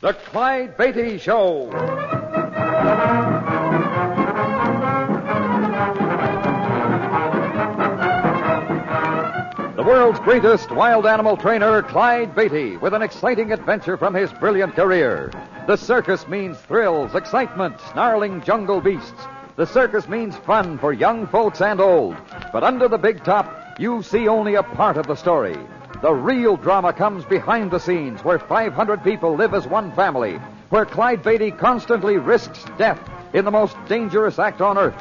The Clyde Beatty Show. The world's greatest wild animal trainer, Clyde Beatty, with an exciting adventure from his brilliant career. The circus means thrills, excitement, snarling jungle beasts. The circus means fun for young folks and old. But under the big top, you see only a part of the story. The real drama comes behind the scenes, where 500 people live as one family, where Clyde Beatty constantly risks death in the most dangerous act on earth.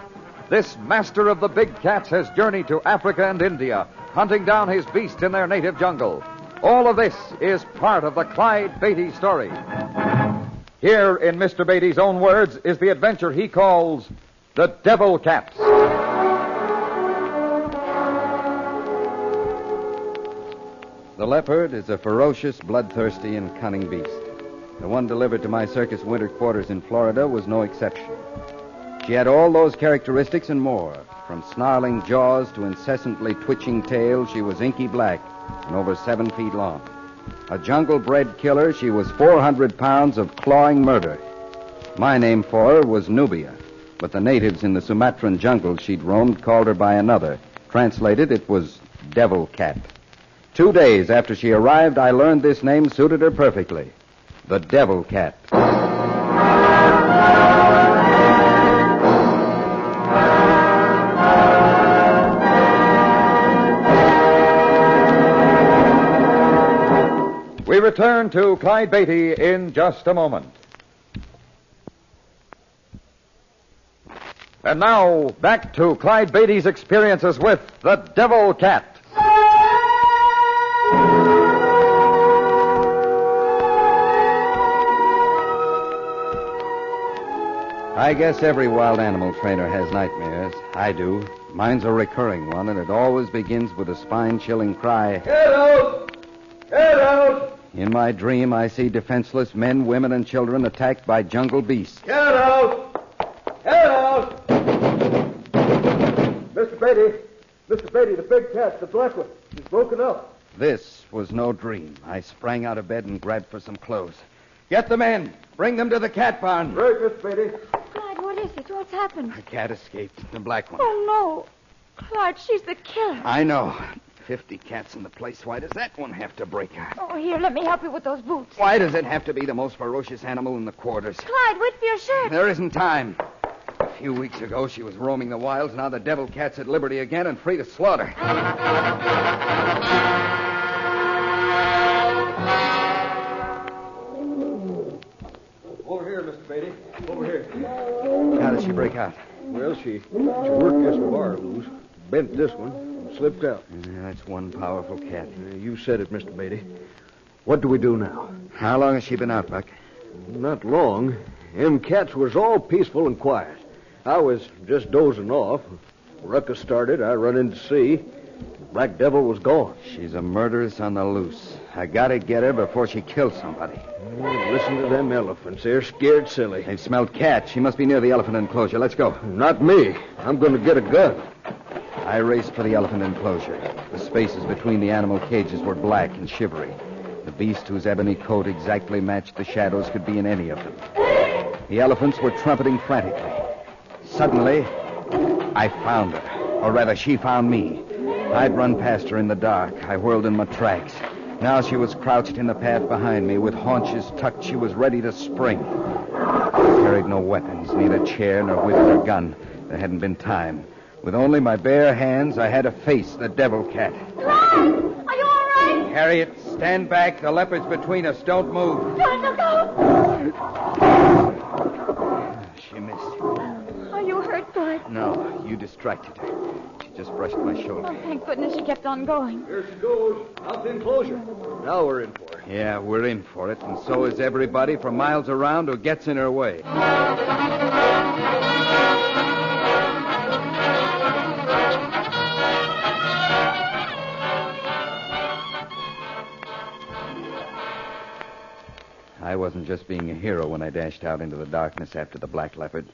This master of the big cats has journeyed to Africa and India, hunting down his beasts in their native jungle. All of this is part of the Clyde Beatty story. Here, in Mr. Beatty's own words, is the adventure he calls The Devil Cats. The Leopard is a ferocious, bloodthirsty, and cunning beast. The one delivered to my circus winter quarters in Florida was no exception. She had all those characteristics and more. From snarling jaws to incessantly twitching tail, she was inky black and over 7 feet long. A jungle-bred killer, she was 400 pounds of clawing murder. My name for her was Nubia, but the natives in the Sumatran jungle she'd roamed called her by another. Translated, it was Devil Cat. 2 days after she arrived, I learned this name suited her perfectly. The Devil Cat. We return to Clyde Beatty in just a moment. And now, back to Clyde Beatty's experiences with the Devil Cat. I guess every wild animal trainer has nightmares. I do. Mine's a recurring one, and it always begins with a spine-chilling cry. Get out! Get out! In my dream, I see defenseless men, women, and children attacked by jungle beasts. Get out! Get out! Mr. Beatty, the big cat, the black one. He's broken up. This was no dream. I sprang out of bed and grabbed for some clothes. Get the men. Bring them to the cat barn. Right, Mr. Beatty. Clyde, what is it? What's happened? The cat escaped. The black one. Oh, no. Clyde, she's the killer. I know. 50 cats in the place. Why does that one have to break out? Oh, here, let me help you with those boots. Why does it have to be the most ferocious animal in the quarters? Clyde, wait for your shirt. There isn't time. A few weeks ago, she was roaming the wilds. Now the devil cat's at liberty again and free to slaughter. Over here, Mr. Beatty. Over here. How did she break out? Well, she worked this bar loose, bent this one, and slipped out. Yeah, that's one powerful cat. You said it, Mr. Beatty. What do we do now? How long has she been out, Buck? Not long. Them cats was all peaceful and quiet. I was just dozing off. Ruckus started. I run in to see. Black Devil was gone. She's a murderess on the loose. I gotta get her before she kills somebody. Listen to them elephants. They're scared silly. They've smelled cat. She must be near the elephant enclosure. Let's go. Not me. I'm going to get a gun. I raced for the elephant enclosure. The spaces between the animal cages were black and shivery. The beast whose ebony coat exactly matched the shadows could be in any of them. The elephants were trumpeting frantically. Suddenly, I found her. Or rather, she found me. I'd run past her in the dark. I whirled in my tracks. Now she was crouched in the path behind me. With haunches tucked, she was ready to spring. I carried no weapons, neither chair nor whip nor gun. There hadn't been time. With only my bare hands, I had to face the devil cat. Clyde! Are you all right? Harriet, stand back. The leopard's between us. Don't move. Clyde, look out! She missed. Are you hurt, Clyde? No, you distracted her. She just brushed my shoulder. Oh, thank goodness she kept on going. Here she goes. Out the enclosure. Now we're in for it. Yeah, we're in for it, and so is everybody for miles around who gets in her way. I wasn't just being a hero when I dashed out into the darkness after the black leopard.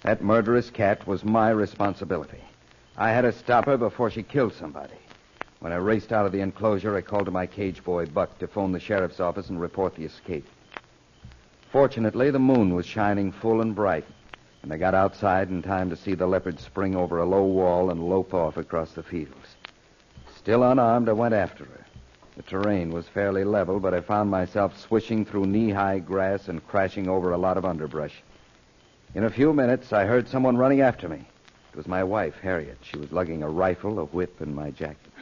That murderous cat was my responsibility. I had to stop her before she killed somebody. When I raced out of the enclosure, I called to my cage boy, Buck, to phone the sheriff's office and report the escape. Fortunately, the moon was shining full and bright, and I got outside in time to see the Leopard spring over a low wall and lope off across the fields. Still unarmed, I went after her. The terrain was fairly level, but I found myself swishing through knee-high grass and crashing over a lot of underbrush. In a few minutes, I heard someone running after me. It was my wife, Harriet. She was lugging a rifle, a whip, and my jacket.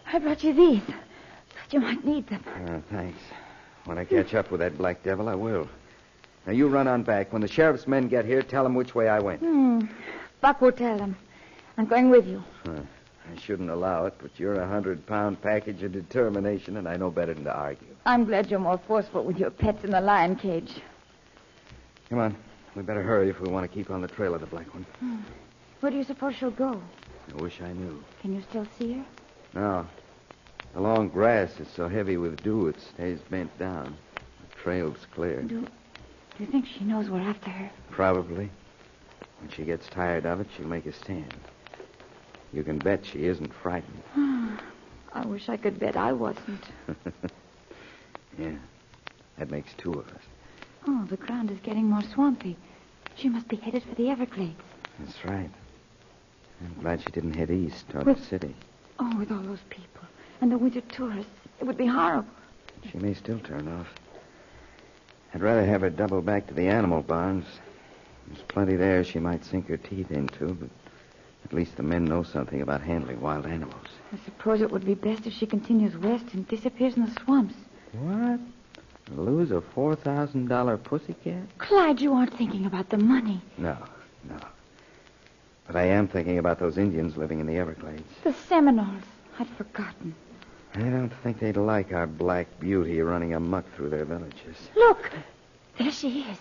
I brought you these. Thought you might need them. Thanks. When I catch up with that black devil, I will. Now, you run on back. When the sheriff's men get here, tell them which way I went. Buck will tell them. I'm going with you. I shouldn't allow it, but you're a 100-pound package of determination, and I know better than to argue. I'm glad you're more forceful with your pets in the lion cage. Come on. We better hurry if we want to keep on the trail of the black one. Where do you suppose she'll go? I wish I knew. Can you still see her? No. The long grass is so heavy with dew, it stays bent down. The trail's clear. Do you think she knows we're after her? Probably. When she gets tired of it, she'll make a stand. You can bet she isn't frightened. I wish I could bet I wasn't. Yeah. That makes two of us. Oh, the ground is getting more swampy. She must be headed for the Everglades. That's right. I'm glad she didn't head east toward the city. Oh, with all those people and the winter tourists, it would be horrible. She may still turn off. I'd rather have her double back to the animal barns. There's plenty there she might sink her teeth into, but at least the men know something about handling wild animals. I suppose it would be best if she continues west and disappears in the swamps. What? Lose a $4,000 pussycat? Clyde, you aren't thinking about the money. No. But I am thinking about those Indians living in the Everglades. The Seminoles. I'd forgotten. I don't think they'd like our black beauty running amok through their villages. Look! There she is.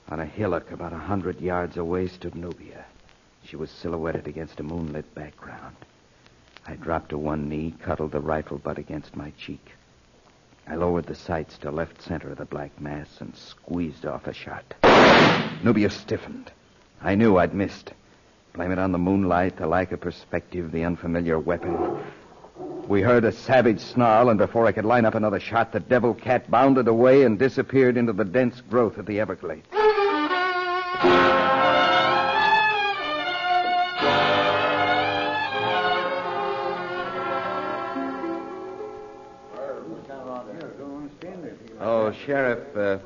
On a hillock about 100 yards away stood Nubia. She was silhouetted against a moonlit background. I dropped to one knee, cuddled the rifle butt against my cheek. I lowered the sights to left center of the black mass and squeezed off a shot. Nubia stiffened. I knew I'd missed. Blame it on the moonlight, the lack of perspective, the unfamiliar weapon. We heard a savage snarl, and before I could line up another shot, the devil cat bounded away and disappeared into the dense growth of the Everglades. Oh, Sheriff,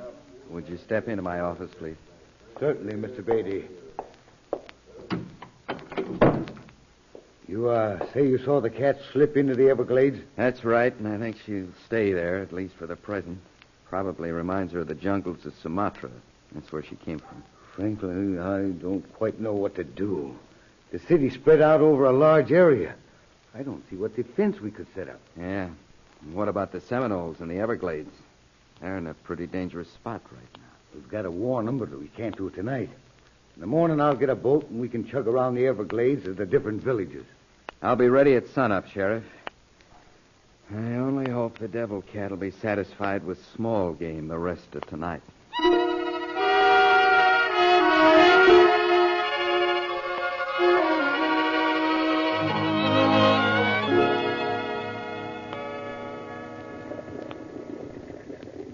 would you step into my office, please? Certainly, Mr. Beatty. You say you saw the cat slip into the Everglades? That's right, and I think she'll stay there, at least for the present. Probably reminds her of the jungles of Sumatra. That's where she came from. Frankly, I don't quite know what to do. The city's spread out over a large area. I don't see what defense we could set up. Yeah. And what about the Seminoles in the Everglades? They're in a pretty dangerous spot right now. We've got to warn them, but we can't do it tonight. In the morning, I'll get a boat, and we can chug around the Everglades at the different villages. I'll be ready at sunup, Sheriff. I only hope the devil cat will be satisfied with small game the rest of tonight.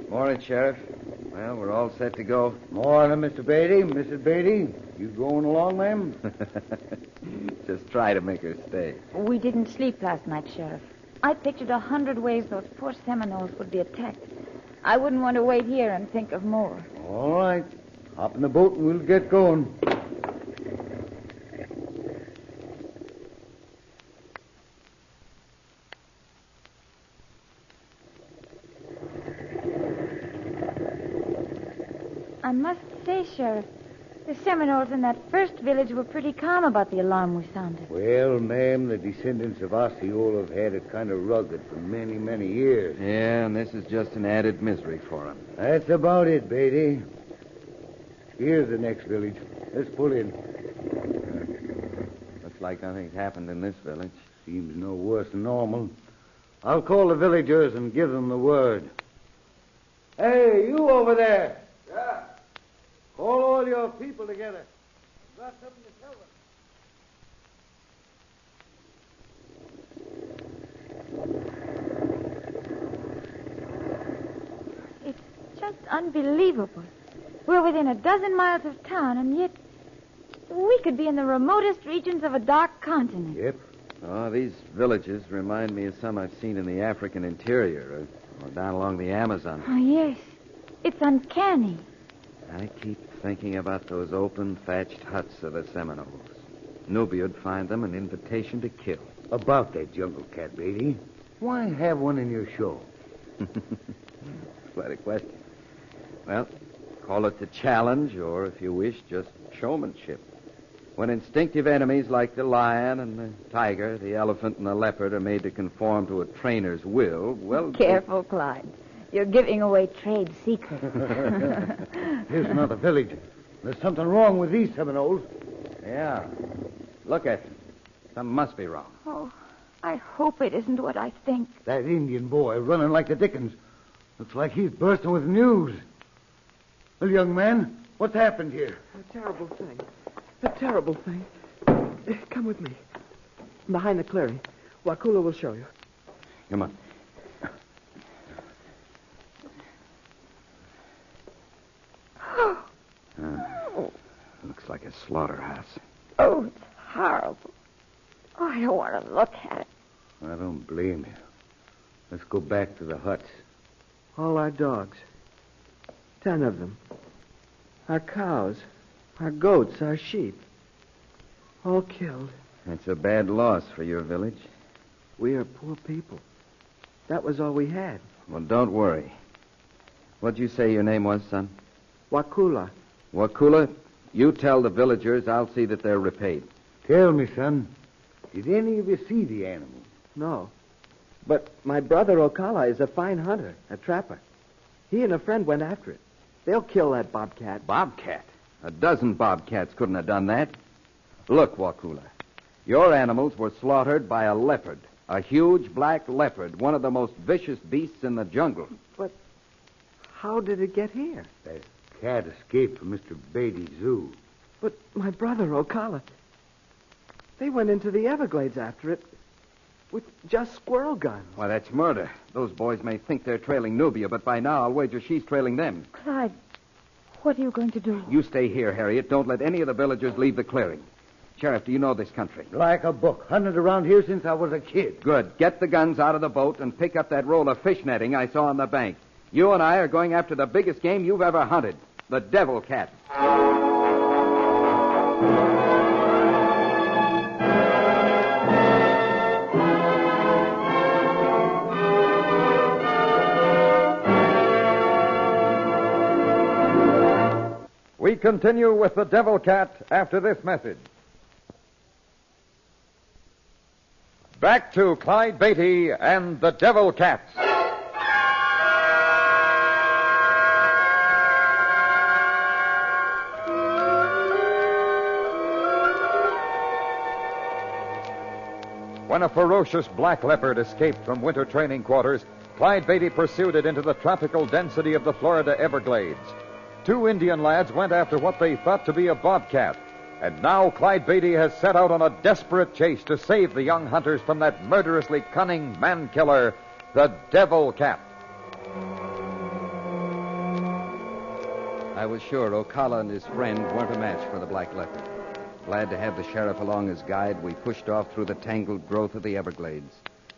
Morning, Sheriff. Well, we're all set to go. Morning, Mr. Beatty. Mrs. Beatty, you going along, ma'am? Just try to make her stay. We didn't sleep last night, Sheriff. I pictured 100 ways those poor Seminoles would be attacked. I wouldn't want to wait here and think of more. All right. Hop in the boat and we'll get going. I must say, Sheriff, the Seminoles in that first village were pretty calm about the alarm we sounded. Well, ma'am, the descendants of Osceola have had it kind of rugged for many, many years. Yeah, and this is just an added misery for them. That's about it, Beatty. Here's the next village. Let's pull in. Looks like nothing's happened in this village. Seems no worse than normal. I'll call the villagers and give them the word. Hey, you over there. Yeah. Call all your people together. I've got something to tell them. just unbelievable. We're within a dozen miles of town, and yet we could be in the remotest regions of a dark continent. Yep. Oh, these villages remind me of some I've seen in the African interior or down along the Amazon. Oh, yes. It's uncanny. I keep thinking about those open, thatched huts of the Seminoles. Nubia would find them an invitation to kill. About that jungle cat, Beatty. Why have one in your show? Quite a question. Well, call it the challenge, or if you wish, just showmanship. When instinctive enemies like the lion and the tiger, the elephant and the leopard are made to conform to a trainer's will, well... Careful, Clyde. You're giving away trade secrets. Here's another village. There's something wrong with these Seminoles. Yeah. Look at them. Something must be wrong. Oh, I hope it isn't what I think. That Indian boy running like the Dickens. Looks like he's bursting with news. Well, young man, what's happened here? A terrible thing. A terrible thing. Come with me. Behind the clearing. Wakula will show you. Come on. Looks like a slaughterhouse. Oh, it's horrible. Oh, I don't want to look at it. I don't blame you. Let's go back to the huts. All our dogs. 10 of them. Our cows. Our goats. Our sheep. All killed. That's a bad loss for your village. We are poor people. That was all we had. Well, don't worry. What'd you say your name was, son? Wakula. Wakula, you tell the villagers I'll see that they're repaid. Tell me, son, did any of you see the animal? No. But my brother Ocala is a fine hunter, a trapper. He and a friend went after it. They'll kill that bobcat. Bobcat? A dozen bobcats couldn't have done that. Look, Wakula, your animals were slaughtered by a leopard, a huge black leopard, one of the most vicious beasts in the jungle. But how did it get here? That cat escaped from Mr. Beatty's zoo. But my brother Ocala, they went into the Everglades after it with just squirrel guns. Why, that's murder. Those boys may think they're trailing Nubia, but by now I'll wager she's trailing them. Clyde, what are you going to do? You stay here, Harriet. Don't let any of the villagers leave the clearing. Sheriff, do you know this country? Like a book. Hunted around here since I was a kid. Good. Get the guns out of the boat and pick up that roll of fish netting I saw on the bank. You and I are going after the biggest game you've ever hunted, the devil cat. We continue with the devil cat after this message. Back to Clyde Beatty and the devil cats. When a ferocious black leopard escaped from winter training quarters, Clyde Beatty pursued it into the tropical density of the Florida Everglades. 2 Indian lads went after what they thought to be a bobcat, and now Clyde Beatty has set out on a desperate chase to save the young hunters from that murderously cunning man-killer, the devil cat. I was sure Ocala and his friend weren't a match for the black leopard. Glad to have the sheriff along as guide, we pushed off through the tangled growth of the Everglades.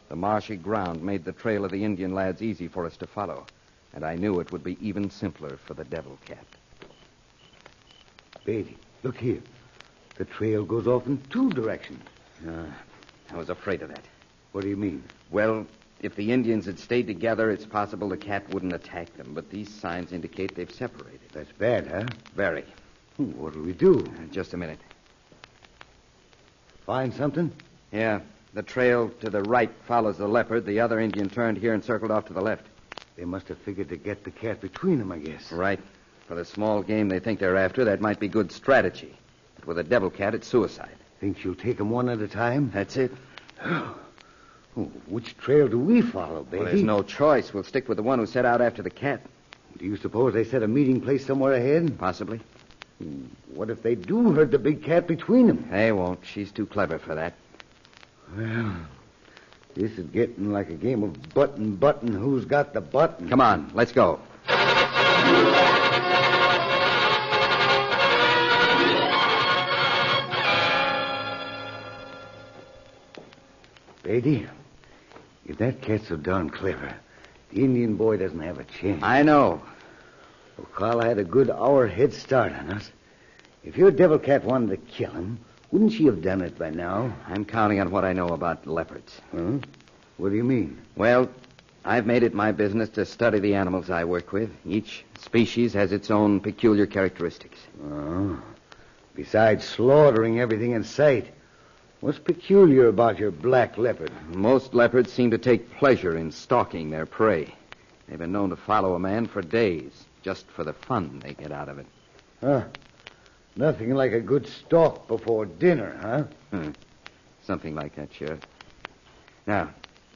The marshy ground made the trail of the Indian lads easy for us to follow, and I knew it would be even simpler for the devil cat. Beatty, look here. The trail goes off in 2 directions. I was afraid of that. What do you mean? Well, if the Indians had stayed together, it's possible the cat wouldn't attack them, but these signs indicate they've separated. That's bad, huh? Very. What'll we do? Just a minute. Find something? Yeah. The trail to the right follows the leopard. The other Indian turned here and circled off to the left. They must have figured to get the cat between them, I guess. Right. For the small game they think they're after, that might be good strategy. But with a devil cat, it's suicide. Think you'll take them one at a time? That's it. Which trail do we follow, Beatty? Well, there's no choice. We'll stick with the one who set out after the cat. Do you suppose they set a meeting place somewhere ahead? Possibly. What if they do herd the big cat between them? They won't. She's too clever for that. Well, this is getting like a game of button, who's got the button. Come on, let's go. Beatty, if that cat's so darn clever, the Indian boy doesn't have a chance. I know. Well, Carl had a good hour head start on us. If your devil cat wanted to kill him, wouldn't she have done it by now? I'm counting on what I know about leopards. Huh? What do you mean? Well, I've made it my business to study the animals I work with. Each species has its own peculiar characteristics. Oh. Besides slaughtering everything in sight, what's peculiar about your black leopard? Most leopards seem to take pleasure in stalking their prey. They've been known to follow a man for days, just for the fun they get out of it. Huh. Nothing like a good stalk before dinner, huh? Something like that, Sheriff. Now,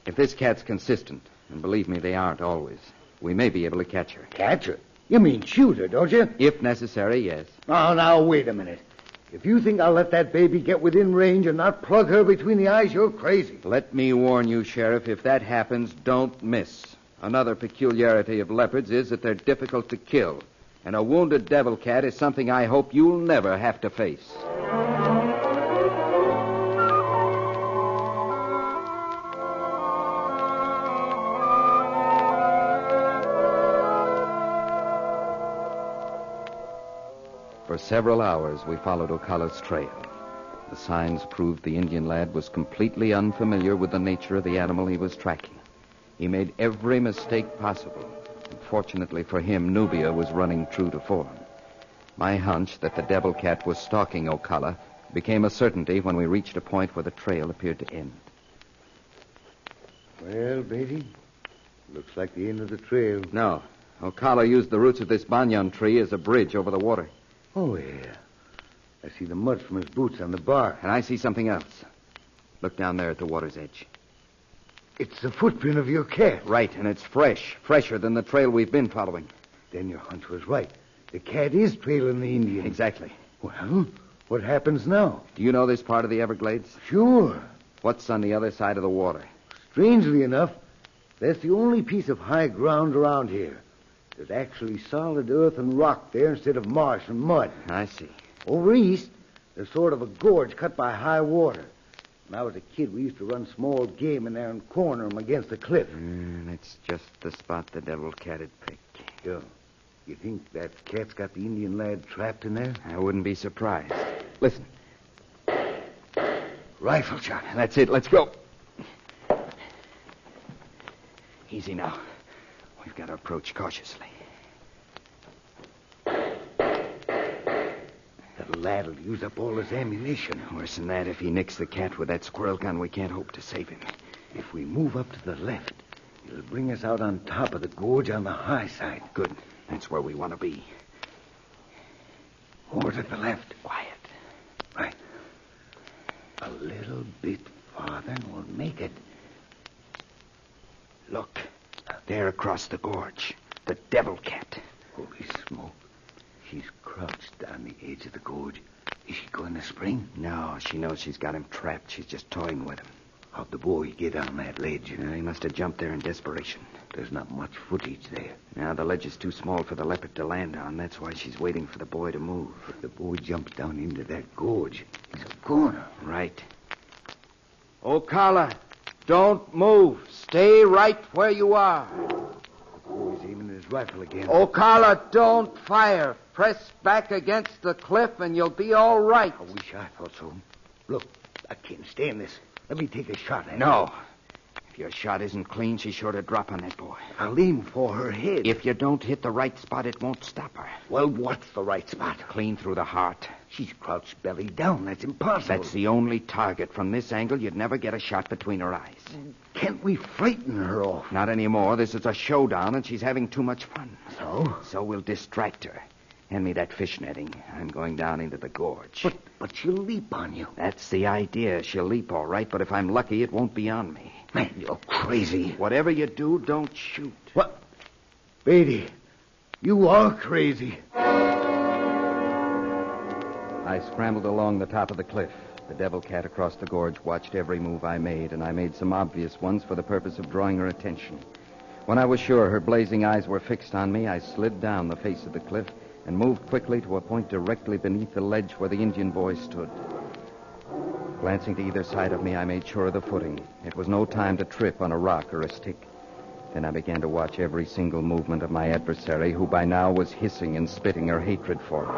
if this cat's consistent, and believe me, they aren't always, we may be able to catch her. Catch her? You mean shoot her, don't you? If necessary, yes. Oh, now, wait a minute. If you think I'll let that baby get within range and not plug her between the eyes, you're crazy. Let me warn you, Sheriff, if that happens, don't miss. Another peculiarity of leopards is that they're difficult to kill. And a wounded devil cat is something I hope you'll never have to face. For several hours, we followed Ocala's trail. The signs proved the Indian lad was completely unfamiliar with the nature of the animal he was tracking. He made every mistake possible. Fortunately for him, Nubia was running true to form. My hunch that the devil cat was stalking Ocala became a certainty when we reached a point where the trail appeared to end. Well, Beatty, looks like the end of the trail. No. Ocala used the roots of this banyan tree as a bridge over the water. Oh, yeah. I see the mud from his boots on the bark. And I see something else. Look down there at the water's edge. It's the footprint of your cat. Right, and it's fresh. Fresher than the trail we've been following. Then your hunch was right. The cat is trailing the Indian. Exactly. Well, what happens now? Do you know this part of the Everglades? Sure. What's on the other side of the water? Strangely enough, that's the only piece of high ground around here. There's actually solid earth and rock there instead of marsh and mud. I see. Over east, there's sort of a gorge cut by high water. When I was a kid, we used to run small game in there and corner them against the cliff. It's just the spot the devil cat had picked. Yeah. You think that cat's got the Indian lad trapped in there? I wouldn't be surprised. Listen. Rifle shot. That's it. Let's go. Easy now. We've got to approach cautiously. The lad'll use up all his ammunition. Worse than that, if he nicks the cat with that squirrel gun, we can't hope to save him. If we move up to the left, it'll bring us out on top of the gorge on the high side. Good. That's where we want to be. Over to the left. Quiet. Right. A little bit farther and we'll make it. Look. There across the gorge. The devil cat. Holy smoke. She's crouched on the edge of the gorge. Is she going to spring? No, she knows she's got him trapped. She's just toying with him. How'd the boy get on that ledge? He must have jumped there in desperation. There's not much footage there. Now, the ledge is too small for the leopard to land on. That's why she's waiting for the boy to move. If the boy jumps down into that gorge, he's a goner. Right. Ocala, don't move. Stay right where you are. The boy's aiming his rifle again. Ocala, don't fire. Press back against the cliff and you'll be all right. I wish I thought so. Look, I can't stand this. Let me take a shot at her. No. If your shot isn't clean, she's sure to drop on that boy. I'll aim for her head. If you don't hit the right spot, it won't stop her. Well, what's the right spot? Clean through the heart. She's crouched belly down. That's impossible. That's the only target. From this angle, you'd never get a shot between her eyes. Can't we frighten her off? Not anymore. This is a showdown, and she's having too much fun. So? So we'll distract her. Hand me that fish netting. I'm going down into the gorge. But she'll leap on you. That's the idea. She'll leap all right, but if I'm lucky, it won't be on me. Man, you're crazy. Whatever you do, don't shoot. What? Beatty, you are crazy. I scrambled along the top of the cliff. The devil cat across the gorge watched every move I made, and I made some obvious ones for the purpose of drawing her attention. When I was sure her blazing eyes were fixed on me, I slid down the face of the cliff and moved quickly to a point directly beneath the ledge where the Indian boy stood. Glancing to either side of me, I made sure of the footing. It was no time to trip on a rock or a stick. Then I began to watch every single movement of my adversary, who by now was hissing and spitting her hatred for me.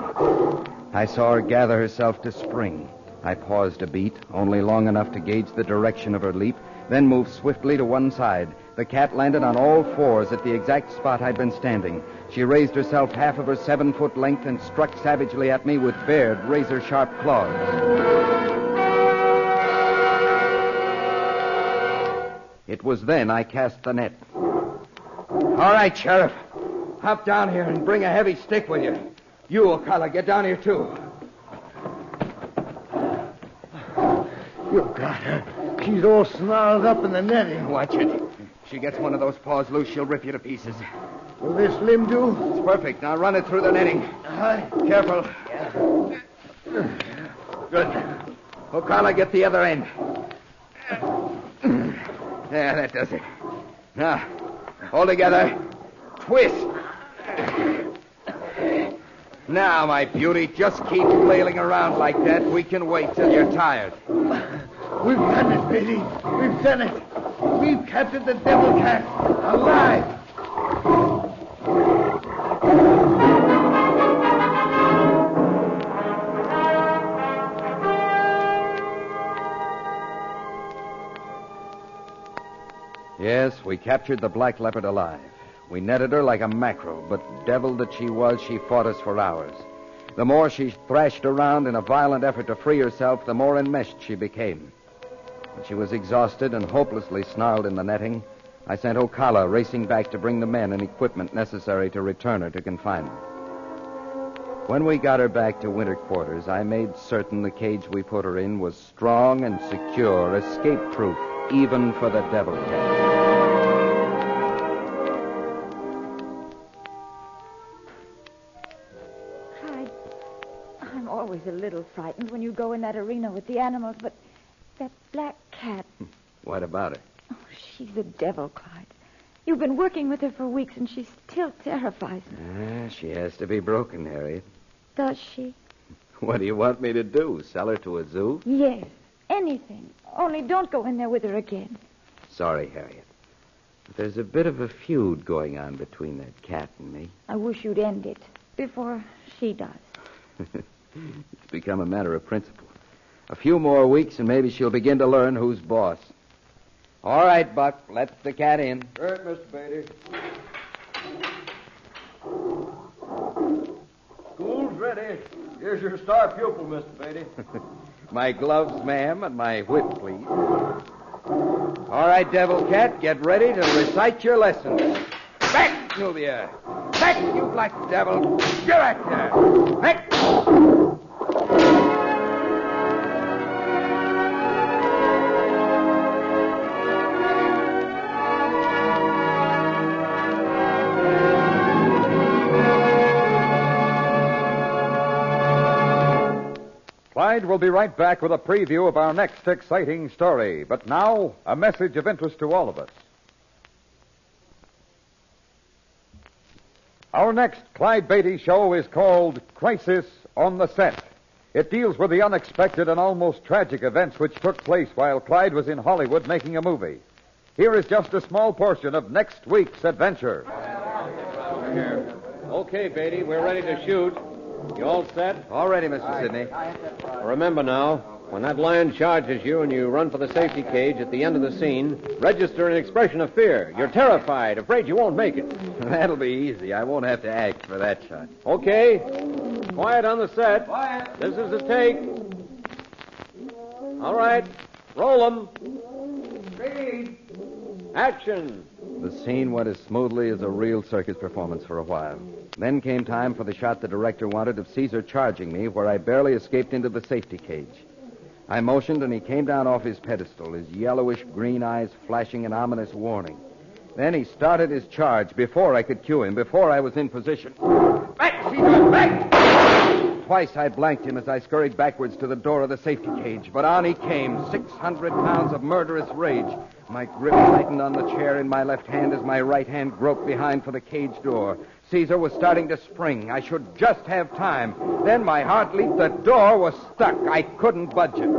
I saw her gather herself to spring. I paused a beat, only long enough to gauge the direction of her leap, then moved swiftly to one side. The cat landed on all fours at the exact spot I'd been standing. She raised herself half of her 7-foot length and struck savagely at me with bared, razor-sharp claws. It was then I cast the net. All right, Sheriff. Hop down here and bring a heavy stick with you. You, O'Connor, get down here, too. You got her. She's all snarled up in the netting. Watch it. If she gets one of those paws loose, she'll rip you to pieces. Will this limb do? It's perfect. Now run it through the netting. Careful. Good. O'Connor, get the other end. Yeah, that does it. Now, hold together. Twist. Now, my beauty, just keep flailing around like that. We can wait till you're tired. We've done it, Beatty. We've done it. We've captured the devil cat. Alive. Yes, we captured the black leopard alive. We netted her like a mackerel, but devil that she was, she fought us for hours. The more she thrashed around in a violent effort to free herself, the more enmeshed she became. When she was exhausted and hopelessly snarled in the netting, I sent Ocala racing back to bring the men and equipment necessary to return her to confinement. When we got her back to winter quarters, I made certain the cage we put her in was strong and secure, escape-proof, even for the devil cat. Clyde, I'm always a little frightened when you go in that arena with the animals, but that black cat... What about her? Oh, she's a devil, Clyde. You've been working with her for weeks, and she still terrifies me. She has to be broken, Harriet. Does she? What do you want me to do? Sell her to a zoo? Yes, anything. Only don't go in there with her again. Sorry, Harriet. But there's a bit of a feud going on between that cat and me. I wish you'd end it before she does. It's become a matter of principle. A few more weeks and maybe she'll begin to learn who's boss. All right, Buck, let the cat in. Right, Mr. Beatty. School's ready. Here's your star pupil, Mr. Beatty. My gloves, ma'am, and my whip, please. All right, devil cat, get ready to recite your lessons. Back, Sylvia. Back, you black devil. Get back there. Back. Clyde will be right back with a preview of our next exciting story. But now, a message of interest to all of us. Our next Clyde Beatty show is called Crisis on the Set. It deals with the unexpected and almost tragic events which took place while Clyde was in Hollywood making a movie. Here is just a small portion of next week's adventure. Okay, Beatty, we're ready to shoot. You all set? All ready, Mr. Sidney. Remember now, when that lion charges you and you run for the safety cage at the end of the scene, register an expression of fear. You're terrified, afraid you won't make it. That'll be easy. I won't have to act for that shot. Okay. Quiet on the set. Quiet. This is a take. All right. Roll them. Ready. Action. The scene went as smoothly as a real circus performance for a while. Then came time for the shot the director wanted of Caesar charging me, where I barely escaped into the safety cage. I motioned, and he came down off his pedestal, his yellowish-green eyes flashing an ominous warning. Then he started his charge before I could cue him, before I was in position. Back, Caesar, back! Twice I blanked him as I scurried backwards to the door of the safety cage, but on he came, 600 pounds of murderous rage, My grip tightened on the chair in my left hand as my right hand groped behind for the cage door. Caesar was starting to spring. I should just have time. Then my heart leaped. The door was stuck. I couldn't budge it.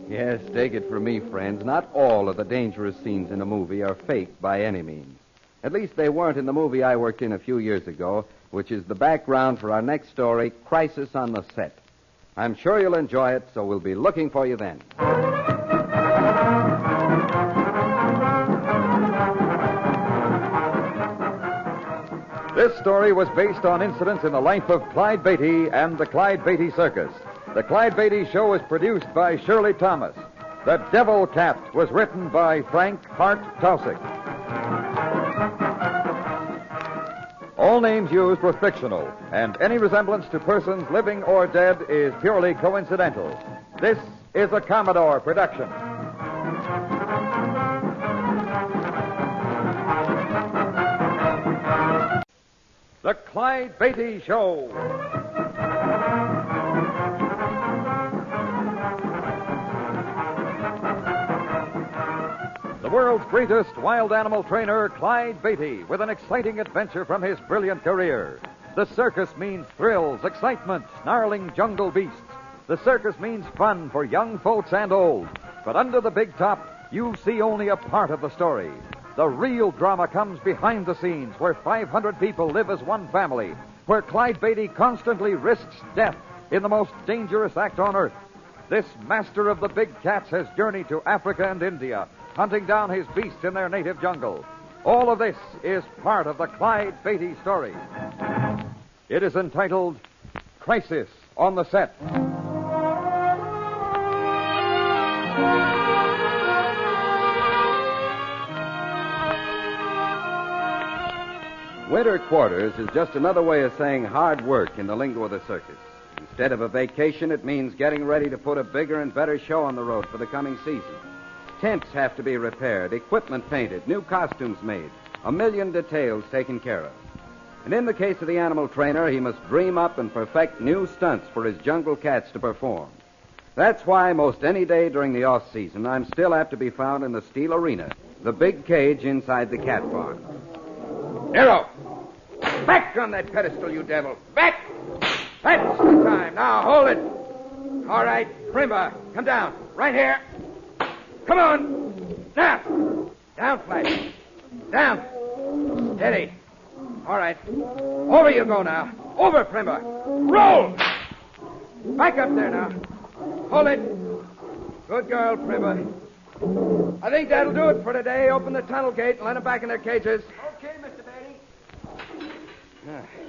Yes, take it from me, friends. Not all of the dangerous scenes in a movie are faked by any means. At least they weren't in the movie I worked in a few years ago, which is the background for our next story, Crisis on the Set. I'm sure you'll enjoy it, so we'll be looking for you then. This story was based on incidents in the life of Clyde Beatty and the Clyde Beatty Circus. The Clyde Beatty Show was produced by Shirley Thomas. The Devil Cat was written by Frank Hart Taussig. All names used were fictional, and any resemblance to persons living or dead is purely coincidental. This is a Commodore production. The Clyde Beatty Show. The world's greatest wild animal trainer, Clyde Beatty, with an exciting adventure from his brilliant career. The circus means thrills, excitement, snarling jungle beasts. The circus means fun for young folks and old. But under the big top, you see only a part of the story. The real drama comes behind the scenes, where 500 people live as one family, where Clyde Beatty constantly risks death in the most dangerous act on earth. This master of the big cats has journeyed to Africa and India, hunting down his beasts in their native jungle. All of this is part of the Clyde Beatty story. It is entitled Crisis on the Set. Winter quarters is just another way of saying hard work in the lingo of the circus. Instead of a vacation, it means getting ready to put a bigger and better show on the road for the coming season. Tents have to be repaired, equipment painted, new costumes made, a million details taken care of. And in the case of the animal trainer, he must dream up and perfect new stunts for his jungle cats to perform. That's why most any day during the off-season, I'm still apt to be found in the steel arena, the big cage inside the cat barn. Nero! Back on that pedestal, you devil! Back! That's the time. Now, hold it. All right, Prima, come down. Right here. Come on. Now. Down flat. Down. Steady. All right. Over you go now. Over, Prima. Roll! Back up there now. Hold it. Good girl, Prima. I think that'll do it for today. Open the tunnel gate and let them back in their cages. Okay, Mr. Beatty.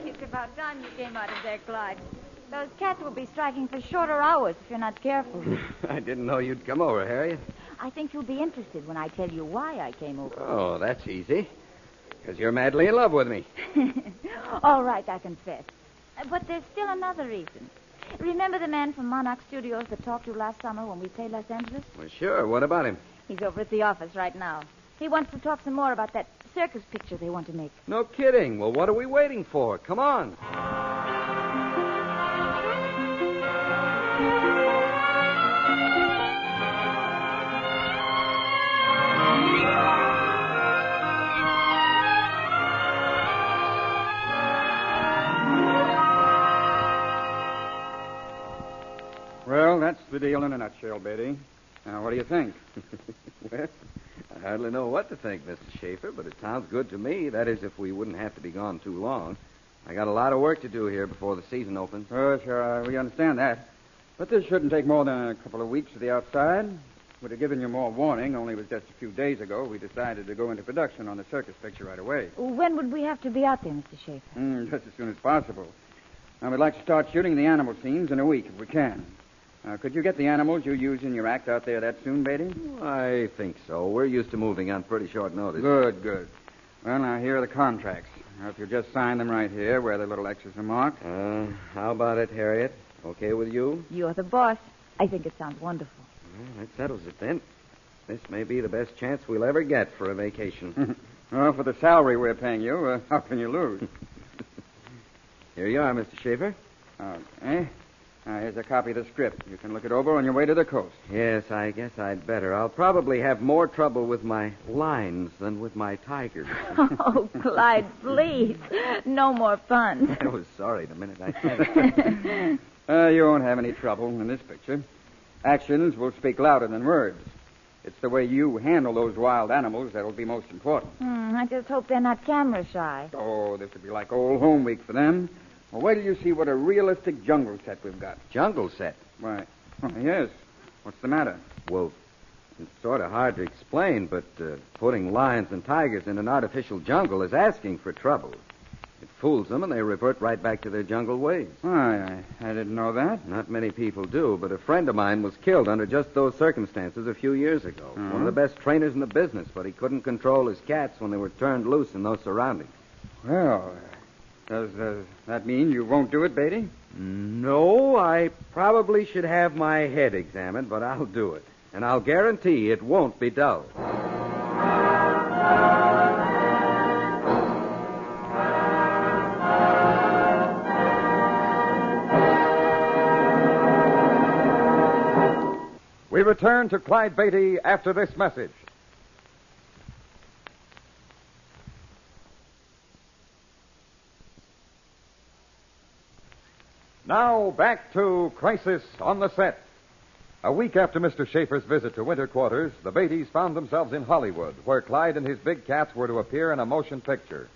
It's about time you came out of there, Clyde. Those cats will be striking for shorter hours if you're not careful. I didn't know you'd come over, Harriet. I think you'll be interested when I tell you why I came over. Oh, that's easy. Because you're madly in love with me. All right, I confess. But there's still another reason. Remember the man from Monarch Studios that talked to you last summer when we played Los Angeles? Well, sure. What about him? He's over at the office right now. He wants to talk some more about that circus picture they want to make. No kidding. Well, what are we waiting for? Come on. Well, that's the deal in a nutshell, Beatty. Now, what do you think? Well, I hardly know what to think, Mr. Schaefer, but it sounds good to me. That is, if we wouldn't have to be gone too long. I got a lot of work to do here before the season opens. Oh, sure, we understand that. But this shouldn't take more than a couple of weeks to the outside. Would have given you more warning, only it was just a few days ago we decided to go into production on the circus picture right away. When would we have to be out there, Mr. Schaefer? Just as soon as possible. Now, we'd like to start shooting the animal scenes in a week, if we can. Could you get the animals you use in your act out there that soon, Beatty? I think so. We're used to moving on pretty short notice. Good. Well, now, here are the contracts. Now, if you just sign them right here, where the little X's are marked. How about it, Harriet? Okay with you? You're the boss. I think it sounds wonderful. Well, that settles it then. This may be the best chance we'll ever get for a vacation. Well, for the salary we're paying you, how can you lose? Here you are, Mr. Schaefer. Okay. Here's a copy of the script. You can look it over on your way to the coast. Yes, I guess I'd better. I'll probably have more trouble with my lines than with my tigers. Oh, Clyde, please. No more fun. I was sorry the minute I said it. You won't have any trouble in this picture. Actions will speak louder than words. It's the way you handle those wild animals that'll be most important. I just hope they're not camera shy. Oh, this would be like old home week for them. Well, wait till you see what a realistic jungle set we've got. Jungle set? Why, yes. What's the matter? Well, it's sort of hard to explain, but putting lions and tigers in an artificial jungle is asking for trouble. It fools them, and they revert right back to their jungle ways. Why, I didn't know that. Not many people do, but a friend of mine was killed under just those circumstances a few years ago. One of the best trainers in the business, but he couldn't control his cats when they were turned loose in those surroundings. Well, does that mean you won't do it, Beatty? No, I probably should have my head examined, but I'll do it. And I'll guarantee it won't be dull. We return to Clyde Beatty after this message. Now, back to Crisis on the Set. A week after Mr. Schaefer's visit to winter quarters, the Beattys found themselves in Hollywood, where Clyde and his big cats were to appear in a motion picture.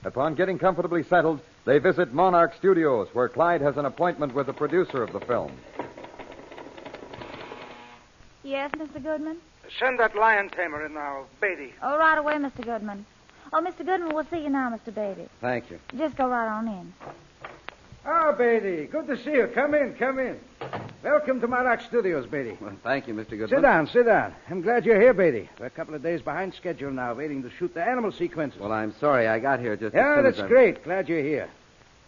Upon getting comfortably settled, they visit Monarch Studios, where Clyde has an appointment with the producer of the film. Yes, Mr. Goodman? Send that lion tamer in now, Beatty. Oh, right away, Mr. Goodman. Oh, Mr. Goodman, we'll see you now, Mr. Beatty. Thank you. Just go right on in. Oh, Beatty, good to see you. Come in. Welcome to Monarch Studios, Beatty. Well, thank you, Mr. Goodman. Sit down. I'm glad you're here, Beatty. We're a couple of days behind schedule now, waiting to shoot the animal sequences. Well, I'm sorry I got here just as Yeah, soon that's as great. Glad you're here.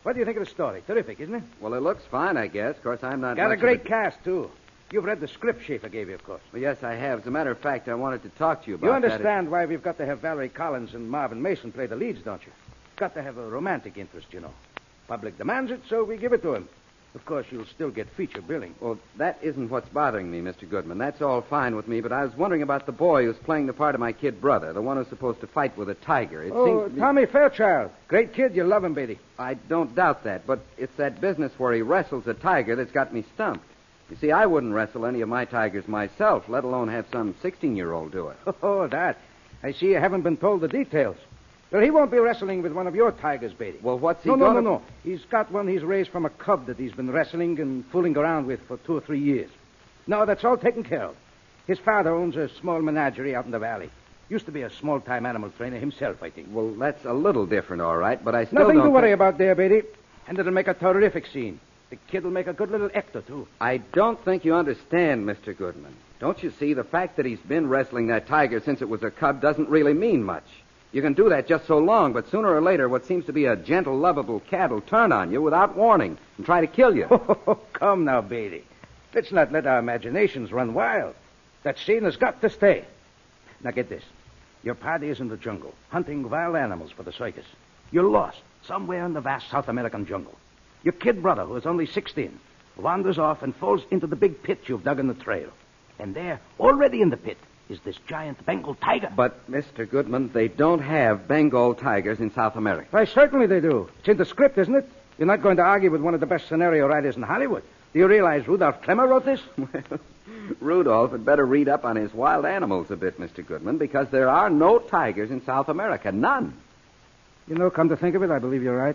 What do you think of the story? Terrific, isn't it? Well, it looks fine, I guess. Of course, I'm not Got much a great of cast, too. You've read the script Schaefer gave you, of course. Well, yes, I have. As a matter of fact, I wanted to talk to you about You that. understand why we've got to have Valerie Collins and Marvin Mason play the leads, don't you? Got to have a romantic interest, you know. Public demands it, so we give it to him. Of course, you'll still get feature billing. Well, that isn't what's bothering me, Mr. Goodman. That's all fine with me, but I was wondering about the boy who's playing the part of my kid brother, the one who's supposed to fight with a tiger. It seems to me... Tommy Fairchild. Great kid. You love him, Beatty. I don't doubt that, but it's that business where he wrestles a tiger that's got me stumped. You see, I wouldn't wrestle any of my tigers myself, let alone have some 16-year-old do it. Oh, that. I see you haven't been told the details. But he won't be wrestling with one of your tigers, Beatty. Well, what's he No. He's got one he's raised from a cub that he's been wrestling and fooling around with for 2 or 3 years. No, that's all taken care of. His father owns a small menagerie out in the valley. Used to be a small-time animal trainer himself, I think. Well, that's a little different, all right, but I still Nothing don't to worry think... about there, Beatty. And it'll make a terrific scene. The kid will make a good little actor, too. I don't think you understand, Mr. Goodman. Don't you see, the fact that he's been wrestling that tiger since it was a cub doesn't really mean much. You can do that just so long, but sooner or later, what seems to be a gentle, lovable cat will turn on you without warning and try to kill you. Oh, come now, Beatty. Let's not let our imaginations run wild. That scene has got to stay. Now, get this. Your party is in the jungle, hunting wild animals for the circus. You're lost somewhere in the vast South American jungle. Your kid brother, who is only 16, wanders off and falls into the big pit you've dug in the trail. And there, already in the pit, is this giant Bengal tiger. But, Mr. Goodman, they don't have Bengal tigers in South America. Why, certainly they do. It's in the script, isn't it? You're not going to argue with one of the best scenario writers in Hollywood. Do you realize Rudolph Klemmer wrote this? Well, Rudolph had better read up on his wild animals a bit, Mr. Goodman, because there are no tigers in South America. None. You know, come to think of it, I believe you're right.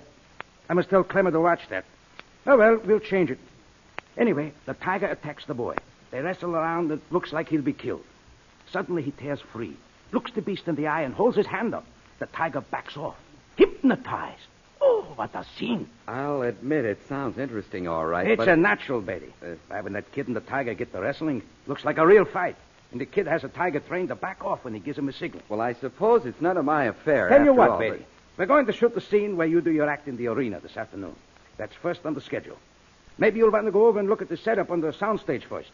I must tell Klemmer to watch that. Oh, well, we'll change it. Anyway, the tiger attacks the boy. They wrestle around and it looks like he'll be killed. Suddenly he tears free, looks the beast in the eye, and holds his hand up. The tiger backs off, hypnotized. Oh, what a scene. I'll admit it sounds interesting, all right, It's but... a natural, Betty. When that kid and the tiger get to wrestling, looks like a real fight. And the kid has a tiger trained to back off when he gives him a signal. Well, I suppose it's none of my affair. Tell you after what, all, Betty. We're going to shoot the scene where you do your act in the arena this afternoon. That's first on the schedule. Maybe you'll want to go over and look at the setup on the soundstage first.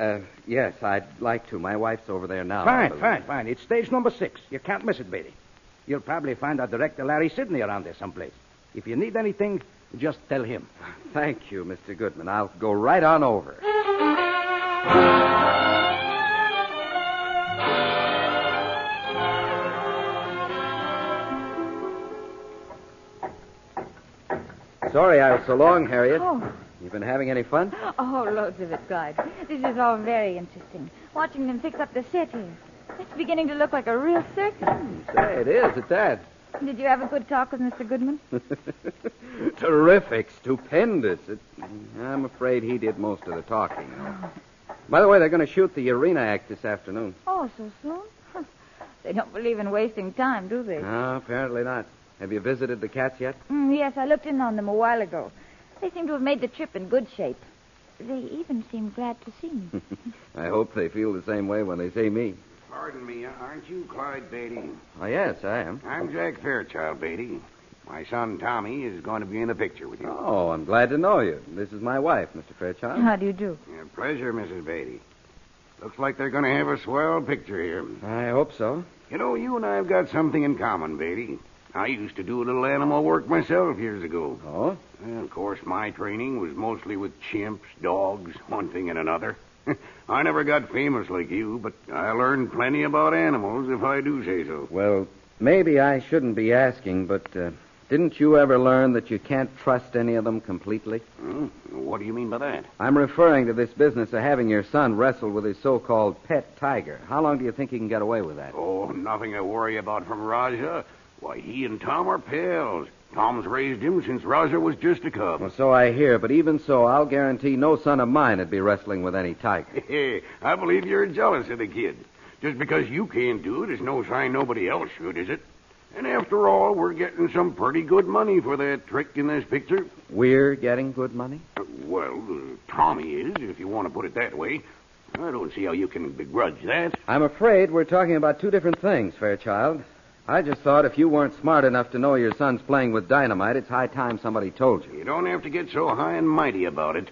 Yes, I'd like to. My wife's over there now. Fine. It's stage number 6. You can't miss it, Betty. You'll probably find our director, Larry Sidney, around there someplace. If you need anything, Just tell him. Thank you, Mr. Goodman. I'll go right on over. Sorry I was so long, Harriet. Oh. You been having any fun? Oh, loads of it, Clyde. This is all very interesting. Watching them fix up the set here. It's beginning to look like a real circus. Say, it is at that. Did you have a good talk with Mr. Goodman? Terrific, stupendous. I'm afraid he did most of the talking. By the way, they're going to shoot the arena act this afternoon. Oh, so soon? They don't believe in wasting time, do they? No, apparently not. Have you visited the cats yet? Yes, I looked in on them a while ago. They seem to have made the trip in good shape. They even seem glad to see me. I hope they feel the same way when they see me. Pardon me, aren't you Clyde Beatty? Oh, yes, I am. I'm Jack Fairchild Beatty. My son Tommy is going to be in the picture with you. Oh, I'm glad to know you. This is my wife, Mr. Fairchild. How do you do? Yeah, pleasure, Mrs. Beatty. Looks like they're going to have a swell picture here. I hope so. You know, you and I have got something in common, Beatty. I used to do a little animal work myself years ago. Oh? Well, of course, my training was mostly with chimps, dogs, one thing and another. I never got famous like you, but I learned plenty about animals, if I do say so. Well, maybe I shouldn't be asking, but didn't you ever learn that you can't trust any of them completely? What do you mean by that? I'm referring to this business of having your son wrestle with his so-called pet tiger. How long do you think he can get away with that? Oh, nothing to worry about from Raja. Why, he and Tom are pals. Tom's raised him since Raja was just a cub. Well, so I hear, but even so, I'll guarantee no son of mine would be wrestling with any tiger. Hey, I believe you're jealous of the kid. Just because you can't do it is no sign nobody else should, is it? And after all, we're getting some pretty good money for that trick in this picture. We're getting good money? Tommy is, if you want to put it that way. I don't see how you can begrudge that. I'm afraid we're talking about two different things, Fairchild. I just thought if you weren't smart enough to know your son's playing with dynamite, it's high time somebody told you. You don't have to get so high and mighty about it.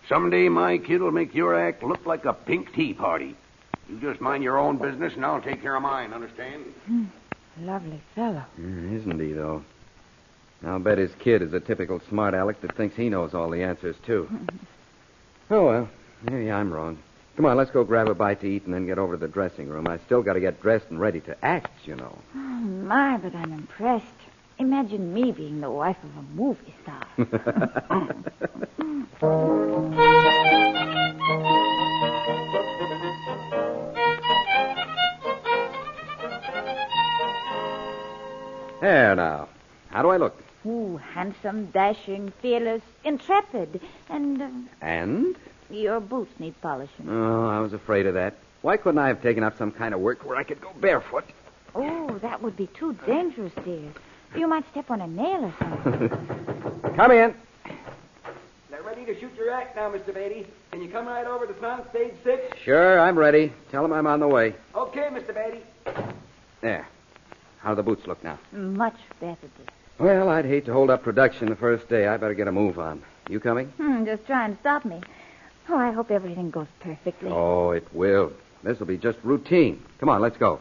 Someday my kid will make your act look like a pink tea party. You just mind your own business, and I'll take care of mine, understand? Lovely fellow. Isn't he, though? I'll bet his kid is a typical smart aleck that thinks he knows all the answers, too. Oh, well, maybe I'm wrong. Come on, let's go grab a bite to eat and then get over to the dressing room. I still got to get dressed and ready to act, you know. Oh, my, but I'm impressed. Imagine me being the wife of a movie star. There now. How do I look? Ooh, handsome, dashing, fearless, intrepid, and... And? Your boots need polishing. Oh, I was afraid of that. Why couldn't I have taken up some kind of work where I could go barefoot? Oh, that would be too dangerous, dear. You might step on a nail or something. Come in. They're ready to shoot your act now, Mr. Beatty. Can you come right over to Sound Stage 6? Sure, I'm ready. Tell him I'm on the way. Okay, Mr. Beatty. There. How do the boots look now? Much better, dear. Well, I'd hate to hold up production the first day. I better get a move on. You coming? Just try and stop me. Oh, I hope everything goes perfectly. Oh, it will. This will be just routine. Come on, let's go.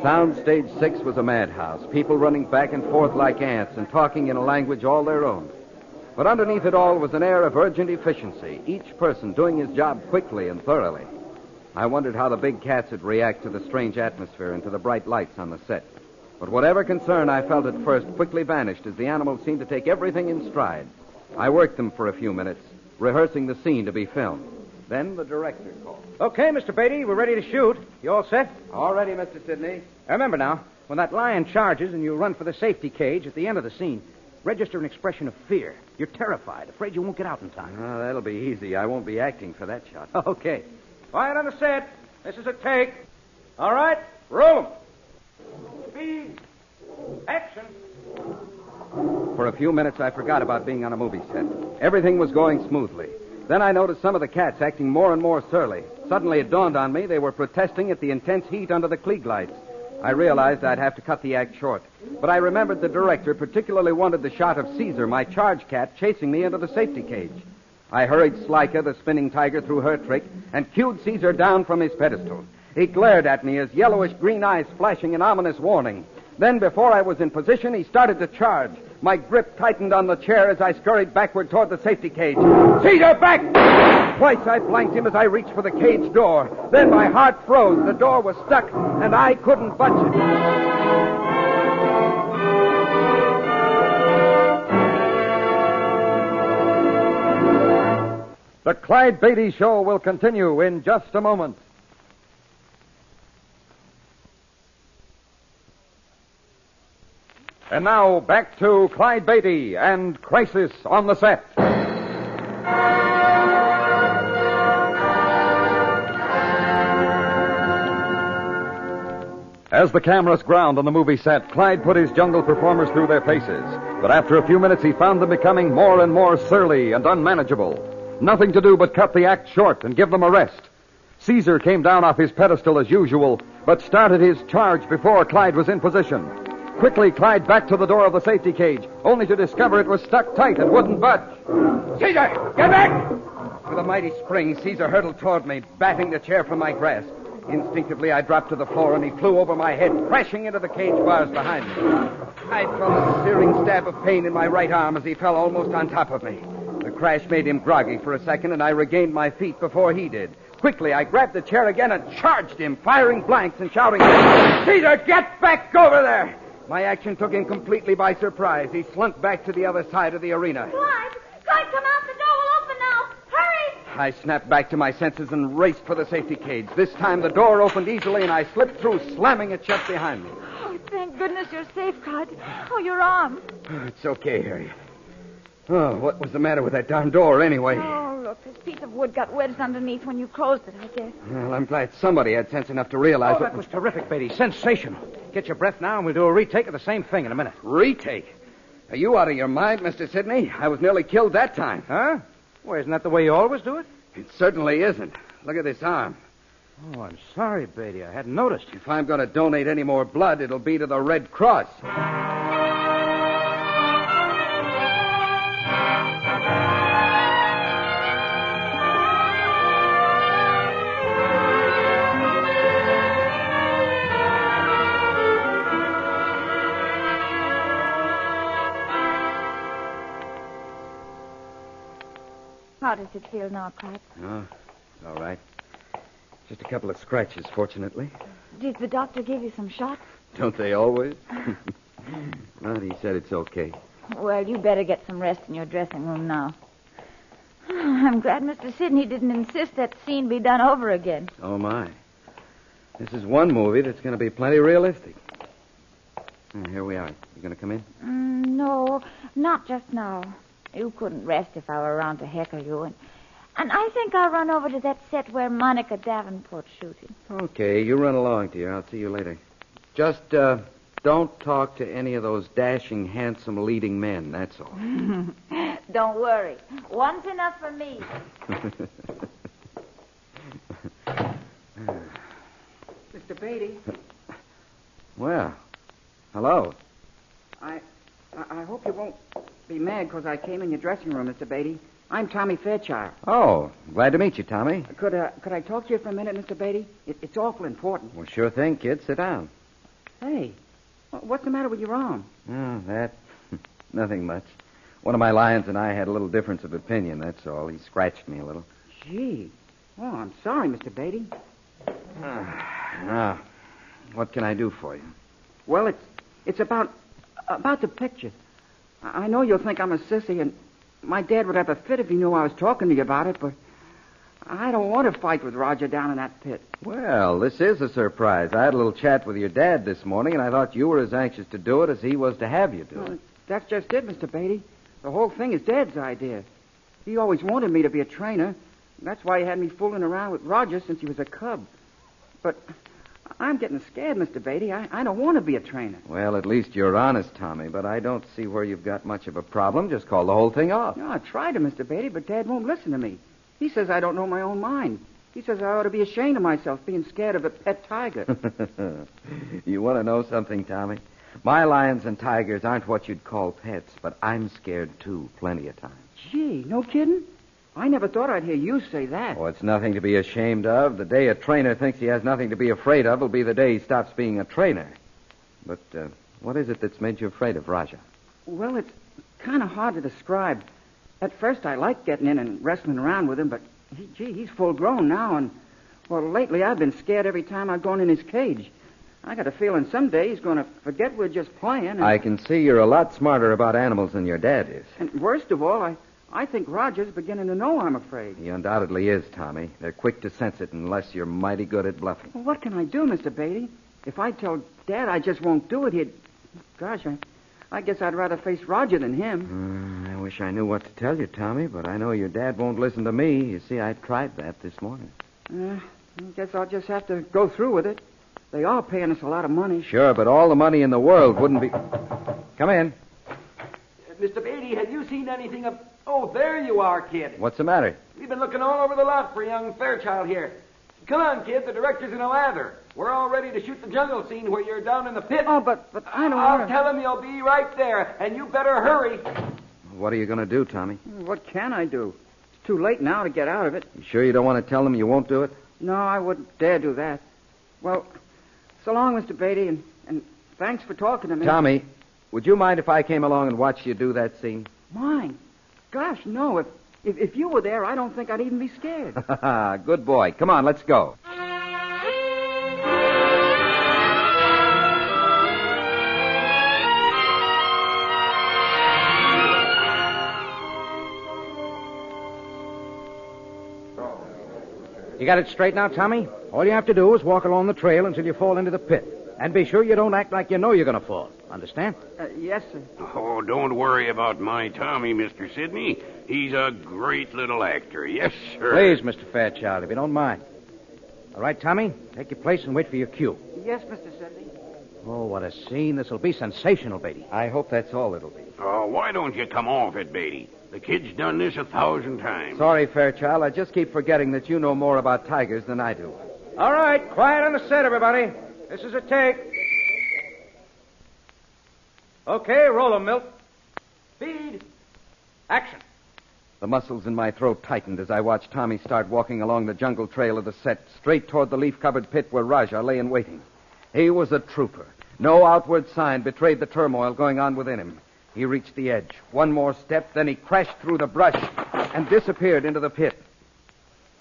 Sound Stage 6 was a madhouse. People running back and forth like ants and talking in a language all their own. But underneath it all was an air of urgent efficiency, each person doing his job quickly and thoroughly. I wondered how the big cats would react to the strange atmosphere and to the bright lights on the set. But whatever concern I felt at first quickly vanished as the animals seemed to take everything in stride. I worked them for a few minutes, rehearsing the scene to be filmed. Then the director called. Okay, Mr. Beatty, we're ready to shoot. You all set? All ready, Mr. Sidney. Remember now, when that lion charges and you run for the safety cage at the end of the scene, register an expression of fear. You're terrified, afraid you won't get out in time. Oh, that'll be easy. I won't be acting for that shot. Okay. Quiet on the set. This is a take. All right, roll 'em. Speed. Action. For a few minutes, I forgot about being on a movie set. Everything was going smoothly. Then I noticed some of the cats acting more and more surly. Suddenly it dawned on me they were protesting at the intense heat under the Klieg lights. I realized I'd have to cut the act short. But I remembered the director particularly wanted the shot of Caesar, my charge cat, chasing me into the safety cage. I hurried Slyka, the spinning tiger, through her trick and cued Caesar down from his pedestal. He glared at me, his yellowish-green eyes flashing an ominous warning. Then, before I was in position, he started to charge. My grip tightened on the chair as I scurried backward toward the safety cage. Caesar, back! Twice I blanked him as I reached for the cage door. Then my heart froze. The door was stuck, and I couldn't budge it. The Clyde Beatty Show will continue in just a moment. And now, back to Clyde Beatty and Crisis on the Set. As the cameras ground on the movie set, Clyde put his jungle performers through their paces. But after a few minutes, he found them becoming more and more surly and unmanageable. Nothing to do but cut the act short and give them a rest. Caesar came down off his pedestal as usual, but started his charge before Clyde was in position. Quickly, Clyde backed to the door of the safety cage, only to discover it was stuck tight and wouldn't budge. Caesar, get back! With a mighty spring, Caesar hurtled toward me, batting the chair from my grasp. Instinctively, I dropped to the floor, and he flew over my head, crashing into the cage bars behind me. I felt a searing stab of pain in my right arm as he fell almost on top of me. The crash made him groggy for a second, and I regained my feet before he did. Quickly, I grabbed the chair again and charged him, firing blanks and shouting, Caesar, get back over there! My action took him completely by surprise. He slunk back to the other side of the arena. Clyde, come out. The door will open now. Hurry! I snapped back to my senses and raced for the safety cage. This time the door opened easily, and I slipped through, slamming it shut behind me. Oh, thank goodness you're safe, Clyde. Oh, your arm. It's okay, Harriet. Oh, what was the matter with that darn door, anyway? Oh, look, this piece of wood got wedged underneath when you closed it, I guess. Well, I'm glad somebody had sense enough to realize that was terrific, Beatty. Sensational. Get your breath now, and we'll do a retake of the same thing in a minute. Retake? Are you out of your mind, Mr. Sidney? I was nearly killed that time. Huh? Well, isn't that the way you always do it? It certainly isn't. Look at this arm. Oh, I'm sorry, Beatty. I hadn't noticed. If I'm going to donate any more blood, it'll be to the Red Cross. How does it feel now, Clyde? Oh, it's all right. Just a couple of scratches, fortunately. Did the doctor give you some shots? Don't they always? Well, he said it's okay. Well, you better get some rest in your dressing room now. I'm glad Mr. Sidney didn't insist that scene be done over again. Oh, my. This is one movie that's going to be plenty realistic. Here we are. You going to come in? No, not just now. You couldn't rest if I were around to heckle you. And I think I'll run over to that set where Monica Davenport's shooting. Okay, you run along, dear. I'll see you later. Just don't talk to any of those dashing, handsome leading men, that's all. Don't worry. One's enough for me. Mr. Beatty. Well, hello. I hope you won't be mad because I came in your dressing room, Mr. Beatty. I'm Tommy Fairchild. Oh, glad to meet you, Tommy. Could I talk to you for a minute, Mr. Beatty? It's awful important. Well, sure thing, kid. Sit down. Hey, what's the matter with your arm? That... nothing much. One of my lions and I had a little difference of opinion, that's all. He scratched me a little. Gee. Oh, I'm sorry, Mr. Beatty. Now, what can I do for you? Well, it's about the picture. I know you'll think I'm a sissy, and my dad would have a fit if he knew I was talking to you about it, but I don't want to fight with Roger down in that pit. Well, this is a surprise. I had a little chat with your dad this morning, and I thought you were as anxious to do it as he was to have you do it. That's just it, Mr. Beatty. The whole thing is Dad's idea. He always wanted me to be a trainer. That's why he had me fooling around with Roger since he was a cub. But I'm getting scared, Mr. Beatty. I don't want to be a trainer. Well, at least you're honest, Tommy, but I don't see where you've got much of a problem. Just call the whole thing off. No, I tried to, Mr. Beatty, but Dad won't listen to me. He says I don't know my own mind. He says I ought to be ashamed of myself being scared of a pet tiger. You want to know something, Tommy? My lions and tigers aren't what you'd call pets, but I'm scared, too, plenty of times. Gee, no kidding? I never thought I'd hear you say that. Oh, it's nothing to be ashamed of. The day a trainer thinks he has nothing to be afraid of will be the day he stops being a trainer. But what is it that's made you afraid of Raja? Well, it's kind of hard to describe. At first, I liked getting in and wrestling around with him, but, he's full grown now, and, well, lately I've been scared every time I've gone in his cage. I got a feeling someday he's going to forget we're just playing. And... I can see you're a lot smarter about animals than your dad is. And worst of all, I think Roger's beginning to know I'm afraid. He undoubtedly is, Tommy. They're quick to sense it unless you're mighty good at bluffing. Well, what can I do, Mr. Beatty? If I tell Dad I just won't do it, he'd... Gosh, I guess I'd rather face Roger than him. I wish I knew what to tell you, Tommy, but I know your dad won't listen to me. You see, I tried that this morning. I guess I'll just have to go through with it. They are paying us a lot of money. Sure, but all the money in the world wouldn't be... Come in. Mr. Beatty, have you seen anything of... Oh, there you are, kid. What's the matter? We've been looking all over the lot for young Fairchild here. Come on, kid. The director's in a lather. We're all ready to shoot the jungle scene where you're down in the pit. Oh, but I don't I'll want to... tell him you'll be right there, and you better hurry. What are you going to do, Tommy? What can I do? It's too late now to get out of it. You sure you don't want to tell them you won't do it? No, I wouldn't dare do that. Well, so long, Mr. Beatty, and thanks for talking to me. Tommy, would you mind if I came along and watched you do that scene? Mine? Gosh, no. If you were there, I don't think I'd even be scared. Good boy. Come on, let's go. You got it straight now, Tommy? All you have to do is walk along the trail until you fall into the pit. And be sure you don't act like you know you're going to fall. Understand? Yes, sir. Oh, don't worry about my Tommy, Mr. Sidney. He's a great little actor. Yes, sir. Please, Mr. Fairchild, if you don't mind. All right, Tommy, take your place and wait for your cue. Yes, Mr. Sidney. Oh, what a scene. This'll be sensational, Beatty. I hope that's all it'll be. Oh, why don't you come off it, Beatty? The kid's done this 1,000 times. Sorry, Fairchild. I just keep forgetting that you know more about tigers than I do. All right, quiet on the set, everybody. This is a take. Okay, roll 'em, Milt. Speed. Action. The muscles in my throat tightened as I watched Tommy start walking along the jungle trail of the set, straight toward the leaf-covered pit where Raja lay in waiting. He was a trooper. No outward sign betrayed the turmoil going on within him. He reached the edge. One more step, then he crashed through the brush and disappeared into the pit.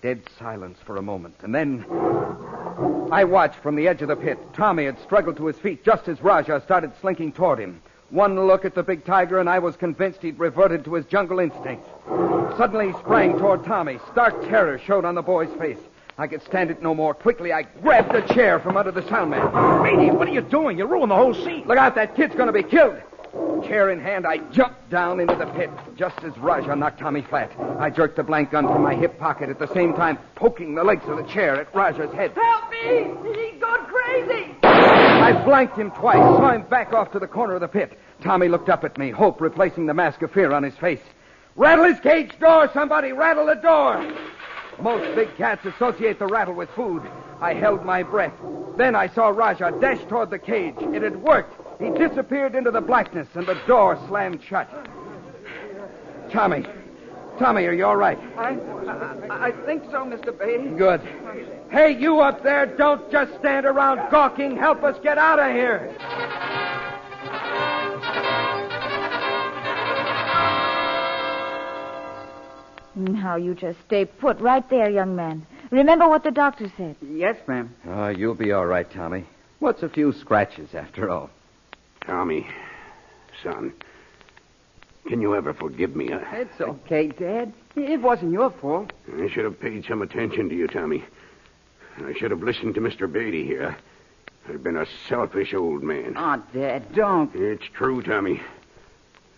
Dead silence for a moment, and then I watched from the edge of the pit. Tommy had struggled to his feet just as Raja started slinking toward him. One look at the big tiger, and I was convinced he'd reverted to his jungle instincts. Suddenly he sprang toward Tommy. Stark terror showed on the boy's face. I could stand it no more. Quickly, I grabbed a chair from under the soundman. Beatty, what are you doing? You ruined the whole scene. Look out, that kid's going to be killed. Chair in hand, I jumped down into the pit, just as Raja knocked Tommy flat. I jerked the blank gun from my hip pocket, at the same time poking the legs of the chair at Raja's head. Help me! He's gone crazy! I blanked him twice, saw him back off to the corner of the pit. Tommy looked up at me, hope replacing the mask of fear on his face. Rattle his cage door, somebody! Rattle the door! Most big cats associate the rattle with food. I held my breath. Then I saw Raja dash toward the cage. It had worked. He disappeared into the blackness, and the door slammed shut. Tommy, are you all right? I think so, Mr. Beatty. Good. Hey, you up there, don't just stand around gawking. Help us get out of here. Now you just stay put right there, young man. Remember what the doctor said. Yes, ma'am. Oh, you'll be all right, Tommy. What's a few scratches, after all? Tommy, son, can you ever forgive me? It's okay, Dad. It wasn't your fault. I should have paid some attention to you, Tommy. I should have listened to Mr. Beatty here. I've been a selfish old man. Oh, Dad, don't. It's true, Tommy.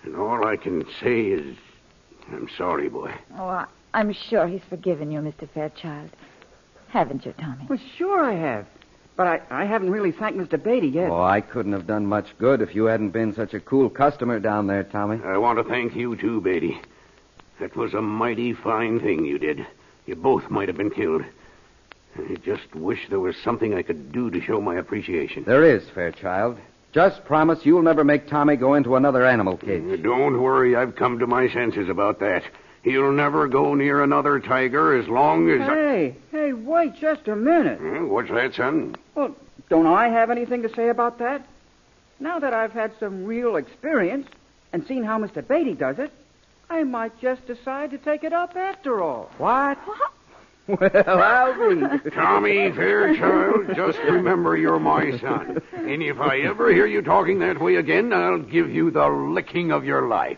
And all I can say is, I'm sorry, boy. Oh, I'm sure he's forgiven you, Mr. Fairchild. Haven't you, Tommy? Well, sure I have. But I haven't really thanked Mr. Beatty yet. Oh, I couldn't have done much good if you hadn't been such a cool customer down there, Tommy. I want to thank you, too, Beatty. That was a mighty fine thing you did. You both might have been killed. I just wish there was something I could do to show my appreciation. There is, Fairchild. Just promise you'll never make Tommy go into another animal cage. Don't worry, I've come to my senses about that. He'll never go near another tiger as long as... Hey, wait just a minute. What's that, son? Well, don't I have anything to say about that? Now that I've had some real experience and seen how Mr. Beatty does it, I might just decide to take it up after all. What? Well, I'll be. Tommy Fairchild, just remember you're my son. And if I ever hear you talking that way again, I'll give you the licking of your life.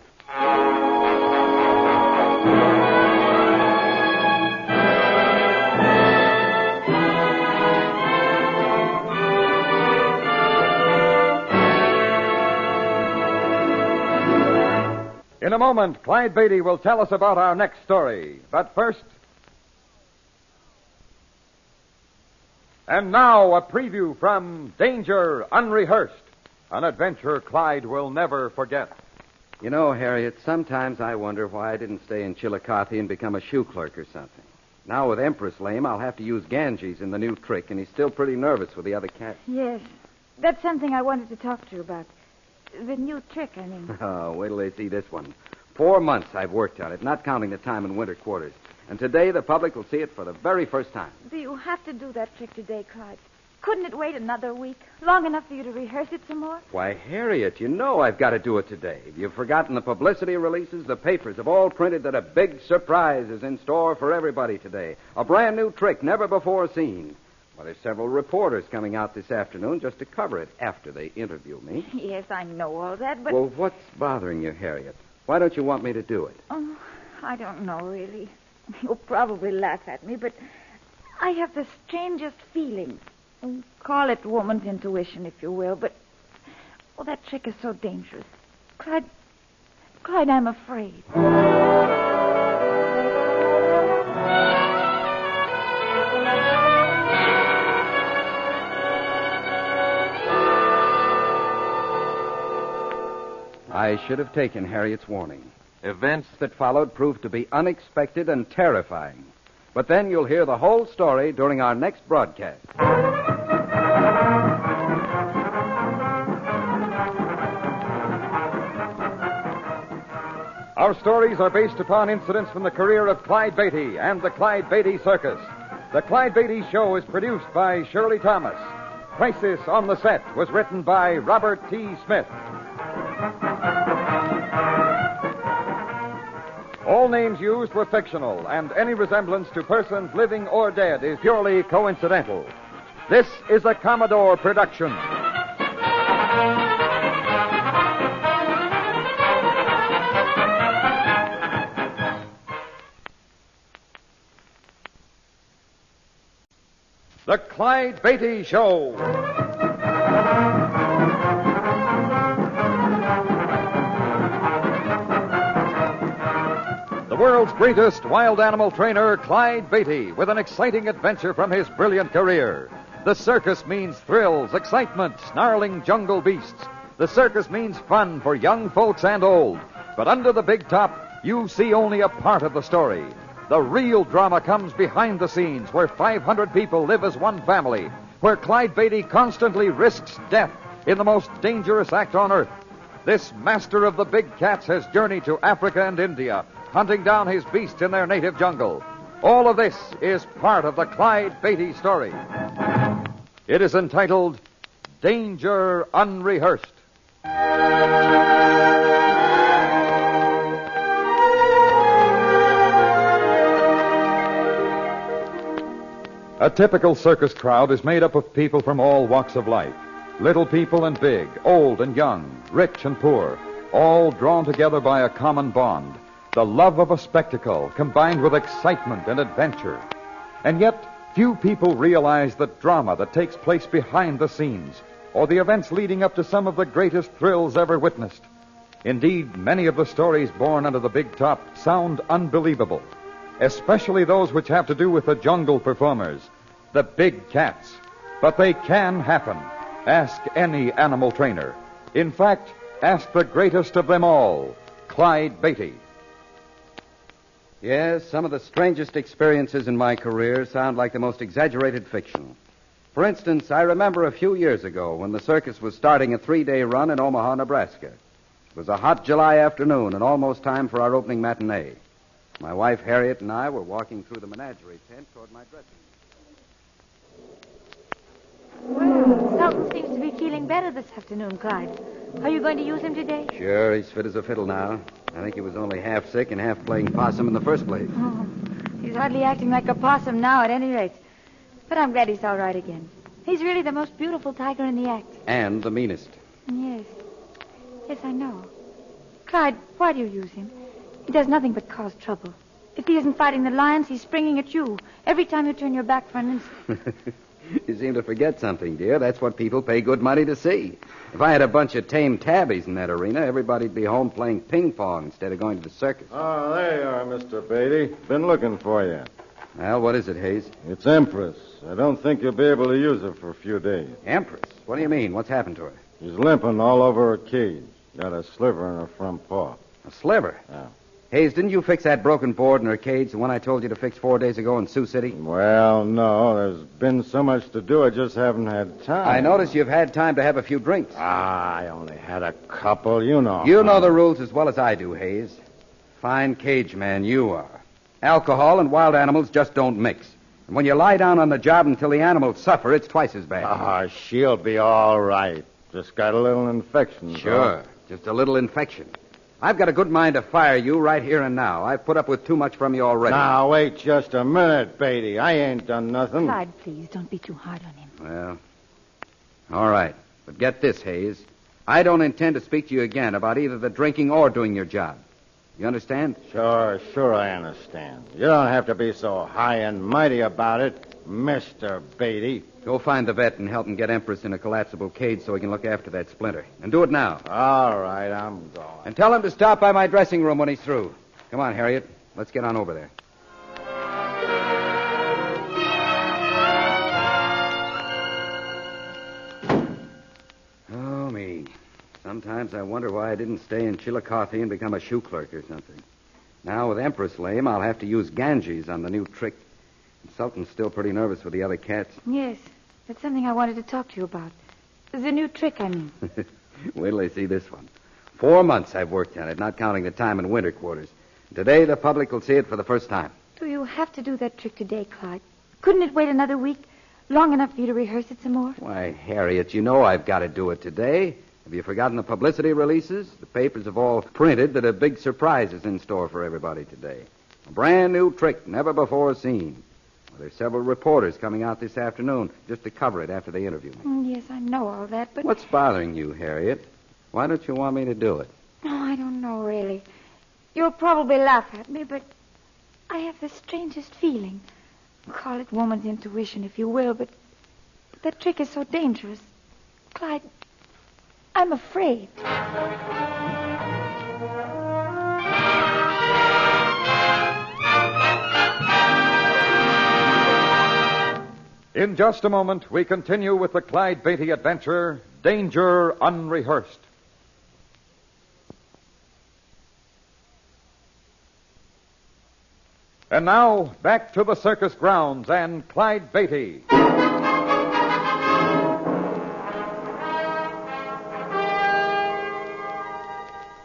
In a moment, Clyde Beatty will tell us about our next story. But first... And now, a preview from Danger Unrehearsed, an adventure Clyde will never forget. You know, Harriet, sometimes I wonder why I didn't stay in Chillicothe and become a shoe clerk or something. Now, with Empress lame, I'll have to use Ganges in the new trick, and he's still pretty nervous with the other cats. Yes. That's something I wanted to talk to you about. The new trick, I mean. Oh, wait till they see this one. 4 months I've worked on it, not counting the time in winter quarters. And today the public will see it for the very first time. Do you have to do that trick today, Clyde? Couldn't it wait another week? Long enough for you to rehearse it some more? Why, Harriet, you know I've got to do it today. You've forgotten the publicity releases. The papers have all printed that a big surprise is in store for everybody today. A brand new trick never before seen. Well, there's several reporters coming out this afternoon just to cover it after they interview me. Yes, I know all that, but... Well, what's bothering you, Harriet? Why don't you want me to do it? Oh, I don't know, really. You'll probably laugh at me, but I have the strangest feeling. Call it woman's intuition, if you will, but... Oh, that trick is so dangerous. Clyde, I'm afraid. I should have taken Harriet's warning. Events that followed proved to be unexpected and terrifying. But then you'll hear the whole story during our next broadcast. Our stories are based upon incidents from the career of Clyde Beatty and the Clyde Beatty Circus. The Clyde Beatty Show is produced by Shirley Thomas. Crisis on the Set was written by Robert T. Smith. All names used were fictional, and any resemblance to persons living or dead is purely coincidental. This is a Commodore production. The Clyde Beatty Show. The world's greatest wild animal trainer, Clyde Beatty, with an exciting adventure from his brilliant career. The circus means thrills, excitement, snarling jungle beasts. The circus means fun for young folks and old. But under the big top, you see only a part of the story. The real drama comes behind the scenes, where 500 people live as one family, where Clyde Beatty constantly risks death in the most dangerous act on earth. This master of the big cats has journeyed to Africa and India, hunting down his beasts in their native jungle. All of this is part of the Clyde Beatty story. It is entitled Danger Unrehearsed. A typical circus crowd is made up of people from all walks of life. Little people and big, old and young, rich and poor, all drawn together by a common bond. The love of a spectacle combined with excitement and adventure. And yet, few people realize the drama that takes place behind the scenes, or the events leading up to some of the greatest thrills ever witnessed. Indeed, many of the stories born under the big top sound unbelievable, especially those which have to do with the jungle performers, the big cats. But they can happen. Ask any animal trainer. In fact, ask the greatest of them all, Clyde Beatty. Yes, some of the strangest experiences in my career sound like the most exaggerated fiction. For instance, I remember a few years ago when the circus was starting a 3-day run in Omaha, Nebraska. It was a hot July afternoon and almost time for our opening matinee. My wife, Harriet, and I were walking through the menagerie tent toward my dressing room. Well, Sultan seems to be feeling better this afternoon, Clyde. Are you going to use him today? Sure, he's fit as a fiddle now. I think he was only half sick and half playing possum in the first place. Oh, he's hardly acting like a possum now, at any rate. But I'm glad he's all right again. He's really the most beautiful tiger in the act. And the meanest. Yes. Yes, I know. Clyde, why do you use him? He does nothing but cause trouble. If he isn't fighting the lions, he's springing at you. Every time you turn your back for an instant. You seem to forget something, dear. That's what people pay good money to see. If I had a bunch of tame tabbies in that arena, everybody'd be home playing ping pong instead of going to the circus. Oh, there you are, Mr. Beatty. Been looking for you. Well, what is it, Hayes? It's Empress. I don't think you'll be able to use her for a few days. Empress? What do you mean? What's happened to her? She's limping all over her cage. Got a sliver in her front paw. A sliver? Yeah. Hayes, didn't you fix that broken board in her cage, the one I told you to fix 4 days ago in Sioux City? Well, no. There's been so much to do, I just haven't had time. I notice you've had time to have a few drinks. I only had a couple, you know. You know the rules as well as I do, Hayes. Fine cage man, you are. Alcohol and wild animals just don't mix. And when you lie down on the job until the animals suffer, it's twice as bad. Ah, she'll be all right. Just got a little infection. Sure, just a little infection. I've got a good mind to fire you right here and now. I've put up with too much from you already. Now, wait just a minute, Beatty. I ain't done nothing. Clyde, please, don't be too hard on him. Well, all right. But get this, Hayes. I don't intend to speak to you again about either the drinking or doing your job. You understand? Sure, I understand. You don't have to be so high and mighty about it, Mr. Beatty. Go find the vet and help him get Empress in a collapsible cage so he can look after that splinter. And do it now. All right, I'm going. And tell him to stop by my dressing room when he's through. Come on, Harriet. Let's get on over there. Oh, me. Sometimes I wonder why I didn't stay in Chillicothe and become a shoe clerk or something. Now, with Empress lame, I'll have to use Ganges on the new trick. Sultan's still pretty nervous with the other cats. Yes, that's something I wanted to talk to you about. The new trick, I mean. Wait till they see this one. 4 months I've worked on it, not counting the time in winter quarters. Today, the public will see it for the first time. Do you have to do that trick today, Clyde? Couldn't it wait another week? Long enough for you to rehearse it some more? Why, Harriet, you know I've got to do it today. Have you forgotten the publicity releases? The papers have all printed that a big surprise is in store for everybody today. A brand new trick, never before seen. Well, there's several reporters coming out this afternoon just to cover it after they interview me. Yes, I know all that, but... What's bothering you, Harriet? Why don't you want me to do it? Oh, I don't know, really. You'll probably laugh at me, but I have the strangest feeling. Call it woman's intuition, if you will, but that trick is so dangerous. Clyde, I'm afraid. In just a moment, we continue with the Clyde Beatty adventure, Danger Unrehearsed. And now, back to the circus grounds and Clyde Beatty.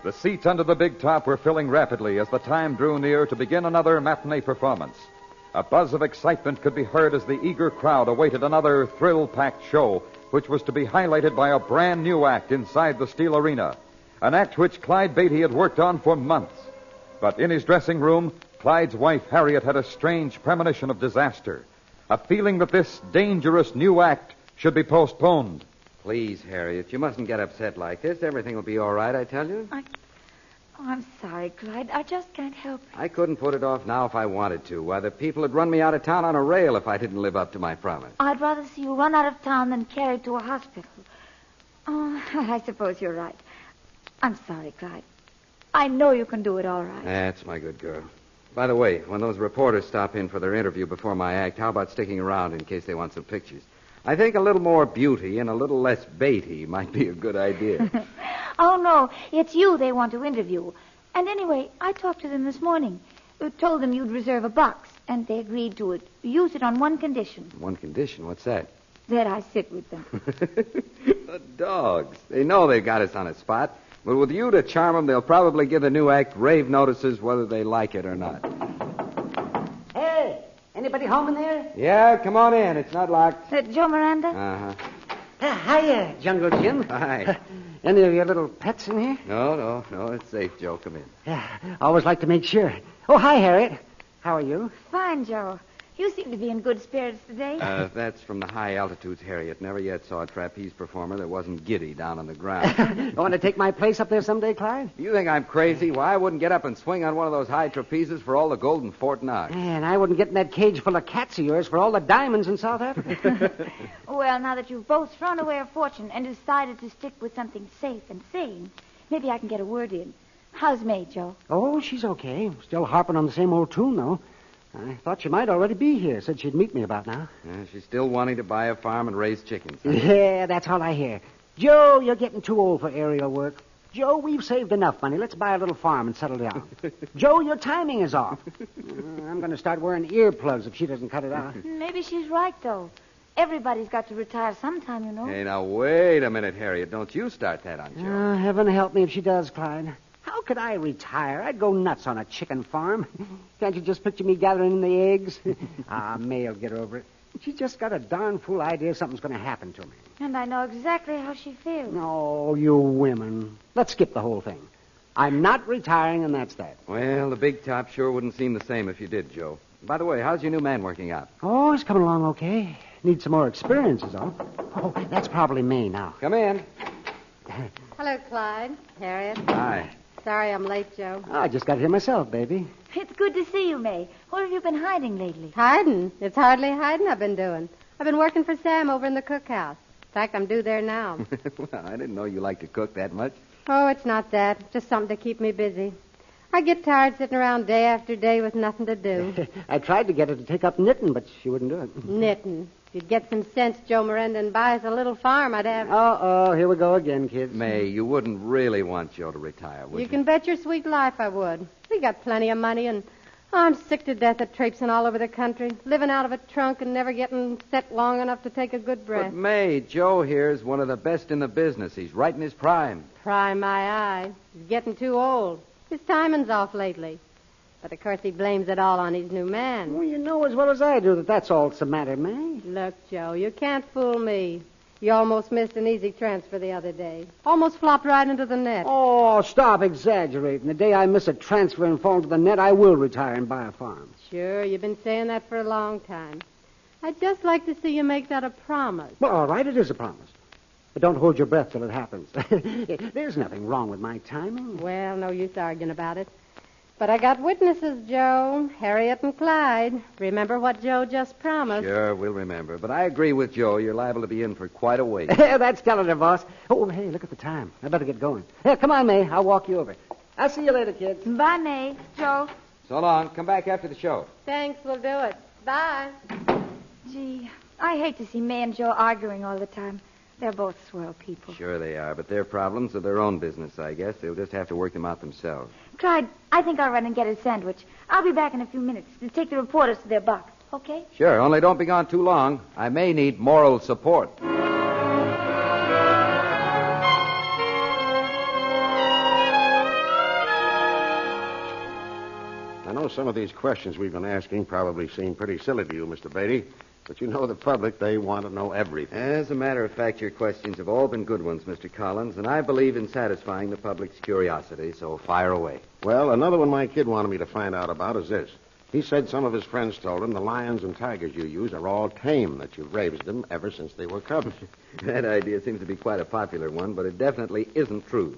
The seats under the big top were filling rapidly as the time drew near to begin another matinee performance. A buzz of excitement could be heard as the eager crowd awaited another thrill-packed show, which was to be highlighted by a brand new act inside the steel arena, an act which Clyde Beatty had worked on for months. But in his dressing room, Clyde's wife, Harriet, had a strange premonition of disaster, a feeling that this dangerous new act should be postponed. Please, Harriet, you mustn't get upset like this. Everything will be all right, I tell you. I'm sorry, Clyde. I just can't help it. I couldn't put it off now if I wanted to. Why, the people would run me out of town on a rail if I didn't live up to my promise. I'd rather see you run out of town than carried to a hospital. Oh, I suppose you're right. I'm sorry, Clyde. I know you can do it all right. That's my good girl. By the way, when those reporters stop in for their interview before my act, how about sticking around in case they want some pictures? I think a little more beauty and a little less Beatty might be a good idea. Oh, no, it's you they want to interview. And anyway, I talked to them this morning. Told them you'd reserve a box, and they agreed to it. Use it on one condition. One condition? What's that? That I sit with them. The dogs. They know they've got us on a spot. But with you to charm them, they'll probably give the new act rave notices whether they like it or not. Anybody home in there? Yeah, come on in. It's not locked. Joe Miranda? Uh-huh. Hiya, Jungle Jim. Hi. Any of your little pets in here? No. It's safe, Joe. Come in. Yeah, always like to make sure. Oh, hi, Harriet. How are you? Fine, Joe. You seem to be in good spirits today. That's from the high altitudes, Harriet. Never yet saw a trapeze performer that wasn't giddy down on the ground. You want to take my place up there someday, Clyde? You think I'm crazy? Why, I wouldn't get up and swing on one of those high trapezes for all the gold in Fort Knox. And I wouldn't get in that cage full of cats of yours for all the diamonds in South Africa. Well, now that you've both thrown away a fortune and decided to stick with something safe and sane, maybe I can get a word in. How's May, Joe? Oh, she's okay. Still harping on the same old tune, though. I thought she might already be here. Said she'd meet me about now. She's still wanting to buy a farm and raise chickens. Yeah, that's all I hear. Joe, you're getting too old for aerial work. Joe, we've saved enough money. Let's buy a little farm and settle down. Joe, your timing is off. I'm going to start wearing earplugs if she doesn't cut it out. Maybe she's right, though. Everybody's got to retire sometime, you know. Hey, now, wait a minute, Harriet. Don't you start that on Joe. Heaven help me if she does, Clyde. How could I retire? I'd go nuts on a chicken farm. Can't you just picture me gathering in the eggs? May'll get over it. She's just got a darn fool idea something's going to happen to me. And I know exactly how she feels. No, you women. Let's skip the whole thing. I'm not retiring, and that's that. Well, the big top sure wouldn't seem the same if you did, Joe. By the way, how's your new man working out? Oh, he's coming along okay. Needs some more experience, is all. Oh, that's probably me now. Come in. Hello, Clyde. Harriet. Hi. Sorry I'm late, Joe. Oh, I just got here myself, baby. It's good to see you, May. Where have you been hiding lately? Hiding? It's hardly hiding I've been doing. I've been working for Sam over in the cookhouse. In fact, I'm due there now. Well, I didn't know you liked to cook that much. Oh, it's not that. Just something to keep me busy. I get tired sitting around day after day with nothing to do. I tried to get her to take up knitting, but she wouldn't do it. Knitting. If you'd get some sense, Joe Miranda, and buy us a little farm, I'd have... Uh-oh, here we go again, kids. May, you wouldn't really want Joe to retire, would you? You can bet your sweet life I would. We got plenty of money, and I'm sick to death of traipsing all over the country, living out of a trunk and never getting set long enough to take a good breath. But, May, Joe here is one of the best in the business. He's right in his prime. Prime my eye. He's getting too old. His timing's off lately. But, of course, he blames it all on his new man. Well, you know as well as I do that that's all that's the matter, May. Look, Joe, you can't fool me. You almost missed an easy transfer the other day. Almost flopped right into the net. Oh, stop exaggerating. The day I miss a transfer and fall into the net, I will retire and buy a farm. Sure, you've been saying that for a long time. I'd just like to see you make that a promise. Well, all right, it is a promise. But don't hold your breath till it happens. There's nothing wrong with my timing. Well, no use arguing about it. But I got witnesses, Joe. Harriet and Clyde. Remember what Joe just promised. Sure, we'll remember. But I agree with Joe. You're liable to be in for quite a wait. That's telling her, boss. Oh, hey, look at the time. I better get going. Here, come on, May. I'll walk you over. I'll see you later, kids. Bye, May. Joe. So long. Come back after the show. Thanks, we'll do it. Bye. Gee, I hate to see May and Joe arguing all the time. They're both swell people. Sure they are, but their problems are their own business, I guess. They'll just have to work them out themselves. Clyde, I think I'll run and get a sandwich. I'll be back in a few minutes to take the reporters to their box, okay? Sure, only don't be gone too long. I may need moral support. I know some of these questions we've been asking probably seem pretty silly to you, Mr. Beatty. But you know the public, they want to know everything. As a matter of fact, your questions have all been good ones, Mr. Collins, and I believe in satisfying the public's curiosity, so fire away. Well, another one my kid wanted me to find out about is this. He said some of his friends told him the lions and tigers you use are all tame, that you've raised them ever since they were cubs. That idea seems to be quite a popular one, but it definitely isn't true.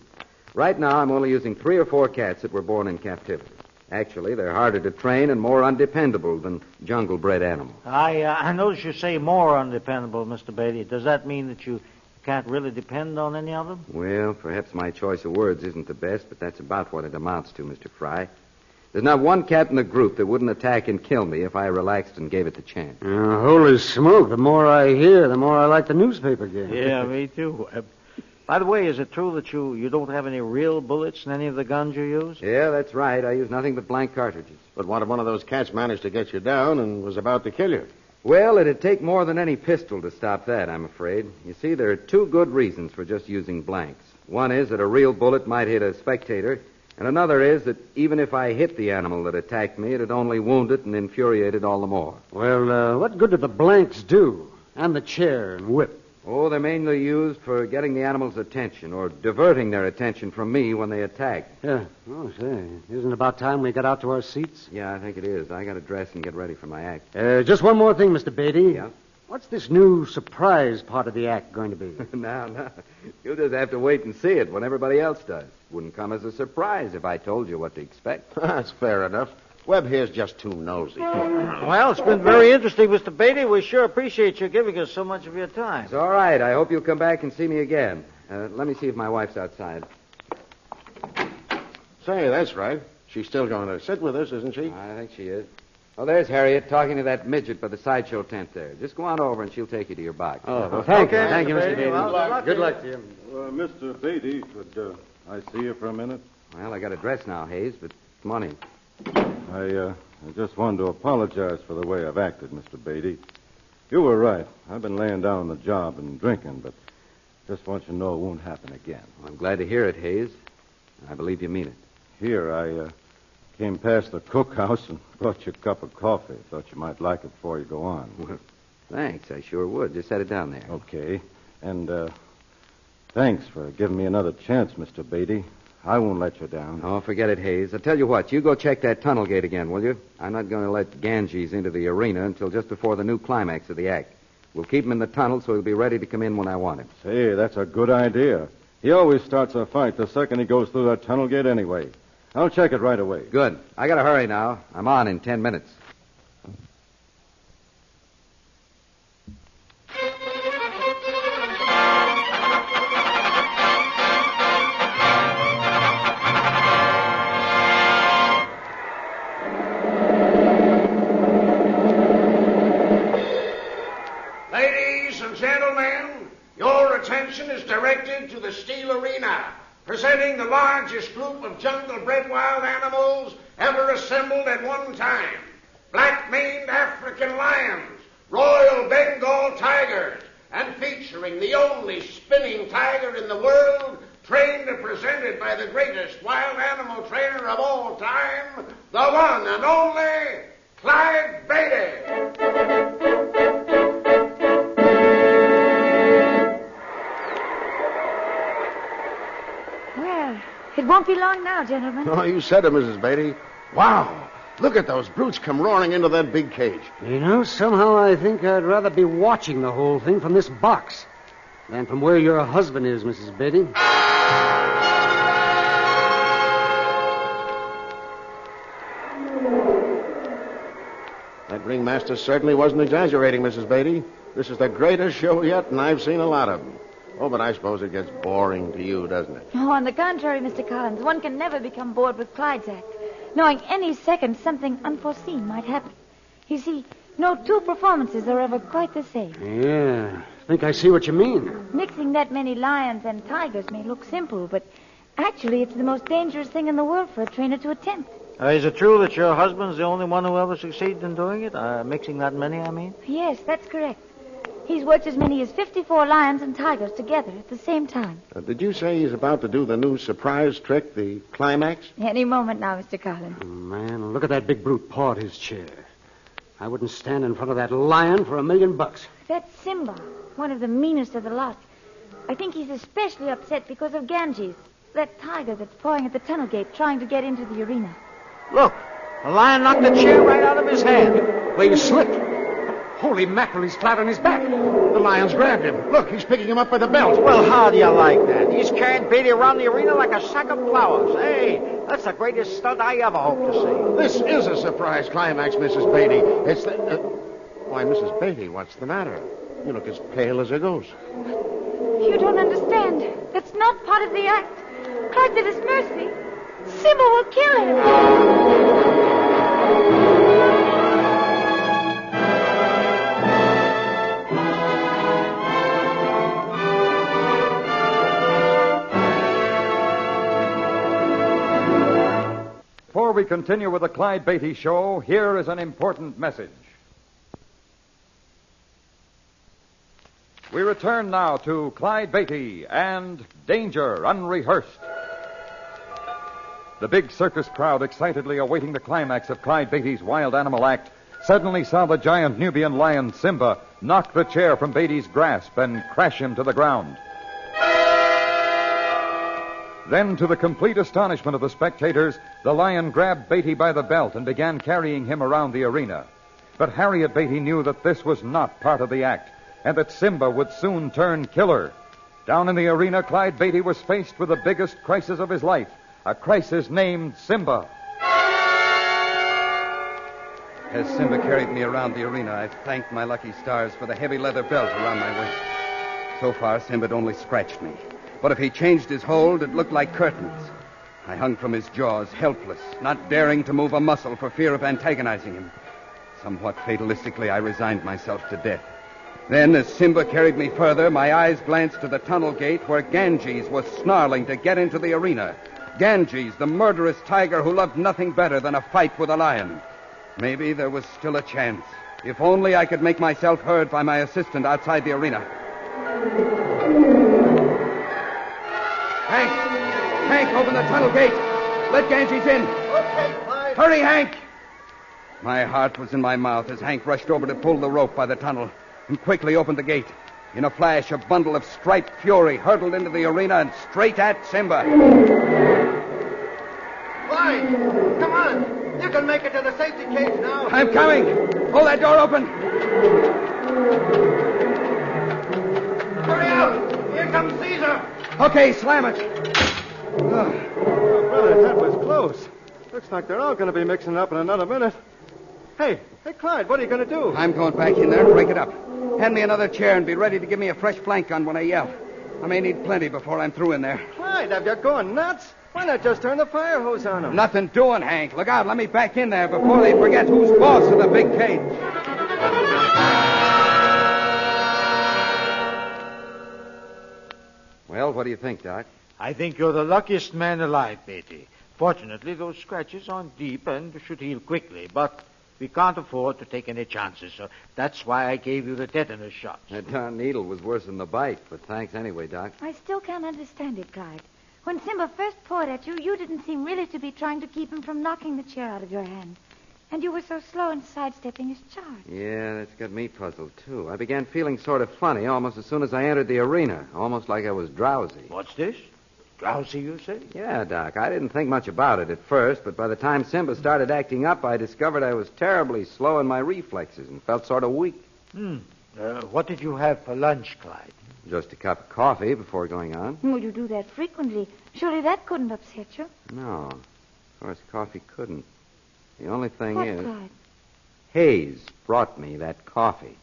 Right now, I'm only using 3 or 4 cats that were born in captivity. Actually, they're harder to train and more undependable than jungle-bred animals. I notice you say more undependable, Mr. Beatty. Does that mean that you can't really depend on any of them? Well, perhaps my choice of words isn't the best, but that's about what it amounts to, Mr. Fry. There's not one cat in the group that wouldn't attack and kill me if I relaxed and gave it the chance. Holy smoke. The more I hear, the more I like the newspaper game. Yeah, me too. By the way, is it true that you don't have any real bullets in any of the guns you use? Yeah, that's right. I use nothing but blank cartridges. But what if one of those cats managed to get you down and was about to kill you? Well, it'd take more than any pistol to stop that, I'm afraid. You see, there are 2 good reasons for just using blanks. One is that a real bullet might hit a spectator, And another is that even if I hit the animal that attacked me, it'd only wound it and infuriate it all the more. Well, what good do the blanks do? And the chair and whip? Oh, they're mainly used for getting the animal's attention or diverting their attention from me when they attack. Yeah. Oh, say, isn't it about time we got out to our seats? Yeah, I think it is. I got to dress and get ready for my act. Just one more thing, Mr. Beatty. Yeah? What's this new surprise part of the act going to be? No. You'll just have to wait and see it when everybody else does. Wouldn't come as a surprise if I told you what to expect. That's fair enough. Webb here's just too nosy. Well, it's been very interesting, Mr. Beatty. We sure appreciate you giving us so much of your time. It's all right. I hope you'll come back and see me again. Let me see if my wife's outside. Say, that's right. She's still going to sit with us, isn't she? I think she is. Oh, there's Harriet talking to that midget by the sideshow tent there. Just go on over and she'll take you to your box. Oh, well, Thank you, Mr. Beatty. Well, good luck to you. Mr. Beatty, could I see you for a minute? Well, I got to dress now, Hayes, but come on in. I just wanted to apologize for the way I've acted, Mr. Beatty. You were right. I've been laying down on the job and drinking, but just want you to know it won't happen again. Well, I'm glad to hear it, Hayes. I believe you mean it. Here, I came past the cookhouse and brought you a cup of coffee. Thought you might like it before you go on. Well, thanks, I sure would. Just set it down there. Okay. And thanks for giving me another chance, Mr. Beatty. I won't let you down. Oh, forget it, Hayes. I'll tell you what, you go check that tunnel gate again, will you? I'm not going to let Ganges into the arena until just before the new climax of the act. We'll keep him in the tunnel so he'll be ready to come in when I want him. Say, that's a good idea. He always starts a fight the second he goes through that tunnel gate anyway. I'll check it right away. Good. I got to hurry now. I'm on in 10 minutes. Ladies and gentlemen, your attention is directed to the Steel Arena, presenting the largest group of jungle-bred wild animals ever assembled at one time. Black-maned African lions, Royal Bengal tigers, and featuring the only spinning tiger in the world, trained and presented by the greatest wild animal trainer of all time, the one and only Clyde Beatty. Well, it won't be long now, gentlemen. Oh, you said it, Mrs. Beatty. Wow. Look at those brutes come roaring into that big cage. You know, somehow I think I'd rather be watching the whole thing from this box than from where your husband is, Mrs. Beatty. That ringmaster certainly wasn't exaggerating, Mrs. Beatty. This is the greatest show yet, and I've seen a lot of them. Oh, but I suppose it gets boring to you, doesn't it? Oh, on the contrary, Mr. Collins, one can never become bored with Clyde's act, knowing any second something unforeseen might happen. You see, no two performances are ever quite the same. Yeah, I think I see what you mean. Mixing that many lions and tigers may look simple, but actually it's the most dangerous thing in the world for a trainer to attempt. Is it true that your husband's the only one who ever succeeded in doing it? Mixing that many, I mean? Yes, that's correct. He's worked as many as 54 lions and tigers together at the same time. Did you say he's about to do the new surprise trick, the climax? Any moment now, Mr. Collins. Oh, man, look at that big brute paw at his chair. I wouldn't stand in front of that lion for $1 million. That's Simba, one of the meanest of the lot. I think he's especially upset because of Ganges, that tiger that's pawing at the tunnel gate trying to get into the arena. Look, the lion knocked the chair right out of his hand. Where you slipped. Holy mackerel, he's flat on his back. The lion's grabbed him. Look, he's picking him up by the belt. Well, how do you like that? He's carrying Beatty around the arena like a sack of flowers. Hey, that's the greatest stunt I ever hope to see. This is a surprise climax, Mrs. Beatty. It's the... Why, Mrs. Beatty, what's the matter? You look as pale as a ghost. You don't understand. That's not part of the act. Clyde's at his mercy. Simba will kill him. Before we continue with the Clyde Beatty Show, here is an important message. We return now to Clyde Beatty and Danger Unrehearsed. The big circus crowd, excitedly awaiting the climax of Clyde Beatty's wild animal act, suddenly saw the giant Nubian lion Simba knock the chair from Beatty's grasp and crash him to the ground. Then, to the complete astonishment of the spectators, the lion grabbed Beatty by the belt and began carrying him around the arena. But Harriet Beatty knew that this was not part of the act, and that Simba would soon turn killer. Down in the arena, Clyde Beatty was faced with the biggest crisis of his life, a crisis named Simba. As Simba carried me around the arena, I thanked my lucky stars for the heavy leather belt around my waist. So far, Simba had only scratched me. But if he changed his hold, it looked like curtains. I hung from his jaws, helpless, not daring to move a muscle for fear of antagonizing him. Somewhat fatalistically, I resigned myself to death. Then, as Simba carried me further, my eyes glanced to the tunnel gate where Ganges was snarling to get into the arena. Ganges, the murderous tiger who loved nothing better than a fight with a lion. Maybe there was still a chance. If only I could make myself heard by my assistant outside the arena. Hank, open the tunnel gate. Let Ganges in. Okay, Clyde. Hurry, Hank. My heart was in my mouth as Hank rushed over to pull the rope by the tunnel and quickly opened the gate. In a flash, a bundle of striped fury hurtled into the arena and straight at Simba. Clyde, come on. You can make it to the safety cage now. I'm coming. Hold that door open. Hurry up. Here comes Caesar. Okay, slam it. Oh, brother, that was close. Looks like they're all going to be mixing up in another minute. Hey, Clyde, what are you going to do? I'm going back in there and break it up. Hand me another chair and be ready to give me a fresh flank gun when I yell. I may need plenty before I'm through in there. Clyde, have you gone nuts? Why not just turn the fire hose on them? Nothing doing, Hank. Look out. Let me back in there before they forget who's boss of the big cage. Well, what do you think, Doc? I think you're the luckiest man alive, Beatty. Fortunately, those scratches aren't deep and should heal quickly, but we can't afford to take any chances, so that's why I gave you the tetanus shot. That darn needle was worse than the bite, but thanks anyway, Doc. I still can't understand it, Clyde. When Simba first pawed at you, you didn't seem really to be trying to keep him from knocking the chair out of your hand. And you were so slow in sidestepping his charge. Yeah, that's got me puzzled, too. I began feeling sort of funny almost as soon as I entered the arena, almost like I was drowsy. What's this? Drowsy, you say? Yeah, Doc. I didn't think much about it at first, but by the time Simba started acting up, I discovered I was terribly slow in my reflexes and felt sort of weak. What did you have for lunch, Clyde? Just a cup of coffee before going on. Well, you do that frequently. Surely that couldn't upset you. No. Of course, coffee couldn't. The only thing What, is... Clyde? Hayes brought me that coffee.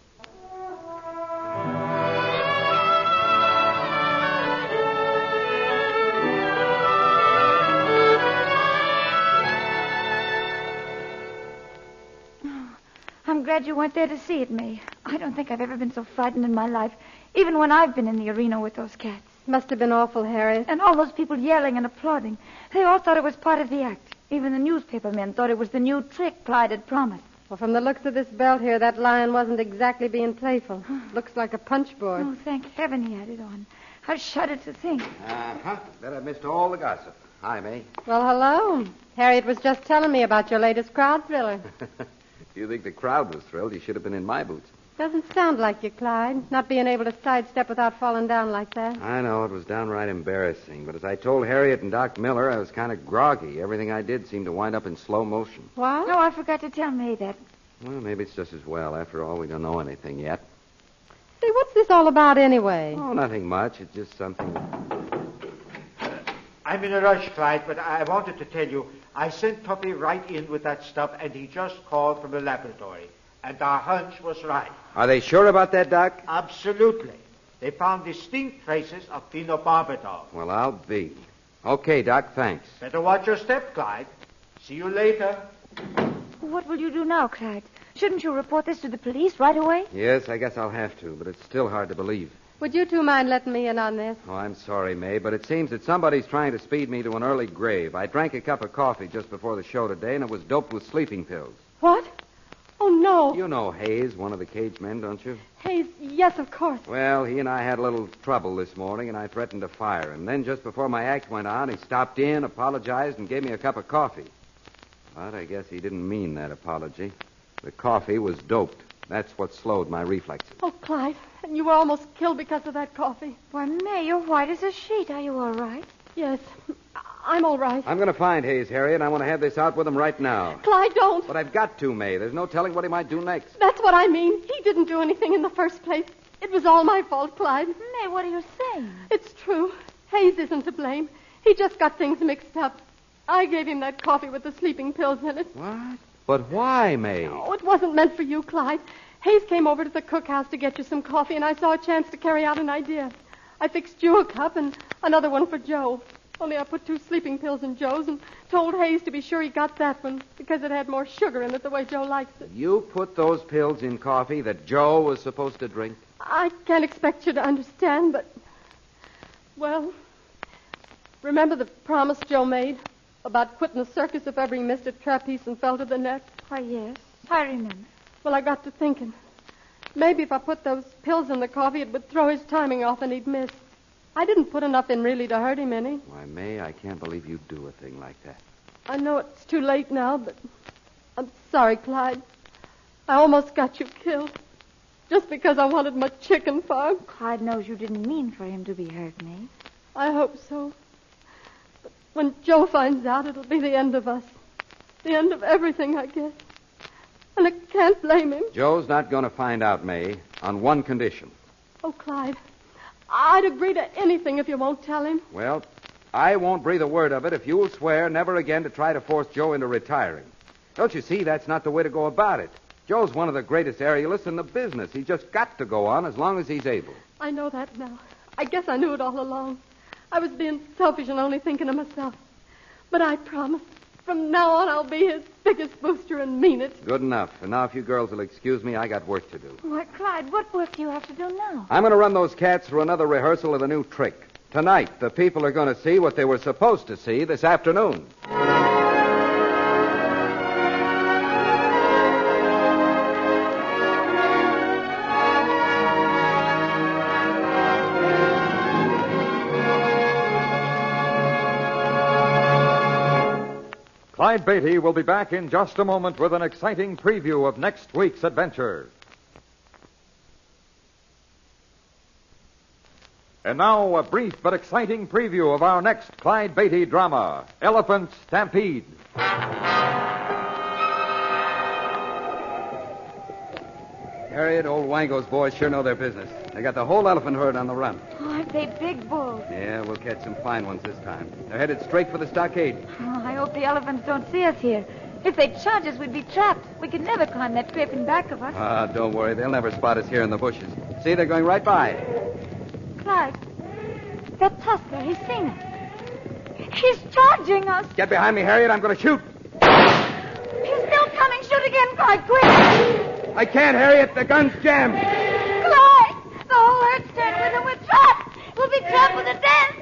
I'm glad you weren't there to see it, May. I don't think I've ever been so frightened in my life, even when I've been in the arena with those cats. Must have been awful, Harriet. And all those people yelling and applauding. They all thought it was part of the act. Even the newspaper men thought it was the new trick Clyde had promised. Well, from the looks of this belt here, that lion wasn't exactly being playful. Looks like a punch board. Oh, thank heaven he had it on. I shudder to think. Uh-huh. Bet I missed all the gossip. Hi, May. Well, hello. Harriet was just telling me about your latest crowd thriller. If you think the crowd was thrilled, you should have been in my boots. Doesn't sound like you, Clyde. Not being able to sidestep without falling down like that. I know, it was downright embarrassing. But as I told Harriet and Doc Miller, I was kind of groggy. Everything I did seemed to wind up in slow motion. What? No, I forgot to tell May that. Well, maybe it's just as well. After all, we don't know anything yet. Say, what's this all about anyway? Oh, nothing much. It's just something... I'm in a rush, Clyde, but I wanted to tell you, I sent Tuppy right in with that stuff, and he just called from the laboratory. And our hunch was right. Are they sure about that, Doc? Absolutely. They found distinct traces of phenobarbital. Well, I'll be. Okay, Doc, thanks. Better watch your step, Clyde. See you later. What will you do now, Clyde? Shouldn't you report this to the police right away? Yes, I guess I'll have to, but it's still hard to believe. Would you two mind letting me in on this? Oh, I'm sorry, May, but it seems that somebody's trying to speed me to an early grave. I drank a cup of coffee just before the show today, and it was doped with sleeping pills. What? Oh, no. no. You know Hayes, one of the cage men, don't you? Hayes, yes, of course. Well, he and I had a little trouble this morning, and I threatened to fire him. Then, just before my act went on, he stopped in, apologized, and gave me a cup of coffee. But I guess he didn't mean that apology. The coffee was doped. That's what slowed my reflexes. Oh, Clyde, and you were almost killed because of that coffee. Why, May, you're white as a sheet. Are you all right? Yes, I'm all right. I'm going to find Hayes, Harriet. I want to have this out with him right now. Clyde, don't. But I've got to, May. There's no telling what he might do next. That's what I mean. He didn't do anything in the first place. It was all my fault, Clyde. May, what are you saying? It's true. Hayes isn't to blame. He just got things mixed up. I gave him that coffee with the sleeping pills in it. What? But why, May? Oh, it wasn't meant for you, Clyde. Hayes came over to the cookhouse to get you some coffee, and I saw a chance to carry out an idea. I fixed you a cup and another one for Joe. Only I put 2 sleeping pills in Joe's and told Hayes to be sure he got that one because it had more sugar in it the way Joe likes it. You put those pills in coffee that Joe was supposed to drink? I can't expect you to understand, but... Well, remember the promise Joe made about quitting the circus if ever he missed a trapeze and fell to the net? Why, yes, I remember. Well, I got to thinking. Maybe if I put those pills in the coffee, it would throw his timing off and he'd miss. I didn't put enough in really to hurt him any. Why, May, I can't believe you'd do a thing like that. I know it's too late now, but I'm sorry, Clyde. I almost got you killed. Just because I wanted my chicken farm. Clyde knows you didn't mean for him to be hurt, May. I hope so. But when Joe finds out, it'll be the end of us. The end of everything, I guess. And I can't blame him. Joe's not going to find out, May, on one condition. Oh, Clyde, I'd agree to anything if you won't tell him. Well, I won't breathe a word of it if you'll swear never again to try to force Joe into retiring. Don't you see, that's not the way to go about it. Joe's one of the greatest aerialists in the business. He's just got to go on as long as he's able. I know that now. I guess I knew it all along. I was being selfish and only thinking of myself. But I promise, from now on, I'll be his biggest booster and mean it. Good enough. And now, if you girls will excuse me, I got work to do. Why, Clyde, what work do you have to do now? I'm going to run those cats through another rehearsal of the new trick. Tonight, the people are going to see what they were supposed to see this afternoon. Clyde Beatty will be back in just a moment with an exciting preview of next week's adventure. And now, a brief but exciting preview of our next Clyde Beatty drama, Elephant Stampede. Harriet, old Wango's boys sure know their business. They got the whole elephant herd on the run. Oh, aren't they big bulls? Yeah, we'll catch some fine ones this time. They're headed straight for the stockade. Oh, I hope the elephants don't see us here. If they charge us, we'd be trapped. We could never climb that cliff in back of us. Ah, don't worry. They'll never spot us here in the bushes. See, they're going right by. Clyde, that tusker, he's seen us. He's charging us. Get behind me, Harriet. I'm going to shoot. He's still coming. Shoot again, Clyde, quick. I can't, Harriet. The gun's jammed. Clyde, the whole herd's turned with him. We're trapped. We'll be trapped with a death.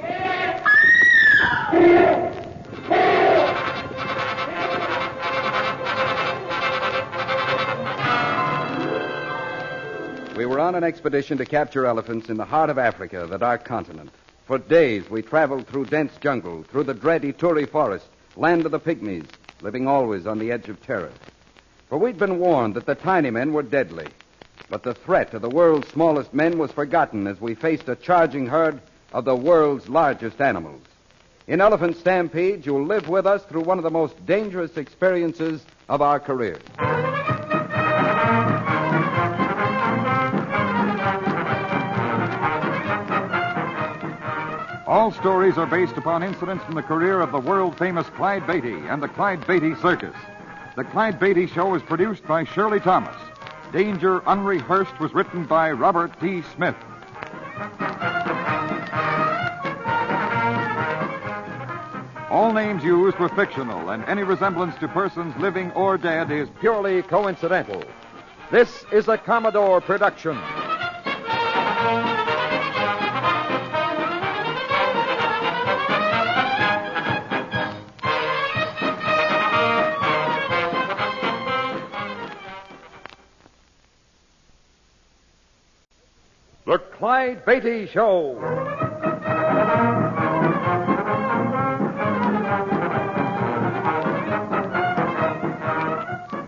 We were on an expedition to capture elephants in the heart of Africa, the Dark Continent. For days, we traveled through dense jungle, through the dread Ituri forest, land of the pygmies, living always on the edge of terror. For we'd been warned that the tiny men were deadly. But the threat of the world's smallest men was forgotten as we faced a charging herd of the world's largest animals. In Elephant Stampede, you'll live with us through one of the most dangerous experiences of our careers. All stories are based upon incidents from the career of the world-famous Clyde Beatty and the Clyde Beatty Circus. The Clyde Beatty Show is produced by Shirley Thomas. Danger Unrehearsed was written by Robert T. Smith. All names used were fictional, and any resemblance to persons living or dead is purely coincidental. This is a Commodore production. The Clyde Beatty Show.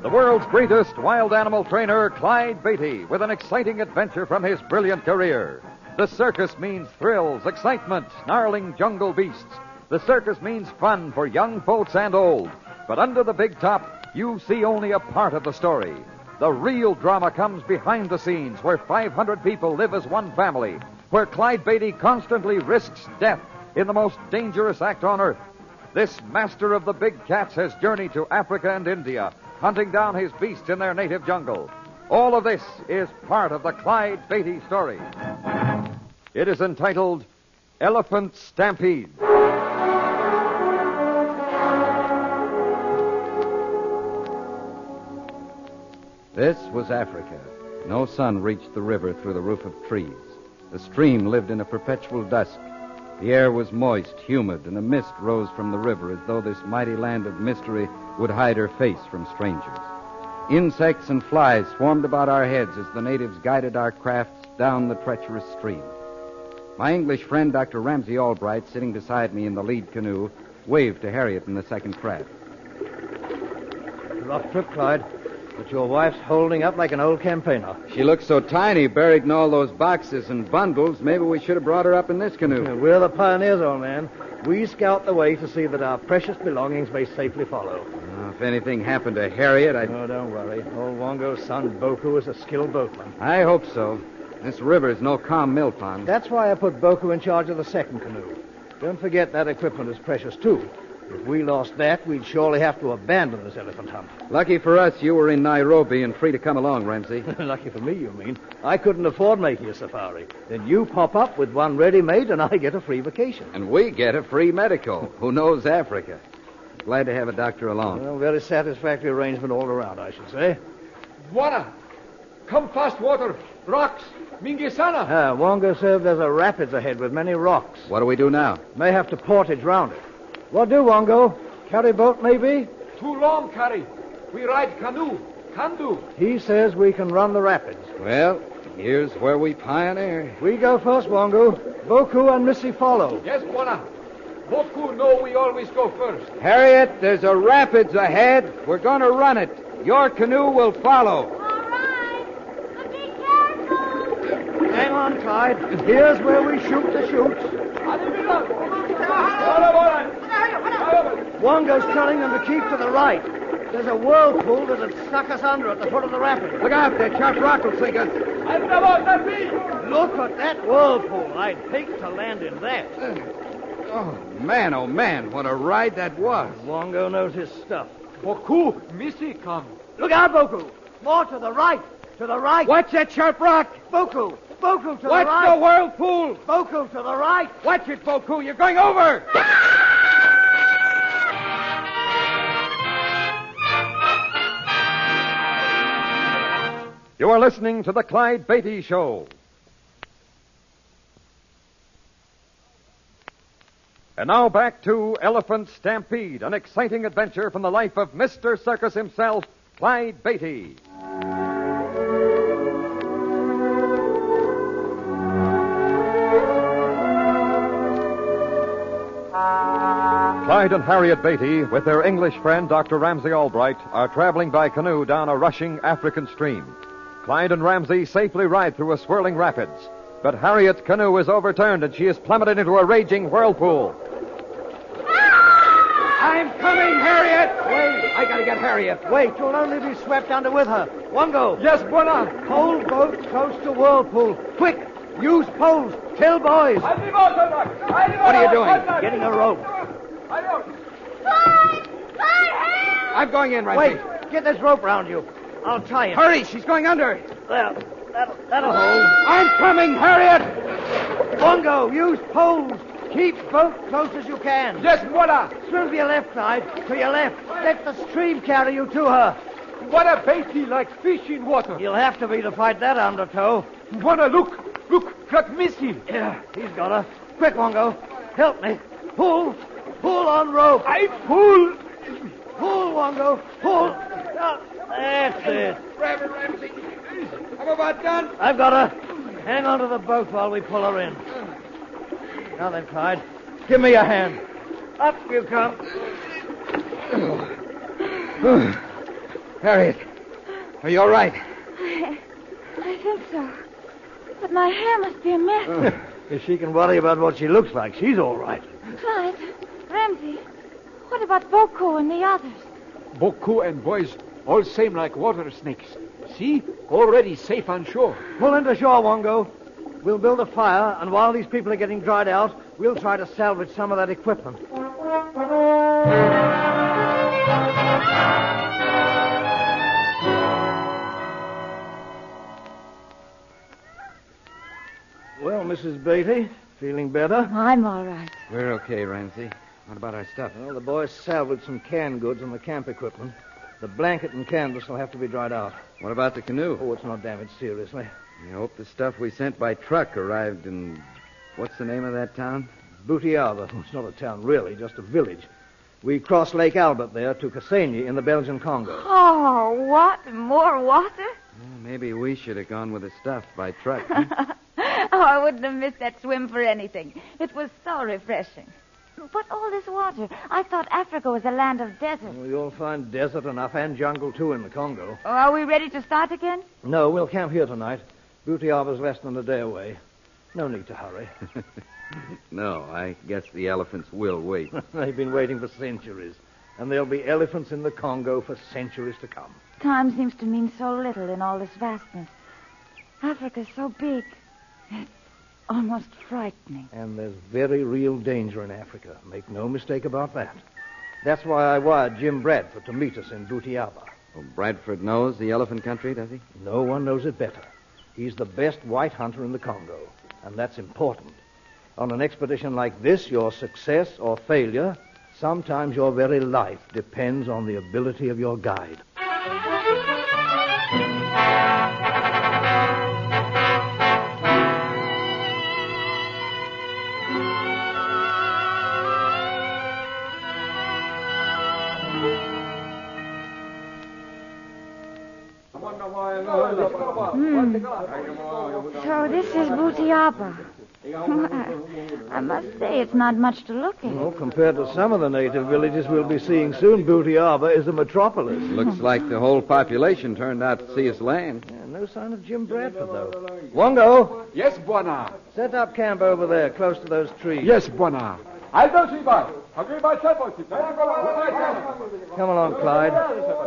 The world's greatest wild animal trainer, Clyde Beatty, with an exciting adventure from his brilliant career. The circus means thrills, excitement, snarling jungle beasts. The circus means fun for young folks and old. But under the big top, you see only a part of the story. The real drama comes behind the scenes, where 500 people live as one family, where Clyde Beatty constantly risks death in the most dangerous act on earth. This master of the big cats has journeyed to Africa and India, hunting down his beasts in their native jungle. All of this is part of the Clyde Beatty story. It is entitled Elephant Stampede. This was Africa. No sun reached the river through the roof of trees. The stream lived in a perpetual dusk. The air was moist, humid, and a mist rose from the river as though this mighty land of mystery would hide her face from strangers. Insects and flies swarmed about our heads as the natives guided our crafts down the treacherous stream. My English friend, Dr. Ramsay Albright, sitting beside me in the lead canoe, waved to Harriet in the second craft. Rough trip, Clyde. But your wife's holding up like an old campaigner. She looks so tiny, buried in all those boxes and bundles. Maybe we should have brought her up in this canoe. We're the pioneers, old man. We scout the way to see that our precious belongings may safely follow. If anything happened to Harriet, I'd... Oh, don't worry. Old Wongo's son, Boku, is a skilled boatman. I hope so. This river is no calm mill pond. That's why I put Boku in charge of the second canoe. Don't forget that equipment is precious, too. If we lost that, we'd surely have to abandon this elephant hunt. Lucky for us, you were in Nairobi and free to come along, Ramsay. Lucky for me, you mean. I couldn't afford making a safari. Then you pop up with one ready-made and I get a free vacation. And we get a free medical. Who knows Africa? Glad to have a doctor along. Well, very satisfactory arrangement all around, I should say. Water! Come fast, water! Rocks! Mingisana! Wongo said there's a rapids ahead with many rocks. What do we do now? May have to portage round it. What do, Wongo? Carry boat, maybe? Too long, carry. We ride canoe. Can do. He says we can run the rapids. Well, here's where we pioneer. We go first, Wongo. Boku and Missy follow. Yes, Buona. Boku know we always go first. Harriet, there's a rapids ahead. We're going to run it. Your canoe will follow. All right. But be careful. Hang on, Clyde. Here's where we shoot the chutes. Wongo's telling them to keep to the right. There's a whirlpool that'd suck us under at the foot of the rapids. Look out there. Sharp rock will sink us. Look at that whirlpool. I'd hate to land in that. Oh, man, what a ride that was. Wongo knows his stuff. Boku, Missy come. Look out, Boku. More to the right. To the right. Watch that sharp rock. Boku to the right. Watch the whirlpool. Boku to the right. Watch it, Boku. You're going over. You are listening to the Clyde Beatty Show. And now back to Elephant Stampede, an exciting adventure from the life of Mr. Circus himself, Clyde Beatty. Clyde and Harriet Beatty, with their English friend, Dr. Ramsay Albright, are traveling by canoe down a rushing African stream. Clyde and Ramsay safely ride through a swirling rapids, but Harriet's canoe is overturned and she is plummeted into a raging whirlpool. I'm coming, Harriet! Wait, I gotta get Harriet. Wait, you'll only be swept under with her. Wongo. Yes, Buona. Hold boat close to whirlpool. Quick, use poles. Kill boys. What are you doing? Getting a rope. Clyde, help! I'm going in, Ramsay. Wait, get this rope round you. I'll tie it. Hurry, she's going under. There, that'll hold. I'm coming, Harriet! Wongo, use poles. Keep boat close as you can. Yes, Buona. Swim to your left side. To your left. Let the stream carry you to her. What a Beatty like fish in water. You'll have to be to fight that undertow. Buona, look, got Missy. Yeah, he's got her. Quick, Wongo. Help me. Pull on rope. I pull. Pull, Wongo. Pull. That's it. Grab her, Ramsay. I'm about done. I've got her. Hang on to the boat while we pull her in. Now then, Clyde, give me a hand. Up you come. Harriet, are you all right? I think so. But my hair must be a mess. If she can worry about what she looks like, she's all right. Clyde, Ramsey, what about Boko and the others? Boku and boys all same like water snakes. See? Already safe on shore. Pull into shore, Wongo. We'll build a fire, and while these people are getting dried out, we'll try to salvage some of that equipment. Well, Mrs. Beatty, feeling better? I'm all right. We're okay, Ramsey. What about our stuff? Well, the boys salvaged some canned goods and the camp equipment. The blanket and canvas will have to be dried out. What about the canoe? Oh, it's not damaged seriously. I hope the stuff we sent by truck arrived in... What's the name of that town? Butiaba. It's not a town, really, just a village. We crossed Lake Albert there to Kasenyi in the Belgian Congo. Oh, what? More water? Well, maybe we should have gone with the stuff by truck. Huh? Oh, I wouldn't have missed that swim for anything. It was so refreshing. But all this water, I thought Africa was a land of desert. Well, you'll find desert enough and jungle, too, in the Congo. Oh, are we ready to start again? No, we'll camp here tonight. Butiaba's less than a day away. No need to hurry. No, I guess the elephants will wait. They've been waiting for centuries. And there'll be elephants in the Congo for centuries to come. Time seems to mean so little in all this vastness. Africa's so big. It's almost frightening. And there's very real danger in Africa. Make no mistake about that. That's why I wired Jim Bradford to meet us in Butiaba. Oh, Bradford knows the elephant country, does he? No one knows it better. He's the best white hunter in the Congo, and that's important. On an expedition like this, your success or failure, sometimes your very life, depends on the ability of your guide. So this is Butiaba. I must say it's not much to look at. Well, compared to some of the native villages we'll be seeing soon, Butiaba is a metropolis. Looks like the whole population turned out to see us land. Yeah, no sign of Jim Bradford, though. Wongo! Yes, Buona. Set up camp over there, close to those trees. Yes, Buona. I'll go see by. Come along, Clyde.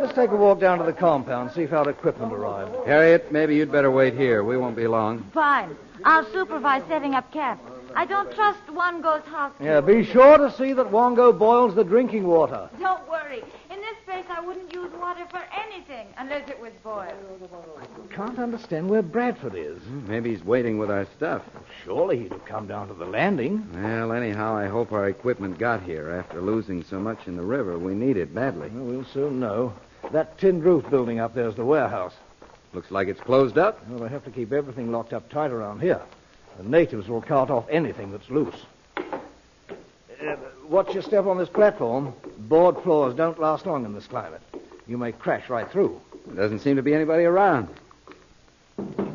Let's take a walk down to the compound, see if our equipment arrived. Harriet, maybe you'd better wait here. We won't be long. Fine. I'll supervise setting up camp. I don't trust Wongo's house. Yeah, be sure to see that Wongo boils the drinking water. Don't worry. In this place, I wouldn't use water for anything unless it was boiled. I can't understand where Bradford is. Maybe he's waiting with our stuff. Surely he'd have come down to the landing. Well, anyhow, I hope our equipment got here after losing so much in the river. We need it badly. Well, we'll soon know. That tin roof building up there's the warehouse. Looks like it's closed up. Well, they have to keep everything locked up tight around here. The natives will cart off anything that's loose. Watch your step on this platform. Board floors don't last long in this climate. You may crash right through. There doesn't seem to be anybody around. The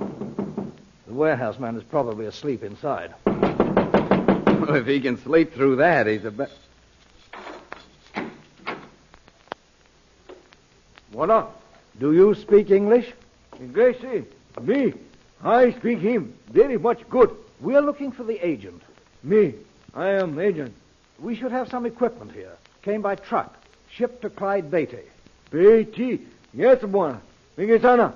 warehouse man is probably asleep inside. Well, if he can sleep through that, he's a What? Do you speak English? Gracie, me. I speak him very much good. We're looking for the agent. Me. I am agent. We should have some equipment here. Came by truck. Shipped to Clyde Beatty. Beatty. Yes, Buona. Mingisana.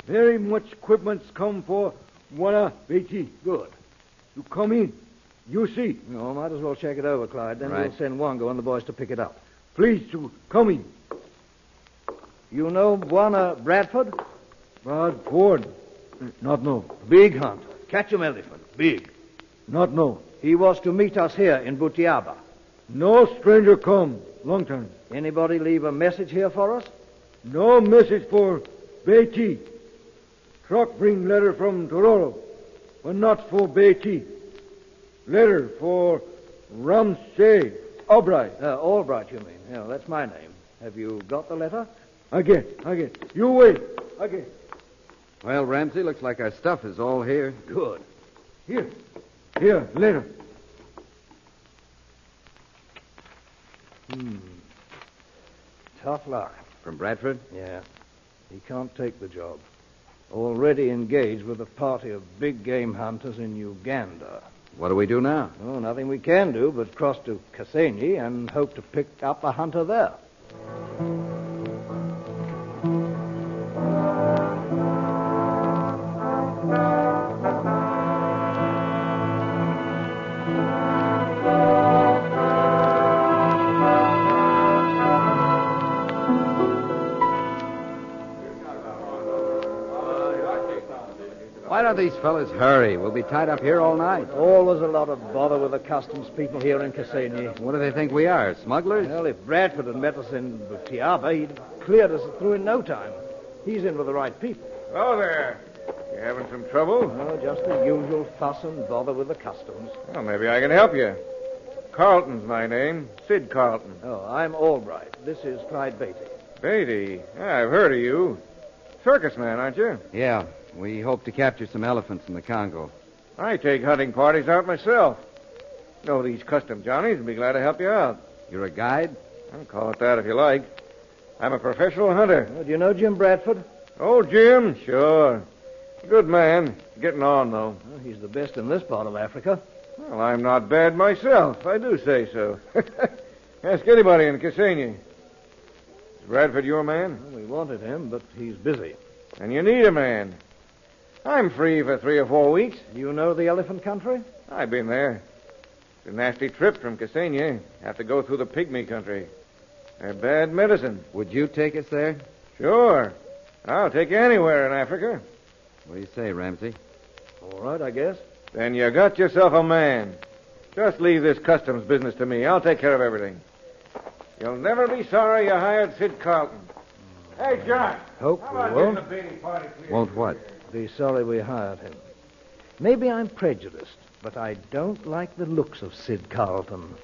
Very much equipment's come for Buona Beatty. Good. You come in. You see. No, might as well check it over, Clyde. Then Right. we'll send Wongo and the boys to pick it up. Please to come in. You know Buona Bradford? Bradford. Not know. Big hunter. Catch 'em elephant. Big. Not know. He was to meet us here in Butiaba. No stranger come. Long time. Anybody leave a message here for us? No message for Beatty. Truck bring letter from Tororo, but not for Beatty. Letter for Ramsey Albright. Albright, you mean? Yeah, that's my name. Have you got the letter? I get. You wait. I get. Well, Ramsey, looks like our stuff is all here. Good. Here, later. Tough luck. From Bradford? Yeah. He can't take the job. Already engaged with a party of big game hunters in Uganda. What do we do now? Oh, nothing we can do but cross to Kasenyi and hope to pick up a hunter there. Why don't these fellas hurry? We'll be tied up here all night. Always a lot of bother with the customs people here in Kasenyi. What do they think we are, smugglers? Well, if Bradford had met us in Butiaba, he'd cleared us through in no time. He's in with the right people. Oh, there. You having some trouble? Oh, just the usual fuss and bother with the customs. Well, maybe I can help you. Carlton's my name. Sid Carlton. Oh, I'm Albright. This is Clyde Beatty. Beatty? Yeah, I've heard of you. Circus man, aren't you? Yeah. We hope to capture some elephants in the Congo. I take hunting parties out myself. Know these custom Johnnies and be glad to help you out. You're a guide? I'll call it that if you like. I'm a professional hunter. Do you know Jim Bradford? Oh, Jim? Sure. Good man. Getting on, though. Well, he's the best in this part of Africa. Well, I'm not bad myself. I do say so. Ask anybody in Kasenyi. Is Bradford your man? Well, we wanted him, but he's busy. And you need a man. I'm free for 3 or 4 weeks. You know the elephant country? I've been there. It's a nasty trip from Kasenyi. Have to go through the pygmy country. They're bad medicine. Would you take us there? Sure. I'll take you anywhere in Africa. What do you say, Ramsey? All right, I guess. Then you got yourself a man. Just leave this customs business to me. I'll take care of everything. You'll never be sorry you hired Sid Carlton. Hey, John. Hope how we about won't. getting the Beatty party cleared? Won't what? Be sorry we hired him. Maybe I'm prejudiced, but I don't like the looks of Sid Carlton.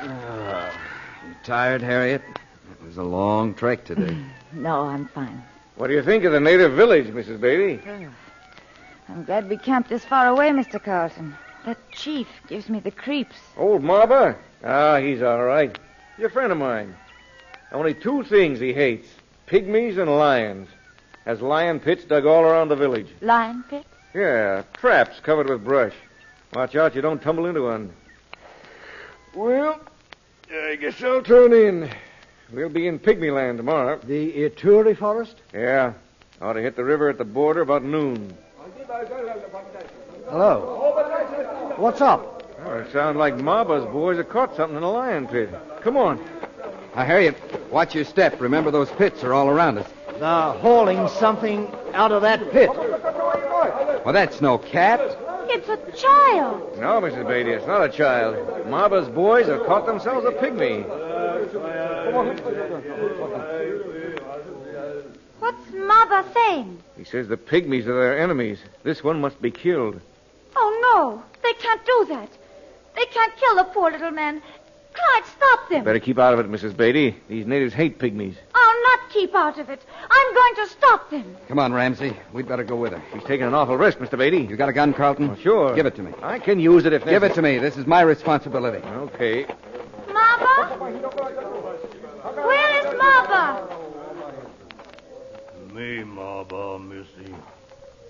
You tired, Harriet? It was a long trek today. No, I'm fine. What do you think of the native village, Mrs. Beatty? Oh, I'm glad we camped this far away, Mr. Carlton. That chief gives me the creeps. Old Marba? Ah, he's all right. He's a friend of mine. Only 2 things he hates. Pygmies and lions. Has lion pits dug all around the village. Lion pits? Yeah, traps covered with brush. Watch out you don't tumble into one. Well, I guess I'll turn in. We'll be in Pygmy Land tomorrow. The Ituri forest? Yeah. Ought to hit the river at the border about noon. Hello. What's up? Oh, it sounds like Marba's boys have caught something in a lion pit. Come on. Harriet, watch your step. Remember, those pits are all around us. They're hauling something out of that pit. Well, that's no cat. It's a child. No, Mrs. Beatty, it's not a child. Marba's boys have caught themselves a pygmy. What's Mother saying? He says the pygmies are their enemies. This one must be killed. Oh, no. They can't do that. They can't kill the poor little man. Clyde, stop them. Better keep out of it, Mrs. Beatty. These natives hate pygmies. I'll not keep out of it. I'm going to stop them. Come on, Ramsey. We'd better go with her. She's taking an awful risk, Mr. Beatty. You got a gun, Carlton? Oh, sure. Give it to me. I can use it if necessary. Give it to me. This is my responsibility. Okay. Mama? Where is Mama? Me, Mama, Missy.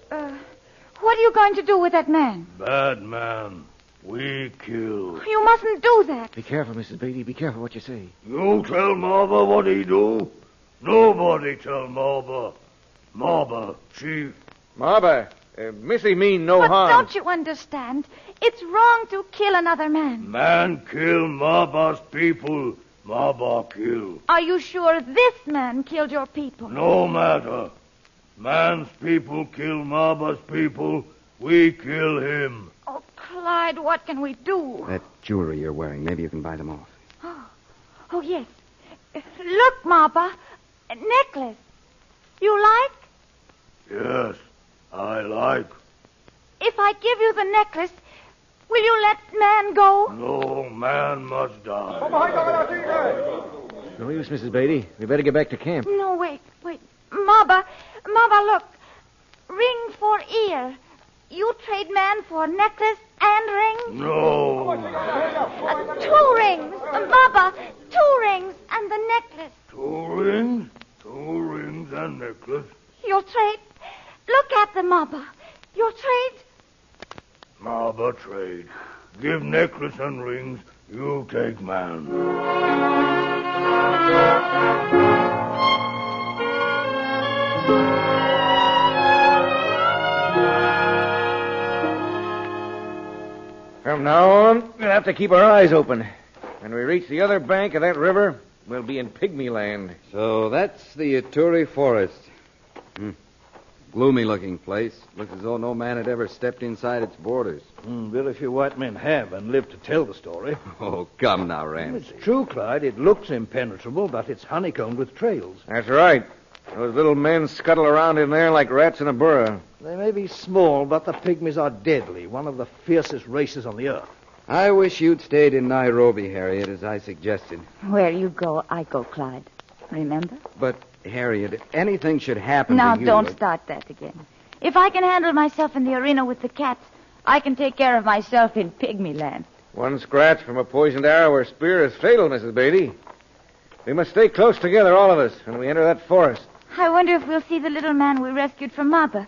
What are you going to do with that man? Bad man. We kill. You mustn't do that. Be careful, Mrs. Beatty. Be careful what you say. You tell Mama what he do? Nobody tell Mama. Mama, she... Marba, Missy mean no But harm. don't you understand? It's wrong to kill another man. Man kill Maba's people. Maba kill. Are you sure this man killed your people? No matter. Man's people kill Maba's people. We kill him. Oh, Clyde, what can we do? That jewelry you're wearing, maybe you can buy them off. Oh, yes. Look, Maba. A necklace. You like? Yes, I like. If I give you the necklace, will you let man go? No man must die. No use, Mrs. Beatty. We better get back to camp. No, wait. Maba, look. Ring for ear. You trade man for necklace and ring? No. 2 rings. Maba, 2 rings and the necklace. 2 rings? 2 rings and necklace. You'll trade? Look at them, Maba. You'll trade? Maba trade. Give necklace and rings. You take man. From now on, we'll have to keep our eyes open. When we reach the other bank of that river, we'll be in pygmy land. So that's the Ituri Forest. Gloomy-looking place. Looks as though no man had ever stepped inside its borders. Very few white men have and live to tell the story. Oh, come now, Ramsey. It's true, Clyde. It looks impenetrable, but it's honeycombed with trails. That's right. Those little men scuttle around in there like rats in a burrow. They may be small, but the pygmies are deadly, one of the fiercest races on the earth. I wish you'd stayed in Nairobi, Harriet, as I suggested. Where you go, I go, Clyde. Remember? But, Harriet, if anything should happen Now, to you... don't start that again. If I can handle myself in the arena with the cats, I can take care of myself in pygmy land. One scratch from a poisoned arrow or spear is fatal, Mrs. Beatty. We must stay close together, all of us, when we enter that forest. I wonder if we'll see the little man we rescued from Maba.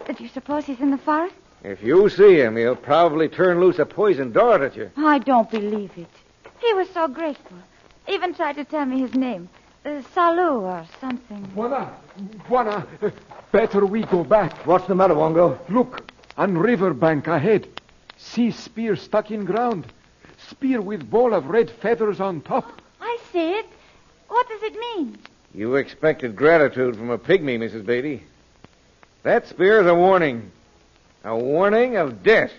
Do you suppose he's in the forest? If you see him, he'll probably turn loose a poisoned dart at you. I don't believe it. He was so grateful. Even tried to tell me his name. Salu or something. Buana, better we go back. What's the matter, Wongo? Look, on river bank ahead. See spear stuck in ground. Spear with ball of red feathers on top. I see it. What does it mean? You expected gratitude from a pygmy, Mrs. Beatty. That spear is a warning. A warning of death.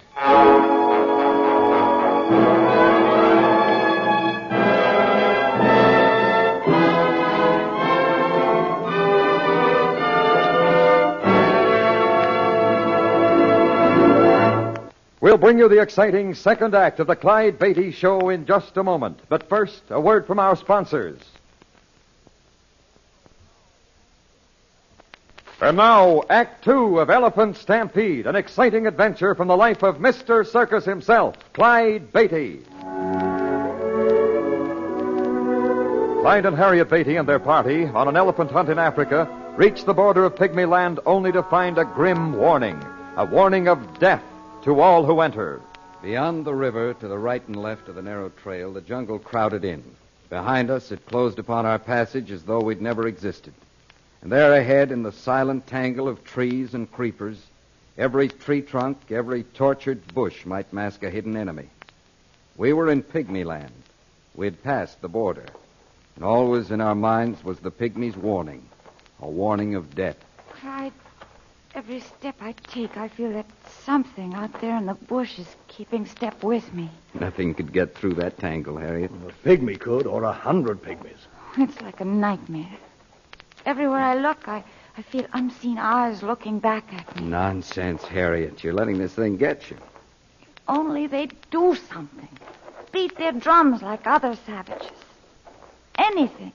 We'll bring you the exciting second act of the Clyde Beatty Show in just a moment. But first, a word from our sponsors. And now, Act Two of Elephant Stampede, an exciting adventure from the life of Mr. Circus himself, Clyde Beatty. Clyde and Harriet Beatty and their party, on an elephant hunt in Africa, reached the border of Pygmy Land only to find a grim warning. A warning of death to all who enter. Beyond the river, to the right and left of the narrow trail, the jungle crowded in. Behind us, it closed upon our passage as though we'd never existed. And there ahead, in the silent tangle of trees and creepers, every tree trunk, every tortured bush might mask a hidden enemy. We were in Pygmy Land. We'd passed the border. And always in our minds was the Pygmy's warning, a warning of death. Clyde, every step I take, I feel that something out there in the bush is keeping step with me. Nothing could get through that tangle, Harriet. A pygmy could, or 100 pygmies. It's like a nightmare. Everywhere I look, I feel unseen eyes looking back at me. Nonsense, Harriet. You're letting this thing get you. Only they'd do something. Beat their drums like other savages. Anything.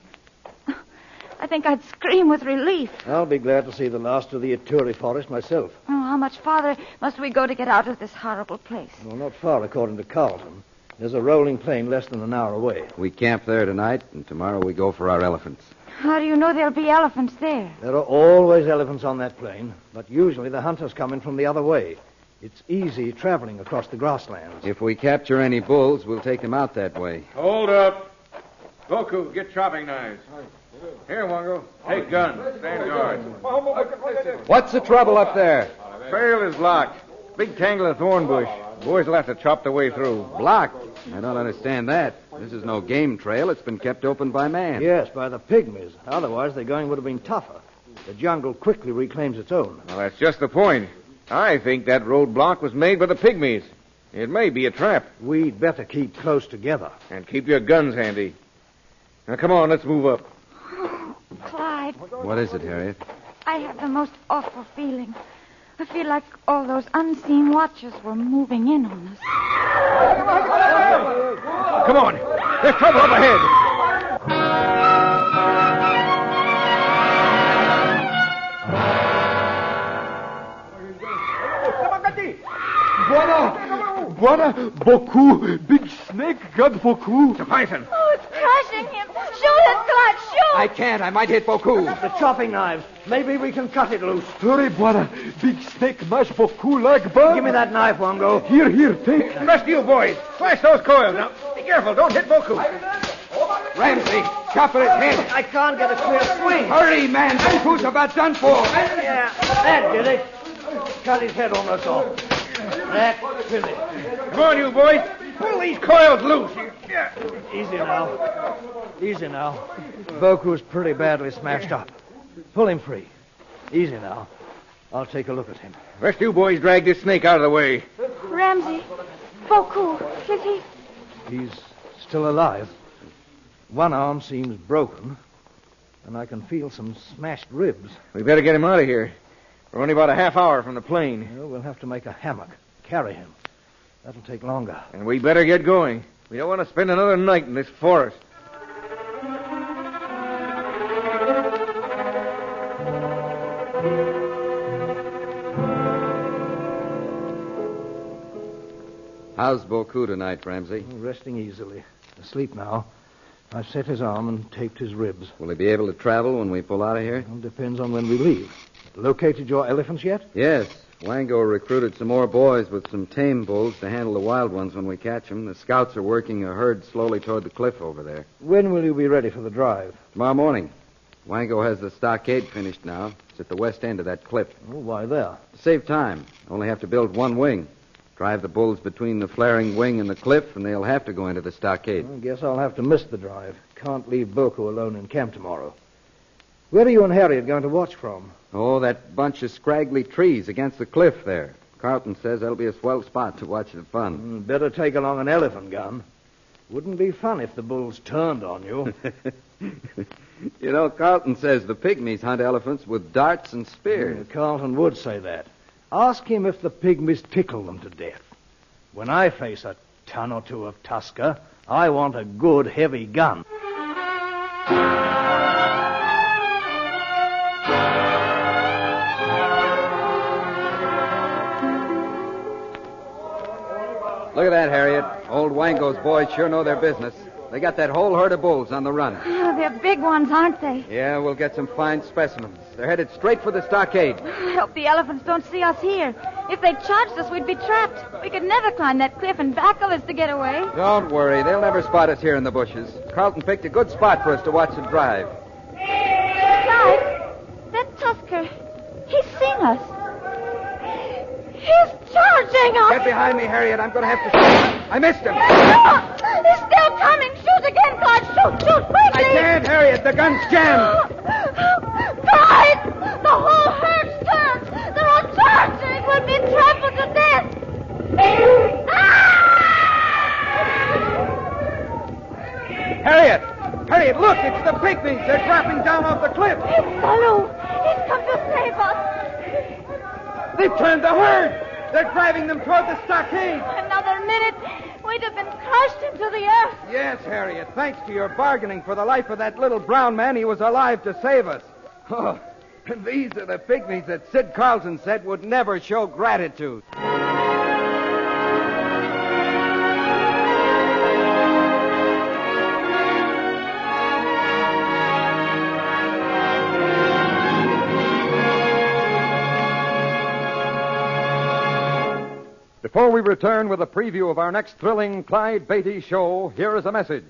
I think I'd scream with relief. I'll be glad to see the last of the Ituri Forest myself. Oh, how much farther must we go to get out of this horrible place? Well, not far, according to Carlton. There's a rolling plain less than an hour away. We camp there tonight, and tomorrow we go for our elephants. How do you know there'll be elephants there? There are always elephants on that plain, but usually the hunters come in from the other way. It's easy traveling across the grasslands. If we capture any bulls, we'll take them out that way. Hold up. Goku, get chopping knives. Here, Wongo. Take gun. Stand guard. What's the trouble up there? Trail is blocked. Big tangle of thorn bush. Boys will have to chop their way through. Blocked? I don't understand that. This is no game trail. It's been kept open by man. Yes, by the pygmies. Otherwise, the going would have been tougher. The jungle quickly reclaims its own. Well, that's just the point. I think that roadblock was made by the pygmies. It may be a trap. We'd better keep close together. And keep your guns handy. Now, come on, let's move up. Clyde, What is it, Harriet? I have the most awful feeling. I feel like all those unseen watchers were moving in on us. Come on. There's trouble up ahead. Buona, beaucoup. Big snake, God beaucoup. The python. Oh, it's crushing him. Shoot it, Clyde, shoot! I can't. I might hit beaucoup. The chopping knives. Maybe we can cut it loose. Hurry, Buona. Big snake, mash beaucoup like bug. Give me that knife, Wango. Here, take. The rest of you boys, slash those coils. Now, be careful. Don't hit Boku. Ramsey, chop at his head. I can't get a clear swing. Hurry, man. Boku's about done for. Yeah, that did it. Cut his head almost off. That's finished. Come on, you boys. Pull these coils loose. Easy now. Easy now. Boku's pretty badly smashed up. Pull him free. Easy now. I'll take a look at him. Rest of you boys drag this snake out of the way. Ramsey, Boku, is he? He's still alive. One arm seems broken, and I can feel some smashed ribs. We better get him out of here. We're only about a half hour from the plane. Well, we'll have to make a hammock. Carry him. That'll take longer. And we better get going. We don't want to spend another night in this forest. How's Boku tonight, Ramsey? Resting easily. Asleep now. I've set his arm and taped his ribs. Will he be able to travel when we pull out of here? Well, depends on when we leave. Located your elephants yet? Yes. Wango recruited some more boys with some tame bulls to handle the wild ones when we catch them. The scouts are working a herd slowly toward the cliff over there. When will you be ready for the drive? Tomorrow morning. Wango has the stockade finished now. It's at the west end of that cliff. Oh, why there? To save time. Only have to build one wing. Drive the bulls between the flaring wing and the cliff, and they'll have to go into the stockade. I guess I'll have to miss the drive. Can't leave Boku alone in camp tomorrow. Where are you and Harriet going to watch from? Oh, that bunch of scraggly trees against the cliff there. Carlton says that'll be a swell spot to watch the fun. Better take along an elephant gun. Wouldn't be fun if the bulls turned on you. You know, Carlton says the pygmies hunt elephants with darts and spears. Carlton would say that. Ask him if the pygmies tickle them to death. When I face a ton or two of tusker, I want a good, heavy gun. Look at that, Harriet. Old Wango's boys sure know their business. They got that whole herd of bulls on the run. Oh, they're big ones, aren't they? Yeah, we'll get some fine specimens. They're headed straight for the stockade. I hope the elephants don't see us here. If they charged us, we'd be trapped. We could never climb that cliff and backle us to get away. Don't worry. They'll never spot us here in the bushes. Carlton picked a good spot for us to watch the drive. Clyde, that tusker, he's seen us. He's charging us. Get behind me, Harriet. I'm going to have to shoot. I missed him. He's still coming. Shoot again, Clyde. Shoot, quickly. I can't, Harriet. The gun's jammed. Clyde, the whole herd's turned. They're all charging. We'll be trampled to death. Harriet, look. It's the pygmies. They're dropping down off the cliff. It's Baloo. He's come to save us. They've turned the herd. They're driving them toward the stockade. Another minute, we'd have been crushed into the earth. Yes, Harriet. Thanks to your bargaining for the life of that little brown man, he was alive to save us. Oh, and these are the pygmies that Sid Carlson said would never show gratitude. Before we return with a preview of our next thrilling Clyde Beatty show, here is a message.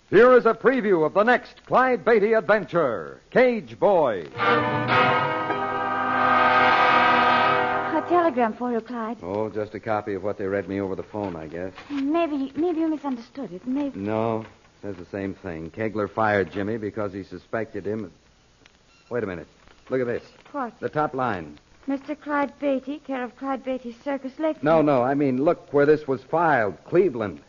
Here is a preview of the next Clyde Beatty adventure, Cage Boy. A telegram for you, Clyde. Oh, just a copy of what they read me over the phone, I guess. Maybe you misunderstood it. Maybe. No, says the same thing. Kegler fired Jimmy because he suspected him. Wait a minute. Look at this. What? The top line. Mr. Clyde Beatty, care of Clyde Beatty Circus, Lake. No, I mean, look where this was filed. Cleveland.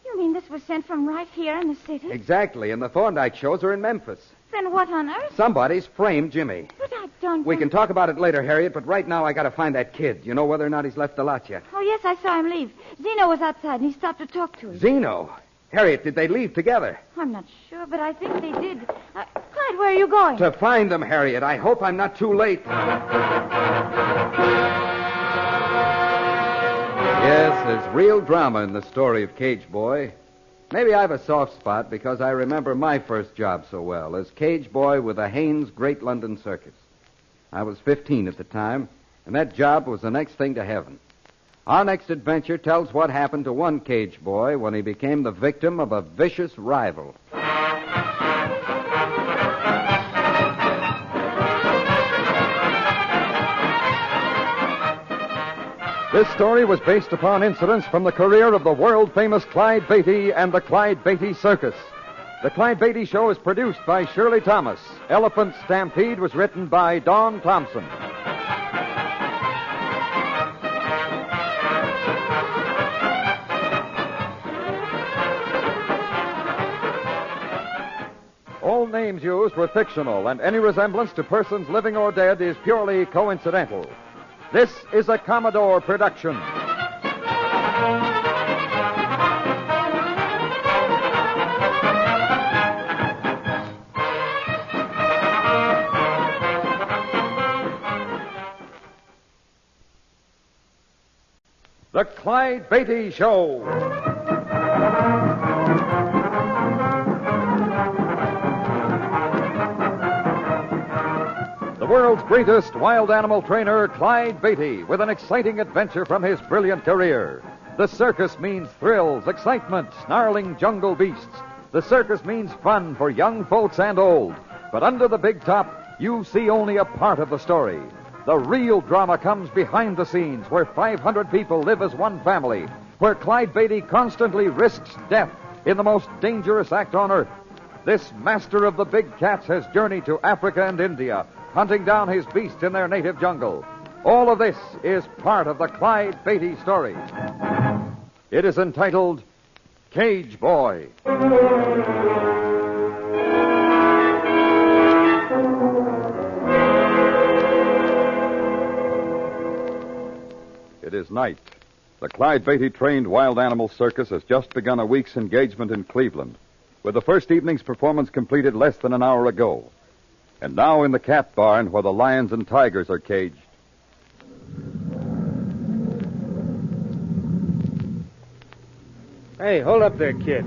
You You mean this was sent from right here in the city? Exactly, and the Thorndike shows are in Memphis. Then what on earth? Somebody's framed Jimmy. But I don't... We can talk about it later, Harriet, but right now I gotta find that kid. You know whether or not he's left the lot yet? Oh, yes, I saw him leave. Zeno was outside, and he stopped to talk to him. Zeno? Harriet, did they leave together? I'm not sure, but I think they did. Clyde, where are you going? To find them, Harriet. I hope I'm not too late. Yes, there's real drama in the story of Cage Boy. Maybe I have a soft spot because I remember my first job so well as Cage Boy with the Haynes Great London Circus. I was 15 at the time, and that job was the next thing to heaven. Our next adventure tells what happened to one Cage Boy when he became the victim of a vicious rival. This story was based upon incidents from the career of the world-famous Clyde Beatty and the Clyde Beatty Circus. The Clyde Beatty Show is produced by Shirley Thomas. Elephant Stampede was written by Don Thompson. All names used were fictional, and any resemblance to persons living or dead is purely coincidental. This is a Commodore production. The Clyde Beatty Show. The world's greatest wild animal trainer, Clyde Beatty, with an exciting adventure from his brilliant career. The circus means thrills, excitement, snarling jungle beasts. The circus means fun for young folks and old. But under the big top, you see only a part of the story. The real drama comes behind the scenes, where 500 people live as one family, where Clyde Beatty constantly risks death in the most dangerous act on earth. This master of the big cats has journeyed to Africa and India, hunting down his beasts in their native jungle. All of this is part of the Clyde Beatty story. It is entitled Cage Boy. It is night. The Clyde Beatty trained wild animal circus has just begun a week's engagement in Cleveland, with the first evening's performance completed less than an hour ago. And now in the cat barn where the lions and tigers are caged. Hey, hold up there, kid.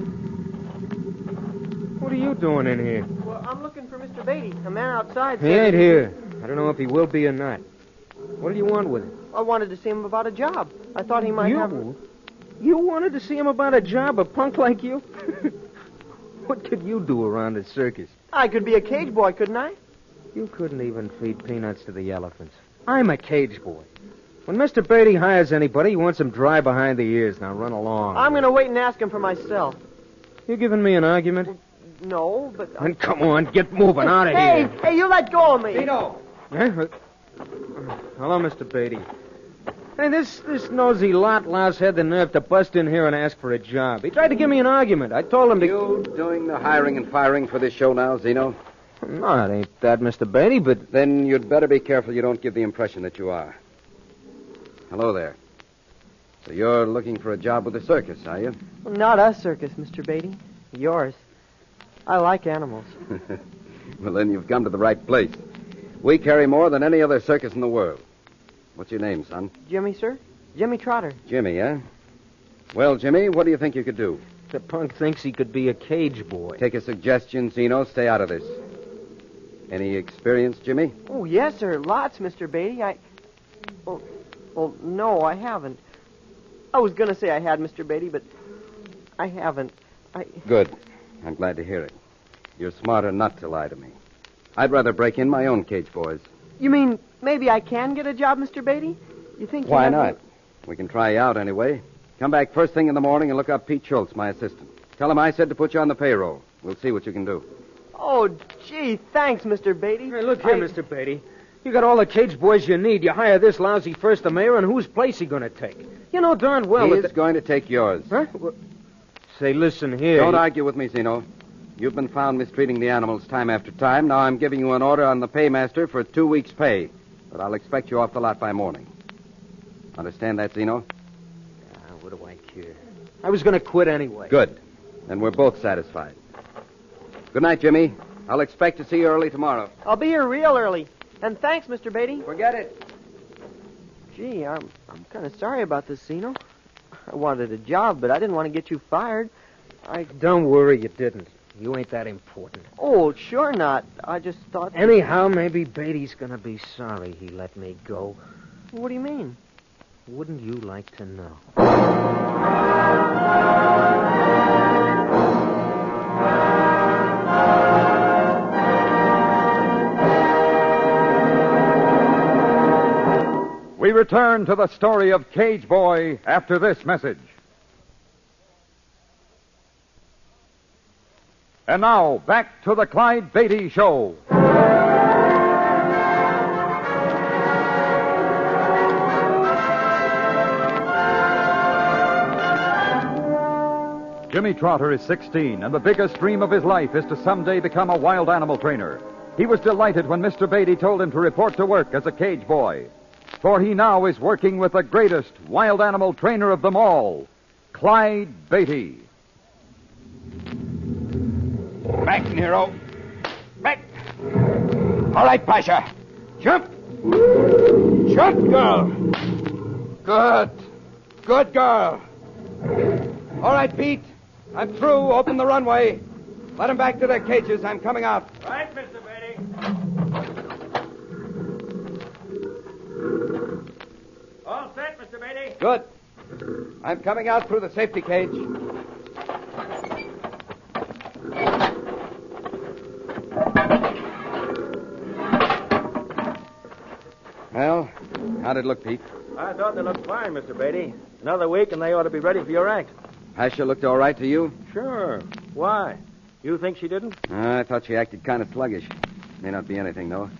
What are you doing in here? Well, I'm looking for Mr. Beatty. A man outside He said... ain't here. I don't know if he will be or not. What do you want with him? I wanted to see him about a job. I thought he might have... You wanted to see him about a job, a punk like you? What could you do around the circus? I could be a cage boy, couldn't I? You couldn't even feed peanuts to the elephants. I'm a cage boy. When Mr. Beatty hires anybody, he wants them dry behind the ears. Now run along. I'm going to wait and ask him for myself. You giving me an argument? No, but... Then come on, get moving out of here. Hey, you let go of me. Vito. Hello, Mr. Beatty. Hey, this nosy lot louse had the nerve to bust in here and ask for a job. He tried to give me an argument. I told him to... You doing the hiring and firing for this show now, Zeno? No, it ain't that, Mr. Beatty, but... Then you'd better be careful you don't give the impression that you are. Hello there. So you're looking for a job with the circus, are you? Well, not a circus, Mr. Beatty. Yours. I like animals. Well, then you've come to the right place. We carry more than any other circus in the world. What's your name, son? Jimmy, sir? Jimmy Trotter. Jimmy, eh? Well, Jimmy, what do you think you could do? The punk thinks he could be a cage boy. Take a suggestion, Zeno. Stay out of this. Any experience, Jimmy? Oh, yes, sir. Lots, Mr. Beatty. Well, no, I haven't. I was going to say I had, Mr. Beatty, but I haven't. Good. I'm glad to hear it. You're smarter not to lie to me. I'd rather break in my own cage boys. You mean maybe I can get a job, Mr. Beatty? You think... Why not? We can try you out anyway. Come back first thing in the morning and look up Pete Schultz, my assistant. Tell him I said to put you on the payroll. We'll see what you can do. Oh, gee, thanks, Mr. Beatty. Hey, look here, Mr. Beatty. You got all the cage boys you need. You hire this lousy first the mayor, and whose place he going to take? You know darn well He's going to take yours. Huh? Say, listen here. Don't argue with me, Zeno. You've been found mistreating the animals time after time. Now I'm giving you an order on the paymaster for 2 weeks' pay. But I'll expect you off the lot by morning. Understand that, Zeno? What do I care? I was going to quit anyway. Good. Then we're both satisfied. Good night, Jimmy. I'll expect to see you early tomorrow. I'll be here real early. And thanks, Mr. Beatty. Forget it. Gee, I'm kind of sorry about this, Zeno. I wanted a job, but I didn't want to get you fired. Don't worry, you didn't. You ain't that important. Oh, sure not. I just thought... Anyhow, maybe Beatty's going to be sorry he let me go. What do you mean? Wouldn't you like to know? We return to the story of Cage Boy after this message. And now, back to the Clyde Beatty Show. Jimmy Trotter is 16, and the biggest dream of his life is to someday become a wild animal trainer. He was delighted when Mr. Beatty told him to report to work as a cage boy. For he now is working with the greatest wild animal trainer of them all, Clyde Beatty. Back, Nero. Back. All right, Pasha. Jump. Shut, girl. Good. Good girl. All right, Pete. I'm through. Open the runway. Let them back to their cages. I'm coming out. Right, Mr. Beatty. All set, Mr. Beatty. Good. I'm coming out through the safety cage. Well, how'd it look, Pete? I thought they looked fine, Mr. Beatty. Another week and they ought to be ready for your act. Pasha looked all right to you? Sure. Why? You think she didn't? I thought she acted kind of sluggish. May not be anything, though.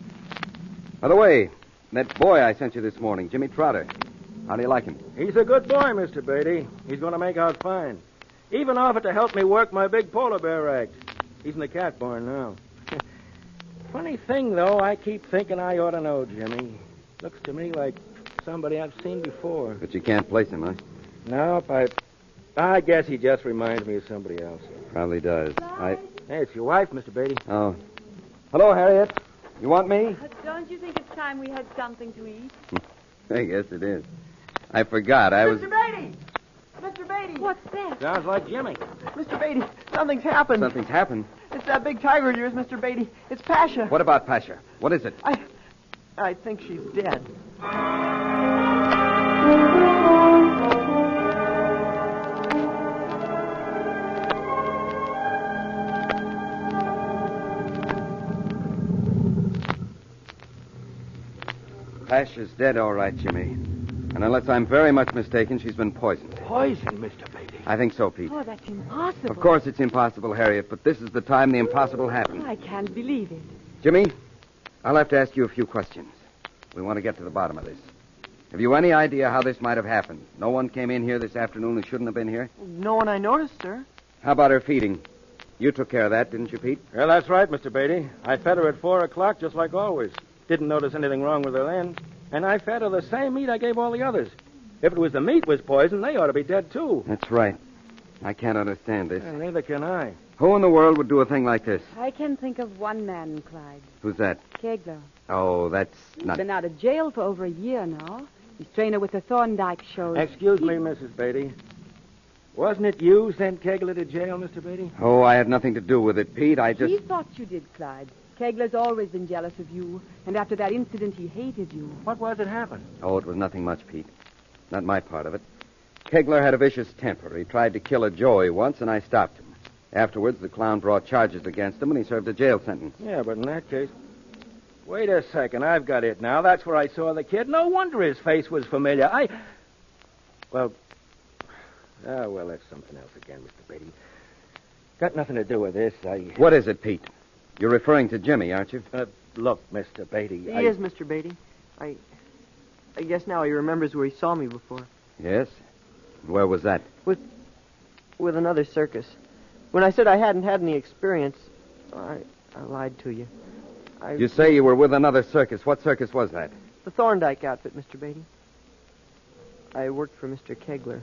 By the way, that boy I sent you this morning, Jimmy Trotter. How do you like him? He's a good boy, Mr. Beatty. He's going to make out fine. Even offered to help me work my big polar bear act. He's in the cat barn now. Funny thing, though, I keep thinking I ought to know Jimmy. Looks to me like somebody I've seen before. But you can't place him, huh? Nope, I guess he just reminds me of somebody else. Probably does. Hey, it's your wife, Mr. Beatty. Oh. Hello, Harriet. You want me? Don't you think it's time we had something to eat? I guess it is. I forgot. I was... Mr. Beatty! Mr. Beatty! What's that? Sounds like Jimmy. Mr. Beatty, something's happened. Something's happened? It's that big tiger of yours, Mr. Beatty. It's Pasha. What about Pasha? What is it? I think she's dead. Pasha's dead, all right, Jimmy. And unless I'm very much mistaken, she's been poisoned. Poison, Mr. Beatty? I think so, Pete. Oh, that's impossible. Of course it's impossible, Harriet, but this is the time the impossible happens. I can't believe it. Jimmy, I'll have to ask you a few questions. We want to get to the bottom of this. Have you any idea how this might have happened? No one came in here this afternoon who shouldn't have been here? No one I noticed, sir. How about her feeding? You took care of that, didn't you, Pete? Well, that's right, Mr. Beatty. I fed her at 4 o'clock, just like always. Didn't notice anything wrong with her then. And I fed her the same meat I gave all the others. If it was the meat was poisoned, they ought to be dead, too. That's right. I can't understand this. Well, neither can I. Who in the world would do a thing like this? I can think of one man, Clyde. Who's that? Kegler. Oh, that's He's not... been out of jail for over a year now. He's trainer with the Thorndike shows. Excuse me, Mrs. Beatty. Wasn't it you sent Kegler to jail, Mr. Beatty? Oh, I had nothing to do with it, Pete. I just... He thought you did, Clyde. Kegler's always been jealous of you, and after that incident, he hated you. What was it happened? Oh, it was nothing much, Pete. Not my part of it. Kegler had a vicious temper. He tried to kill a Joey once, and I stopped him. Afterwards, the clown brought charges against him, and he served a jail sentence. Yeah, but in that case... Wait a second. I've got it now. That's where I saw the kid. No wonder his face was familiar. Well... well, that's something else again, Mr. Beatty. Got nothing to do with this. What is it, Pete? You're referring to Jimmy, aren't you? Look, Mr. Beatty, He is, Mr. Beatty. I guess now he remembers where he saw me before. Yes? Where was that? with another circus. When I said I hadn't had any experience, I lied to you. You say you were with another circus. What circus was that? The Thorndike outfit, Mr. Beatty. I worked for Mr. Kegler.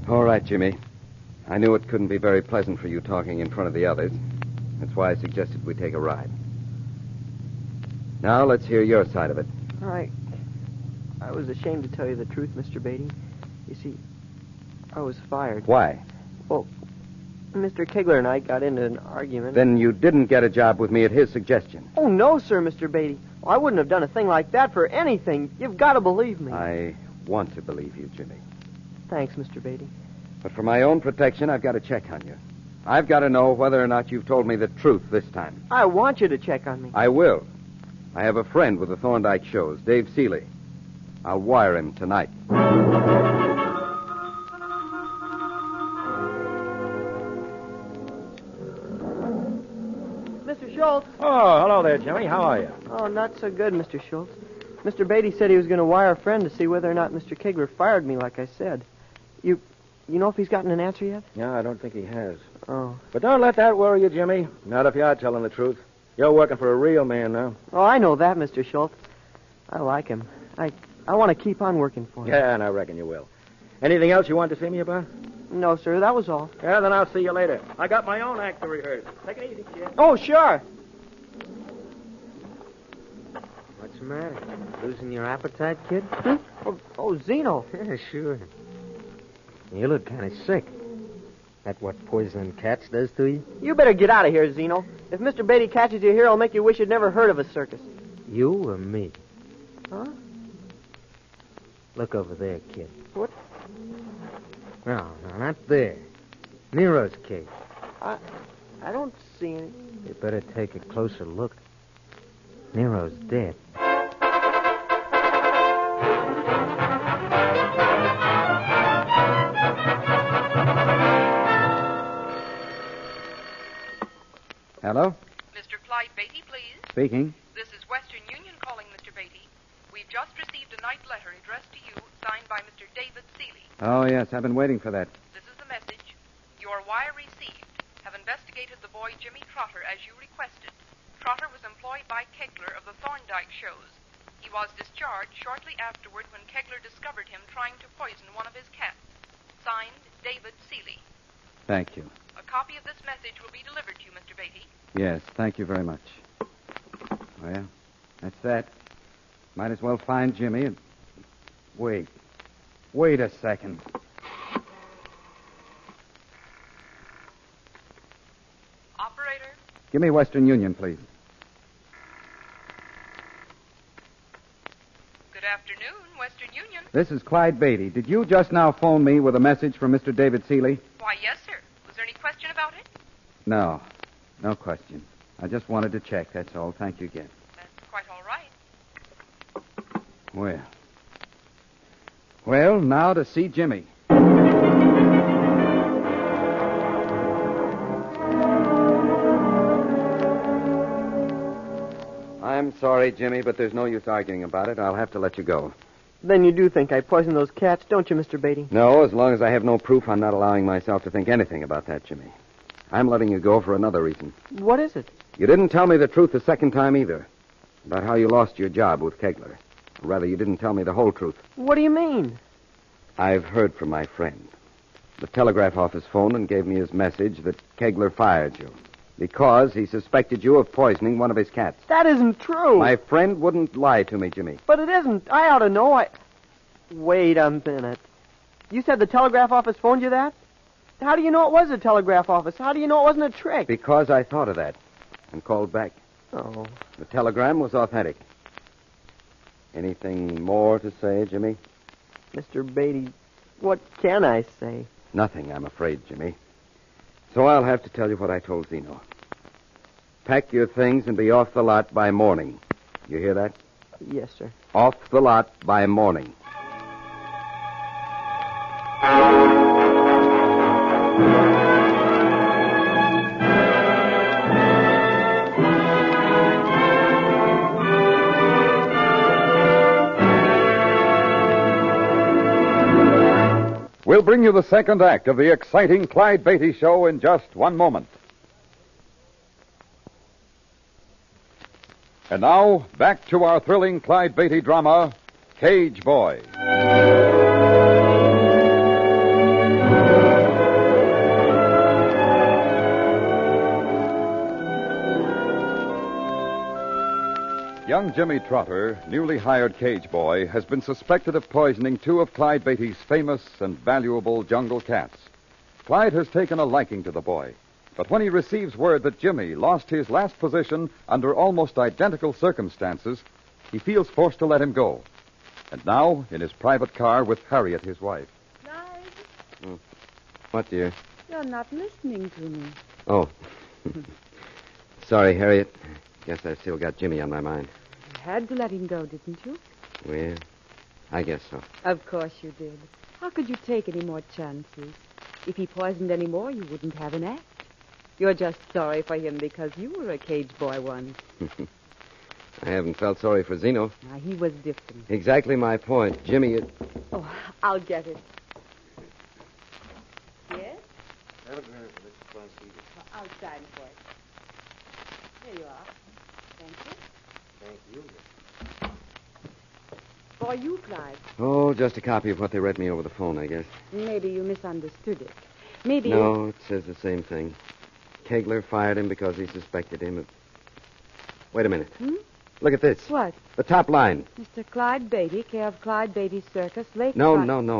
All right, Jimmy. I knew it couldn't be very pleasant for you talking in front of the others. That's why I suggested we take a ride. Now let's hear your side of it. I was ashamed to tell you the truth, Mr. Beatty. You see, I was fired. Why? Well, Mr. Kegler and I got into an argument. Then you didn't get a job with me at his suggestion. Oh, no, sir, Mr. Beatty. Well, I wouldn't have done a thing like that for anything. You've got to believe me. I want to believe you, Jimmy. Thanks, Mr. Beatty. But for my own protection, I've got to check on you. I've got to know whether or not you've told me the truth this time. I want you to check on me. I will. I have a friend with the Thorndike shows, Dave Seeley. I'll wire him tonight. Mr. Schultz. Oh, hello there, Jimmy. How are you? Oh, not so good, Mr. Schultz. Mr. Beatty said he was going to wire a friend to see whether or not Mr. Kegler fired me, like I said. You know if he's gotten an answer yet? No, I don't think he has. Oh. But don't let that worry you, Jimmy. Not if you are telling the truth. You're working for a real man now. Oh, I know that, Mr. Schultz. I like him. I want to keep on working for him. Yeah, and I reckon you will. Anything else you want to see me about? No, sir, that was all. Yeah, then I'll see you later. I got my own act to rehearse. Take it easy, kid. Oh, sure. What's the matter? Losing your appetite, kid? Hmm? Oh, Zeno. Yeah, sure. You look kind of sick. That what poisoning cats does to you? You better get out of here, Zeno. If Mr. Beatty catches you here, he'll make you wish you'd never heard of a circus. You or me? Huh? Look over there, kid. What? No, not there. Nero's case. I don't see any. You better take a closer look. Nero's dead. Hello? Mr. Clyde Beatty, please. Speaking. This is Western Union calling, Mr. Beatty. We've just received a night letter addressed to you, signed by Mr. David Seeley. Oh, yes, I've been waiting for that. This is the message. Your wire received. Have investigated the boy Jimmy Trotter as you requested. Trotter was employed by Kegler of the Thorndike shows. He was discharged shortly afterward when Kegler discovered him trying to poison one of his cats. Signed, David Seeley. Thank you. A copy of this message will be delivered to you, Mr. Beatty. Yes, thank you very much. Well, that's that. Might as well find Jimmy and... Wait a second. Operator? Give me Western Union, please. Good afternoon, Western Union. This is Clyde Beatty. Did you just now phone me with a message from Mr. David Seeley? Why, yes, sir. Was there any question about it? No question. I just wanted to check, that's all. Thank you again. That's quite all right. Well, now to see Jimmy. I'm sorry, Jimmy, but there's no use arguing about it. I'll have to let you go. Then you do think I poisoned those cats, don't you, Mr. Beatty? No, as long as I have no proof, I'm not allowing myself to think anything about that, Jimmy. I'm letting you go for another reason. What is it? You didn't tell me the truth the second time either. About how you lost your job with Kegler. Or rather, you didn't tell me the whole truth. What do you mean? I've heard from my friend. The telegraph office phoned and gave me his message that Kegler fired you. Because he suspected you of poisoning one of his cats. That isn't true. My friend wouldn't lie to me, Jimmy. But it isn't. I ought to know. Wait a minute. You said the telegraph office phoned you that? How do you know it was a telegraph office? How do you know it wasn't a trick? Because I thought of that and called back. Oh. The telegram was authentic. Anything more to say, Jimmy? Mr. Beatty, what can I say? Nothing, I'm afraid, Jimmy. So I'll have to tell you what I told Zeno. Pack your things and be off the lot by morning. You hear that? Yes, sir. Off the lot by morning. bring you the second act of the exciting Clyde Beatty show in just one moment. And now, back to our thrilling Clyde Beatty drama, Cage Boy. Young Jimmy Trotter, newly hired cage boy, has been suspected of poisoning two of Clyde Beatty's famous and valuable jungle cats. Clyde has taken a liking to the boy, but when he receives word that Jimmy lost his last position under almost identical circumstances, he feels forced to let him go. And now, in his private car with Harriet, his wife. Clyde, What, dear? you're not listening to me. Oh. Sorry, Harriet. Guess I've still got Jimmy on my mind. You had to let him go, didn't you? Well, I guess so. Of course you did. How could you take any more chances? If he poisoned any more, you wouldn't have an act. You're just sorry for him because you were a cage boy once. I haven't felt sorry for Zeno. Now, he was different. Exactly my point. Jimmy is... Oh, I'll get it. Yes? I'll sign for it. Here you are. Thank you. Thank you. For you, Clyde. Oh, just a copy of what they read me over the phone, I guess. Maybe you misunderstood it. Maybe No, it says the same thing. Kegler fired him because he suspected him of... Wait a minute. Look at this. What? The top line. Mr. Clyde Beatty, care of Clyde Beatty Circus, Lake... No.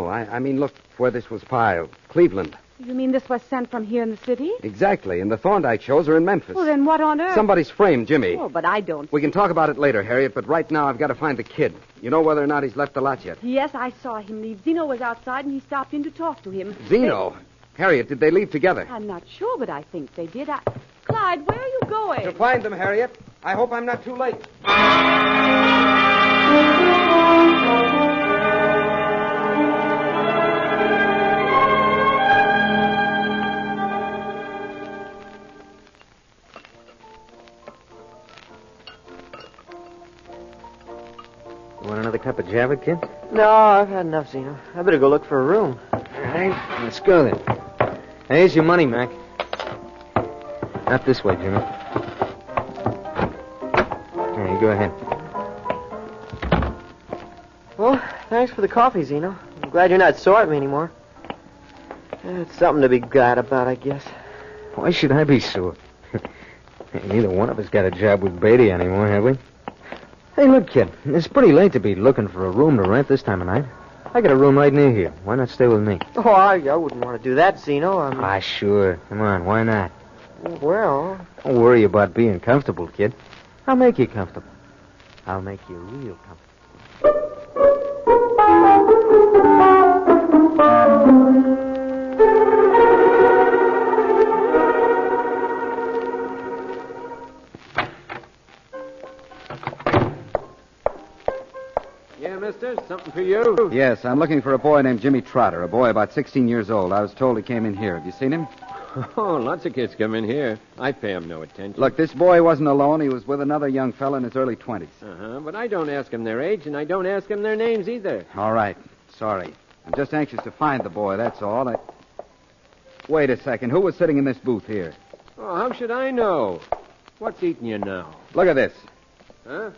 I mean, look where this was filed. Cleveland. You mean this was sent from here in the city? Exactly, and the Thorndike shows are in Memphis. Well, then what on earth? Somebody's framed Jimmy. Oh, but I don't. We can talk about it later, Harriet, but right now I've got to find the kid. You know whether or not he's left the lot yet? Yes, I saw him leave. Zeno was outside, and he stopped in to talk to him. Zeno? Harriet, did they leave together? I'm not sure, but I think they did. Clyde, where are you going? To find them, Harriet. I hope I'm not too late. You want another cup of Java, kid? No, I've had enough, Zeno. I better go look for a room. All right, let's go then. Here's your money, Mac. Not this way, Jimmy. There, you go ahead. Well, thanks for the coffee, Zeno. I'm glad you're not sore at me anymore. It's something to be glad about, I guess. Why should I be sore? Neither one of us got a job with Beatty anymore, have we? Hey, look, kid. It's pretty late to be looking for a room to rent this time of night. I got a room right near here. Why not stay with me? Oh, I wouldn't want to do that, Zeno. Ah, sure. Come on, why not? Well... Don't worry about being comfortable, kid. I'll make you comfortable. I'll make you real comfortable. Yeah, mister, something for you? Yes, I'm looking for a boy named Jimmy Trotter, a boy about 16 years old. I was told he came in here. Have you seen him? Oh, lots of kids come in here. I pay them no attention. Look, this boy wasn't alone. He was with another young fella in his early 20s. Uh-huh, but I don't ask them their age, and I don't ask them their names either. All right. Sorry. I'm just anxious to find the boy, that's all. Wait a second. Who was sitting in this booth here? Oh, how should I know? What's eating you now? Look at this. Huh?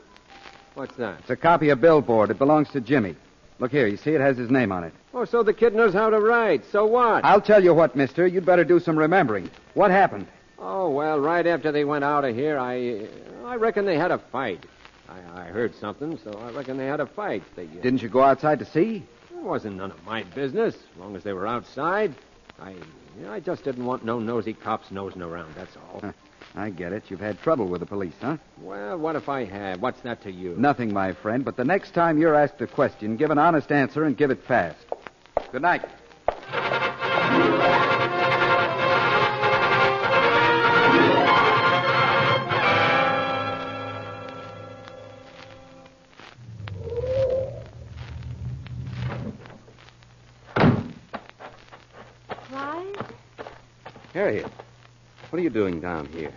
What's that? It's a copy of Billboard. It belongs to Jimmy. Look here. You see it has his name on it. Oh, so the kid knows how to write. So what? I'll tell you what, mister. You'd better do some remembering. What happened? Oh, well, right after they went out of here, I reckon they had a fight. I heard something, so I reckon they had a fight. Didn't you go outside to see? It wasn't none of my business, as long as they were outside. I just didn't want no nosy cops nosing around, that's all. I get it. You've had trouble with the police, huh? Well, what if I had? What's that to you? Nothing, my friend, but the next time you're asked a question, give an honest answer and give it fast. Good night. Clyde? Harriet, what are you doing down here?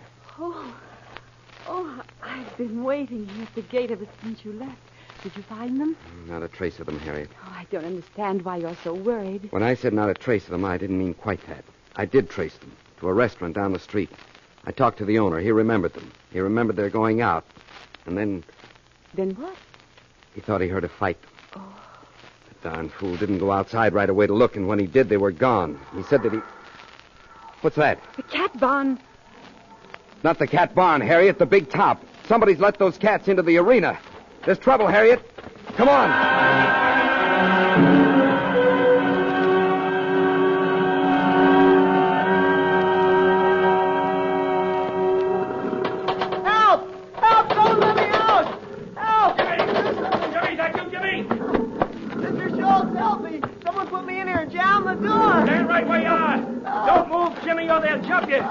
Oh, I've been waiting here at the gate ever since you left. Did you find them? Not a trace of them, Harriet. Oh, I don't understand why you're so worried. When I said not a trace of them, I didn't mean quite that. I did trace them to a restaurant down the street. I talked to the owner. He remembered them. He remembered their going out. And then... Then what? He thought he heard a fight. Oh. The darn fool didn't go outside right away to look, and when he did, they were gone. He said that he... What's that? The cat barn. Not the cat barn, Harriet, the big top. Somebody's let those cats into the arena. There's trouble, Harriet. Come on. Help! Help! Don't let me out! Help! Jimmy, that you, Jimmy? Mr. Schultz, help me! Someone put me in here and jam the door! Stand right where you are. Don't move, Jimmy, or they'll jump you.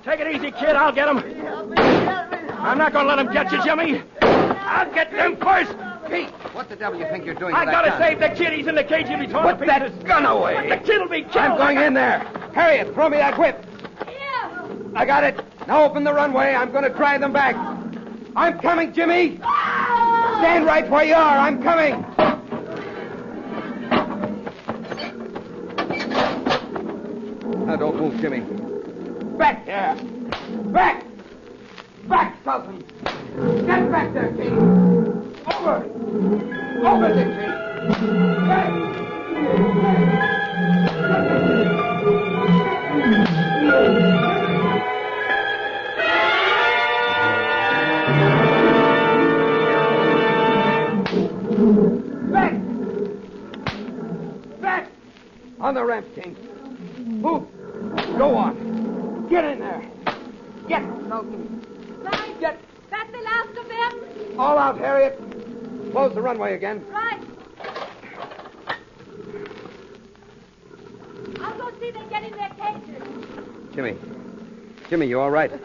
Take it easy, kid. I'll get him. I'm not going to let him get you, Jimmy. I'll get them first. Pete, what the devil you think you're doing I with gotta that gun? save the kid. He's in the cage. He'll be torn to Put pieces. that gun away. But the kid will be killed. I'm going in there. Harriet, throw me that whip. Yeah. I got it. Now open the runway. I'm going to drive them back. I'm coming, Jimmy. Stand right where you are. I'm coming. Now don't move, Jimmy. Back there. Back. Back, Sultan. Get back there, King. Over. Over there, King. Back. Back. Back. On the ramp, King. Move. Go on. Get in there. Get, Sultan. Right. Get. That's the last of them. All out, Harriet. Close the runway again. Right. I'll go see they get in their cages. Jimmy. Jimmy, you all right? It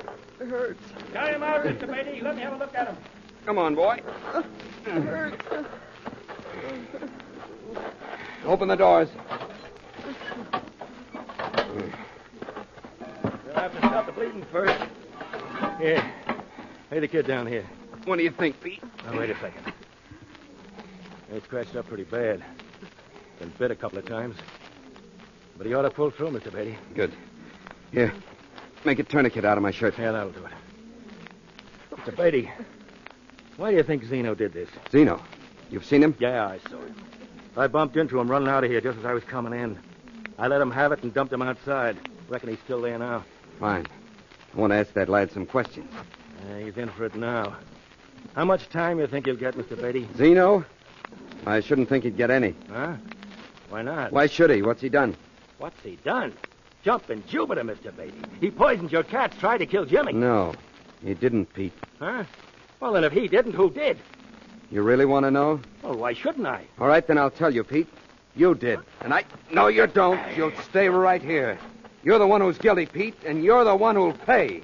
hurts. Carry him out, Mr. Beatty. Let me have a look at him. Come on, boy. It hurts. Open the doors. You'll have to stop the bleeding first. Here. Lay the kid down here. What do you think, Pete? Now, wait a second. He's scratched up pretty bad. Been bit a couple of times. But he ought to pull through, Mr. Beatty. Good. Here. Make a tourniquet out of my shirt. Yeah, that'll do it. Mr. Beatty, why do you think Zeno did this? Zeno. You've seen him? Yeah, I saw him. I bumped into him running out of here just as I was coming in. I let him have it and dumped him outside. Reckon he's still there now. Fine. I want to ask that lad some questions. He's in for it now. How much time you think he'll get, Mr. Beatty? Zeno? I shouldn't think he'd get any. Huh? Why not? Why should he? What's he done? What's he done? Jumping Jupiter, Mr. Beatty. He poisoned your cats, tried to kill Jimmy. No, he didn't, Pete. Huh? Well, then if he didn't, who did? You really want to know? Well, why shouldn't I? All right, then I'll tell you, Pete. You did. And I... No, you don't. You'll stay right here. You're the one who's guilty, Pete, and you're the one who'll pay.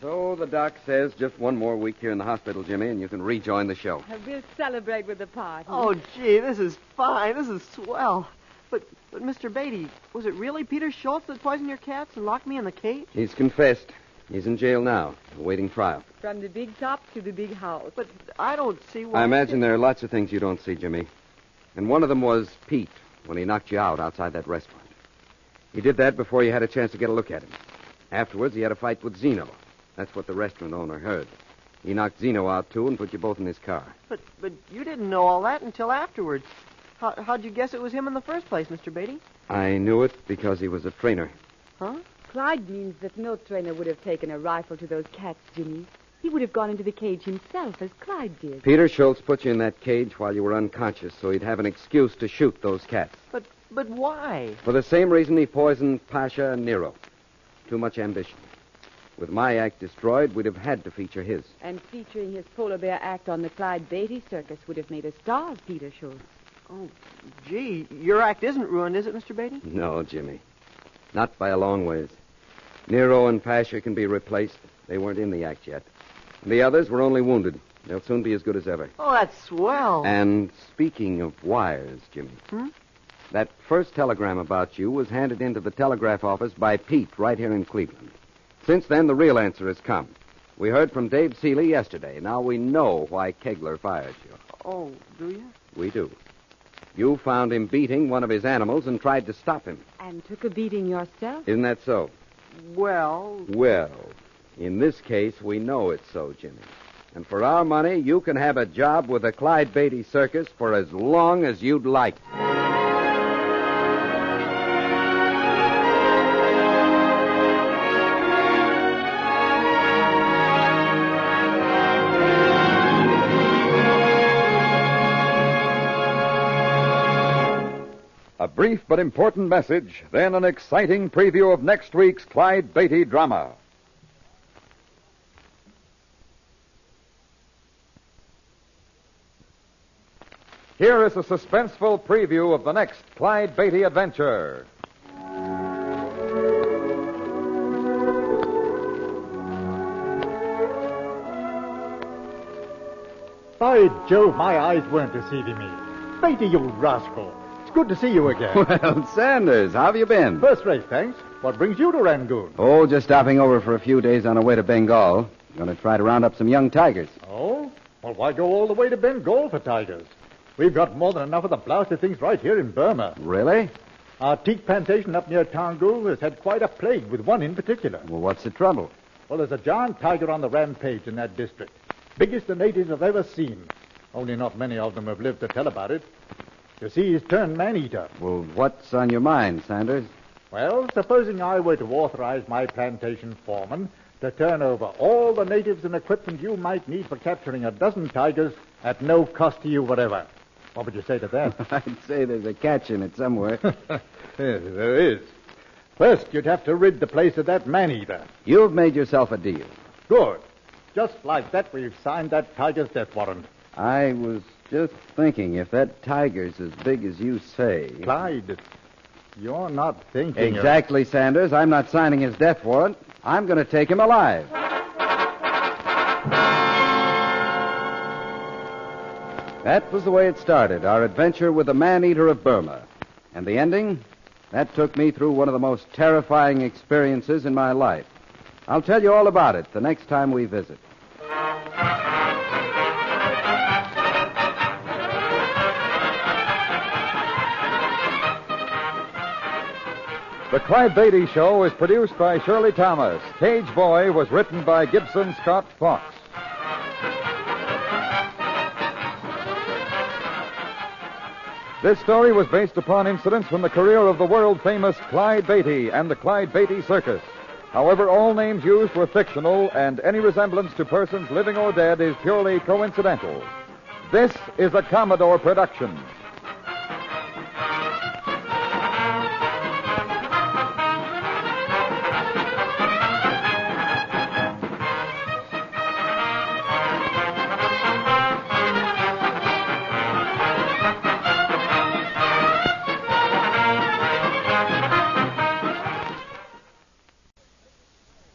So the doc says just one more week here in the hospital, Jimmy, and you can rejoin the show. We'll celebrate with the party. Oh, gee, this is fine. This is swell. But Mr. Beatty, was it really Peter Schultz that poisoned your cats and locked me in the cage? He's confessed. He's in jail now, awaiting trial. From the big top to the big house. But I don't see why... I imagine there are lots of things you don't see, Jimmy. And one of them was Pete, when he knocked you out outside that restaurant. He did that before you had a chance to get a look at him. Afterwards, he had a fight with Zeno. That's what the restaurant owner heard. He knocked Zeno out, too, and put you both in his car. But you didn't know all that until afterwards. How'd you guess it was him in the first place, Mr. Beatty? I knew it because he was a trainer. Huh? Clyde means that no trainer would have taken a rifle to those cats, Jimmy. He would have gone into the cage himself, as Clyde did. Peter Schultz put you in that cage while you were unconscious, so he'd have an excuse to shoot those cats. But why? For the same reason he poisoned Pasha and Nero. Too much ambition. With my act destroyed, we'd have had to feature his. And featuring his polar bear act on the Clyde Beatty circus would have made a star of Peter Schultz. Oh, gee, your act isn't ruined, is it, Mr. Beatty? No, Jimmy. Not by a long ways. Nero and Pasha can be replaced. They weren't in the act yet. And the others were only wounded. They'll soon be as good as ever. Oh, that's swell. And speaking of wires, Jimmy, that first telegram about you was handed into the telegraph office by Pete right here in Cleveland. Since then, the real answer has come. We heard from Dave Seeley yesterday. Now we know why Kegler fired you. Oh, do you? We do. You found him beating one of his animals and tried to stop him. And took a beating yourself? Isn't that so? Well... Well, in this case, we know it's so, Jimmy. And for our money, you can have a job with the Clyde Beatty Circus for as long as you'd like. A brief but important message, then an exciting preview of next week's Clyde Beatty drama. Here is a suspenseful preview of the next Clyde Beatty adventure. By Jove, my eyes weren't deceiving me. Beatty, you rascal. It's good to see you again. Well, Sanders, how have you been? First rate, thanks. What brings you to Rangoon? Oh, just stopping over for a few days on our way to Bengal. Going to try to round up some young tigers. Oh? Well, why go all the way to Bengal for tigers? We've got more than enough of the blasted things right here in Burma. Really? Our teak plantation up near Tangul has had quite a plague with one in particular. Well, what's the trouble? Well, there's a giant tiger on the rampage in that district. Biggest the natives have ever seen. Only not many of them have lived to tell about it. You see, he's turned man-eater. Well, what's on your mind, Sanders? Well, supposing I were to authorize my plantation foreman to turn over all the natives and equipment you might need for capturing a dozen tigers at no cost to you whatever. What would you say to that? I'd say there's a catch in it somewhere. Yes, there is. First, you'd have to rid the place of that man-eater. You've made yourself a deal. Good. Just like that, we've signed that tiger's death warrant. I was just thinking, if that tiger's as big as you say... Clyde, you're not thinking Exactly, Sanders. I'm not signing his death warrant. I'm going to take him alive. That was the way it started, our adventure with the man-eater of Burma. And the ending? That took me through one of the most terrifying experiences in my life. I'll tell you all about it the next time we visit. The Clyde Beatty Show is produced by Shirley Thomas. Cage Boy was written by Gibson Scott Fox. This story was based upon incidents from the career of the world-famous Clyde Beatty and the Clyde Beatty Circus. However, all names used were fictional, and any resemblance to persons living or dead is purely coincidental. This is a Commodore production.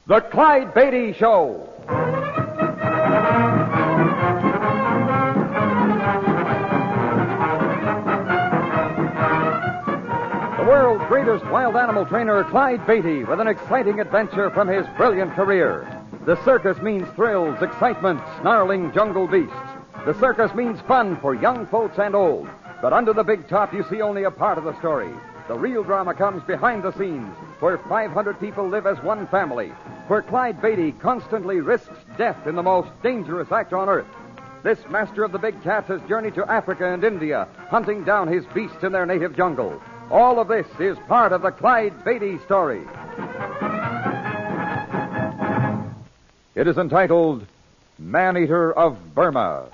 The Clyde Beatty Show. The world's greatest wild animal trainer, Clyde Beatty, with an exciting adventure from his brilliant career. The circus means thrills, excitement, snarling jungle beasts. The circus means fun for young folks and old. But under the big top, you see only a part of the story. The real drama comes behind the scenes, where 500 people live as one family, where Clyde Beatty constantly risks death in the most dangerous act on earth. This master of the big cats has journeyed to Africa and India, hunting down his beasts in their native jungle. All of this is part of the Clyde Beatty story. It is entitled Man-Eater of Burma.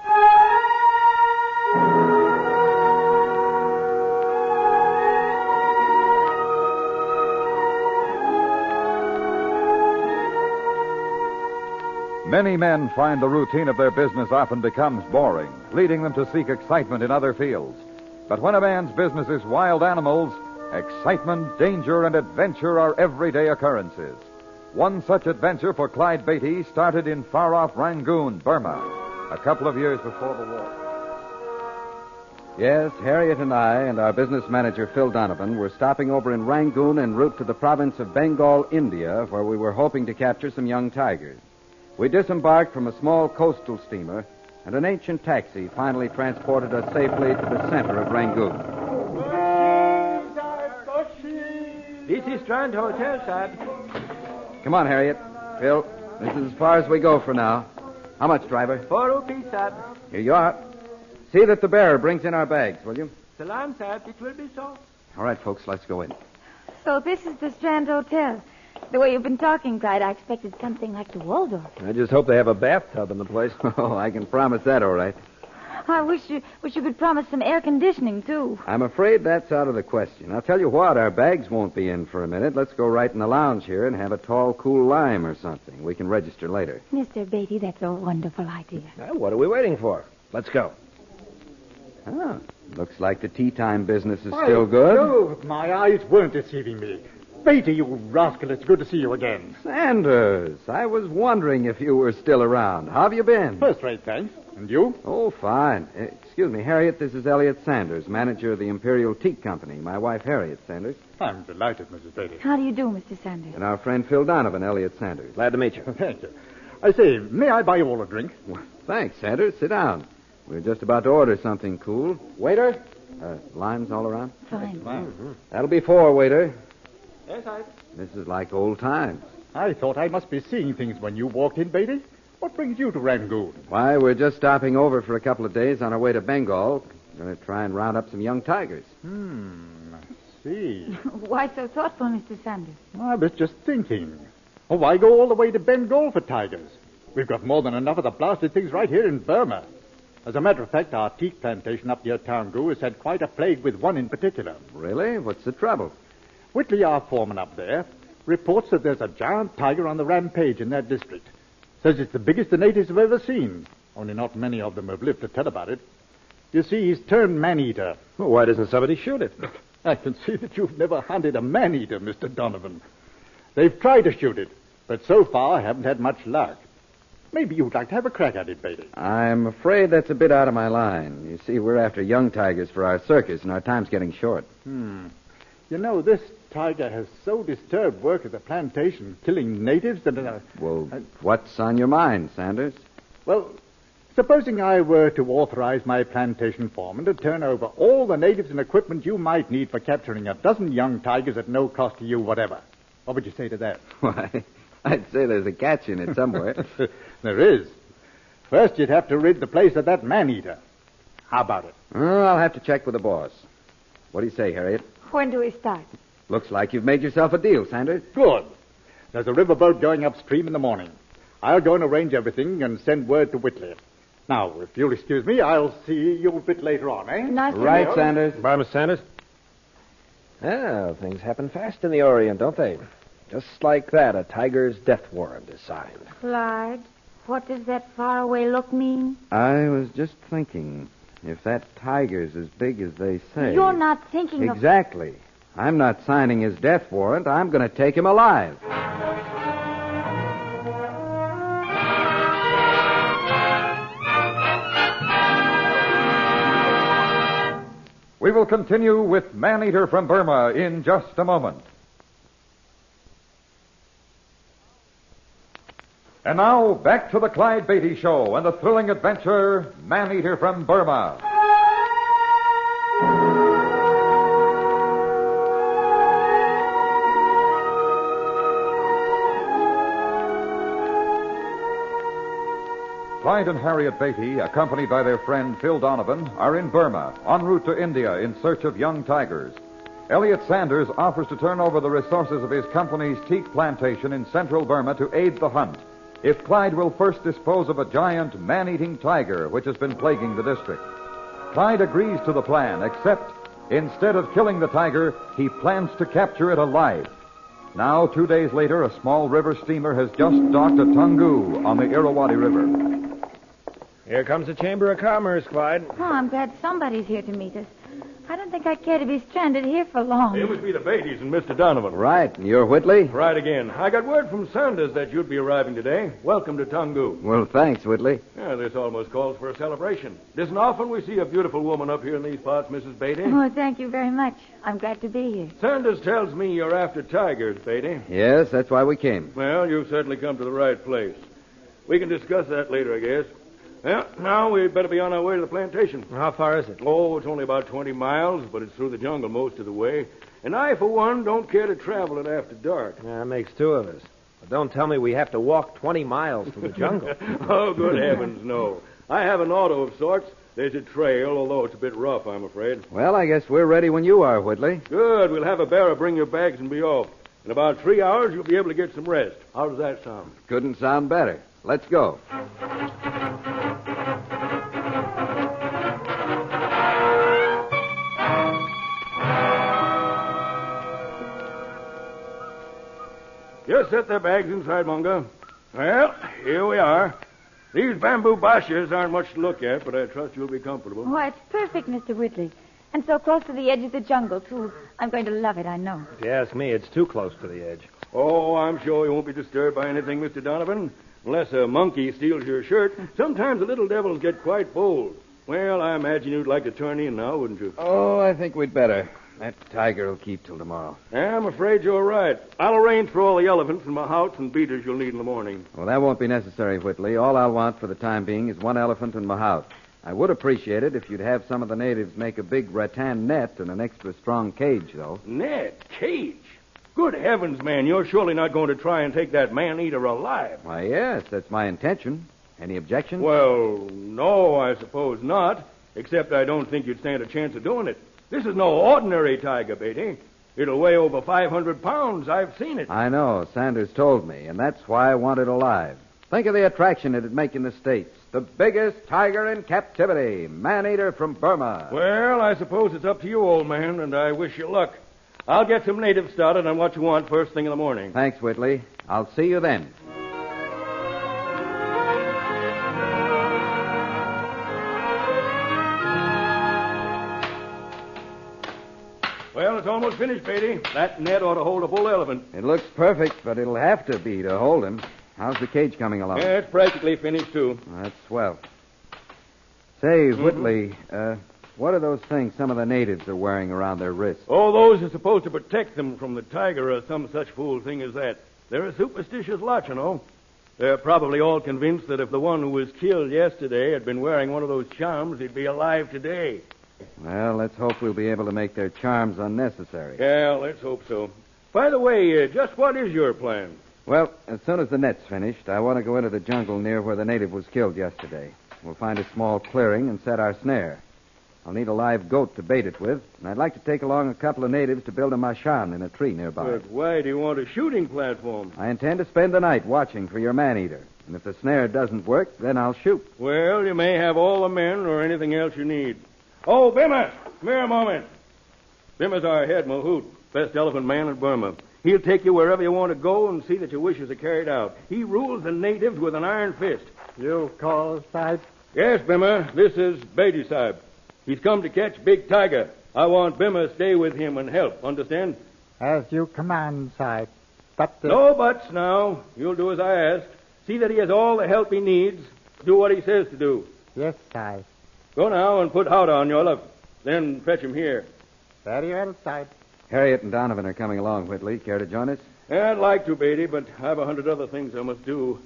Many men find the routine of their business often becomes boring, leading them to seek excitement in other fields. But when a man's business is wild animals, excitement, danger, and adventure are everyday occurrences. One such adventure for Clyde Beatty started in far-off Rangoon, Burma, a couple of years before the war. Yes, Harriet and I and our business manager, Phil Donovan, were stopping over in Rangoon en route to the province of Bengal, India, where we were hoping to capture some young tigers. We disembarked from a small coastal steamer, and an ancient taxi finally transported us safely to the center of Rangoon. This is Strand Hotel, sir. Come on, Harriet. Phil, this is as far as we go for now. How much, driver? 4 rupees, sir. Here you are. See that the bearer brings in our bags, will you? Salam, sir. It will be so. All right, folks, let's go in. So this is the Strand Hotel. The way you've been talking, Clyde, I expected something like the Waldorf. I just hope they have a bathtub in the place. Oh, I can promise that, all right. I wish you could promise some air conditioning, too. I'm afraid that's out of the question. I'll tell you what, our bags won't be in for a minute. Let's go right in the lounge here and have a tall, cool lime or something. We can register later. Mr. Beatty, that's a wonderful idea. Well, what are we waiting for? Let's go. Oh, looks like the tea time business is still good. No, my eyes weren't deceiving me. Beatty, you rascal, it's good to see you again. Sanders, I was wondering if you were still around. How have you been? First rate, thanks. And you? Oh, fine. Excuse me, Harriet, this is Elliot Sanders, manager of the Imperial Teak Company. My wife, Harriet Sanders. I'm delighted, Mrs. Beatty. How do you do, Mr. Sanders? And our friend Phil Donovan, Elliot Sanders. Glad to meet you. Thank you. I say, may I buy you all a drink? Well, thanks, Sanders. Sit down. We're just about to order something cool. Waiter? Limes all around? Fine. Mm-hmm. That'll be 4, waiter. Yes, I... This is like old times. I thought I must be seeing things when you walked in, Beatty. What brings you to Rangoon? Why, we're just stopping over for a couple of days on our way to Bengal. Going to try and round up some young tigers. I see. Why so thoughtful, Mr. Sanders? I was just thinking. Oh, why go all the way to Bengal for tigers? We've got more than enough of the blasted things right here in Burma. As a matter of fact, our teak plantation up near Toungoo has had quite a plague with one in particular. Really? What's the trouble? Whitley, our foreman up there, reports that there's a giant tiger on the rampage in that district. Says it's the biggest the natives have ever seen. Only not many of them have lived to tell about it. You see, he's turned man-eater. Well, why doesn't somebody shoot it? I can see that you've never hunted a man-eater, Mr. Donovan. They've tried to shoot it, but so far haven't had much luck. Maybe you'd like to have a crack at it, Beatty. I'm afraid that's a bit out of my line. You see, we're after young tigers for our circus, and our time's getting short. You know, this tiger has so disturbed work at the plantation, killing natives that... Well, what's on your mind, Sanders? Well, supposing I were to authorize my plantation foreman to turn over all the natives and equipment you might need for capturing a dozen young tigers at no cost to you whatever. What would you say to that? Why, I'd say there's a catch in it somewhere. There is. First, you'd have to rid the place of that man-eater. How about it? I'll have to check with the boss. What do you say, Harriet? When do we start? Looks like you've made yourself a deal, Sanders. Good. There's a riverboat going upstream in the morning. I'll go and arrange everything and send word to Whitley. Now, if you'll excuse me, I'll see you a bit later on, eh? Nice right, Sanders. Bye, Miss Sanders. Well, things happen fast in the Orient, don't they? Just like that, a tiger's death warrant is signed. Clyde, what does that faraway look mean? I was just thinking, if that tiger's as big as they say... You're not thinking of... Exactly. I'm not signing his death warrant. I'm going to take him alive. We will continue with Man-Eater from Burma in just a moment. And now, back to the Clyde Beatty Show and the thrilling adventure, Man-Eater from Burma. Clyde and Harriet Beatty, accompanied by their friend Phil Donovan, are in Burma, en route to India in search of young tigers. Elliot Sanders offers to turn over the resources of his company's teak plantation in central Burma to aid the hunt, if Clyde will first dispose of a giant man-eating tiger which has been plaguing the district. Clyde agrees to the plan, except instead of killing the tiger, he plans to capture it alive. Now, 2 days later, a small river steamer has just docked at Toungoo on the Irrawaddy River. Here comes the Chamber of Commerce, Clyde. Oh, I'm glad somebody's here to meet us. I don't think I care to be stranded here for long. It must be the Beatties and Mr. Donovan. Right. And you're Whitley? Right again. I got word from Sanders that you'd be arriving today. Welcome to Tungu. Well, thanks, Whitley. Yeah, this almost calls for a celebration. It isn't often we see a beautiful woman up here in these parts, Mrs. Beatty. Oh, thank you very much. I'm glad to be here. Sanders tells me you're after tigers, Beatty. Yes, that's why we came. Well, you've certainly come to the right place. We can discuss that later, I guess. Well, now we'd better be on our way to the plantation. How far is it? Oh, it's only about 20 miles, but it's through the jungle most of the way. And I, for one, don't care to travel it after dark. Yeah, that makes two of us. But don't tell me we have to walk 20 miles through the jungle. Oh, good heavens, no. I have an auto of sorts. There's a trail, although it's a bit rough, I'm afraid. Well, I guess we're ready when you are, Whitley. Good. We'll have a bearer bring your bags and be off. In about 3 hours, you'll be able to get some rest. How does that sound? Couldn't sound better. Let's go. Just set their bags inside, Munga. Well, here we are. These bamboo bashas aren't much to look at, but I trust you'll be comfortable. Why, it's perfect, Mr. Whitley. And so close to the edge of the jungle, too. I'm going to love it, I know. If you ask me, it's too close to the edge. Oh, I'm sure you won't be disturbed by anything, Mr. Donovan. Unless a monkey steals your shirt. Sometimes the little devils get quite bold. Well, I imagine you'd like to turn in now, wouldn't you? Oh, I think we'd better. That tiger will keep till tomorrow. I'm afraid you're right. I'll arrange for all the elephants and mahouts and beaters you'll need in the morning. Well, that won't be necessary, Whitley. All I'll want for the time being is one elephant and mahout. I would appreciate it if you'd have some of the natives make a big rattan net and an extra strong cage, though. Net? Cage? Good heavens, man, you're surely not going to try and take that man-eater alive. Why, yes, that's my intention. Any objections? Well, no, I suppose not. Except I don't think you'd stand a chance of doing it. This is no ordinary tiger, Beatty. It'll weigh over 500 pounds. I've seen it. I know. Sanders told me, and that's why I want it alive. Think of the attraction it'd make in the States. The biggest tiger in captivity. Man-eater from Burma. Well, I suppose it's up to you, old man, and I wish you luck. I'll get some natives started on what you want first thing in the morning. Thanks, Whitley. I'll see you then. Well, it's almost finished, Beatty. That net ought to hold a bull elephant. It looks perfect, but it'll have to be to hold him. How's the cage coming along? Yeah, it's practically finished, too. That's swell. Say, Whitley, what are those things some of the natives are wearing around their wrists? Oh, those are supposed to protect them from the tiger or some such fool thing as that. They're a superstitious lot, you know. They're probably all convinced that if the one who was killed yesterday had been wearing one of those charms, he'd be alive today. Well, let's hope we'll be able to make their charms unnecessary. Yeah, let's hope so. By the way, just what is your plan? Well, as soon as the net's finished, I want to go into the jungle near where the native was killed yesterday. We'll find a small clearing and set our snare. I'll need a live goat to bait it with, and I'd like to take along a couple of natives to build a mashan in a tree nearby. But why do you want a shooting platform? I intend to spend the night watching for your man-eater. And if the snare doesn't work, then I'll shoot. Well, you may have all the men or anything else you need. Oh, Bimmer! Come here a moment. Bimmer's our head mahout, best elephant man in Burma. He'll take you wherever you want to go and see that your wishes are carried out. He rules the natives with an iron fist. You call, Sahib? Yes, Bimmer. This is Beatty, Sahib. He's come to catch Big Tiger. I want Bimmer to stay with him and help. Understand? As you command, Sahib. But... No buts now. You'll do as I ask. See that he has all the help he needs. Do what he says to do. Yes, Sahib. Go now and put Howdah on your elephant. Then fetch him here. Very well, Sahib. Harriet and Donovan are coming along, Whitley. Care to join us? I'd like to, Beatty, but I've 100 other things I must do.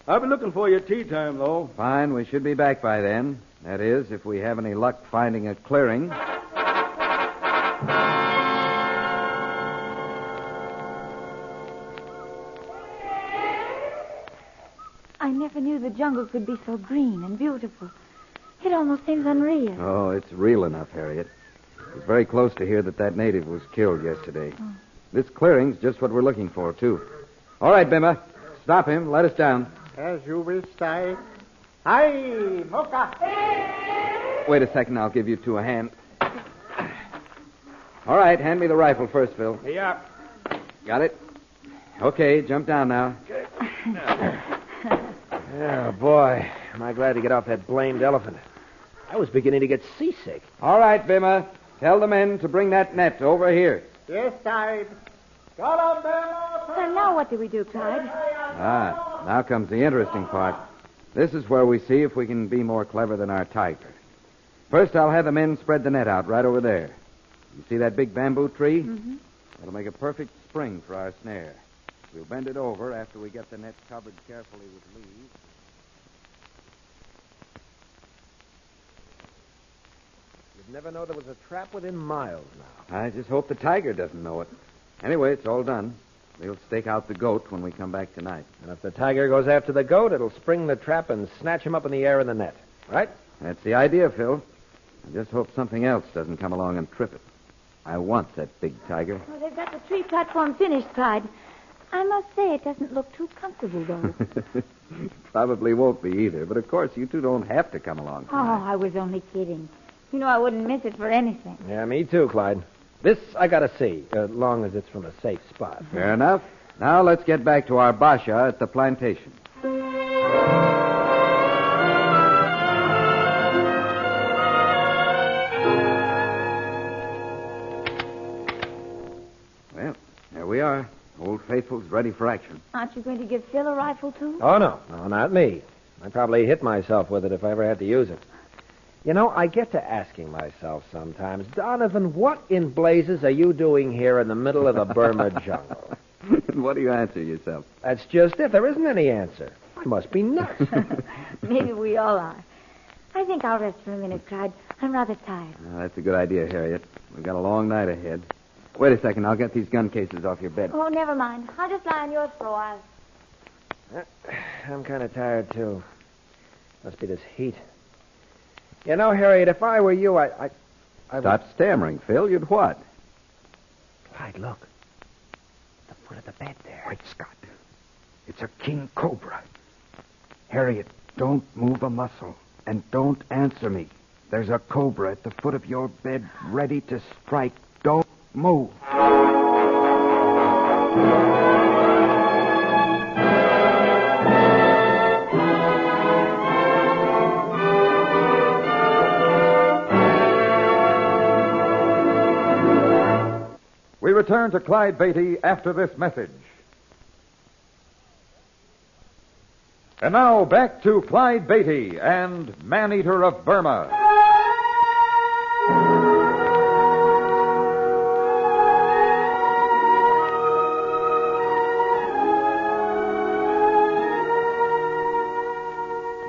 I'll be looking for you at tea time, though. Fine. We should be back by then. That is, if we have any luck finding a clearing. I never knew the jungle could be so green and beautiful. It almost seems unreal. Oh, it's real enough, Harriet. It was very close to here that native was killed yesterday. Oh. This clearing's just what we're looking for, too. All right, Bimmer. Stop him. Let us down. As you wish, Sahib. Hi, Mocha. Wait a second. I'll give you two a hand. All right. Hand me the rifle first, Phil. Yeah. Got it? Okay. Jump down now. Oh, boy. Am I glad to get off that blamed elephant. I was beginning to get seasick. All right, Bimmer. Tell the men to bring that net over here. Yes, Clyde. Got him there, So now what do we do, Clyde? Ah, now comes the interesting part. This is where we see if we can be more clever than our tiger. First, I'll have the men spread the net out right over there. You see that big bamboo tree? Mm-hmm. That'll make a perfect spring for our snare. We'll bend it over after we get the net covered carefully with leaves. You'd never know there was a trap within miles now. I just hope the tiger doesn't know it. Anyway, it's all done. We'll stake out the goat when we come back tonight. And if the tiger goes after the goat, it'll spring the trap and snatch him up in the air in the net. Right? That's the idea, Phil. I just hope something else doesn't come along and trip it. I want that big tiger. Well, they've got the tree platform finished, Clyde. I must say it doesn't look too comfortable, though. Probably won't be either, but of course you two don't have to come along tonight. Oh, I was only kidding. You know I wouldn't miss it for anything. Yeah, me too, Clyde. This I gotta see, as long as it's from a safe spot. Fair enough. Now let's get back to our basha at the plantation. Well, there we are. Old Faithful's ready for action. Aren't you going to give Phil a rifle, too? Oh, no. No, not me. I'd probably hit myself with it if I ever had to use it. You know, I get to asking myself sometimes, Donovan, what in blazes are you doing here in the middle of the Burma jungle? What do you answer yourself? That's just it. There isn't any answer. I must be nuts. Maybe we all are. I think I'll rest for a minute, Clyde. I'm rather tired. That's a good idea, Harriet. We've got a long night ahead. Wait a second. I'll get these gun cases off your bed. Oh, never mind. I'll just lie on yours for a while. I'm kind of tired, too. Must be this heat. You know, Harriet, if I were you, I would... Stop stammering, Phil. You'd what? Clyde, look. The foot of the bed there. Wait, Scott. It's a king cobra. Harriet, don't move a muscle. And don't answer me. There's a cobra at the foot of your bed ready to strike. Don't move. We return to Clyde Beatty after this message. And now back to Clyde Beatty and Man-Eater of Burma.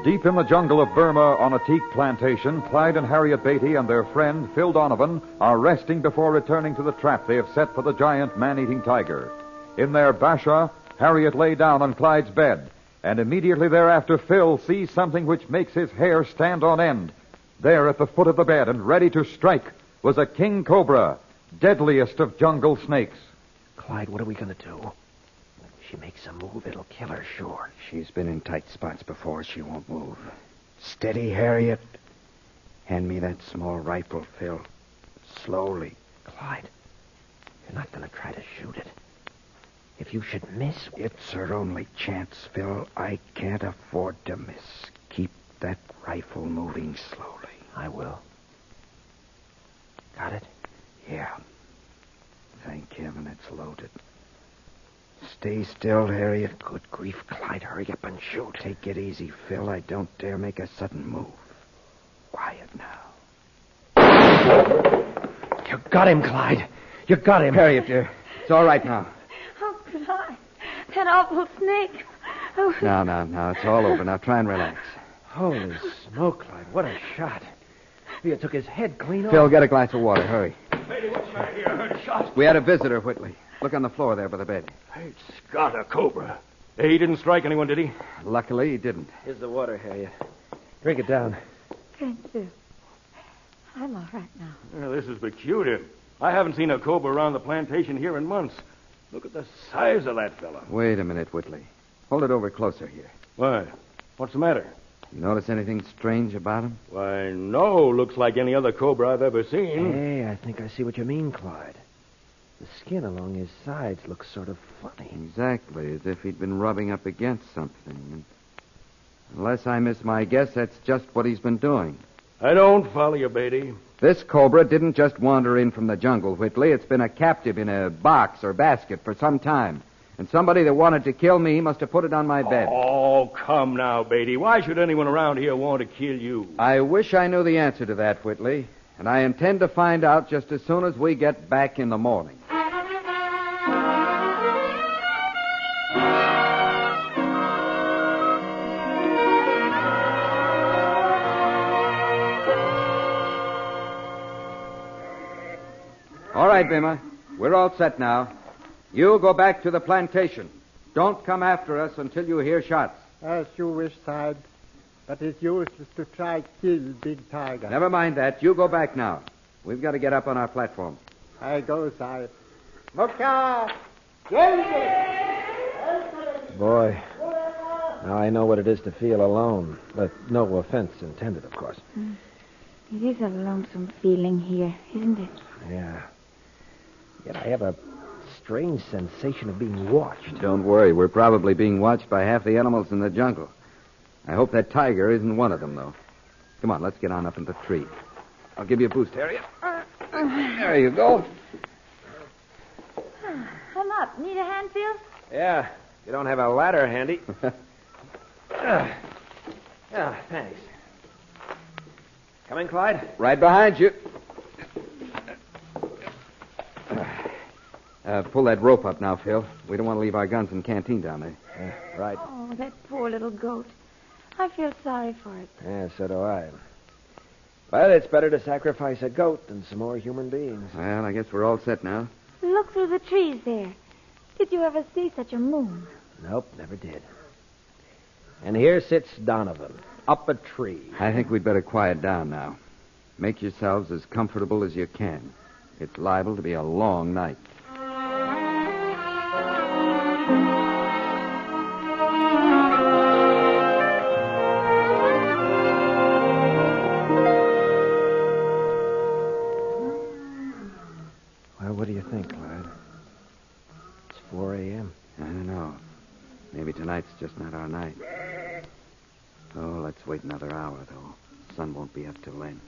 Deep in the jungle of Burma on a teak plantation, Clyde and Harriet Beatty and their friend, Phil Donovan, are resting before returning to the trap they have set for the giant man-eating tiger. In their basha, Harriet lay down on Clyde's bed, and immediately thereafter Phil sees something which makes his hair stand on end. There at the foot of the bed and ready to strike was a king cobra, deadliest of jungle snakes. Clyde, what are we going to do? If she makes a move, it'll kill her, sure. She's been in tight spots before. She won't move. Steady, Harriet. Hand me that small rifle, Phil. Slowly. Clyde, you're not going to try to shoot it. If you should miss... It's her only chance, Phil. I can't afford to miss. Keep that rifle moving slowly. I will. Got it? Yeah. Thank heaven it's loaded. Stay still, Harriet. Good grief, Clyde. Hurry up and shoot. Take it easy, Phil. I don't dare make a sudden move. Quiet now. You got him, Clyde. You got him. Harriet, dear. It's all right now. Oh, Clyde. That awful snake. Oh. Now. It's all over. Now try and relax. Holy smoke, Clyde. What a shot. You took his head clean off. Phil, get a glass of water. Hurry. Lady, what's the matter here? I heard a shot. We had a visitor, Whitley. Look on the floor there by the bed. Great Scott, a cobra. He didn't strike anyone, did he? Luckily, he didn't. Here's the water, Harriet. Drink it down. Thank you. I'm all right now. Well, this is peculiar. I haven't seen a cobra around the plantation here in months. Look at the size of that fellow. Wait a minute, Whitley. Hold it over closer here. Why? What's the matter? You notice anything strange about him? Why, no. Looks like any other cobra I've ever seen. Hey, I think I see what you mean, Clyde. The skin along his sides looks sort of funny. Exactly, as if he'd been rubbing up against something. And unless I miss my guess, that's just what he's been doing. I don't follow you, Beatty. This cobra didn't just wander in from the jungle, Whitley. It's been a captive in a box or basket for some time. And somebody that wanted to kill me must have put it on my bed. Oh, come now, Beatty. Why should anyone around here want to kill you? I wish I knew the answer to that, Whitley. And I intend to find out just as soon as we get back in the morning. All right, Bima. We're all set now. You go back to the plantation. Don't come after us until you hear shots. As you wish, Side. But it's useless to try kill Big Tiger. Never mind that. You go back now. We've got to get up on our platform. I go, Side. Look out! Gilly! Boy, now I know what it is to feel alone. But no offense intended, of course. It is a lonesome feeling here, isn't it? Yeah. Yet I have a strange sensation of being watched. Don't worry. We're probably being watched by half the animals in the jungle. I hope that tiger isn't one of them, though. Come on, let's get on up in the tree. I'll give you a boost, Harriet. There you go. I'm up. Need a hand, Phil? Yeah, you don't have a ladder handy. Thanks. Coming, Clyde? Right behind you. Pull that rope up now, Phil. We don't want to leave our guns in canteen down there. Right. Oh, that poor little goat. I feel sorry for it. Yeah, so do I. But it's better to sacrifice a goat than some more human beings. Well, I guess we're all set now. Look through the trees there. Did you ever see such a moon? Nope, never did. And here sits Donovan, up a tree. I think we'd better quiet down now. Make yourselves as comfortable as you can. It's liable to be a long night. Well, what do you think, Clyde? It's 4 a.m. I don't know. Maybe tonight's just not our night. Oh, let's wait another hour, though. The sun won't be up till then.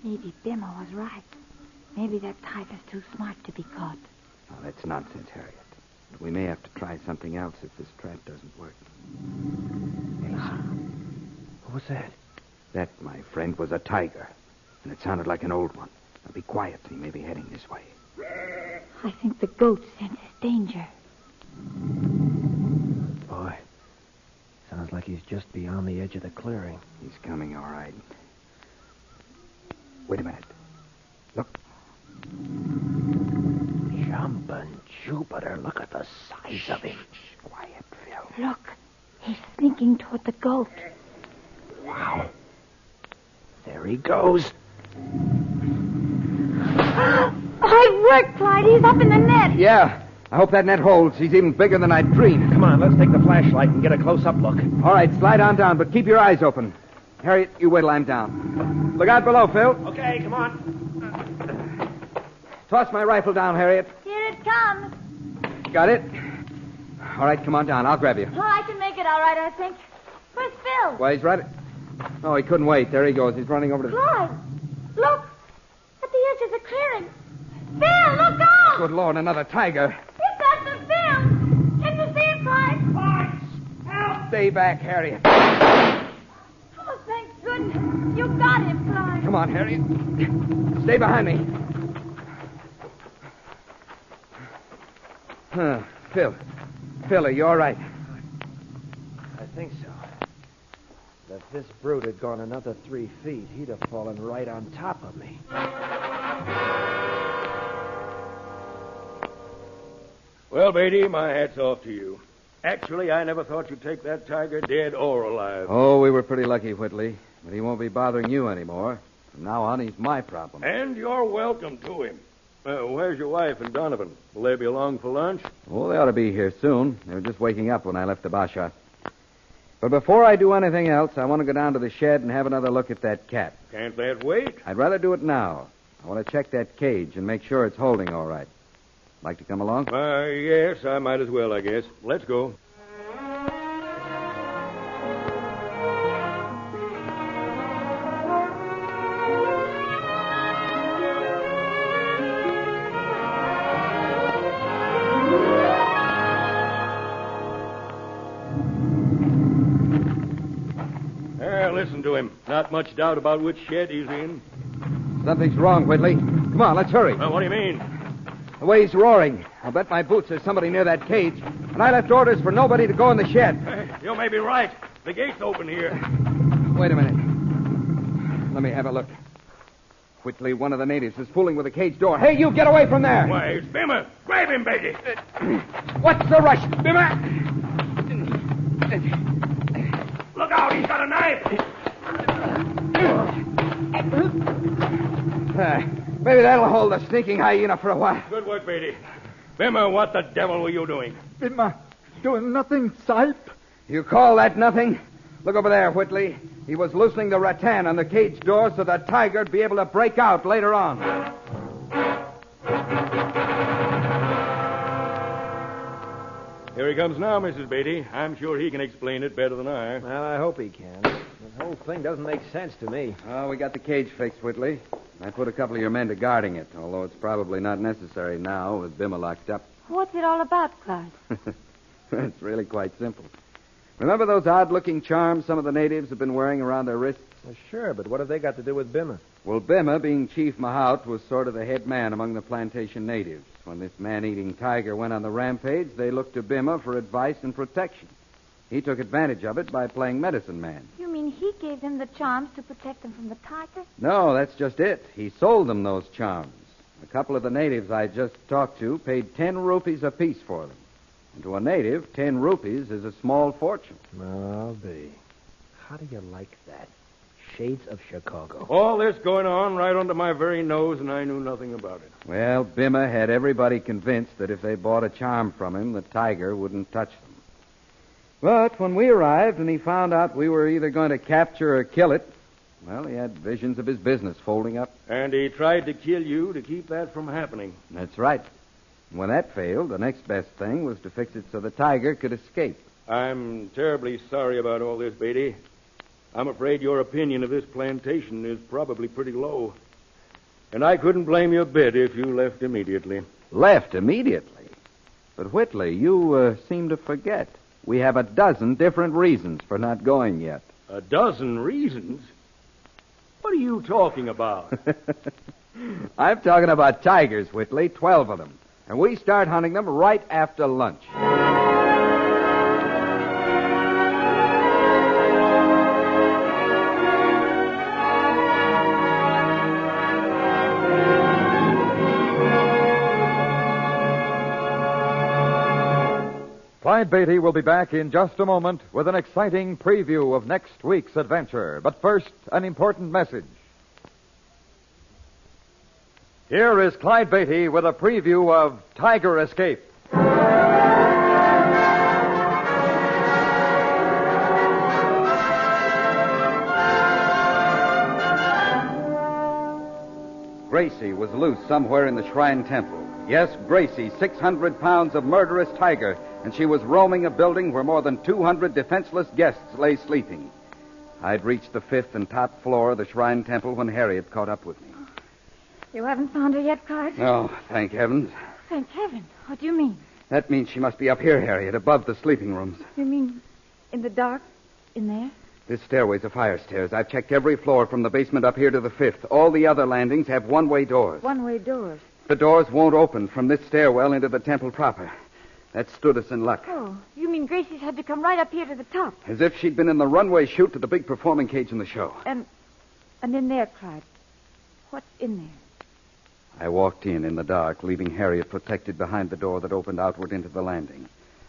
Maybe Bimmer was right. Maybe that tiger's too smart to be caught. Oh, that's nonsense, Harriet. But we may have to try something else if this trap doesn't work. What was that? That, my friend, was a tiger. And it sounded like an old one. Now be quiet. He may be heading this way. I think the goat senses danger. Boy, sounds like he's just beyond the edge of the clearing. He's coming, all right. Wait a minute. Look. Jumping Jupiter, look at the size of him. Quiet, Phil. Look, he's sneaking toward the goat. Wow. There he goes. Oh, it worked, Clyde. He's up in the net. Yeah. I hope that net holds. He's even bigger than I'd dreamed. Come on, let's take the flashlight and get a close-up look. All right, slide on down, but keep your eyes open. Harriet, you wait till I'm down. Look out below, Phil. Okay, come on. Toss my rifle down, Harriet. Here it comes. Got it? All right, come on down. I'll grab you. Oh, I can make it all right, I think. Where's Phil? Why, he's right... Oh, he couldn't wait. There he goes. He's running over to... Clyde, look. At the edge of the clearing. Phil, look out! Good Lord, another tiger. He's got the Phil. Can you see him, Clyde? Clyde, help! Stay back, Harriet. Oh, thank goodness. You got him, Clyde. Come on, Harriet. Stay behind me. Phil. Phil, are you all right? I think so. If this brute had gone another 3 feet, he'd have fallen right on top of me. Well, Beatty, my hat's off to you. Actually, I never thought you'd take that tiger dead or alive. Oh, we were pretty lucky, Whitley. But he won't be bothering you anymore. From now on, he's my problem. And you're welcome to him. Where's your wife and Donovan? Will they be along for lunch? Oh, they ought to be here soon. They were just waking up when I left the Basha. But before I do anything else, I want to go down to the shed and have another look at that cat. Can't that wait? I'd rather do it now. I want to check that cage and make sure it's holding all right. Like to come along? Yes, I might as well, I guess. Let's go. to him. Not much doubt about which shed he's in. Something's wrong, Whitley. Come on, let's hurry. What do you mean? The way he's roaring. I'll bet my boots there's somebody near that cage. And I left orders for nobody to go in the shed. You may be right. The gate's open here. Wait a minute. Let me have a look. Whitley, one of the natives, is fooling with the cage door. Hey, you get away from there! Why, it's Bimmer. Grab him, Beatty. What's the rush, Bimmer? Look out, he's got a knife. Maybe that'll hold the sneaking hyena for a while. Good work, Beatty. Bimmer, what the devil were you doing? Bimmer, doing nothing, Sipe. You call that nothing? Look over there, Whitley. He was loosening the rattan on the cage door so the tiger'd be able to break out later on. Here he comes now, Mrs. Beatty. I'm sure he can explain it better than I. Well, I hope he can. The whole thing doesn't make sense to me. Oh, we got the cage fixed, Whitley. I put a couple of your men to guarding it, although it's probably not necessary now with Bimmer locked up. What's it all about, Clyde? It's really quite simple. Remember those odd-looking charms some of the natives have been wearing around their wrists? Well, sure, but what have they got to do with Bimmer? Well, Bimmer, being Chief Mahout, was sort of the head man among the plantation natives. When this man-eating tiger went on the rampage, they looked to Bimmer for advice and protection. He took advantage of it by playing medicine man. You mean he gave them the charms to protect them from the tiger? No, that's just it. He sold them those charms. A couple of the natives I just talked to paid 10 rupees apiece for them. And to a native, 10 rupees is a small fortune. I'll be. How do you like that? Shades of Chicago. All this going on right under my very nose, and I knew nothing about it. Well, Bimmer had everybody convinced that if they bought a charm from him, the tiger wouldn't touch them. But when we arrived and he found out we were either going to capture or kill it, well, he had visions of his business folding up. And he tried to kill you to keep that from happening. That's right. When that failed, the next best thing was to fix it so the tiger could escape. I'm terribly sorry about all this, Beatty. I'm afraid your opinion of this plantation is probably pretty low. And I couldn't blame you a bit if you left immediately. Left immediately? But Whitley, you seem to forget. We have a dozen different reasons for not going yet. A dozen reasons? What are you talking about? I'm talking about tigers, Whitley, 12 of them. And we start hunting them right after lunch. Clyde Beatty will be back in just a moment with an exciting preview of next week's adventure. But first, an important message. Here is Clyde Beatty with a preview of Tiger Escape. Gracie was loose somewhere in the shrine temple. Yes, Gracie, 600 pounds of murderous tiger, and she was roaming a building where more than 200 defenseless guests lay sleeping. I'd reached the 5th and top floor of the shrine temple when Harriet caught up with me. You haven't found her yet, Clyde? Oh, thank heavens. Thank heaven. What do you mean? That means she must be up here, Harriet, above the sleeping rooms. You mean in the dark? In there? This stairway's a fire stairs. I've checked every floor from the basement up here to the 5th. All the other landings have one-way doors. One-way doors. The doors won't open from this stairwell into the temple proper. That stood us in luck. Oh, you mean Gracie's had to come right up here to the top? As if she'd been in the runway chute to the big performing cage in the show. And in there, Clyde. What's in there? I walked in the dark, leaving Harriet protected behind the door that opened outward into the landing.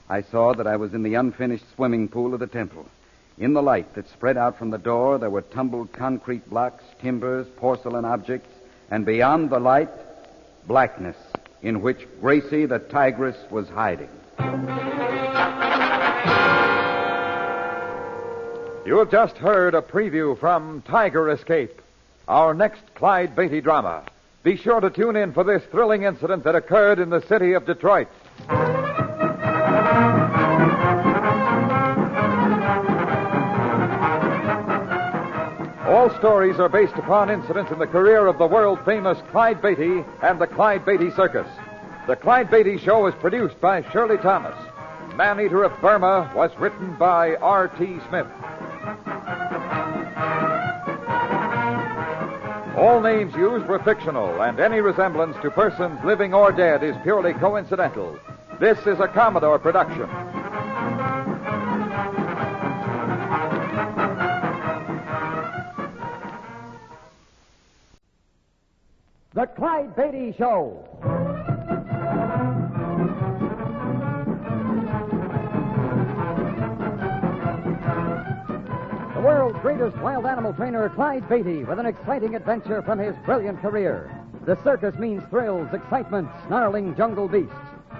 I saw that I was in the unfinished swimming pool of the temple. In the light that spread out from the door, there were tumbled concrete blocks, timbers, porcelain objects, and beyond the light, blackness in which Gracie the Tigress was hiding. You have just heard a preview from Tiger Escape, our next Clyde Beatty drama. Be sure to tune in for this thrilling incident that occurred in the city of Detroit. All stories are based upon incidents in the career of the world-famous Clyde Beatty and the Clyde Beatty Circus. The Clyde Beatty Show is produced by Shirley Thomas. Man-Eater of Burma was written by R.T. Smith. All names used were fictional, and any resemblance to persons living or dead is purely coincidental. This is a Commodore production. The Clyde Beatty Show. The world's greatest wild animal trainer, Clyde Beatty, with an exciting adventure from his brilliant career. The circus means thrills, excitement, snarling jungle beasts.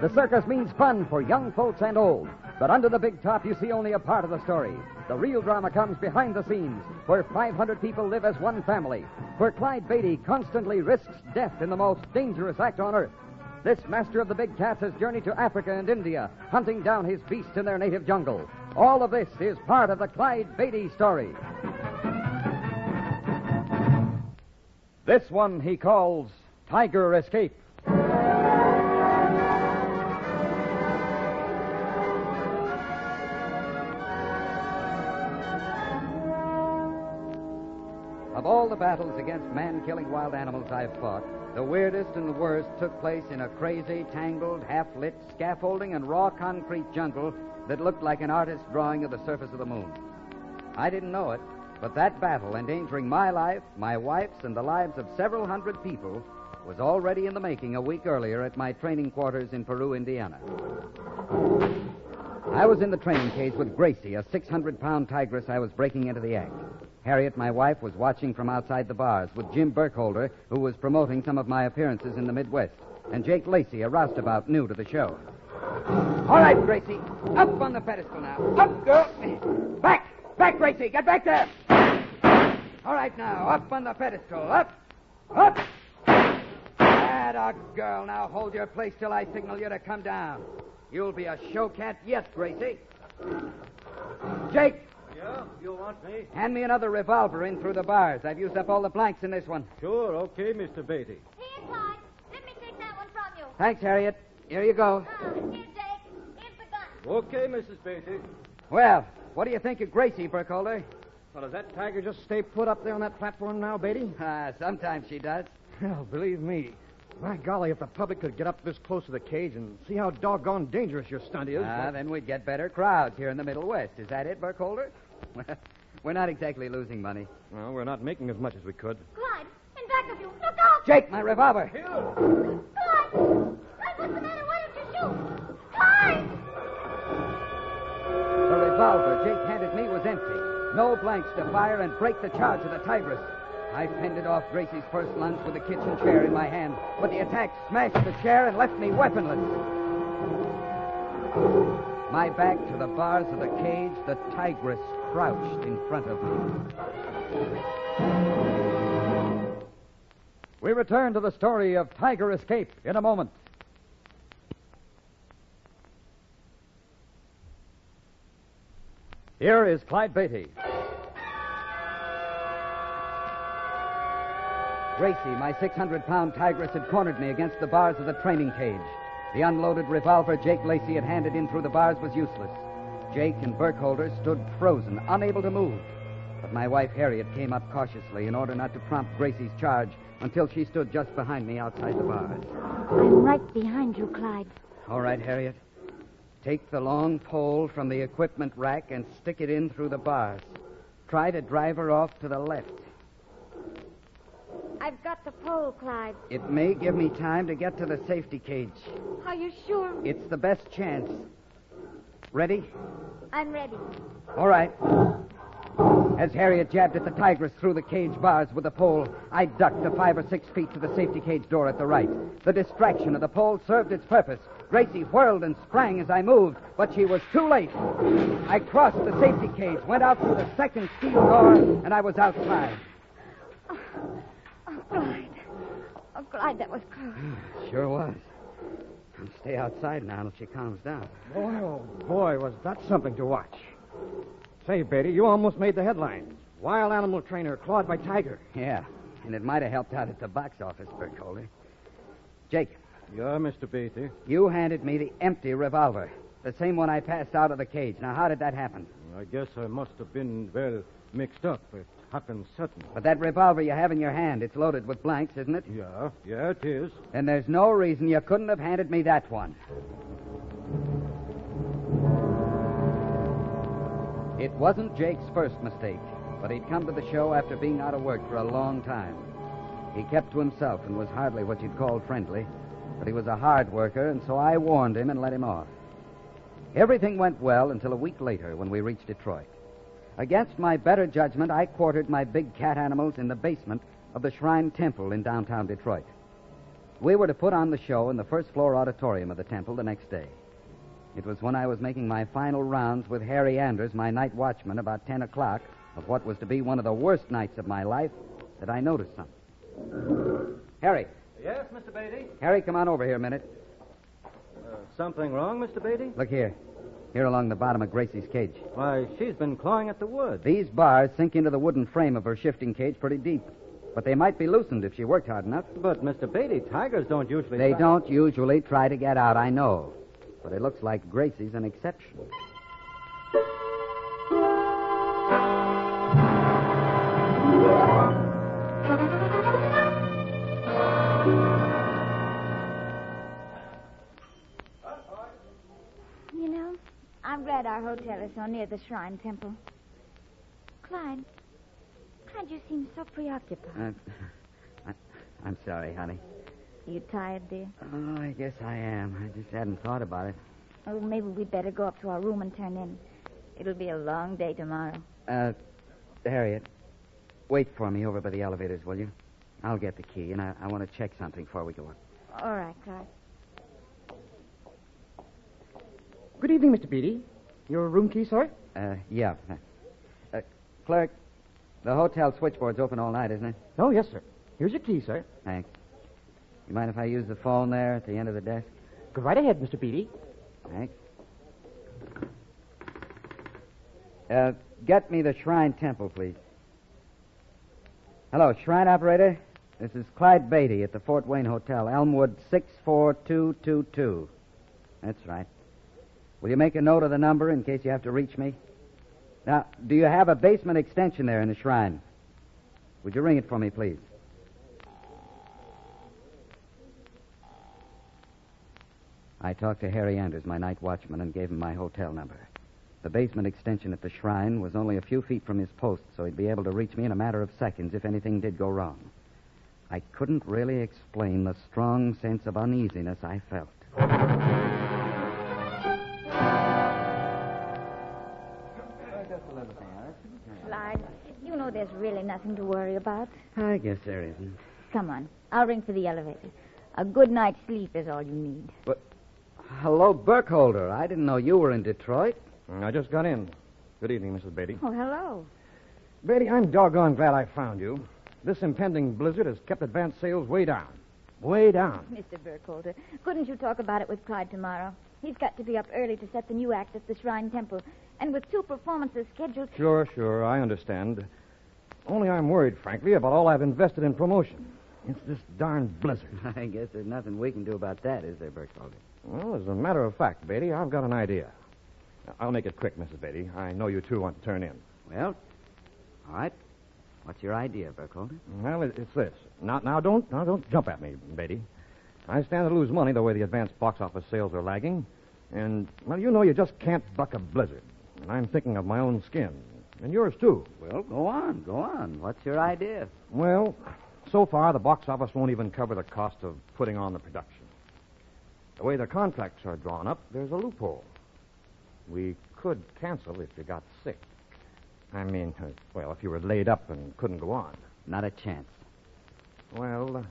The circus means fun for young folks and old. But under the big top, you see only a part of the story. The real drama comes behind the scenes, where 500 people live as one family, where Clyde Beatty constantly risks death in the most dangerous act on earth. This master of the big cats has journeyed to Africa and India, hunting down his beasts in their native jungle. All of this is part of the Clyde Beatty story. This one he calls Tiger Escape. Of all the battles against man-killing wild animals I've fought, the weirdest and the worst took place in a crazy, tangled, half-lit, scaffolding and raw concrete jungle that looked like an artist's drawing of the surface of the moon. I didn't know it, but that battle, endangering my life, my wife's, and the lives of several hundred people, was already in the making a week earlier at my training quarters in Peru, Indiana. I was in the training cage with Gracie, a 600-pound tigress I was breaking into the act. Harriet, my wife, was watching from outside the bars with Jim Burkholder, who was promoting some of my appearances in the Midwest, and Jake Lacey, a roustabout new to the show. All right, Gracie. Up on the pedestal now. Up, girl. Back! Back, Gracie. Get back there. All right, now. Up on the pedestal. Up. Up. Atta girl. Now hold your place till I signal you to come down. You'll be a show cat yet, Gracie. Jake. Yeah, you want me? Hand me another revolver in through the bars. I've used up all the blanks in this one. Sure, okay, Mr. Beatty. Here, Clyde. Let me take that one from you. Thanks, Harriet. Here you go. Here, Jake. Here's the gun. Okay, Mrs. Beatty. Well, what do you think of Gracie, Burkholder? Well, does that tiger just stay put up there on that platform now, Beatty? Sometimes she does. Well, believe me. My golly, if the public could get up this close to the cage and see how doggone dangerous your stunt is. Then we'd get better crowds here in the Middle West. Is that it, Burkholder? We're not exactly losing money. Well, we're not making as much as we could. Clyde, in back of you. Look out! Jake, my revolver. Clyde! Clyde, what's the matter? Why don't you shoot? Clyde! The revolver Jake handed me was empty. No blanks to fire and break the charge of the Tigress. I fended off Gracie's first lunge with the kitchen chair in my hand, but the attack smashed the chair and left me weaponless. My back to the bars of the cage, the Tigress crouched in front of me. We return to the story of Tiger Escape in a moment. Here is Clyde Beatty. Gracie, my 600-pound tigress, had cornered me against the bars of the training cage. The unloaded revolver Jake Lacey had handed in through the bars was useless. Jake and Burkholder stood frozen, unable to move. But my wife, Harriet, came up cautiously in order not to prompt Gracie's charge until she stood just behind me outside the bars. I'm right behind you, Clyde. All right, Harriet. Take the long pole from the equipment rack and stick it in through the bars. Try to drive her off to the left. I've got the pole, Clyde. It may give me time to get to the safety cage. Are you sure? It's the best chance. Ready? I'm ready. All right. As Harriet jabbed at the Tigress through the cage bars with the pole, I ducked to 5 or 6 feet to the safety cage door at the right. The distraction of the pole served its purpose. Gracie whirled and sprang as I moved, but she was too late. I crossed the safety cage, went out through the second steel door, and I was outside. Oh, Clyde. Oh, Clyde, that was close. Sure was. I'll stay outside now until she calms down. Boy, oh boy, was that something to watch. Say, Beatty, you almost made the headlines. Wild animal trainer clawed by tiger. Yeah, and it might have helped out at the box office, Burkholder. Jake. Yeah, Mr. Beatty. You handed me the empty revolver. The same one I passed out of the cage. Now, how did that happen? I guess I must have been, well, mixed up. happen certain. But that revolver you have in your hand, it's loaded with blanks, isn't it? Yeah, it is. Then there's no reason you couldn't have handed me that one. It wasn't Jake's first mistake, but he'd come to the show after being out of work for a long time. He kept to himself and was hardly what you'd call friendly, but he was a hard worker, and so I warned him and let him off. Everything went well until a week later when we reached Detroit. Against my better judgment, I quartered my big cat animals in the basement of the Shrine Temple in downtown Detroit. We were to put on the show in the first-floor auditorium of the temple the next day. It was when I was making my final rounds with Harry Anders, my night watchman, about 10 o'clock of what was to be one of the worst nights of my life, that I noticed something. Harry. Yes, Mr. Beatty? Harry, come on over here a minute. Something wrong, Mr. Beatty? Look here. Here along the bottom of Gracie's cage. Why, she's been clawing at the wood. These bars sink into the wooden frame of her shifting cage pretty deep. But they might be loosened if she worked hard enough. But, Mr. Beatty, tigers don't usually... They don't usually try to get out, I know. But it looks like Gracie's an exception. You know, I'm glad our hotel is so near the Shrine Temple. Clyde, you seem so preoccupied. I'm sorry, honey. You tired, dear? Oh, I guess I am. I just hadn't thought about it. Oh, maybe we'd better go up to our room and turn in. It'll be a long day tomorrow. Harriet, wait for me over by the elevators, will you? I'll get the key, and I want to check something before we go up. All right, Clyde. Good evening, Mr. Beatty. Your room key, sir? Yeah. Clerk, the hotel switchboard's open all night, isn't it? Oh, yes, sir. Here's your key, sir. Thanks. You mind if I use the phone there at the end of the desk? Go right ahead, Mr. Beatty. Thanks. Get me the Shrine Temple, please. Hello, Shrine operator. This is Clyde Beatty at the Fort Wayne Hotel, Elmwood 64222. That's right. Will you make a note of the number in case you have to reach me? Now, do you have a basement extension there in the Shrine? Would you ring it for me, please? I talked to Harry Anders, my night watchman, and gave him my hotel number. The basement extension at the Shrine was only a few feet from his post, so he'd be able to reach me in a matter of seconds if anything did go wrong. I couldn't really explain the strong sense of uneasiness I felt. Clyde, you know there's really nothing to worry about. I guess there isn't. Come on. I'll ring for the elevator. A good night's sleep is all you need. But, hello, Burkholder. I didn't know you were in Detroit. I just got in. Good evening, Mrs. Beatty. Oh, hello. Beatty, I'm doggone glad I found you. This impending blizzard has kept advance sales way down. Way down. Mr. Burkholder, couldn't you talk about it with Clyde tomorrow? He's got to be up early to set the new act at the Shrine Temple. And with 2 performances scheduled... Sure, I understand. Only I'm worried, frankly, about all I've invested in promotion. It's this darn blizzard. I guess there's nothing we can do about that, is there, Burkholder? Well, as a matter of fact, Beatty, I've got an idea. I'll make it quick, Mrs. Beatty. I know you two want to turn in. Well, all right. What's your idea, Burkholder? Well, it's this. Now, don't jump at me, Beatty. I stand to lose money the way the advanced box office sales are lagging. And, well, you know you just can't buck a blizzard. And I'm thinking of my own skin. And yours, too. Well, go on. What's your idea? Well, so far, the box office won't even cover the cost of putting on the production. The way the contracts are drawn up, there's a loophole. We could cancel if you got sick. I mean, if you were laid up and couldn't go on. Not a chance. Well,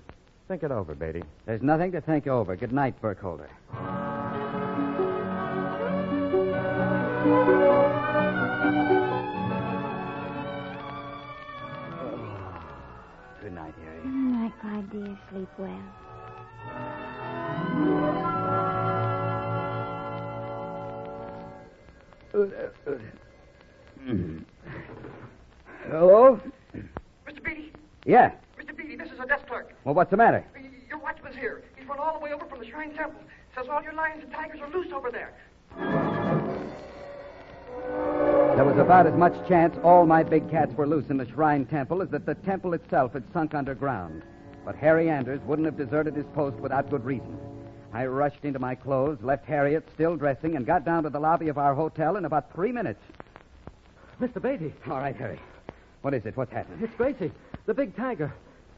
think it over, Beatty. There's nothing to think over. Good night, Burkholder. Good night, Harry. Good night, Clyde, dear. Sleep well. Hello? Mr. Beatty? Yeah. Mr. Beatty, this is a desk clerk. Well, what's the matter? Your watchman's here. He's run all the way over from the Shrine Temple. Says all your lions and tigers are loose over there. There was about as much chance all my big cats were loose in the shrine temple as that the temple itself had sunk underground. But Harry Anders wouldn't have deserted his post without good reason. I rushed into my clothes, left Harriet still dressing, and got down to the lobby of our hotel in about 3 minutes. Mr. Beatty. All right, Harry. What is it? What's happening? It's Gracie, the big tiger.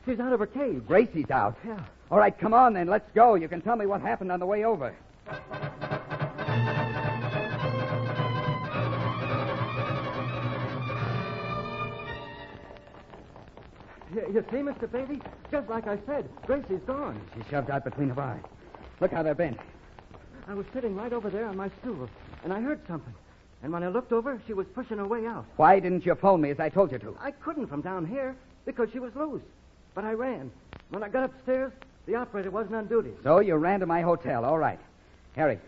She's out of her cage. Gracie's out? Yeah. All right, come on then. Let's go. You can tell me what happened on the way over. You see, Mr. Beatty? Just like I said, Gracie's gone. She shoved out between the bars. Look how they're bent. I was sitting right over there on my stool, and I heard something. And when I looked over, she was pushing her way out. Why didn't you phone me as I told you to? I couldn't from down here because she was loose. But I ran. When I got upstairs, the operator wasn't on duty. So you ran to my hotel. All right. Harry,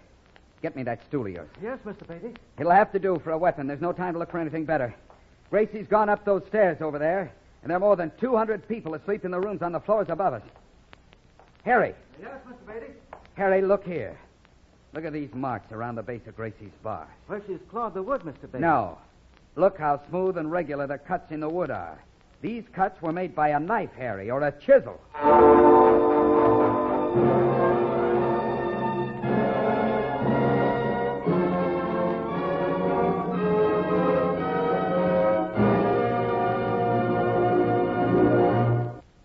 get me that stool of yours. Yes, Mr. Beatty. It'll have to do for a weapon. There's no time to look for anything better. Gracie's gone up those stairs over there, and there are more than 200 people asleep in the rooms on the floors above us. Harry. Yes, Mr. Beatty. Harry, look here. Look at these marks around the base of Gracie's bar. Where she's clawed the wood, Mr. Beatty. No. Look how smooth and regular the cuts in the wood are. These cuts were made by a knife, Harry, or a chisel.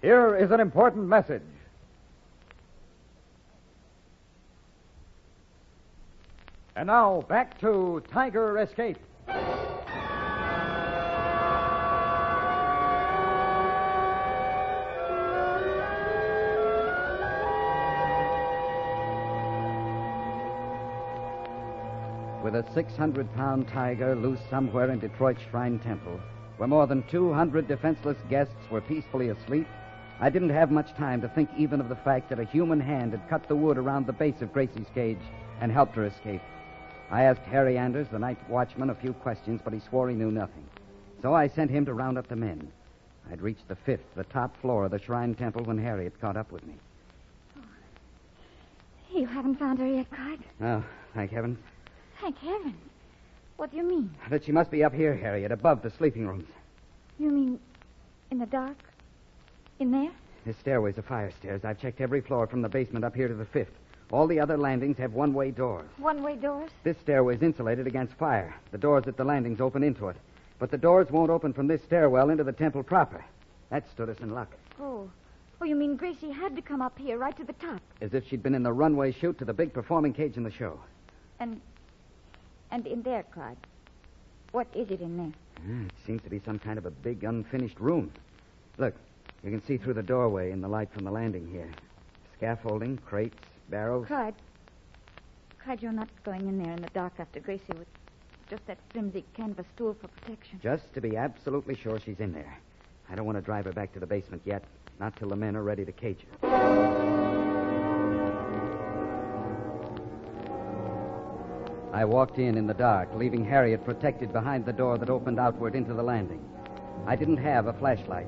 Here is an important message. And now, back to Tiger Escape. With a 600-pound tiger loose somewhere in Detroit's Shrine Temple, where more than 200 defenseless guests were peacefully asleep, I didn't have much time to think even of the fact that a human hand had cut the wood around the base of Gracie's cage and helped her escape. I asked Harry Anders, the night watchman, a few questions, but he swore he knew nothing. So I sent him to round up the men. I'd reached the 5th, the top floor of the Shrine Temple, when Harriet caught up with me. You haven't found her yet, Clyde? Oh, thank heavens. Thank heavens. What do you mean? That she must be up here, Harriet, above the sleeping rooms. You mean in the dark? In there? This stairway's a fire stairs. I've checked every floor from the basement up here to the 5th. All the other landings have one-way doors. One-way doors? This stairway's insulated against fire. The doors at the landings open into it. But the doors won't open from this stairwell into the temple proper. That stood us in luck. Oh, you mean Gracie had to come up here right to the top? As if she'd been in the runway chute to the big performing cage in the show. And in there, Clyde, what is it in there? It seems to be some kind of a big unfinished room. Look, you can see through the doorway in the light from the landing here. Scaffolding, crates, barrels. Clyde, you're not going in there in the dark after Gracie with just that flimsy canvas stool for protection. Just to be absolutely sure she's in there. I don't want to drive her back to the basement yet. Not till the men are ready to cage her. I walked in the dark, leaving Harriet protected behind the door that opened outward into the landing. I didn't have a flashlight.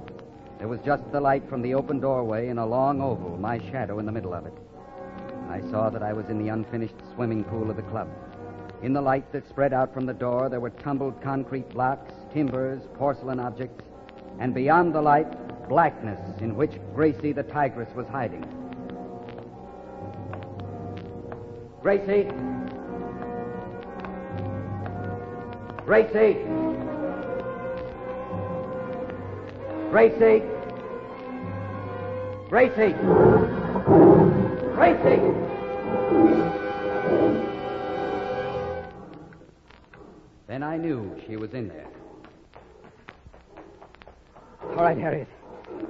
There was just the light from the open doorway in a long oval, my shadow in the middle of it. I saw that I was in the unfinished swimming pool of the club. In the light that spread out from the door, there were tumbled concrete blocks, timbers, porcelain objects, and beyond the light, blackness in which Gracie the Tigress was hiding. Gracie! Gracie! Gracie! Gracie! Gracie! Then I knew she was in there. All right, Harriet.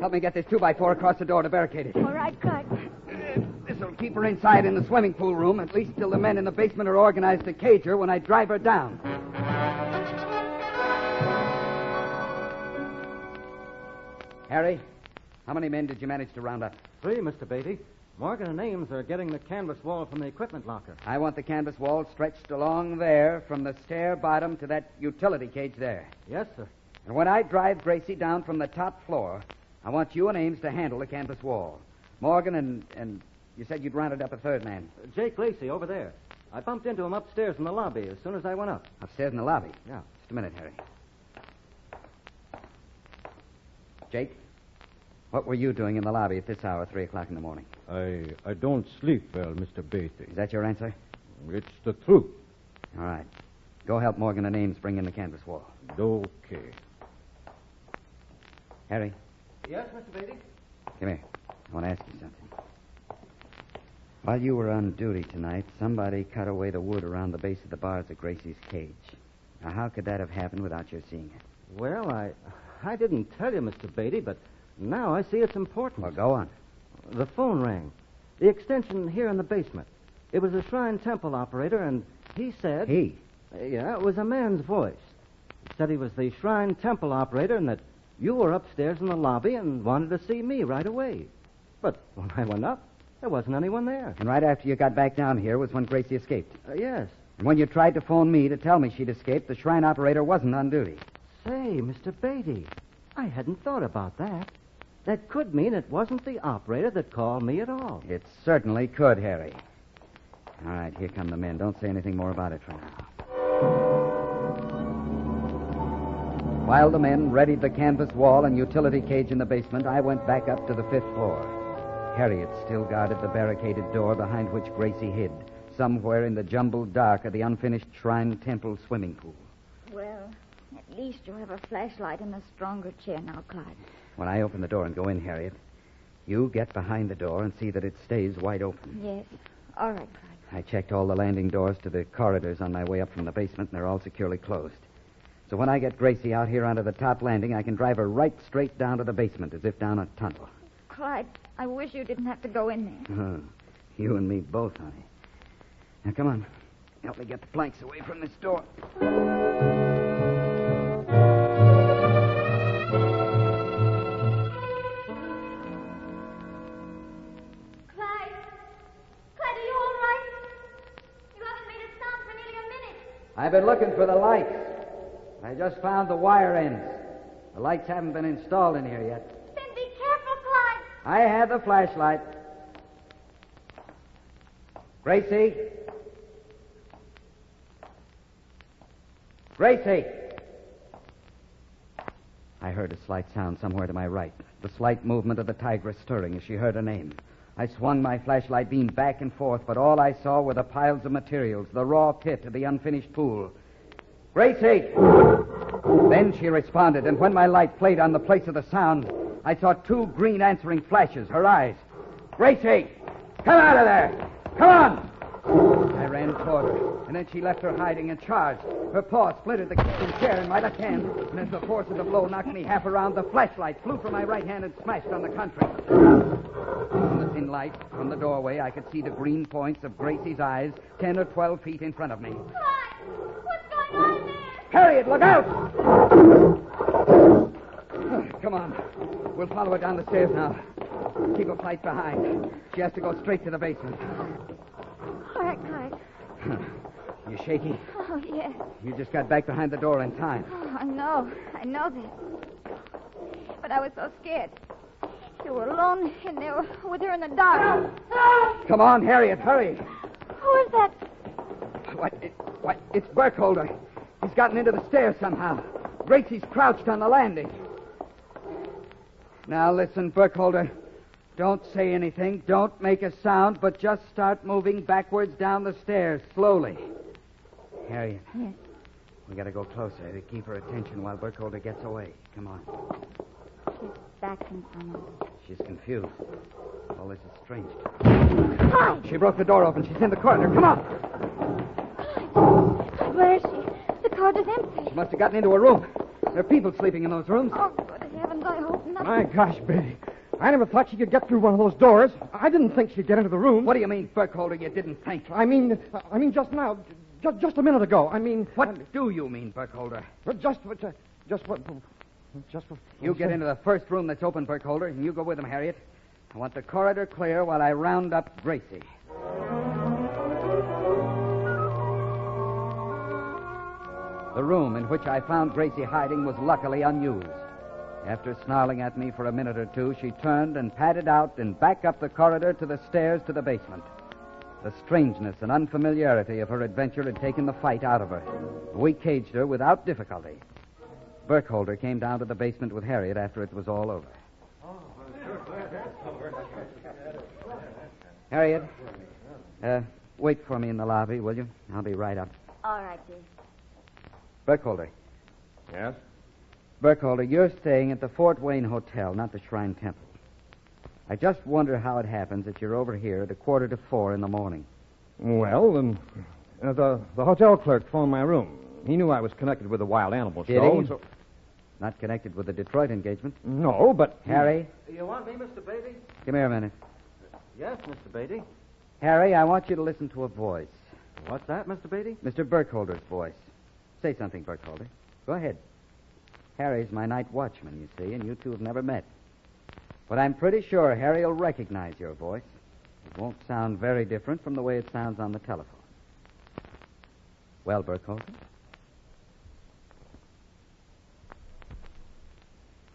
Help me get this 2x4 across the door to barricade it. All right, Clyde. This'll keep her inside in the swimming pool room, at least till the men in the basement are organized to cage her when I drive her down. Harry, how many men did you manage to round up? 3, Mr. Beatty. Morgan and Ames are getting the canvas wall from the equipment locker. I want the canvas wall stretched along there from the stair bottom to that utility cage there. Yes, sir. And when I drive Gracie down from the top floor, I want you and Ames to handle the canvas wall. Morgan and you said you'd rounded up a third man. Jake Lacey over there. I bumped into him upstairs in the lobby as soon as I went up. Upstairs in the lobby? Yeah. Just a minute, Harry. Jake, what were you doing in the lobby at this hour, 3 o'clock in the morning? I don't sleep well, Mr. Beatty. Is that your answer? It's the truth. All right. Go help Morgan and Ames bring in the canvas wall. Okay. Harry, Yes, Mr. Beatty? come here. I want to ask you something. While you were on duty tonight, somebody cut away the wood around the base of the bars of Gracie's cage. Now, how could that have happened without your seeing it? Well, I didn't tell you, Mr. Beatty, but now I see it's important. Well, go on. The phone rang. The extension here in the basement. It was a Shrine Temple operator, and he said... He? Yeah, it was a man's voice. He said he was the Shrine Temple operator and that you were upstairs in the lobby and wanted to see me right away. But when I went up, there wasn't anyone there. And right after you got back down here was when Gracie escaped? Yes. And when you tried to phone me to tell me she'd escaped, the shrine operator wasn't on duty. Say, Mr. Beatty, I hadn't thought about that. That could mean it wasn't the operator that called me at all. It certainly could, Harry. All right, here come the men. Don't say anything more about it for now. While the men readied the canvas wall and utility cage in the basement, I went back up to the 5th floor. Harriet still guarded the barricaded door behind which Gracie hid, somewhere in the jumbled dark of the unfinished Shrine Temple swimming pool. Well, at least you'll have a flashlight and a stronger chair now, Clyde. When I open the door and go in, Harriet, you get behind the door and see that it stays wide open. Yes. All right, Clyde. I checked all the landing doors to the corridors on my way up from the basement, and they're all securely closed. So when I get Gracie out here onto the top landing, I can drive her right straight down to the basement, as if down a tunnel. Clyde, I wish you didn't have to go in there. You and me both, honey. Now, come on. Help me get the planks away from this door. I've been looking for the lights. I just found the wire ends. The lights haven't been installed in here yet. Then be careful, Clyde. I had the flashlight. Gracie? Gracie! I heard a slight sound somewhere to my right. The slight movement of the Tigress stirring as she heard her name. I swung my flashlight beam back and forth, but all I saw were the piles of materials, the raw pit of the unfinished pool. Gracie! Then she responded, and when my light played on the place of the sound, I saw 2 green answering flashes, her eyes. Gracie! Come out of there! Come on! I ran toward her, and then she left her hiding and charged. Her paw splintered the kitchen chair in my left hand, and as the force of the blow knocked me half around, the flashlight flew from my right hand and smashed on the concrete. In the thin light from the doorway, I could see the green points of Gracie's eyes 10 or 12 feet in front of me. Clyde, what's going on there? Harriet, look out! Come on. We'll follow her down the stairs now. Keep a flight behind. She has to go straight to the basement. All right, Clyde. You shaky? Oh, yes. You just got back behind the door in time. Oh, I know that. But I was so scared. You were alone in there with her in the dark. Come on, Harriet, hurry. Who is that? What? It's Burkholder. He's gotten into the stairs somehow. Gracie's crouched on the landing. Now listen, Burkholder. Don't say anything. Don't make a sound, but just start moving backwards down the stairs, slowly. Harriet. Yes. We gotta go closer to keep her attention while Burkholder gets away. Come on. She's back in front of us. She's confused. All this is strange. Clyde! She broke the door open. She's in the corridor. Come on. Clyde, where is she? The corridor's empty. She must have gotten into a room. There are people sleeping in those rooms. Oh, good heavens, I hope not. My gosh, Betty. I never thought she could get through one of those doors. I didn't think she'd get into the room. What do you mean, Burkholder, you didn't think? I mean just now. Just a minute ago. I mean... What do you mean, Burkholder? Just You get into the first room that's open, Burkholder, and you go with him, Harriet. I want the corridor clear while I round up Gracie. The room in which I found Gracie hiding was luckily unused. After snarling at me for a minute or two, she turned and padded out and back up the corridor to the stairs to the basement. The strangeness and unfamiliarity of her adventure had taken the fight out of her. We caged her without difficulty. Burkholder came down to the basement with Harriet after it was all over. Harriet, wait for me in the lobby, will you? I'll be right up. All right, dear. Burkholder. Yes? Burkholder, you're staying at the Fort Wayne Hotel, not the Shrine Temple. I just wonder how it happens that you're over here at 3:45 in the morning. Well, the hotel clerk phoned my room. He knew I was connected with the wild animal Did show. he? So... Not connected with the Detroit engagement? No, but... Harry? You want me, Mr. Beatty? Come here a minute. Yes, Mr. Beatty. Harry, I want you to listen to a voice. What's that, Mr. Beatty? Mr. Burkholder's voice. Say something, Burkholder. Go ahead. Harry's my night watchman, you see, and you two have never met. But I'm pretty sure Harry will recognize your voice. It won't sound very different from the way it sounds on the telephone. Well, Burkholder?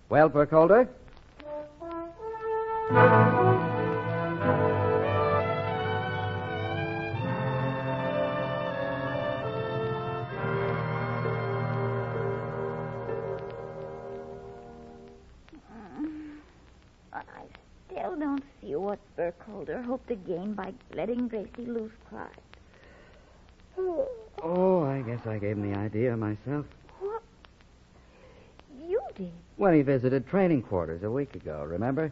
Well, Burkholder? I still don't see what Burkholder hoped to gain by letting Gracie loose Clyde. Oh, I guess I gave him the idea myself. What? You did? When he visited training quarters a week ago, remember?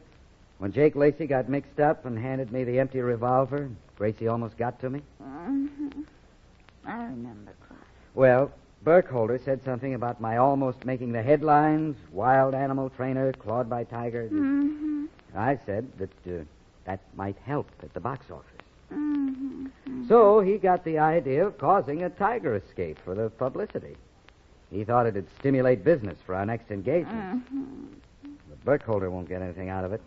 When Jake Lacey got mixed up and handed me the empty revolver, Gracie almost got to me? Mm-hmm. I remember, Clyde. Well, Burkholder said something about my almost making the headlines, wild animal trainer, clawed by tigers. Mm-hmm. I said that that might help at the box office. Mm-hmm. So he got the idea of causing a tiger escape for the publicity. He thought it'd stimulate business for our next engagement. Mm-hmm. But Burkholder won't get anything out of it.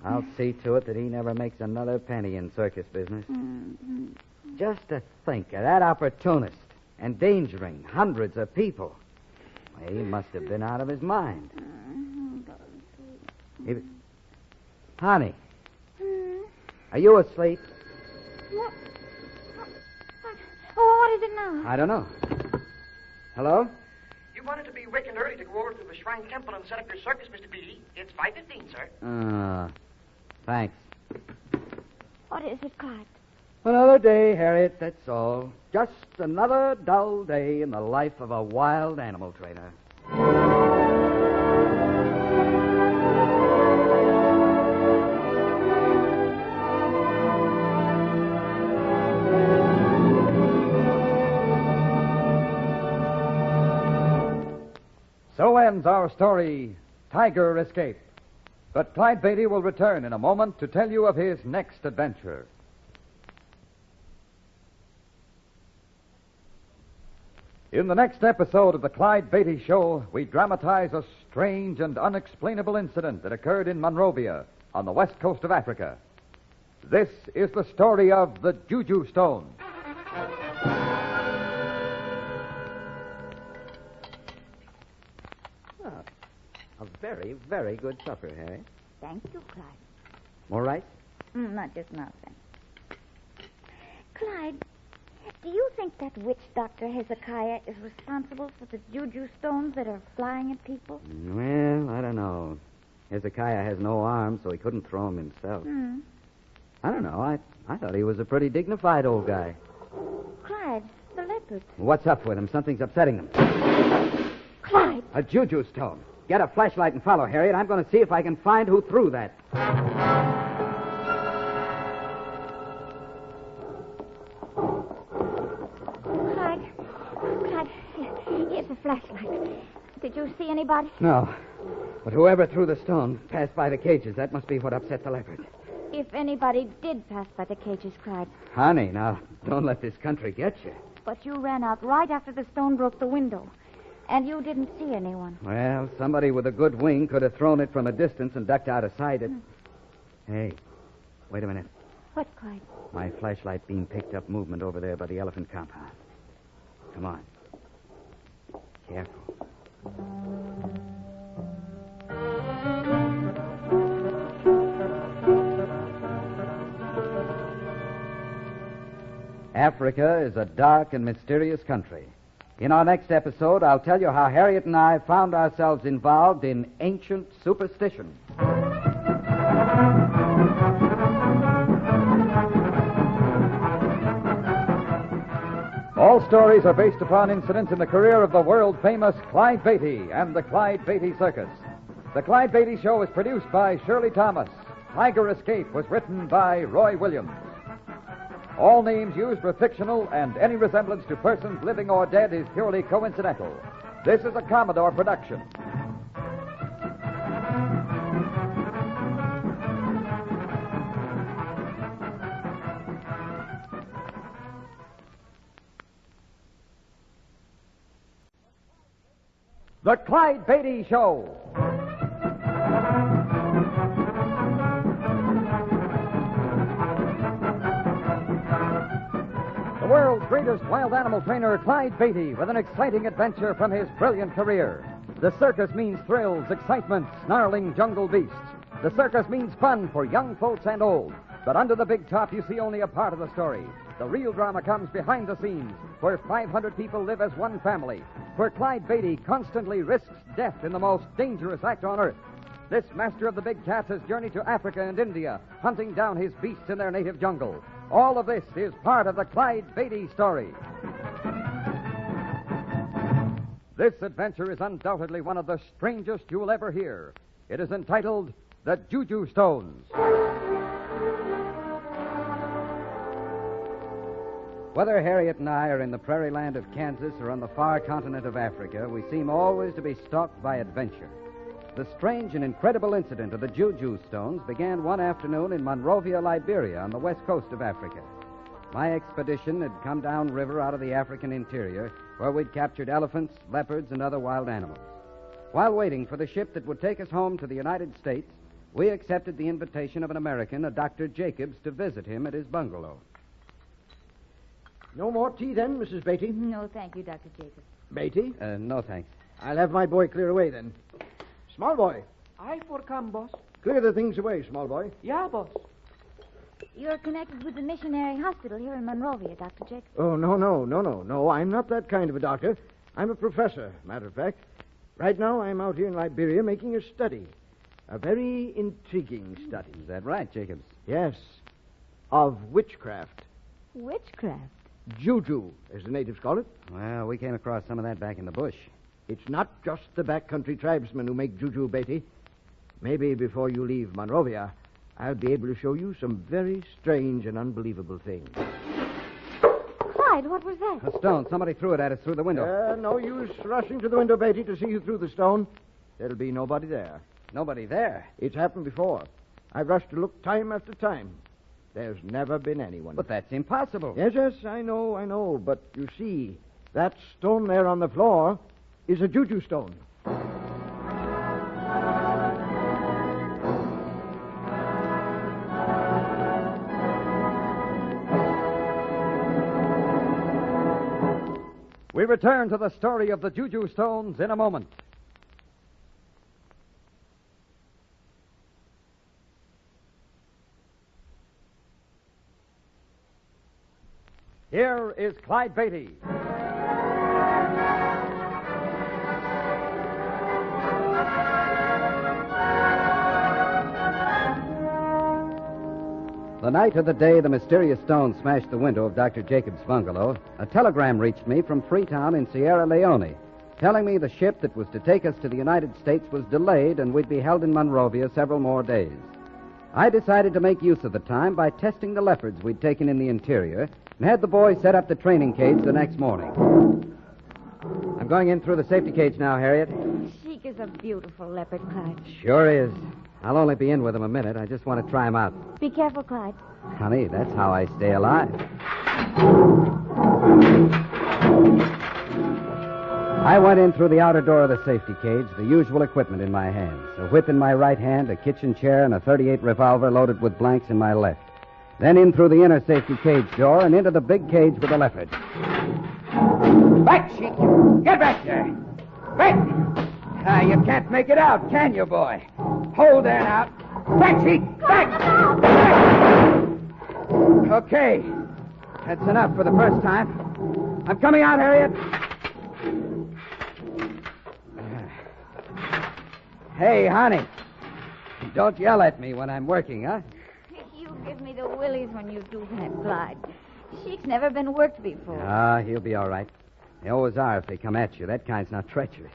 I'll see to it that he never makes another penny in circus business. Mm-hmm. Just to think of that opportunist endangering hundreds of people. Well, he must have been out of his mind. Honey, are you asleep? What? Oh, what is it now? I don't know. Hello? You wanted to be waking early to go over to the Shrine Temple and set up your circus, Mr. Beatty. It's 5:15, sir. Thanks. What is it, Clyde? Another day, Harriet, that's all. Just another dull day in the life of a wild animal trainer. So ends our story, Tiger Escape. But Clyde Beatty will return in a moment to tell you of his next adventure. In the next episode of the Clyde Beatty Show, we dramatize a strange and unexplainable incident that occurred in Monrovia on the west coast of Africa. This is the story of the Juju Stone. A very, very good supper, Harry. Thank you, Clyde. More rice? Not just nothing. Clyde, do you think that witch Dr. Hezekiah is responsible for the juju stones that are flying at people? Well, I don't know. Hezekiah has no arms, so he couldn't throw them himself. I don't know. I thought he was a pretty dignified old guy. Clyde, the leopard. What's up with him? Something's upsetting him. Clyde! A juju stone. Get a flashlight and follow, Harriet. I'm going to see if I can find who threw that. Clyde, here's a flashlight. Did you see anybody? No. But whoever threw the stone passed by the cages. That must be what upset the leopard. If anybody did pass by the cages, Clyde. Honey, now, don't let this country get you. But you ran out right after the stone broke the window. And you didn't see anyone. Well, somebody with a good wing could have thrown it from a distance and ducked out of sight. Hey, wait a minute. What, Clyde? My flashlight beam picked up movement over there by the elephant compound. Come on. Careful. Africa is a dark and mysterious country. In our next episode, I'll tell you how Harriet and I found ourselves involved in ancient superstition. All stories are based upon incidents in the career of the world-famous Clyde Beatty and the Clyde Beatty Circus. The Clyde Beatty Show is produced by Shirley Thomas. Tiger Escape was written by Roy Williams. All names used were fictional, and any resemblance to persons living or dead is purely coincidental. This is a Commodore production. The Clyde Beatty Show. The world's greatest wild animal trainer, Clyde Beatty, with an exciting adventure from his brilliant career. The circus means thrills, excitement, snarling jungle beasts. The circus means fun for young folks and old. But under the big top, you see only a part of the story. The real drama comes behind the scenes, where 500 people live as one family, where Clyde Beatty constantly risks death in the most dangerous act on earth. This master of the big cats has journeyed to Africa and India, hunting down his beasts in their native jungle. All of this is part of the Clyde Beatty story. This adventure is undoubtedly one of the strangest you'll ever hear. It is entitled The Juju Stones. Whether Harriet and I are in the prairie land of Kansas or on the far continent of Africa, we seem always to be stalked by adventure. The strange and incredible incident of the Juju Stones began one afternoon in Monrovia, Liberia, on the west coast of Africa. My expedition had come downriver out of the African interior, where we'd captured elephants, leopards, and other wild animals. While waiting for the ship that would take us home to the United States, we accepted the invitation of an American, a Dr. Jacobs, to visit him at his bungalow. No more tea then, Mrs. Beatty? No, thank you, Dr. Jacobs. Beatty? No, thanks. I'll have my boy clear away then. Small boy, I for come, boss. clear the things away, small boy. Yeah, boss. You're connected with the missionary hospital here in Monrovia, Dr. Jacobs. Oh, no. I'm not that kind of a doctor. I'm a professor, matter of fact. Right now, I'm out here in Liberia making a study. A very intriguing study. Is that right, Jacobs? Yes. Of witchcraft. Witchcraft? Juju, as the natives call it. Well, we came across some of that back in the bush. It's not just the backcountry tribesmen who make juju, Beatty. Maybe before you leave Monrovia, I'll be able to show you some very strange and unbelievable things. Clyde, what was that? A stone. Somebody threw it at us through the window. No use rushing to the window, Beatty, to see you through the stone. There'll be nobody there. Nobody there? It's happened before. I've rushed to look time after time. There's never been anyone. But that's impossible. Yes, I know. But you see, that stone there on the floor is a juju stone. We return to the story of the Juju Stones in a moment. Here is Clyde Beatty. The night of the day the mysterious stone smashed the window of Dr. Jacobs' bungalow, a telegram reached me from Freetown in Sierra Leone, telling me the ship that was to take us to the United States was delayed and we'd be held in Monrovia several more days. I decided to make use of the time by testing the leopards we'd taken in the interior and had the boys set up the training cage the next morning. I'm going in through the safety cage now, Harriet. Sheik is a beautiful leopard, Clyde. Sure is. I'll only be in with him a minute. I just want to try him out. Be careful, Clyde. Honey, that's how I stay alive. I went in through the outer door of the safety cage, the usual equipment in my hands. A whip in my right hand, a kitchen chair, and a .38 revolver loaded with blanks in my left. Then in through the inner safety cage door and into the big cage with the leopard. Back, Sheik! Get back there! Back! You can't make it out, can you, boy? Hold there now. Back, Sheik! Back! Okay. That's enough for the first time. I'm coming out, Harriet. Hey, honey. Don't yell at me when I'm working, huh? You give me the willies when you do that, Clyde. Sheik's never been worked before. Ah, he'll be all right. They always are if they come at you. That kind's not treacherous.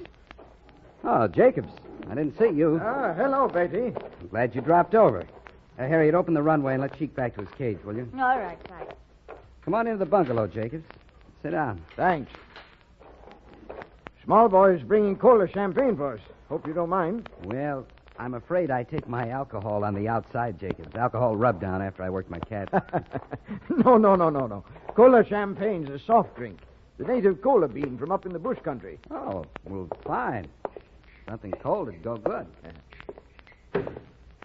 Oh, Jacobs. I didn't see you. Ah, hello, Beatty. I'm glad you dropped over. Harriet, open the runway and let Cheek back to his cage, will you? All right, Clyde. Come on into the bungalow, Jacobs. Sit down. Thanks. Small boy's bringing cola champagne for us. Hope you don't mind. Well, I'm afraid I take my alcohol on the outside, Jacobs. Alcohol rub down after I work my cat. No. Cola champagne's a soft drink. The native cola bean from up in the bush country. Oh, well, fine. Something cold would go good.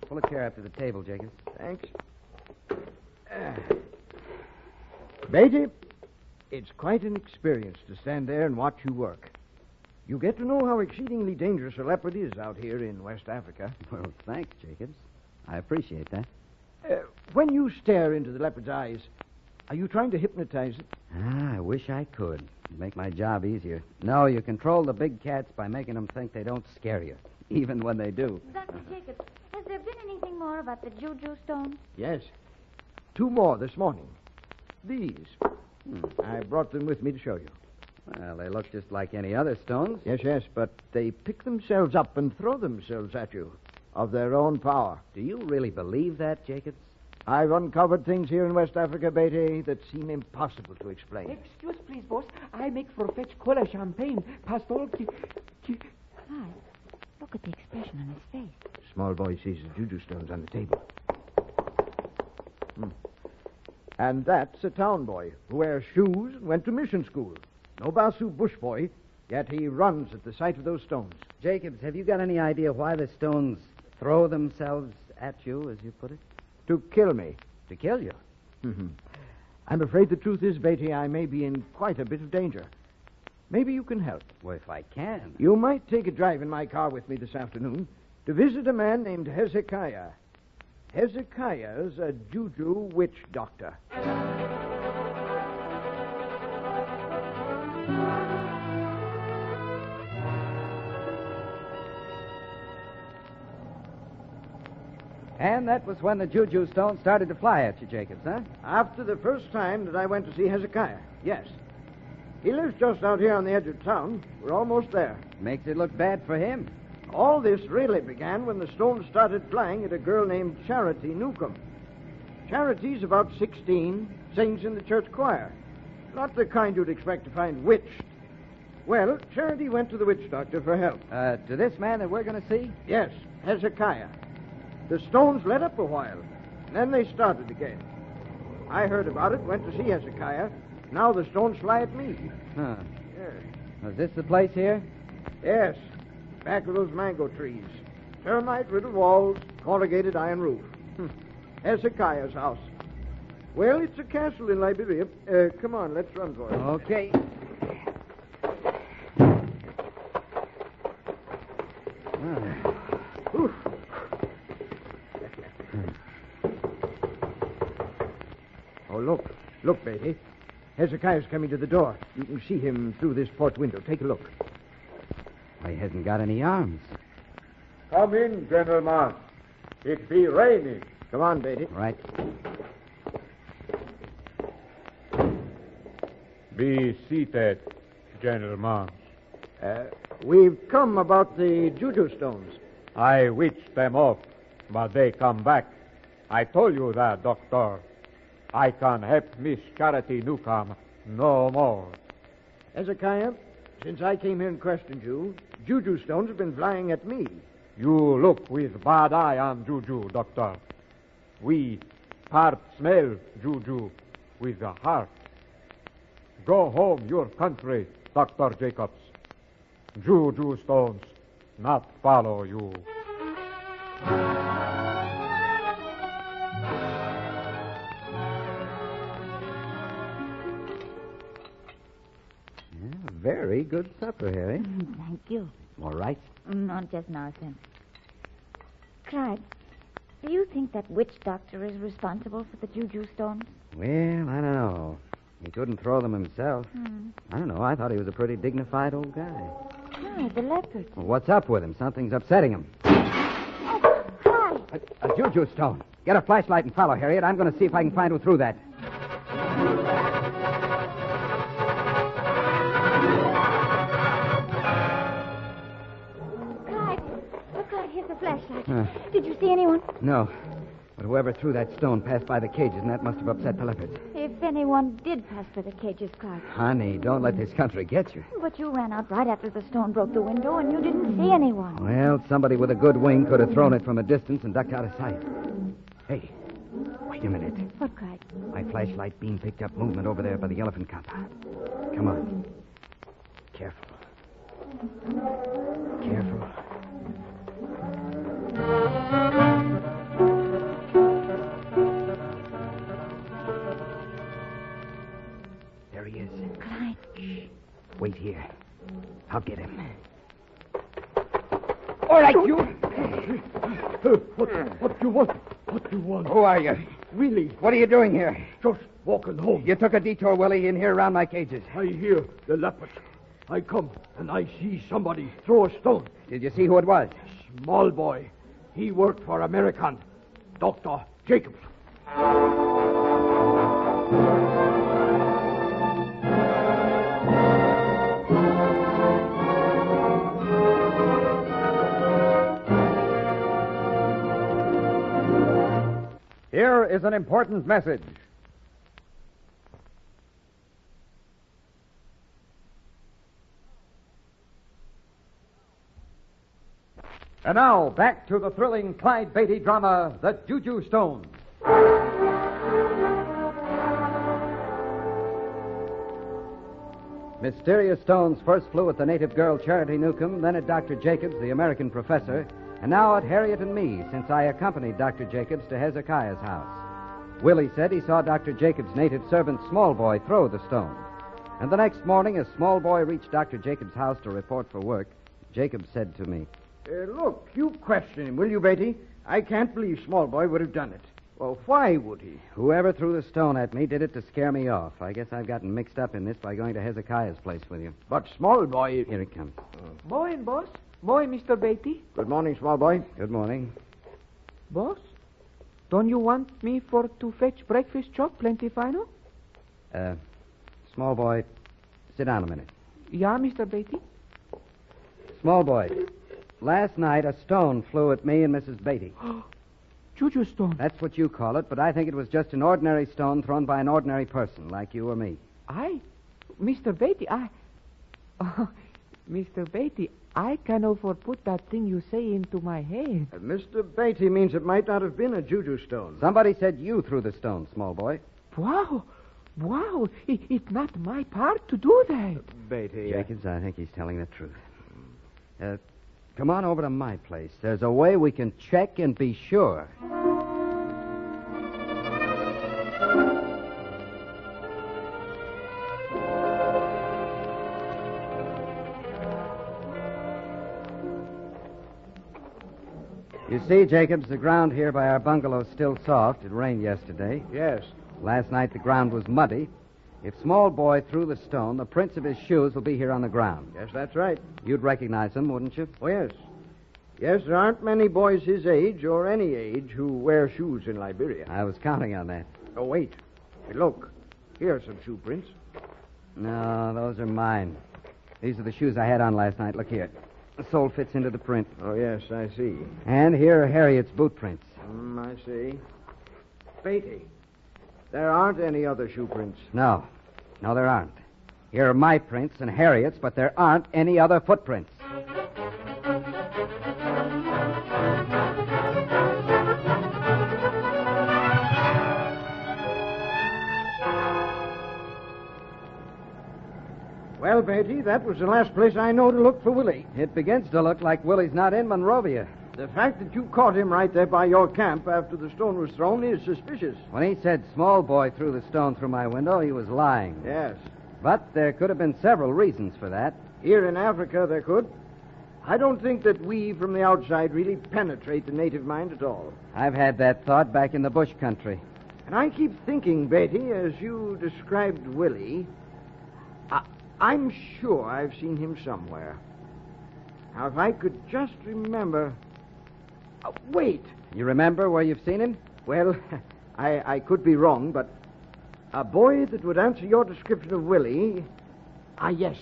Pull a chair up to the table, Jacobs. Thanks. Beatty, it's quite an experience to stand there and watch you work. You get to know how exceedingly dangerous a leopard is out here in West Africa. Well, thanks, Jacobs. I appreciate that. When you stare into the leopard's eyes, are you trying to hypnotize it? I wish I could. It'd make my job easier. No, you control the big cats by making them think they don't scare you, even when they do. Dr. Jacobs, has there been anything more about the juju stones? Yes. 2 more this morning. These. I brought them with me to show you. Well, they look just like any other stones. Yes, but they pick themselves up and throw themselves at you of their own power. Do you really believe that, Jacobs? I've uncovered things here in West Africa, Beatty, that seem impossible to explain. Excuse, please, boss. I make for fetch cola champagne. Pastol. Clyde, look at the expression on his face. Small boy sees the juju stones on the table. And that's a town boy who wears shoes and went to mission school. No Basu bush boy, yet he runs at the sight of those stones. Jacobs, have you got any idea why the stones throw themselves at you, as you put it? To kill me. To kill you? I'm afraid the truth is, Beatty, I may be in quite a bit of danger. Maybe you can help. Well, if I can. You might take a drive in my car with me this afternoon to visit a man named Hezekiah. Hezekiah's a juju witch doctor. And that was when the juju stone started to fly at you, Jacobs, huh? After the first time that I went to see Hezekiah, yes. He lives just out here on the edge of town. We're almost there. Makes it look bad for him. All this really began when the stones started flying at a girl named Charity Newcomb. Charity's about 16, sings in the church choir. Not the kind you'd expect to find witched. Well, Charity went to the witch doctor for help. To this man that we're going to see? Yes, Hezekiah. The stones let up a while, and then they started again. I heard about it, went to see Hezekiah. Now the stones fly at me. Huh. Yes. Is this the place here? Yes, back of those mango trees. Termite-riddled walls, corrugated iron roof. Hezekiah's house. Well, it's a castle in Liberia. Come on, let's run for it. Okay. Oh, look, Beatty. Hezekiah's coming to the door. You can see him through this porch window. Take a look. Well, he hasn't got any arms. Come in, gentlemen. It be raining. Come on, Beatty. Right. Be seated, gentlemen. We've come about the juju stones. I witched them off, but they come back. I told you that, Doctor. I can help Miss Charity Newcomb no more. Hezekiah, since I came here and questioned you, juju stones have been flying at me. You look with bad eye on Juju, Doctor. We part smell Juju with the heart. Go home, your country, Dr. Jacobs. Juju stones not follow you. Very good supper, Harry. Thank you. All right. Not just now, Sam. Clyde, do you think that witch doctor is responsible for the juju stones? Well, I don't know. He couldn't throw them himself. I don't know. I thought he was a pretty dignified old guy. Ah, the leopard. Well, what's up with him? Something's upsetting him. Oh, Clyde. A juju stone. Get a flashlight and follow, Harriet. I'm going to see if I can find who threw that. Clyde, here's the flashlight. Did you see anyone? No. But whoever threw that stone passed by the cages, and that must have upset the leopard. If anyone did pass by the cages, Clyde. Honey, don't let this country get you. But you ran out right after the stone broke the window, and you didn't see anyone. Well, somebody with a good wing could have thrown it from a distance and ducked out of sight. Hey, wait a minute. What, Clyde? My flashlight beam picked up movement over there by the elephant compound. Come on. Careful. Careful. There he is. Clyde. Shh. Wait here. I'll get him. All right, you. What do you want? What do you want? Who are you? Willie. What are you doing here? Just walking home. You took a detour, Willie, in here around my cages. I hear the leopard. I come and I see somebody throw a stone. Did you see who it was? Small boy. He worked for American. Dr. Jacobs. Here is an important message. And now, back to the thrilling Clyde Beatty drama, The Juju Stone. Mysterious stones first flew at the native girl Charity Newcomb, then at Dr. Jacobs, the American professor, and now at Harriet and me, since I accompanied Dr. Jacobs to Hezekiah's house. Willie said he saw Dr. Jacobs' native servant, Small Boy, throw the stone. And the next morning, as Small Boy reached Dr. Jacobs' house to report for work, Jacobs said to me, Look, you question him, will you, Beatty? I can't believe Small Boy would have done it. Well, why would he? Whoever threw the stone at me did it to scare me off. I guess I've gotten mixed up in this by going to Hezekiah's place with you. But Small Boy... Here he comes. Morning, boss. Morning, Mr. Beatty. Good morning, Small Boy. Good morning. Boss, don't you want me for to fetch breakfast chop plenty fino? Small Boy, sit down a minute. Yeah, Mr. Beatty? Small Boy, last night a stone flew at me and Mrs. Beatty. Juju stone. That's what you call it, but I think it was just an ordinary stone thrown by an ordinary person, like you or me. Mr. Beatty, Oh, Mr. Beatty, I cannot put that thing you say into my head. Mr. Beatty means it might not have been a juju stone. Somebody said you threw the stone, Small Boy. Wow. It's not my part to do that. Beatty. Jacobs, I think he's telling the truth. Come on over to my place. There's a way we can check and be sure. You see, Jacobs, the ground here by our bungalow is still soft. It rained yesterday. Yes. Last night the ground was muddy. If Small Boy threw the stone, the prints of his shoes will be here on the ground. Yes, that's right. You'd recognize them, wouldn't you? Oh, yes. Yes, there aren't many boys his age or any age who wear shoes in Liberia. I was counting on that. Oh, wait. Hey, look. Here are some shoe prints. No, those are mine. These are the shoes I had on last night. Look here. The sole fits into the print. Oh, yes, I see. And here are Harriet's boot prints. I see. Beatty, there aren't any other shoe prints. No, there aren't. Here are my prints and Harriet's, but there aren't any other footprints. Well, Beatty, that was the last place I know to look for Willie. It begins to look like Willie's not in Monrovia. The fact that you caught him right there by your camp after the stone was thrown is suspicious. When he said Small Boy threw the stone through my window, he was lying. Yes. But there could have been several reasons for that. Here in Africa, there could. I don't think that we from the outside really penetrate the native mind at all. I've had that thought back in the bush country. And I keep thinking, Beatty, as you described Willie, I'm sure I've seen him somewhere. Now, if I could just remember... wait. You remember where you've seen him? Well, I could be wrong, but a boy that would answer your description of Willie... yes.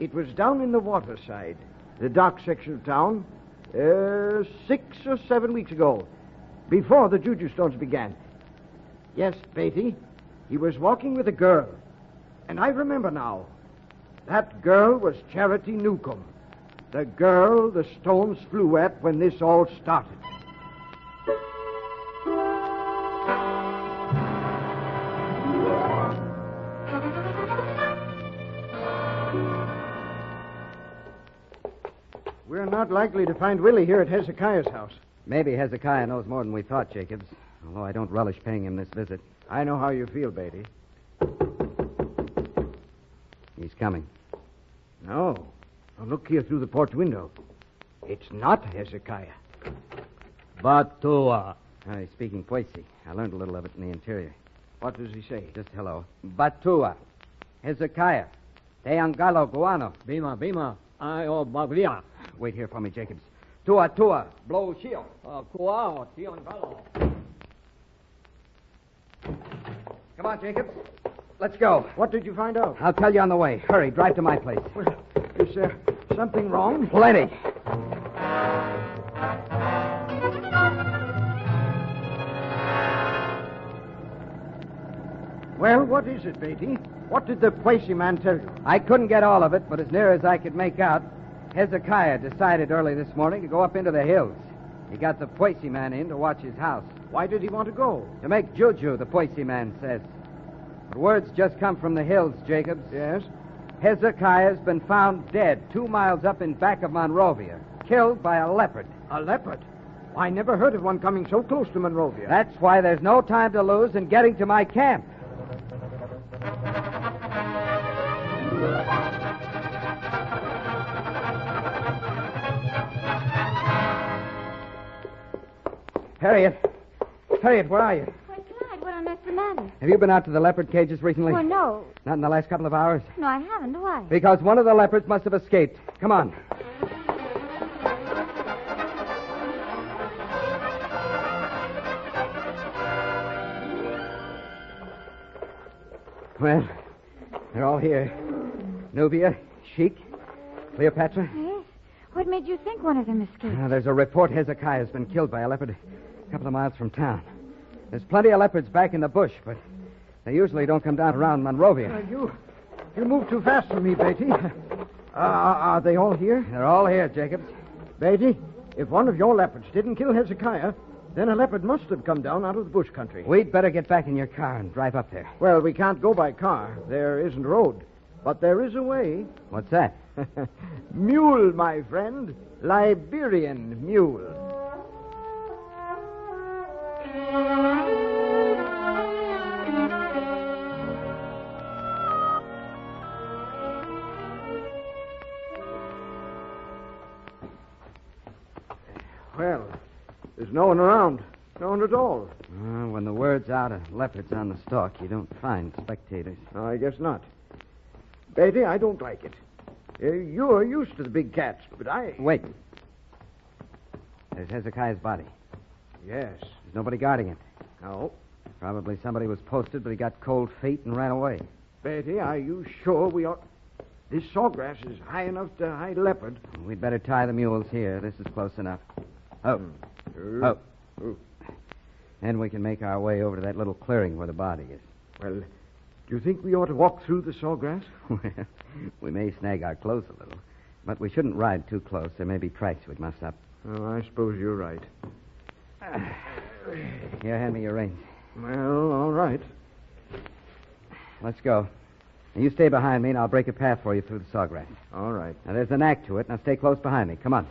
It was down in the waterside, the dock section of town, 6 or 7 weeks ago, before the juju stones began. Yes, Beatty, he was walking with a girl. And I remember now. That girl was Charity Newcomb, the girl the stones flew at when this all started. We're not likely to find Willie here at Hezekiah's house. Maybe Hezekiah knows more than we thought, Jacobs. Although I don't relish paying him this visit. I know how you feel, Beatty. He's coming. No. Oh, look here through the porch window. It's not Hezekiah. Batua. He's speaking Puesi. I learned a little of it in the interior. What does he say? Just hello. Batua. Hezekiah. Te angalo guano. Bima, Io baglia. Wait here for me, Jacobs. Tua, blow shield. Kuao, tion galo. Come on, Jacobs. Let's go. What did you find out? I'll tell you on the way. Hurry, drive to my place. Well, is there something wrong? Plenty. Well, what is it, Beatty? What did the Puesi man tell you? I couldn't get all of it, but as near as I could make out, Hezekiah decided early this morning to go up into the hills. He got the Puesi man in to watch his house. Why did he want to go? To make juju, the Puesi man says. But word's just come from the hills, Jacobs. Yes? Hezekiah's been found dead 2 miles up in back of Monrovia, killed by a leopard. A leopard? I never heard of one coming so close to Monrovia. That's why there's no time to lose in getting to my camp. Harriet, where are you? Why, Clyde, what on earth's the matter? Have you been out to the leopard cages recently? Oh, no. Not in the last couple of hours? No, I haven't. Why? Because one of the leopards must have escaped. Come on. Well, they're all here. Nubia, Sheik, Cleopatra. Yes? What made you think one of them escaped? There's a report Hezekiah's been killed by a leopard a couple of miles from town. There's plenty of leopards back in the bush, but they usually don't come down around Monrovia. You move too fast for me, Beatty. Are they all here? They're all here, Jacobs. Beatty, if one of your leopards didn't kill Hezekiah, then a leopard must have come down out of the bush country. We'd better get back in your car and drive up there. Well, we can't go by car. There isn't a road. But there is a way. What's that? Mule, my friend. Liberian mule. Well, there's no one around. No one at all. When the word's out of leopards on the stalk, you don't find spectators. No, I guess not. Beatty, I don't like it. You're used to the big cats, but I... Wait. There's Hezekiah's body. Yes. There's nobody guarding it. No. Probably somebody was posted, but he got cold feet and ran away. Beatty, are you sure we ought... This sawgrass is high enough to hide a leopard. We'd better tie the mules here. This is close enough. Oh. Then we can make our way over to that little clearing where the body is. Well, do you think we ought to walk through the sawgrass? Well, we may snag our clothes a little, but we shouldn't ride too close. There may be tracks we'd mess up. Oh, I suppose you're right. Here, hand me your reins. Well, all right. Let's go. Now, you stay behind me, and I'll break a path for you through the sawgrass. All right. Now, there's a knack to it. Now, stay close behind me. Come on.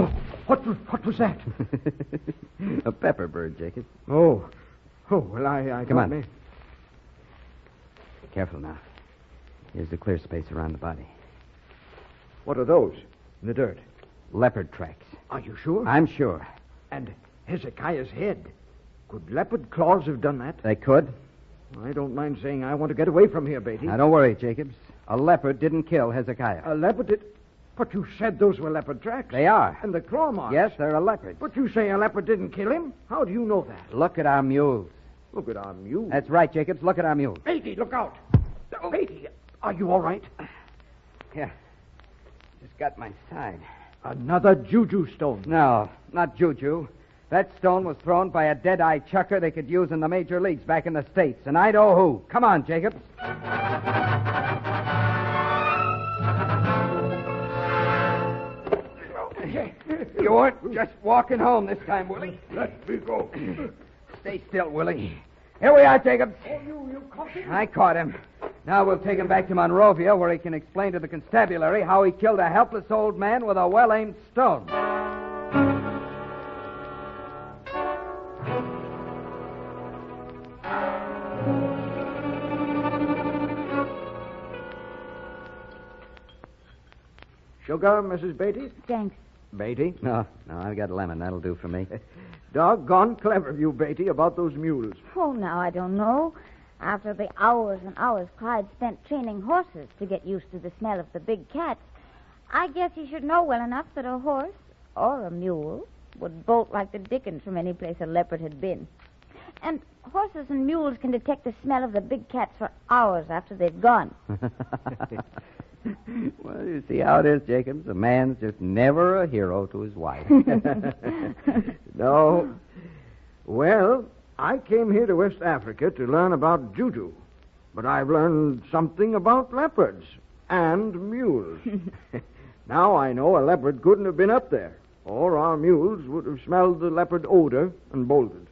Oh, what was that? A pepper bird, Jacob. Oh, well, I Come on. may... Careful now. Here's the clear space around the body. What are those in the dirt? Leopard tracks. Are you sure? I'm sure. And Hezekiah's head. Could leopard claws have done that? They could. I don't mind saying I want to get away from here, Beatty. Now, don't worry, Jacobs. A leopard didn't kill Hezekiah. A leopard did... But you said those were leopard tracks. They are. And the claw marks. Yes, they're a leopard. But you say a leopard didn't kill him? How do you know that? Look at our mules. Look at our mules. That's right, Jacobs. Look at our mules. Beatty, look out. Beatty, are you all right? Yeah. Just got my side. Another juju stone. No, not juju. That stone was thrown by a dead-eye chucker they could use in the major leagues back in the States, and I know who. Come on, Jacobs. You weren't just walking home this time, Willie. Let me go. Stay still, Willie. Here we are, Jacobs. Oh, you caught him? I caught him. Now we'll take him back to Monrovia, where he can explain to the constabulary how he killed a helpless old man with a well-aimed stone. Sugar, Mrs. Beatty? Thanks. Beatty? No, I've got lemon. That'll do for me. Doggone clever of you, Beatty, about those mules. Oh, now, I don't know. After the hours and hours Clyde spent training horses to get used to the smell of the big cats, I guess he should know well enough that a horse or a mule would bolt like the dickens from any place a leopard had been. And horses and mules can detect the smell of the big cats for hours after they've gone. Well, you see how it is, Jacobs. A man's just never a hero to his wife. No. Well, I came here to West Africa to learn about juju, but I've learned something about leopards and mules. Now I know a leopard couldn't have been up there, or our mules would have smelled the leopard odor and bolted.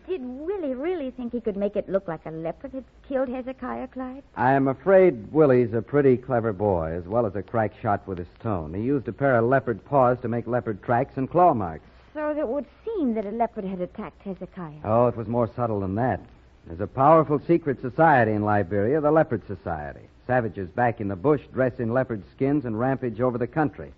Did Willie really think he could make it look like a leopard had killed Hezekiah, Clyde? I'm afraid Willie's a pretty clever boy, as well as a crack shot with his stone. He used a pair of leopard paws to make leopard tracks and claw marks. So it would seem that a leopard had attacked Hezekiah. Oh, it was more subtle than that. There's a powerful secret society in Liberia, the Leopard Society. Savages back in the bush dress in leopard skins and rampage over the country.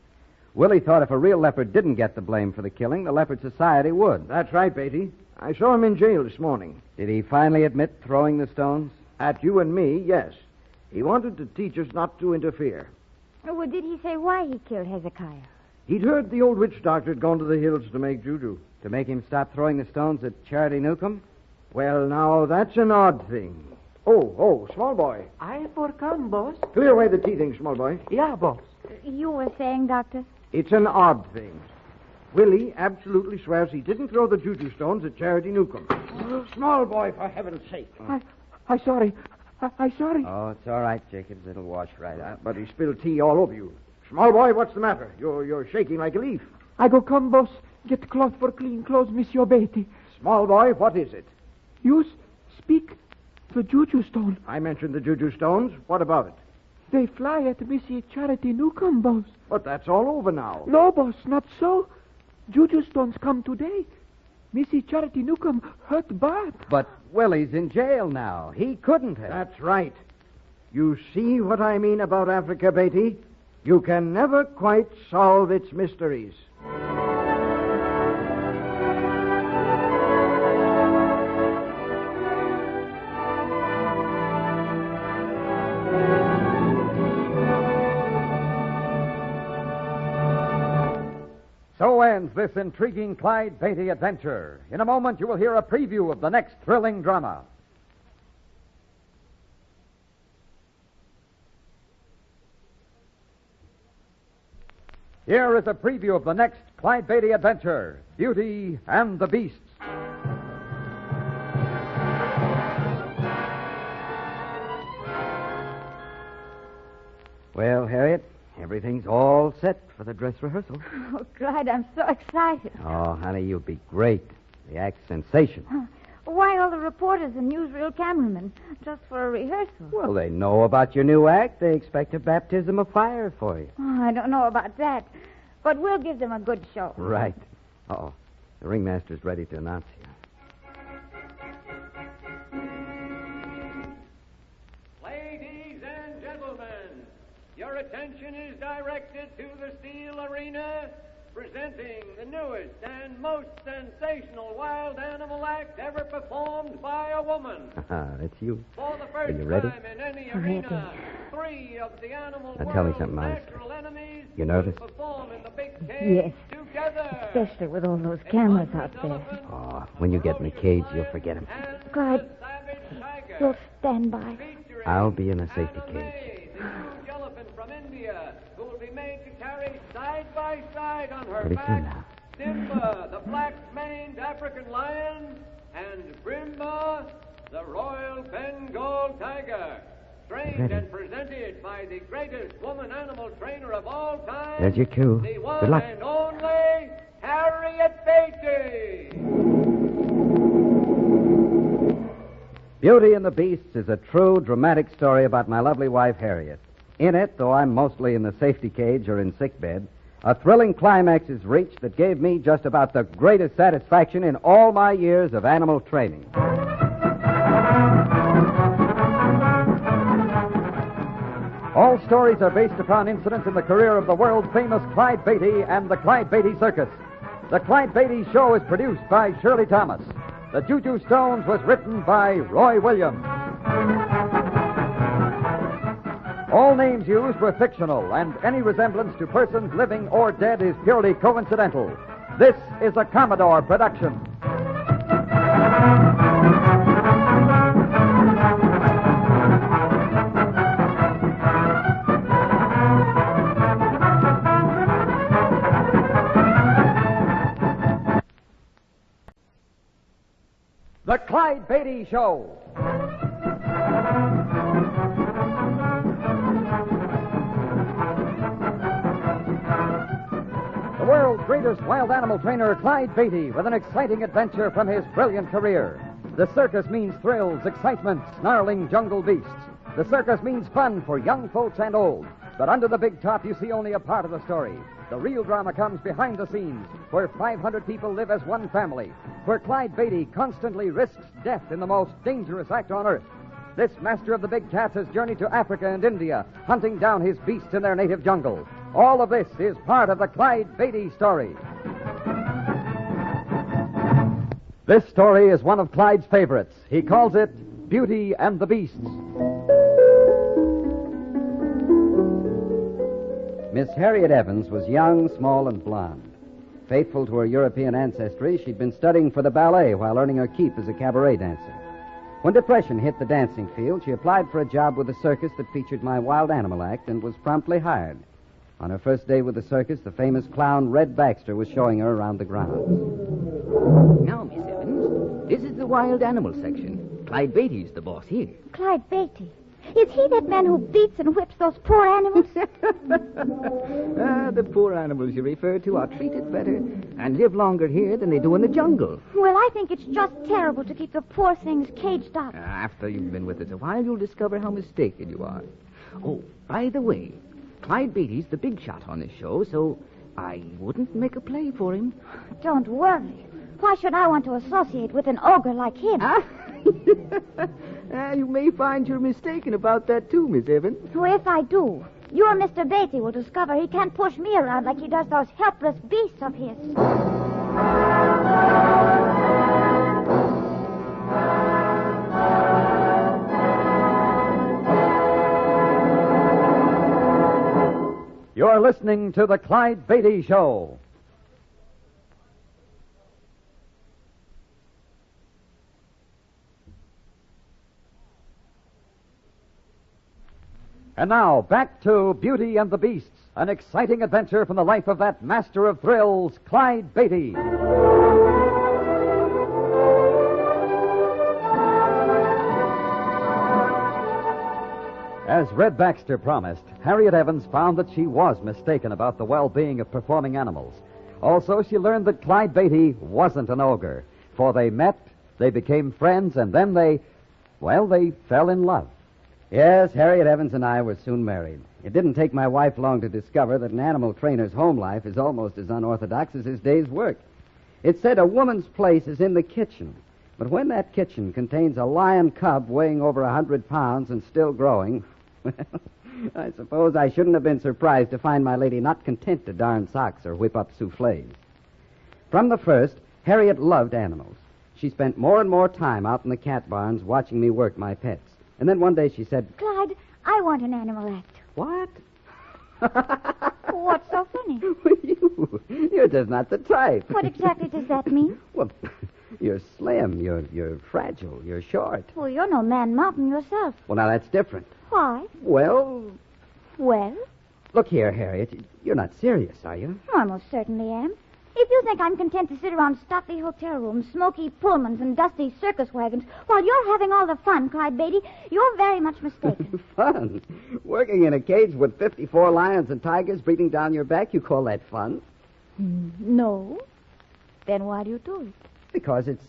Willie thought if a real leopard didn't get the blame for the killing, the Leopard Society would. That's right, Beatty. I saw him in jail this morning. Did he finally admit throwing the stones? At you and me, yes. He wanted to teach us not to interfere. Oh, well, did he say why he killed Hezekiah? He'd heard the old witch doctor had gone to the hills to make juju. To make him stop throwing the stones at Charity Newcomb? Well, now, that's an odd thing. Oh, small boy. I forcome, boss. Clear away the teething, small boy. Yeah, boss. You were saying, Doctor? It's an odd thing. Willie absolutely swears he didn't throw the juju stones at Charity Newcomb. Small boy, for heaven's sake. I sorry. I sorry. Oh, it's all right, Jacobs. It'll wash right out. But he spilled tea all over you. Small boy, what's the matter? You're shaking like a leaf. I go come, boss. Get cloth for clean clothes, Monsieur Beatty. Small boy, what is it? You speak the juju stone. I mentioned the juju stones. What about it? They fly at Missy Charity Newcomb, boss. But that's all over now. No, boss, not so. Juju stones come today. Missy Charity Newcomb hurt bad. But Willie's in jail now. He couldn't have. That's right. You see what I mean about Africa, Beatty? You can never quite solve its mysteries. So ends this intriguing Clyde Beatty adventure. In a moment, you will hear a preview of the next thrilling drama. Here is a preview of the next Clyde Beatty adventure, Beauty and the Beasts. Well, Harriet, everything's all set for the dress rehearsal. Oh, Clyde, I'm so excited. Oh, honey, you'll be great. The act's sensational. Why all the reporters and newsreel cameramen? Just for a rehearsal? Well, they know about your new act. They expect a baptism of fire for you. Oh, I don't know about that. But we'll give them a good show. Right. Uh-oh. The ringmaster's ready to announce you. Ladies and gentlemen, your attention is directed to the steel arena presenting the newest and most sensational wild animal act ever performed by a woman. That's you. For the Are first you ready? time in any arena, three of the animal Now tell me world's something, Miles. natural enemies You nervous? perform in the big cage Yes. together. Especially with all those cameras out there. Oh, when you get in the cage, you'll forget him. Clyde, you'll stand by. I'll be in a safety cage. The huge elephant from India, who will be made to carry side by side on her Pretty soon back now. Simba, the black-maned African lion, and Brimba, the royal Bengal tiger. Trained Ready. and presented by the greatest woman animal trainer of all time. There's your cue. The one Good luck. and only Harriet Beatty. Beauty and the Beasts is a true, dramatic story about my lovely wife, Harriet. In it, though I'm mostly in the safety cage or in sickbed, a thrilling climax is reached that gave me just about the greatest satisfaction in all my years of animal training. All stories are based upon incidents in the career of the world-famous Clyde Beatty and the Clyde Beatty Circus. The Clyde Beatty Show is produced by Shirley Thomas. The Juju Stones was written by Roy Williams. All names used were fictional, and any resemblance to persons living or dead is purely coincidental. This is a Commodore production. The Clyde Beatty Show. The world's greatest wild animal trainer, Clyde Beatty, with an exciting adventure from his brilliant career. The circus means thrills, excitement, snarling jungle beasts. The circus means fun for young folks and old. But under the big top, you see only a part of the story. The real drama comes behind the scenes, where 500 people live as one family, where Clyde Beatty constantly risks death in the most dangerous act on earth. This master of the big cats has journeyed to Africa and India, hunting down his beasts in their native jungle. All of this is part of the Clyde Beatty story. This story is one of Clyde's favorites. He calls it Beauty and the Beasts. Miss Harriet Evans was young, small, and blonde. Faithful to her European ancestry, she'd been studying for the ballet while earning her keep as a cabaret dancer. When depression hit the dancing field, she applied for a job with a circus that featured my wild animal act and was promptly hired. On her first day with the circus, the famous clown Red Baxter was showing her around the grounds. Now, Miss Evans, this is the wild animal section. Clyde Beatty's the boss here. Clyde Beatty. Is he that man who beats and whips those poor animals? The poor animals you refer to are treated better and live longer here than they do in the jungle. Well, I think it's just terrible to keep the poor things caged up. After you've been with us a while, you'll discover how mistaken you are. Oh, by the way, Clyde Beatty's the big shot on this show, so I wouldn't make a play for him. Don't worry. Why should I want to associate with an ogre like him? You may find you're mistaken about that, too, Miss Evans. Well, if I do, your Mr. Beatty will discover he can't push me around like he does those helpless beasts of his. You're listening to the Clyde Beatty Show. And now, back to Beauty and the Beasts, an exciting adventure from the life of that master of thrills, Clyde Beatty. As Red Baxter promised, Harriet Evans found that she was mistaken about the well-being of performing animals. Also, she learned that Clyde Beatty wasn't an ogre, for they met, they became friends, and then they fell in love. Yes, Harriet Evans and I were soon married. It didn't take my wife long to discover that an animal trainer's home life is almost as unorthodox as his day's work. It said a woman's place is in the kitchen. But when that kitchen contains a lion cub weighing over 100 pounds and still growing, well, I suppose I shouldn't have been surprised to find my lady not content to darn socks or whip up soufflés. From the first, Harriet loved animals. She spent more and more time out in the cat barns watching me work my pets. And then one day she said, Clyde, I want an animal act. What? What's so funny? You're just not the type. What exactly does that mean? Well, you're slim, you're fragile, you're short. Well, you're no Man Mountain yourself. Well, now that's different. Why? Well, Look here, Harriet. You're not serious, are you? I most certainly am. If you think I'm content to sit around stuffy hotel rooms, smoky Pullmans, and dusty circus wagons while you're having all the fun, Clyde Beatty, you're very much mistaken. Fun? Working in a cage with 54 lions and tigers breathing down your back, you call that fun? No. Then why do you do it? Because it's...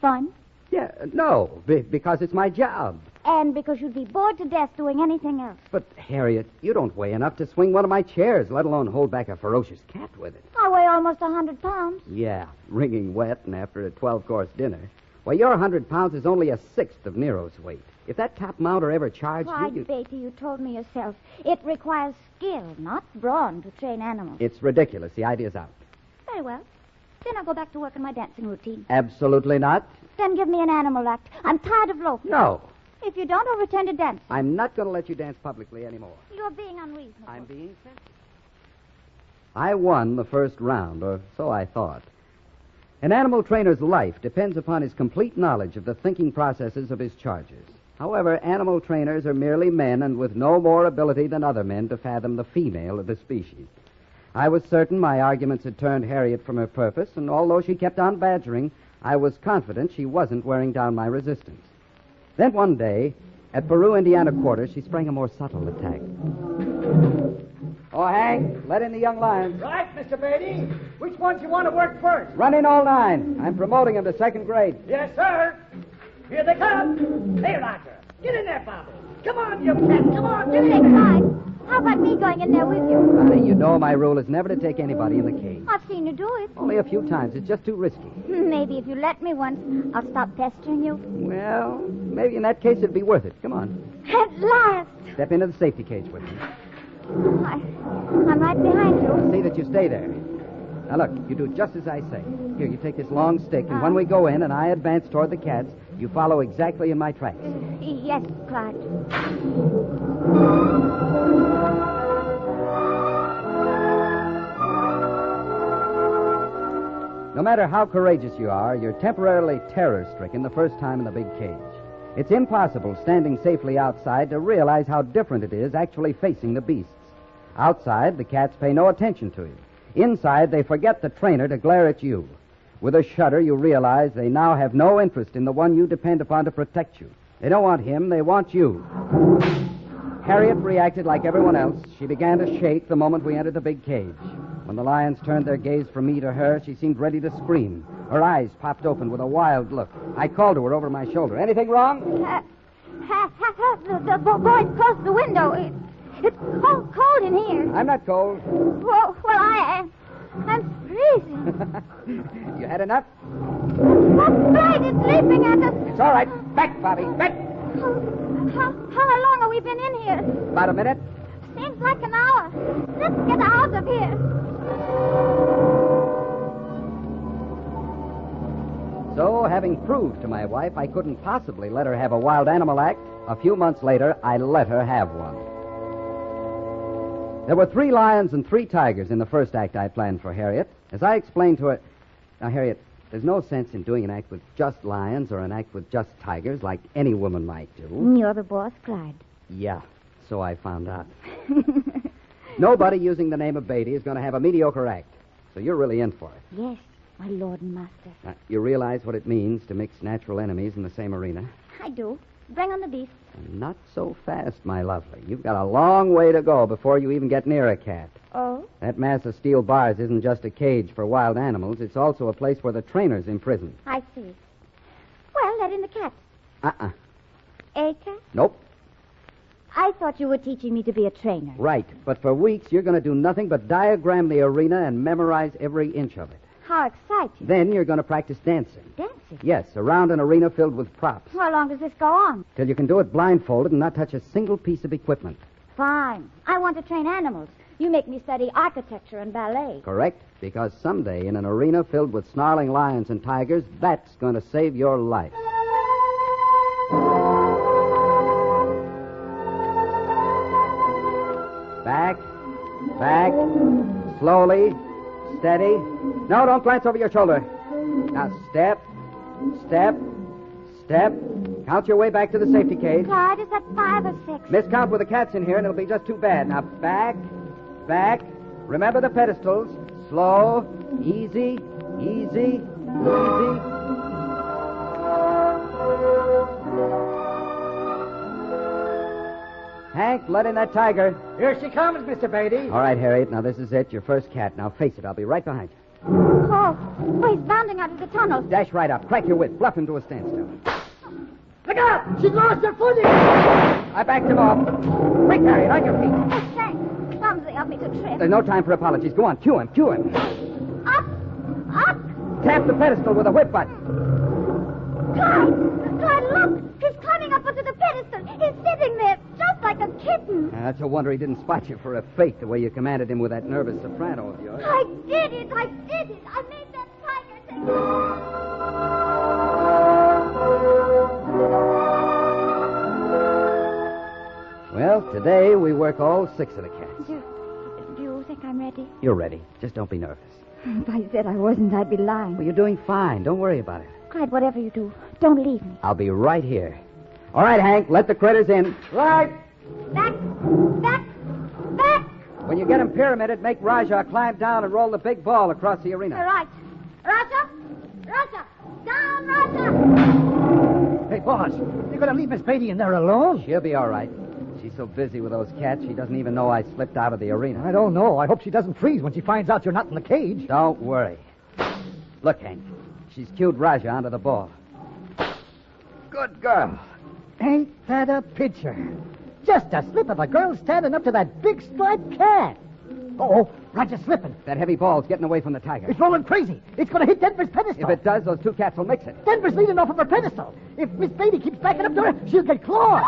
Fun? Yeah, no, because it's my job. And because you'd be bored to death doing anything else. But, Harriet, you don't weigh enough to swing one of my chairs, let alone hold back a ferocious cat with it. I weigh almost 100 pounds. Yeah, wringing wet and after a 12-course dinner. Well, your 100 pounds is only a sixth of Nero's weight. If that top mounter ever charged Clyde you... Beatty, you told me yourself. It requires skill, not brawn, to train animals. It's ridiculous. The idea's out. Very well. Then I'll go back to work on my dancing routine. Absolutely not. Then give me an animal act. I'm tired of loafing. No. If you don't, I'll return to dancing. I'm not going to let you dance publicly anymore. You're being unreasonable. I'm being sensitive. I won the first round, or so I thought. An animal trainer's life depends upon his complete knowledge of the thinking processes of his charges. However, animal trainers are merely men and with no more ability than other men to fathom the female of the species. I was certain my arguments had turned Harriet from her purpose, and although she kept on badgering, I was confident she wasn't wearing down my resistance. Then one day, at Peru, Indiana quarters, she sprang a more subtle attack. Oh, Hank, let in the young lions. Right, Mr. Beatty. Which ones you want to work first? Run in all 9. I'm promoting them to second grade. Yes, sir. Here they come. Hey, Roger. Get in there, Bobby. Come on, you pet. Come on, get in Hey, there. Clyde, how about me going in there with you? Honey, you know my rule is never to take anybody in the cage. I've seen you do it. Only a few times. It's just too risky. Maybe if you let me once, I'll stop pestering you. Well, maybe in that case it'd be worth it. Come on. At last. Step into the safety cage with me. I'm right behind you. See that you stay there. Now, look, you do just as I say. Here, you take this long stick, and when we go in and I advance toward the cats, you follow exactly in my tracks. Yes, Clyde. No matter how courageous you are, you're temporarily terror-stricken the first time in the big cage. It's impossible, standing safely outside, to realize how different it is actually facing the beasts. Outside, the cats pay no attention to you. Inside, they forget the trainer to glare at you. With a shudder, you realize they now have no interest in the one you depend upon to protect you. They don't want him, they want you. Harriet reacted like everyone else. She began to shake the moment we entered the big cage. When the lions turned their gaze from me to her, she seemed ready to scream. Her eyes popped open with a wild look. I called to her over my shoulder. Anything wrong? The boys closed the window. It's cold in here. I'm not cold. Well, I am. I'm freezing. You had enough? That blade is leaping at us. It's all right. Back, Bobby. Back. How long have we been in here? About a minute. Seems like an hour. Let's get out of here. So, having proved to my wife I couldn't possibly let her have a wild animal act, a few months later, I let her have one. There were 3 lions and 3 tigers in the first act I planned for Harriet. As I explained to her... Now, Harriet, there's no sense in doing an act with just lions or an act with just tigers like any woman might do. You're the boss, Clyde. Yeah, so I found out. Nobody using the name of Beatty is going to have a mediocre act. So you're really in for it. Yes, my lord and master. Now, you realize what it means to mix natural enemies in the same arena? I do. Bring on the beast. Not so fast, my lovely. You've got a long way to go before you even get near a cat. Oh? That mass of steel bars isn't just a cage for wild animals. It's also a place where the trainer's imprisoned. I see. Well, let in the cat. Uh-uh. A cat? Nope. I thought you were teaching me to be a trainer. Right. But for weeks, you're going to do nothing but diagram the arena and memorize every inch of it. How exciting. Then you're going to practice dancing. Dancing? Yes, around an arena filled with props. How long does this go on? till you can do it blindfolded and not touch a single piece of equipment. Fine. I want to train animals. You make me study architecture and ballet. Correct? Because someday in an arena filled with snarling lions and tigers, that's going to save your life. Back. Back. Slowly. Steady. No, don't glance over your shoulder. Now step. Step. Step. Count your way back to the safety cage. Clyde, is that 5 or 6? Miscount with the cats in here and it'll be just too bad. Now back. Back. Remember the pedestals. Slow. Easy. Easy. Easy. Hank, let in that tiger. Here she comes, Mr. Beatty. All right, Harriet. Now, this is it. Your first cat. Now, face it. I'll be right behind you. Oh, he's bounding out of the tunnel. Dash right up. Crack your whip. Bluff him to a standstill. Look out! She's lost her footing! I backed him off. Quick, Harriet, on your feet. Oh, thanks. Clumsy of me to trip. There's no time for apologies. Go on. Cue him. Cue him. Up! Up! Tap the pedestal with a whip button. Clyde! Clyde, look! He's climbing up onto the pedestal. He's sitting there, just like a kitten. That's a wonder he didn't spot you for a fake the way you commanded him with that nervous soprano of yours. I did it! I did it! I made that tiger take... Well, today we work all 6 of the cats. Do you think I'm ready? You're ready. Just don't be nervous. If I said I wasn't, I'd be lying. Well, you're doing fine. Don't worry about it. Clyde, whatever you do, don't leave me. I'll be right here. All right, Hank, let the critters in. Right. Back! Back! Back! When you get them pyramided, make Raja climb down and roll the big ball across the arena. All right. Raja! Raja! Down, Raja! Hey, boss, you're going to leave Miss Beatty in there alone? She'll be all right. She's so busy with those cats, she doesn't even know I slipped out of the arena. I don't know. I hope she doesn't freeze when she finds out you're not in the cage. Don't worry. Look, Hank. She's cued Raja onto the ball. Good girl. Ain't that a picture? Just a slip of a girl standing up to that big striped cat. Uh-oh, Raja's slipping. That heavy ball's getting away from the tiger. It's rolling crazy. It's going to hit Denver's pedestal. If it does, those 2 cats will mix it. Denver's leading off of her pedestal. If Miss Beatty keeps backing up to her, she'll get clawed.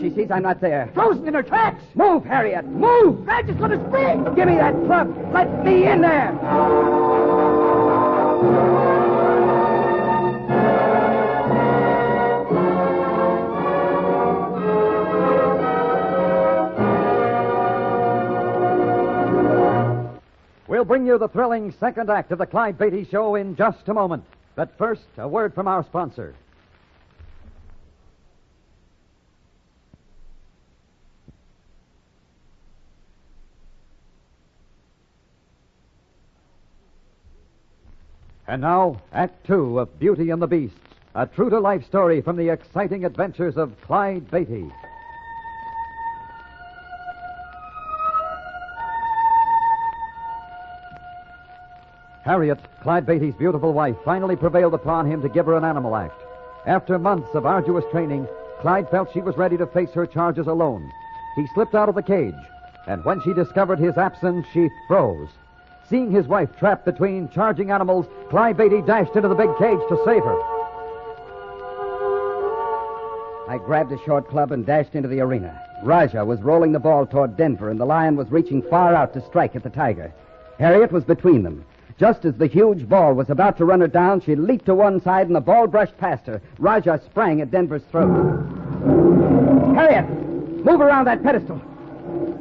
She sees I'm not there. Frozen in her tracks. Move, Harriet. Move! Raja's going to spring. Give me that club. Let me in there. We'll bring you the thrilling second act of the Clyde Beatty Show in just a moment. But first, a word from our sponsor. And now, Act 2 of Beauty and the Beast, a true-to-life story from the exciting adventures of Clyde Beatty. Harriet, Clyde Beatty's beautiful wife, finally prevailed upon him to give her an animal act. After months of arduous training, Clyde felt she was ready to face her charges alone. He slipped out of the cage, and when she discovered his absence, she froze. Seeing his wife trapped between charging animals, Clyde Beatty dashed into the big cage to save her. I grabbed a short club and dashed into the arena. Raja was rolling the ball toward Denver, and the lion was reaching far out to strike at the tiger. Harriet was between them. Just as the huge ball was about to run her down, she leaped to one side and the ball brushed past her. Raja sprang at Denver's throat. Harriet, move around that pedestal.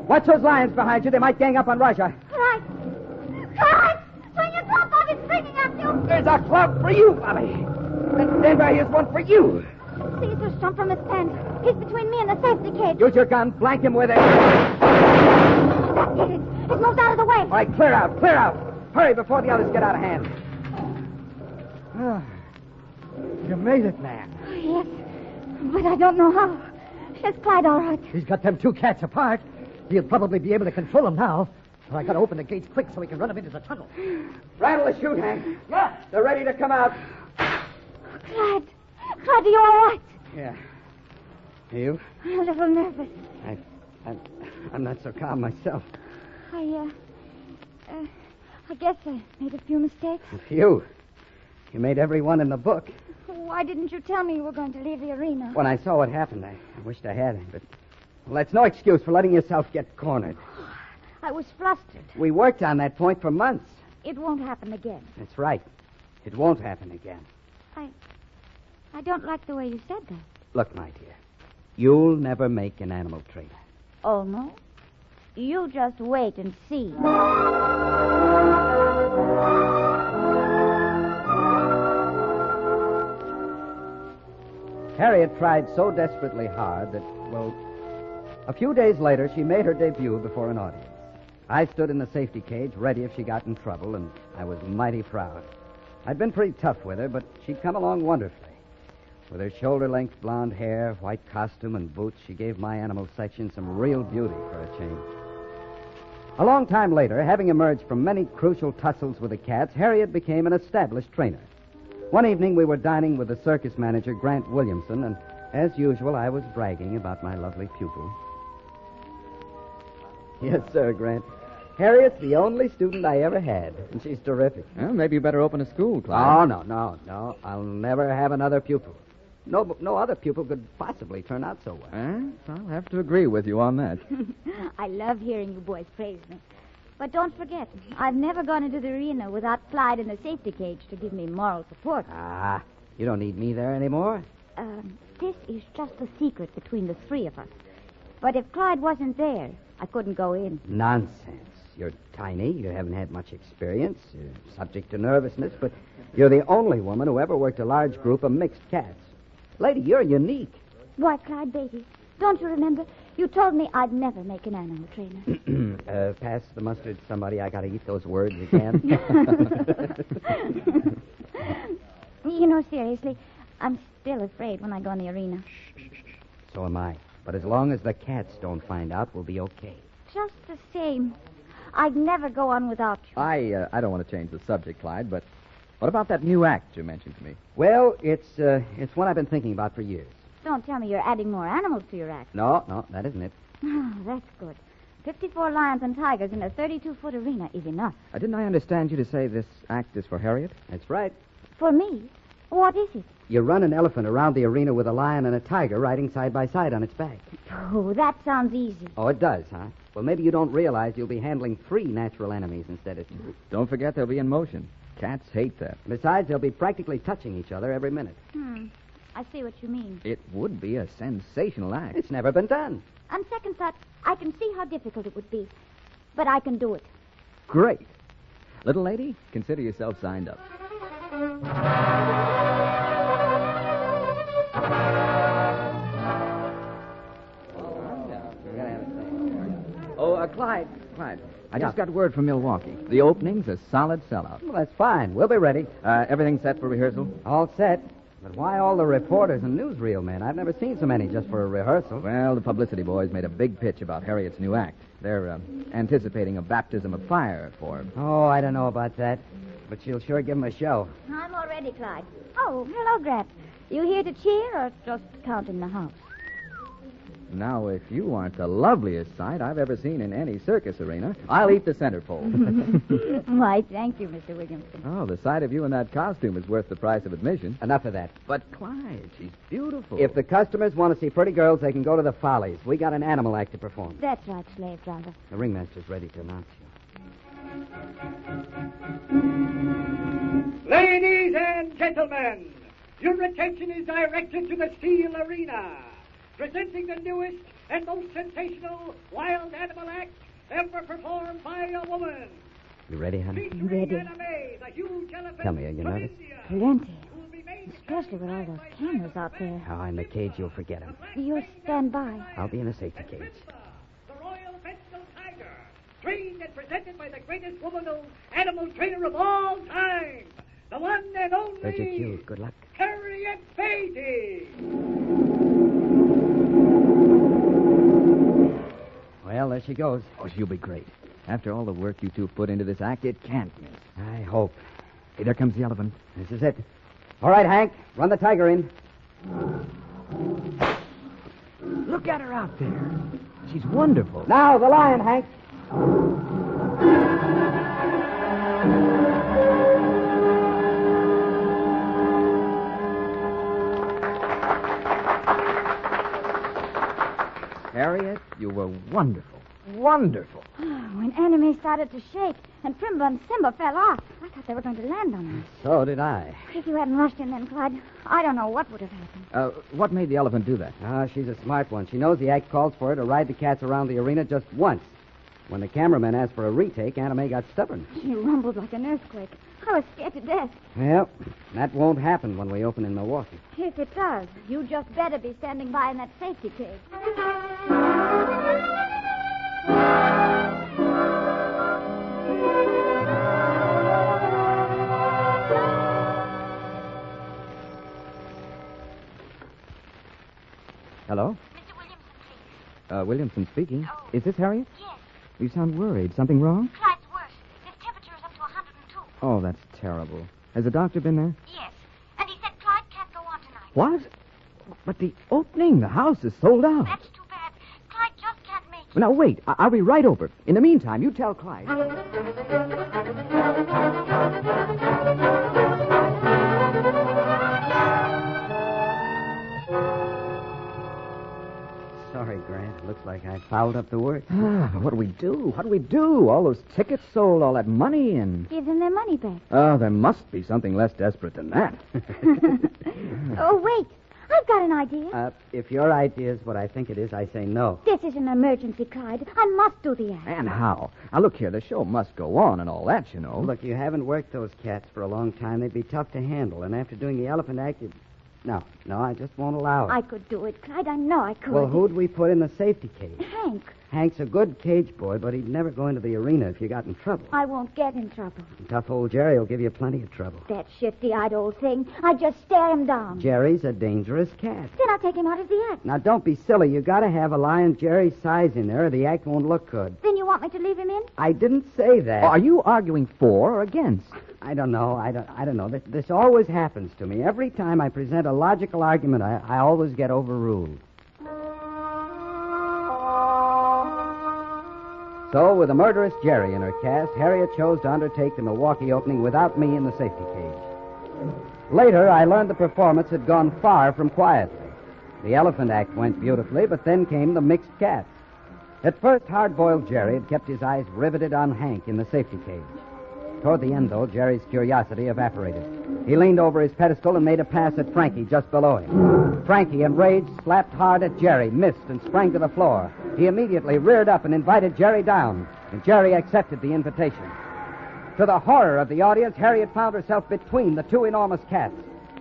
Watch those lions behind you. They might gang up on Raja. Right. Clyde! Swing your club, Bobby's springing at you. There's a club for you, Bobby. And Denver, here's one for you. Caesar's jumped from his pen. He's between me and the safety cage. Use your gun. Blank him with it. That did it. It moved out of the way. All right, clear out. Clear out. Hurry before the others get out of hand. You made it, man. Yes, but I don't know how. Is Clyde all right? He's got them 2 cats apart. He'll probably be able to control them now. But I got to open the gates quick so we can run them into the tunnel. Rattle the chute, Hank. Yeah. They're ready to come out. Clyde, are you all right? Yeah. You? I'm a little nervous. I'm not so calm myself. I guess I made a few mistakes. You made every one in the book. Well, Why didn't you tell me you were going to leave the arena? When I saw what happened, I wished I had. But, well, that's no excuse for letting yourself get cornered. I was flustered. We worked on that point for months. It won't happen again. That's right. It won't happen again. I don't like the way you said that. Look, my dear, you'll never make an animal trainer. Oh, no? You just wait and see. Harriet tried so desperately hard that, well, a few days later, she made her debut before an audience. I stood in the safety cage, ready if she got in trouble, and I was mighty proud. I'd been pretty tough with her, but she'd come along wonderfully. With her shoulder-length blonde hair, white costume, and boots, she gave my animal section some real beauty for a change. A long time later, having emerged from many crucial tussles with the cats, Harriet became an established trainer. One evening, we were dining with the circus manager, Grant Williamson, and as usual, I was bragging about my lovely pupil. Yes, sir, Grant. Harriet's the only student I ever had, and she's terrific. Well, maybe you better open a school, Clyde. Oh, no. I'll never have another pupil. No other pupil could possibly turn out so well. I'll have to agree with you on that. I love hearing you boys praise me. But don't forget, I've never gone into the arena without Clyde in the safety cage to give me moral support. You don't need me there anymore. This is just a secret between the three of us. But if Clyde wasn't there, I couldn't go in. Nonsense. You're tiny. You haven't had much experience. You're subject to nervousness, but you're the only woman who ever worked a large group of mixed cats. Lady, you're unique. Why, Clyde Beatty, don't you remember? You told me I'd never make an animal trainer. Pass the mustard, somebody. I gotta eat those words again. You know, seriously, I'm still afraid when I go in the arena. So am I. But as long as the cats don't find out, we'll be okay. Just the same. I'd never go on without you. I don't want to change the subject, Clyde, but what about that new act you mentioned to me? Well, it's one I've been thinking about for years. Don't tell me you're adding more animals to your act. No, that isn't it. Oh, that's good. 54 lions and tigers in a 32-foot arena is enough. Didn't I understand you to say this act is for Harriet? That's right. For me? What is it? You run an elephant around the arena with a lion and a tiger riding side by side on its back. Oh, that sounds easy. Oh, it does, huh? Well, maybe you don't realize you'll be handling 3 natural enemies instead of 2. Don't forget they'll be in motion. Cats hate that. Besides, they'll be practically touching each other every minute. I see what you mean. It would be a sensational act. It's never been done. On second thought, I can see how difficult it would be. But I can do it. Great. Little lady, consider yourself signed up. Clyde. I just got word from Milwaukee. The opening's a solid sellout. Well, that's fine. We'll be ready. Everything set for rehearsal? All set. But why all the reporters and newsreel men? I've never seen so many just for a rehearsal. Well, the publicity boys made a big pitch about Harriet's new act. They're anticipating a baptism of fire for her. Oh, I don't know about that. But she'll sure give them a show. I'm all ready, Clyde. Oh, hello, Grant. You here to cheer or just counting the house? Now, if you aren't the loveliest sight I've ever seen in any circus arena, I'll eat the centerfold. Why, thank you, Mr. Williamson. Oh, the sight of you in that costume is worth the price of admission. Enough of that. But, Clyde, she's beautiful. If the customers want to see pretty girls, they can go to the Follies. We got an animal act to perform. That's right, slave driver. The ringmaster's ready to announce you. Ladies and gentlemen, your attention is directed to the Steel Arena. Presenting the newest and most sensational wild animal act ever performed by a woman. You ready, honey? I'm ready. Tell me, are you nervous? Plenty. Especially with all those cameras out there. Oh, in the cage, you'll forget them. You'll stand by. I'll be in a safety cage. The Royal Bengal Tiger, trained and presented by the greatest woman animal trainer of all time, the one and only... There's your cue. Good luck. Harriet Beatty. Well, there she goes. Oh, she'll be great. After all the work you two put into this act, it can't miss. I hope. Hey, there comes the elephant. This is it. All right, Hank. Run the tiger in. Look at her out there. She's wonderful. Now, the lion, Hank. Harriet, you were wonderful. Wonderful. When Anime started to shake and Primba and Simba fell off, I thought they were going to land on us. So did I. If you hadn't rushed in then, Clyde, I don't know what would have happened. What made the elephant do that? She's a smart one. She knows the act calls for her to ride the cats around the arena just once. When the cameraman asked for a retake, Anime got stubborn. She rumbled like an earthquake. I was scared to death. Well, that won't happen when we open in Milwaukee. If it does, you just better be standing by in that safety cage. Hello? Mr. Williamson, please. Williamson speaking. Oh. Is this Harriet? Yes. You sound worried. Something wrong? Clyde's worse. His temperature is up to 102. Oh, that's terrible. Has the doctor been there? Yes. And he said Clyde can't go on tonight. What? But the opening, the house is sold out. That's too bad. Clyde just can't make it. Now, wait. I'll be right over. In the meantime, you tell Clyde. Sorry, Grant. Looks like I fouled up the works. What do we do? What do we do? All those tickets sold, all that money, and... Give them their money back. Oh, there must be something less desperate than that. Oh, wait. I've got an idea. If your idea is what I think it is, I say no. This is an emergency, Clyde. I must do the act. And how? Now, look here. The show must go on and all that, you know. Look, you haven't worked those cats for a long time. They'd be tough to handle. And after doing the elephant act, you'd... No, I just won't allow it. I could do it, Clyde. I know I could. Well, who'd we put in the safety cage? Hank. Hank's a good cage boy, but he'd never go into the arena if you got in trouble. I won't get in trouble. Tough old Jerry will give you plenty of trouble. That shifty-eyed old thing. I just stare him down. Jerry's a dangerous cat. Then I'll take him out of the act. Now, don't be silly. You got to have a lion Jerry's size in there, or the act won't look good. Then you want me to leave him in? I didn't say that. Are you arguing for or against? I don't know. I don't know. This always happens to me. Every time I present a logical argument, I always get overruled. So, with a murderous Jerry in her cast, Harriet chose to undertake the Milwaukee opening without me in the safety cage. Later, I learned the performance had gone far from quietly. The elephant act went beautifully, but then came the mixed cats. At first, hard-boiled Jerry had kept his eyes riveted on Hank in the safety cage. Toward the end, though, Jerry's curiosity evaporated. He leaned over his pedestal and made a pass at Frankie just below him. Frankie, enraged, slapped hard at Jerry, missed, and sprang to the floor. He immediately reared up and invited Jerry down, and Jerry accepted the invitation. To the horror of the audience, Harriet found herself between the two enormous cats.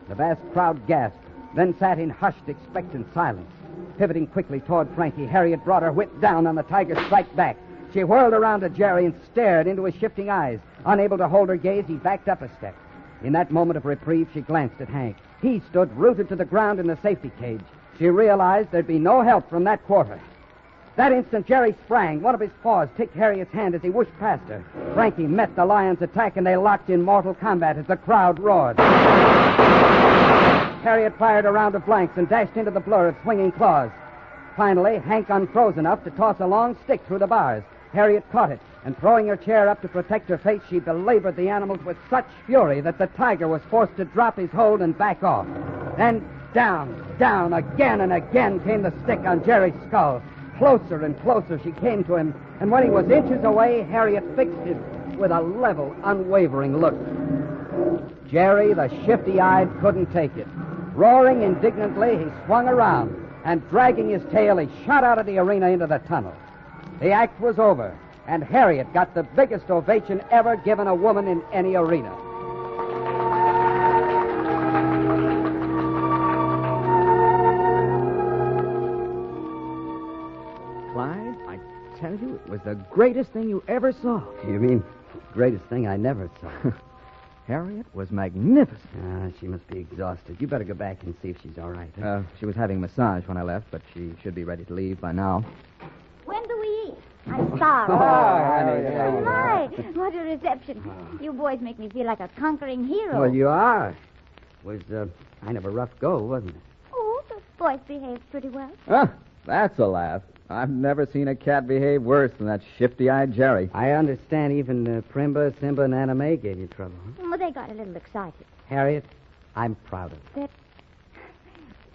The vast crowd gasped, then sat in hushed, expectant silence. Pivoting quickly toward Frankie, Harriet brought her whip down on the tiger's strike back. She whirled around to Jerry and stared into his shifting eyes. Unable to hold her gaze, he backed up a step. In that moment of reprieve, she glanced at Hank. He stood rooted to the ground in the safety cage. She realized there'd be no help from that quarter. That instant, Jerry sprang. One of his paws ticked Harriet's hand as he whooshed past her. Frankie met the lion's attack, and they locked in mortal combat as the crowd roared. Harriet fired a round of blanks and dashed into the blur of swinging claws. Finally, Hank unfroze enough to toss a long stick through the bars. Harriet caught it, and throwing her chair up to protect her face, she belabored the animals with such fury that the tiger was forced to drop his hold and back off. And down, again and again came the stick on Jerry's skull. Closer and closer she came to him, and when he was inches away, Harriet fixed him with a level, unwavering look. Jerry, the shifty-eyed, couldn't take it. Roaring indignantly, he swung around, and dragging his tail, he shot out of the arena into the tunnel. The act was over, and Harriet got the biggest ovation ever given a woman in any arena. Clyde, I tell you, it was the greatest thing you ever saw. You mean greatest thing I never saw? Harriet was magnificent. She must be exhausted. You better go back and see if she's all right. She was having a massage when I left, but she should be ready to leave by now. When do we eat? I'm starved. My, what a reception. You boys make me feel like a conquering hero. Well, you are. It was kind of a rough go, wasn't it? Oh, the boys behaved pretty well. That's a laugh. I've never seen a cat behave worse than that shifty-eyed Jerry. I understand even Primba, Simba, and Anime gave you trouble. Huh? Well, they got a little excited. Harriet, I'm proud of you.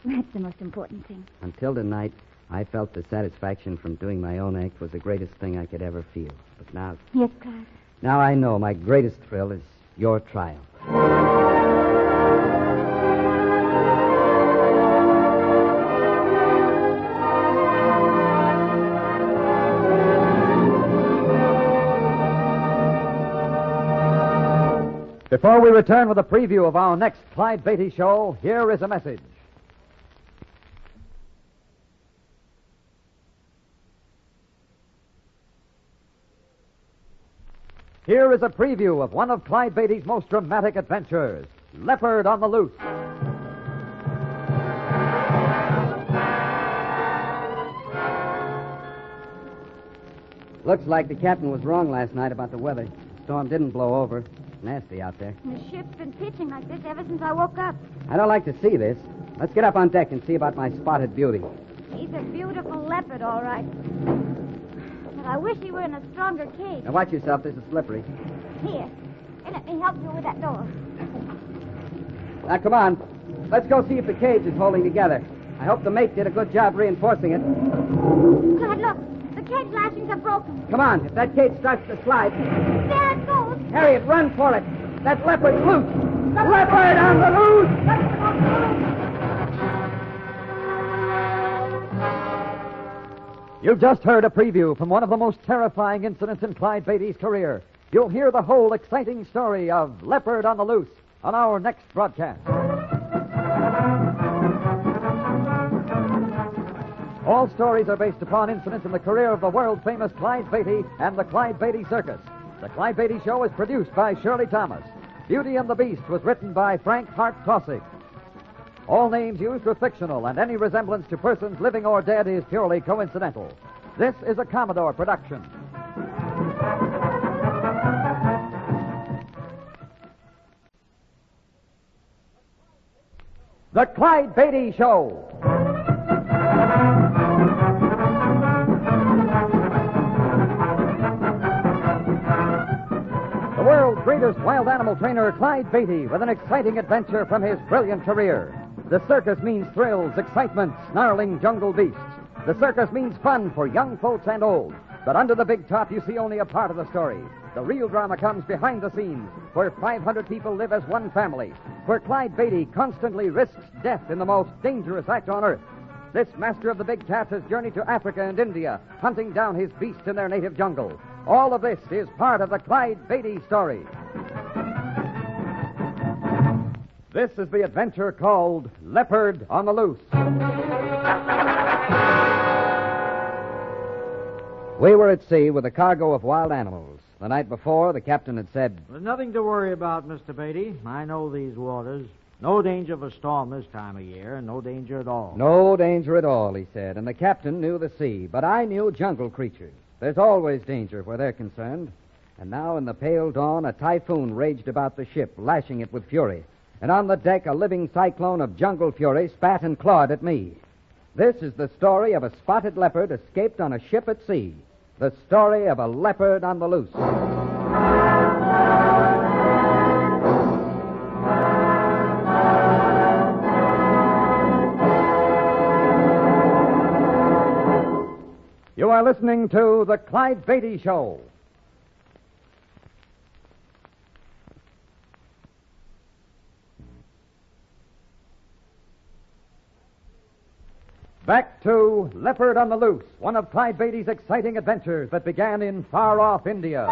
That's the most important thing. Until tonight, I felt the satisfaction from doing my own act was the greatest thing I could ever feel. But now... Yes, Clyde. Now I know my greatest thrill is your triumph. Before we return with a preview of our next Clyde Beatty show, here is a message. Here is a preview of one of Clyde Beatty's most dramatic adventures, Leopard on the Loose. Looks like the captain was wrong last night about the weather. The storm didn't blow over. Nasty out there. The ship's been pitching like this ever since I woke up. I don't like to see this. Let's get up on deck and see about my spotted beauty. He's a beautiful leopard, all right. But I wish he were in a stronger cage. Now watch yourself. This is slippery. Here, let me help you with that door. Now come on. Let's go see if the cage is holding together. I hope the mate did a good job reinforcing it. Clyde, look. The cage lashings are broken. Come on. If that cage starts to slide... There it goes. Harriet, run for it. That leopard's loose. The leopard on the loose. You've just heard a preview from one of the most terrifying incidents in Clyde Beatty's career. You'll hear the whole exciting story of Leopard on the Loose on our next broadcast. All stories are based upon incidents in the career of the world-famous Clyde Beatty and the Clyde Beatty Circus. The Clyde Beatty Show is produced by Shirley Thomas. Beauty and the Beast was written by Frank Hart Tossig. All names used were fictional, and any resemblance to persons living or dead is purely coincidental. This is a Commodore production. The Clyde Beatty Show. The world's greatest wild animal trainer, Clyde Beatty, with an exciting adventure from his brilliant career. The circus means thrills, excitement, snarling jungle beasts. The circus means fun for young folks and old. But under the big top, you see only a part of the story. The real drama comes behind the scenes, where 500 people live as one family, where Clyde Beatty constantly risks death in the most dangerous act on earth. This master of the big cats has journeyed to Africa and India, hunting down his beasts in their native jungle. All of this is part of the Clyde Beatty story. This is the adventure called Leopard on the Loose. We were at sea with a cargo of wild animals. The night before, the captain had said, There's nothing to worry about, Mr. Beatty. I know these waters. No danger of a storm this time of year. No danger at all. No danger at all, he said. And the captain knew the sea, but I knew jungle creatures. There's always danger where they're concerned. And now in the pale dawn, a typhoon raged about the ship, lashing it with fury. And on the deck, a living cyclone of jungle fury spat and clawed at me. This is the story of a spotted leopard escaped on a ship at sea. The story of a leopard on the loose. You are listening to The Clyde Beatty Show. Back to Leopard on the Loose, one of Clyde Beatty's exciting adventures that began in far-off India.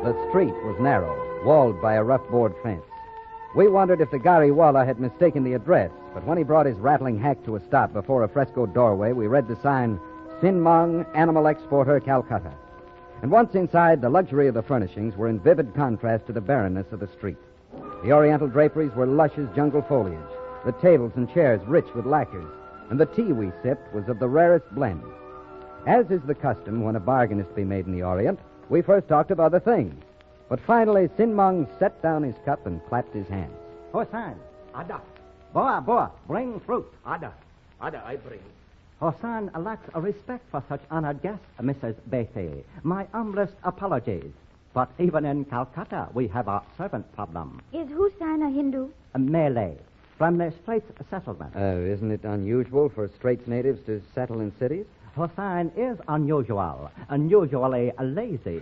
The street was narrow, walled by a rough board fence. We wondered if the Gariwala had mistaken the address, but when he brought his rattling hack to a stop before a frescoed doorway, we read the sign, Sinmang, Animal Exporter, Calcutta. And once inside, the luxury of the furnishings were in vivid contrast to the barrenness of the street. The oriental draperies were lush as jungle foliage, the tables and chairs rich with lacquers, and the tea we sipped was of the rarest blend. As is the custom when a bargain is to be made in the Orient, we first talked of other things. But finally, Sinmang set down his cup and clapped his hands. Hosan, Ada. Boa, bring fruit. Ada, I bring. Hosan lacks a respect for such honored guests, Mrs. Beatty. My humblest apologies. But even in Calcutta, we have a servant problem. Is Hussein a Hindu? A Malay. From the Straits settlement. Isn't it unusual for Straits natives to settle in cities? Hussein is unusual, unusually lazy.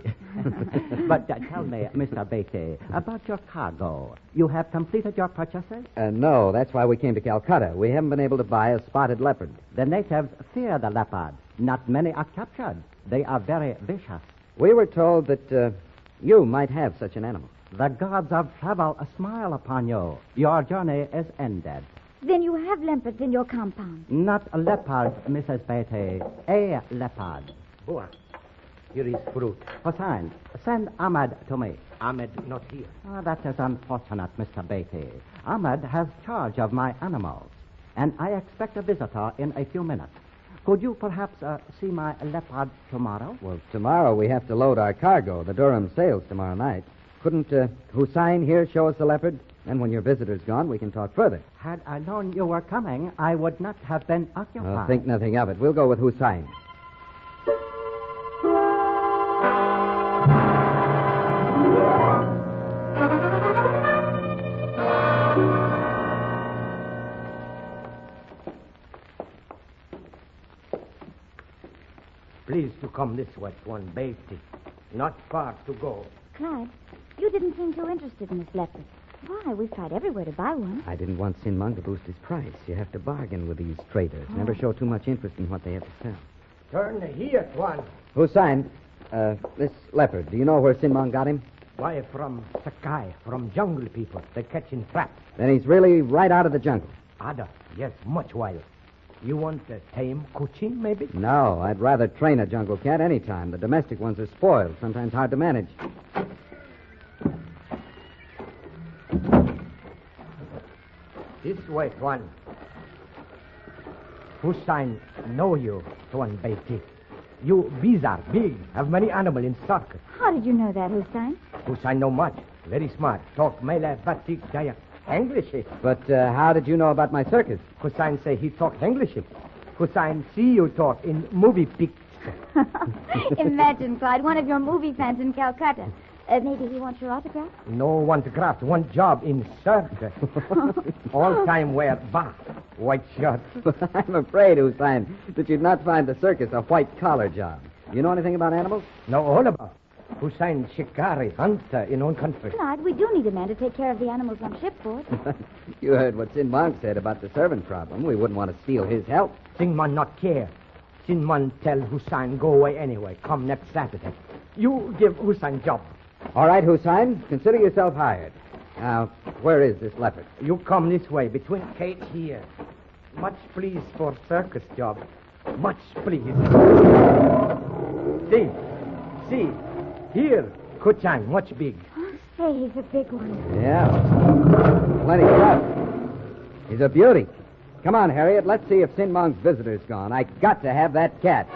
But tell me, Mr. Beatty, about your cargo. You have completed your purchases? No, that's why we came to Calcutta. We haven't been able to buy a spotted leopard. The natives fear the leopard. Not many are captured. They are very vicious. We were told that you might have such an animal. The gods of travel smile upon you. Your journey is ended. Then you have leopards in your compound. Not a leopard, Mrs. Beatty. A leopard. Boa, here is fruit. Hussein, send Ahmed to me. Ahmed not here. That is unfortunate, Mr. Beatty. Ahmed has charge of my animals, and I expect a visitor in a few minutes. Could you perhaps see my leopard tomorrow? Well, tomorrow we have to load our cargo. The Durham sails tomorrow night. Couldn't Hussein here show us the leopard? And when your visitor's gone, we can talk further. Had I known you were coming, I would not have been occupied. Think nothing of it. We'll go with Hussein. Please to come this way, one Beatty. Not far to go. Clyde, you didn't seem too interested in this leopard. Why? We've tried everywhere to buy one. I didn't want Sin Mung to boost his price. You have to bargain with these traders. Never show too much interest in what they have to sell. Turn here, Tuan. Hussein, this leopard, do you know where Sin Mung got him? Why, from Sakai, from jungle people. They catch in traps. Then he's really right out of the jungle. Ada, yes, much wild. You want a tame Cochin, maybe? No, I'd rather train a jungle cat any time. The domestic ones are spoiled, sometimes hard to manage. This way, Tuan. Hussein know you, Tuan Beatty. You bizarre, big, have many animals in circus. How did you know that, Hussein? Hussein know much. Very smart. Talk Malay, Batik, Dayak. English. But how did you know about my circus? Hussein say he talk English. Hussein see you talk in movie pictures. Imagine, Clyde, one of your movie fans in Calcutta. Maybe he wants your autograph? No one to graft, one job in circus. All time wear bar, white shirt. I'm afraid, Hussein, that you'd not find the circus a white-collar job. You know anything about animals? No, all about. Hussein shikari, hunter in own country. Clyde, we do need a man to take care of the animals on shipboard. You heard what Sin Mung said about the servant problem. We wouldn't want to steal his help. Sin Mung not care. Sin Mung tell Hussein go away anyway. Come next Saturday. You give Hussein job. All right, Hussein. Consider yourself hired. Now, where is this leopard? You come this way, between cage here. Much please for circus job. Much please. See. Here, Kuchang, much big. Say, he's a big one. Yeah. Plenty tough. He's a beauty. Come on, Harriet. Let's see if Sin Mung's visitor's gone. I got to have that cat.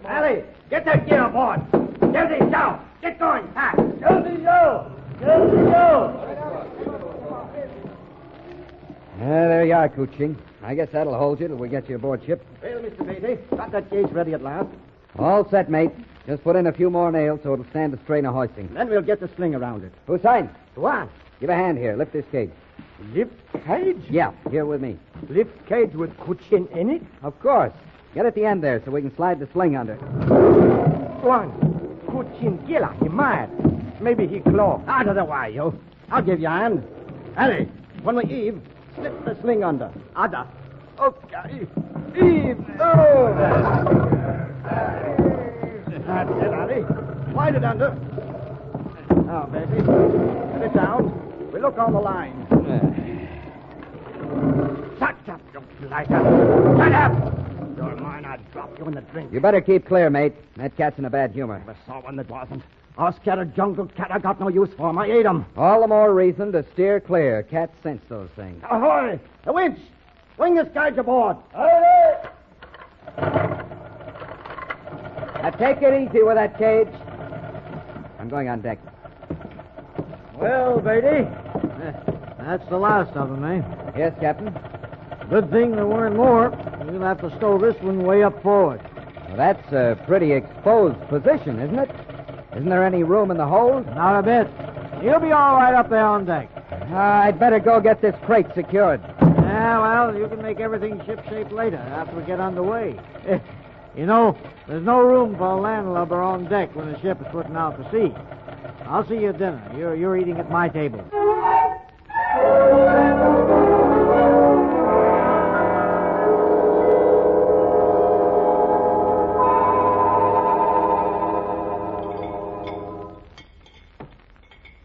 Allie, get that gear aboard. Gilly, down. Get going, fast. Gilly, yo. There you are, Kuching. I guess that'll hold you till we get you aboard ship. Well, Mr. Beatty, got that cage ready at last. All set, mate. Just put in a few more nails so it'll stand the strain of hoisting. Then we'll get the sling around it. Hussein. What? Give a hand here. Lift this cage. Lift cage? Yeah, here with me. Lift cage with Kuchin in it? Of course. Get at the end there so we can slide the sling under. One. Kuchin Gilla, he mad. Maybe he claw. Out of the way, you. I'll give you a hand. Allie, when we heave, slip the sling under. Ada. Okay. Heave. Oh. That's it, Allie. Slide it under. Now, baby, put it down. We look on the line. Shut up, you blighter. Shut up! Don't mind, I'd drop you in the drink. You better keep clear, mate. That cat's in a bad humor. Never saw one that wasn't. Our scattered jungle cat I got no use for him. I ate him. All the more reason to steer clear. Cats sense those things. Ahoy! The winch! Swing this guy aboard. Now take it easy with that cage. I'm going on deck. Well, Beatty, that's the last of them, eh? Yes, Captain. Good thing there weren't more. We'll have to stow this one way up forward. Well, that's a pretty exposed position, isn't it? Isn't there any room in the hold? Not a bit. You'll be all right up there on deck. I'd better go get this crate secured. Yeah, well, you can make everything shipshape later after we get underway. You know, there's no room for a landlubber on deck when the ship is putting out to sea. I'll see you at dinner. You're eating at my table.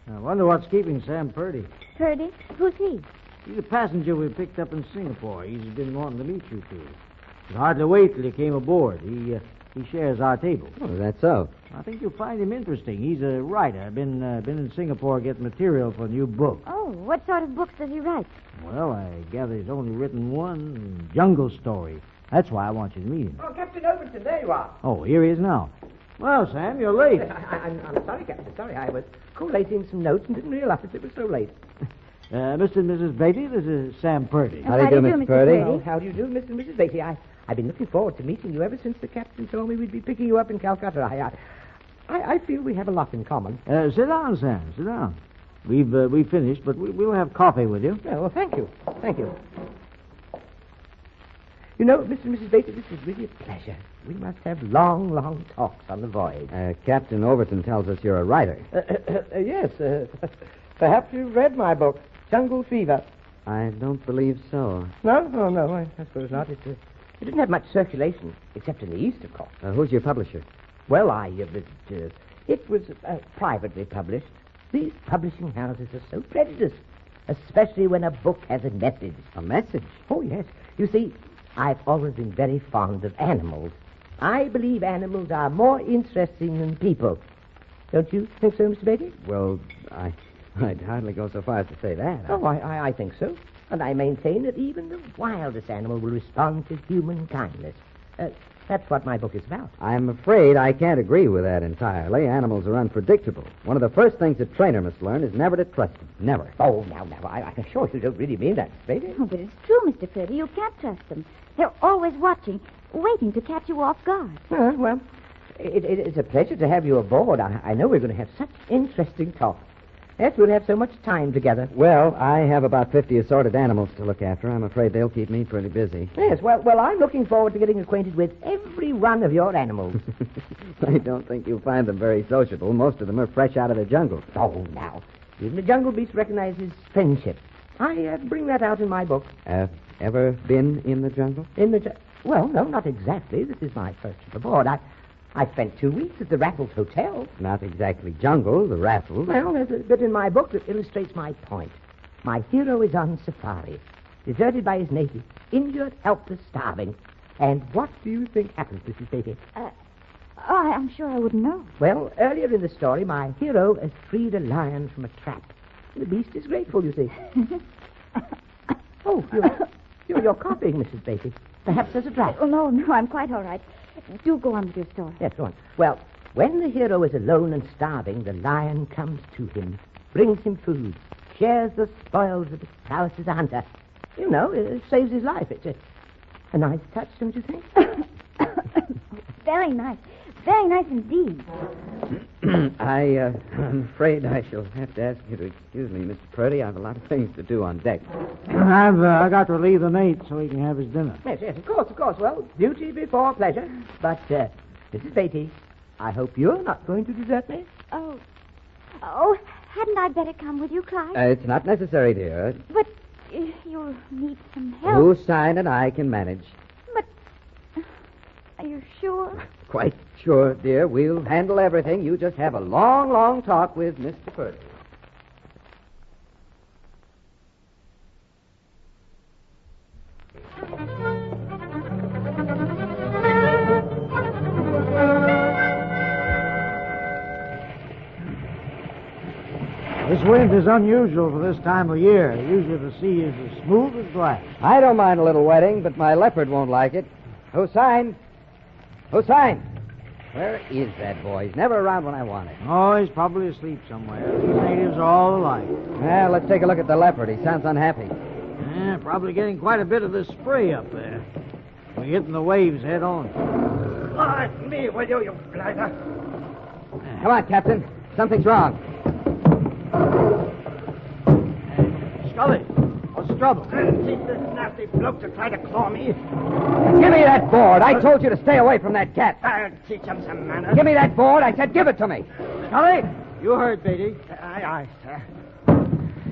I wonder what's keeping Sam Purdy. Purdy? Who's he? He's a passenger we picked up in Singapore. He's been wanting to meet you two. Could hardly wait till he came aboard. He shares our table. Oh, that's so. I think you'll find him interesting. He's a writer. Been in Singapore getting material for a new book. Oh, what sort of books does he write? Well, I gather he's only written one, Jungle Story. That's why I want you to meet him. Oh, Captain Overton, there you are. Oh, here he is now. Well, Sam, you're late. I'm sorry, Captain. Sorry, I was collating some notes and didn't realize it was so late. Mr. and Mrs. Beatty, this is Sam Purdy. How do you do, Mr. Purdy? Well, how do you do, Mr. and Mrs. Beatty? I've been looking forward to meeting you ever since the captain told me we'd be picking you up in Calcutta. I feel we have a lot in common. Sit down, Sam. Sit down. We've finished, but we'll have coffee with you. Yeah, well, thank you. Thank you. You know, Mr. and Mrs. Beatty, this is really a pleasure. We must have long, long talks on the voyage. Captain Overton tells us you're a writer. Yes. Perhaps you've read my book, Jungle Fever. I don't believe so. No, I suppose not. It didn't have much circulation, except in the East, of course. Who's your publisher? Well, it was privately published. These publishing houses are so prejudiced, especially when a book has a message. A message? Oh, yes. You see, I've always been very fond of animals. I believe animals are more interesting than people. Don't you think so, Mr. Beatty? Well, I'd hardly go so far as to say that. Oh, I think so. And I maintain that even the wildest animal will respond to human kindness. That's what my book is about. I'm afraid I can't agree with that entirely. Animals are unpredictable. One of the first things a trainer must learn is never to trust them. Never. Oh, now, I'm sure you don't really mean that, Mr. Beatty. Oh, but it's true, Mr. Purdy. You can't trust them. They're always watching, waiting to catch you off guard. Well, it's a pleasure to have you aboard. I know we're going to have such interesting talk. Yes, we'll have so much time together. Well, I have about 50 assorted animals to look after. I'm afraid they'll keep me pretty busy. Yes, well, I'm looking forward to getting acquainted with every one of your animals. I don't think you'll find them very sociable. Most of them are fresh out of the jungle. Oh, now. Even the jungle beast recognizes friendship. I bring that out in my book. Ever been in the jungle? Well, no, not exactly. This is my first trip aboard. I spent 2 weeks at the Raffles Hotel. Not exactly jungle, the Raffles. Well, there's a bit in my book that illustrates my point. My hero is on safari, deserted by his natives, injured, helpless, starving. And what do you think happens, Mrs. Beatty? I'm sure I wouldn't know. Well, earlier in the story, my hero has freed a lion from a trap. The beast is grateful, you see. Oh, you're coughing, Mrs. Beatty. Perhaps there's a draught. Oh, no, I'm quite all right. Do go on with your story. Yes, go on. Well, when the hero is alone and starving, the lion comes to him, brings him food, shares the spoils of his prowess as a hunter. You know, it saves his life. It's a nice touch, don't you think? Very nice. Very nice indeed. I'm afraid I shall have to ask you to excuse me, Mr. Purdy. I have a lot of things to do on deck. I got to relieve the mate so he can have his dinner. Yes, of course. Well, duty before pleasure. But, Mrs. Beatty, I hope you're not going to desert me. Oh, hadn't I better come with you, Clyde? It's not necessary, dear. But you'll need some help. Who's sign and I can manage. But are you sure? Quite sure, dear. We'll handle everything. You just have a long, long talk with Mr. Purdy. This wind is unusual for this time of year. Usually the sea is as smooth as glass. I don't mind a little wetting, but my Leopard won't like it. Who's sign? Where is that boy? He's never around when I want him. Oh, he's probably asleep somewhere. These natives are all alike. Well, let's take a look at the leopard. He sounds unhappy. Yeah, probably getting quite a bit of this spray up there. We're hitting the waves head on. Let me, will you blighter? Come on, Captain. Something's wrong. Scully, what's the trouble? See this nasty bloke to try to claw me. Give me that board. I told you to stay away from that cat. I'll teach him some manners. Give me that board. I said give it to me. Scully, you heard Beatty. Aye, sir.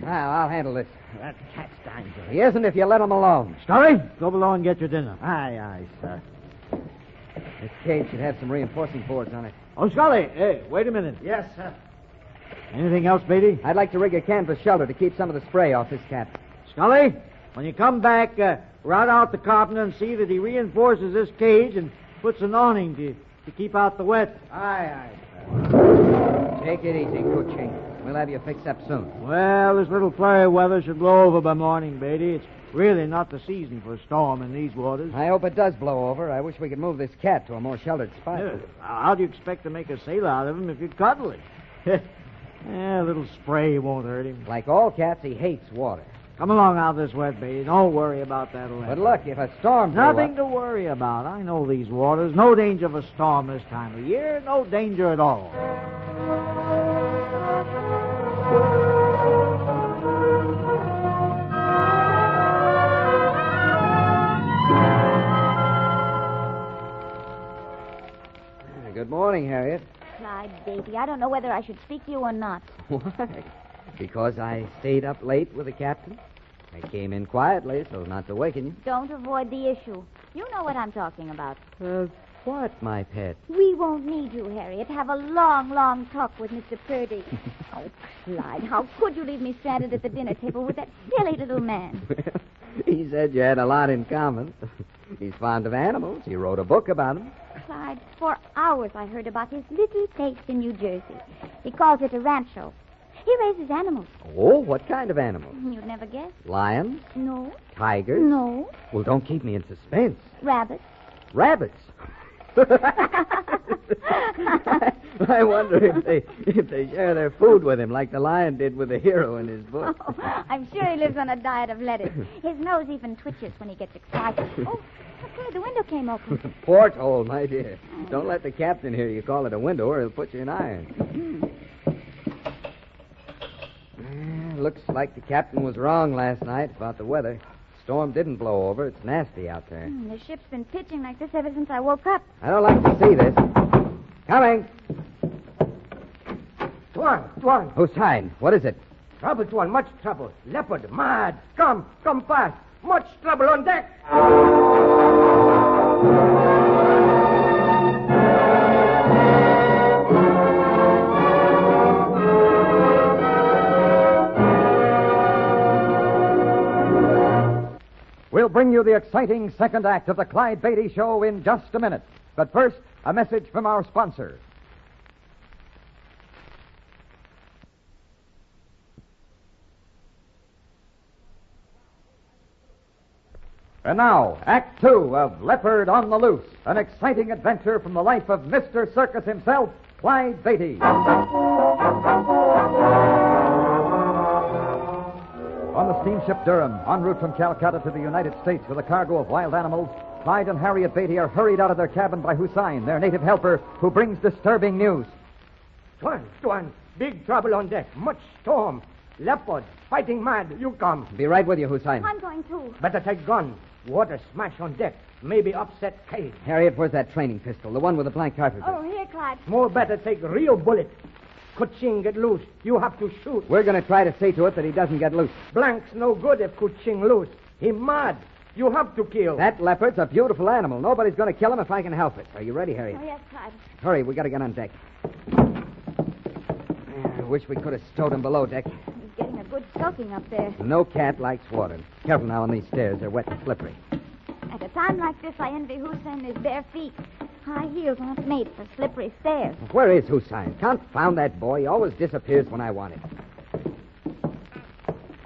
Now, I'll handle this. That cat's dangerous. He isn't if you let him alone. Scully, go below and get your dinner. Aye, sir. This cage should have some reinforcing boards on it. Oh, Scully, hey, wait a minute. Yes, sir. Anything else, Beatty? I'd like to rig a canvas shelter to keep some of the spray off this cat. Scully, when you come back, route out the carpenter and see that he reinforces this cage and puts an awning to keep out the wet. Aye, sir. Take it easy, Kuching. We'll have you fixed up soon. Well, this little flurry weather should blow over by morning, Beatty. It's really not the season for a storm in these waters. I hope it does blow over. I wish we could move this cat to a more sheltered spot. Yeah. How do you expect to make a sailor out of him if you cuddle him? A little spray won't hurt him. Like all cats, he hates water. Come along out this wet, Beatty. Don't worry about that. But look, if a storm blew Nothing up... to worry about. I know these waters. No danger of a storm this time of year. No danger at all. Good morning, Harriet. Clyde Beatty, I don't know whether I should speak to you or not. Why? Because I stayed up late with the captain? I came in quietly so not to waken you. Don't avoid the issue. You know what I'm talking about. What, my pet? We won't need you, Harriet. Have a long, long talk with Mr. Purdy. Oh, Clyde, how could you leave me stranded at the dinner table with that silly little man? He said you had a lot in common. He's fond of animals. He wrote a book about them. Clyde, for hours I heard about his little place in New Jersey. He calls it a rancho. He raises animals. Oh, what kind of animals? You'd never guess. Lions? No. Tigers? No. Well, don't keep me in suspense. Rabbits. Rabbits? I wonder if they share their food with him like the lion did with the hero in his book. Oh, I'm sure he lives on a diet of lettuce. His nose even twitches when he gets excited. Oh, okay, the window came open. Porthole, my dear. Don't let the captain hear you call it a window or he'll put you in irons. Looks like the captain was wrong last night about the weather. Storm didn't blow over. It's nasty out there. The ship's been pitching like this ever since I woke up. I don't like to see this. Coming. Tuan. Hussein, what is it? Trouble, Tuan, much trouble. Leopard, mad. Come fast. Much trouble on deck. We'll bring you the exciting second act of the Clyde Beatty Show in just a minute. But first, a message from our sponsor. And now, Act Two of Leopard on the Loose, an exciting adventure from the life of Mr. Circus himself, Clyde Beatty. On the steamship Durham, en route from Calcutta to the United States with a cargo of wild animals, Clyde and Harriet Beatty are hurried out of their cabin by Hussein, their native helper, who brings disturbing news. Tuan, big trouble on deck. Much storm. Leopard, fighting mad. You come. Be right with you, Hussein. I'm going too. Better take gun. Water smash on deck. Maybe upset cage. Harriet, where's that training pistol? The one with the blank cartridge. Oh, here, Clyde. More better take real bullet. Kuching get loose. You have to shoot. We're going to try to see to it that he doesn't get loose. Blank's no good if Kuching loose. He mad. You have to kill. That leopard's a beautiful animal. Nobody's going to kill him if I can help it. Are you ready, Harriet? Oh, yes, Clyde. Hurry, we got to get on deck. I wish we could have stowed him below deck. He's getting a good soaking up there. No cat likes water. Careful now on these stairs. They're wet and slippery. At a time like this, I envy Hussein his bare feet. High heels aren't made for slippery stairs. Where is Hussein? Confound that boy. He always disappears when I want him.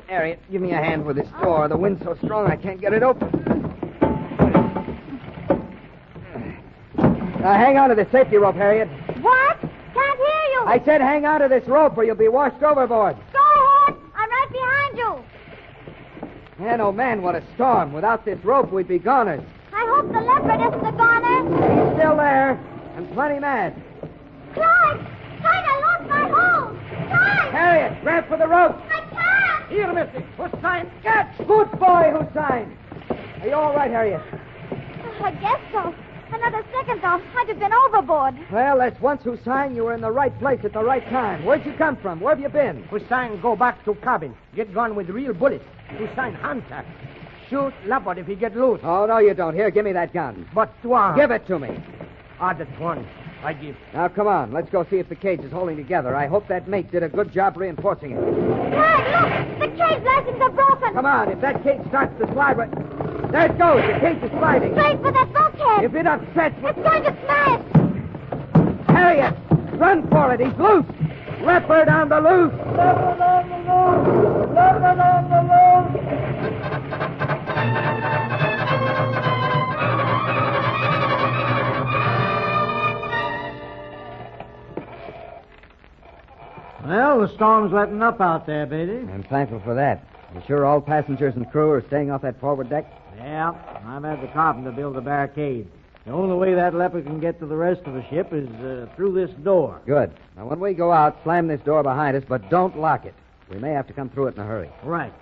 Harriet, give me a hand with this door. The wind's so strong I can't get it open. Hang on to the safety rope, Harriet. What? Can't hear you. I said hang on to this rope or you'll be washed overboard. Go ahead. I'm right behind you. Man, oh man, what a storm. Without this rope, we'd be goners. I hope the leopard isn't a goner. He's still there, and plenty mad. Clyde! Clyde, I lost my hold! Clyde! Harriet, grab for the rope. I can't! Here, mister. Hussein, catch! Good boy, Hussein. Are you all right, Harriet? I guess so. Another second, though, I'd have been overboard. Well, that's once, Hussein. You were in the right place at the right time. Where'd you come from? Where have you been? Hussein, go back to cabin. Get gone with real bullets. Hussein, hunter. Shoot Leopard if he get loose. Oh, no, you don't. Here, give me that gun. But one. Give it to me. That one. I give. Now, come on. Let's go see if the cage is holding together. I hope that mate did a good job reinforcing it. Clyde, look! The cage lashings are broken! Come on. If that cage starts to slide, there it goes. The cage is sliding. Straight for that bulkhead! If it upsets... It's going to smash! Harriet! Run for it. He's loose. Leopard on the loose. Leopard on the loose. Leopard on the loose. Well, the storm's letting up out there, Beatty. I'm thankful for that. You sure all passengers and crew are staying off that forward deck? Yeah, I've had the carpenter build a barricade. The only way that leopard can get to the rest of the ship is through this door. Good. Now, when we go out, slam this door behind us, but don't lock it. We may have to come through it in a hurry. Right.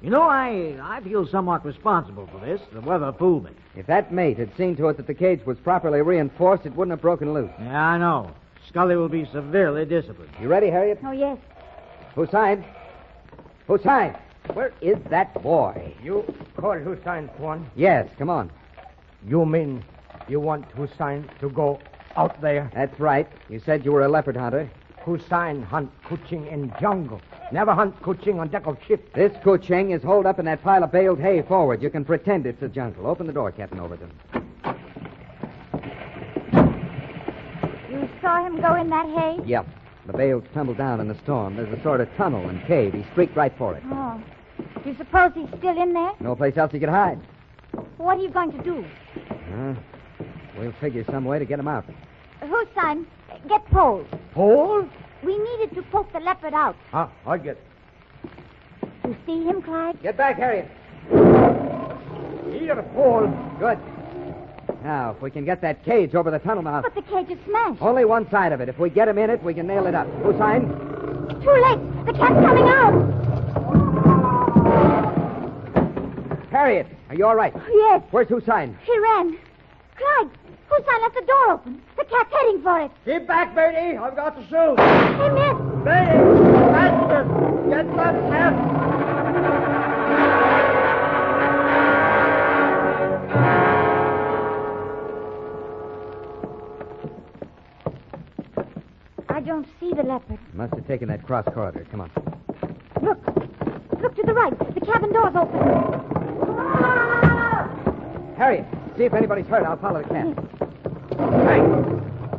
You know, I feel somewhat responsible for this. The weather fooled me. If that mate had seen to it that the cage was properly reinforced, it wouldn't have broken loose. Yeah, I know. Scully will be severely disciplined. You ready, Harriet? Oh, yes. Hussein? Hussein, where is that boy? You call Hussein, Tuan? Yes, come on. You mean you want Hussein to go out there? That's right. You said you were a leopard hunter. Hussein hunt kuching in jungle. Never hunt kuching on deck of ship. This kuching is holed up in that pile of baled hay forward. You can pretend it's a jungle. Open the door, Captain Overton. You saw him go in that hay? Yep. The bales tumbled down in the storm. There's a sort of tunnel and cave. He streaked right for it. Oh. Do you suppose he's still in there? No place else he could hide. What are you going to do? We'll figure some way to get him out. Hussein, get poles. Pole? We needed to poke the leopard out. I get. You see him, Clyde? Get back, Harriet. Here, pole. Good. Now, if we can get that cage over the tunnel mouth. But the cage is smashed. Only one side of it. If we get him in it, we can nail it up. Hussein? Too late. The cat's coming out. Harriet, are you all right? Yes. Where's Hussein? He ran. Clyde, Hussein left the door open. The cat's heading for it. Keep back, Beatty. I've got to shoot. He missed. Beatty, faster. Get that cat. I don't see the leopard. Must have taken that cross corridor. Come on. Look. Look to the right. The cabin door's open. Harriet, see if anybody's hurt. I'll follow the cat.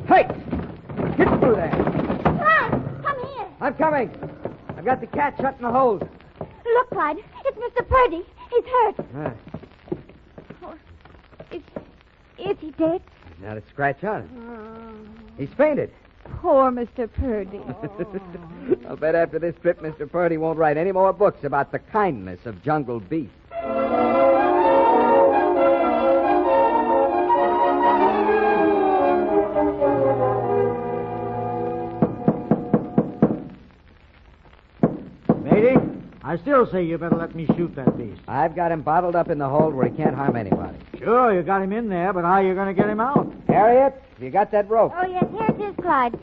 Hey! Get through there. Clyde, come here. I'm coming. I've got the cat shut in the hold. Look, Clyde. It's Mr. Purdy. He's hurt. Oh, is he dead? Not a scratch on him. He's fainted. Poor Mr. Purdy. I'll bet after this trip, Mr. Purdy won't write any more books about the kindness of jungle beasts. Beatty, I still say you better let me shoot that beast. I've got him bottled up in the hold where he can't harm anybody. Sure, you got him in there, but how are you going to get him out? Harriet, you got that rope? Oh, yes, here it is, Clyde.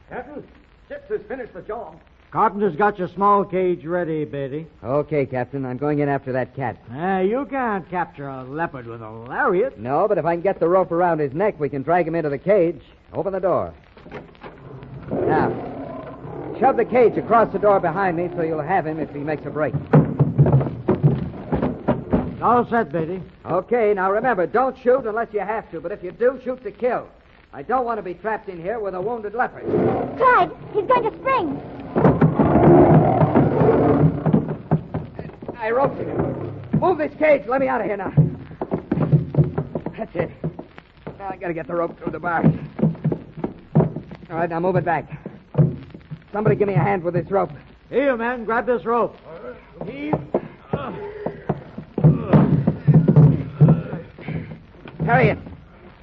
Captain, ship has finished the job. Carpenter's got your small cage ready, Beatty. Okay, Captain. I'm going in after that cat. You can't capture a leopard with a lariat. No, but if I can get the rope around his neck, we can drag him into the cage. Open the door. Now, shove the cage across the door behind me so you'll have him if he makes a break. All set, Beatty. Okay, now remember, don't shoot unless you have to, but if you do, shoot to kill. I don't want to be trapped in here with a wounded leopard. Clyde, he's going to spring. I roped him. Move this cage. Let me out of here now. That's it. I gotta get the rope through the bar. All right, now move it back. Somebody give me a hand with this rope. Here, man, grab this rope. Harriet,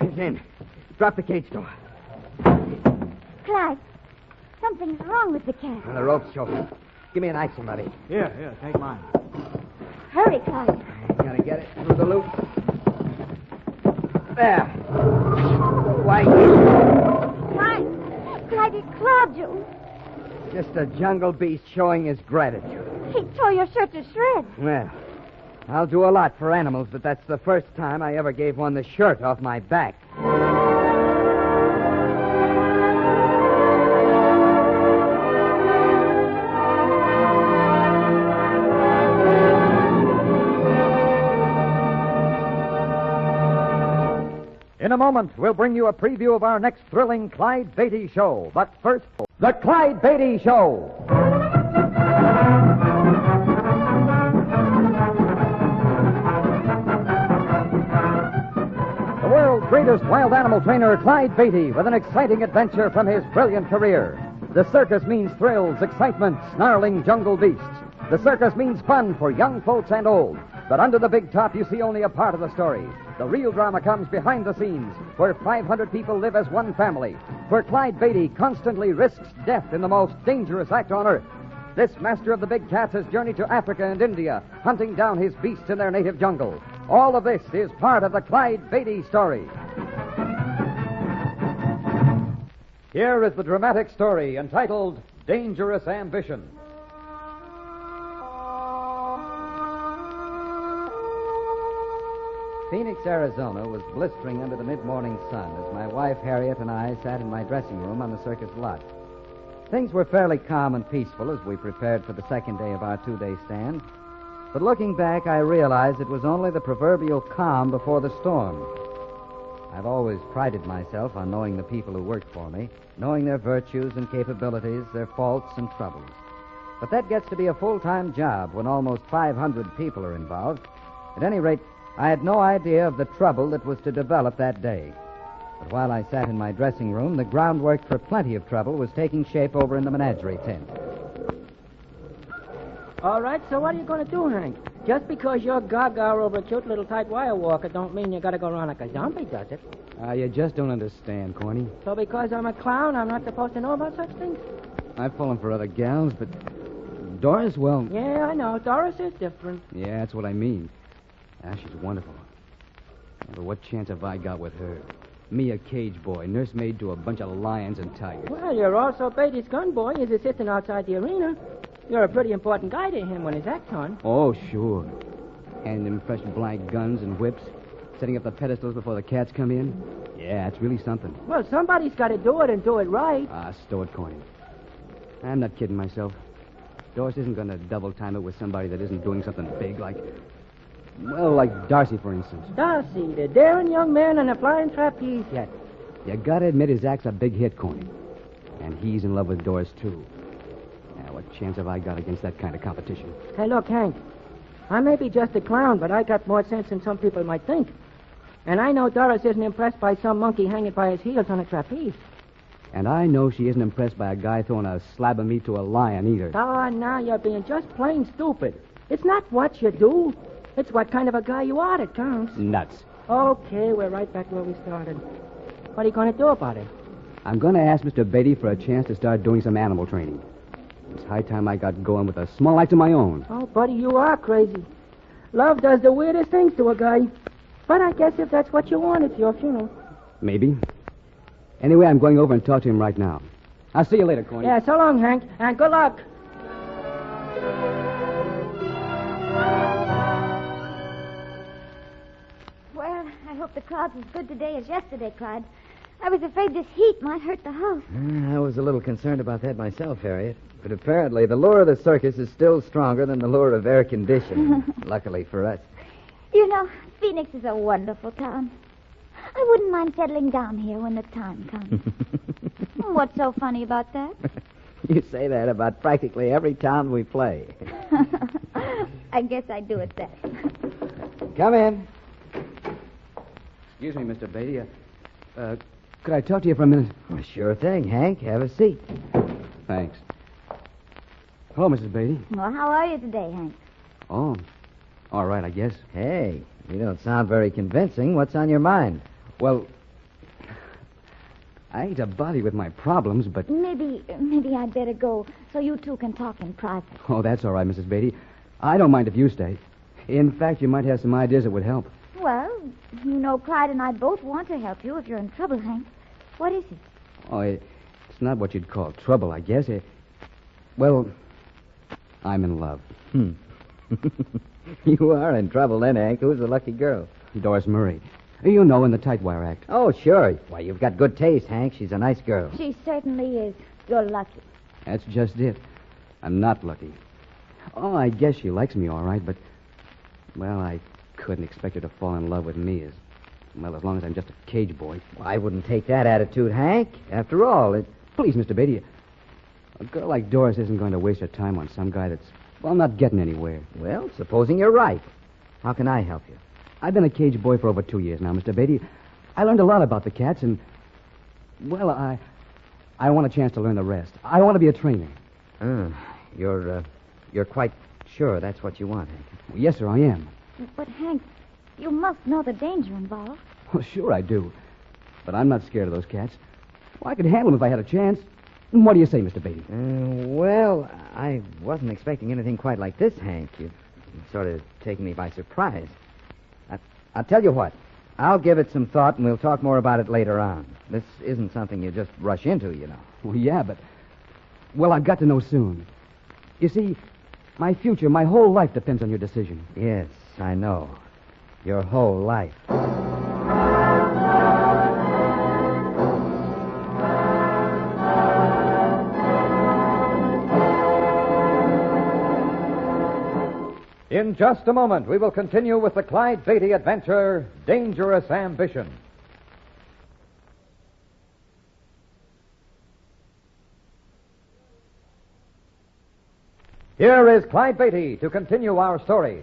he's in. Drop the cage door. Clyde, something's wrong with the cat. The rope's choking. Give me an knife, somebody. Here, take mine. Hurry, Clyde. Gotta get it through the loop. There. Why? Clyde, he clawed you. Just a jungle beast showing his gratitude. He tore your shirt to shreds. Well, I'll do a lot for animals, but that's the first time I ever gave one the shirt off my back. In a moment, we'll bring you a preview of our next thrilling Clyde Beatty show. But first, The Clyde Beatty Show. The world's greatest wild animal trainer, Clyde Beatty, with an exciting adventure from his brilliant career. The circus means thrills, excitement, snarling jungle beasts. The circus means fun for young folks and old. But under the big top, you see only a part of the story. The real drama comes behind the scenes, where 500 people live as one family, where Clyde Beatty constantly risks death in the most dangerous act on earth. This master of the big cats has journeyed to Africa and India, hunting down his beasts in their native jungle. All of this is part of the Clyde Beatty story. Here is the dramatic story entitled Dangerous Ambition. Phoenix, Arizona was blistering under the mid-morning sun as my wife Harriet and I sat in my dressing room on the circus lot. Things were fairly calm and peaceful as we prepared for the second day of our two-day stand. But looking back, I realized it was only the proverbial calm before the storm. I've always prided myself on knowing the people who worked for me, knowing their virtues and capabilities, their faults and troubles. But that gets to be a full-time job when almost 500 people are involved. At any rate, I had no idea of the trouble that was to develop that day. But while I sat in my dressing room, the groundwork for plenty of trouble was taking shape over in the menagerie tent. All right, so what are you going to do, Hank? Just because you're gaga over a cute little tight wire walker don't mean you got to go around like a zombie, does it? You just don't understand, Corny. So because I'm a clown, I'm not supposed to know about such things? I've fallen for other gals, but Doris, well... Yeah, I know. Doris is different. Yeah, that's what I mean. She's wonderful. But what chance have I got with her? Me, a cage boy, nursemaid to a bunch of lions and tigers. Well, you're also Beatty's gun boy. He's assistant outside the arena. You're a pretty important guy to him when his act's on. Oh, sure. Handing them fresh blank guns and whips, setting up the pedestals before the cats come in. Yeah, it's really something. Well, somebody's got to do it and do it right. Stow it, Corny. I'm not kidding myself. Doris isn't going to double-time it with somebody that isn't doing something big like... Well, like Darcy, for instance. Darcy, the daring young man on a flying trapeze yet. You gotta admit his act's a big hit, Corny. And he's in love with Doris, too. Now, what chance have I got against that kind of competition? Hey, look, Hank. I may be just a clown, but I got more sense than some people might think. And I know Doris isn't impressed by some monkey hanging by his heels on a trapeze. And I know she isn't impressed by a guy throwing a slab of meat to a lion, either. Oh, now you're being just plain stupid. It's not what you do. It's what kind of a guy you are that counts. Nuts. Okay, we're right back where we started. What are you going to do about it? I'm going to ask Mr. Beatty for a chance to start doing some animal training. It's high time I got going with a small act of my own. Oh, buddy, you are crazy. Love does the weirdest things to a guy. But I guess if that's what you want, it's your funeral. Maybe. Anyway, I'm going over and talk to him right now. I'll see you later, Corny. Yeah, so long, Hank, and good luck. Well, I hope the crowd's as good today as yesterday, Clyde. I was afraid this heat might hurt the house. I was a little concerned about that myself, Harriet. But apparently the lure of the circus is still stronger than the lure of air conditioning. Luckily for us. You know, Phoenix is a wonderful town. I wouldn't mind settling down here when the time comes. What's so funny about that? You say that about practically every town we play. I guess I do at that. Come in. Excuse me, Mr. Beatty. Could I talk to you for a minute? Well, sure thing, Hank. Have a seat. Thanks. Hello, Mrs. Beatty. Well, how are you today, Hank? Oh, all right, I guess. Hey, you don't sound very convincing. What's on your mind? Well, I hate to bother you with my problems, but... Maybe I'd better go so you two can talk in private. Oh, that's all right, Mrs. Beatty. I don't mind if you stay. In fact, you might have some ideas that would help. Well, you know Clyde and I both want to help you if you're in trouble, Hank. What is it? Oh, it's not what you'd call trouble, I guess. Well, I'm in love. You are in trouble then, Hank. Who's the lucky girl? Doris Murray. You know, in the Tightwire Act. Oh, sure. Why, you've got good taste, Hank. She's a nice girl. She certainly is. You're lucky. That's just it. I'm not lucky. Oh, I guess she likes me all right, but... Well, I couldn't expect her to fall in love with me as long as I'm just a cage boy. Well, I wouldn't take that attitude, Hank. After all, Please, Mr. Beatty, a girl like Doris isn't going to waste her time on some guy that's, not getting anywhere. Well, supposing you're right. How can I help you? I've been a cage boy for over 2 years now, Mr. Beatty. I learned a lot about the cats, and... Well, I want a chance to learn the rest. I want to be a trainer. You're quite sure that's what you want, Hank? Well, yes, sir, I am. But, Hank, you must know the danger involved. Well, sure I do. But I'm not scared of those cats. Well, I could handle them if I had a chance. What do you say, Mr. Beatty? Well, I wasn't expecting anything quite like this, Hank. You've sort of taken me by surprise. I'll tell you what. I'll give it some thought, and we'll talk more about it later on. This isn't something you just rush into, you know. Well, yeah, but... Well, I've got to know soon. You see, my future, my whole life depends on your decision. Yes, I know. Your whole life. In just a moment, we will continue with the Clyde Beatty adventure, Dangerous Ambition. Here is Clyde Beatty to continue our story.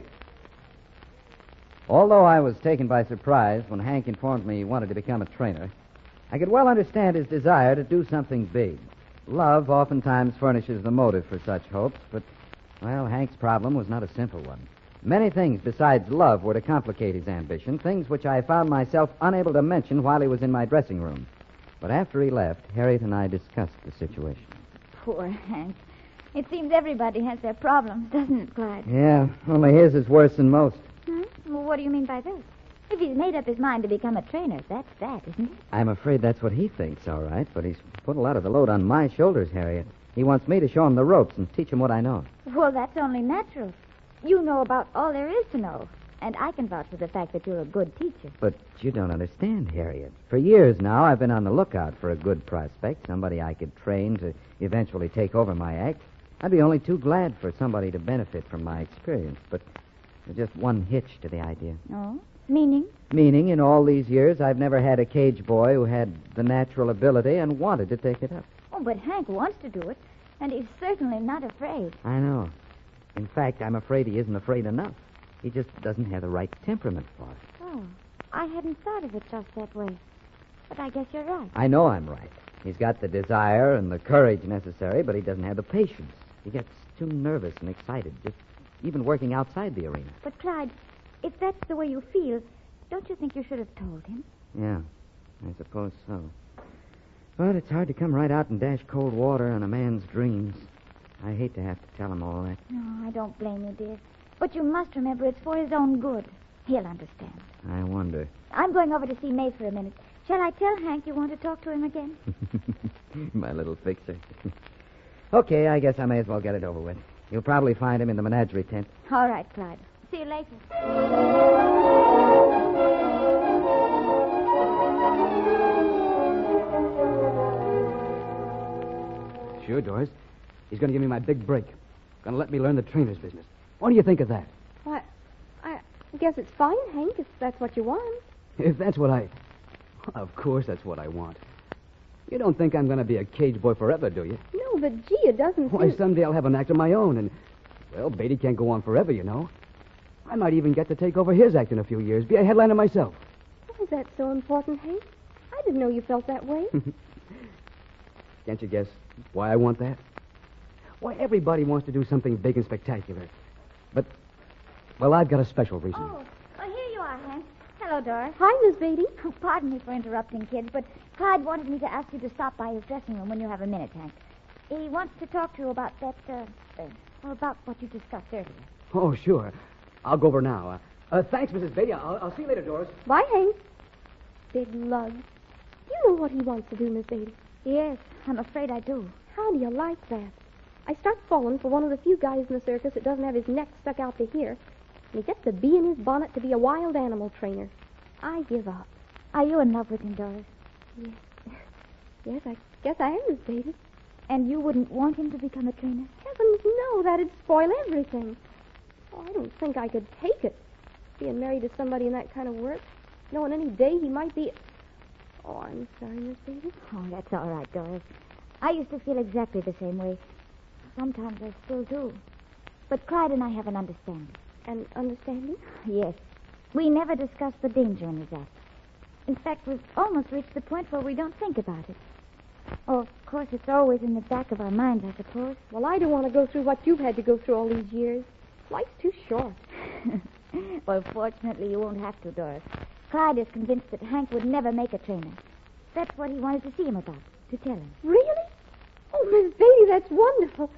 Although I was taken by surprise when Hank informed me he wanted to become a trainer, I could well understand his desire to do something big. Love oftentimes furnishes the motive for such hopes, but, well, Hank's problem was not a simple one. Many things besides love were to complicate his ambition, things which I found myself unable to mention while he was in my dressing room. But after he left, Harriet and I discussed the situation. Poor Hank. It seems everybody has their problems, doesn't it, Clyde? Yeah, only his is worse than most. Well, what do you mean by this? If he's made up his mind to become a trainer, that's that, isn't it? I'm afraid that's what he thinks, all right, but he's put a lot of the load on my shoulders, Harriet. He wants me to show him the ropes and teach him what I know. Well, that's only natural. You know about all there is to know, and I can vouch for the fact that you're a good teacher. But you don't understand, Harriet. For years now, I've been on the lookout for a good prospect, somebody I could train to eventually take over my act. I'd be only too glad for somebody to benefit from my experience, but there's just one hitch to the idea. Oh? Meaning? Meaning, in all these years, I've never had a cage boy who had the natural ability and wanted to take it up. Oh, but Hank wants to do it, and he's certainly not afraid. I know. In fact, I'm afraid he isn't afraid enough. He just doesn't have the right temperament for it. Oh, I hadn't thought of it just that way. But I guess you're right. I know I'm right. He's got the desire and the courage necessary, but he doesn't have the patience. He gets too nervous and excited, just even working outside the arena. But, Clyde, if that's the way you feel, don't you think you should have told him? Yeah, I suppose so. But it's hard to come right out and dash cold water on a man's dreams. I hate to have to tell him all that. No, I don't blame you, dear. But you must remember it's for his own good. He'll understand. I wonder. I'm going over to see May for a minute. Shall I tell Hank you want to talk to him again? My little fixer. Okay, I guess I may as well get it over with. You'll probably find him in the menagerie tent. All right, Clyde. See you later. Sure, Doris. He's going to give me my big break. Going to let me learn the trainer's business. What do you think of that? Why, I guess it's fine, Hank, if that's what you want. If that's what I... Of course that's what I want. You don't think I'm going to be a cage boy forever, do you? No, but gee, it doesn't Why, seem... someday I'll have an act of my own, and... Well, Beatty can't go on forever, you know. I might even get to take over his act in a few years, be a headliner myself. Is that so important, Hank? I I didn't know you felt that way. Can't you guess why I want that? Why, everybody wants to do something big and spectacular. But, well, I've got a special reason. Oh, here you are, Hank. Hello, Doris. Hi, Miss Beatty. Oh, pardon me for interrupting, kids, but Clyde wanted me to ask you to stop by his dressing room when you have a minute, Hank. He wants to talk to you about that, about what you discussed earlier. Oh, sure. I'll go over now. Thanks, Mrs. Beatty. I'll see you later, Doris. Bye, Hank. Big lug. Do you know what he wants to do, Miss Beatty? Yes, I'm afraid I do. How do you like that? I start falling for one of the few guys in the circus that doesn't have his neck stuck out to here. And he gets to be in his bonnet to be a wild animal trainer. I give up. Are you in love with him, Doris? Yes. Yes, I guess I am, Miss Beatty. And you wouldn't want him to become a trainer? Heavens, no. That'd spoil everything. Oh, I don't think I could take it. Being married to somebody in that kind of work. Knowing any day he might be... Oh, I'm sorry, Miss Beatty. Oh, that's all right, Doris. I used to feel exactly the same way. Sometimes I still do. But Clyde and I have an understanding. An understanding? Yes. We never discuss the danger in his act. In fact, we've almost reached the point where we don't think about it. Oh, of course, it's always in the back of our minds, I suppose. Well, I don't want to go through what you've had to go through all these years. Life's too short. Well, fortunately, you won't have to, Doris. Clyde is convinced that Hank would never make a trainer. That's what he wanted to see him about, to tell him. Really? Oh, Miss Beatty, that's wonderful.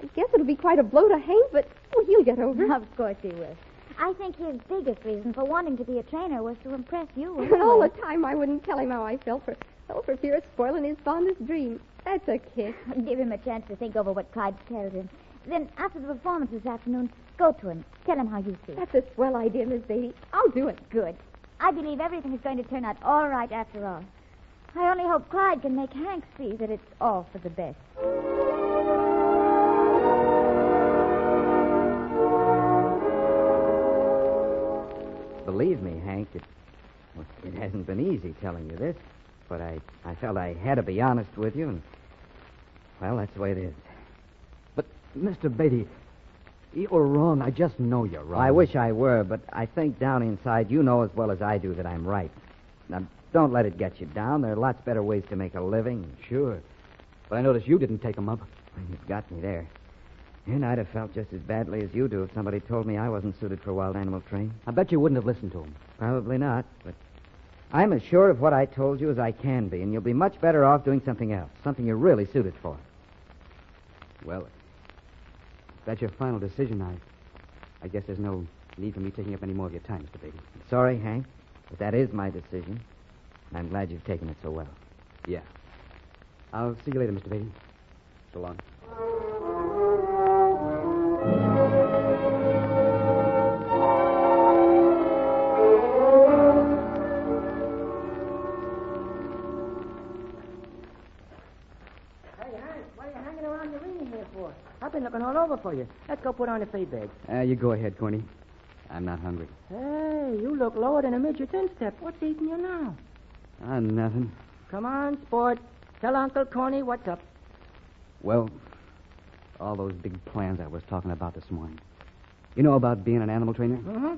I guess it'll be quite a blow to Hank, but he'll get over it. Of course he will. I think his biggest reason for wanting to be a trainer was to impress you. And all the time I wouldn't tell him how I felt for fear of spoiling his fondest dream. That's a kick. Give him a chance to think over what Clyde tells him. Then, after the performance this afternoon, go to him. Tell him how you feel. That's a swell idea, Miss Beatty. I'll do it. Good. I believe everything is going to turn out all right after all. I only hope Clyde can make Hank see that it's all for the best. Believe me, Hank, it hasn't been easy telling you this, but I felt I had to be honest with you, and, well, that's the way it is. But, Mr. Beatty, you're wrong. I just know you're wrong. I wish I were, but I think down inside you know as well as I do that I'm right. Now, don't let it get you down. There are lots better ways to make a living. Sure. But I notice you didn't take them up. You've got me there. And I'd have felt just as badly as you do if somebody told me I wasn't suited for wild animal training. I bet you wouldn't have listened to him. Probably not, but I'm as sure of what I told you as I can be, and you'll be much better off doing something else, something you're really suited for. Well, if that's your final decision, I guess there's no need for me taking up any more of your time, Mr. Beatty. Sorry, Hank, but that is my decision, and I'm glad you've taken it so well. Yeah. I'll see you later, Mr. Beatty. So long. I've been looking all over for you. Let's go put on the feed bag. You go ahead, Corny. I'm not hungry. Hey, you look lower than a midget instep. What's eating you now? Nothing. Come on, sport. Tell Uncle Corny what's up. Well, all those big plans I was talking about this morning. You know about being an animal trainer? Mm-hmm.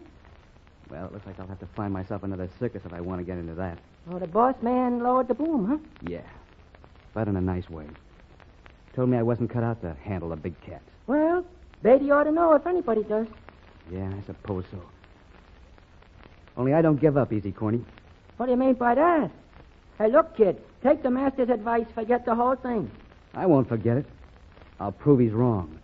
Well, it looks like I'll have to find myself another circus if I want to get into that. Oh, the boss man lowered the boom, huh? Yeah, but in a nice way. Told me I wasn't cut out to handle the big cats. Well, Beatty ought to know if anybody does. Yeah, I suppose so. Only I don't give up easy, Corny. What do you mean by that? Hey, look, kid, take the master's advice, forget the whole thing. I won't forget it. I'll prove he's wrong.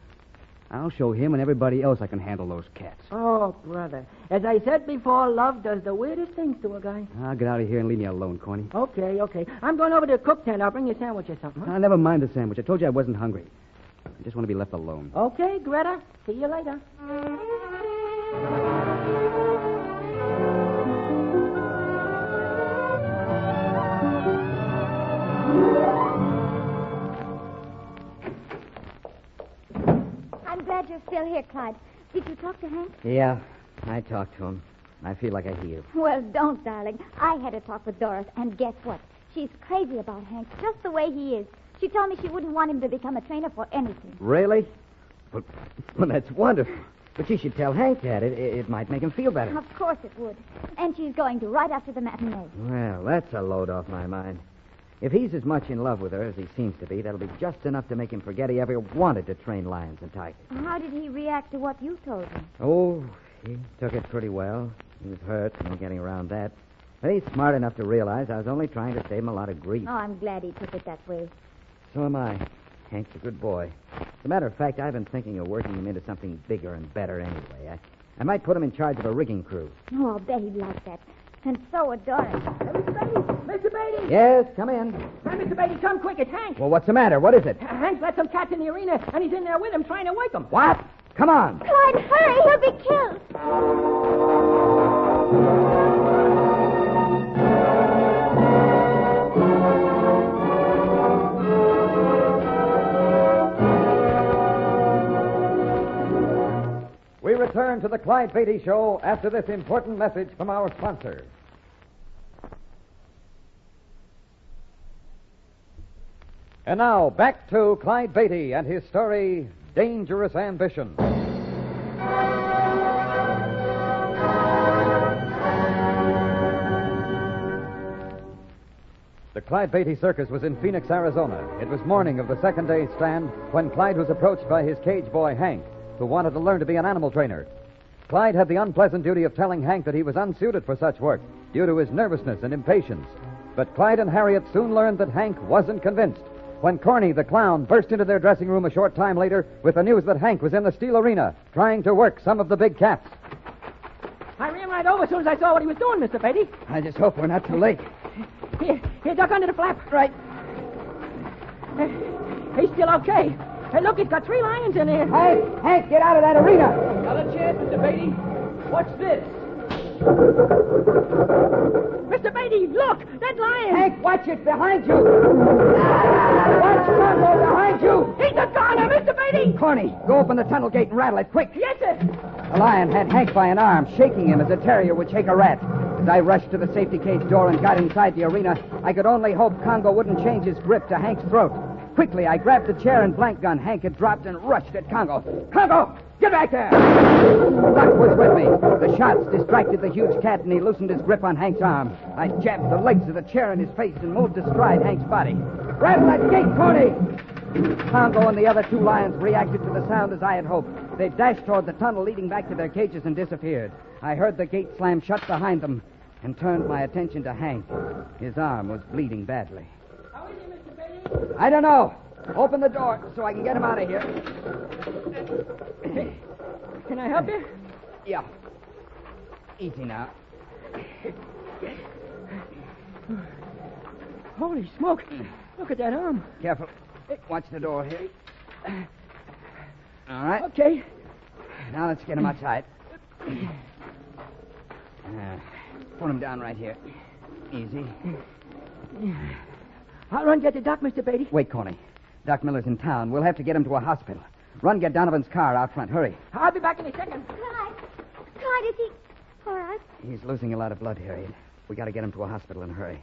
I'll show him and everybody else I can handle those cats. Oh, brother. As I said before, love does the weirdest things to a guy. I'll get out of here and leave me alone, Corny. Okay. I'm going over to the cook tent. I'll bring you a sandwich or something. Huh? Never mind the sandwich. I told you I wasn't hungry. I just want to be left alone. Okay, Greta. See you later. I'm glad you're still here, Clyde. Did you talk to Hank? Yeah, I talked to him. I feel like I healed. Well, don't, darling. I had a talk with Doris, and guess what? She's crazy about Hank, just the way he is. She told me she wouldn't want him to become a trainer for anything. Really? Well, that's wonderful. But you should tell Hank that. It might make him feel better. Of course it would. And she's going to right after the matinee. Well, that's a load off my mind. If he's as much in love with her as he seems to be, that'll be just enough to make him forget he ever wanted to train lions and tigers. How did he react to what you told him? Oh, he took it pretty well. He was hurt, no getting around that. But he's smart enough to realize I was only trying to save him a lot of grief. Oh, I'm glad he took it that way. So am I. Hank's a good boy. As a matter of fact, I've been thinking of working him into something bigger and better anyway. I might put him in charge of a rigging crew. Oh, I'll bet he'd like that. And so adorable. Mr. Beatty! Yes, come in. Hey, Mr. Beatty, come quick. It's Hank. Well, what's the matter? What is it? Hank's let some cats in the arena, and he's in there with them trying to wake them. What? Come on. Clyde, hurry. He'll be killed. We return to the Clyde Beatty Show after this important message from our sponsor. And now, back to Clyde Beatty and his story, Dangerous Ambition. The Clyde Beatty Circus was in Phoenix, Arizona. It was morning of the second day's stand when Clyde was approached by his cage boy, Hank, who wanted to learn to be an animal trainer. Clyde had the unpleasant duty of telling Hank that he was unsuited for such work due to his nervousness and impatience. But Clyde and Harriet soon learned that Hank wasn't convinced when Corny, the clown, burst into their dressing room a short time later with the news that Hank was in the steel arena trying to work some of the big cats. I ran right over as soon as I saw what he was doing, Mr. Beatty. I just hope we're not too late. Here, duck under the flap. Right. He's still okay. Hey, look, he's got 3 lions in here. Hank, get out of that arena. Not a chance, Mr. Beatty. What's this? Mr. Beatty, look! That lion! Hank, watch it behind you! Watch Congo behind you! He's a goner, Mr. Beatty! Corny, go open the tunnel gate and rattle it, quick! Yes, sir! The lion had Hank by an arm, shaking him as a terrier would shake a rat. As I rushed to the safety cage door and got inside the arena, I could only hope Congo wouldn't change his grip to Hank's throat. Quickly, I grabbed the chair and blank gun Hank had dropped and rushed at Congo. Congo! Get back there! Buck was with me. The shots distracted the huge cat, and he loosened his grip on Hank's arm. I jabbed the legs of the chair in his face and moved astride Hank's body. Grab that gate, Corny! Congo and the other 2 lions reacted to the sound as I had hoped. They dashed toward the tunnel leading back to their cages and disappeared. I heard the gate slam shut behind them and turned my attention to Hank. His arm was bleeding badly. How is he, Mr. Beatty? I don't know. Open the door so I can get him out of here. Can I help you? Yeah. Easy now. Holy smoke. Look at that arm. Careful. Watch the door here. All right. Okay. Now let's get him outside. Put him down right here. Easy. I'll run get the doc, Mr. Beatty. Wait, Corny. Doc Miller's in town. We'll have to get him to a hospital. Run, get Donovan's car out front. Hurry. I'll be back in a second. Clyde, is he all right? He's losing a lot of blood, Harriet. We got to get him to a hospital in a hurry.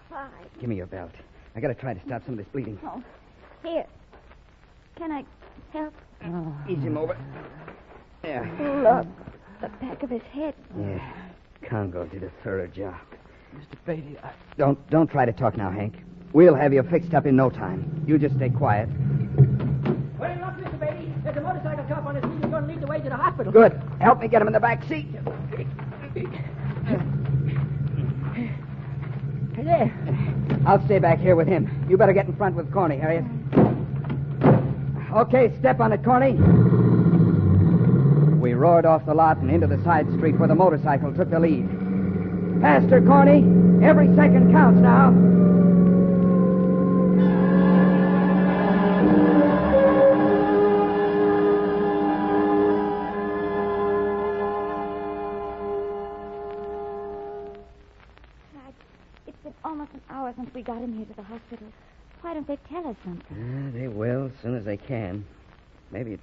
Clyde. Give me your belt. I got to try to stop some of this bleeding. Oh, here. Can I help? Ease him over. There. Look, the back of his head. Yeah. Congo did a thorough job. Mr. Beatty, Don't try to talk now, Hank. We'll have you fixed up in no time. You just stay quiet. Well, look, Mr. Beatty. There's a motorcycle cop on his feet who's going to lead the way to the hospital. Good. Help me get him in the back seat. There. I'll stay back here with him. You better get in front with Corny, Harriet. Okay, step on it, Corny. We roared off the lot and into the side street where the motorcycle took the lead. Faster, Corny. Every second counts now. It's been almost an hour since we got him here to the hospital. Why don't they tell us something? They will, as soon as they can. Maybe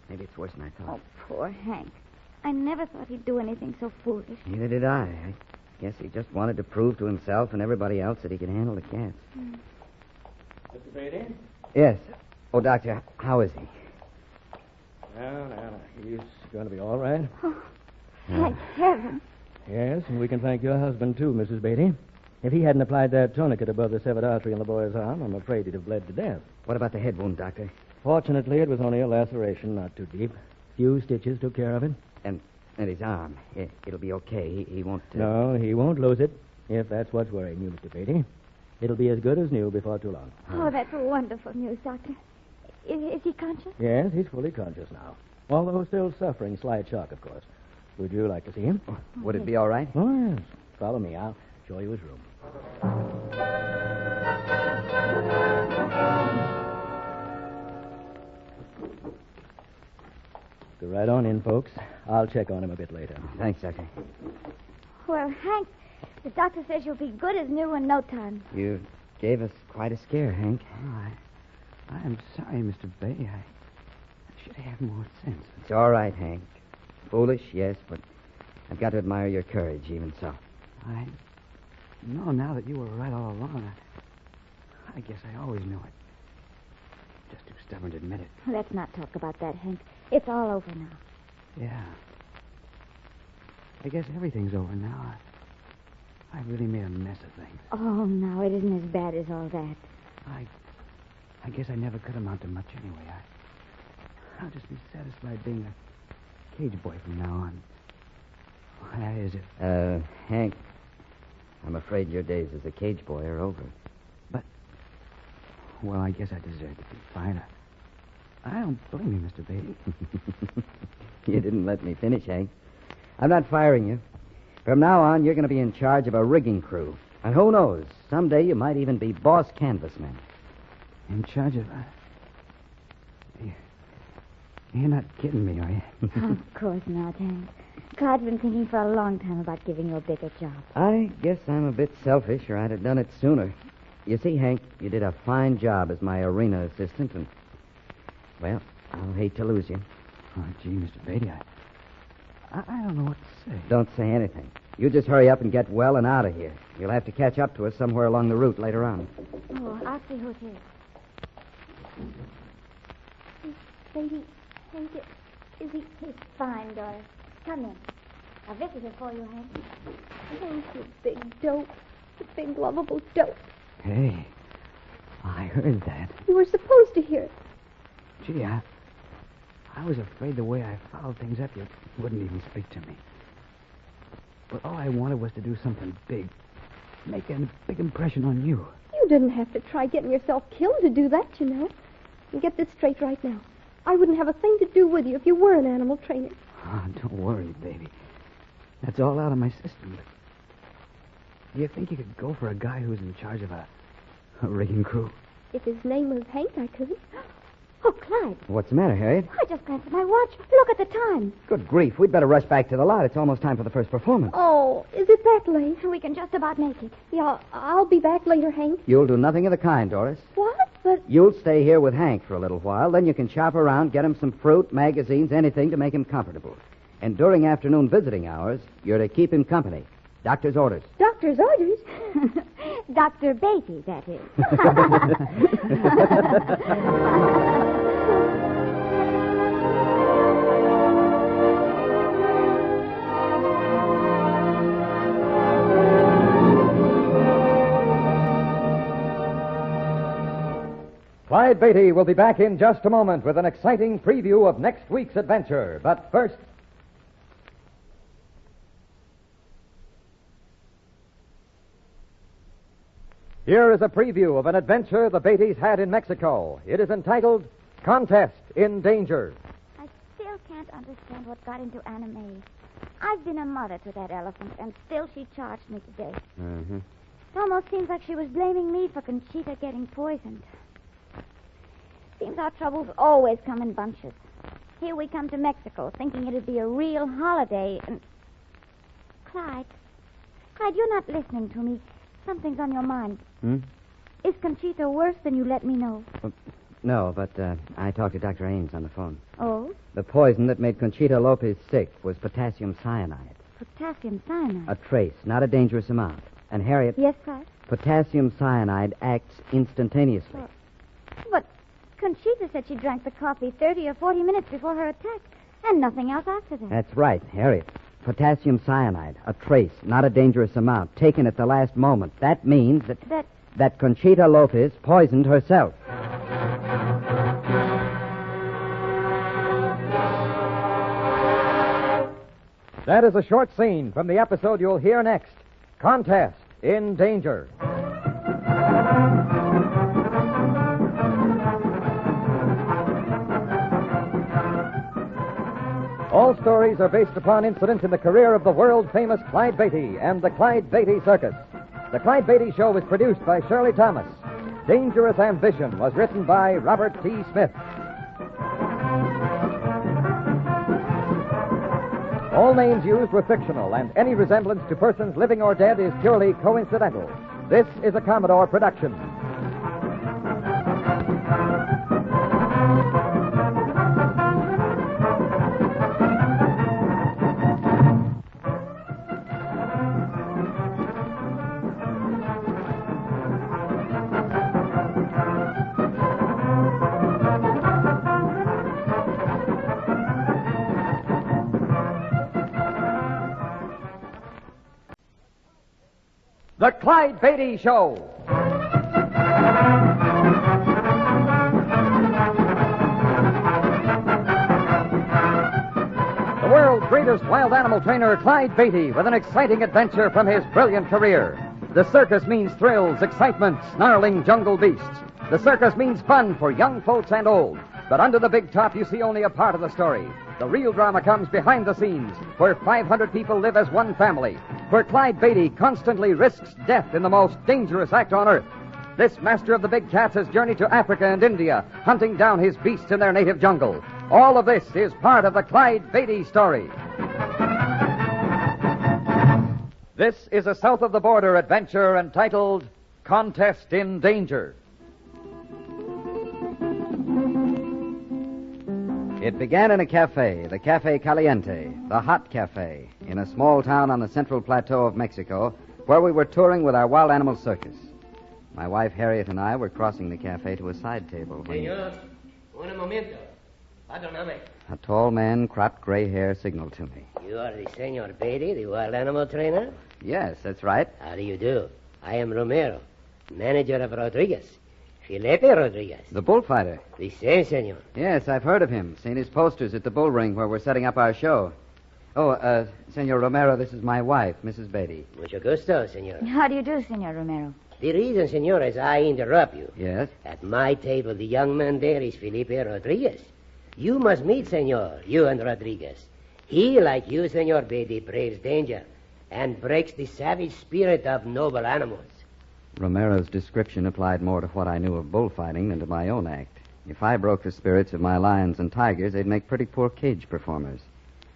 it's worse than I thought. Oh, poor Hank. I never thought he'd do anything so foolish. Neither did I. I guess he just wanted to prove to himself and everybody else that he could handle the cats. Mr. Beatty? Yes. Oh, Doctor, how is he? Now, he's going to be all right. Oh, thank heaven. Yes, and we can thank your husband, too, Mrs. Beatty. If he hadn't applied that tourniquet above the severed artery in the boy's arm, I'm afraid he'd have bled to death. What about the head wound, Doctor? Fortunately, it was only a laceration, not too deep. Few stitches took care of it. And his arm. It'll be okay. He won't... No, he won't lose it, if that's what's worrying you, Mr. Beatty. It'll be as good as new before too long. Oh, that's wonderful news, Doctor. Is he conscious? Yes, he's fully conscious now. Although still suffering slight shock, of course. Would you like to see him? Would it be all right? Oh, yes. Follow me. I'll show you his room. Go right on in, folks. I'll check on him a bit later. Thanks, Doctor. Well, Hank, the doctor says you'll be good as new in no time. You gave us quite a scare, Hank. Oh, I'm sorry, Mr. Beatty. I should have more sense. It's all right, Hank. Foolish, yes, but I've got to admire your courage, even so. I know now that you were right all along. I guess I always knew it. Just too stubborn to admit it. Let's not talk about that, Hank. It's all over now. Yeah. I guess everything's over now. I really made a mess of things. Oh, no, it isn't as bad as all that. I guess I never could amount to much anyway. I'll just be satisfied being a cage boy from now on. That is it. Hank, I'm afraid your days as a cage boy are over. Well, I guess I deserve to be fine. I don't blame you, Mr. Beatty. You didn't let me finish, Hank. I'm not firing you. From now on, you're going to be in charge of a rigging crew. And who knows, someday you might even be boss canvasman. In charge of... You're not kidding me, are you? Of course not, Hank. Clyde's been thinking for a long time about giving you a bigger job. I guess I'm a bit selfish, or I'd have done it sooner. You see, Hank, you did a fine job as my arena assistant, and, well, I'll hate to lose you. Oh, gee, Mr. Beatty, I don't know what to say. Don't say anything. You just hurry up and get well and out of here. You'll have to catch up to us somewhere along the route later on. Oh, I'll see who's here. Baby, Hank, is he... He's fine, Doris. Come in. A visitor for you, Hank. Hank, you big dope. You big, lovable dope. Hey, I heard that. You were supposed to hear it. Gee, I was afraid the way I followed things up, you wouldn't even speak to me. But all I wanted was to do something big. Make a big impression on you. You didn't have to try getting yourself killed to do that, you know. And get this straight right now. I wouldn't have a thing to do with you if you were an animal trainer. Oh, don't worry, baby. That's all out of my system. Do you think you could go for a guy who's in charge of a rigging crew? If his name was Hank, I could. Oh, Clyde. What's the matter, Harriet? I just glanced at my watch. Look at the time. Good grief. We'd better rush back to the lot. It's almost time for the first performance. Oh, is it that late? We can just about make it. Yeah, I'll be back later, Hank. You'll do nothing of the kind, Doris. What? But... You'll stay here with Hank for a little while. Then you can shop around, get him some fruit, magazines, anything to make him comfortable. And during afternoon visiting hours, you're to keep him company. Doctor's orders. Doctor's orders? Dr. Beatty, that is. Clyde Beatty will be back in just a moment with an exciting preview of next week's adventure. But first... Here is a preview of an adventure the Beattys had in Mexico. It is entitled Contest in Danger. I still can't understand what got into Anna May. I've been a mother to that elephant, and still she charged me today. Mm-hmm. It almost seems like she was blaming me for Conchita getting poisoned. Seems our troubles always come in bunches. Here we come to Mexico, thinking it'd be a real holiday, and... Clyde, you're not listening to me. Something's on your mind. Is Conchita worse than you let me know? No, but I talked to Dr. Ames on the phone. Oh? The poison that made Conchita Lopez sick was potassium cyanide. Potassium cyanide? A trace, not a dangerous amount. And Harriet... Yes, Clyde? Potassium cyanide acts instantaneously. But Conchita said she drank the coffee 30 or 40 minutes before her attack, and nothing else after that. That's right, Harriet. Potassium cyanide, a trace, not a dangerous amount, taken at the last moment. That means that Conchita Lopez poisoned herself. That is a short scene from the episode you'll hear next. Contest in Danger. All stories are based upon incidents in the career of the world-famous Clyde Beatty and the Clyde Beatty Circus. The Clyde Beatty Show was produced by Shirley Thomas. Dangerous Ambition was written by Robert T. Smith. All names used were fictional, and any resemblance to persons living or dead is purely coincidental. This is a Commodore production. The Clyde Beatty Show. The world's greatest wild animal trainer, Clyde Beatty, with an exciting adventure from his brilliant career. The circus means thrills, excitement, snarling jungle beasts. The circus means fun for young folks and old. But under the big top, you see only a part of the story. The real drama comes behind the scenes, where 500 people live as one family, where Clyde Beatty constantly risks death in the most dangerous act on earth. This master of the big cats has journeyed to Africa and India, hunting down his beasts in their native jungle. All of this is part of the Clyde Beatty story. This is a south-of-the-border adventure entitled Contest in Danger. It began in a cafe, the Cafe Caliente, the hot cafe, in a small town on the central plateau of Mexico, where we were touring with our wild animal circus. My wife Harriet and I were crossing the cafe to a side table when Señor, un momento. Perdóname. a tall man, cropped gray hair, signaled to me. You are the Senor Beatty, the wild animal trainer? Yes, that's right. How do you do? I am Romero, manager of Rodriguez. Felipe Rodriguez. The bullfighter. The same, senor. Yes, I've heard of him. Seen his posters at the bull ring where we're setting up our show. Oh, Senor Romero, this is my wife, Mrs. Beatty. Mucho gusto, senor. How do you do, Senor Romero? The reason, senor, is I interrupt you. Yes? At my table, the young man there is Felipe Rodriguez. You must meet, senor, you and Rodriguez. He, like you, Senor Beatty, braves danger and breaks the savage spirit of noble animals. Romero's description applied more to what I knew of bullfighting than to my own act. If I broke the spirits of my lions and tigers, they'd make pretty poor cage performers.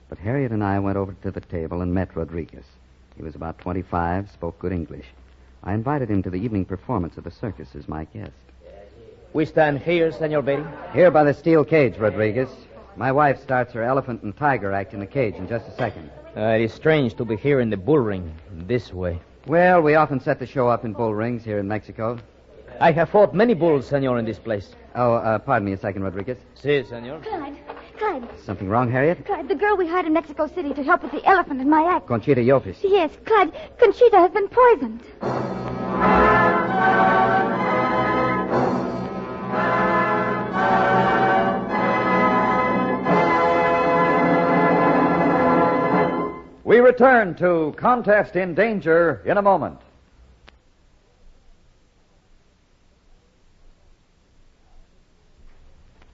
But Harriet and I went over to the table and met Rodriguez. He was about 25, spoke good English. I invited him to the evening performance of the circus as my guest. We stand here, Senor Beatty. Here by the steel cage, Rodriguez. My wife starts her elephant and tiger act in the cage in just a second. It is strange to be here in the bull ring this way. Well, we often set the show up in bull rings here in Mexico. I have fought many bulls, senor, in this place. Oh, pardon me a second, Rodriguez. Si, senor. Clyde. Something wrong, Harriet? Clyde, the girl we hired in Mexico City to help with the elephant in my act. Conchita Lopez. Yes, Clyde. Conchita has been poisoned. We return to Contest in Danger in a moment.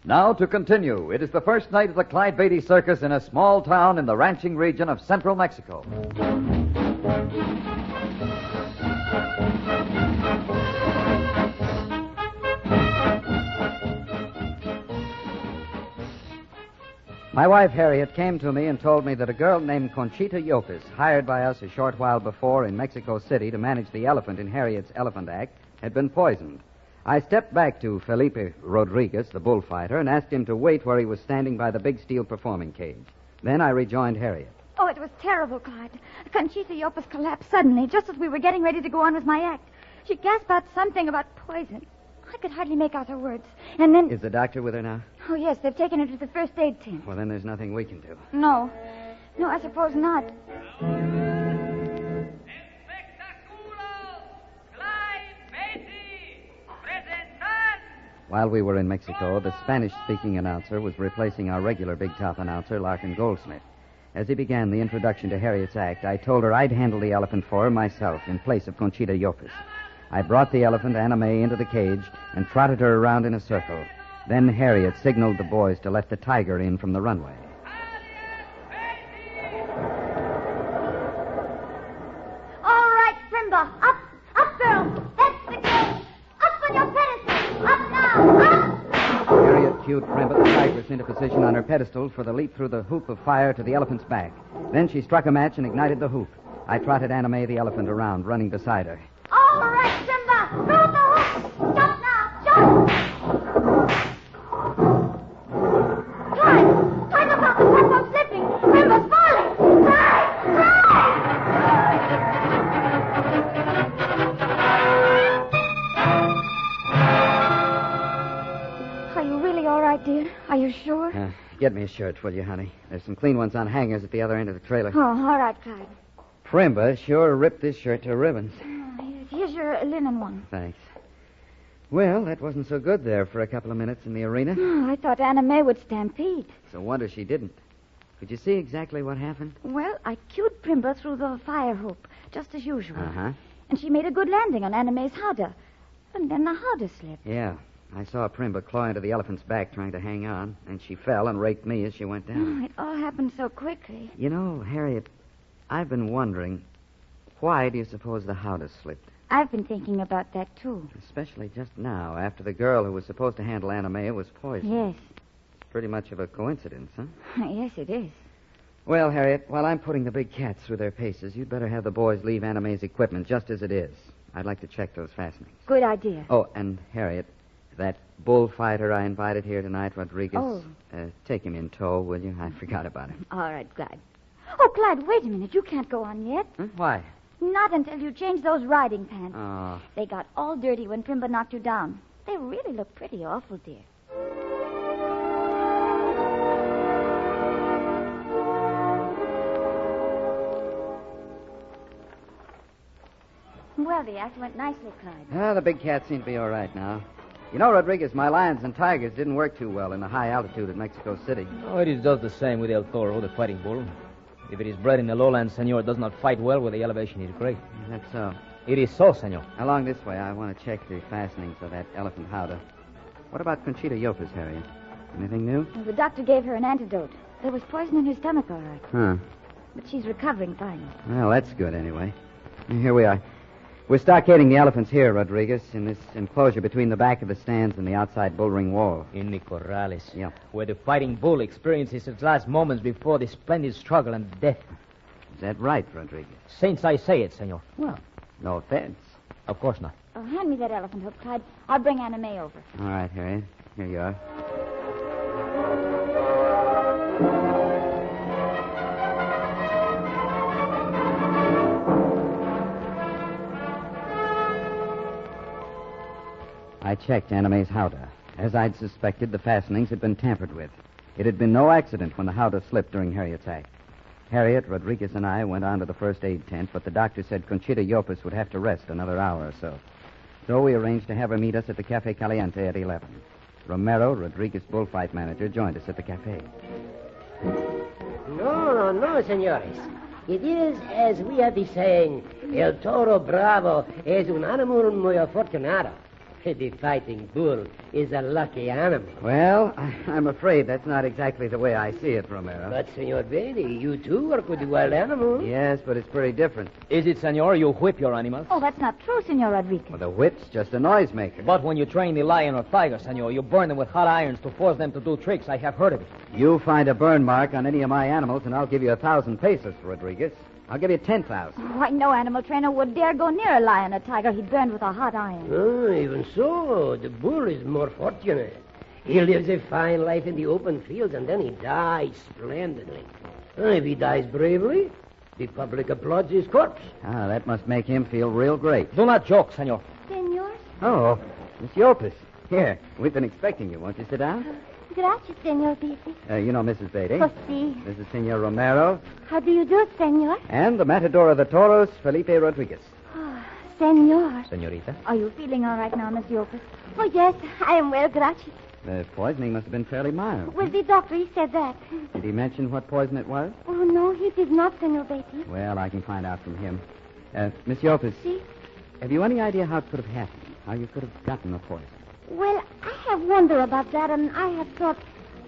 Now to continue. It is the first night of the Clyde Beatty Circus in a small town in the ranching region of central Mexico. My wife, Harriet, came to me and told me that a girl named Conchita Lopez, hired by us a short while before in Mexico City to manage the elephant in Harriet's elephant act, had been poisoned. I stepped back to Felipe Rodriguez, the bullfighter, and asked him to wait where he was standing by the big steel performing cage. Then I rejoined Harriet. Oh, it was terrible, Clyde. Conchita Lopez collapsed suddenly, just as we were getting ready to go on with my act. She gasped out something about poison. I could hardly make out her words. And then... Is the doctor with her now? Oh, yes, they've taken her to the first aid tent. Well, then there's nothing we can do. No. No, I suppose not. While we were in Mexico, the Spanish-speaking announcer was replacing our regular big-top announcer, Larkin Goldsmith. As he began the introduction to Harriet's act, I told her I'd handle the elephant for her myself in place of Conchita Yopez. I brought the elephant, Anna May, into the cage and trotted her around in a circle. Then Harriet signaled the boys to let the tiger in from the runway. All right, Primba. Up, girl. That's the cage. Up on your pedestal. Up now. Up! Harriet cued Primba the tigress into position on her pedestal for the leap through the hoop of fire to the elephant's back. Then she struck a match and ignited the hoop. I trotted Anna May the elephant around, running beside her. All right, Simba. Through the hook. Jump now. Jump. Clyde, look out. The platform's slipping. Simba's falling. Are you really all right, dear? Are you sure? Get me a shirt, will you, honey? There's some clean ones on hangers at the other end of the trailer. Oh, all right, Clyde. Primba sure ripped this shirt to ribbons. Here's your linen one. Thanks. Well, that wasn't so good there for a couple of minutes in the arena. Oh, I thought Anna May would stampede. It's a wonder she didn't. Could you see exactly what happened? Well, I cued Primba through the fire hoop, just as usual. Uh-huh. And she made a good landing on Anna May's howdah. And then the howdah slipped. Yeah. I saw Primba claw into the elephant's back trying to hang on, and she fell and raked me as she went down. Oh, it all happened so quickly. You know, Harriet, I've been wondering, why do you suppose the howdah slipped? I've been thinking about that, too. Especially just now, after the girl who was supposed to handle Anna May was poisoned. Yes. It's pretty much of a coincidence, huh? Yes, it is. Well, Harriet, while I'm putting the big cats through their paces, you'd better have the boys leave Anna May's equipment just as it is. I'd like to check those fastenings. Good idea. Oh, and Harriet, that bullfighter I invited here tonight, Rodriguez. Oh. Take him in tow, will you? I forgot about him. All right, Clyde. Oh, Clyde, wait a minute. You can't go on yet. Huh? Why? Not until you change those riding pants. Oh. They got all dirty when Primba knocked you down. They really look pretty awful, dear. Well, the act went nicely, Clyde. The big cats seem to be all right now. You know, Rodriguez, my lions and tigers didn't work too well in the high altitude at Mexico City. Oh, it is just the same with El Toro, the fighting bull. If it is bred in the lowlands, senor, it does not fight well where the elevation is great. That's so. It is so, senor. Along this way, I want to check the fastenings of that elephant howdah. What about Conchita Yopez, Harriet? Anything new? Well, the doctor gave her an antidote. There was poison in her stomach, all right. Huh. But she's recovering fine. Well, that's good anyway. Here we are. We're stockading the elephants here, Rodriguez, in this enclosure between the back of the stands and the outside bull ring wall. In the corrales. Yeah. Where the fighting bull experiences its last moments before the splendid struggle and death. Is that right, Rodriguez? Since I say it, senor. Well, no offense. Of course not. Oh, hand me that elephant hook, Clyde. I'll bring Anna May over. All right, Harriet. Here you are. I checked Anna May's howdah. As I'd suspected, the fastenings had been tampered with. It had been no accident when the howdah slipped during Harriet's act. Harriet, Rodriguez, and I went on to the first aid tent, but the doctor said Conchita Yopez would have to rest another hour or so. So we arranged to have her meet us at the Cafe Caliente at 11. Romero, Rodriguez bullfight manager, joined us at the cafe. No, senores. It is, as we have been saying, El Toro Bravo es un animal muy afortunado. The fighting bull is a lucky animal. Well, I'm afraid that's not exactly the way I see it, Romero. But, Senor Beatty, you too work with the wild animals. Yes, but it's pretty different. Is it, senor, you whip your animals? Oh, that's not true, Senor Rodriguez. Well, the whip's just a noisemaker. But when you train the lion or tiger, senor, you burn them with hot irons to force them to do tricks. I have heard of it. You find a burn mark on any of my animals, and I'll give you 1,000 pesos, Rodriguez. I'll give you 10,000. Why, no animal trainer would dare go near a lion or tiger he'd burned with a hot iron. Oh, even so, the bull is more fortunate. He lives a fine life in the open fields, and then he dies splendidly. If he dies bravely, the public applauds his corpse. That must make him feel real great. Do not joke, senor. Senor? Oh, Miss Yopez. Here, we've been expecting you. Won't you sit down? Gracias, Senor Beatty. You know Mrs. Beatty. Oh, si. This is Senor Romero. How do you do, Senor? And the matador of the toros, Felipe Rodriguez. Oh, Senor. Senorita? Are you feeling all right now, Miss Yopis? Oh, yes, I am well, gracias. The poisoning must have been fairly mild. Well, the doctor, he said that. Did he mention what poison it was? Oh, no, he did not, Senor Beatty. Well, I can find out from him. Miss Yopis. Si? Have you any idea how it could have happened? How you could have gotten the poison? Well, I have wondered about that, and I have thought...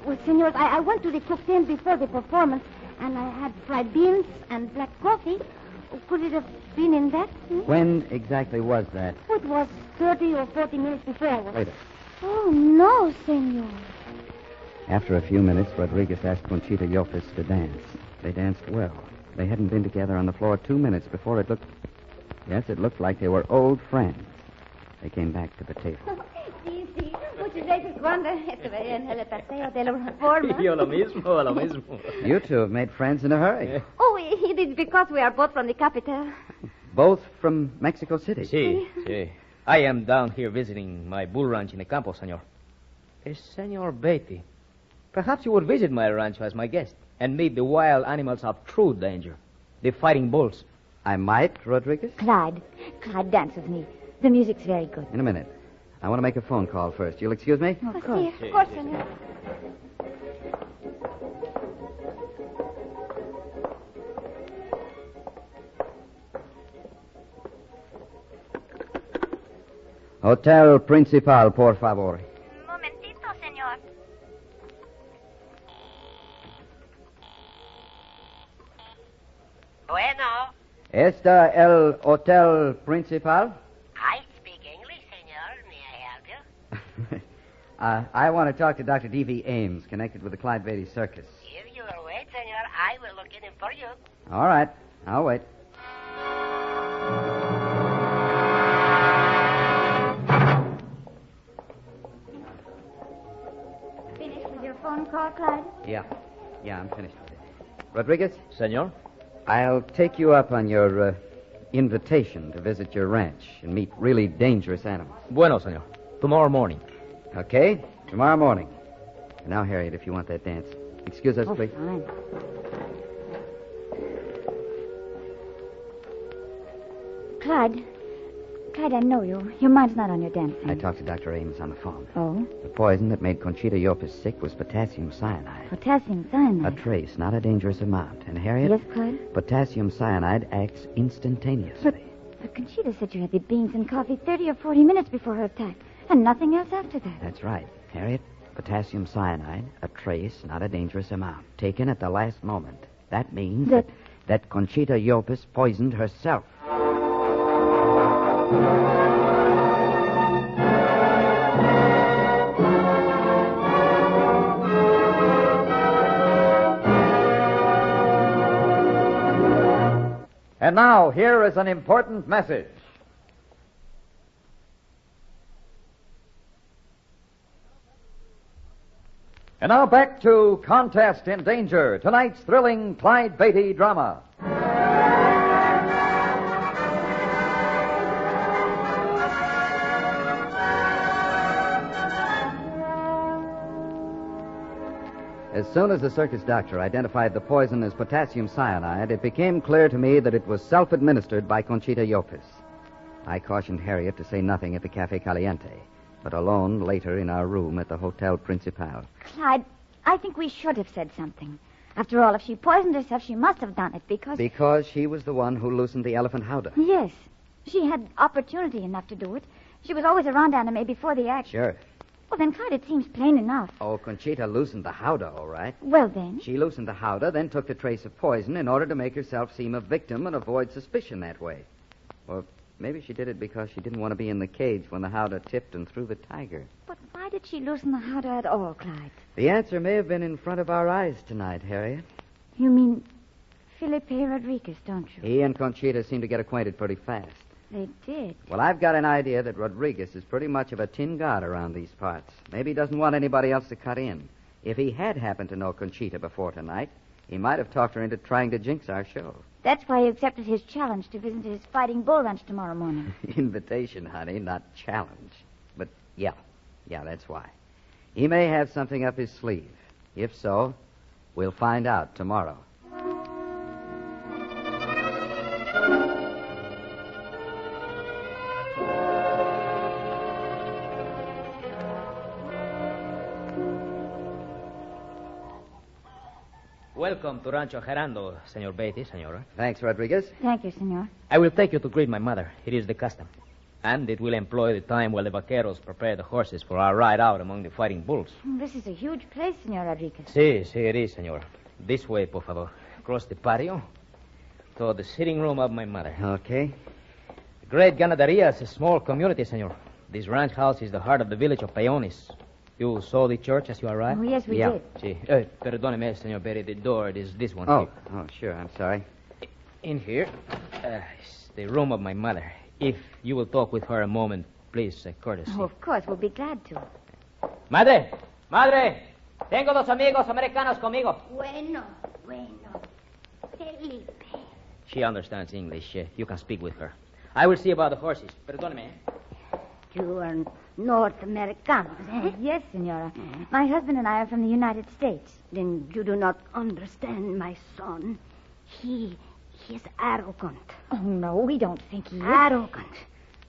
Well, senors, I went to the cook's inn before the performance, and I had fried beans and black coffee. Could it have been in that? When exactly was that? It was 30 or 40 minutes before. Later. Oh, no, senor. After a few minutes, Rodriguez asked Conchita Yopis to dance. They danced well. They hadn't been together on the floor 2 minutes before it looked... Yes, it looked like they were old friends. They came back to the table. Sí, sí. Muchas veces cuando estuve en el paseo de la Reforma. Yo lo mismo. You two have made friends in a hurry. Oh, it is because we are both from the capital. Both from Mexico City. Sí. I am down here visiting my bull ranch in the campo, senor. Senor Beatty, perhaps you would visit my rancho as my guest and meet the wild animals of true danger, the fighting bulls. I might, Rodriguez? Clyde, dance with me. The music's very good. In a minute. I want to make a phone call first. You'll excuse me? Of course. Of course, senor. Hotel Principal, por favor. Momentito, senor. Bueno. ¿Está el Hotel Principal? I speak English, senor. May I help you? I want to talk to Dr. D.V. Ames, connected with the Clyde Beatty Circus. If you will wait, senor, I will look in for you. All right. I'll wait. Finished with your phone call, Clyde? Yeah, I'm finished with it. Rodriguez? Senor? I'll take you up on your invitation to visit your ranch and meet really dangerous animals. Bueno, senor. Tomorrow morning. Okay, tomorrow morning. Now, Harriet, if you want that dance. Excuse us, please. Fine. Clyde, I know you. Your mind's not on your dancing. I talked to Dr. Ames on the phone. Oh? The poison that made Conchita Yopis sick was potassium cyanide. Potassium cyanide? A trace, not a dangerous amount. And, Harriet? Yes, Clyde? Potassium cyanide acts instantaneously. But Conchita said you had the beans and coffee 30 or 40 minutes before her attack, and nothing else after that. That's right. Harriet, potassium cyanide, a trace, not a dangerous amount, taken at the last moment. That means that Conchita Yopis poisoned herself. And now, here is an important message. And now back to Contest in Danger, tonight's thrilling Clyde Beatty drama. As soon as the circus doctor identified the poison as potassium cyanide, it became clear to me that it was self-administered by Conchita Yopis. I cautioned Harriet to say nothing at the Cafe Caliente, but alone later in our room at the Hotel Principal. Clyde, I think we should have said something. After all, if she poisoned herself, she must have done it because... Because she was the one who loosened the elephant howdah. Yes. She had opportunity enough to do it. She was always around Anime before the act. Sure. Well, then, Clyde, it seems plain enough. Oh, Conchita loosened the howdah, all right. Well, then? She loosened the howdah, then took the trace of poison in order to make herself seem a victim and avoid suspicion that way. Or maybe she did it because she didn't want to be in the cage when the howdah tipped and threw the tiger. But why did she loosen the howdah at all, Clyde? The answer may have been in front of our eyes tonight, Harriet. You mean Felipe Rodriguez, don't you? He and Conchita seemed to get acquainted pretty fast. They did. Well, I've got an idea that Rodriguez is pretty much of a tin god around these parts. Maybe he doesn't want anybody else to cut in. If he had happened to know Conchita before tonight, he might have talked her into trying to jinx our show. That's why he accepted his challenge to visit his fighting bull ranch tomorrow morning. Invitation, honey, not challenge. But, yeah, Yeah, that's why. He may have something up his sleeve. If so, we'll find out tomorrow. Welcome to Rancho Gerando, Senor Beatty, Senora. Thanks, Rodriguez. Thank you, senor. I will take you to greet my mother. It is the custom. And it will employ the time while the vaqueros prepare the horses for our ride out among the fighting bulls. This is a huge place, Senor Rodriguez. Sí, it is, Senora. This way, por favor. Across the patio to the sitting room of my mother. Okay. The great ganaderia is a small community, Senor. This ranch house is the heart of the village of Peones. You saw the church as you arrived? Oh, yes, we did. Sí. Perdóneme, Senor Beatty. The door is this one. Oh, here. Sure. I'm sorry. In here is the room of my mother. If you will talk with her a moment, please, courtesy. Oh, of course, we'll be glad to. Madre! Tengo dos amigos americanos conmigo. Bueno. Felipe. She understands English. You can speak with her. I will see about the horses. Perdóneme. You are North Americanos, eh? Yes, Senora. My husband and I are from the United States. Then you do not understand my son. He is arrogant. Oh, no, we don't think he is. Arrogant.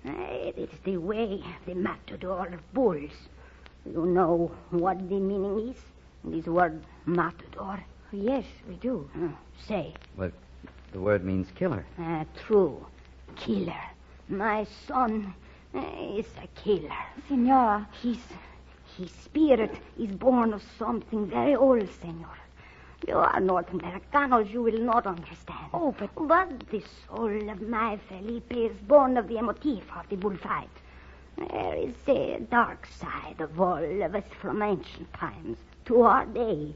It is the way the matador bulls. You know what the meaning is? This word matador. Yes, we do. Say. But the word means killer. True. Killer. My son is a killer. Senora. His spirit is born of something very old, Senor. You are North Americanos, you will not understand. Oh, but the soul of my Felipe is born of the motif of the bullfight. There is a dark side of all of us from ancient times to our day.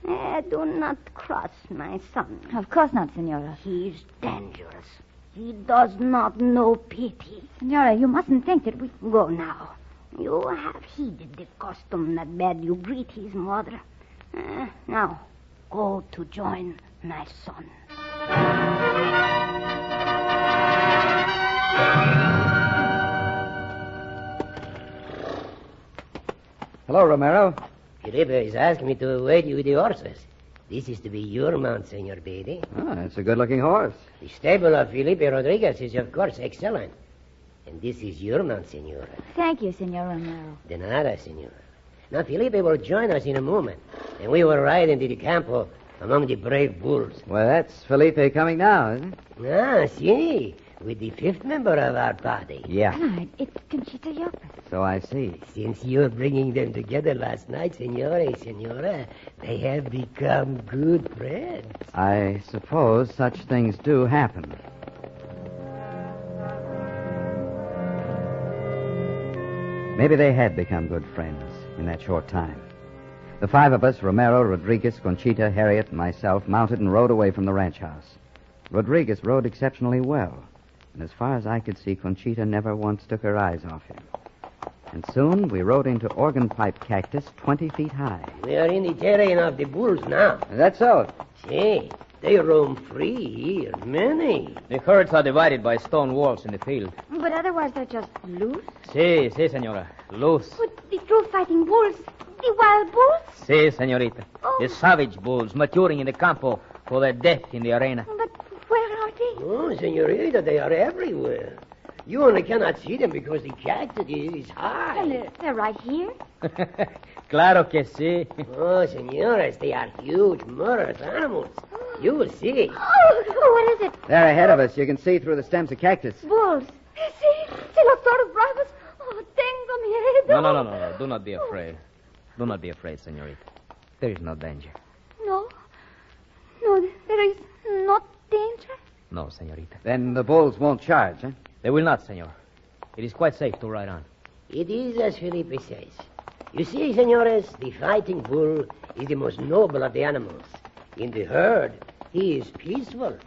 Do not cross my son. Of course not, Senora. He is dangerous. He does not know pity. Senora, you mustn't think that we... Go now. You have heeded the custom that bade you greet his mother. Now, go to join my son. Hello, Romero. Felipe is asking me to wait you with the horses. This is to be your mount, Senor Beatty. Oh, it's a good-looking horse. The stable of Felipe Rodriguez is, of course, excellent. And this is your mount, Senora. Thank you, Senor Romero. De nada, Senora. Now, Felipe will join us in a moment, and we will ride into the campo among the brave bulls. Well, that's Felipe coming now, isn't it? Ah, si. With the fifth member of our party. Yeah. Clyde, it's Conchita Yopez. So I see. Since you're bringing them together last night, Senora, they have become good friends. I suppose such things do happen. Maybe they had become good friends in that short time. The five of us, Romero, Rodriguez, Conchita, Harriet, and myself, mounted and rode away from the ranch house. Rodriguez rode exceptionally well, and as far as I could see, Conchita never once took her eyes off him. And soon we rode into organ pipe cactus 20 feet high. We are in the terrain of the bulls now. That's so. See, they roam free here, many. The herds are divided by stone walls in the field. But otherwise they're just loose? Sí, senora. Loose. But the true fighting bulls, the wild bulls? Sí, senorita. The savage bulls maturing in the campo for their death in the arena. But where are they? Oh, senorita, they are everywhere. You only cannot see them because the cactus is high. Well, they're right here. Claro que sí. Oh, señores, they are huge, murderous animals. You will see. Oh, what is it? There ahead of us, you can see through the stems of cactus. Bulls. See los toros bravos. Oh, tengo miedo. No. Do not be afraid. Do not be afraid, senorita. There is no danger. No, there is not danger. No, senorita. Then the bulls won't charge, huh? They will not, senor. It is quite safe to ride on. It is as Felipe says. You see, senores, the fighting bull is the most noble of the animals. In the herd, he is peaceful.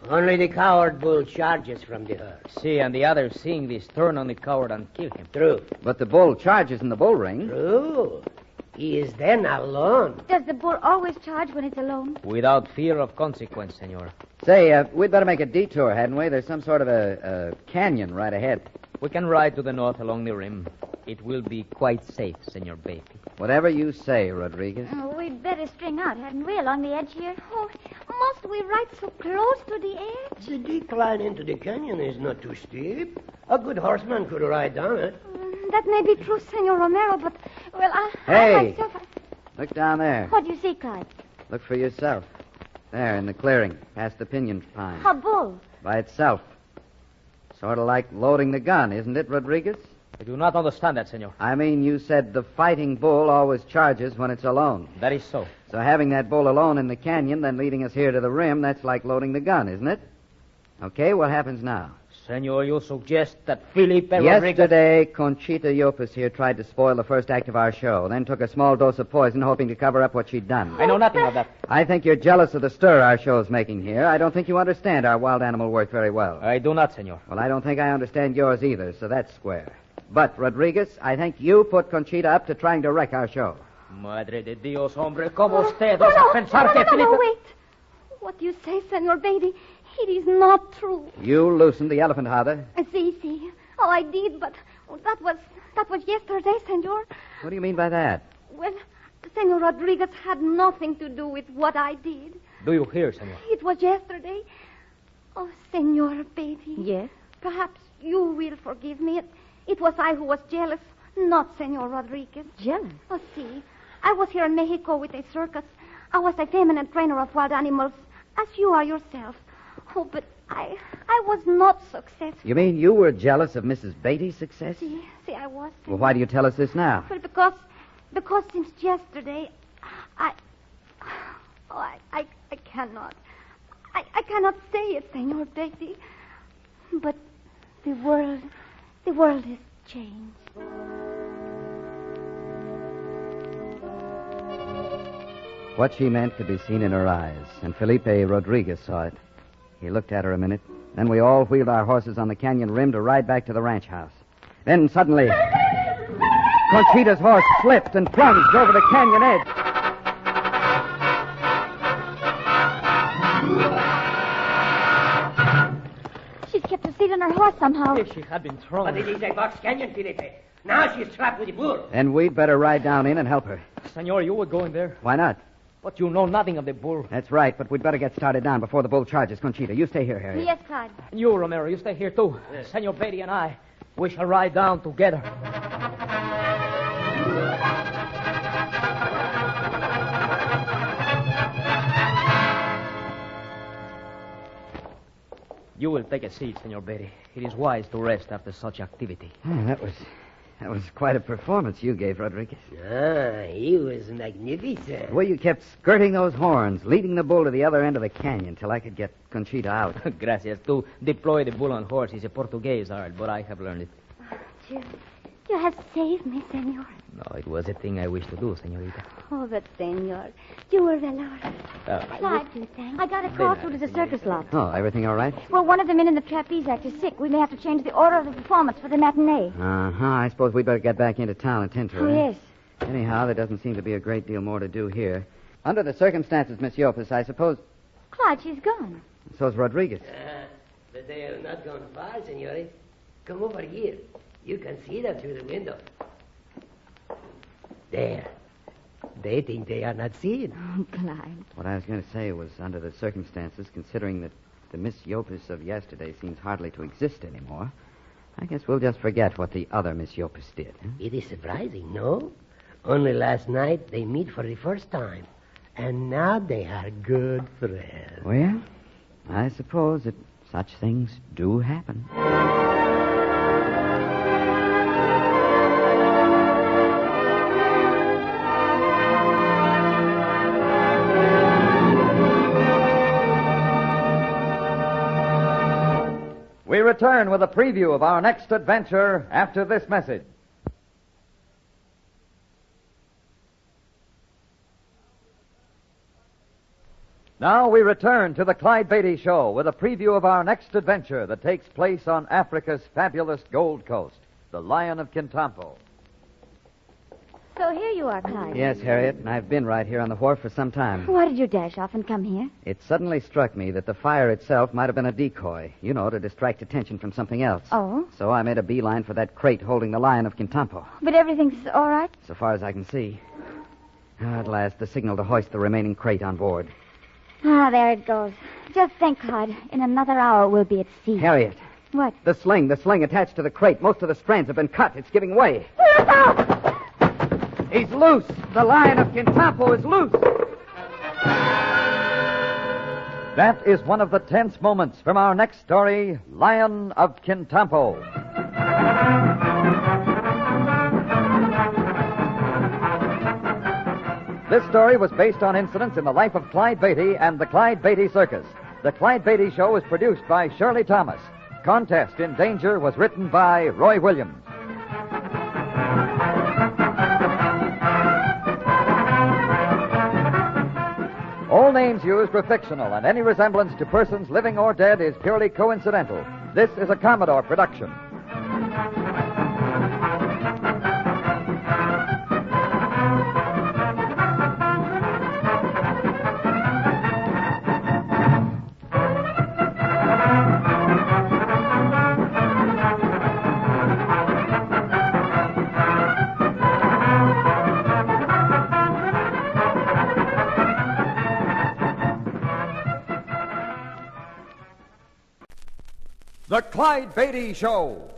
Only the coward bull charges from the herd. See, and the others, seeing this, turn on the coward and kill him. True. But the bull charges in the bull ring. True. He is then alone. Does the bull always charge when it's alone? Without fear of consequence, senor. Say, we'd better make a detour, hadn't we? There's some sort of a canyon right ahead. We can ride to the north along the rim. It will be quite safe, Senor Beatty. Whatever you say, Rodriguez. Oh, we'd better string out, hadn't we, along the edge here? Oh, must we ride so close to the edge? The decline into the canyon is not too steep. A good horseman could ride down it. That may be true, Senor Romero, but, well, I Hey! myself... Look down there. What do you see, Clyde? Look for yourself. There, in the clearing, past the pinyon pine. A bull. By itself. Sort of like loading the gun, isn't it, Rodriguez? I do not understand that, senor. I mean, you said the fighting bull always charges when it's alone. That is so. So having that bull alone in the canyon, then leading us here to the rim, that's like loading the gun, isn't it? Okay, what happens now? Senor, you suggest that Felipe Rodriguez... Yesterday, Conchita Yopis here tried to spoil the first act of our show, then took a small dose of poison, hoping to cover up what she'd done. I know nothing of that. I think you're jealous of the stir our show's making here. I don't think you understand our wild animal work very well. I do not, senor. Well, I don't think I understand yours either, so that's square. But, Rodriguez, I think you put Conchita up to trying to wreck our show. Madre de Dios, hombre, ¿cómo usted osa pensar que Felipe... No, wait. What do you say, Senor Beatty? It is not true. You loosened the elephant, Hada. See. Oh, I did, but that was yesterday, Senor. What do you mean by that? Well, Senor Rodriguez had nothing to do with what I did. Do you hear, senor? It was yesterday. Oh, Senor Beatty. Yes? Perhaps you will forgive me. It was I who was jealous, not Senor Rodriguez. Jealous? Oh, see, I was here in Mexico with a circus. I was a feminine trainer of wild animals, as you are yourself. Oh, but I was not successful. You mean you were jealous of Mrs. Beatty's success? See, I was. Well, why do you tell us this now? Well, because since yesterday, I cannot. I cannot say it, Senor Beatty. But the world has changed. What she meant could be seen in her eyes, and Felipe Rodriguez saw it. He looked at her a minute. Then we all wheeled our horses on the canyon rim to ride back to the ranch house. Then suddenly, Conchita's horse slipped and plunged over the canyon edge. She's kept her seat on her horse somehow. If she had been thrown... But it is a box canyon, Felipe. Now she's trapped with the bull. Then we'd better ride down in and help her. Senor, you were going there. Why not? But you know nothing of the bull. That's right, but we'd better get started down before the bull charges. Conchita, you stay here, Harry. Yes, Clyde. And you, Romero, you stay here, too. Yes. Senor Beatty and I, we shall ride down together. You will take a seat, Senor Beatty. It is wise to rest after such activity. That was quite a performance you gave, Rodriguez. He was magnificent. The way you kept skirting those horns, leading the bull to the other end of the canyon till I could get Conchita out. Gracias. To deploy the bull on horse is a Portuguese art, but I have learned it. You have saved me, Senor. No, it was a thing I wished to do, senorita. Oh, but, Senor, you were valorous. Clyde, I got a call through to the circus lot. Oh, everything all right? Well, one of the men in the trapeze act is sick. We may have to change the order of the performance for the matinee. Uh-huh. I suppose we'd better get back into town and tend to her. Oh, yes. Anyhow, there doesn't seem to be a great deal more to do here. Under the circumstances, Miss Yopis, I suppose... Clyde, she's gone. So's Rodriguez. But they have not gone far, senores. Come over here. You can see them through the window. There. They think they are not seen. Oh, Clyde. What I was going to say was, under the circumstances, considering that the Miss Yopis of yesterday seems hardly to exist anymore, I guess we'll just forget what the other Miss Yopis did. Huh? It is surprising, no? Only last night they meet for the first time. And now they are good friends. Well, I suppose that such things do happen. We return with a preview of our next adventure after this message. Now we return to the Clyde Beatty Show with a preview of our next adventure that takes place on Africa's fabulous Gold Coast, the Lion of Kintampo. So here you are, Clyde. Yes, Harriet, and I've been right here on the wharf for some time. Why did you dash off and come here? It suddenly struck me that the fire itself might have been a decoy, to distract attention from something else. Oh? So I made a beeline for that crate holding the Lion of Kintampo. But everything's all right? So far as I can see. At last, the signal to hoist the remaining crate on board. Ah, there it goes. Just think, Clyde. In another hour, we'll be at sea. Harriet. What? The sling attached to the crate. Most of the strands have been cut. It's giving way. Look out! He's loose. The Lion of Kintampo is loose. That is one of the tense moments from our next story, Lion of Kintampo. This story was based on incidents in the life of Clyde Beatty and the Clyde Beatty Circus. The Clyde Beatty Show was produced by Shirley Thomas. Contest in Danger was written by Roy Williams. All names used were fictional, and any resemblance to persons living or dead is purely coincidental. This is a Commodore production. The Clyde Beatty Show.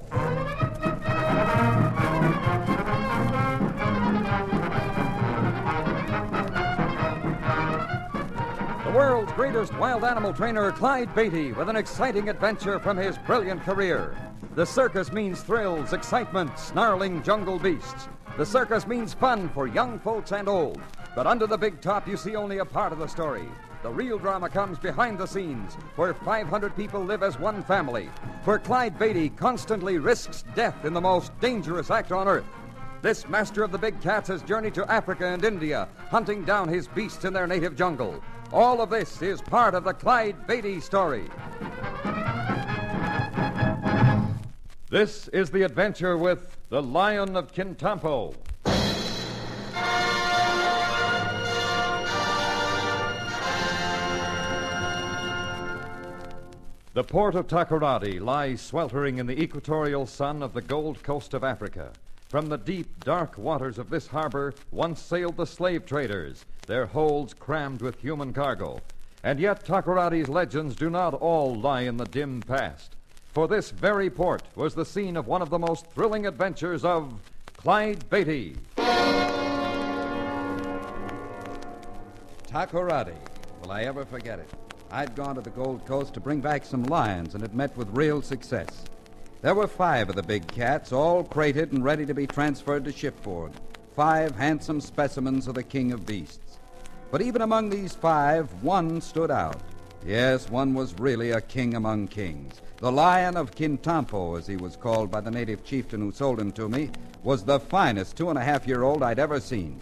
The world's greatest wild animal trainer, Clyde Beatty, with an exciting adventure from his brilliant career. The circus means thrills, excitement, snarling jungle beasts. The circus means fun for young folks and old. But under the big top, you see only a part of the story. The real drama comes behind the scenes, where 500 people live as one family, where Clyde Beatty constantly risks death in the most dangerous act on earth. This master of the big cats has journeyed to Africa and India, hunting down his beasts in their native jungle. All of this is part of the Clyde Beatty story. This is the adventure with the Lion of Kintampo. The port of Takoradi lies sweltering in the equatorial sun of the Gold Coast of Africa. From the deep, dark waters of this harbor once sailed the slave traders, their holds crammed with human cargo. And yet Takoradi's legends do not all lie in the dim past. For this very port was the scene of one of the most thrilling adventures of Clyde Beatty. Takoradi. Will I ever forget it? I'd gone to the Gold Coast to bring back some lions and had met with real success. There were 5 of the big cats, all crated and ready to be transferred to shipboard. 5 handsome specimens of the king of beasts. But even among these 5, one stood out. Yes, one was really a king among kings. The Lion of Kintampo, as he was called by the native chieftain who sold him to me, was the finest 2.5-year-old I'd ever seen.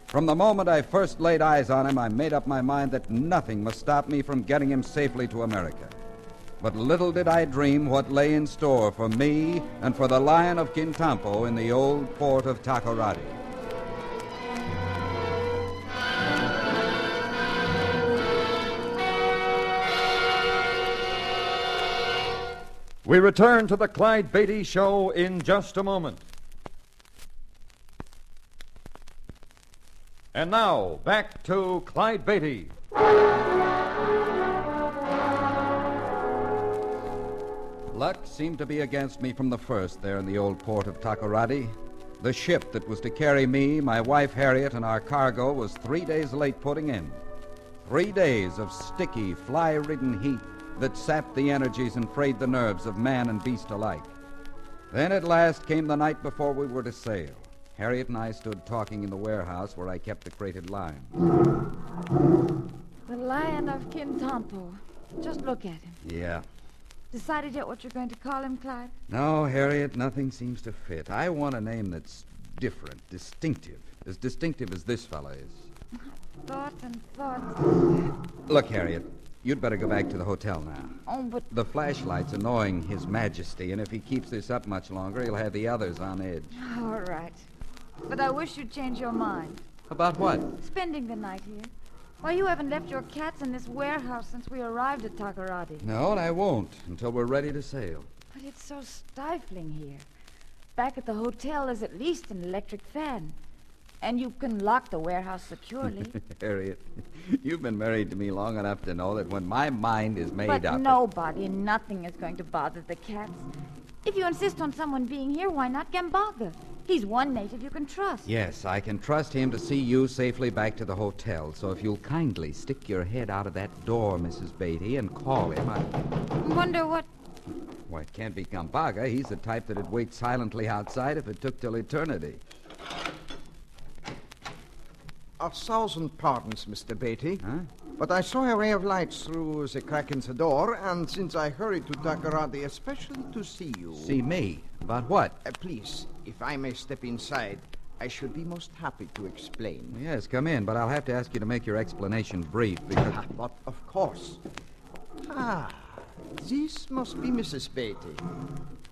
From the moment I first laid eyes on him, I made up my mind that nothing must stop me from getting him safely to America. But little did I dream what lay in store for me and for the Lion of Kintampo in the old port of Takoradi. We return to the Clyde Beatty Show in just a moment. And now, back to Clyde Beatty. Luck seemed to be against me from the first there in the old port of Takoradi. The ship that was to carry me, my wife Harriet, and our cargo was 3 days late putting in. 3 days of sticky, fly-ridden heat that sapped the energies and frayed the nerves of man and beast alike. Then at last came the night before we were to sail. Harriet and I stood talking in the warehouse where I kept the crated lions. The Lion of Kintampo. Just look at him. Yeah. Decided yet what you're going to call him, Clyde? No, Harriet, nothing seems to fit. I want a name that's different, distinctive as this fella is. Thoughts and thoughts. Look, Harriet, you'd better go back to the hotel now. Oh, but... The flashlight's annoying His Majesty, and if he keeps this up much longer, he'll have the others on edge. All right. But I wish you'd change your mind. About what? Spending the night here. Why, you haven't left your cats in this warehouse since we arrived at Takoradi. No, and I won't until we're ready to sail. But it's so stifling here. Back at the hotel, there's at least an electric fan. And you can lock the warehouse securely. Harriet, you've been married to me long enough to know that when my mind is made But up... nobody and nothing is going to bother the cats. If you insist on someone being here, why not Gambaga? He's one native you can trust. Yes, I can trust him to see you safely back to the hotel. So if you'll kindly stick your head out of that door, Mrs. Beatty, and call him, I wonder what... Why, it can't be Gambaga. He's the type that'd wait silently outside if it took till eternity. 1,000 pardons, Mr. Beatty. Huh? But I saw a ray of light through the crack in the door, and since I hurried to Takoradi especially to see you... See me? About what? Please, if I may step inside, I should be most happy to explain. Yes, come in, but I'll have to ask you to make your explanation brief, because... But of course. This must be Mrs. Beatty.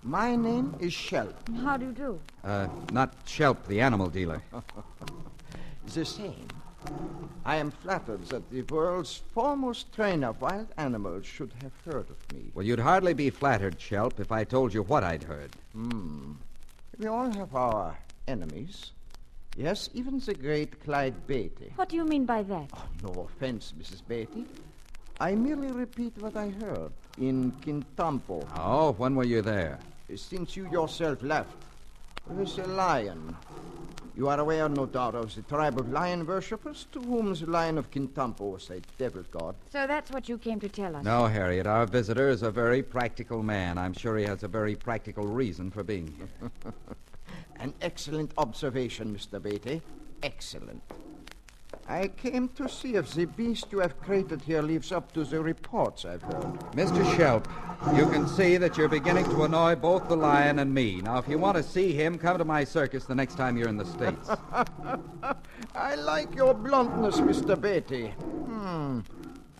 My name is Shelp. How do you do? Not Shelp, the animal dealer. The same. I am flattered that the world's foremost trainer of wild animals should have heard of me. Well, you'd hardly be flattered, Shelp, if I told you what I'd heard. We all have our enemies. Yes, even the great Clyde Beatty. What do you mean by that? Oh, no offense, Mrs. Beatty. I merely repeat what I heard in Kintampo. Oh, when were you there? Since you yourself left. There's a lion. You are aware, no doubt, of the tribe of lion worshippers to whom the lion of Kintampo was a devil god. So that's what you came to tell us. No, Harriet, our visitor is a very practical man. I'm sure he has a very practical reason for being here. An excellent observation, Mr. Beatty. Excellent. I came to see if the beast you have created here lives up to the reports I've heard. Mr. Shelp, you can see that you're beginning to annoy both the lion and me. Now, if you want to see him, come to my circus the next time you're in the States. I like your bluntness, Mr. Beatty.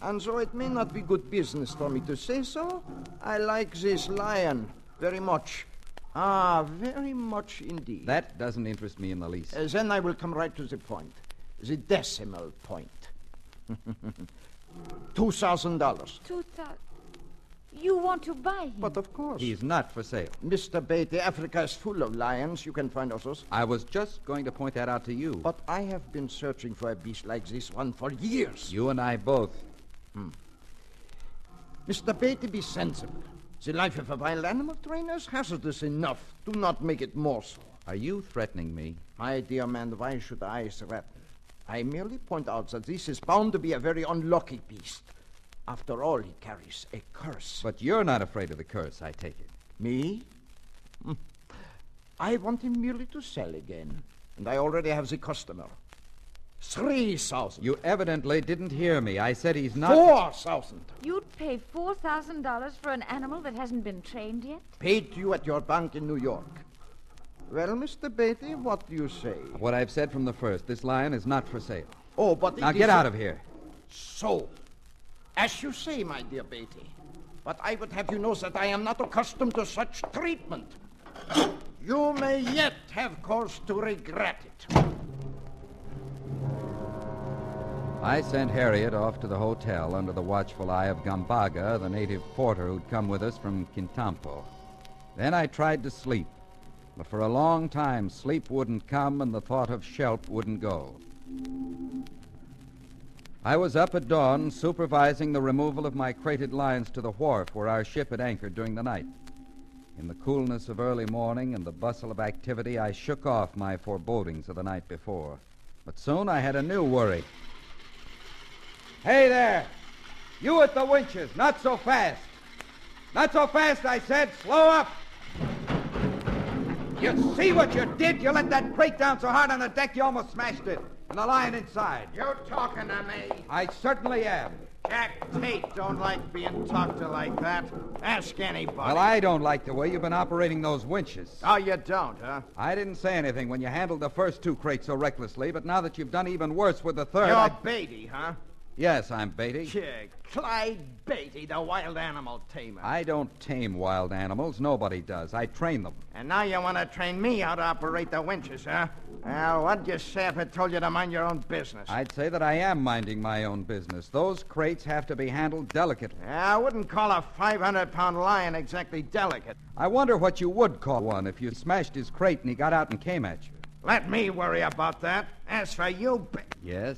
And though it may not be good business for me to say so, I like this lion very much. Very much indeed. That doesn't interest me in the least. Then I will come right to the point. The decimal point. $2,000. $2,000? You want to buy him? But of course. He's not for sale. Mr. Beatty, Africa is full of lions. You can find others. I was just going to point that out to you. But I have been searching for a beast like this one for years. You and I both. Mr. Beatty, be sensible. The life of a wild animal trainer is hazardous enough. Do not make it more so. Are you threatening me? My dear man, why should I threaten? I merely point out that this is bound to be a very unlucky beast. After all, he carries a curse. But you're not afraid of the curse, I take it. Me? I want him merely to sell again. And I already have the customer. 3,000. You evidently didn't hear me. I said he's not... 4,000. You'd pay $4,000 for an animal that hasn't been trained yet? Paid to you at your bank in New York. Well, Mr. Beatty, what do you say? What I've said from the first. This lion is not for sale. Oh, but... Now get out of here. So, as you say, my dear Beatty. But I would have you know that I am not accustomed to such treatment. You may yet have cause to regret it. I sent Harriet off to the hotel under the watchful eye of Gambaga, the native porter who'd come with us from Kintampo. Then I tried to sleep. But for a long time, sleep wouldn't come and the thought of Shelp wouldn't go. I was up at dawn supervising the removal of my crated lions to the wharf where our ship had anchored during the night. In the coolness of early morning and the bustle of activity, I shook off my forebodings of the night before. But soon I had a new worry. Hey there! You at the winches, not so fast! Not so fast, I said! Slow up! You see what you did? You let that crate down so hard on the deck you almost smashed it. And the lion inside. You're talking to me. I certainly am. Jack Tate don't like being talked to like that. Ask anybody. Well, I don't like the way you've been operating those winches. Oh, you don't, huh? I didn't say anything when you handled the first two crates so recklessly, but now that you've done even worse with the third... You're Beatty, huh? Yes, I'm Beatty. Yeah, Clyde Beatty, the wild animal tamer. I don't tame wild animals. Nobody does. I train them. And now you want to train me how to operate the winches, huh? Well, what'd you say if I told you to mind your own business? I'd say that I am minding my own business. Those crates have to be handled delicately. I wouldn't call a 500-pound lion exactly delicate. I wonder what you would call one if you smashed his crate and he got out and came at you. Let me worry about that. As for you... Yes?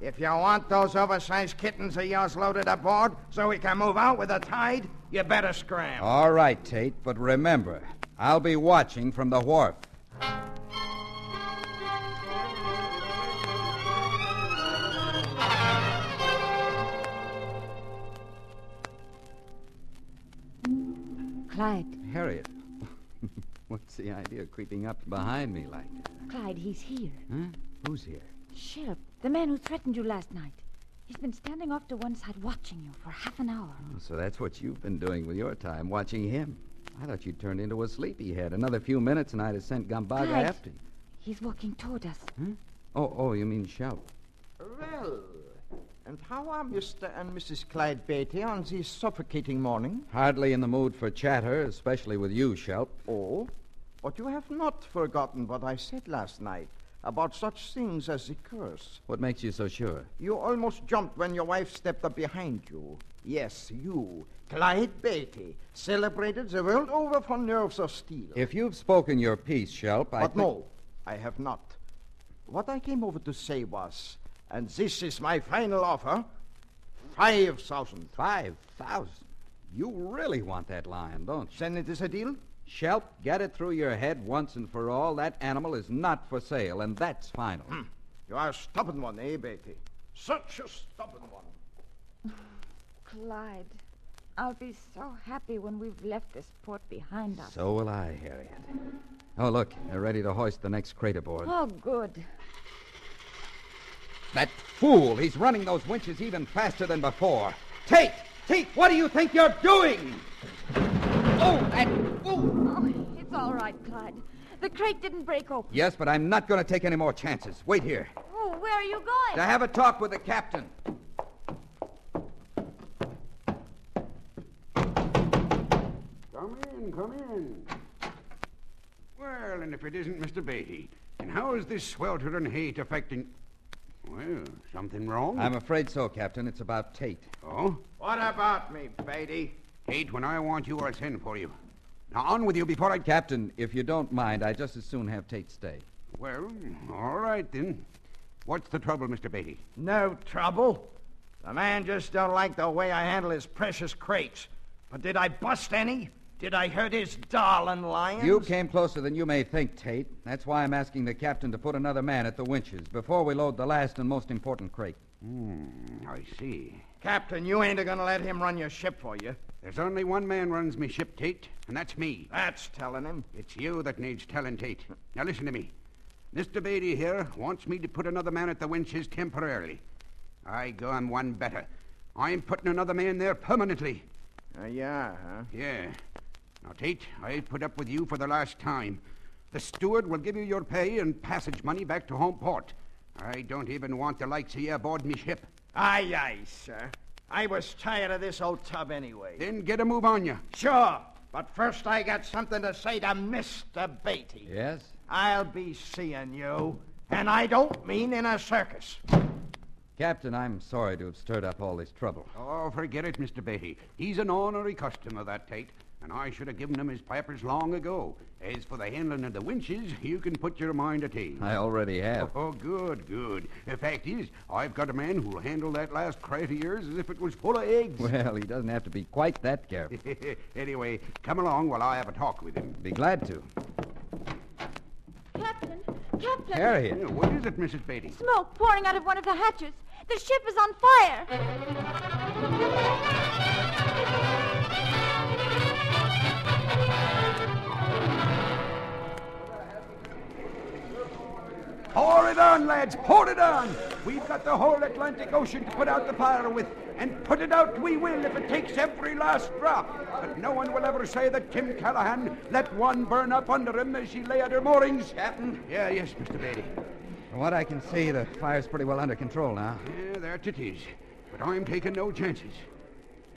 If you want those oversized kittens of yours loaded aboard so we can move out with the tide, you better scram. All right, Tate, but remember, I'll be watching from the wharf. Clyde. Harriet, what's the idea of creeping up behind me like that? Clyde, he's here. Huh? Who's here? Sheriff, the man who threatened you last night. He's been standing off to one side watching you for half an hour. Oh, so that's what you've been doing with your time, watching him. I thought you'd turned into a sleepyhead. Another few minutes and I'd have sent Gambaga Clyde, after you. he's walking toward us. Huh? Oh, you mean Shout. Well, and how are Mr. and Mrs. Clyde Beatty on this suffocating morning? Hardly in the mood for chatter, especially with you, Shelp. Oh, but you have not forgotten what I said last night about such things as the curse. What makes you so sure? You almost jumped when your wife stepped up behind you. Yes, you, Clyde Beatty, celebrated the world over for nerves of steel. If you've spoken your piece, Shelp, But no, I have not. What I came over to say was, and this is my final offer, 5,000. 5,000? You really want that lion, don't you? Then it is a deal? Shelp, get it through your head once and for all. That animal is not for sale, and that's final. You are a stubborn one, eh, Beatty? Such a stubborn one. Clyde, I'll be so happy when we've left this port behind us. So will I, Harriet. Oh, look, they're ready to hoist the next crate aboard. Oh, good. That fool, he's running those winches even faster than before. Tate, what do you think you're doing? Oh, that fool! Oh, it's all right, Clyde. The crate didn't break open. Yes, but I'm not going to take any more chances. Wait here. Oh, where are you going? To have a talk with the captain. Come in. Well, and if it isn't Mr. Beatty, and how is this sweltering heat affecting... Well, something wrong? I'm afraid so, Captain. It's about Tate. Oh? What about me, Beatty? Tate, when I want you, I'll send for you. Now, on with you before I... Captain, if you don't mind, I'd just as soon have Tate stay. Well, all right, then. What's the trouble, Mr. Beatty? No trouble. The man just don't like the way I handle his precious crates. But did I bust any? Did I hurt his darling lions? You came closer than you may think, Tate. That's why I'm asking the captain to put another man at the winches before we load the last and most important crate. I see. Captain, you ain't going to let him run your ship for you. There's only one man runs me ship, Tate, and that's me. That's telling him. It's you that needs telling, Tate. Now listen to me. Mr. Beatty here wants me to put another man at the winches temporarily. I go on one better. I'm putting another man there permanently. Yeah, huh? Yeah. Now, Tate, I've put up with you for the last time. The steward will give you your pay and passage money back to home port. I don't even want the likes of you aboard me ship. Aye, aye, sir. I was tired of this old tub anyway. Then get a move on you. Sure, but first I got something to say to Mr. Beatty. Yes? I'll be seeing you, and I don't mean in a circus. Captain, I'm sorry to have stirred up all this trouble. Oh, forget it, Mr. Beatty. He's an honorary customer, that Tate, and I should have given him his papers long ago. As for the handling of the winches, you can put your mind at ease. I already have. Oh, good, good. The fact is, I've got a man who'll handle that last crate of yours as if it was full of eggs. Well, he doesn't have to be quite that careful. Anyway, come along while I have a talk with him. Be glad to. Captain! Harriet. What is it, Mrs. Beatty? Smoke pouring out of one of the hatches. The ship is on fire. Pour it on, lads, pour it on. We've got the whole Atlantic Ocean to put out the fire with, and put it out we will if it takes every last drop. But no one will ever say that Tim Callahan let one burn up under him as she lay at her moorings. Captain? Yeah, yes, Mr. Beatty. From what I can see, the fire's pretty well under control now. Yeah, there it is. But I'm taking no chances.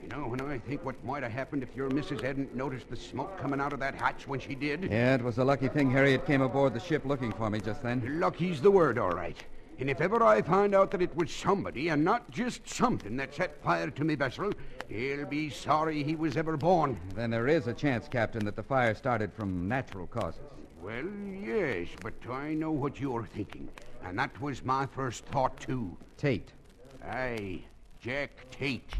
You know, when I think what might have happened if your missus hadn't noticed the smoke coming out of that hatch when she did. Yeah, it was a lucky thing Harriet came aboard the ship looking for me just then. Lucky's the word, all right. And if ever I find out that it was somebody and not just something that set fire to me vessel, he'll be sorry he was ever born. Then there is a chance, Captain, that the fire started from natural causes. Well, yes, but I know what you're thinking. And that was my first thought, too. Tate. Aye, Jack Tate.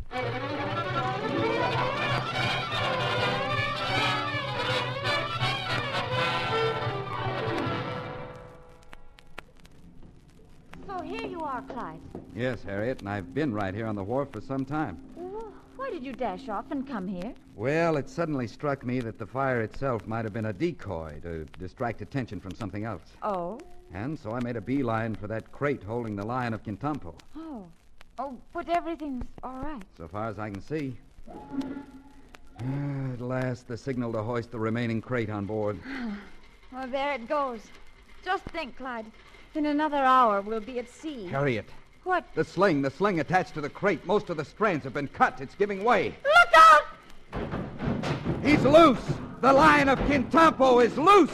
So here you are, Clyde. Yes, Harriet, and I've been right here on the wharf for some time. Well, why did you dash off and come here? Well, it suddenly struck me that the fire itself might have been a decoy to distract attention from something else. Oh? And so I made a beeline for that crate holding the Lion of Kintampo. Oh, but everything's all right. So far as I can see. At last, the signal to hoist the remaining crate on board. Well, there it goes. Just think, Clyde. In another hour, we'll be at sea. Harriet. What? The sling attached to the crate. Most of the strands have been cut. It's giving way. Look out! He's loose! The Lion of Kintampo is loose!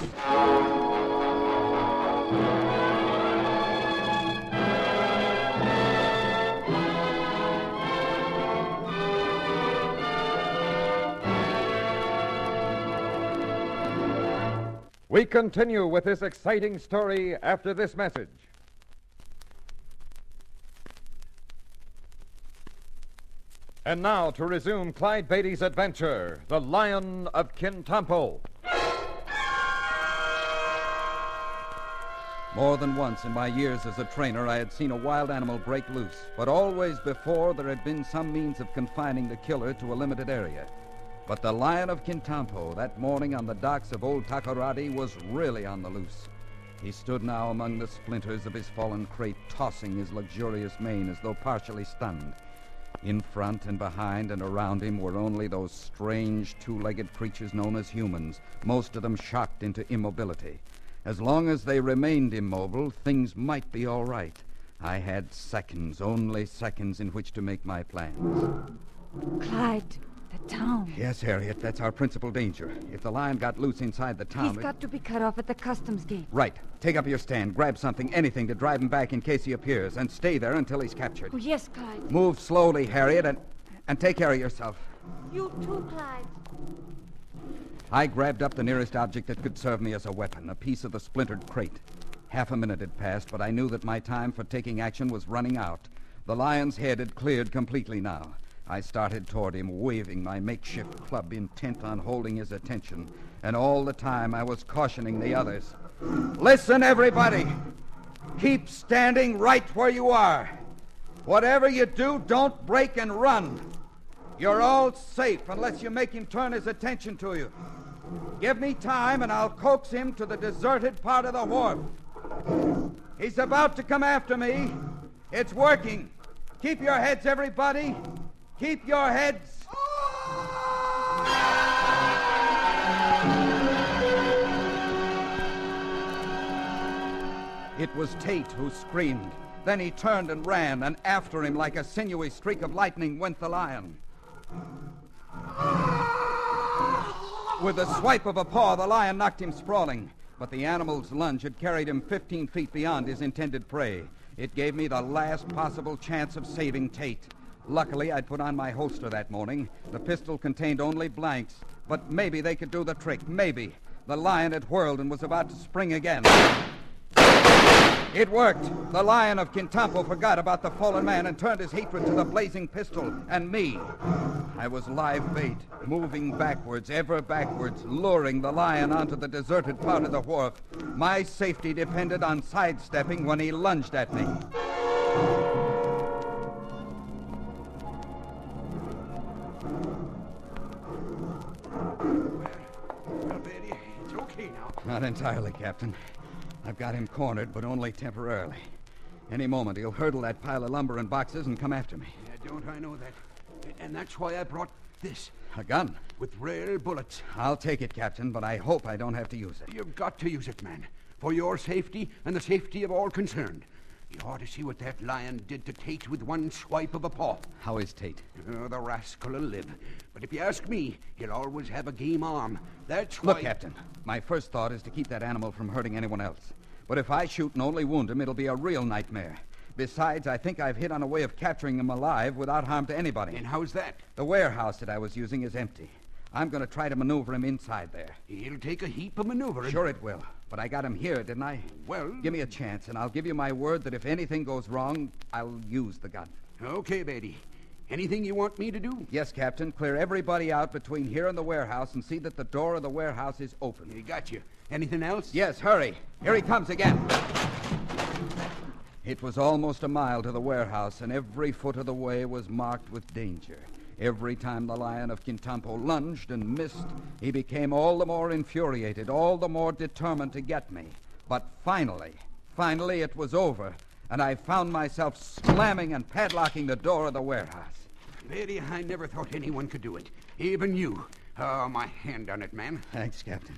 We continue with this exciting story after this message. And now to resume Clyde Beatty's adventure, The Lion of Kintampo. More than once in my years as a trainer, I had seen a wild animal break loose, but always before there had been some means of confining the killer to a limited area. But the Lion of Kintampo, that morning on the docks of Old Takoradi, was really on the loose. He stood now among the splinters of his fallen crate, tossing his luxurious mane as though partially stunned. In front and behind and around him were only those strange two-legged creatures known as humans, most of them shocked into immobility. As long as they remained immobile, things might be all right. I had seconds, only seconds, in which to make my plans. Clyde, the town. Yes, Harriet, that's our principal danger. If the lion got loose inside the town... He's got to be cut off at the customs gate. Right. Take up your stand, grab something, anything to drive him back in case he appears, and stay there until he's captured. Oh, yes, Clyde. Move slowly, Harriet, and take care of yourself. You too, Clyde. I grabbed up the nearest object that could serve me as a weapon, a piece of the splintered crate. Half a minute had passed, but I knew that my time for taking action was running out. The lion's head had cleared completely now. I started toward him, waving my makeshift club, intent on holding his attention. And all the time I was cautioning the others. Listen, everybody! Keep standing right where you are. Whatever you do, don't break and run. You're all safe unless you make him turn his attention to you. Give me time and I'll coax him to the deserted part of the wharf. He's about to come after me. It's working. Keep your heads, everybody. Keep your heads. It was Tate who screamed. Then he turned and ran, and after him, like a sinewy streak of lightning, went the lion. With a swipe of a paw, the lion knocked him sprawling. But the animal's lunge had carried him 15 feet beyond his intended prey. It gave me the last possible chance of saving Tate. Luckily, I'd put on my holster that morning. The pistol contained only blanks. But maybe they could do the trick. Maybe. The lion had whirled and was about to spring again. It worked. The Lion of Kintampo forgot about the fallen man and turned his hatred to the blazing pistol and me. I was live bait, moving backwards, ever backwards, luring the lion onto the deserted part of the wharf. My safety depended on sidestepping when he lunged at me. Well, Betty, it's okay now. Not entirely, Captain. I've got him cornered, but only temporarily. Any moment, he'll hurdle that pile of lumber and boxes and come after me. Yeah, don't I know that? And that's why I brought this. A gun? With rare bullets. I'll take it, Captain, but I hope I don't have to use it. You've got to use it, man. For your safety and the safety of all concerned. You ought to see what that lion did to Tate with one swipe of a paw. How is Tate? Oh, the rascal will live. But if you ask me, he'll always have a game arm. That's why... Look, Captain, my first thought is to keep that animal from hurting anyone else. But if I shoot and only wound him, it'll be a real nightmare. Besides, I think I've hit on a way of capturing him alive without harm to anybody. And how's that? The warehouse that I was using is empty. I'm going to try to maneuver him inside there. He'll take a heap of maneuvering. Sure it will. But I got him here, didn't I? Well... Give me a chance, and I'll give you my word that if anything goes wrong, I'll use the gun. Okay, Beatty. Anything you want me to do? Yes, Captain. Clear everybody out between here and the warehouse and see that the door of the warehouse is open. He got you. Anything else? Yes, hurry. Here he comes again. It was almost a mile to the warehouse, and every foot of the way was marked with danger. Every time the Lion of Kintampo lunged and missed, he became all the more infuriated, all the more determined to get me. But finally it was over, and I found myself slamming and padlocking the door of the warehouse. Beatty, I never thought anyone could do it. Even you. Oh, my hand on it, man. Thanks, Captain.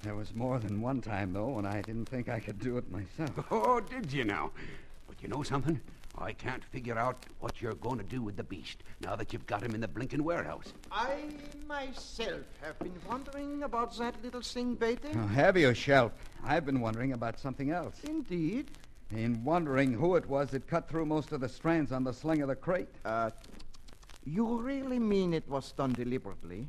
There was more than one time, though, when I didn't think I could do it myself. Oh, did you now? But you know something? I can't figure out what you're going to do with the beast now that you've got him in the blinking warehouse. I myself have been wondering about that little thing, Beatty. Oh, have you, Shelp? I've been wondering about something else. Indeed. In wondering who it was that cut through most of the strands on the sling of the crate. You really mean it was done deliberately?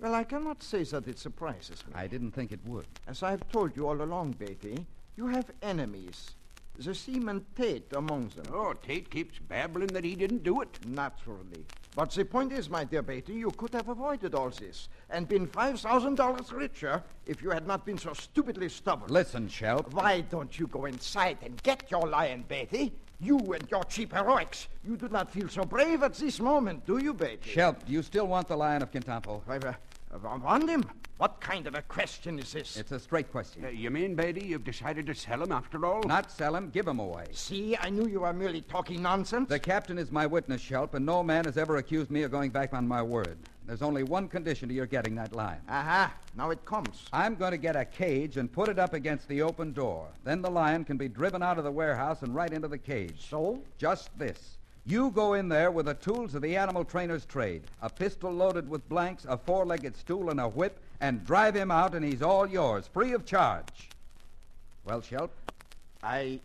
Well, I cannot say that it surprises me. I didn't think it would. As I've told you all along, Beatty, you have enemies. The seaman Tate among them. Oh, Tate keeps babbling that he didn't do it. Naturally. But the point is, my dear Beatty, you could have avoided all this and been $5,000 richer if you had not been so stupidly stubborn. Listen, Shelp. Why don't you go inside and get your lion, Beatty? You and your cheap heroics. You do not feel so brave at this moment, do you, Beatty? Shelp, do you still want the Lion of Kintampo? I want him? What kind of a question is this? It's a straight question. You mean, Beatty, you've decided to sell him after all? Not sell him, give him away. See, I knew you were merely talking nonsense. The captain is my witness, Shelp, and no man has ever accused me of going back on my word. There's only one condition to your getting that lion. Aha, now it comes. I'm going to get a cage and put it up against the open door. Then the lion can be driven out of the warehouse and right into the cage. So? Just this. You go in there with the tools of the animal trainer's trade, a pistol loaded with blanks, a four-legged stool, and a whip, and drive him out, and he's all yours, free of charge. Well, Shelp? You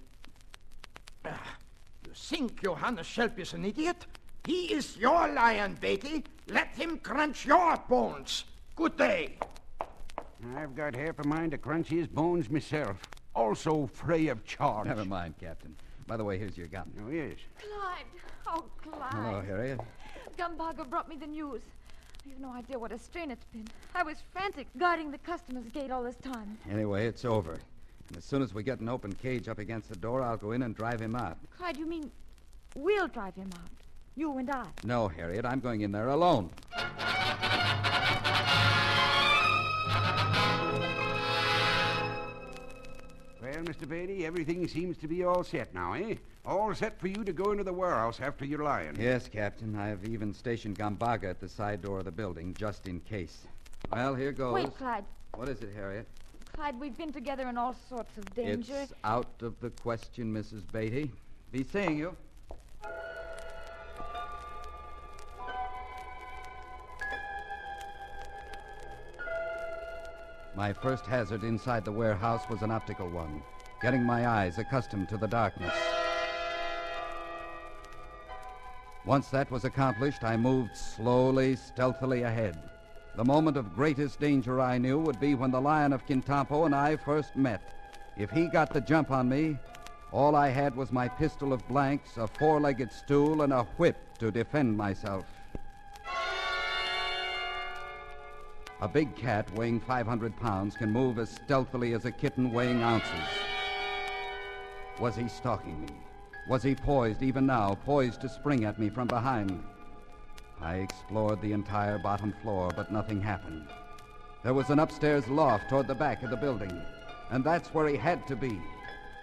think Johannes Shelp is an idiot? He is your lion, Beatty. Let him crunch your bones. Good day. I've got half a mind to crunch his bones myself. Also free of charge. Never mind, Captain. By the way, here's your gun. Oh, yes. Clyde. Oh, Clyde. Hello, Harriet. Gumbaga brought me the news. You've no idea what a strain it's been. I was frantic guarding the customer's gate all this time. Anyway, it's over. And as soon as we get an open cage up against the door, I'll go in and drive him out. Clyde, you mean we'll drive him out? You and I? No, Harriet, I'm going in there alone. Well, Mr. Beatty, everything seems to be all set now, eh? All set for you to go into the warehouse after your lion. Yes, Captain. I've even stationed Gumbaga at the side door of the building, just in case. Well, here goes. Wait, Clyde. What is it, Harriet? Clyde, we've been together in all sorts of danger. It's out of the question, Mrs. Beatty. Be seeing you. My first hazard inside the warehouse was an optical one, getting my eyes accustomed to the darkness. Once that was accomplished, I moved slowly, stealthily ahead. The moment of greatest danger I knew would be when the Lion of Kintampo and I first met. If he got the jump on me, all I had was my pistol of blanks, a four-legged stool, and a whip to defend myself. A big cat weighing 500 pounds can move as stealthily as a kitten weighing ounces. Was he stalking me? Was he poised, even now, poised to spring at me from behind? I explored the entire bottom floor, but nothing happened. There was an upstairs loft toward the back of the building, and that's where he had to be.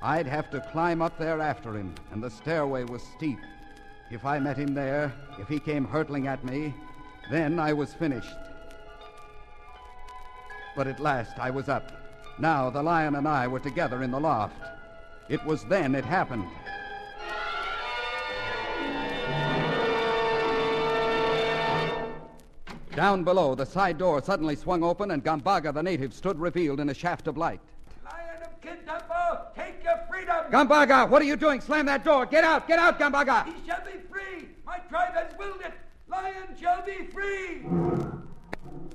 I'd have to climb up there after him, and the stairway was steep. If I met him there, if he came hurtling at me, then I was finished. But at last I was up. Now the lion and I were together in the loft. It was then it happened. Down below, the side door suddenly swung open, and Gambaga, the native, stood revealed in a shaft of light. Lion of Kintampo, take your freedom! Gambaga, what are you doing? Slam that door! Get out, Gambaga! He shall be free! My tribe has willed it! Lion shall be free!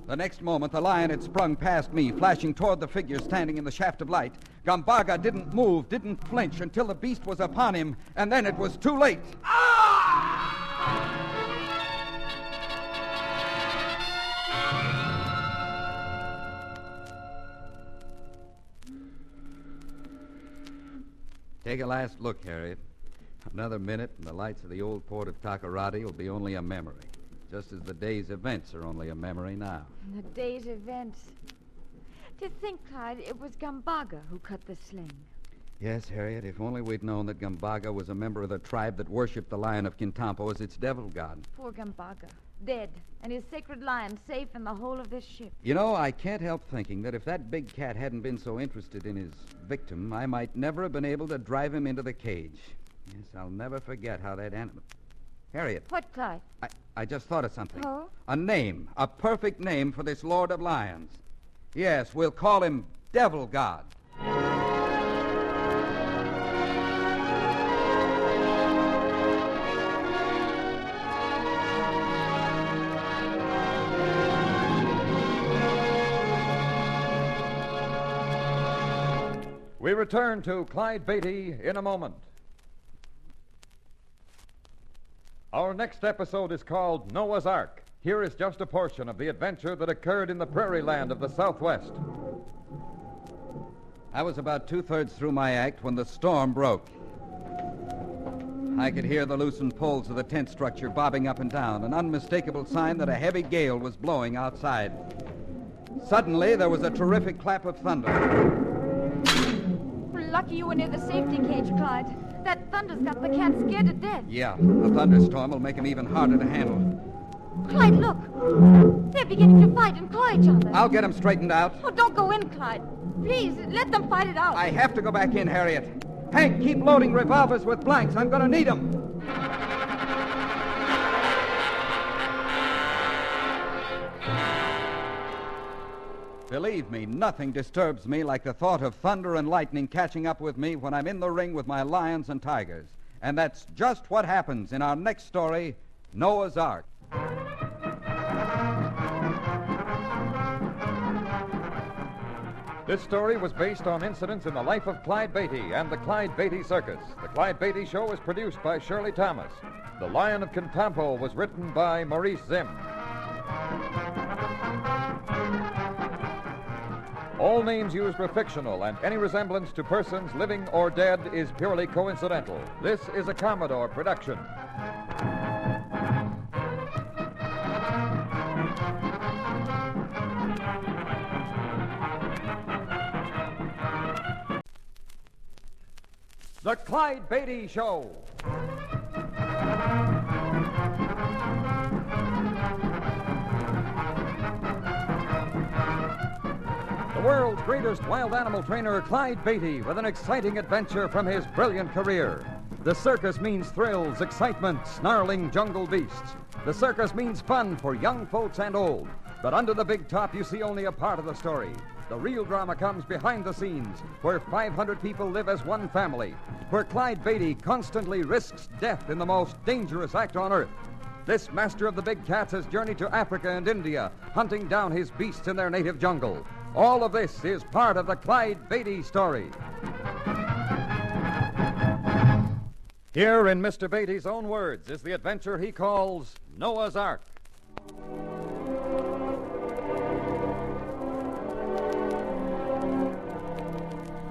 The next moment, the lion had sprung past me, flashing toward the figure standing in the shaft of light. Gambaga didn't move, didn't flinch until the beast was upon him, and then it was too late. Take a last look, Harriet. Another minute, and the lights of the old port of Takoradi will be only a memory, just as the day's events are only a memory now. The day's events. To think, Clyde, it was Gambaga who cut the sling. Yes, Harriet, if only we'd known that Gambaga was a member of the tribe that worshipped the Lion of Kintampo as its devil god. Poor Gambaga. Dead, and his sacred lion safe in the hold of this ship. You know, I can't help thinking that if that big cat hadn't been so interested in his victim, I might never have been able to drive him into the cage. Yes, I'll never forget how that animal... Harriet. What, Clyde? I just thought of something. Oh? A name. A perfect name for this Lord of Lions. Yes, we'll call him Devil God. We return to Clyde Beatty in a moment. Our next episode is called Noah's Ark. Here is just a portion of the adventure that occurred in the prairie land of the Southwest. I was about two-thirds through my act when the storm broke. I could hear the loosened poles of the tent structure bobbing up and down, an unmistakable sign that a heavy gale was blowing outside. Suddenly, there was a terrific clap of thunder. Lucky you were near the safety cage, Clyde. That thunder's got the cat scared to death. Yeah, the thunderstorm will make him even harder to handle. Clyde, look. They're beginning to fight and claw each other. I'll get them straightened out. Oh, don't go in, Clyde. Please, let them fight it out. I have to go back in, Harriet. Hank, keep loading revolvers with blanks. I'm going to need them. Believe me, nothing disturbs me like the thought of thunder and lightning catching up with me when I'm in the ring with my lions and tigers. And that's just what happens in our next story, Noah's Ark. This story was based on incidents in the life of Clyde Beatty and the Clyde Beatty Circus. The Clyde Beatty Show was produced by Shirley Thomas. The Lion of Kintampo was written by Maurice Zimm. All names used were fictional, and any resemblance to persons living or dead is purely coincidental. This is a Commodore production. The Clyde Beatty Show. The world's greatest wild animal trainer, Clyde Beatty, with an exciting adventure from his brilliant career. The circus means thrills, excitement, snarling jungle beasts. The circus means fun for young folks and old. But under the big top, you see only a part of the story. The real drama comes behind the scenes, where 500 people live as one family, where Clyde Beatty constantly risks death in the most dangerous act on earth. This master of the big cats has journeyed to Africa and India, hunting down his beasts in their native jungle. All of this is part of the Clyde Beatty story. Here, in Mr. Beatty's own words, is the adventure he calls Noah's Ark.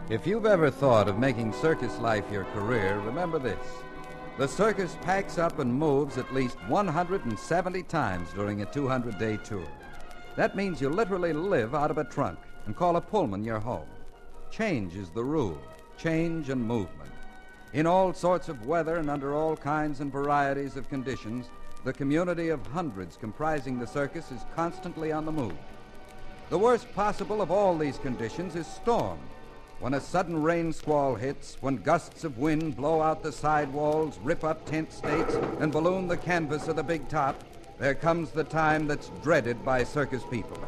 If you've ever thought of making circus life your career, remember this. The circus packs up and moves at least 170 times during a 200-day tour. That means you literally live out of a trunk and call a Pullman your home. Change is the rule. Change and movement. In all sorts of weather and under all kinds and varieties of conditions, the community of hundreds comprising the circus is constantly on the move. The worst possible of all these conditions is storm. When a sudden rain squall hits, when gusts of wind blow out the side walls, rip up tent stakes, and balloon the canvas of the big top, there comes the time that's dreaded by circus people.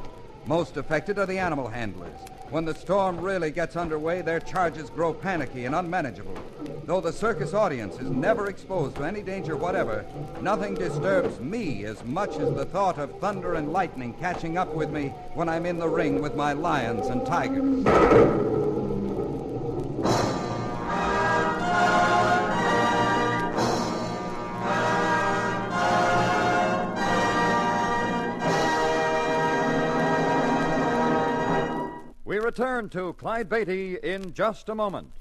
Most affected are the animal handlers. When the storm really gets underway, their charges grow panicky and unmanageable. Though the circus audience is never exposed to any danger whatever, nothing disturbs me as much as the thought of thunder and lightning catching up with me when I'm in the ring with my lions and tigers. We return to Clyde Beatty in just a moment.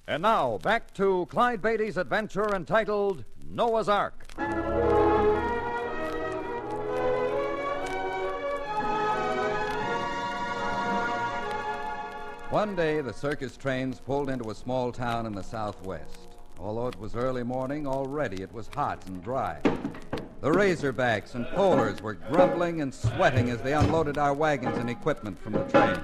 And now, back to Clyde Beatty's adventure entitled Noah's Ark. One day, the circus trains pulled into a small town in the southwest. Although it was early morning, already it was hot and dry. The Razorbacks and Polars were grumbling and sweating as they unloaded our wagons and equipment from the trains.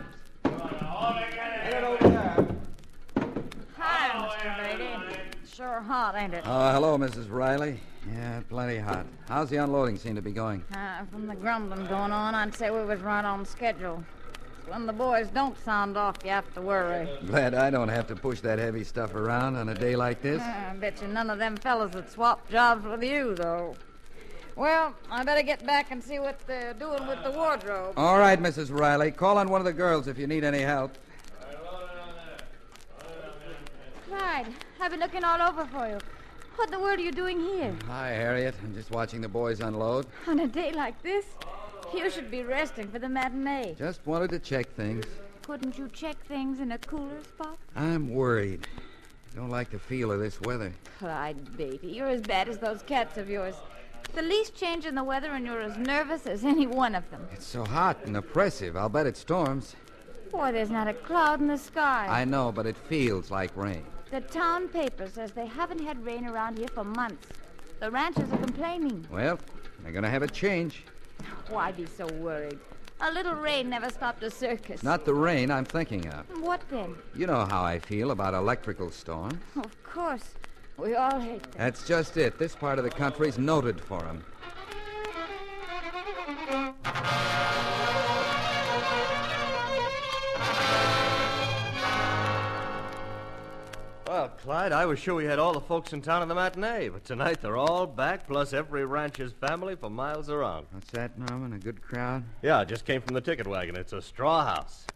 Hi, Mr. Beatty. Sure hot, ain't it? Oh, hello, Mrs. Riley. Yeah, plenty hot. How's the unloading seem to be going? From the grumbling going on, I'd say we was right on schedule. When the boys don't sound off, you have to worry. Glad I don't have to push that heavy stuff around on a day like this. I bet you none of them fellas would swap jobs with you, though. Well, I better get back and see what they're doing with the wardrobe. All right, Mrs. Riley. Call on one of the girls if you need any help. Clyde, I've been looking all over for you. What the world are you doing here? Hi, Harriet. I'm just watching the boys unload. On a day like this? You should be resting for the matinee. Just wanted to check things. Couldn't you check things in a cooler spot? I'm worried. I don't like the feel of this weather. Clyde Beatty, you're as bad as those cats of yours. The least change in the weather and you're as nervous as any one of them. It's so hot and oppressive. I'll bet it storms. Boy, there's not a cloud in the sky. I know, but it feels like rain. The town paper says they haven't had rain around here for months. The ranchers are complaining. Well, they're going to have a change. Why be so worried? A little rain never stopped a circus. Not the rain I'm thinking of. What then? You know how I feel about electrical storms. Of course. We all hate them. That's just it. This part of the country's noted for them. Well, Clyde, I was sure we had all the folks in town in the matinee, but tonight they're all back, plus every rancher's family for miles around. What's that, Norman? A good crowd? Yeah, just came from the ticket wagon. It's a straw house.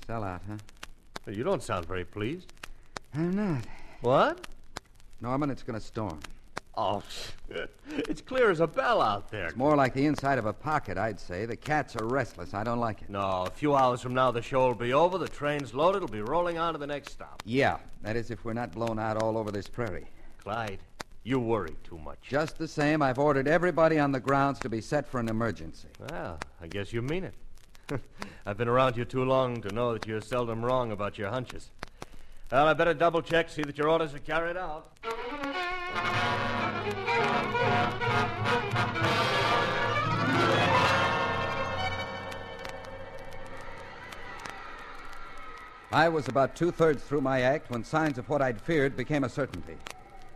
Sell out, huh? You don't sound very pleased. I'm not. What? Norman, it's going to storm. Oh, it's clear as a bell out there. It's more like the inside of a pocket, I'd say. The cats are restless. I don't like it. No, a few hours from now the show will be over. The train's loaded. It'll be rolling on to the next stop. Yeah, that is if we're not blown out all over this prairie. Clyde, you worry too much. Just the same, I've ordered everybody on the grounds to be set for an emergency. Well, I guess you mean it. I've been around you too long to know that you're seldom wrong about your hunches. Well, I better double-check, see that your orders are carried out. I was about two-thirds through my act when signs of what I'd feared became a certainty.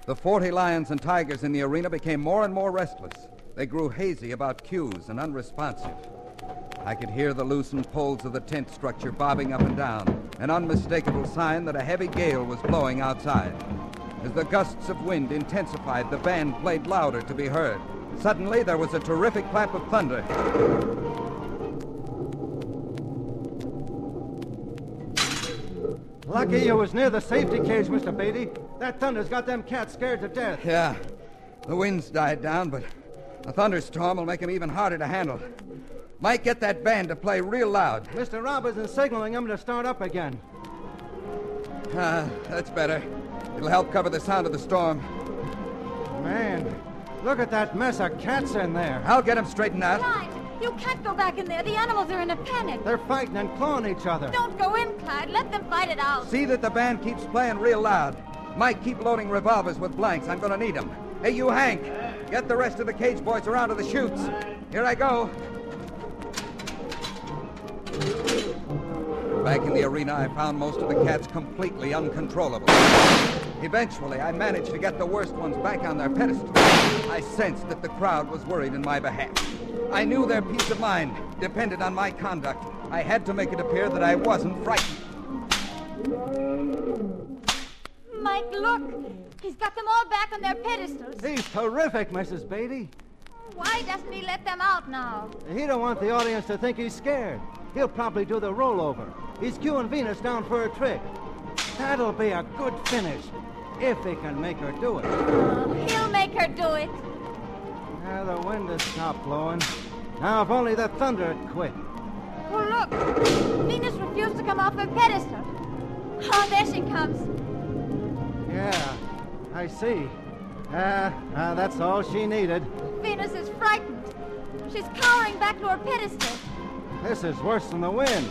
The 40 lions and tigers in the arena became more and more restless. They grew hazy about cues and unresponsive. I could hear the loosened poles of the tent structure bobbing up and down, an unmistakable sign that a heavy gale was blowing outside. As the gusts of wind intensified, the band played louder to be heard. Suddenly, there was a terrific clap of thunder. Lucky you was near the safety cage, Mr. Beatty. That thunder's got them cats scared to death. Yeah, the wind's died down, but a thunderstorm will make them even harder to handle. Might get that band to play real loud. Mr. Roberts is signaling them to start up again. That's better. It'll help cover the sound of the storm. Man, look at that mess of cats in there. I'll get them straightened out. Clyde, you can't go back in there. The animals are in a panic. They're fighting and clawing each other. Don't go in, Clyde. Let them fight it out. See that the band keeps playing real loud. Mike, keep loading revolvers with blanks. I'm going to need them. Hey, you, Hank, get the rest of the cage boys around to the chutes. Here I go. Back in the arena, I found most of the cats completely uncontrollable. Eventually, I managed to get the worst ones back on their pedestals. I sensed that the crowd was worried in my behalf. I knew their peace of mind depended on my conduct. I had to make it appear that I wasn't frightened. Mike, look! He's got them all back on their pedestals. He's terrific, Mrs. Beatty. Why doesn't he let them out now? He don't want the audience to think he's scared. He'll probably do the rollover. He's cueing Venus down for a trick. That'll be a good finish, if he can make her do it. He'll make her do it. The wind has stopped blowing. Now, if only the thunder had quit. Oh, look! Venus refused to come off her pedestal. Oh, there she comes. Yeah, I see. That's all she needed. Venus is frightened. She's cowering back to her pedestal. This is worse than the wind.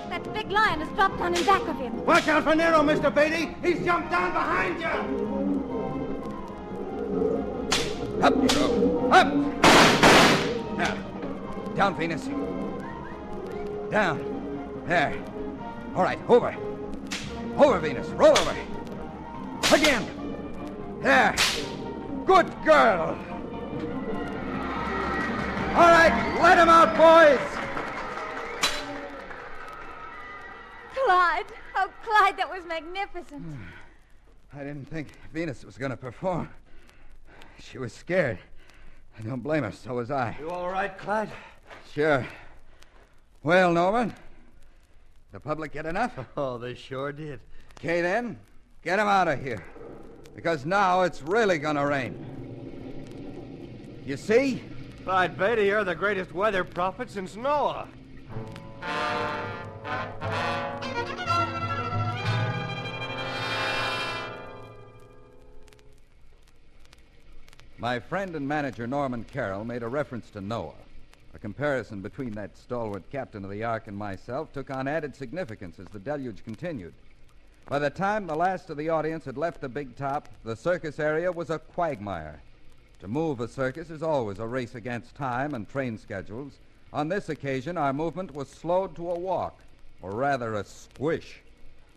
That big lion has dropped down in back of him. Watch out for Nero, Mr. Beatty! He's jumped down behind you! Up you go. Up! Now, down, Venus. Down. There. All right, over. Over, Venus. Roll over. Again. There. Good girl. All right, let him out, boys. Clyde. Oh, Clyde, that was magnificent. I didn't think Venus was going to perform. She was scared. I don't blame her, so was I. You all right, Clyde? Sure. Well, Norman, the public get enough? Oh, they sure did. Okay, then, get him out of here. Because now it's really going to rain. You see? Clyde Beatty, you're the greatest weather prophet since Noah. My friend and manager Norman Carroll made a reference to Noah. A comparison between that stalwart captain of the Ark and myself took on added significance as the deluge continued. By the time the last of the audience had left the big top, the circus area was a quagmire. To move a circus is always a race against time and train schedules. On this occasion, our movement was slowed to a walk, or rather a squish.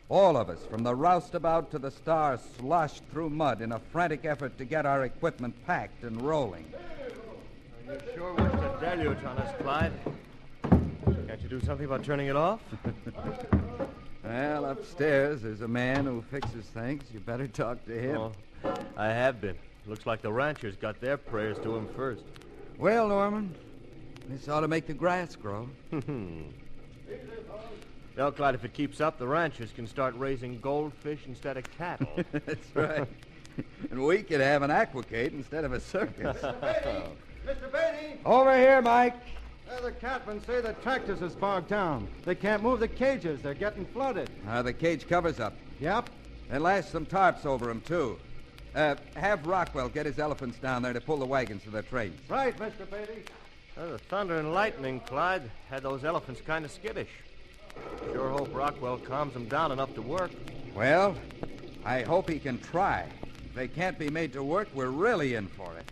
All of us, from the roustabout to the Star, sloshed through mud in a frantic effort to get our equipment packed and rolling. You sure wished a deluge on us, Clyde. Can't you do something about turning it off? Well, upstairs there's a man who fixes things. You better talk to him. Oh, I have been. Looks like the ranchers got their prayers to him first. Well, Norman, this ought to make the grass grow. Well, Clyde, if it keeps up, the ranchers can start raising goldfish instead of cattle. That's right. And we could have an aquacade instead of a circus. Mr. Beatty! Over here, Mike. The catmen say the tractors is bogged down. They can't move the cages. They're getting flooded. The cage cover's up. Yep. And lash some tarps over them, too. Have Rockwell get his elephants down there to pull the wagons to their trains. Right, Mr. Beatty. The thunder and lightning, Clyde, had those elephants kind of skittish. Sure hope Rockwell calms them down enough to work. Well, I hope he can try. If they can't be made to work, we're really in for it.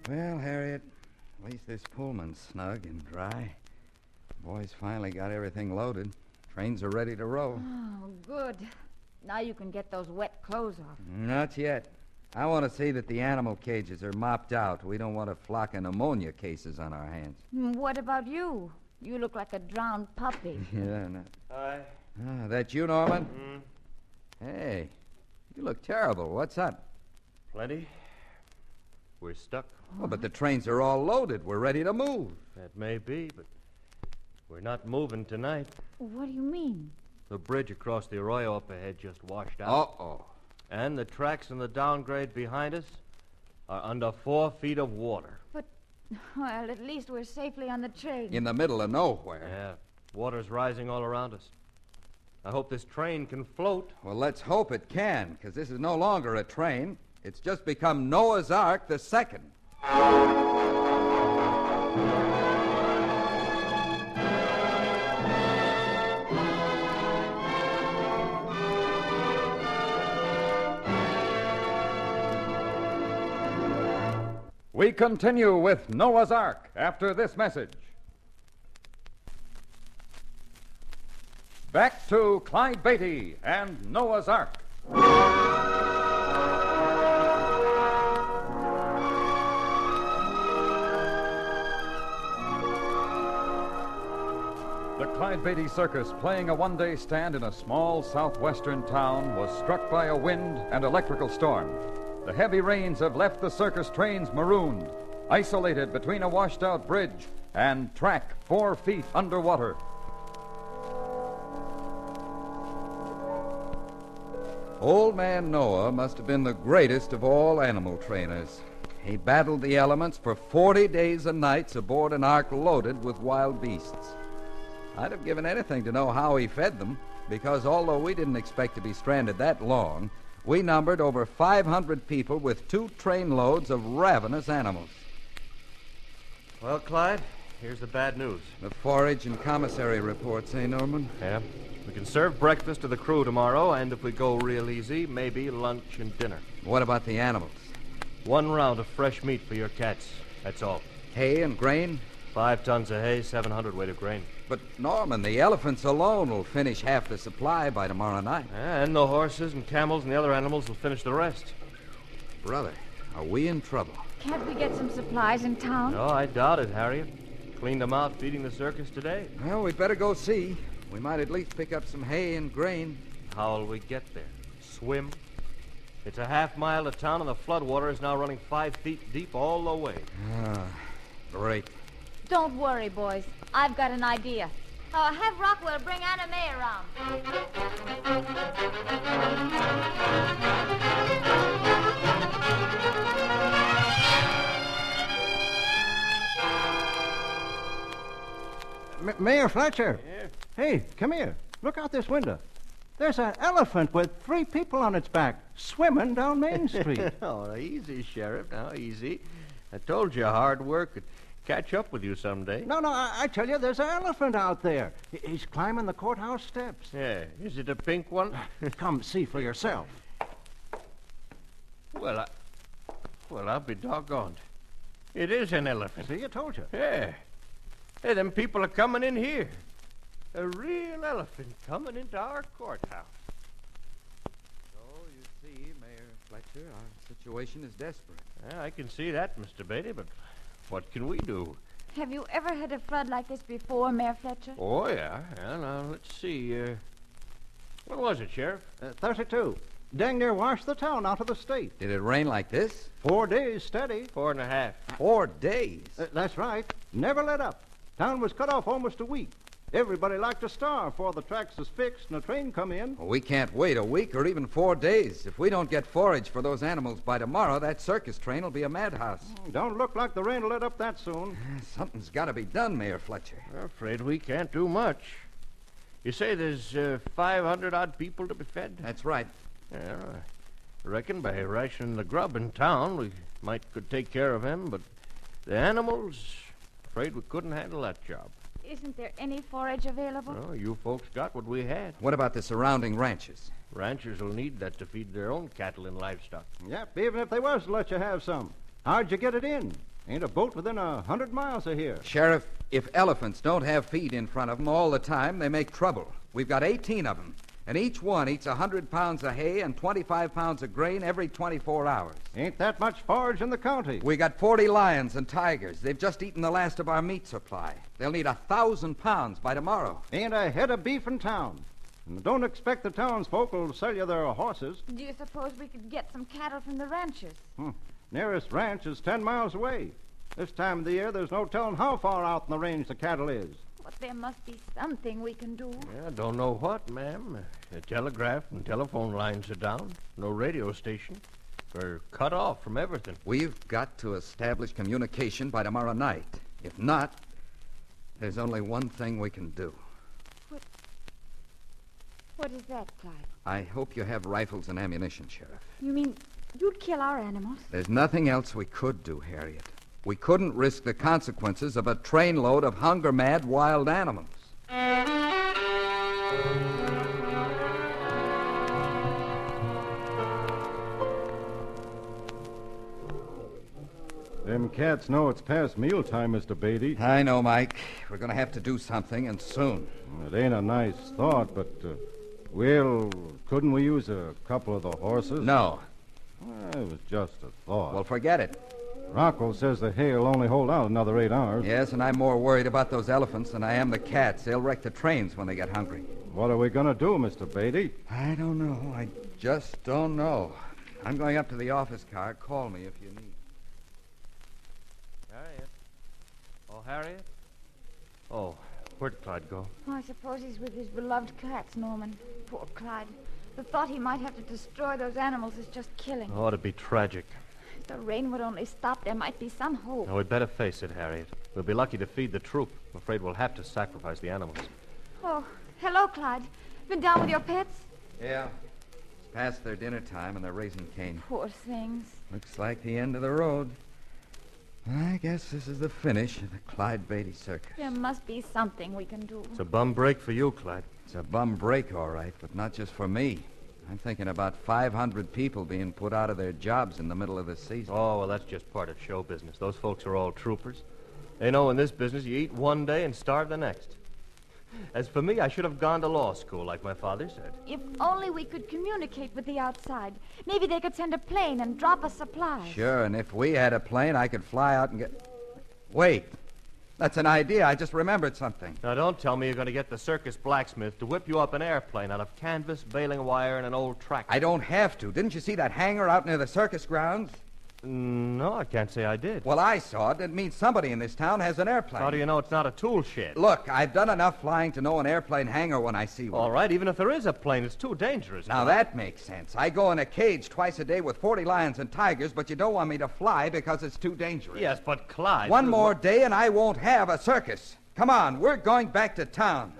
Well, Harriet, at least this Pullman's snug and dry. Boys finally got everything loaded. Trains are ready to roll. Oh, good. Now you can get those wet clothes off. Not yet. I want to see that the animal cages are mopped out. We don't want a flock of pneumonia cases on our hands. What about you? You look like a drowned puppy. Yeah, no. Hi. That you, Norman? Hey, you look terrible. What's up? Plenty. We're stuck. Oh, but the trains are all loaded. We're ready to move. That may be, but we're not moving tonight. What do you mean? The bridge across the arroyo up ahead just washed out. Uh-oh. And the tracks in the downgrade behind us are under 4 feet of water. But, well, at least we're safely on the train. In the middle of nowhere. Yeah, water's rising all around us. I hope this train can float. Well, let's hope it can, because this is no longer a train. It's just become Noah's Ark the Second. We continue with Noah's Ark after this message. Back to Clyde Beatty and Noah's Ark. The Clyde Beatty Circus, playing a one-day stand in a small southwestern town, was struck by a wind and electrical storm. The heavy rains have left the circus trains marooned, isolated between a washed-out bridge and track 4 feet underwater. Old Man Noah must have been the greatest of all animal trainers. He battled the elements for 40 days and nights aboard an ark loaded with wild beasts. I'd have given anything to know how he fed them, because although we didn't expect to be stranded that long, we numbered over 500 people with 2 trainloads of ravenous animals. Well, Clyde, here's the bad news. The forage and commissary reports, eh, Norman? Yeah. We can serve breakfast to the crew tomorrow, and if we go real easy, maybe lunch and dinner. What about the animals? 1 round of fresh meat for your cats. That's all. Hay and grain? 5 tons of hay, 700 weight of grain. But, Norman, the elephants alone will finish half the supply by tomorrow night. And the horses and camels and the other animals will finish the rest. Brother, are we in trouble? Can't we get some supplies in town? No, I doubt it, Harriet. Cleaned them out feeding the circus today. Well, we'd better go see. We might at least pick up some hay and grain. How'll we get there? Swim? It's a half-mile to town, and the floodwater is now running 5 feet deep all the way. Ah, great. Don't worry, boys. I've got an idea. Have Rockwell bring Anna May around. Mayor Fletcher. Yeah? Hey, come here. Look out this window. There's an elephant with 3 people on its back swimming down Main Street. Oh, easy, Sheriff. Now, easy. I told you hard work could catch up with you someday. No, I tell you, there's an elephant out there. He's climbing the courthouse steps. Yeah. Is it a pink one? Come see for yourself. Well, I'll be doggone. It is an elephant. See, I told you. Yeah. Hey, them people are coming in here. A real elephant coming into our courthouse. So, you see, Mayor Fletcher, our situation is desperate. Yeah, I can see that, Mr. Beatty, but what can we do? Have you ever had a flood like this before, Mayor Fletcher? Oh, yeah. Well, now, let's see. What was it, Sheriff? 32. Dang near washed the town out of the state. Did it rain like this? 4 days steady. 4.5. 4 days? That's right. Never let up. Town was cut off almost a week. Everybody like to starve before the tracks is fixed and a train come in. Well, we can't wait a week or even 4 days. If we don't get forage for those animals by tomorrow, that circus train will be a madhouse. Don't look like the rain will let up that soon. Something's got to be done, Mayor Fletcher. I'm afraid we can't do much. You say there's 500-odd people to be fed? That's right. Yeah, I reckon by rationing the grub in town, we could take care of them, but the animals, afraid we couldn't handle that job. Isn't there any forage available? Oh, you folks got what we had. What about the surrounding ranches? Ranchers will need that to feed their own cattle and livestock. Yep, even if they was to let you have some. How'd you get it in? Ain't a boat within 100 miles of here. Sheriff, if elephants don't have feed in front of them all the time, they make trouble. We've got 18 of them, and each one eats 100 pounds of hay and 25 pounds of grain every 24 hours. Ain't that much forage in the county. We got 40 lions and tigers. They've just eaten the last of our meat supply. They'll need 1,000 pounds by tomorrow. Ain't a head of beef in town. And don't expect the townsfolk will sell you their horses. Do you suppose we could get some cattle from the ranchers? Nearest ranch is 10 miles away. This time of the year, there's no telling how far out in the range the cattle is. But there must be something we can do. Yeah, don't know what, ma'am. The telegraph and telephone lines are down. No radio station. We're cut off from everything. We've got to establish communication by tomorrow night. If not, there's only one thing we can do. What is that, Clyde? I hope you have rifles and ammunition, Sheriff. You mean you'd kill our animals? There's nothing else we could do, Harriet. We couldn't risk the consequences of a trainload of hunger-mad wild animals. Them cats know it's past mealtime, Mr. Beatty. I know, Mike. We're going to have to do something, and soon. It ain't a nice thought, but, well, couldn't we use a couple of the horses? No. Well, it was just a thought. Well, forget it. Rocco says the hay'll only hold out another 8 hours. Yes, and I'm more worried about those elephants than I am the cats. They'll wreck the trains when they get hungry. What are we going to do, Mr. Beatty? I don't know. I just don't know. I'm going up to the office car. Call me if you need. Harriet? Oh, Harriet? Oh, where'd Clyde go? Oh, I suppose he's with his beloved cats, Norman. Poor Clyde. The thought he might have to destroy those animals is just killing. Oh, it'd be tragic. If the rain would only stop, there might be some hope. No, we'd better face it, Harriet. We'll be lucky to feed the troop. I'm afraid we'll have to sacrifice the animals. Oh, hello, Clyde. Been down with your pets? Yeah. It's past their dinner time and they're raising cane. Poor things. Looks like the end of the road. I guess this is the finish of the Clyde Beatty circus. There must be something we can do. It's a bum break for you, Clyde. It's a bum break, all right, but not just for me. I'm thinking about 500 people being put out of their jobs in the middle of the season. Oh, well, that's just part of show business. Those folks are all troopers. They know in this business you eat one day and starve the next. As for me, I should have gone to law school, like my father said. If only we could communicate with the outside. Maybe they could send a plane and drop us supplies. Sure, and if we had a plane, I could fly out and get... Wait. That's an idea. I just remembered something. Now, don't tell me you're going to get the circus blacksmith to whip you up an airplane out of canvas, baling wire, and an old tractor. I don't have to. Didn't you see that hangar out near the circus grounds? No, I can't say I did. Well, I saw it. It means somebody in this town has an airplane. How do you know it's not a tool shed? Look, I've done enough flying to know an airplane hangar when I see one. All right, even if there is a plane, it's too dangerous. Now, that makes sense. I go in a cage twice a day with 40 lions and tigers, but you don't want me to fly because it's too dangerous. Yes, but Clyde... One more day and I won't have a circus. Come on, we're going back to town.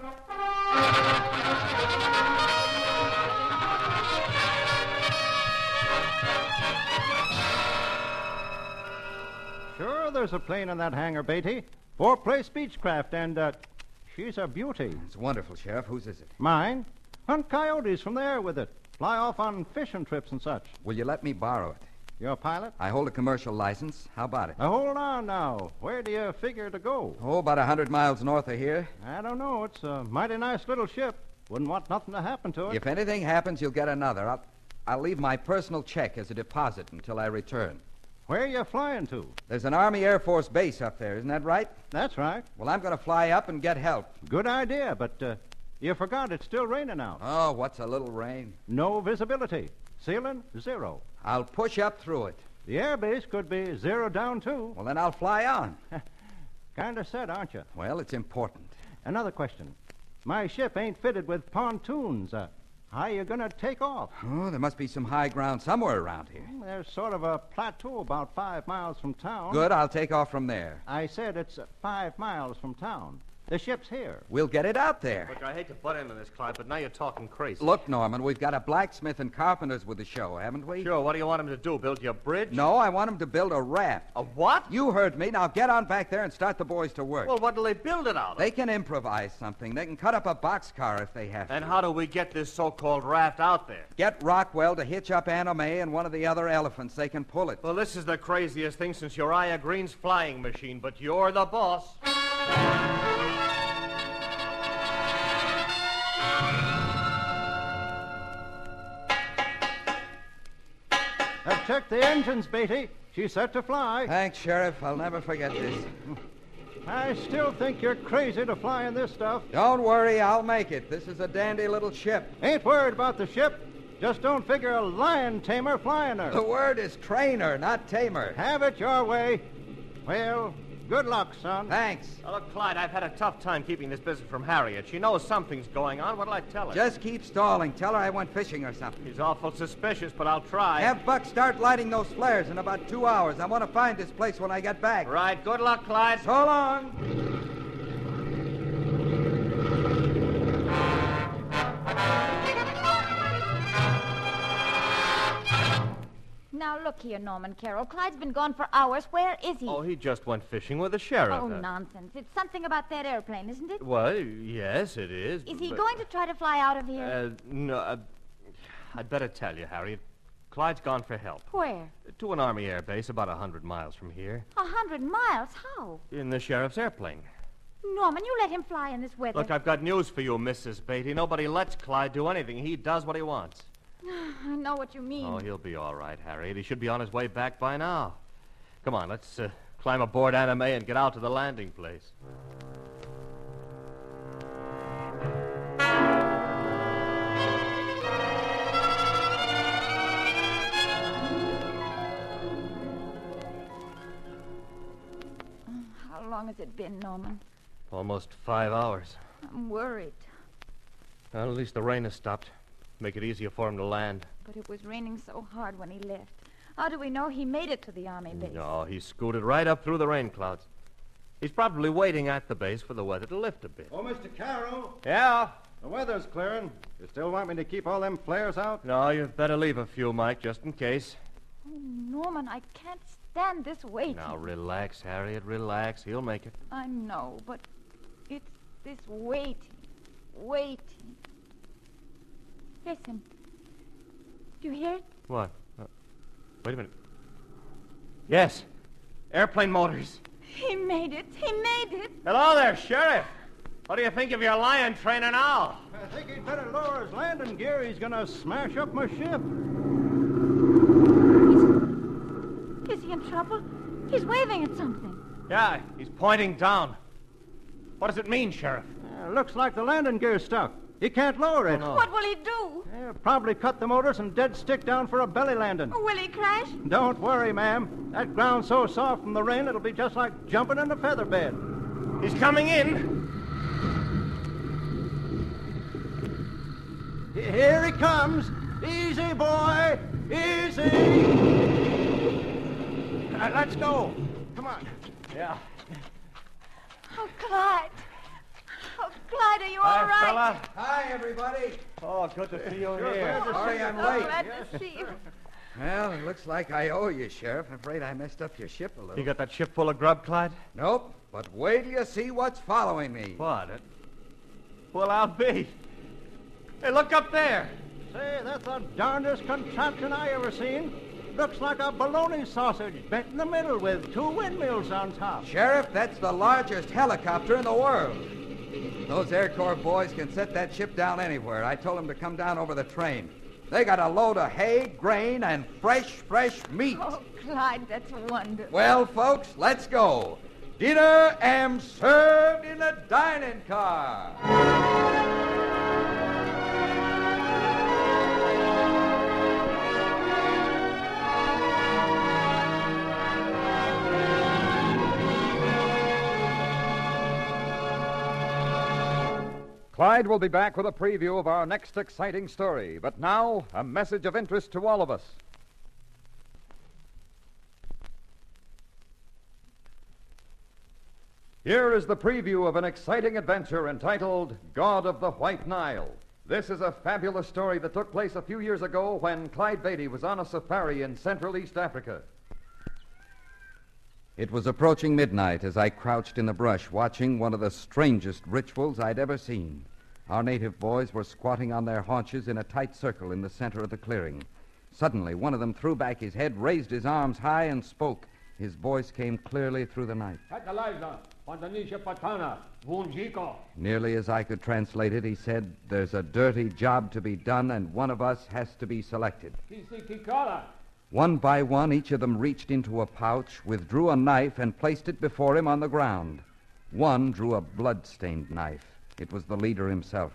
Sure, there's a plane in that hangar, Beatty. Four-place Beechcraft, and, she's a beauty. It's wonderful, Sheriff. Whose is it? Mine. Hunt coyotes from there with it. Fly off on fishing trips and such. Will you let me borrow it? You're a pilot? I hold a commercial license. How about it? Hold on now. Where do you figure to go? Oh, about 100 miles north of here. I don't know. It's a mighty nice little ship. Wouldn't want nothing to happen to it. If anything happens, you'll get another. I'll leave my personal check as a deposit until I return. Where are you flying to? There's an Army Air Force base up there, isn't that right? That's right. Well, I'm going to fly up and get help. Good idea, but you forgot it's still raining out. Oh, what's a little rain? No visibility. Ceiling, 0. I'll push up through it. The air base could be 0 down, too. Well, then I'll fly on. Kind of set, aren't you? Well, it's important. Another question. My ship ain't fitted with pontoons. How you going to take off? Oh, there must be some high ground somewhere around here. There's sort of a plateau about 5 miles from town. Good, I'll take off from there. I said it's 5 miles from town. The ship's here. We'll get it out there. Look, I hate to butt into this, Clyde, but now you're talking crazy. Look, Norman, we've got a blacksmith and carpenters with the show, haven't we? Sure, what do you want him to do, build your bridge? No, I want him to build a raft. A what? You heard me. Now get on back there and start the boys to work. Well, what do they build it out of? They can improvise something. They can cut up a boxcar if they have to. And how do we get this so-called raft out there? Get Rockwell to hitch up Anna May and one of the other elephants. They can pull it. Well, this is the craziest thing since Uriah Green's flying machine, but you're the boss. I've checked the engines, Beatty. She's set to fly. Thanks, Sheriff. I'll never forget this. I still think you're crazy to fly in this stuff. Don't worry, I'll make it. This is a dandy little ship. Ain't worried about the ship. Just don't figure a lion tamer flying her. The word is trainer, not tamer. Have it your way. Well, good luck, son. Thanks. Now, look, Clyde, I've had a tough time keeping this business from Harriet. She knows something's going on. What'll I tell her? Just keep stalling. Tell her I went fishing or something. She's awful suspicious, but I'll try. Have Buck start lighting those flares in about 2 hours. I want to find this place when I get back. Right. Good luck, Clyde. So long. Now, look here, Norman Carroll. Clyde's been gone for hours. Where is he? Oh, he just went fishing with the sheriff. Oh, nonsense. It's something about that airplane, isn't it? Well, yes, it is. Is he going to try to fly out of here? No, I'd better tell you, Harriet. Clyde's gone for help. Where? To an Army air base about 100 miles from here. 100 miles? How? In the sheriff's airplane. Norman, you let him fly in this weather. Look, I've got news for you, Mrs. Beatty. Nobody lets Clyde do anything. He does what he wants. I know what you mean. Oh, he'll be all right, Harriet. He should be on his way back by now. Come on, let's climb aboard Anime and get out to the landing place. How long has it been, Norman? Almost 5 hours. I'm worried. Well, at least the rain has stopped. Make it easier for him to land. But it was raining so hard when he left. How do we know he made it to the Army base? No, he scooted right up through the rain clouds. He's probably waiting at the base for the weather to lift a bit. Oh, Mr. Carroll. Yeah? The weather's clearing. You still want me to keep all them flares out? No, you'd better leave a few, Mike, just in case. Oh, Norman, I can't stand this waiting. Now, relax, Harriet, relax. He'll make it. I know, but it's this waiting. Listen. Do you hear it? What? Wait a minute. Yes. Airplane motors. He made it. Hello there, Sheriff. What do you think of your lion trainer now? I think he'd better lower his landing gear. He's going to smash up my ship. Is he in trouble? He's waving at something. Yeah, he's pointing down. What does it mean, Sheriff? Looks like the landing gear's stuck. He can't lower it. Oh, no. What will he do? Probably cut the motors and dead stick down for a belly landing. Will he crash? Don't worry, ma'am. That ground's so soft from the rain, it'll be just like jumping in a feather bed. He's coming in. Here he comes. Easy, boy. Easy. Let's go. Come on. Yeah. Oh, Clyde. Oh, Clyde, are you all right? Fella. Hi, everybody. Oh, good to see you Sure, here. sorry I'm So late. glad to see you. Well, it looks like I owe you, Sheriff. I'm afraid I messed up your ship a little. You got that ship full of grub, Clyde? Nope, but wait till you see what's following me. What? Well, I'll be. Hey, look up there. Say, that's the darndest contraption I ever seen. Looks like a bologna sausage bent in the middle with 2 windmills on top. Sheriff, that's the largest helicopter in the world. Those Air Corps boys can set that ship down anywhere. I told them to come down over the train. They got a load of hay, grain, and fresh meat. Oh, Clyde, that's wonderful. Well, folks, let's go. Dinner am served in a dining car. Clyde will be back with a preview of our next exciting story. But now, a message of interest to all of us. Here is the preview of an exciting adventure entitled God of the White Nile. This is a fabulous story that took place a few years ago when Clyde Beatty was on a safari in Central East Africa. It was approaching midnight as I crouched in the brush watching one of the strangest rituals I'd ever seen. Our native boys were squatting on their haunches in a tight circle in the center of the clearing. Suddenly, one of them threw back his head, raised his arms high, and spoke. His voice came clearly through the night. Nearly as I could translate it, he said, "There's a dirty job to be done, and one of us has to be selected." One by one, each of them reached into a pouch, withdrew a knife, and placed it before him on the ground. One drew a blood-stained knife. It was the leader himself.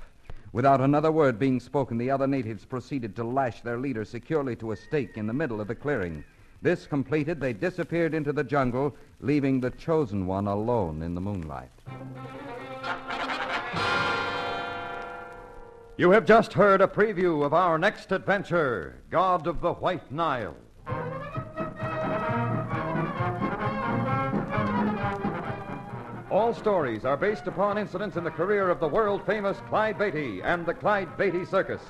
Without another word being spoken, the other natives proceeded to lash their leader securely to a stake in the middle of the clearing. This completed, they disappeared into the jungle, leaving the chosen one alone in the moonlight. You have just heard a preview of our next adventure, God of the White Nile. All stories are based upon incidents in the career of the world-famous Clyde Beatty and the Clyde Beatty Circus.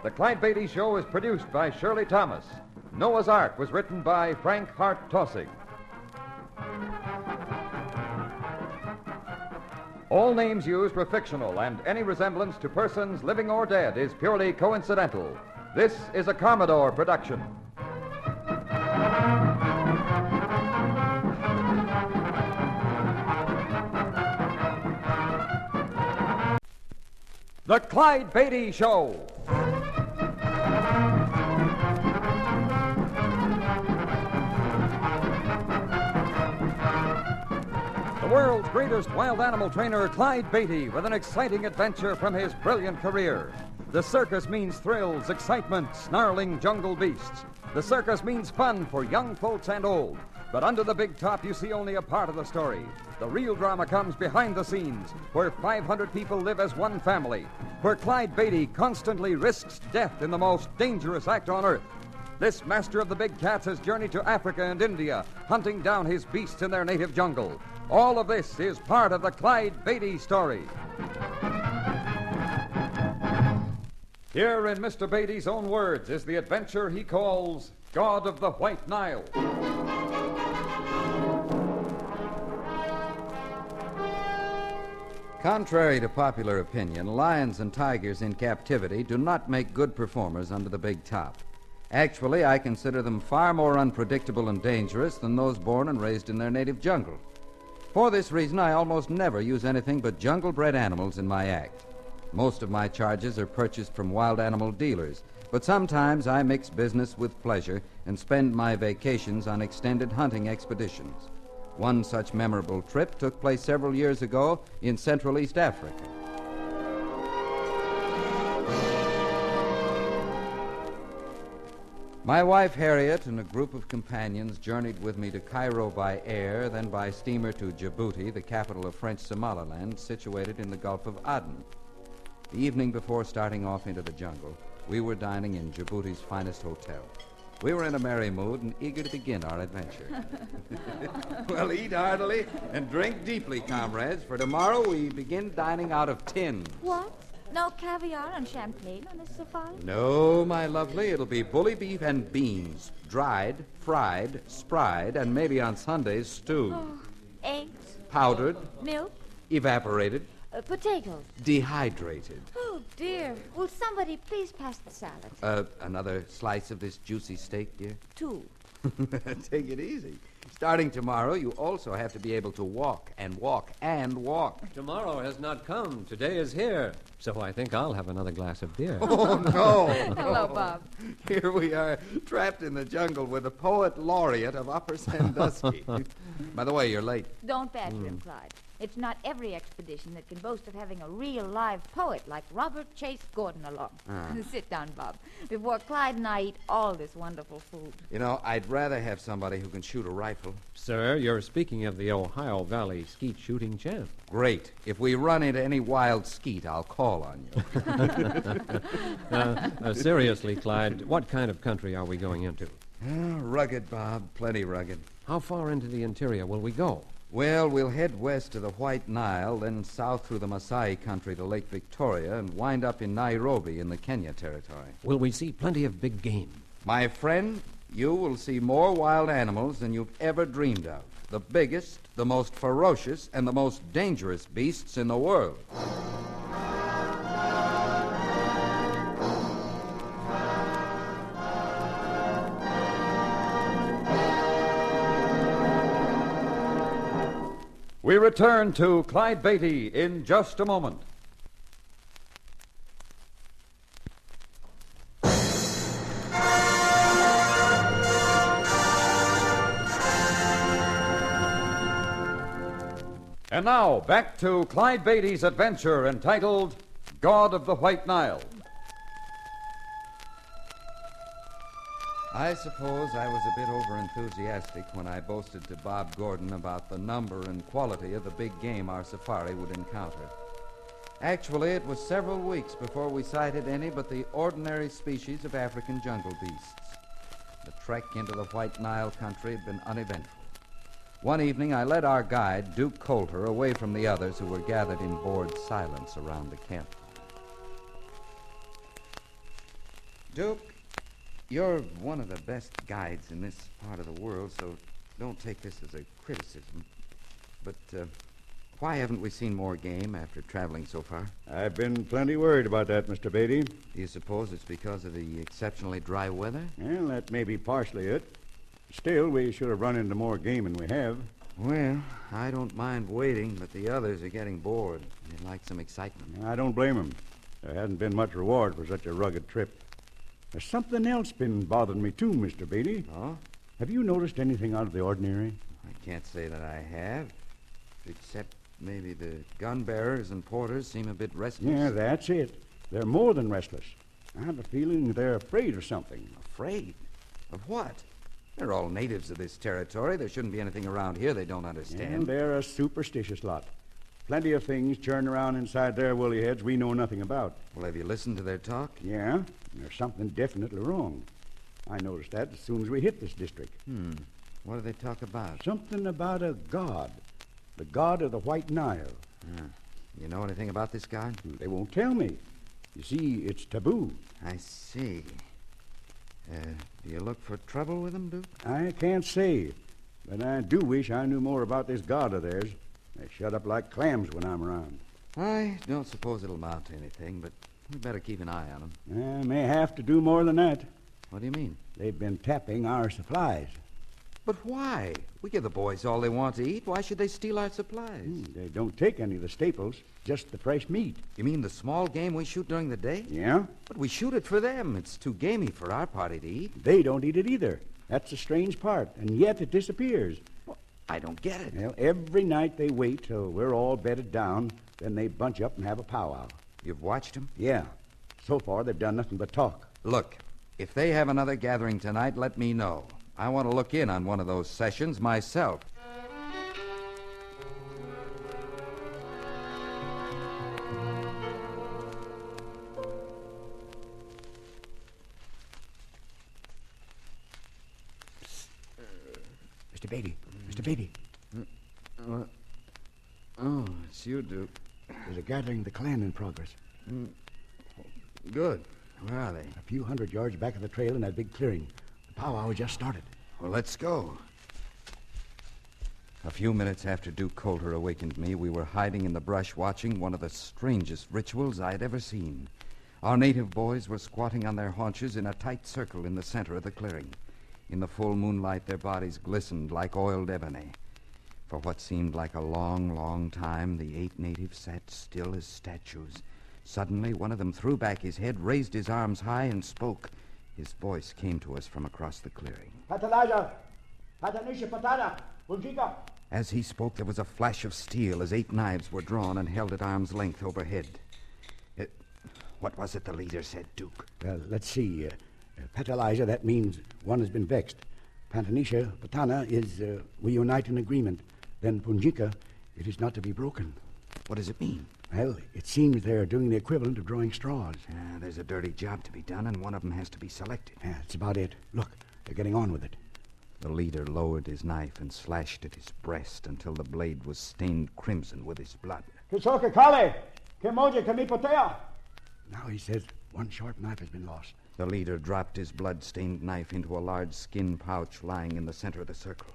The Clyde Beatty Show is produced by Shirley Thomas. Noah's Ark was written by Frank Hart Tossig. All names used were fictional, and any resemblance to persons living or dead is purely coincidental. This is a Commodore production. The Clyde Beatty Show. The world's greatest wild animal trainer, Clyde Beatty, with an exciting adventure from his brilliant career. The circus means thrills, excitement, snarling jungle beasts. The circus means fun for young folks and old. But under the big top, you see only a part of the story. The real drama comes behind the scenes, where 500 people live as one family, where Clyde Beatty constantly risks death in the most dangerous act on earth. This master of the big cats has journeyed to Africa and India, hunting down his beasts in their native jungle. All of this is part of the Clyde Beatty story. Here in Mr. Beatty's own words is the adventure he calls God of the White Nile. Contrary to popular opinion, lions and tigers in captivity do not make good performers under the big top. Actually, I consider them far more unpredictable and dangerous than those born and raised in their native jungle. For this reason, I almost never use anything but jungle-bred animals in my act. Most of my charges are purchased from wild animal dealers, but sometimes I mix business with pleasure and spend my vacations on extended hunting expeditions. One such memorable trip took place several years ago in Central East Africa. My wife Harriet and a group of companions journeyed with me to Cairo by air, then by steamer to Djibouti, the capital of French Somaliland, situated in the Gulf of Aden. The evening before starting off into the jungle, we were dining in Djibouti's finest hotel. We were in a merry mood and eager to begin our adventure. Well, eat heartily and drink deeply, comrades, for tomorrow we begin dining out of tins. What? No caviar and champagne on this safari? No, my lovely, it'll be bully beef and beans, dried, fried, spried, and maybe on Sundays stewed. Oh, eggs? Powdered. Milk? Evaporated. Potatoes? Dehydrated. Oh, dear. Will somebody please pass the salad? Another slice of this juicy steak, dear? 2. Take it easy. Starting tomorrow, you also have to be able to walk and walk and walk. Tomorrow has not come. Today is here. So I think I'll have another glass of beer. Oh, no. Hello, Bob. Here we are, trapped in the jungle with the poet laureate of Upper Sandusky. By the way, you're late. Don't badger him, Clyde. It's not every expedition that can boast of having a real live poet like Robert Chase Gordon along. Sit down, Bob, before Clyde and I eat all this wonderful food. You know, I'd rather have somebody who can shoot a rifle. Sir, you're speaking of the Ohio Valley skeet shooting champ. Great. If we run into any wild skeet, I'll call on you. Seriously, Clyde, what kind of country are we going into? Rugged, Bob. Plenty rugged. How far into the interior will we go? Well, we'll head west to the White Nile, then south through the Maasai country to Lake Victoria, and wind up in Nairobi in the Kenya territory. Will we see plenty of big game? My friend, you will see more wild animals than you've ever dreamed of. The biggest, the most ferocious, and the most dangerous beasts in the world. We return to Clyde Beatty in just a moment. And now, back to Clyde Beatty's adventure entitled God of the White Nile. I suppose I was a bit over-enthusiastic when I boasted to Bob Gordon about the number and quality of the big game our safari would encounter. Actually, it was several weeks before we sighted any but the ordinary species of African jungle beasts. The trek into the White Nile country had been uneventful. One evening, I led our guide, Duke Coulter, away from the others who were gathered in bored silence around the camp. Duke, you're one of the best guides in this part of the world, so don't take this as a criticism. But why haven't we seen more game after traveling so far? I've been plenty worried about that, Mr. Beatty. Do you suppose it's because of the exceptionally dry weather? Well, that may be partially it. Still, we should have run into more game than we have. Well, I don't mind waiting, but the others are getting bored. They'd like some excitement. I don't blame them. There hasn't been much reward for such a rugged trip. There's something else been bothering me, too, Mr. Beatty. Oh? Have you noticed anything out of the ordinary? I can't say that I have, except maybe the gun bearers and porters seem a bit restless. Yeah, that's it. They're more than restless. I have a feeling they're afraid of something. Afraid? Of what? They're all natives of this territory. There shouldn't be anything around here they don't understand. Yeah, they're a superstitious lot. Plenty of things churn around inside their woolly heads we know nothing about. Well, have you listened to their talk? Yeah, there's something definitely wrong. I noticed that as soon as we hit this district. What do they talk about? Something about a god. The god of the White Nile. You know anything about this god? They won't tell me. You see, it's taboo. I see. Do you look for trouble with them, Duke? I can't say, but I do wish I knew more about this god of theirs. They shut up like clams when I'm around. I don't suppose it'll amount to anything, but we better keep an eye on them. I may have to do more than that. What do you mean? They've been tapping our supplies. But why? We give the boys all they want to eat. Why should they steal our supplies? They don't take any of the staples, just the fresh meat. You mean the small game we shoot during the day? Yeah. But we shoot it for them. It's too gamey for our party to eat. They don't eat it either. That's the strange part, and yet it disappears. Well, I don't get it. Well, every night they wait till we're all bedded down, then they bunch up and have a powwow. You've watched them? Yeah. So far, they've done nothing but talk. Look, if they have another gathering tonight, let me know. I want to look in on one of those sessions myself. Mr. Beatty. Mr. Beatty. Oh, it's you, Duke. There's a gathering of the clan in progress. Good. Where are they? A few hundred yards back of the trail in that big clearing. The powwow just started. Well, let's go. A few minutes after Duke Coulter awakened me, we were hiding in the brush watching one of the strangest rituals I had ever seen. Our native boys were squatting on their haunches in a tight circle in the center of the clearing. In the full moonlight, their bodies glistened like oiled ebony. For what seemed like a long, long time, the 8 natives sat still as statues. Suddenly, one of them threw back his head, raised his arms high, and spoke. His voice came to us from across the clearing. As he spoke, there was a flash of steel as 8 knives were drawn and held at arm's length overhead. What was it the leader said, Duke? Well, let's see. Patalaja, that means one has been vexed. Pantanisha, Patana, is we unite in agreement. Then Punjika, it is not to be broken. What does it mean? Well, it seems they're doing the equivalent of drawing straws. There's a dirty job to be done, and one of them has to be selected. Yeah, that's about it. Look, they're getting on with it. The leader lowered his knife and slashed at his breast until the blade was stained crimson with his blood. Now he says one sharp knife has been lost. The leader dropped his blood-stained knife into a large skin pouch lying in the center of the circle.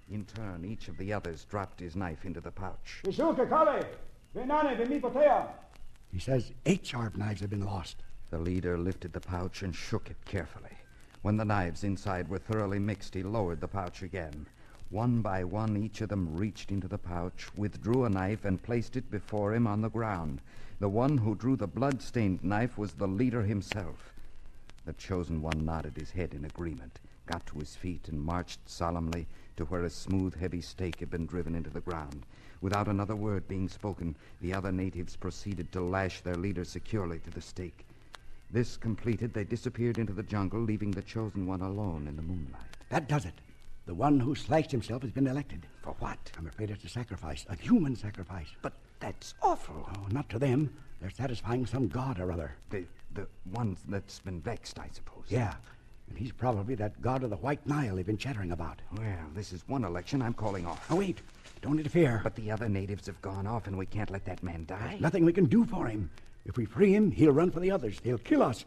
In turn, each of the others dropped his knife into the pouch. He says 8 sharp knives have been lost. The leader lifted the pouch and shook it carefully. When the knives inside were thoroughly mixed, he lowered the pouch again. One by one, each of them reached into the pouch, withdrew a knife, and placed it before him on the ground. The one who drew the blood-stained knife was the leader himself. The chosen one nodded his head in agreement, got to his feet, and marched solemnly to where a smooth, heavy stake had been driven into the ground. Without another word being spoken, the other natives proceeded to lash their leader securely to the stake. This completed, they disappeared into the jungle, leaving the chosen one alone in the moonlight. That does it. The one who slashed himself has been elected. For what? I'm afraid it's a sacrifice, a human sacrifice. But that's awful. Oh, not to them. They're satisfying some god or other. The one that's been vexed, I suppose. Yeah, and he's probably that god of the White Nile they've been chattering about. Well, this is one election I'm calling off. Oh, wait. Don't interfere. But the other natives have gone off, and we can't let that man die. There's nothing we can do for him. If we free him, he'll run for the others. They'll kill us.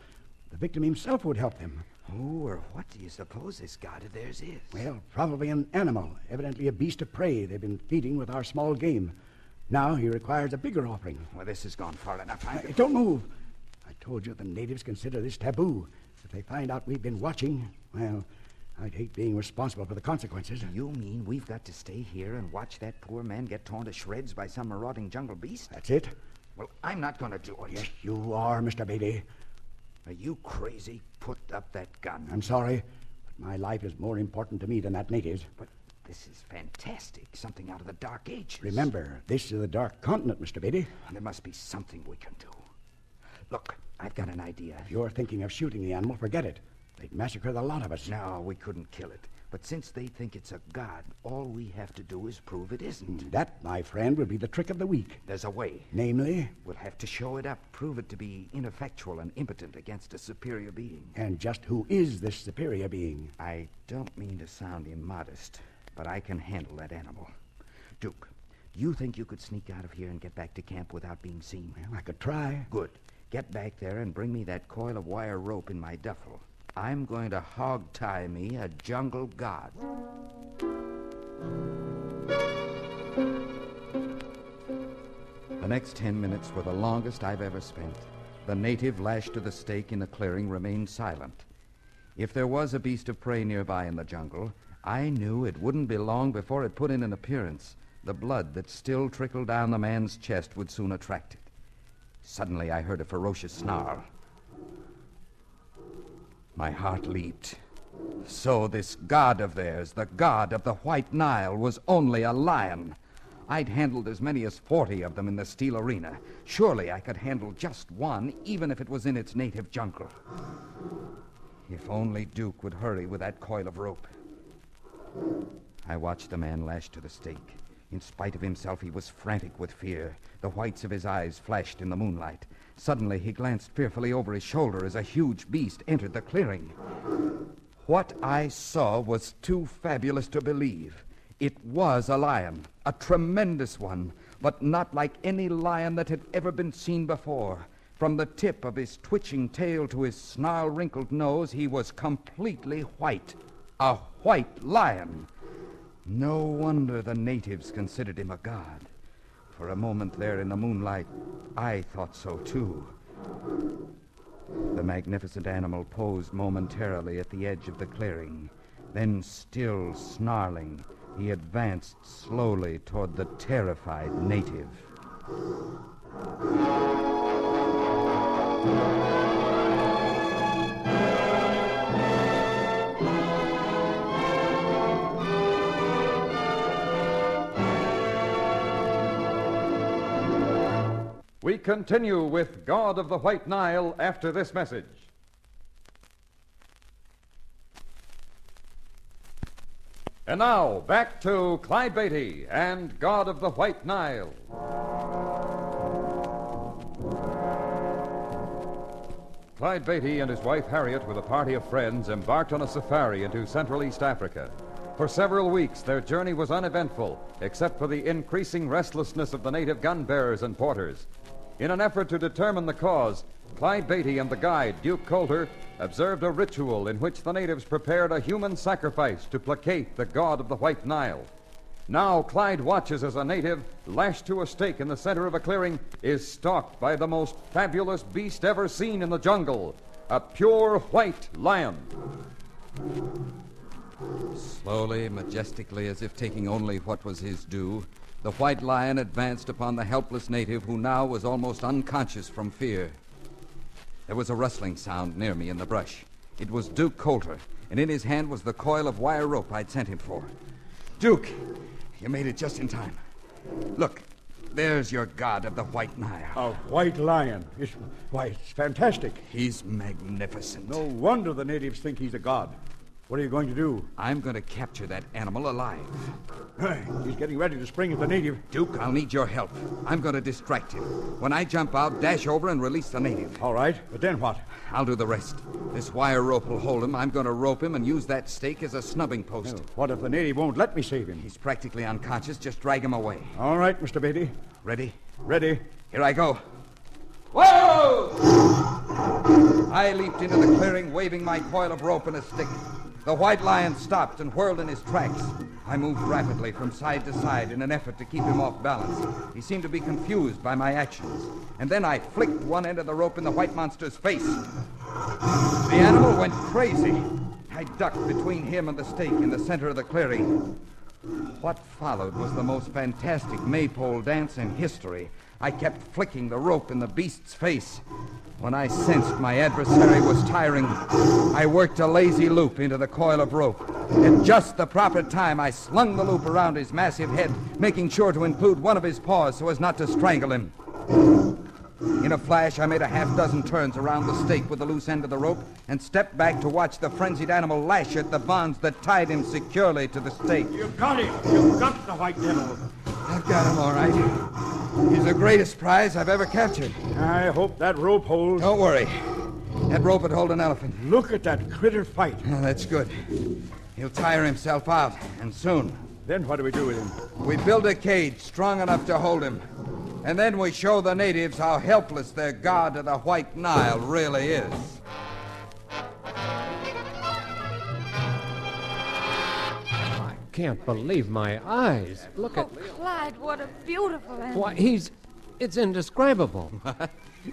The victim himself would help them. Who or what do you suppose this god of theirs is? Well, probably an animal, evidently a beast of prey they've been feeding with our small game. Now he requires a bigger offering. Well, this has gone far enough. Don't move. I told you the natives consider this taboo. If they find out we've been watching, well, I'd hate being responsible for the consequences. You mean we've got to stay here and watch that poor man get torn to shreds by some marauding jungle beast? That's it. Well, I'm not going to do it. Yes, you are, Mr. Beatty. Are you crazy? Put up that gun. I'm sorry, but my life is more important to me than that native's. But this is fantastic. Something out of the Dark Ages. Remember, this is the Dark Continent, Mr. Beatty. There must be something we can do. Look, I've got an idea. If you're thinking of shooting the animal, forget it. They'd massacre the lot of us. No, we couldn't kill it. But since they think it's a god, all we have to do is prove it isn't. That, my friend, will be the trick of the week. There's a way. Namely? We'll have to show it up, prove it to be ineffectual and impotent against a superior being. And just who is this superior being? I don't mean to sound immodest, but I can handle that animal. Duke, do you think you could sneak out of here and get back to camp without being seen? Well, I could try. Good. Get back there and bring me that coil of wire rope in my duffel. I'm going to hog-tie me a jungle god. The next 10 minutes were the longest I've ever spent. The native lashed to the stake in the clearing remained silent. If there was a beast of prey nearby in the jungle, I knew it wouldn't be long before it put in an appearance. The blood that still trickled down the man's chest would soon attract it. Suddenly I heard a ferocious snarl. My heart leaped. So this god of theirs, the god of the White Nile, was only a lion. I'd handled as many as 40 of them in the steel arena. Surely I could handle just one, even if it was in its native jungle. If only Duke would hurry with that coil of rope. I watched the man lashed to the stake. In spite of himself, he was frantic with fear. The whites of his eyes flashed in the moonlight. Suddenly, he glanced fearfully over his shoulder as a huge beast entered the clearing. What I saw was too fabulous to believe. It was a lion, a tremendous one, but not like any lion that had ever been seen before. From the tip of his twitching tail to his snarl-wrinkled nose, he was completely white. A white lion. No wonder the natives considered him a god. For a moment there in the moonlight, I thought so too. The magnificent animal posed momentarily at the edge of the clearing. Then, still snarling, he advanced slowly toward the terrified native. We continue with God of the White Nile after this message. And now, back to Clyde Beatty and God of the White Nile. Clyde Beatty and his wife Harriet, with a party of friends, embarked on a safari into Central East Africa. For several weeks, their journey was uneventful, except for the increasing restlessness of the native gun bearers and porters. In an effort to determine the cause, Clyde Beatty and the guide, Duke Coulter, observed a ritual in which the natives prepared a human sacrifice to placate the god of the White Nile. Now Clyde watches as a native, lashed to a stake in the center of a clearing, is stalked by the most fabulous beast ever seen in the jungle, a pure white lion. Slowly, majestically, as if taking only what was his due, the white lion advanced upon the helpless native who now was almost unconscious from fear. There was a rustling sound near me in the brush. It was Duke Coulter, and in his hand was the coil of wire rope I'd sent him for. Duke, you made it just in time. Look, there's your god of the White Nile. A white lion. Why, it's fantastic. He's magnificent. No wonder the natives think he's a god. What are you going to do? I'm going to capture that animal alive. He's getting ready to spring at the native. Duke, I'll need your help. I'm going to distract him. When I jump out, dash over and release the native. All right, but then what? I'll do the rest. This wire rope will hold him. I'm going to rope him and use that stake as a snubbing post. What if the native won't let me save him? He's practically unconscious. Just drag him away. All right, Mr. Beatty. Ready? Ready. Here I go. Whoa! I leaped into the clearing, waving my coil of rope and a stick. The white lion stopped and whirled in his tracks. I moved rapidly from side to side in an effort to keep him off balance. He seemed to be confused by my actions. And then I flicked one end of the rope in the white monster's face. The animal went crazy. I ducked between him and the stake in the center of the clearing. What followed was the most fantastic maypole dance in history. I kept flicking the rope in the beast's face. When I sensed my adversary was tiring, I worked a lazy loop into the coil of rope. At just the proper time, I slung the loop around his massive head, making sure to include one of his paws so as not to strangle him. In a flash, I made a half-dozen turns around the stake with the loose end of the rope and stepped back to watch the frenzied animal lash at the bonds that tied him securely to the stake. You got him. You got the white devil. I've got him, all right. He's the greatest prize I've ever captured. I hope that rope holds. Don't worry. That rope would hold an elephant. Look at that critter fight. Oh, that's good. He'll tire himself out, and soon. Then what do we do with him? We build a cage strong enough to hold him. And then we show the natives how helpless their god of the White Nile really is. I can't believe my eyes. Look at... Clyde, what a beautiful animal. Why, it's indescribable.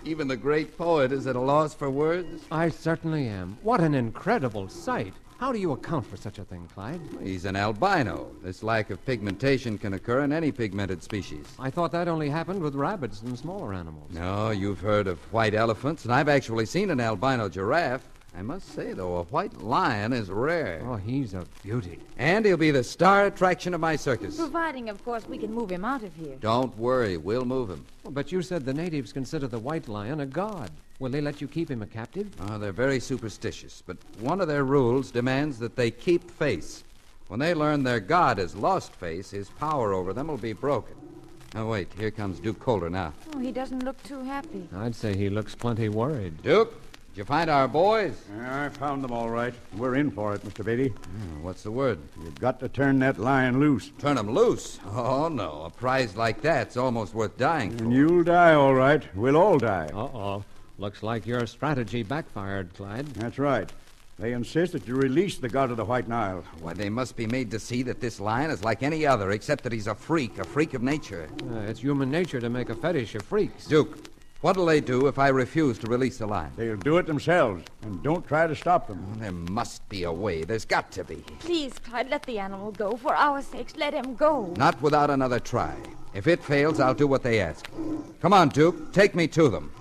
Even the great poet is at a loss for words. I certainly am. What an incredible sight. How do you account for such a thing, Clyde? He's an albino. This lack of pigmentation can occur in any pigmented species. I thought that only happened with rabbits and smaller animals. No, you've heard of white elephants, and I've actually seen an albino giraffe. I must say, though, a white lion is rare. Oh, he's a beauty. And he'll be the star attraction of my circus. Providing, of course, we can move him out of here. Don't worry, we'll move him. Well, but you said the natives consider the white lion a god. Will they let you keep him a captive? Oh, they're very superstitious, but one of their rules demands that they keep face. When they learn their god has lost face, his power over them will be broken. Now, wait, here comes Duke Calder now. Oh, he doesn't look too happy. I'd say he looks plenty worried. Duke, did you find our boys? I found them all right. We're in for it, Mr. Beatty. What's the word? You've got to turn that lion loose. Turn him loose? Oh, no. A prize like that's almost worth dying for. And you'll die, all right. We'll all die. Uh-oh. Looks like your strategy backfired, Clyde. That's right. They insist that you release the god of the White Nile. Why, they must be made to see that this lion is like any other, except that he's a freak of nature. It's human nature to make a fetish of freaks. Duke, what'll they do if I refuse to release the lion? They'll do it themselves, and don't try to stop them. There must be a way. There's got to be. Please, Clyde, let the animal go. For our sakes, let him go. Not without another try. If it fails, I'll do what they ask. Come on, Duke. Take me to them.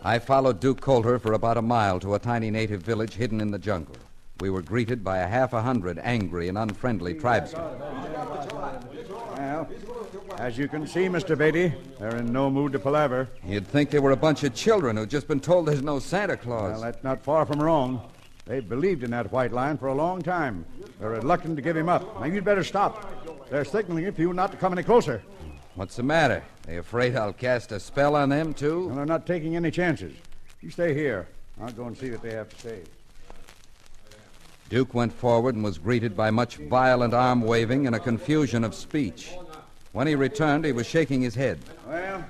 I followed Duke Calder for about a mile to a tiny native village hidden in the jungle. We were greeted by 100 angry and unfriendly tribesmen. Well, as you can see, Mr. Beatty, they're in no mood to palaver. You'd think they were a bunch of children who'd just been told there's no Santa Claus. Well, that's not far from wrong. They've believed in that white lion for a long time. They're reluctant to give him up. Now, you'd better stop. They're signaling for you not to come any closer. What's the matter? They afraid I'll cast a spell on them, too? Well, they're not taking any chances. You stay here. I'll go and see what they have to say. Duke went forward and was greeted by much violent arm-waving and a confusion of speech. When he returned, he was shaking his head. Well,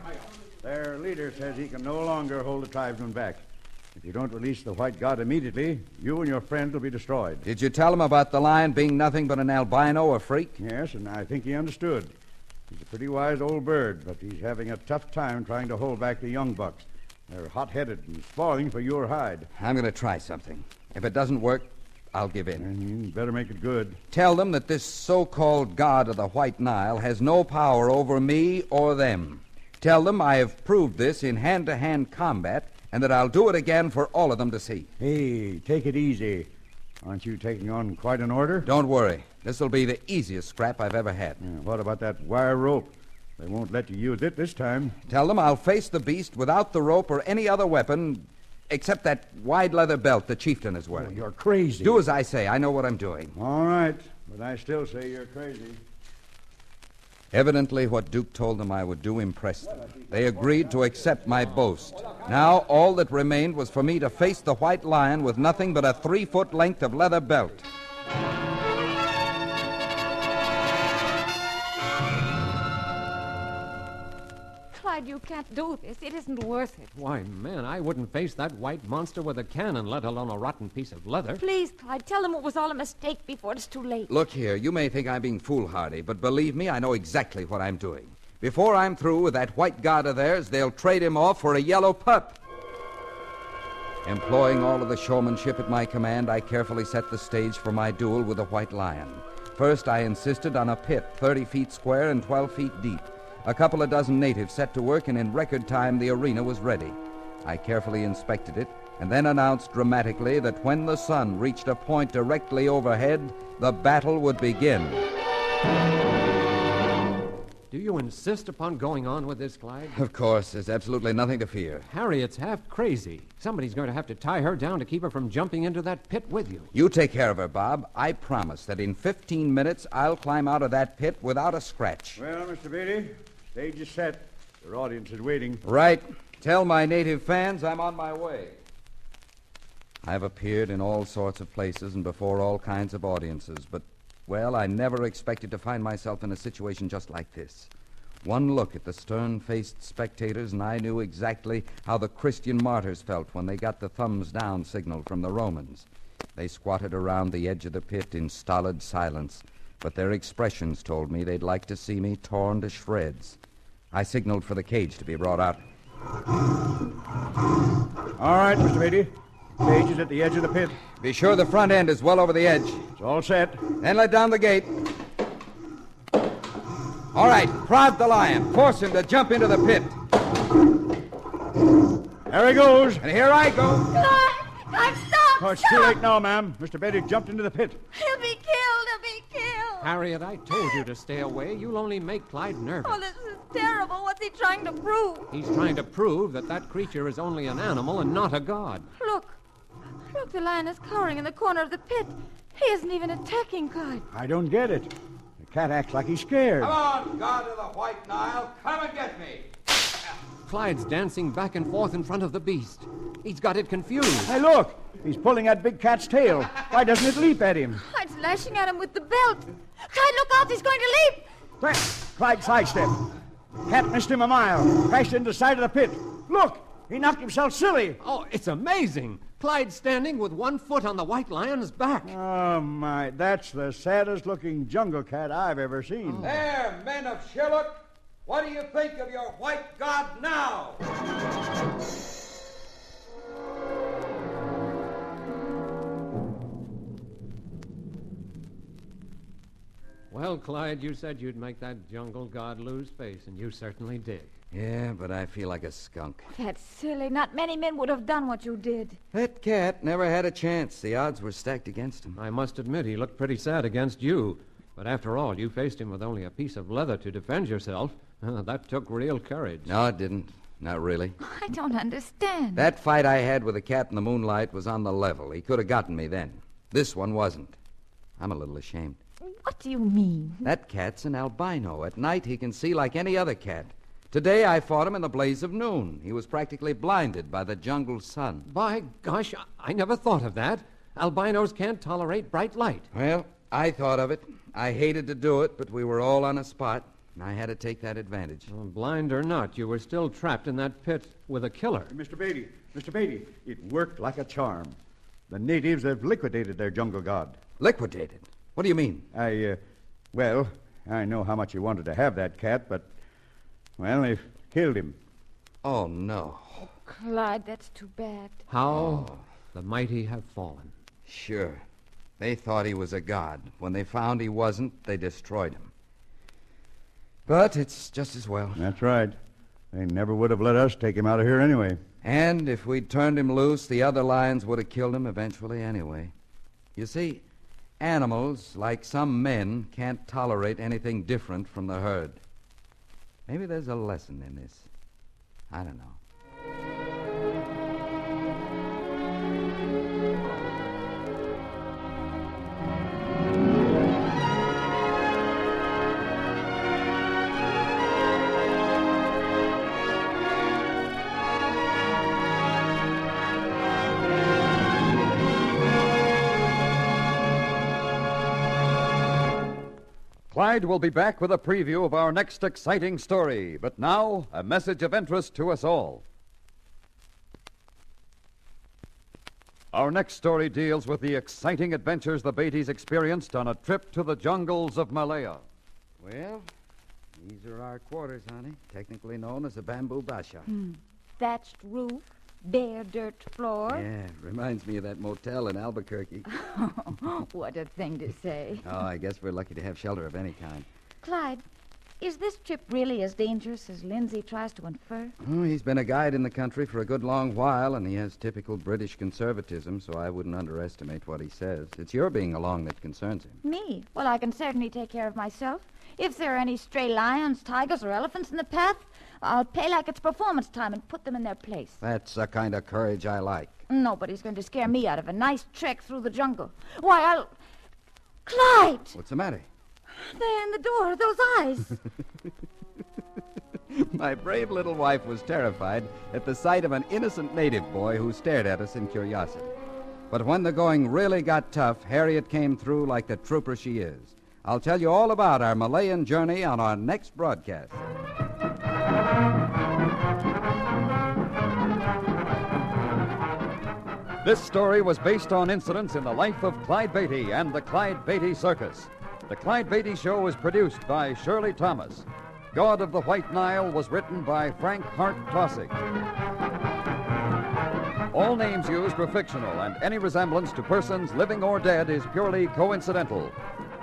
their leader says he can no longer hold the tribesmen back. If you don't release the white god immediately, you and your friends will be destroyed. Did you tell him about the lion being nothing but an albino or freak? Yes, and I think he understood. He's a pretty wise old bird, but he's having a tough time trying to hold back the young bucks. They're hot-headed and spoiling for your hide. I'm going to try something. If it doesn't work, I'll give in. And you better make it good. Tell them that this so-called god of the White Nile has no power over me or them. Tell them I have proved this in hand-to-hand combat and that I'll do it again for all of them to see. Hey, take it easy. Aren't you taking on quite an order? Don't worry. This'll be the easiest scrap I've ever had. What about that wire rope? They won't let you use it this time. Tell them I'll face the beast without the rope or any other weapon except that wide leather belt the chieftain is wearing. Oh, you're crazy. Do as I say. I know what I'm doing. All right, but I still say you're crazy. Evidently, what Duke told them I would do impressed them. They agreed to accept my boast. Now, all that remained was for me to face the white lion with nothing but a 3-foot length of leather belt. Clyde, you can't do this. It isn't worth it. Why, man, I wouldn't face that white monster with a cannon, let alone a rotten piece of leather. Please, Clyde, tell them it was all a mistake before it's too late. Look here, you may think I'm being foolhardy, but believe me, I know exactly what I'm doing. Before I'm through with that white god of theirs, they'll trade him off for a yellow pup. Employing all of the showmanship at my command, I carefully set the stage for my duel with the white lion. First, I insisted on a pit 30 feet square and 12 feet deep. A couple of dozen natives set to work, and in record time the arena was ready. I carefully inspected it, and then announced dramatically that when the sun reached a point directly overhead, the battle would begin. Do you insist upon going on with this, Clyde? Of course, there's absolutely nothing to fear. Harriet's half crazy. Somebody's going to have to tie her down to keep her from jumping into that pit with you. You take care of her, Bob. I promise that in 15 minutes I'll climb out of that pit without a scratch. Well, Mr. Beatty, stage is set. Your audience is waiting. Right. Tell my native fans I'm on my way. I've appeared in all sorts of places and before all kinds of audiences, but, well, I never expected to find myself in a situation just like this. One look at the stern-faced spectators, and I knew exactly how the Christian martyrs felt when they got the thumbs down signal from the Romans. They squatted around the edge of the pit in stolid silence, but their expressions told me they'd like to see me torn to shreds. I signaled for the cage to be brought out. All right, Mr. Beatty. Cage is at the edge of the pit. Be sure the front end is well over the edge. It's all set. Then let down the gate. All right, prod the lion. Force him to jump into the pit. There he goes. And here I go. Clyde, stop! Oh, it's too late now, ma'am. Mr. Beatty jumped into the pit. He'll be killed. He'll be killed. Harriet, I told you to stay away. You'll only make Clyde nervous. Oh, this is terrible. What's he trying to prove? He's trying to prove that that creature is only an animal and not a god. Look, the lion is cowering in the corner of the pit. He isn't even attacking Clyde. I don't get it. The cat acts like he's scared. Come on, God of the White Nile. Come and get me. Clyde's dancing back and forth in front of the beast. He's got it confused. Hey, look. He's pulling that big cat's tail. Why doesn't it leap at him? Clyde's lashing at him with the belt. Clyde, look out. He's going to leap. Clyde sidestepped. Cat missed him a mile. Crashed into the side of the pit. Look. He knocked himself silly. Oh, it's amazing. Clyde's standing with one foot on the white lion's back. Oh, my. That's the saddest-looking jungle cat I've ever seen. Oh. There, men of Sherlock. What do you think of your white god now? Well, Clyde, you said you'd make that jungle god lose face, and you certainly did. Yeah, but I feel like a skunk. That's silly. Not many men would have done what you did. That cat never had a chance. The odds were stacked against him. I must admit he looked pretty sad against you. But after all, you faced him with only a piece of leather to defend yourself. That took real courage. No, it didn't. Not really. I don't understand. That fight I had with the cat in the moonlight was on the level. He could have gotten me then. This one wasn't. I'm a little ashamed. What do you mean? That cat's an albino. At night, he can see like any other cat. Today, I fought him in the blaze of noon. He was practically blinded by the jungle sun. By gosh, I never thought of that. Albinos can't tolerate bright light. Well, I thought of it. I hated to do it, but we were all on a spot, and I had to take that advantage. Well, blind or not, you were still trapped in that pit with a killer. Mr. Beatty, it worked like a charm. The natives have liquidated their jungle god. Liquidated? What do you mean? Well, I know how much you wanted to have that cat, but, well, they've killed him. Oh, no. Oh, Clyde, that's too bad. How the mighty have fallen. Sure. They thought he was a god. When they found he wasn't, they destroyed him. But it's just as well. That's right. They never would have let us take him out of here anyway. And if we'd turned him loose, the other lions would have killed him eventually anyway. You see, animals, like some men, can't tolerate anything different from the herd. Maybe there's a lesson in this. I don't know. Clyde will be back with a preview of our next exciting story. But now, a message of interest to us all. Our next story deals with the exciting adventures the Beattys experienced on a trip to the jungles of Malaya. Well, These are our quarters, honey. Technically known as a bamboo basha. Thatched roof, bare dirt floor. Yeah, reminds me of that motel in Albuquerque. What a thing to say. Oh, I guess we're lucky to have shelter of any kind. Clyde, is this trip really as dangerous as Lindsay tries to infer? Oh, he's been a guide in the country for a good long while, and he has typical British conservatism, so I wouldn't underestimate what he says. It's your being along that concerns him. Me? Well, I can certainly take care of myself. If there are any stray lions, tigers, or elephants in the path, I'll pay like it's performance time and put them in their place. That's the kind of courage I like. Nobody's going to scare me out of a nice trek through the jungle. Why, I'll... Clyde! What's the matter? There in the door, those eyes. My brave little wife was terrified at the sight of an innocent native boy who stared at us in curiosity. But when the going really got tough, Harriet came through like the trooper she is. I'll tell you all about our Malayan journey on our next broadcast. This story was based on incidents in the life of Clyde Beatty and the Clyde Beatty Circus. The Clyde Beatty Show was produced by Shirley Thomas. God of the White Nile was written by Frank Hart Tossig. All names used were fictional, and any resemblance to persons living or dead is purely coincidental.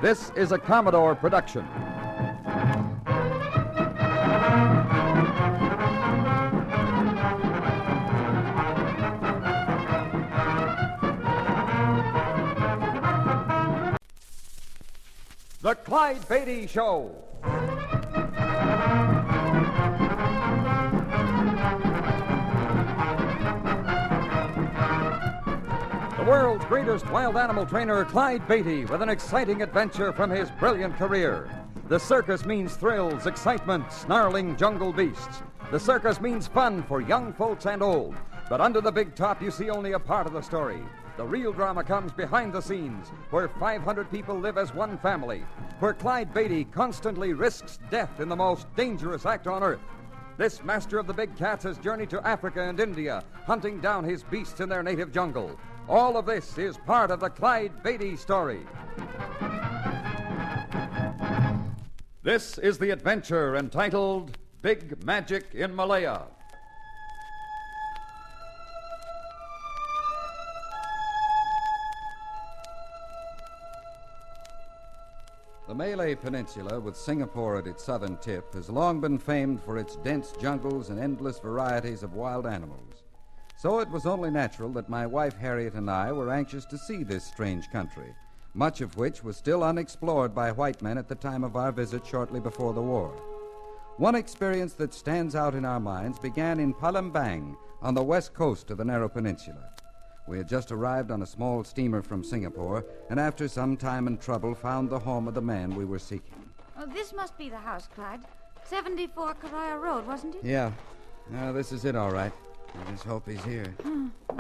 This is a Commodore production. The Clyde Beatty Show. The world's greatest wild animal trainer, Clyde Beatty, with an exciting adventure from his brilliant career. The circus means thrills, excitement, snarling jungle beasts. The circus means fun for young folks and old. But under the big top, you see only a part of the story. The real drama comes behind the scenes, where 500 people live as one family, where Clyde Beatty constantly risks death in the most dangerous act on earth. This master of the big cats has journeyed to Africa and India, hunting down his beasts in their native jungle. All of this is part of the Clyde Beatty story. This is the adventure entitled Big Magic in Malaya. The Malay Peninsula, with Singapore at its southern tip, has long been famed for its dense jungles and endless varieties of wild animals. So it was only natural that my wife Harriet and I were anxious to see this strange country, much of which was still unexplored by white men at the time of our visit shortly before the war. One experience that stands out in our minds began in Palembang, on the west coast of the narrow peninsula. We had just arrived on a small steamer from Singapore, and after some time and trouble found the home of the man we were seeking. Oh, this must be the house, Clyde. 74 Karaya Road, wasn't it? Yeah. This is it, all right. I just hope he's here.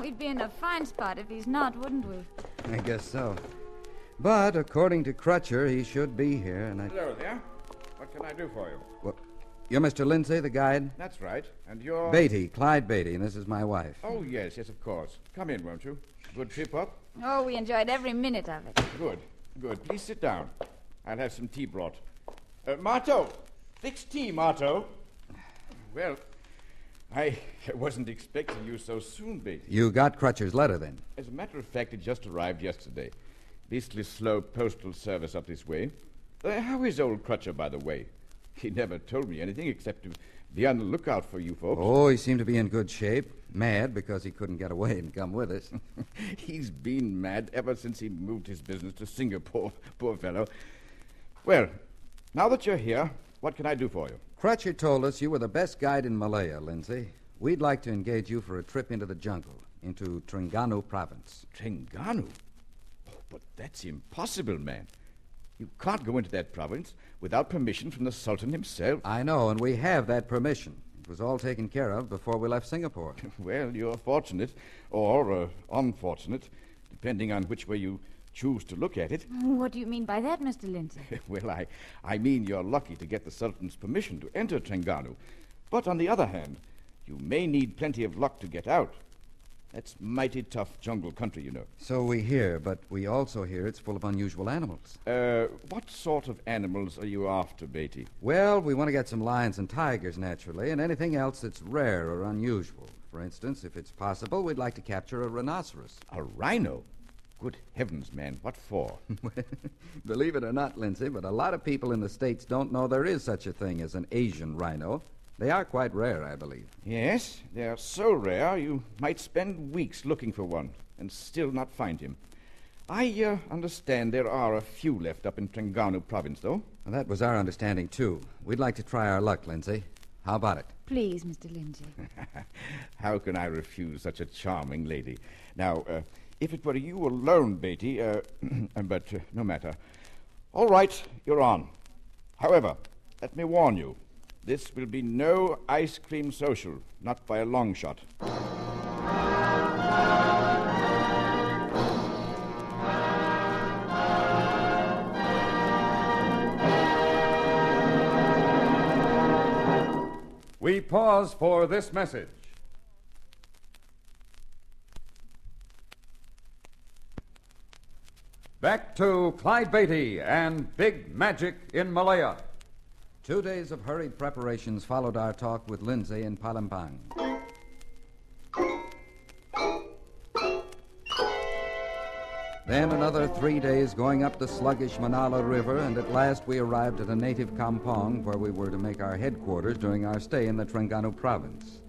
We'd be in a fine spot if he's not, wouldn't we? I guess so. But according to Crutcher, he should be here, and I... Hello there. What can I do for you? Well, you're Mr. Lindsay, the guide? That's right. And you're... Beatty, Clyde Beatty, and this is my wife. Oh, yes, of course. Come in, won't you? Good trip up? Oh, we enjoyed every minute of it. Good. Please sit down. I'll have some tea brought. Marto! Fix tea, Marto. Well, I wasn't expecting you so soon, Beatty. You got Crutcher's letter, then? As a matter of fact, it just arrived yesterday. Beastly slow postal service up this way. How is old Crutcher, by the way? He never told me anything except to be on the lookout for you folks. Oh, he seemed to be in good shape. Mad because he couldn't get away and come with us. He's been mad ever since he moved his business to Singapore, poor fellow. Well, now that you're here, what can I do for you? Crutcher told us you were the best guide in Malaya, Lindsay. We'd like to engage you for a trip into the jungle, into Terengganu province. Terengganu? Oh, but that's impossible, man. You can't go into that province without permission from the Sultan himself. I know, and we have that permission. It was all taken care of before we left Singapore. Well, you're fortunate, or unfortunate, depending on which way you choose to look at it. What do you mean by that, Mr. Lindsay? Well, I mean you're lucky to get the Sultan's permission to enter Terengganu. But on the other hand, you may need plenty of luck to get out. That's mighty tough jungle country, you know. So we hear, but we also hear it's full of unusual animals. What sort of animals are you after, Beatty? Well, we want to get some lions and tigers, naturally, and anything else that's rare or unusual. For instance, if it's possible, we'd like to capture a rhinoceros. A rhino? Good heavens, man, what for? Believe it or not, Lindsay, but a lot of people in the States don't know there is such a thing as an Asian rhino. They are quite rare, I believe. Yes, they are so rare you might spend weeks looking for one and still not find him. I understand there are a few left up in Terengganu province, though. Well, that was our understanding, too. We'd like to try our luck, Lindsay. How about it? Please, Mr. Lindsay. How can I refuse such a charming lady? Now, if it were you alone, Beatty, but no matter. All right, you're on. However, let me warn you. This will be no ice cream social, not by a long shot. We pause for this message. Back to Clyde Beatty and Big Magic in Malaya. 2 days of hurried preparations followed our talk with Lindsay in Palembang. Then another 3 days going up the sluggish Manala River, and at last we arrived at a native kampong where we were to make our headquarters during our stay in the Terengganu province.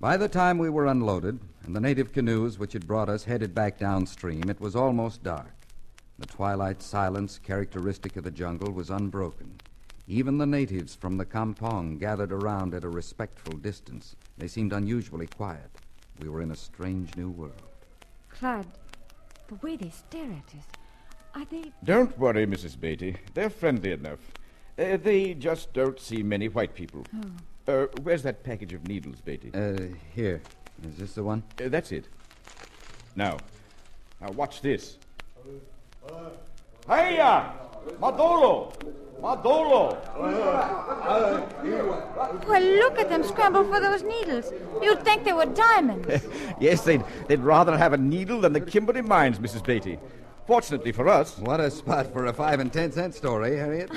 By the time we were unloaded, and the native canoes which had brought us headed back downstream, it was almost dark. The twilight silence characteristic of the jungle was unbroken. Even the natives from the kampong gathered around at a respectful distance. They seemed unusually quiet. We were in a strange new world. Clyde, the way they stare at us, are they... Don't worry, Mrs. Beatty. They're friendly enough. They just don't see many white people. Oh. Where's that package of needles, Beatty? Here. Is this the one? That's it. Now watch this. Hiya! Madolo! Madolo! Well, look at them scramble for those needles. You'd think they were diamonds. Yes, they'd rather have a needle than the Kimberley mines, Mrs. Beatty. Fortunately for us. What a spot for a 5 and 10 cent story, Harriet.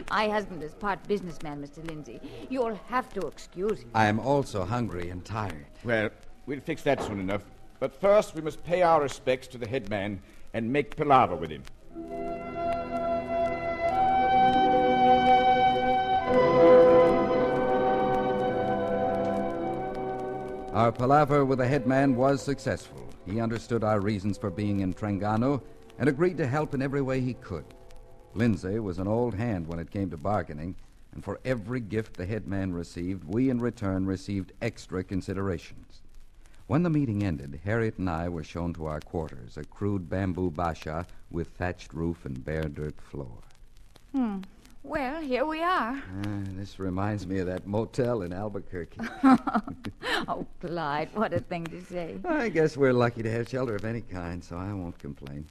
My husband is part businessman, Mr. Lindsay. You'll have to excuse him. I am also hungry and tired. Well, we'll fix that soon enough. But first, we must pay our respects to the head man and make palaver with him. Our palaver with the headman was successful. He understood our reasons for being in Terengganu and agreed to help in every way he could. Lindsay was an old hand when it came to bargaining, and for every gift the headman received, we in return received extra considerations. When the meeting ended, Harriet and I were shown to our quarters, a crude bamboo basha with thatched roof and bare dirt floor. Well, here we are. This reminds me of that motel in Albuquerque. Oh, Clyde, what a thing to say. I guess we're lucky to have shelter of any kind, so I won't complain.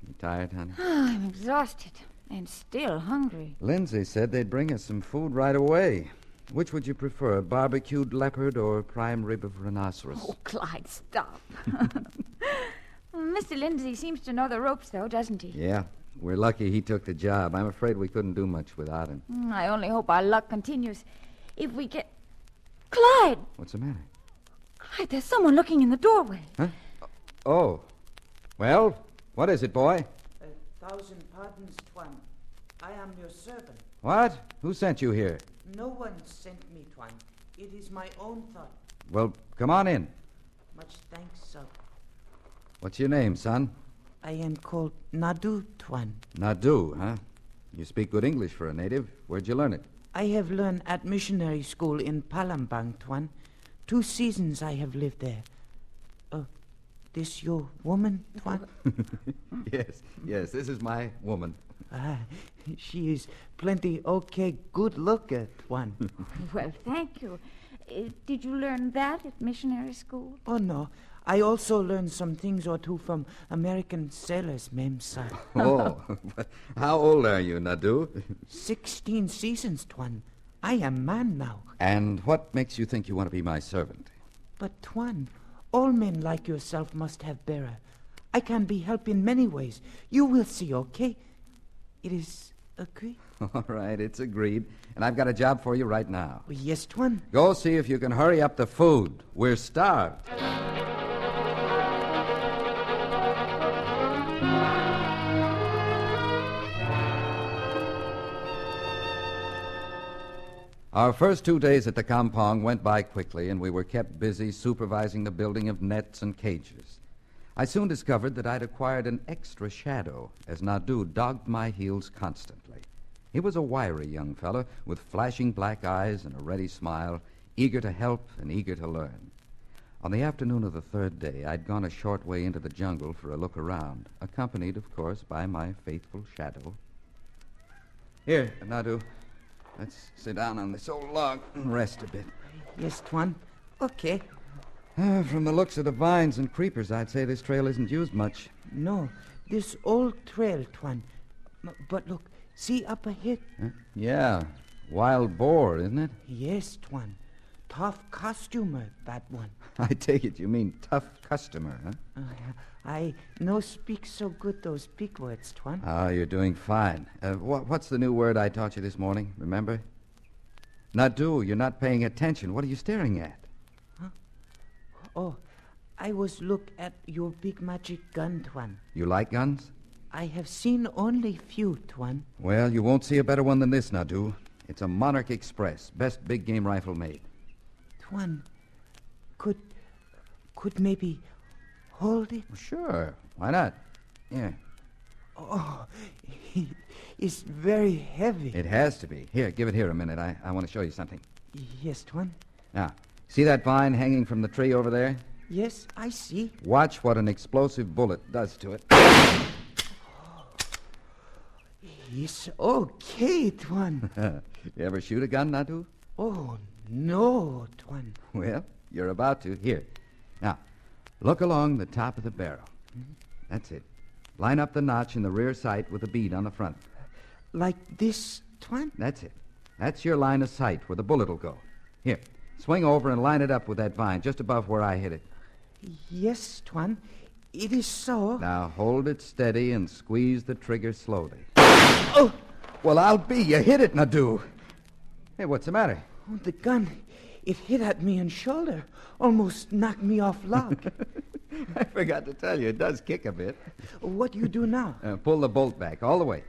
You tired, honey? I'm exhausted and still hungry. Lindsay said they'd bring us some food right away. Which would you prefer, barbecued leopard or prime rib of rhinoceros? Oh, Clyde, stop. Mr. Lindsay seems to know the ropes, though, doesn't he? Yeah, we're lucky he took the job. I'm afraid we couldn't do much without him. I only hope our luck continues. If we get... Clyde! What's the matter? Clyde, there's someone looking in the doorway. Huh? Oh. Well, what is it, boy? 1,000 pardons, Tuan. I am your servant. What? Who sent you here? No one sent me, Tuan. It is my own thought. Well, come on in. Much thanks, sir. What's your name, son? I am called Nadu, Tuan. Nadu, huh? You speak good English for a native. Where'd you learn it? I have learned at missionary school in Palembang, Tuan. 2 seasons I have lived there. This your woman, Tuan? Yes, this is my woman. She is plenty okay, good looker, Tuan. Well, thank you. Did you learn that at missionary school? Oh, no. I also learned some things or two from American sailors, Mem, sir. Oh, how old are you, Nadu? 16 seasons, Tuan. I am man now. And what makes you think you want to be my servant? But, Tuan, all men like yourself must have bearer. I can be helped in many ways. You will see, okay? It is agreed? All right, it's agreed. And I've got a job for you right now. Yes, Tuan. Go see if you can hurry up the food. We're starved. Our first 2 days at the kampong went by quickly, and we were kept busy supervising the building of nets and cages. I soon discovered that I'd acquired an extra shadow, as Nadu dogged my heels constantly. He was a wiry young fellow with flashing black eyes and a ready smile, eager to help and eager to learn. On the afternoon of the third day, I'd gone a short way into the jungle for a look around, accompanied, of course, by my faithful shadow. Here, Nadu. Let's sit down on this old log and rest a bit. Yes, Tuan. Okay. From the looks of the vines and creepers, I'd say this trail isn't used much. No, this old trail, Tuan. But look, see up ahead? Huh? Yeah, wild boar, isn't it? Yes, Tuan. Tough costumer, that one. I take it you mean tough customer, huh? I no speak so good those big words, Tuan. Oh, you're doing fine. What's the new word I taught you this morning, remember? Nadu, you're not paying attention. What are you staring at? Huh? Oh, I was look at your big magic gun, Tuan. You like guns? I have seen only few, Tuan. Well, you won't see a better one than this, Nadu. It's a Monarch Express, best big game rifle made. Tuan, could maybe hold it? Sure, why not? Here. Oh, it's very heavy. It has to be. Here, give it here a minute. I want to show you something. Yes, Tuan. Now, see that vine hanging from the tree over there? Yes, I see. Watch what an explosive bullet does to it. It's okay, Tuan. You ever shoot a gun, Nadu? Oh, no, Tuan. Well, you're about to. Here. Now, look along the top of the barrel. Mm-hmm. That's it. Line up the notch in the rear sight with a bead on the front. Like this, Tuan? That's it. That's your line of sight where the bullet will go. Here, swing over and line it up with that vine just above where I hit it. Yes, Tuan. It is so. Now, hold it steady and squeeze the trigger slowly. Oh! Well, I'll be. You hit it, Nadu. Hey, what's the matter? Oh, the gun, it hit at me in shoulder. Almost knocked me off log. I forgot to tell you, it does kick a bit. What do you do now? Pull the bolt back all the way.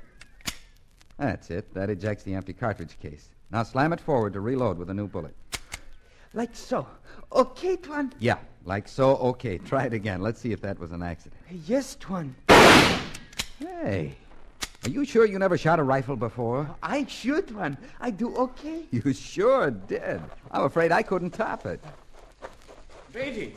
That's it. That ejects the empty cartridge case. Now slam it forward to reload with a new bullet. Like so. Okay, Tuan? Yeah, like so. Okay, try it again. Let's see if that was an accident. Yes, Tuan. Hey, are you sure you never shot a rifle before? I should, Tuan. I do okay. You sure did. I'm afraid I couldn't top it. Beatty!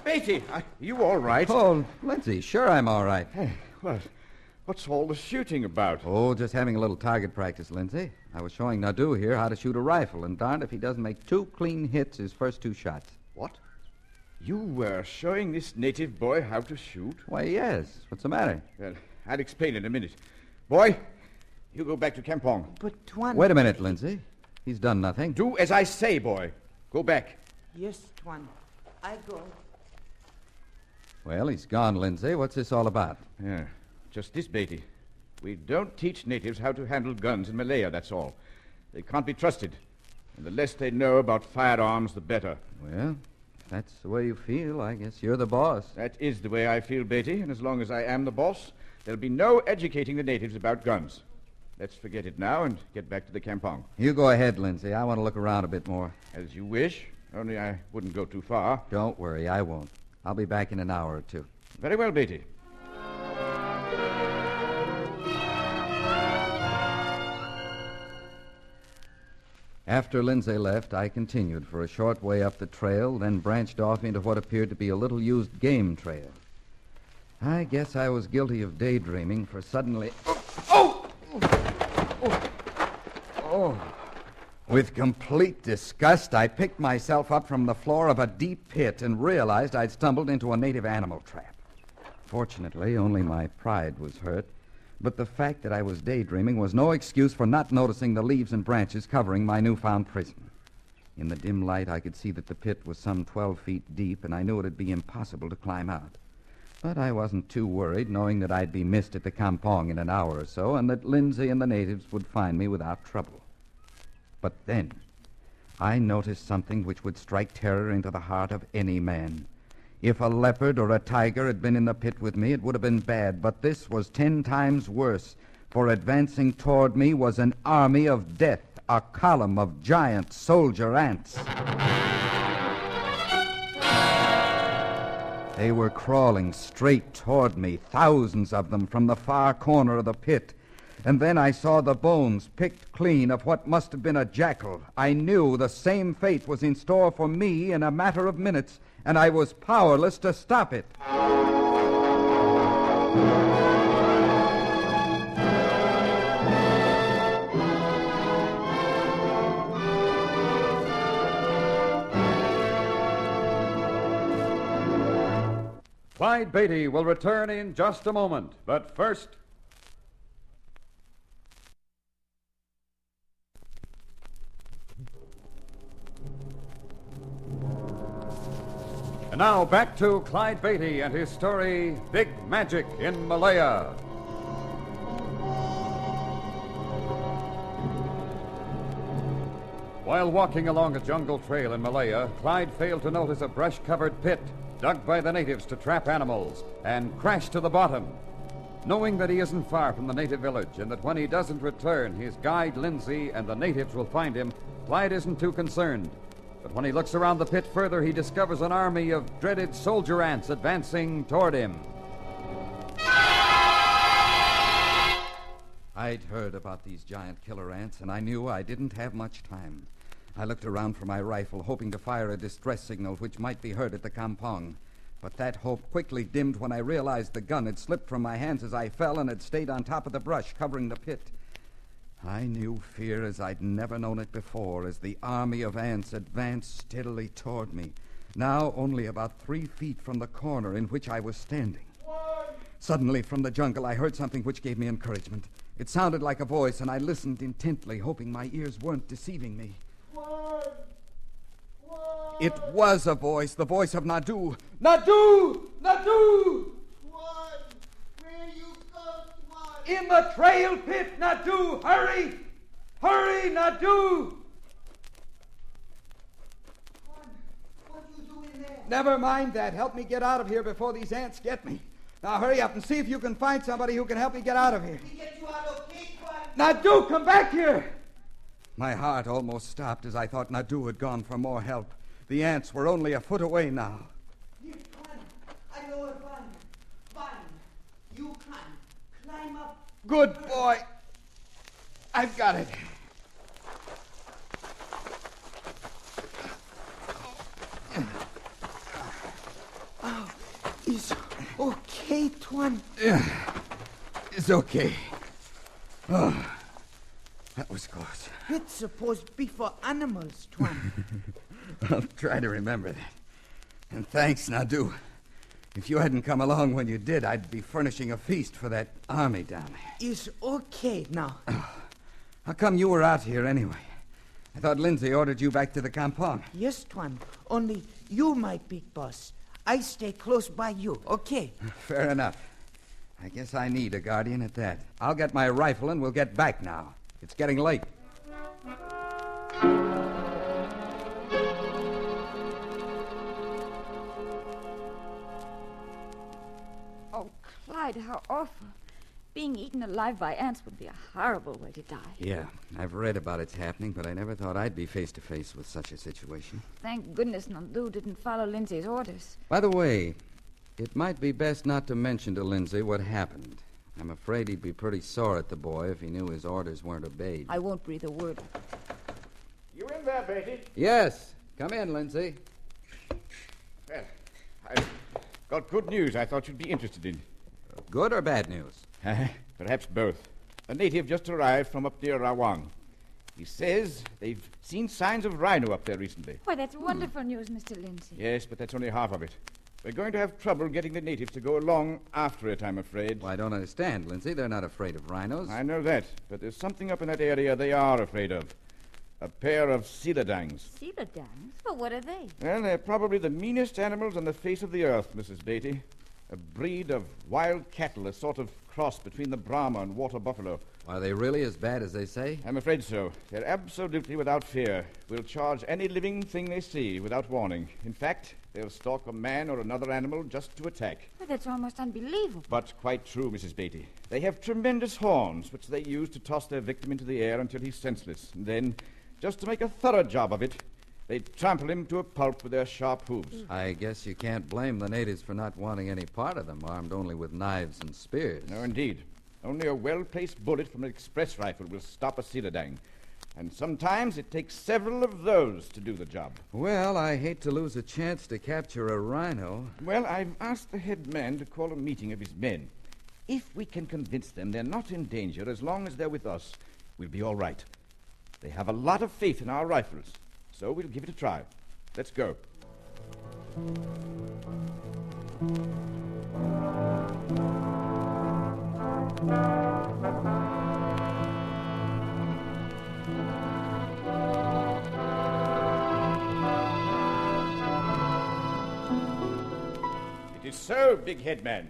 Beatty! Are you all right? Oh, Lindsay, sure I'm all right. Hey, what's all the shooting about? Oh, just having a little target practice, Lindsay. I was showing Nadu here how to shoot a rifle, and darned if he doesn't make 2 clean hits his first 2 shots. What? You were showing this native boy how to shoot? Why, yes. What's the matter? Well, I'll explain in a minute. Boy, you go back to Kampong. But, Tuan... Wait a minute, Lindsay. He's done nothing. Do as I say, boy. Go back. Yes, Tuan. I go. Well, he's gone, Lindsay. What's this all about? Yeah, just this, Beatty. We don't teach natives how to handle guns in Malaya, that's all. They can't be trusted. And the less they know about firearms, the better. Well, if that's the way you feel, I guess you're the boss. That is the way I feel, Beatty, and as long as I am the boss, there'll be no educating the natives about guns. Let's forget it now and get back to the Kampong. You go ahead, Lindsay. I want to look around a bit more. As you wish, only I wouldn't go too far. Don't worry, I won't. I'll be back in an hour or 2. Very well, Beatty. After Lindsay left, I continued for a short way up the trail, then branched off into what appeared to be a little-used game trail. I guess I was guilty of daydreaming, for suddenly... Oh! With complete disgust, I picked myself up from the floor of a deep pit and realized I'd stumbled into a native animal trap. Fortunately, only my pride was hurt, but the fact that I was daydreaming was no excuse for not noticing the leaves and branches covering my newfound prison. In the dim light, I could see that the pit was some 12 feet deep, and I knew it'd be impossible to climb out. But I wasn't too worried, knowing that I'd be missed at the kampong in an hour or so, and that Lindsay and the natives would find me without trouble. But then, I noticed something which would strike terror into the heart of any man. If a leopard or a tiger had been in the pit with me, it would have been bad, but this was 10 times worse, for advancing toward me was an army of death, a column of giant soldier ants. They were crawling straight toward me, thousands of them from the far corner of the pit. And then I saw the bones picked clean of what must have been a jackal. I knew the same fate was in store for me in a matter of minutes, and I was powerless to stop it. Clyde Beatty will return in just a moment, but first... And now back to Clyde Beatty and his story, Big Magic in Malaya. While walking along a jungle trail in Malaya, Clyde failed to notice a brush-covered pit dug by the natives to trap animals and crashed to the bottom. Knowing that he isn't far from the native village and that when he doesn't return, his guide Lindsay and the natives will find him, Clyde isn't too concerned. But when he looks around the pit further, he discovers an army of dreaded soldier ants advancing toward him. I'd heard about these giant killer ants, and I knew I didn't have much time. I looked around for my rifle, hoping to fire a distress signal which might be heard at the kampong. But that hope quickly dimmed when I realized the gun had slipped from my hands as I fell and had stayed on top of the brush covering the pit. I knew fear as I'd never known it before as the army of ants advanced steadily toward me, now only about 3 feet from the corner in which I was standing. Suddenly, from the jungle, I heard something which gave me encouragement. It sounded like a voice, and I listened intently, hoping my ears weren't deceiving me. It was a voice, the voice of Nadu. Nadu! Nadu! Where you go, Swan? In the trail pit, Nadu! Hurry! Hurry, Nadu! What you doing there? Never mind that. Help me get out of here before these ants get me. Now hurry up and see if you can find somebody who can help me get out of here. We get you out okay, Swan? Nadu, come back here! My heart almost stopped as I thought Nadu had gone for more help. The ants were only a foot away now. Here, Swan. I know a vine. Vine. You can climb up. Good boy. I've got it. Oh, it's okay, Tuan. Yeah, it's okay. Oh, that was close. It's supposed to be for animals, Tuan. I'll try to remember that. And thanks, Nadu. If you hadn't come along when you did, I'd be furnishing a feast for that army down there. It's okay now. Oh, how come you were out here anyway? I thought Lindsay ordered you back to the kampong. Yes, Tuan. Only you, my big boss. I stay close by you, okay? Fair enough. I guess I need a guardian at that. I'll get my rifle and we'll get back now. It's getting late. Oh, Clyde, how awful. Being eaten alive by ants would be a horrible way to die. Yeah, I've read about its happening, but I never thought I'd be face to face with such a situation. Thank goodness Nandu didn't follow Lindsay's orders. By the way, it might be best not to mention to Lindsay what happened. I'm afraid he'd be pretty sore at the boy if he knew his orders weren't obeyed. I won't breathe a word. You in there, Beatty? Yes. Come in, Lindsay. Well, I've got good news I thought you'd be interested in. Good or bad news? Perhaps both. A native just arrived from up near Rawang. He says they've seen signs of rhino up there recently. Why, that's wonderful news, Mr. Lindsay. Yes, but that's only half of it. We're going to have trouble getting the natives to go along after it, I'm afraid. Well, I don't understand, Lindsay. They're not afraid of rhinos. I know that, but there's something up in that area they are afraid of. A pair of Seeladangs. Seeladangs? Well, what are they? Well, they're probably the meanest animals on the face of the earth, Mrs. Beatty. A breed of wild cattle, a sort of cross between the Brahma and water buffalo. Are they really as bad as they say? I'm afraid so. They're absolutely without fear. Will charge any living thing they see without warning. In fact, they'll stalk a man or another animal just to attack. But that's almost unbelievable. But quite true, Mrs. Beatty. They have tremendous horns, which they use to toss their victim into the air until he's senseless. And then, just to make a thorough job of it, they trample him to a pulp with their sharp hooves. I guess you can't blame the natives for not wanting any part of them, armed only with knives and spears. No, indeed. Only a well-placed bullet from an express rifle will stop a Seeladang. And sometimes it takes several of those to do the job. Well, I hate to lose a chance to capture a rhino. Well, I've asked the head man to call a meeting of his men. If we can convince them they're not in danger as long as they're with us, we'll be all right. They have a lot of faith in our rifles, so we'll give it a try. Let's go. It is so, big head man.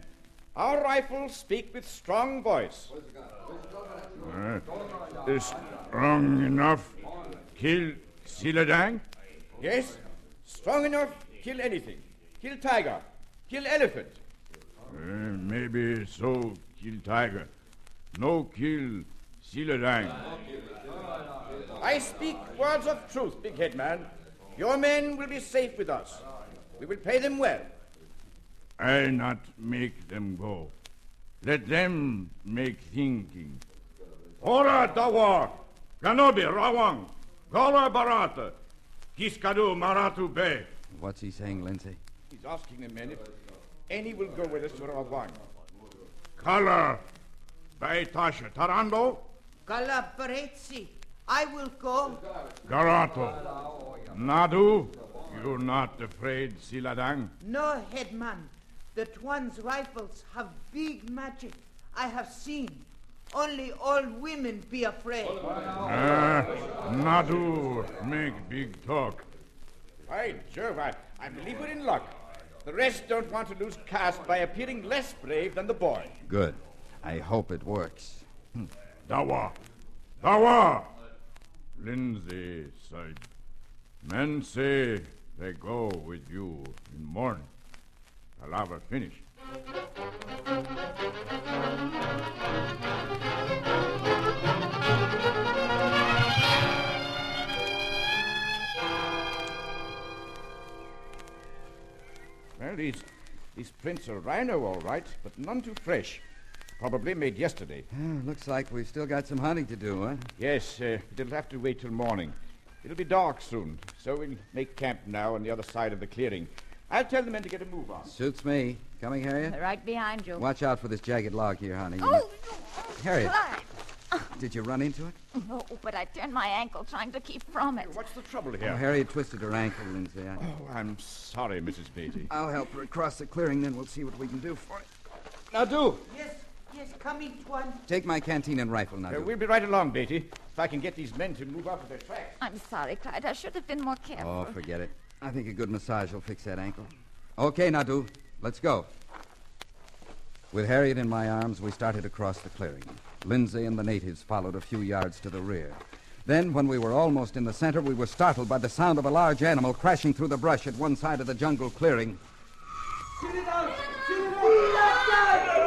Our rifles speak with strong voice. Strong enough kill Seeladang? Yes, strong enough kill anything. Kill tiger, kill elephant. Maybe so kill tiger. No kill Seeladang. I speak words of truth, big head man. Your men will be safe with us. We will pay them well. I not make them go. Let them make thinking. Ora Dawa, Ganobi Rawang, Gola Barata, Kiskadu Maratu Bay. What's he saying, Lindsay? He's asking the men if any will go with us to Rawang. Kala, Baitasha, Tarando? Kala Parezzi, I will go. Garato, Nadu, you're not afraid, Seeladang? No, headman. The Twan's rifles have big magic. I have seen. Only old women be afraid. Nadu make big talk. By Jove, I believe we're in luck. The rest don't want to lose caste by appearing less brave than the boy. Good. I hope it works. Dawa! Dawa! Lindsay said, men say they go with you in morning. Palaver finished. Well, these prints are rhino, all right, but none too fresh. Probably made yesterday. Looks like we've still got some hunting to do, huh? Yes, it'll have to wait till morning. It'll be dark soon, so we'll make camp now on the other side of the clearing. I'll tell the men to get a move on. Suits me. Coming, Harriet? Right behind you. Watch out for this jagged log here, honey. Oh! Harriet, Clyde. did you run into it? No, but I turned my ankle trying to keep from it. What's the trouble here? Oh, Harriet twisted her ankle, Lindsay. Oh, I'm sorry, Mrs. Beatty. I'll help her across the clearing, then we'll see what we can do for it. Now, do. Yes, coming, Twan. Take my canteen and rifle, now. We'll be right along, Beatty. If I can get these men to move off of their tracks. I'm sorry, Clyde. I should have been more careful. Oh, forget it. I think a good massage will fix that ankle. Okay, Nadu, let's go. With Harriet in my arms, we started across the clearing. Lindsay and the natives followed a few yards to the rear. Then, when we were almost in the center, we were startled by the sound of a large animal crashing through the brush at one side of the jungle clearing.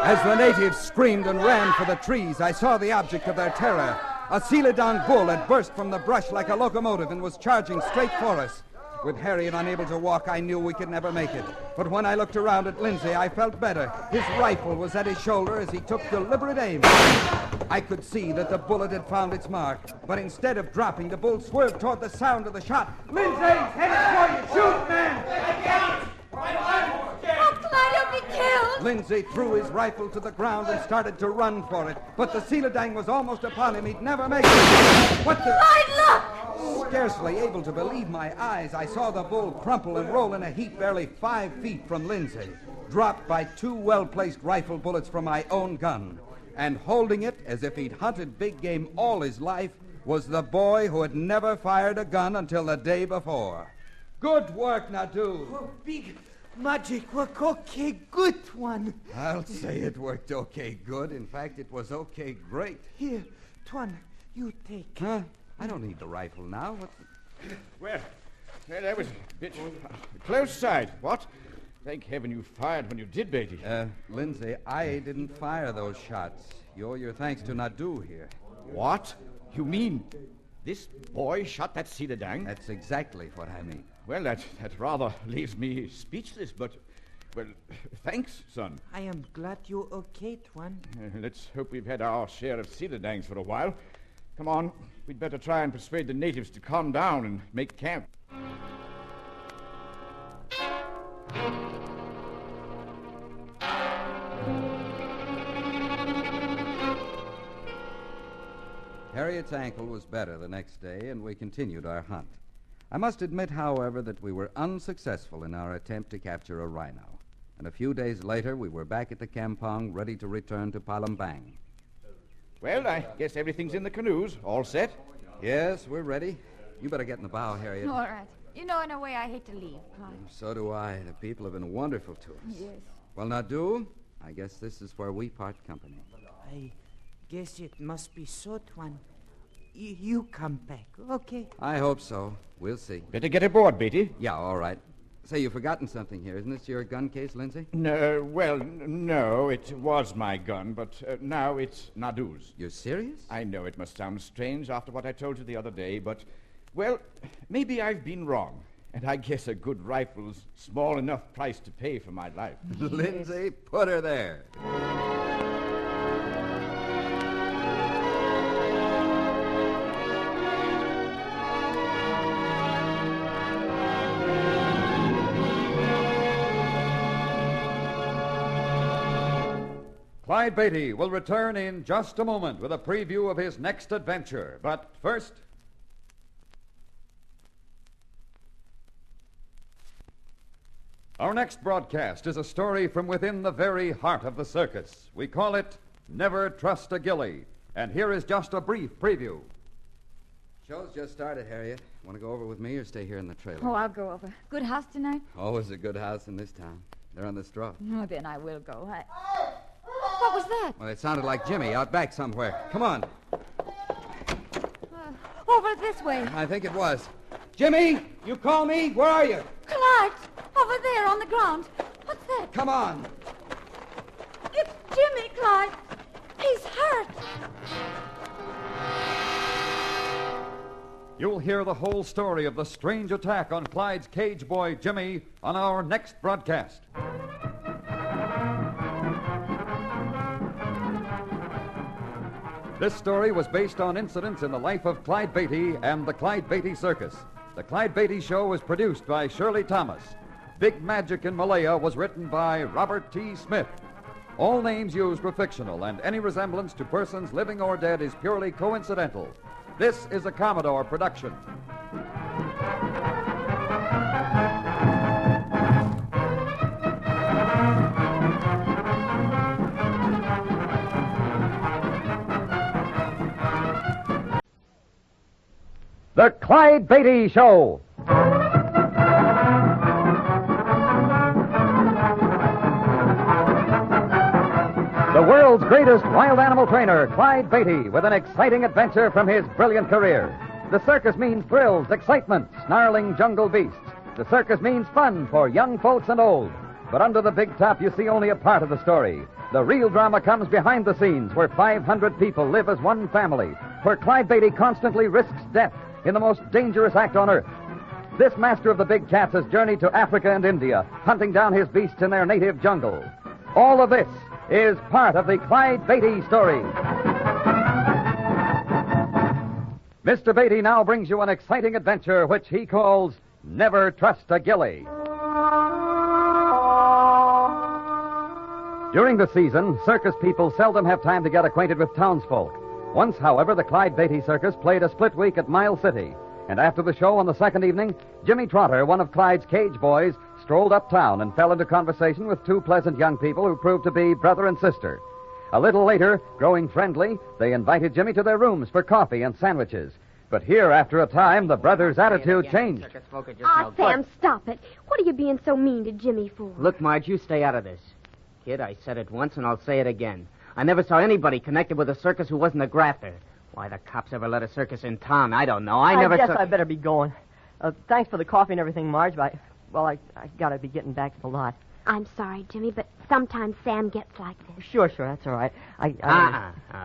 As the natives screamed and ran for the trees, I saw the object of their terror. A Seeladang bull had burst from the brush like a locomotive and was charging straight for us. With Harriet unable to walk, I knew we could never make it. But when I looked around at Lindsay, I felt better. His rifle was at his shoulder as he took deliberate aim. I could see that the bullet had found its mark. But instead of dropping, the bull swerved toward the sound of the shot. Lindsay, headed for you! Shoot, man! Oh, Clyde, he'll be killed! Lindsay threw his rifle to the ground and started to run for it. But the Seeladang was almost upon him. He'd never make it. What the... Clyde, look! Scarcely able to believe my eyes, I saw the bull crumple and roll in a heap barely 5 feet from Lindsay, dropped by 2 well-placed rifle bullets from my own gun. And holding it as if he'd hunted big game all his life was the boy who had never fired a gun until the day before. Good work, Nadu. Oh, big magic work. Okay, good one. I'll say it worked okay good. In fact, it was okay great. Here, Tuan, you take. Huh? I don't need the rifle now. Well, that was a bit close side. What? Thank heaven you fired when you did, Beatty. Lindsay, I didn't fire those shots. You owe your thanks to Nadu here. What? You mean this boy shot that cedar dang? That's exactly what I mean. Well, that rather leaves me speechless, but, well, thanks, son. I am glad you're okay, Tuan. Let's hope we've had our share of cedar dangs for a while. Come on, we'd better try and persuade the natives to calm down and make camp. Harriet's ankle was better the next day, and we continued our hunt. I must admit, however, that we were unsuccessful in our attempt to capture a rhino. And a few days later, we were back at the campong, ready to return to Palembang. Well, I guess everything's in the canoes. All set? Yes, we're ready. You better get in the bow, Harriet. All right. You know, in a way, I hate to leave, Clyde. So do I. The people have been wonderful to us. Yes. Well, Nadu, I guess this is where we part company. I guess it must be so, Tuan. You come back, okay? I hope so. We'll see. Better get aboard, Beatty. Yeah, all right. Say, you've forgotten something here. Isn't this your gun case, Lindsay? No, well, no, it was my gun, but now it's Nadu's. You're serious? I know it must sound strange after what I told you the other day, but, well, maybe I've been wrong. And I guess a good rifle's small enough price to pay for my life. Lindsay, put her there. Clyde Beatty will return in just a moment with a preview of his next adventure. But first... Our next broadcast is a story from within the very heart of the circus. We call it Never Trust a Gilly. And here is just a brief preview. Show's just started, Harriet. Want to go over with me or stay here in the trailer? Oh, I'll go over. Good house tonight? Always a good house in this town. They're on the straw. Oh, then I will go. What was that? Well, it sounded like Jimmy out back somewhere. Come on. Over this way. I think it was. Jimmy, you call me? Where are you? Clyde, over there on the ground. What's that? Come on. It's Jimmy, Clyde. He's hurt. You'll hear the whole story of the strange attack on Clyde's cage boy, Jimmy, on our next broadcast. This story was based on incidents in the life of Clyde Beatty and the Clyde Beatty Circus. The Clyde Beatty Show was produced by Shirley Thomas. Big Magic in Malaya was written by Robert T. Smith. All names used were fictional, and any resemblance to persons living or dead is purely coincidental. This is a Commodore production. The Clyde Beatty Show. The world's greatest wild animal trainer, Clyde Beatty, with an exciting adventure from his brilliant career. The circus means thrills, excitement, snarling jungle beasts. The circus means fun for young folks and old. But under the big top, you see only a part of the story. The real drama comes behind the scenes, where 500 people live as one family, where Clyde Beatty constantly risks death in the most dangerous act on earth. This master of the big cats has journeyed to Africa and India, hunting down his beasts in their native jungle. All of this is part of the Clyde Beatty story. Mr. Beatty now brings you an exciting adventure which he calls Never Trust a Gilly. During the season, circus people seldom have time to get acquainted with townsfolk. Once, however, the Clyde Beatty Circus played a split week at Nile City. And after the show on the second evening, Jimmy Trotter, one of Clyde's cage boys, strolled uptown and fell into conversation with two pleasant young people who proved to be brother and sister. A little later, growing friendly, they invited Jimmy to their rooms for coffee and sandwiches. But here, after a time, the brothers' attitude changed. Sam, stop it. What are you being so mean to Jimmy for? Look, Marge, you stay out of this. Kid, I said it once and I'll say it again. I never saw anybody connected with a circus who wasn't a grafter. Why the cops ever let a circus in town, I don't know. I guess I better be going. Thanks for the coffee and everything, Marge, but I gotta be getting back to the lot. I'm sorry, Jimmy, but sometimes Sam gets like this. Sure, that's all right.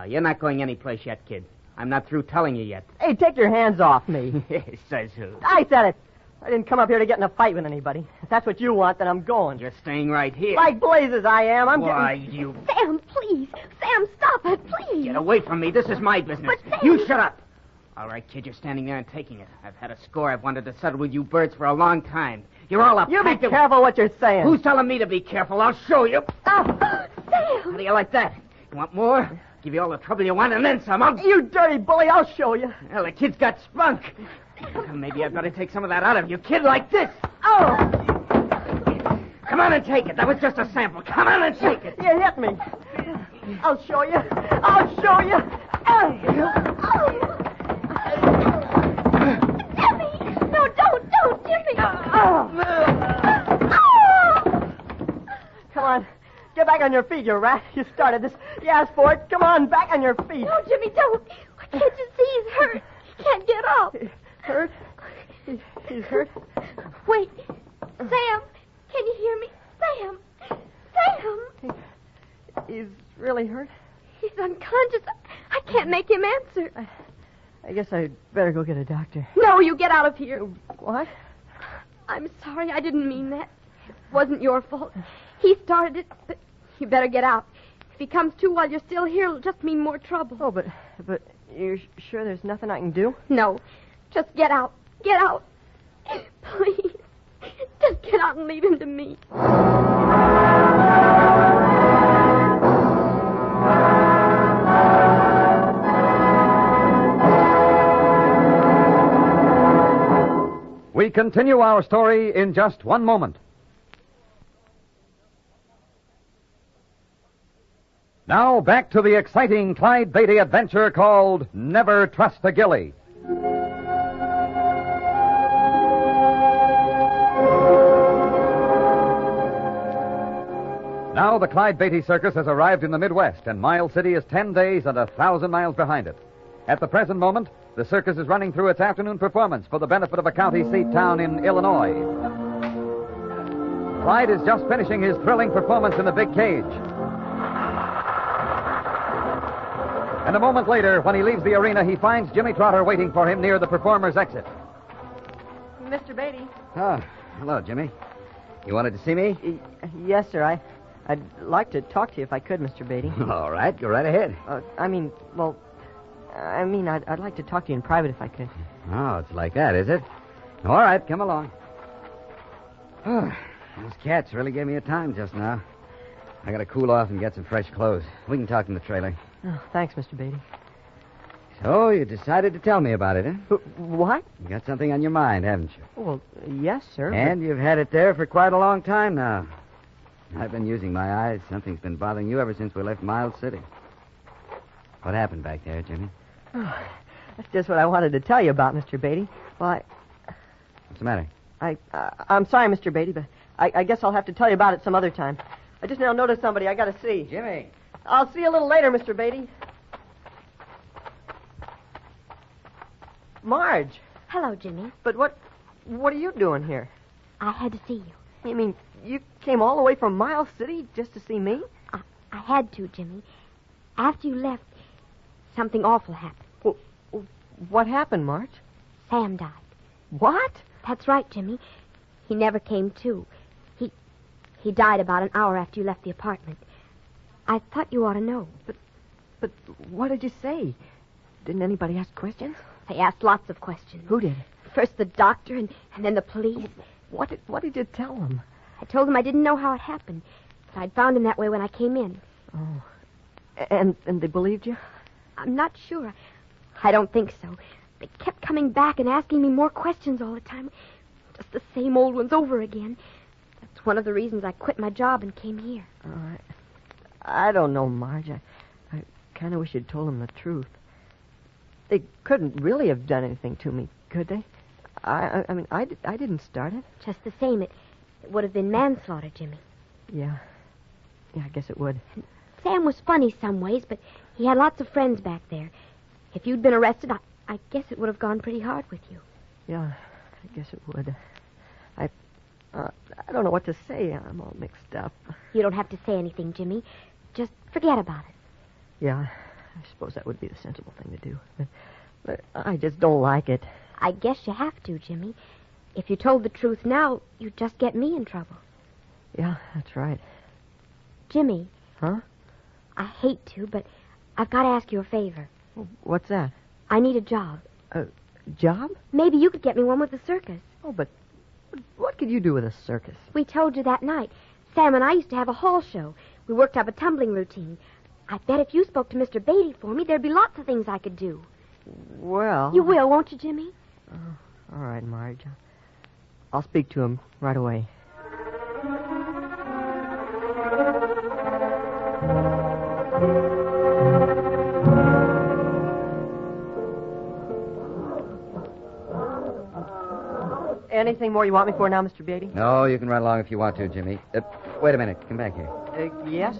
You're not going anyplace yet, kid. I'm not through telling you yet. Hey, take your hands off me. Says who? I said it. I didn't come up here to get in a fight with anybody. If that's what you want, then I'm going. You're staying right here. Like blazes, I am. You... Sam, please. Sam, stop it, please. Get away from me. This is my business. But Sam... You shut up. All right, kid, you're standing there and taking it. I've had a score I've wanted to settle with you birds for a long time. You're all up. You be careful what you're saying. Who's telling me to be careful? I'll show you. Sam! How do you like that? You want more? Give you all the trouble you want and then some. You dirty bully, I'll show you. Well, the kid's got spunk. Maybe I'd better take some of that out of you, kid, like this. Oh! Come on and take it. That was just a sample. Come on and take it. You hit me. I'll show you. I'll show you. Jimmy! No, don't, Jimmy! Come on. Get back on your feet, you rat. You started this. You asked for it. Come on, back on your feet. No, Jimmy, don't. Can't you see he's hurt? He can't get up. Hurt? He's hurt? Wait. Sam, can you hear me? Sam! He's really hurt? He's unconscious. I can't make him answer. I guess I'd better go get a doctor. No, you get out of here. What? I'm sorry. I didn't mean that. It wasn't your fault. He started it, but you better get out. If he comes to while you're still here, it'll just mean more trouble. Oh, but you're sure there's nothing I can do? No. Just get out. Get out. Please. Just get out and leave him to me. We continue our story in just one moment. Now back to the exciting Clyde Beatty adventure called Never Trust a Gilly. Now the Clyde Beatty Circus has arrived in the Midwest, and Miles City is 10 days and 1,000 miles behind it. At the present moment, the circus is running through its afternoon performance for the benefit of a county seat town in Illinois. Clyde is just finishing his thrilling performance in the big cage. And a moment later, when he leaves the arena, he finds Jimmy Trotter waiting for him near the performer's exit. Mr. Beatty. Ah, hello, Jimmy. You wanted to see me? Yes, sir. I'd like to talk to you if I could, Mr. Beatty. All right, go right ahead. I'd like to talk to you in private if I could. Oh, it's like that, is it? All right, come along. Oh, those cats really gave me a time just now. I gotta cool off and get some fresh clothes. We can talk in the trailer. Oh, thanks, Mr. Beatty. So, you decided to tell me about it, huh? What? You got something on your mind, haven't you? Well, yes, sir. And you've had it there for quite a long time now. I've been using my eyes. Something's been bothering you ever since we left Miles City. What happened back there, Jimmy? Oh, that's just what I wanted to tell you about, Mr. Beatty. Well, What's the matter? I'm sorry, Mr. Beatty, but I guess I'll have to tell you about it some other time. I just now noticed somebody I gotta see. Jimmy! I'll see you a little later, Mr. Beatty. Marge! Hello, Jimmy. But what are you doing here? I had to see you. I mean, you came all the way from Miles City just to see me? I had to, Jimmy. After you left, something awful happened. Well, what happened, Marge? Sam died. What? That's right, Jimmy. He never came to. He died about an hour after you left the apartment. I thought you ought to know. But what did you say? Didn't anybody ask questions? They asked lots of questions. Who did? First the doctor and then the police. What did you tell them? I told them I didn't know how it happened, but I'd found him that way when I came in. Oh. And they believed you? I'm not sure. I don't think so. They kept coming back and asking me more questions all the time. Just the same old ones over again. That's one of the reasons I quit my job and came here. I don't know, Marge. kind of wish you'd told them the truth. They couldn't really have done anything to me, could they? I mean, I didn't start it. Just the same, it would have been manslaughter, Jimmy. Yeah. Yeah, I guess it would. Sam was funny some ways, but he had lots of friends back there. If you'd been arrested, I guess it would have gone pretty hard with you. Yeah, I guess it would. I don't know what to say. I'm all mixed up. You don't have to say anything, Jimmy. Just forget about it. Yeah, I suppose that would be the sensible thing to do. But I just don't like it. I guess you have to, Jimmy. If you told the truth now, you'd just get me in trouble. Yeah, that's right. Jimmy. Huh? I hate to, but I've got to ask you a favor. What's that? I need a job. A job? Maybe you could get me one with the circus. Oh, but what could you do with a circus? We told you that night. Sam and I used to have a hall show. We worked up a tumbling routine. I bet if you spoke to Mr. Beatty for me, there'd be lots of things I could do. Well... You will, won't you, Jimmy? All right, Marge. I'll speak to him right away. Anything more you want me for now, Mr. Beatty? No, you can run along if you want to, Jimmy. Wait a minute. Come back here. Yes?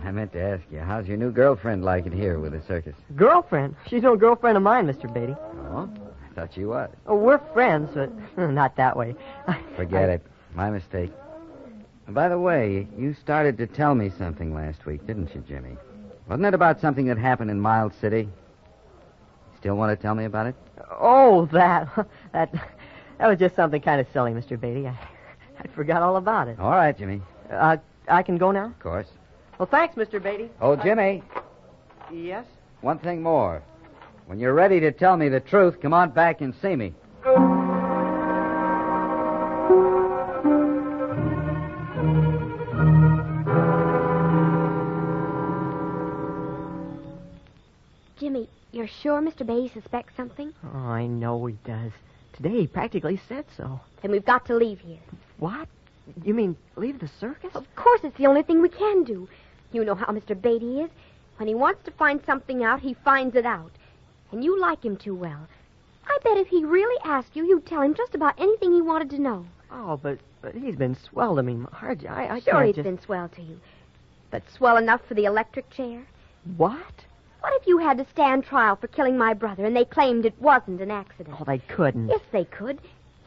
I meant to ask you, how's your new girlfriend like it here with the circus? Girlfriend? She's no girlfriend of mine, Mr. Beatty. Oh? I thought you was. Oh, we're friends, but not that way. Forget it. My mistake. And by the way, you started to tell me something last week, didn't you, Jimmy? Wasn't it about something that happened in Mild City? Still want to tell me about it? Oh, that was just something kind of silly, Mr. Beatty. I forgot all about it. All right, Jimmy. I can go now? Of course. Well, thanks, Mr. Beatty. Oh, Jimmy. Yes? One thing more. When you're ready to tell me the truth, come on back and see me. Jimmy, you're sure Mr. Beatty suspects something? Oh, I know he does. Today he practically said so. Then we've got to leave here. What? You mean leave the circus? Of course, it's the only thing we can do. You know how Mr. Beatty is. When he wants to find something out, he finds it out. And you like him too well. I bet if he really asked you, you'd tell him just about anything he wanted to know. Oh, but he's been swell to me, Marge. I sure can't he's just... been swell to you. But swell enough for the electric chair? What? What if you had to stand trial for killing my brother and they claimed it wasn't an accident? Oh, they couldn't. Yes, they could.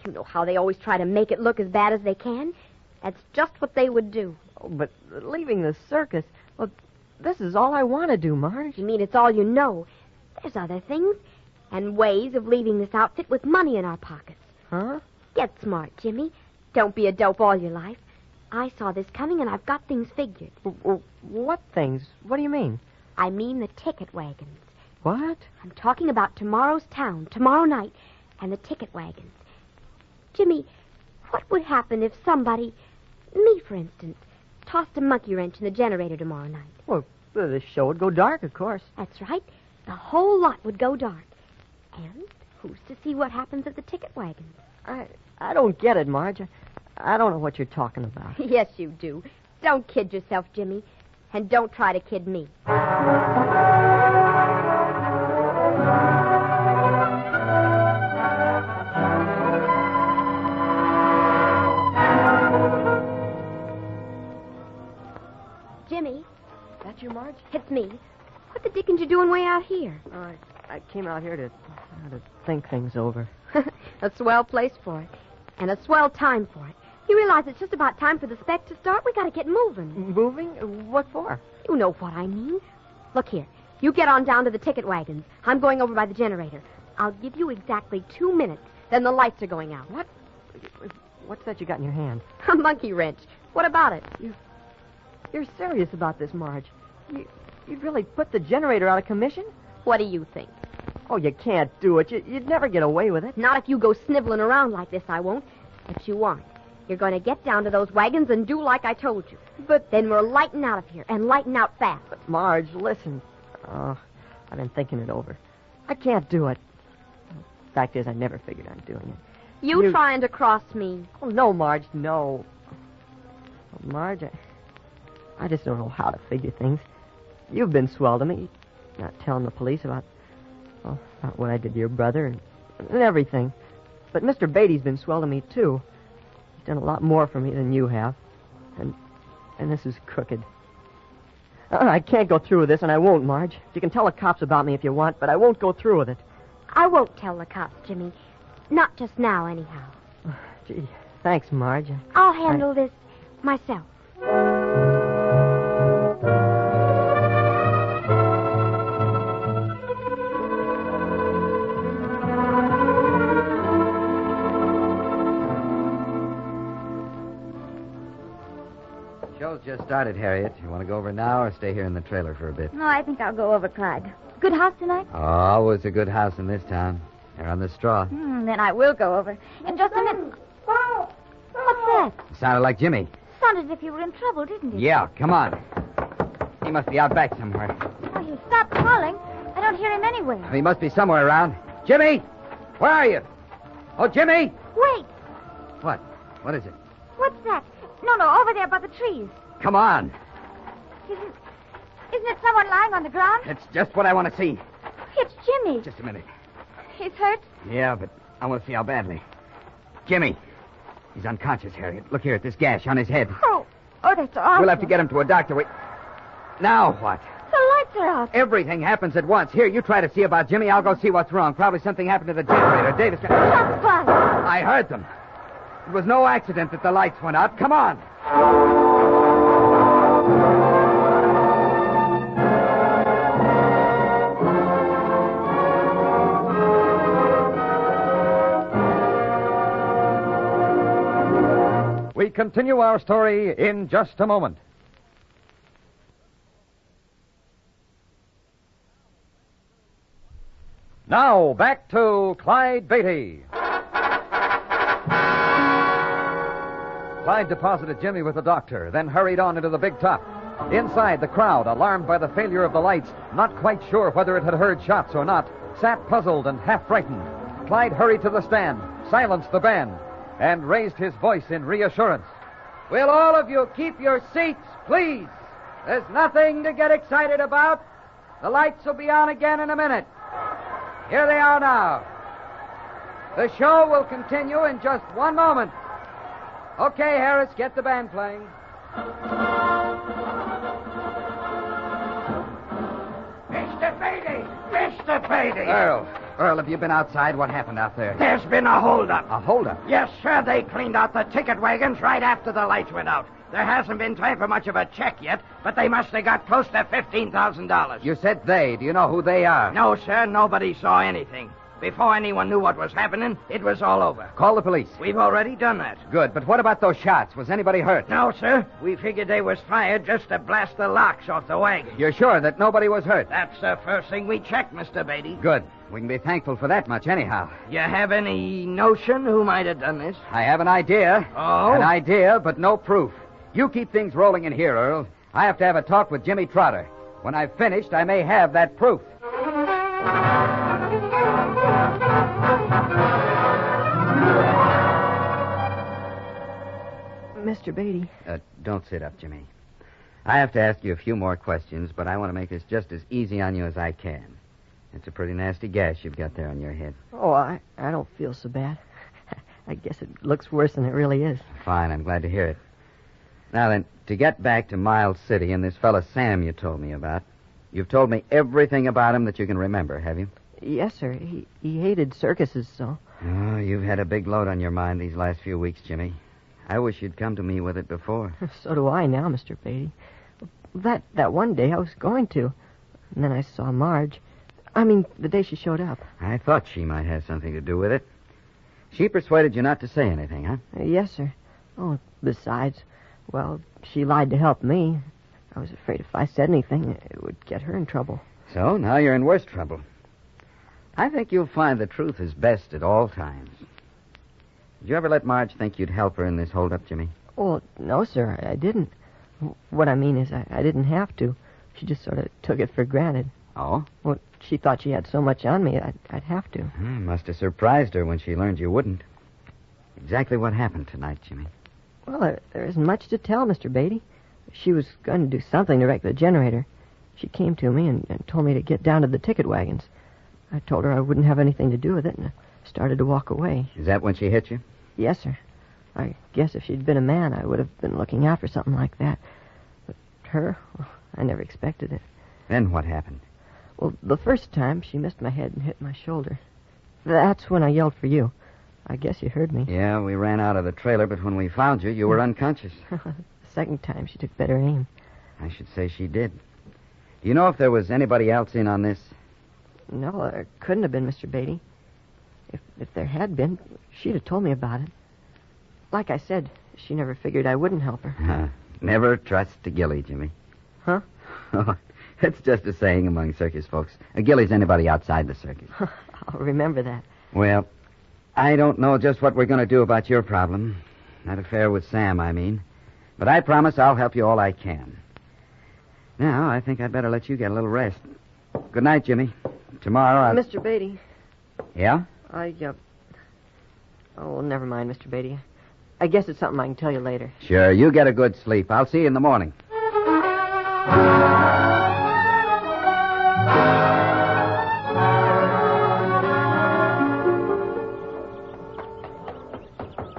You know how they always try to make it look as bad as they can. That's just what they would do. Oh, but leaving the circus... Well, this is all I want to do, Marge. You mean it's all you know? There's other things. And ways of leaving this outfit with money in our pockets. Huh? Get smart, Jimmy. Don't be a dope all your life. I saw this coming and I've got things figured. What things? What do you mean? I mean the ticket wagons. What? I'm talking about tomorrow's town, tomorrow night, and the ticket wagons. Jimmy, what would happen if somebody, me for instance, tossed a monkey wrench in the generator tomorrow night? Well, the show would go dark, of course. That's right. The whole lot would go dark. And who's to see what happens at the ticket wagons? I don't get it, Marge. I don't know what you're talking about. Yes, you do. Don't kid yourself, Jimmy. And don't try to kid me. Jimmy. That you, Marge? It's me. What the dickens you doing way out here? I came out here to think things over. A swell place for it. And a swell time for it. You realize it's just about time for the spec to start? We gotta get moving. Moving? What for? You know what I mean. Look here. You get on down to the ticket wagons. I'm going over by the generator. I'll give you exactly 2 minutes. Then the lights are going out. What? What's that you got in your hand? A monkey wrench. What about it? You're serious about this, Marge. You'd really put the generator out of commission? What do you think? Oh, you can't do it. You'd never get away with it. Not if you go sniveling around like this, I won't. But you aren't. You're going to get down to those wagons and do like I told you. But then we're lighting out of here, and lighting out fast. But Marge, listen. Oh, I've been thinking it over. I can't do it. Fact is, I never figured on doing it. You trying to cross me? Oh, no, Marge, no. Oh, Marge, I just don't know how to figure things. You've been swell to me. Not telling the police about what I did to your brother and everything. But Mr. Beatty's been swell to me, too. He's done a lot more for me than you have. And this is crooked. I can't go through with this, and I won't, Marge. You can tell the cops about me if you want, but I won't go through with it. I won't tell the cops, Jimmy. Not just now, anyhow. Gee, thanks, Marge. I'll handle this myself. Show's just started, Harriet. You want to go over now or stay here in the trailer for a bit? No, I think I'll go over, Clyde. Good house tonight? Oh, it's a good house in this town. They're on the straw. Then I will go over. In just a minute. What's that? Sounded like Jimmy. Sounded as if you were in trouble, didn't it? Yeah, come on. He must be out back somewhere. Oh, you stopped calling. I don't hear him anywhere. He must be somewhere around. Jimmy! Where are you? Oh, Jimmy! Wait. What? What is it? What's that? No, over there by the trees. Come on. Isn't it someone lying on the ground? It's just what I want to see. It's Jimmy. Just a minute. He's hurt? Yeah, but I want to see how badly. Jimmy. He's unconscious, Harriet. Look here at this gash on his head. Oh, that's awful. We'll have to get him to a doctor. Now what? The lights are out. Everything happens at once. Here, you try to see about Jimmy. I'll go see what's wrong. Probably something happened to the generator. Davis. Shots fired. I heard them. It was no accident that the lights went out. Come on. We continue our story in just a moment. Now, back to Clyde Beatty. Clyde deposited Jimmy with the doctor, then hurried on into the big top. Inside, the crowd, alarmed by the failure of the lights, not quite sure whether it had heard shots or not, sat puzzled and half frightened. Clyde hurried to the stand, silenced the band, and raised his voice in reassurance. Will all of you keep your seats, please? There's nothing to get excited about. The lights will be on again in a minute. Here they are now. The show will continue in just one moment. Okay, Harris, get the band playing. Mr. Beatty! Mr. Beatty! Earl, have you been outside? What happened out there? There's been a holdup. A holdup? Yes, sir. They cleaned out the ticket wagons right after the lights went out. There hasn't been time for much of a check yet, but they must have got close to $15,000. You said they. Do you know who they are? No, sir. Nobody saw anything. Before anyone knew what was happening, it was all over. Call the police. We've already done that. Good, but what about those shots? Was anybody hurt? No, sir. We figured they was fired just to blast the locks off the wagon. You're sure that nobody was hurt? That's the first thing we checked, Mr. Beatty. Good. We can be thankful for that much anyhow. You have any notion who might have done this? I have an idea. Oh? An idea, but no proof. You keep things rolling in here, Earl. I have to have a talk with Jimmy Trotter. When I've finished, I may have that proof. Mr. Beatty. Don't sit up, Jimmy. I have to ask you a few more questions, but I want to make this just as easy on you as I can. It's a pretty nasty gash you've got there on your head. Oh, I don't feel so bad. I guess it looks worse than it really is. Fine, I'm glad to hear it. Now then, to get back to Miles City and this fella Sam you told me about, you've told me everything about him that you can remember, have you? Yes, sir. He hated circuses, so. Oh, you've had a big load on your mind these last few weeks, Jimmy. I wish you'd come to me with it before. So do I now, Mr. Beatty. That one day I was going to. And then I saw Marge. I mean, the day she showed up. I thought she might have something to do with it. She persuaded you not to say anything, huh? Yes, sir. Oh, besides, well, she lied to help me. I was afraid if I said anything, it would get her in trouble. So now you're in worse trouble. I think you'll find the truth is best at all times. Did you ever let Marge think you'd help her in this holdup, Jimmy? Oh, no, sir, I didn't. What I mean is I didn't have to. She just sort of took it for granted. Oh? Well, she thought she had so much on me, I'd have to. Must have surprised her when she learned you wouldn't. Exactly what happened tonight, Jimmy? Well, there isn't much to tell, Mr. Beatty. She was going to do something to wreck the generator. She came to me and told me to get down to the ticket wagons. I told her I wouldn't have anything to do with it, and I started to walk away. Is that when she hit you? Yes, sir. I guess if she'd been a man, I would have been looking out for something like that. But her, well, I never expected it. Then what happened? Well, the first time, she missed my head and hit my shoulder. That's when I yelled for you. I guess you heard me. Yeah, we ran out of the trailer, but when we found you, you were unconscious. The second time, she took better aim. I should say she did. Do you know if there was anybody else in on this? No, there couldn't have been, Mr. Beatty. If there had been, she'd have told me about it. Like I said, she never figured I wouldn't help her. Never trust a Gilly, Jimmy. Huh? It's just a saying among circus folks. A Gilly's anybody outside the circus. I'll remember that. Well, I don't know just what we're going to do about your problem. That affair with Sam, I mean. But I promise I'll help you all I can. Now, I think I'd better let you get a little rest. Good night, Jimmy. Tomorrow I'll... Mr. Beatty. Yeah? Oh, never mind, Mr. Beatty. I guess it's something I can tell you later. Sure, you get a good sleep. I'll see you in the morning.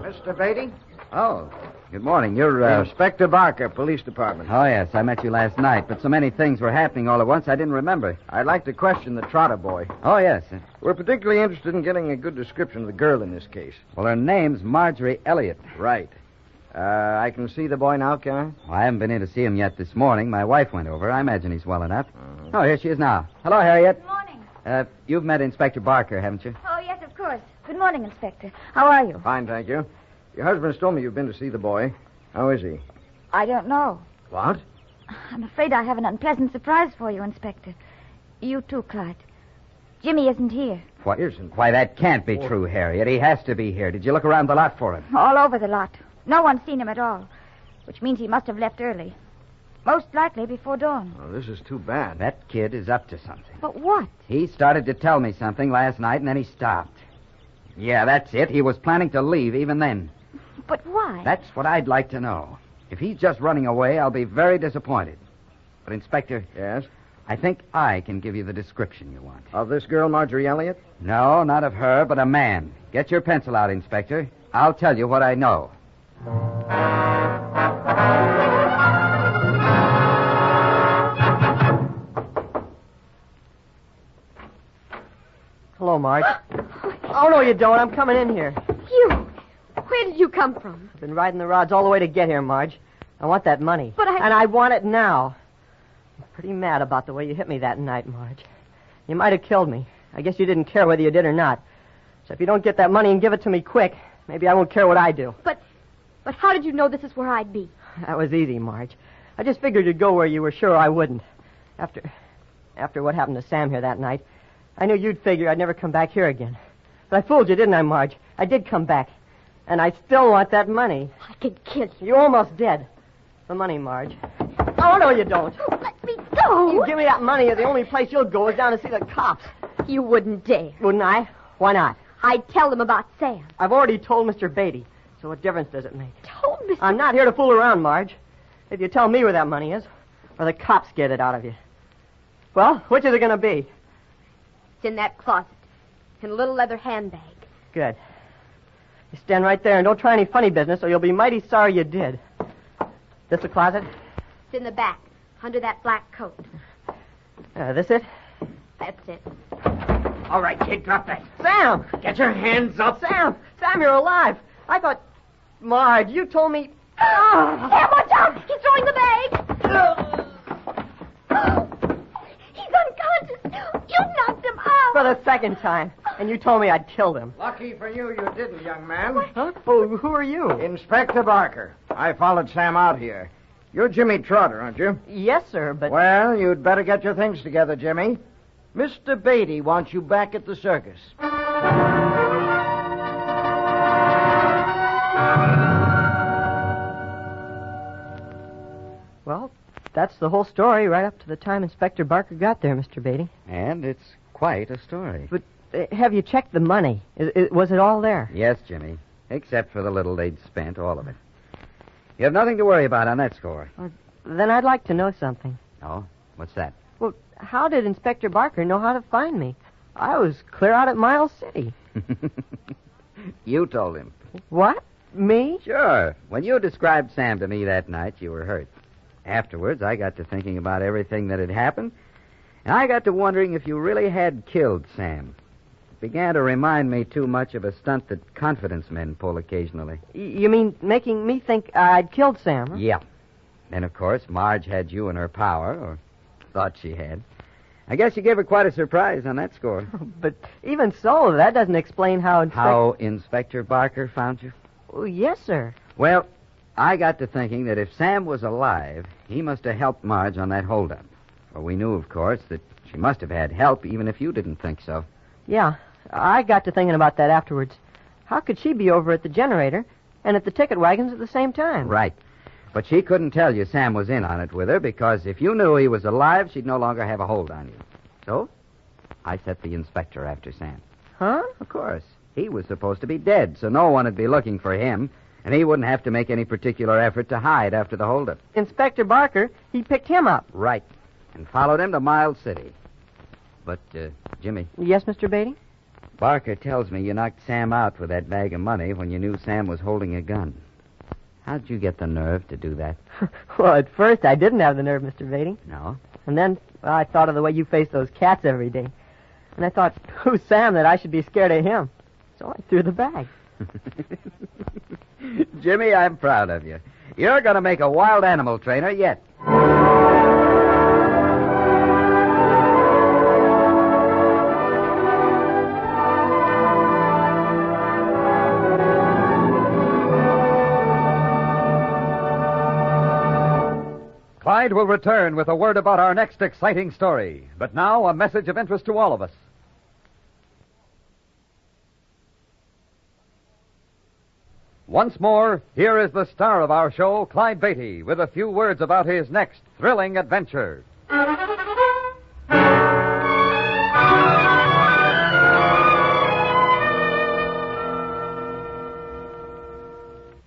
Mr. Beatty? Oh, good morning. You're, Inspector Barker, Police Department. Oh, yes, I met you last night, but so many things were happening all at once I didn't remember. I'd like to question the Trotter boy. Oh, yes. We're particularly interested in getting a good description of the girl in this case. Well, her name's Marjorie Elliott. Right. I can see the boy now, can I? Well, I haven't been in to see him yet this morning. My wife went over. I imagine he's well enough. Oh, here she is now. Hello, Harriet. Good morning. You've met Inspector Barker, haven't you? Oh, yes, of course. Good morning, Inspector. How are you? Fine, thank you. Your husband's told me you've been to see the boy. How is he? I don't know. What? I'm afraid I have an unpleasant surprise for you, Inspector. You too, Clyde. Jimmy isn't here. What? Why, that can't be true, Harriet. He has to be here. Did you look around the lot for him? All over the lot. No one's seen him at all, which means he must have left early. Most likely before dawn. Oh, this is too bad. That kid is up to something. But what? He started to tell me something last night, and then he stopped. Yeah, that's it. He was planning to leave even then. But why? That's what I'd like to know. If he's just running away, I'll be very disappointed. But, Inspector... Yes? I think I can give you the description you want. Of this girl, Marjorie Elliott? No, not of her, but a man. Get your pencil out, Inspector. I'll tell you what I know. Hello, Marge. Oh, no, you don't. I'm coming in here. You? Where did you come from? I've been riding the rods all the way to get here, Marge. I want that money. But And I want it now. I'm pretty mad about the way you hit me that night, Marge. You might have killed me. I guess you didn't care whether you did or not. So if you don't get that money and give it to me quick, maybe I won't care what I do. But how did you know this is where I'd be? That was easy, Marge. I just figured you'd go where you were sure I wouldn't. After what happened to Sam here that night, I knew you'd figure I'd never come back here again. But I fooled you, didn't I, Marge? I did come back. And I still want that money. I could kill you. You're almost dead. The money, Marge. Oh, no, you don't. Oh, let me go. You give me that money, or the only place you'll go is down to see the cops. You wouldn't dare. Wouldn't I? Why not? I'd tell them about Sam. I've already told Mr. Beatty. So what difference does it make? Told Mr. I'm not here to fool around, Marge. If you tell me where that money is, or the cops get it out of you. Well, which is it going to be? It's in that closet, in a little leather handbag. Good. You stand right there and don't try any funny business, or you'll be mighty sorry you did. This the closet? It's in the back, under that black coat. This it? That's it. All right, kid, drop that. Sam! Get your hands up. Sam, you're alive. I thought... Marge, you told me... Sam, watch out! He's throwing the bag! He's unconscious. You knocked him out. For the second time. And you told me I'd killed him. Lucky for you didn't, young man. Huh? Oh, who are you? Inspector Barker. I followed Sam out here. You're Jimmy Trotter, aren't you? Yes, sir, but... Well, you'd better get your things together, Jimmy. Mr. Beatty wants you back at the circus. Well, that's the whole story right up to the time Inspector Barker got there, Mr. Beatty. And it's quite a story. But have you checked the money? Was it all there? Yes, Jimmy. Except for the little they'd spent, all of it. You have nothing to worry about on that score. Then I'd like to know something. Oh? What's that? Well, how did Inspector Barker know how to find me? I was clear out at Miles City. You told him. What? Me? Sure. When you described Sam to me that night, you were hurt. Afterwards, I got to thinking about everything that had happened, and I got to wondering if you really had killed Sam. It began to remind me too much of a stunt that confidence men pull occasionally. You mean making me think I'd killed Sam? Huh? Yeah. Then, of course, Marge had you in her power, or thought she had. I guess you gave her quite a surprise on that score. But even so, that doesn't explain how... How Inspector Barker found you? Oh, yes, sir. Well, I got to thinking that if Sam was alive, he must have helped Marge on that holdup. For we knew, of course, that she must have had help, even if you didn't think so. Yeah, I got to thinking about that afterwards. How could she be over at the generator and at the ticket wagons at the same time? Right. But she couldn't tell you Sam was in on it with her, because if you knew he was alive, she'd no longer have a hold on you. So, I set the inspector after Sam. Huh? Of course. He was supposed to be dead, so no one would be looking for him, and he wouldn't have to make any particular effort to hide after the holdup. Inspector Barker, he picked him up. Right. And followed him to Miles City. But, Jimmy. Yes, Mr. Beatty? Barker tells me you knocked Sam out with that bag of money when you knew Sam was holding a gun. How'd you get the nerve to do that? Well, at first I didn't have the nerve, Mr. Beatty. No? And then I thought of the way you face those cats every day. And I thought, who's Sam that I should be scared of him? So I threw the bag. Jimmy, I'm proud of you. You're going to make a wild animal trainer yet. Clyde will return with a word about our next exciting story. But now, a message of interest to all of us. Once more, here is the star of our show, Clyde Beatty, with a few words about his next thrilling adventure.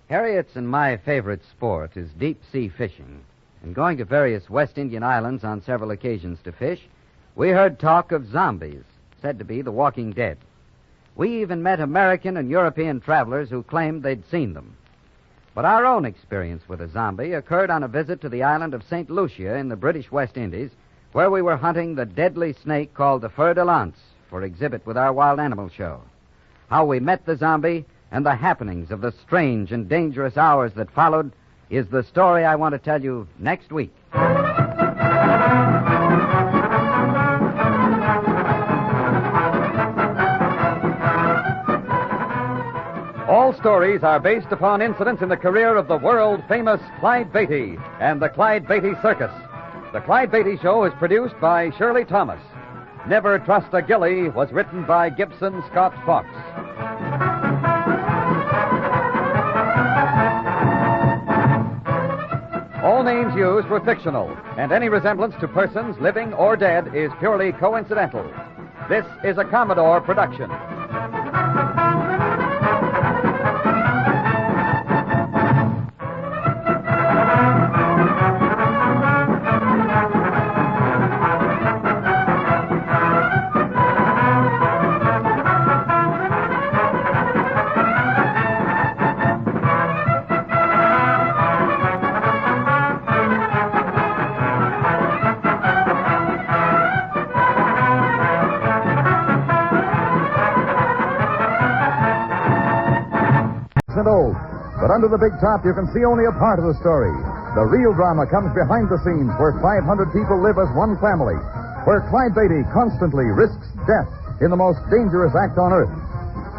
Harriet's and my favorite sport is deep-sea fishing. And going to various West Indian islands on several occasions to fish, we heard talk of zombies, said to be the walking dead. We even met American and European travelers who claimed they'd seen them. But our own experience with a zombie occurred on a visit to the island of St. Lucia in the British West Indies, where we were hunting the deadly snake called the fer de lance for exhibit with our wild animal show. How we met the zombie and the happenings of the strange and dangerous hours that followed is the story I want to tell you next week. All stories are based upon incidents in the career of the world-famous Clyde Beatty and the Clyde Beatty Circus. The Clyde Beatty Show is produced by Shirley Thomas. Never Trust a Gilly was written by Gibson Scott Fox. All names used were fictional, and any resemblance to persons living or dead is purely coincidental. This is a Commodore production. Old. But under the big top, you can see only a part of the story. The real drama comes behind the scenes, where 500 people live as one family, where Clyde Beatty constantly risks death in the most dangerous act on earth.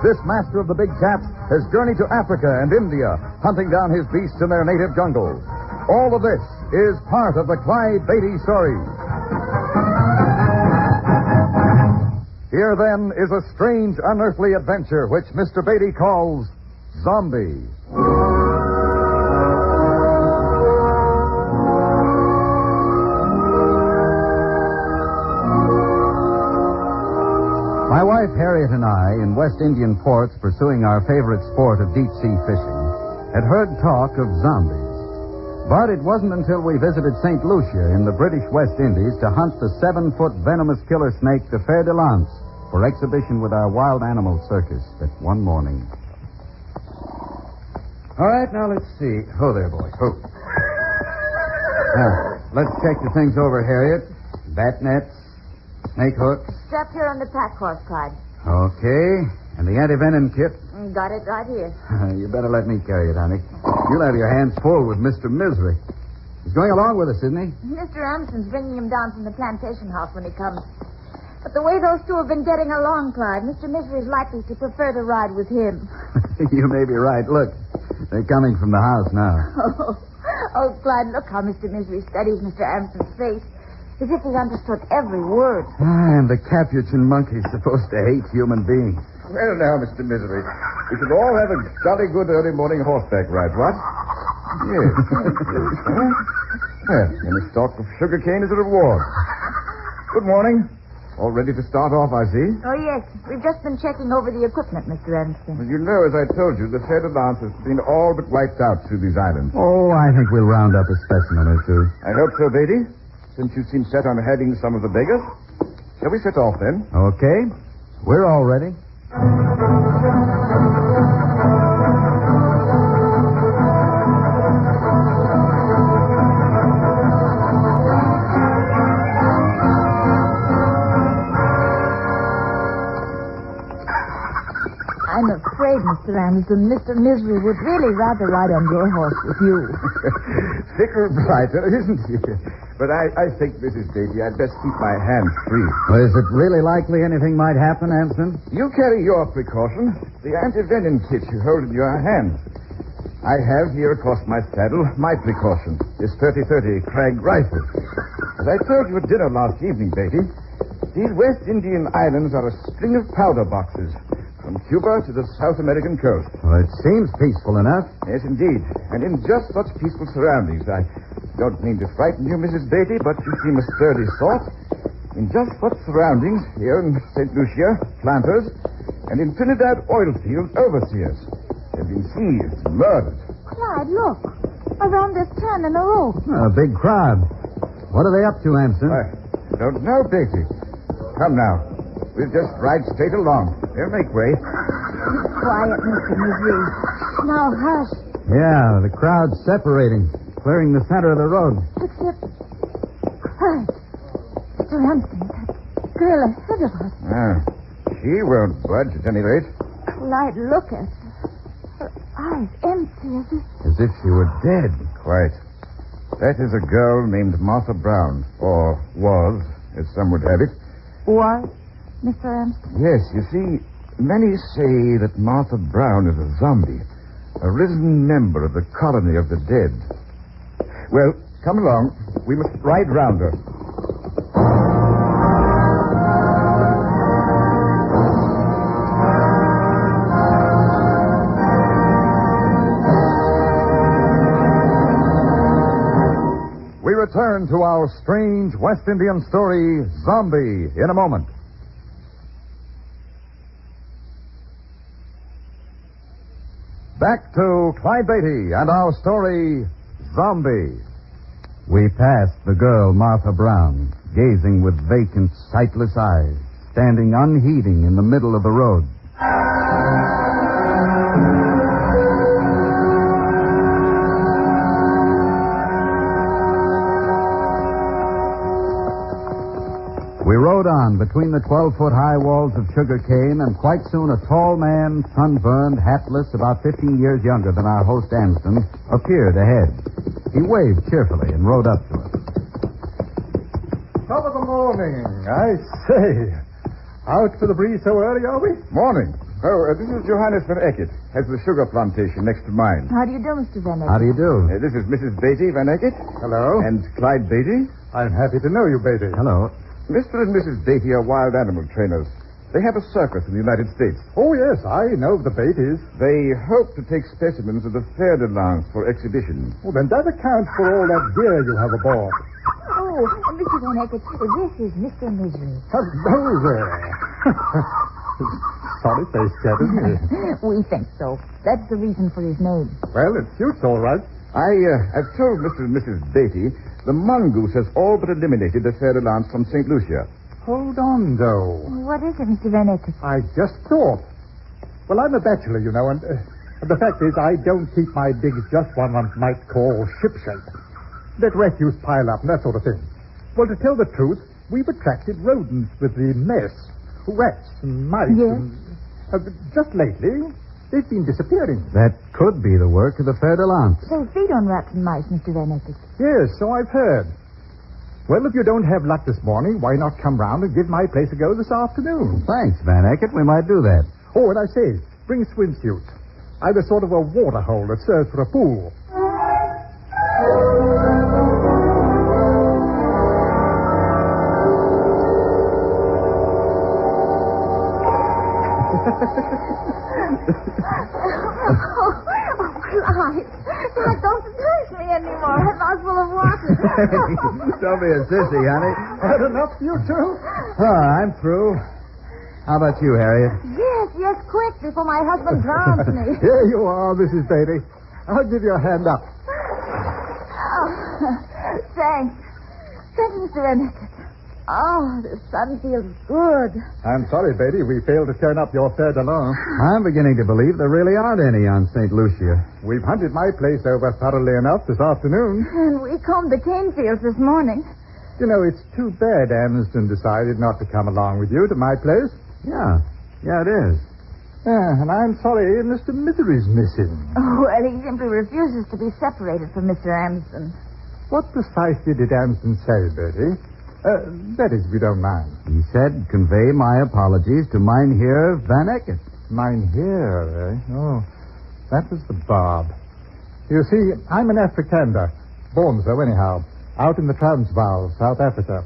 This master of the big cat has journeyed to Africa and India, hunting down his beasts in their native jungles. All of this is part of the Clyde Beatty story. Here, then, is a strange, unearthly adventure which Mr. Beatty calls Zombie. My wife Harriet and I, in West Indian ports pursuing our favorite sport of deep-sea fishing, had heard talk of zombies. But it wasn't until we visited St. Lucia in the British West Indies to hunt the 7-foot venomous killer snake, the Fer de Lance, for exhibition with our wild animal circus that one morning. All right, now let's see. Ho there, boys. Ho. Now, let's check the things over, Harriet. Bat nets, snake hooks. Strap here on the pack horse, Clyde. Okay. And the anti-venom kit. Got it right here. You better let me carry it, honey. You'll have your hands full with Mr. Misery. He's going along with us, isn't he? Mr. Amson's bringing him down from the plantation house when he comes. But the way those two have been getting along, Clyde, Mr. Misery's likely to prefer to ride with him. You may be right. Look, they're coming from the house now. Oh, Clyde, look how Mr. Misery studies Mr. Amson's face. As if he understood every word. And the Capuchin monkey's supposed to hate human beings. Well, now, Mr. Misery, we should all have a jolly good early morning horseback ride, what? Yes. Well, and a stalk of sugar cane is a reward. Good morning. All ready to start off, I see. Oh, yes. We've just been checking over the equipment, Mr. Amson. Well, you know, as I told you, the Fer de Lance has been all but wiped out through these islands. Oh, I think we'll round up a specimen or two. I hope so, Beatty. Since you seem set on having some of the beggars. Shall we set off, then? Okay. We're all ready. I'm afraid, Mr. Anderson, Mr. Misery would really rather ride on your horse with you. Thicker and brighter, isn't he? But I think, Mrs. Beatty, I'd best keep my hands free. Well, is it really likely anything might happen, Anson? You carry your precaution. The anti-venom kit you hold in your hand. I have here across my saddle my precaution, this 30-30 Krag rifle. As I told you at dinner last evening, Beatty, these West Indian islands are a string of powder boxes from Cuba to the South American coast. Well, it seems peaceful enough. Yes, indeed. And in just such peaceful surroundings. I don't mean to frighten you, Mrs. Beatty, but you seem a sturdy sort. In just such surroundings, here in St. Lucia, planters, and in Trinidad oil fields, overseers have been seized and murdered. Clyde, look. Around this turn in a row. A big crowd. What are they up to, Anson? I don't know, Beatty. Come now. We'll just ride straight along. They'll make way. Quiet, Mr. Misery. Now, hush. Yeah, the crowd's separating, clearing the center of the road. Except... Clyde. Mr. Hampton, that girl ahead of us. She won't budge at any rate. Clyde, look at her. Her eyes empty As if she were dead. Quite. That is a girl named Martha Brown. Or was, as some would have it. What? Mr. Amston? Yes, you see, many say that Martha Brown is a zombie, a risen member of the colony of the dead. Well, come along. We must ride round her. We return to our strange West Indian story, Zombie, in a moment. Back to Clyde Beatty and our story, Zombie. We passed the girl, Martha Brown, gazing with vacant, sightless eyes, standing unheeding in the middle of the road. We rode on between the 12-foot-high walls of sugar cane, and quite soon a tall man, sunburned, hatless, about 15 years younger than our host Anston, appeared ahead. He waved cheerfully and rode up to us. Top of the morning, I say. Out for the breeze so early, are we? Morning. Oh, this is Johannes van Eckert. Has the sugar plantation next to mine. How do you do, Mr. Van Eckert? How do you do? This is Mrs. Beatty van Eckert. Hello. And Clyde Beatty. I'm happy to know you, Beatty. Hello. Mr. and Mrs. Beatty are wild animal trainers. They have a circus in the United States. Oh, yes, I know the Beatties. They hope to take specimens of the Fer de Lance for exhibition. Well, then that accounts for all that gear you have aboard. Oh, Mr. Van Eckert, this is Mr. Misery. Hello there. Sorry face, chap, isn't he? We think so. That's the reason for his name. Well, it suits all right. I've told Mr. and Mrs. Beatty the mongoose has all but eliminated the fer de lance from St. Lucia. Hold on, though. What is it, Mr. Van Eckert? I just thought. Well, I'm a bachelor, you know, and the fact is I don't keep my digs just what one might call shipshape. Let refuse pile up and that sort of thing. Well, to tell the truth, we've attracted rodents with the mess. Rats and mice. Yes. And, just lately, they've been disappearing. That could be the work of the fer de lance. They feed on rats and mice, Mr. Van Eckert. Yes, so I've heard. Well, if you don't have luck this morning, why not come round and give my place a go this afternoon? Thanks, Van Eckert. We might do that. Oh, and I say, bring swimsuits. I've a sort of a water hole that serves for a pool. Clyde. Clyde, don't touch me anymore. I'm not full of water. Don't be a sissy, honey. Had enough, you two? I'm through. How about you, Harriet? Yes, quick, before my husband drowns me. Here you are, Mrs. Beatty. I'll give you a hand up. Oh, thanks. Thanks, Mr. Van Eckert. Oh, the sun feels good. I'm sorry, Beatty, we failed to turn up your fer de lance. I'm beginning to believe there really aren't any on St. Lucia. We've hunted my place over thoroughly enough this afternoon. And we combed the cane fields this morning. You know, it's too bad Amsden decided not to come along with you to my place. Yeah, it is. Yeah, and I'm sorry Mr. Misery's missing. Oh, well, he simply refuses to be separated from Mr. Amsden. What precisely did Amsden say, Bertie? That is, if you don't mind. He said, convey my apologies to Mynheer Van Eckert. Mynheer, eh? Oh, that was the barb. You see, I'm an Afrikander. Born so, anyhow. Out in the Transvaal, South Africa.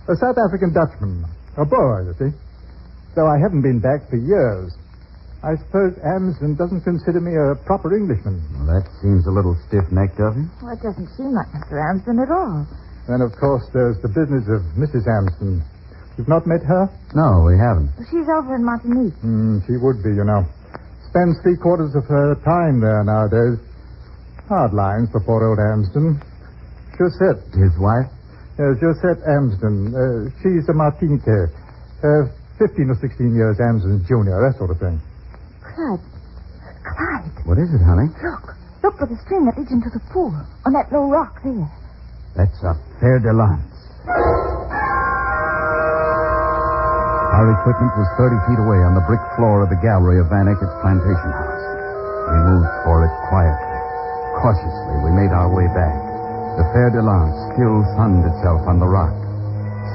A South African Dutchman. A Boer, you see. So I haven't been back for years. I suppose Amsden doesn't consider me a proper Englishman. Well, that seems a little stiff-necked of him. Well, it doesn't seem like Mr. Amsden at all. Then, of course, there's the business of Mrs. Amsden. You've not met her? No, we haven't. She's over in Martinique. She would be, you know. Spends 3/4 of her time there nowadays. Hard lines for poor old Amsden. Josette. His wife? Josette Amsden. She's a Martinique. 15 or 16 years Amsden's junior, that sort of thing. Clyde. What is it, honey? Look for the stream that leads into the pool. On that low rock there. That's a fer de lance. Our equipment was 30 feet away on the brick floor of the gallery of Van Eckert's plantation house. We moved for it quietly. Cautiously, we made our way back. The fer de lance still sunned itself on the rock.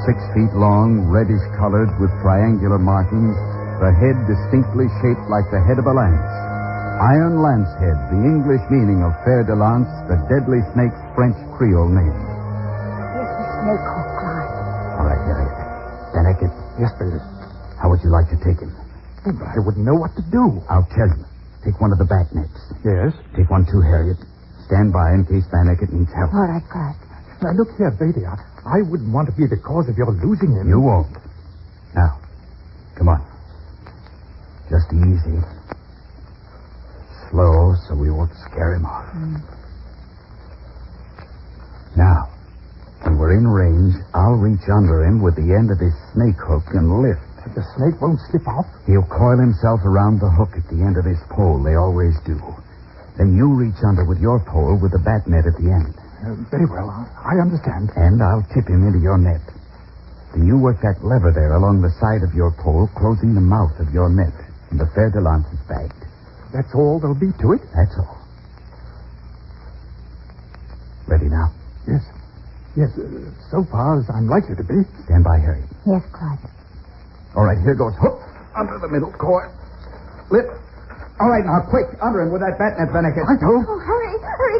6 feet long, reddish-colored, with triangular markings, the head distinctly shaped like the head of a lance. Iron lance head, the English meaning of fer de lance, the deadly snake's French Creole name. Here's the snake hook, Clyde. All right, Harriet. Van Eckert. Yes, baby. How would you like to take him? I wouldn't know what to do. I'll tell you. Take one of the back nets. Yes? Take one too, Harriet. Stand by in case Van Eckert needs help. All right, Clyde. Now, look here, Beatty. I wouldn't want to be the cause of your losing him. You won't. Now, come on. Just easy. Slow, so we won't scare him off. Now, when we're in range, I'll reach under him with the end of his snake hook and lift. The snake won't slip off? He'll coil himself around the hook at the end of his pole. They always do. Then you reach under with your pole with the bat net at the end. Very well. I understand. And I'll tip him into your net. Then you work that lever there along the side of your pole, closing the mouth of your net. And the fer de lance is bagged. That's all there'll be to it? That's all. Ready now? Yes. Yes, so far as I'm likely to be. Stand by, Harry. Yes, Clyde. All right, here goes. Hook under the middle cord. Lift. All right, now, quick. Under him with that bat net, Van Eckert. Righto. Oh, hurry.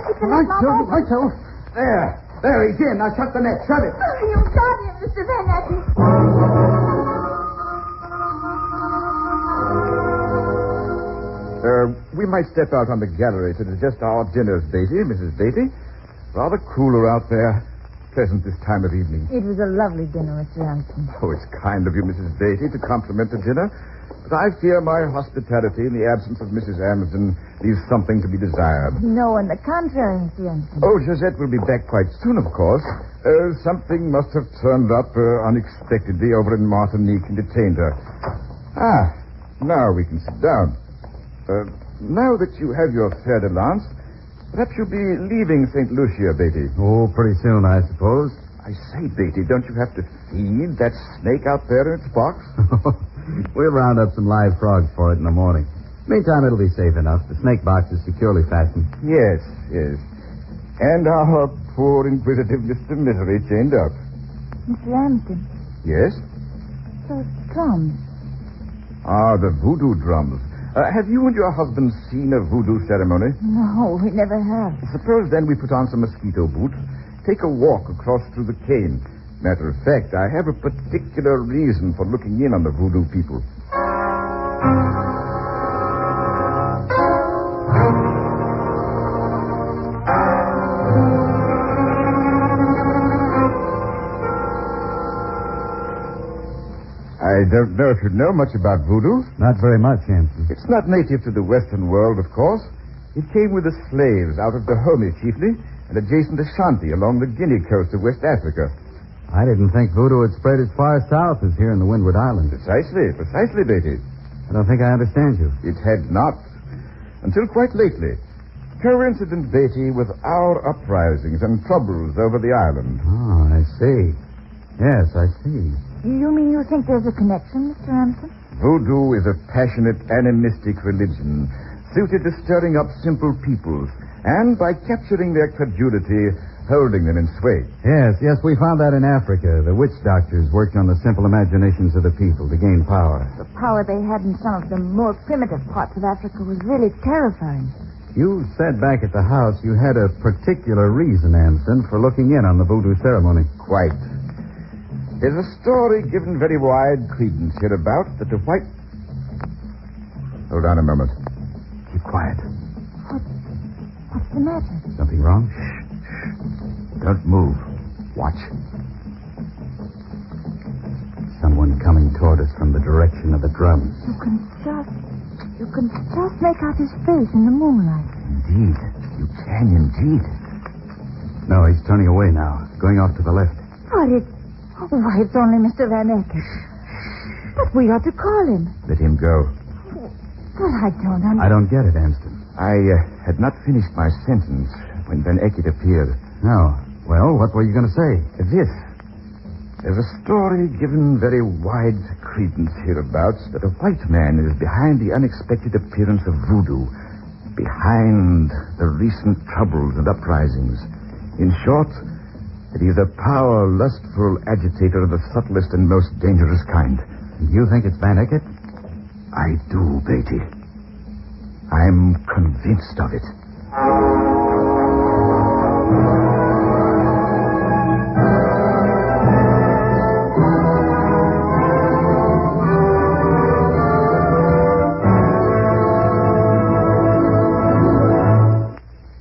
Keep the net mouth open. Righto. There, he's in. Now shut the net. Shut it. You got him, Mr. Van Eckert. We might step out on the gallery to digest our dinners, Beatty, Mrs. Beatty. Rather cooler out there. Pleasant this time of evening. It was a lovely dinner, Mr. Amsden. Oh, it's kind of you, Mrs. Beatty, to compliment the dinner. but I fear my hospitality in the absence of Mrs. Amsden leaves something to be desired. No, on the contrary, Mr. Ensign. Oh, Josette will be back quite soon, of course. Something must have turned up unexpectedly over in Martinique and detained her. Ah, now we can sit down. Now that you have your fer de lance, perhaps you'll be leaving St. Lucia, Beatty. Oh, pretty soon, I suppose. I say, Beatty, don't you have to feed that snake out there in its box? We'll round up some live frogs for it in the morning. Meantime, it'll be safe enough. The snake box is securely fastened. Yes, yes. And our poor inquisitive Mr. Misery chained up. Mr. Amsden, Yes? those drums. Ah, the voodoo drums. Have you and your husband seen a voodoo ceremony? No, we never have. Suppose then we put on some mosquito boots, take a walk across through the cane. Matter of fact, I have a particular reason for looking in on the voodoo people. I don't know if you know much about voodoo. Not very much, Hanson. It's not native to the Western world, of course. It came with the slaves out of Dahomey, chiefly, and adjacent to Ashanti along the Guinea coast of West Africa. I didn't think voodoo had spread as far south as here in the Windward Islands. Precisely, Beatty. I don't think I understand you. It had not. Until quite lately. Coincident, Beatty, with our uprisings and troubles over the island. Oh, I see. Yes, I see. You mean you think there's a connection, Mr. Amsden? Voodoo is a passionate, animistic religion, suited to stirring up simple peoples, and by capturing their credulity, holding them in sway. Yes, we found that in Africa. The witch doctors worked on the simple imaginations of the people to gain power. The power they had in some of the more primitive parts of Africa was really terrifying. You said back at the house you had a particular reason, Amsden, for looking in on the voodoo ceremony. Quite. There's a story given very wide credence hereabout that the white... Hold on a moment. Keep quiet. What's the matter? Something wrong? Shh. Don't move. Watch. Someone coming toward us from the direction of the drums. You can just make out his face in the moonlight. Indeed. You can indeed. No, he's turning away now, going off to the left. Why, it's only Mr. Van Ecken. But we ought to call him. Let him go. But I don't understand. I don't get it, Amsden. I had not finished my sentence when Van Ecken appeared. No. Well, what were you going to say? This. There's a story given very wide credence hereabouts that a white man is behind the unexpected appearance of voodoo, behind the recent troubles and uprisings. In short, that he's a power, lustful agitator of the subtlest and most dangerous kind. You think it's Van Ecken? I do, Beatty. I'm convinced of it.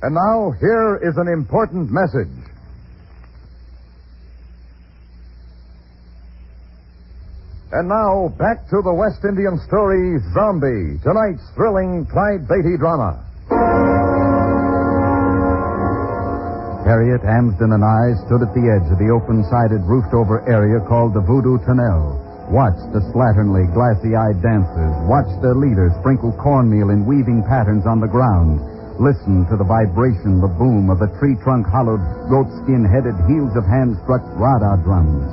And now, here is an important message. And now, back to the West Indian story, Zombie, tonight's thrilling Clyde Beatty drama. Harriet, Amsden, and I stood at the edge of the open-sided, roofed-over area called the Voodoo Tunnel, watched the slatternly, glassy-eyed dancers, watched their leaders sprinkle cornmeal in weaving patterns on the ground, listened to the vibration, the boom of the tree-trunk-hollowed, goatskin-headed, heels-of-hand-struck rada drums.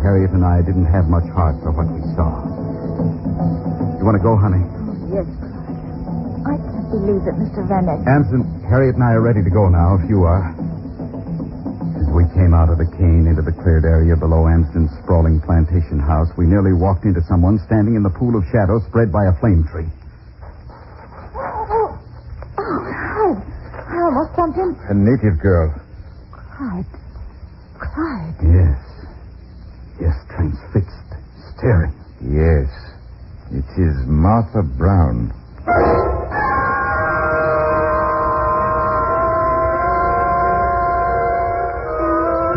Harriet and I didn't have much heart for what we saw. You want to go, honey? Yes. I can't believe that Mr. Van Ecken... Amsden, Harriet and I are ready to go now, if you are. As we came out of the cane into the cleared area below Amsden's sprawling plantation house, we nearly walked into someone standing in the pool of shadow spread by a flame tree. Clyde. I almost bumped in. A native girl. Clyde. Yes, transfixed, staring. Yes, it is Martha Brown.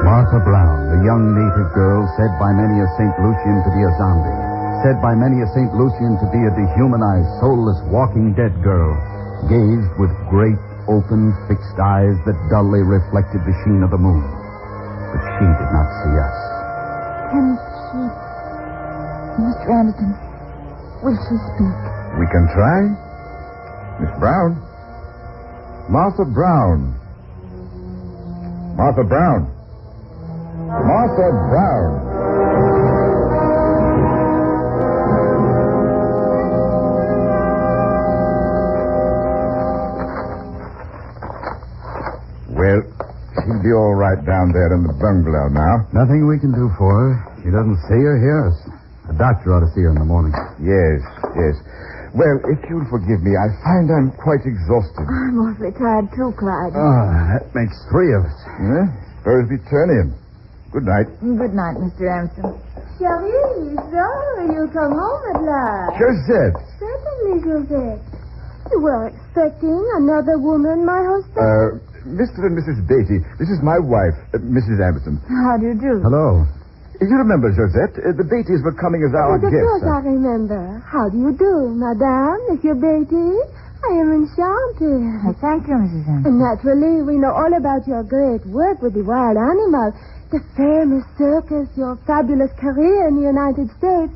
Martha Brown, the young native girl said by many a St. Lucian to be a zombie, said by many a St. Lucian to be a dehumanized, soulless, walking dead girl, gazed with great, open, fixed eyes that dully reflected the sheen of the moon. But she did not see us. Can she... Mr. Anderson, will she speak? We can try. Miss Brown. Martha Brown. Martha Brown. Martha Brown. Well, she'll be all right down there in the bungalow now. Nothing we can do for her. She doesn't see or hear us. The doctor ought to see her in the morning. Yes, yes. Well, if you'll forgive me, I find I'm quite exhausted. I'm awfully tired too, Clyde. That makes three of us. Yeah? Suppose we turn in. Good night. Good night, Mr. Anderson. Cherie, so you come home at last. Josette. Certainly, Josette. You were expecting another woman, my husband? Mr. and Mrs. Beatty. This is my wife, Mrs. Anderson. How do you do? Hello. You remember, Josette, the Beattys were coming as our Of guests. course I remember. How do you do, Madame, Monsieur Beatty? I am enchanted. Thank you, Mrs. Anderson. And naturally, we know all about your great work with the wild animals, the famous circus, your fabulous career in the United States.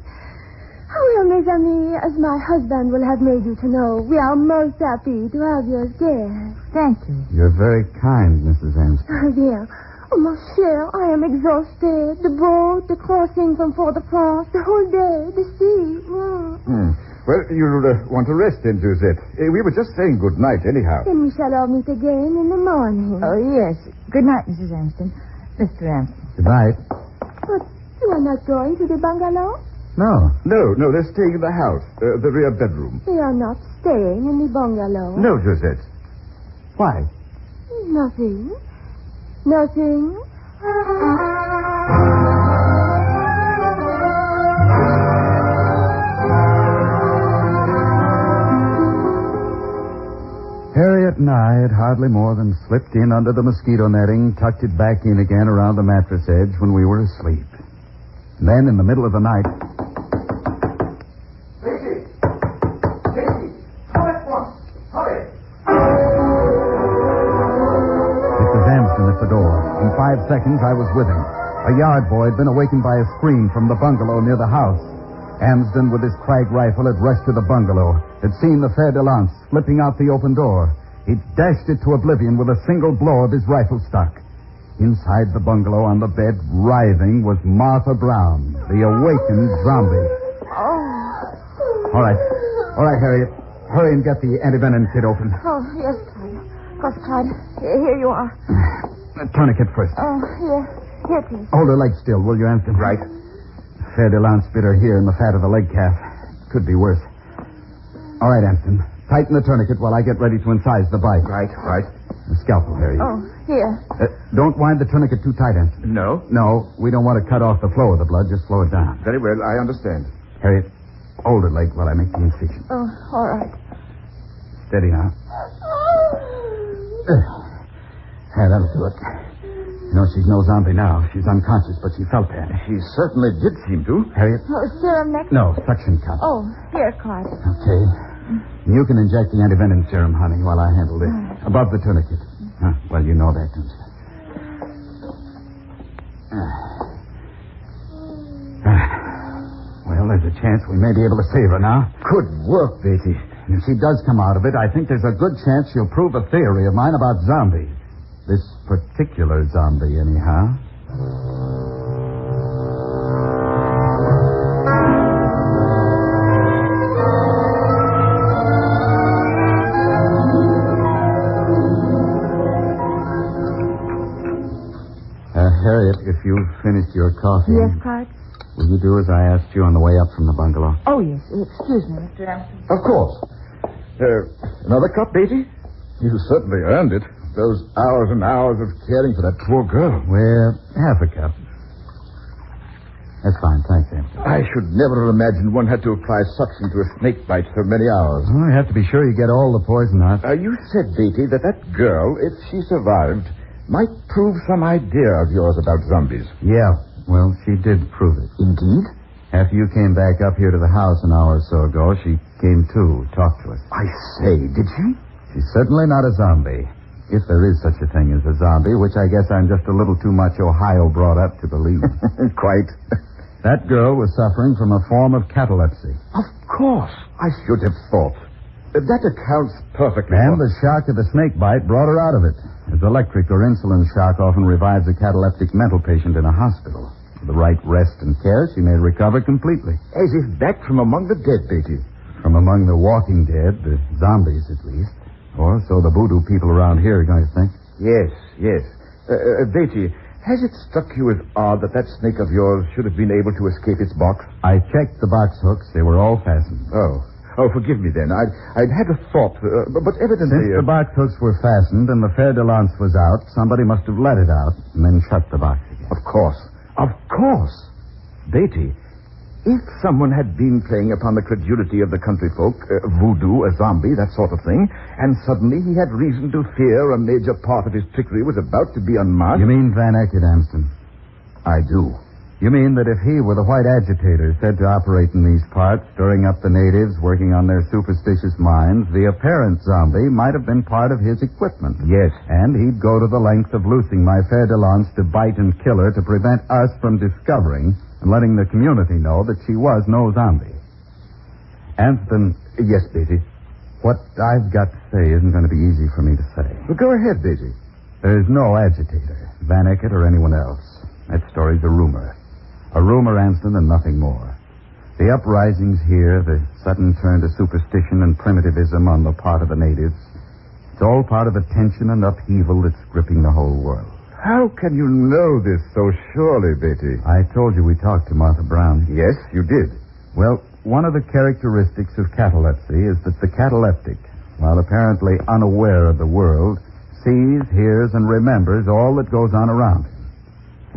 Well, mes amis, as my husband will have made you to know, we are most happy to have you as guests. Thank you. You're very kind, Mrs. Anderson. Oh, dear. Oh, mon cher, I am exhausted. The boat, the crossing from Fort-de-France, the whole day, the sea. Well, you'll want to rest then, Josette. We were just saying good night anyhow. Then we shall all meet again in the morning. Oh, yes. Good night, Mrs. Anderson. Mr. Anderson. Good night. But you are not going to the bungalow? No. No, they're staying in the house, the rear bedroom. They are not staying in the bungalow. No, Josette. Why? Nothing. Nothing. Harriet and I had hardly more than slipped in under the mosquito netting, tucked it back in again around the mattress edge when we were asleep. And then, in the middle of the night... Beatty! Beatty! Come at once! Hurry! It was Anderson at the door. In 5 seconds, I was with him. A yard boy had been awakened by a scream from the bungalow near the house. Amsden, with his Krag rifle, had rushed to the bungalow, had seen the fer de lance slipping out the open door. He'd dashed it to oblivion with a single blow of his rifle stock. Inside the bungalow on the bed, writhing, was Martha Brown, the awakened zombie. Oh. All right, Harriet. Hurry and get the antivenom kit open. Oh, yes, Clyde. Of course, Clyde. Here you are. A tourniquet first. Oh, here. Here, please. Hold her leg still, will you, Anston? Right. Fer de lance bit her here in the fat of the leg calf. Could be worse. All right, Anston. Tighten the tourniquet while I get ready to incise the bite. Right. The scalpel, Harriet. Oh, here. Don't wind the tourniquet too tight, Anston. No? No, we don't want to cut off the flow of the blood. Just slow it down. Very well, I understand. Harriet, hold her leg while I make the incision. Oh, all right. Steady now. That'll do it. You know, she's no zombie now. She's unconscious, but she felt that. She certainly did seem to. Harriet? Oh, serum next? No, suction cup. Oh, here, Clyde. Okay. You can inject the antivenom serum, honey, while I handle this. Above the tourniquet. Well, you know that, don't you? Well, there's a chance we may be able to save her now. Good work, Beatty. And if she does come out of it, I think there's a good chance she'll prove a theory of mine about zombies. This particular zombie, anyhow. Harriet, if you've finished your coffee... Yes, Clyde? Will you do as I asked you on the way up from the bungalow? Oh, yes. Excuse me, Mr. Anderson. Of course. Another cup, Beatty? You certainly earned it. Those hours and hours of caring for that poor girl. Well, half a cup. That's fine, thanks, Anderson. I should never have imagined one had to apply suction to a snake bite for many hours. Well, you have to be sure you get all the poison out. You said, Beatty, that girl, if she survived, might prove some idea of yours about zombies. Yeah, well, she did prove it. Indeed? After you came back up here to the house an hour or so ago, she came to talk to us. I say, did she? She's certainly not a zombie. If there is such a thing as a zombie, which I guess I'm just a little too much Ohio brought up to believe. Quite. That girl was suffering from a form of catalepsy. Of course. I should have thought. That accounts perfectly. And the shock of the snake bite brought her out of it. As electric or insulin shock often revives a cataleptic mental patient in a hospital. With the right rest and care, she may recover completely. As if back from among the dead, Beatty. From among the walking dead, the zombies at least. Or so the voodoo people around here are going to think. Yes. Beatty, has it struck you as odd that snake of yours should have been able to escape its box? I checked the box hooks. They were all fastened. Oh, forgive me then. I'd had a thought, but evidently... Since the box hooks were fastened and the fer de lance was out, somebody must have let it out and then shut the box again. Of course. Beatty, if someone had been playing upon the credulity of the country folk, voodoo, a zombie, that sort of thing, and suddenly he had reason to fear a major part of his trickery was about to be unmasked... You mean Van Eckert, Amston? I do. You mean that if he were the white agitator said to operate in these parts, stirring up the natives, working on their superstitious minds, the apparent zombie might have been part of his equipment? Yes. And he'd go to the length of loosing my fer de lance to bite and kill her to prevent us from discovering and letting the community know that she was no zombie. Amston... Yes, Beatty. What I've got to say isn't going to be easy for me to say. Well, go ahead, Beatty. There's no agitator, Van Eckert or anyone else. That story's a rumor. A rumor, Anston, and nothing more. The uprisings here, the sudden turn to superstition and primitivism on the part of the natives, it's all part of the tension and upheaval that's gripping the whole world. How can you know this so surely, Beatty? I told you we talked to Martha Brown. Yes, you did. Well, one of the characteristics of catalepsy is that the cataleptic, while apparently unaware of the world, sees, hears, and remembers all that goes on around him.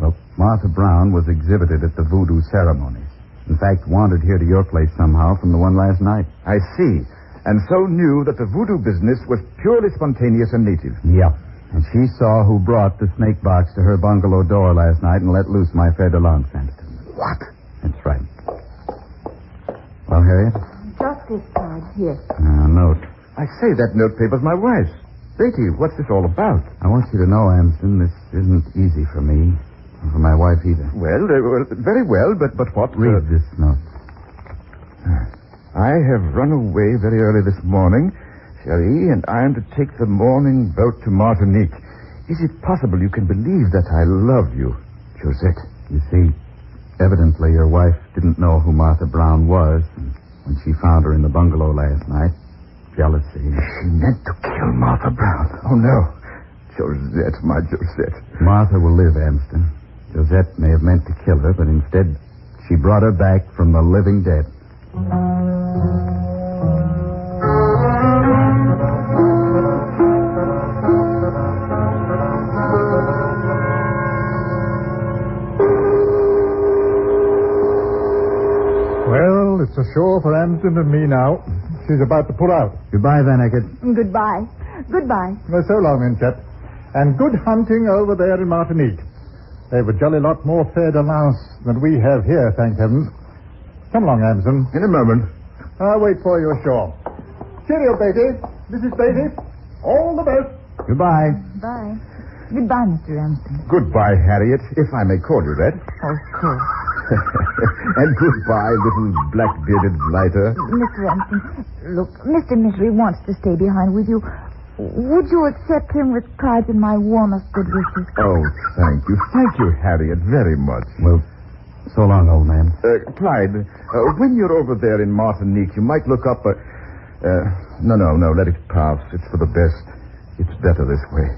Well, Martha Brown was exhibited at the voodoo ceremonies. In fact, wandered here to your place somehow from the one last night. I see. And so knew that the voodoo business was purely spontaneous and native. Yep. And she saw who brought the snake box to her bungalow door last night and let loose my fer de lance, Anston. What? That's right. Well, Harriet? Just this card here. A note. I say, that note paper's my wife's. Beatty, what's this all about? I want you to know, Amston, this isn't easy for me. For my wife, either. Well, very well, but what... Read this note. I have run away very early this morning, Cherie, and I am to take the morning boat to Martinique. Is it possible you can believe that I love you, Josette? You see, evidently your wife didn't know who Martha Brown was. And when she found her in the bungalow last night, jealousy... She meant to kill Martha Brown. Oh, no. Josette, my Josette. Martha will live, Amston. Josette may have meant to kill her, but instead she brought her back from the living dead. Well, it's ashore for Amston and me now. She's about to pull out. Goodbye, Van Eckert. Goodbye. Goodbye. Well, so long then, chap. And good hunting over there in Martinique. They've a jolly lot more fer de lance than we have here, thank heavens. Come along, Amston. In a moment. I'll wait for you ashore. Cheerio, Beatty. Mrs. Beatty. All the best. Goodbye. Bye. Goodbye, Mr. Amston. Goodbye, Harriet, if I may call you that. Of course. And goodbye, little black-bearded blighter. Mr. Amston, look, Mr. Misery wants to stay behind with you. Would you accept him with Clyde and my warmest good wishes? Oh, thank you. Thank you, Harriet, very much. Well, so long, old man. Clyde, when you're over there in Martinique, you might look up a... No, let it pass. It's for the best. It's better this way.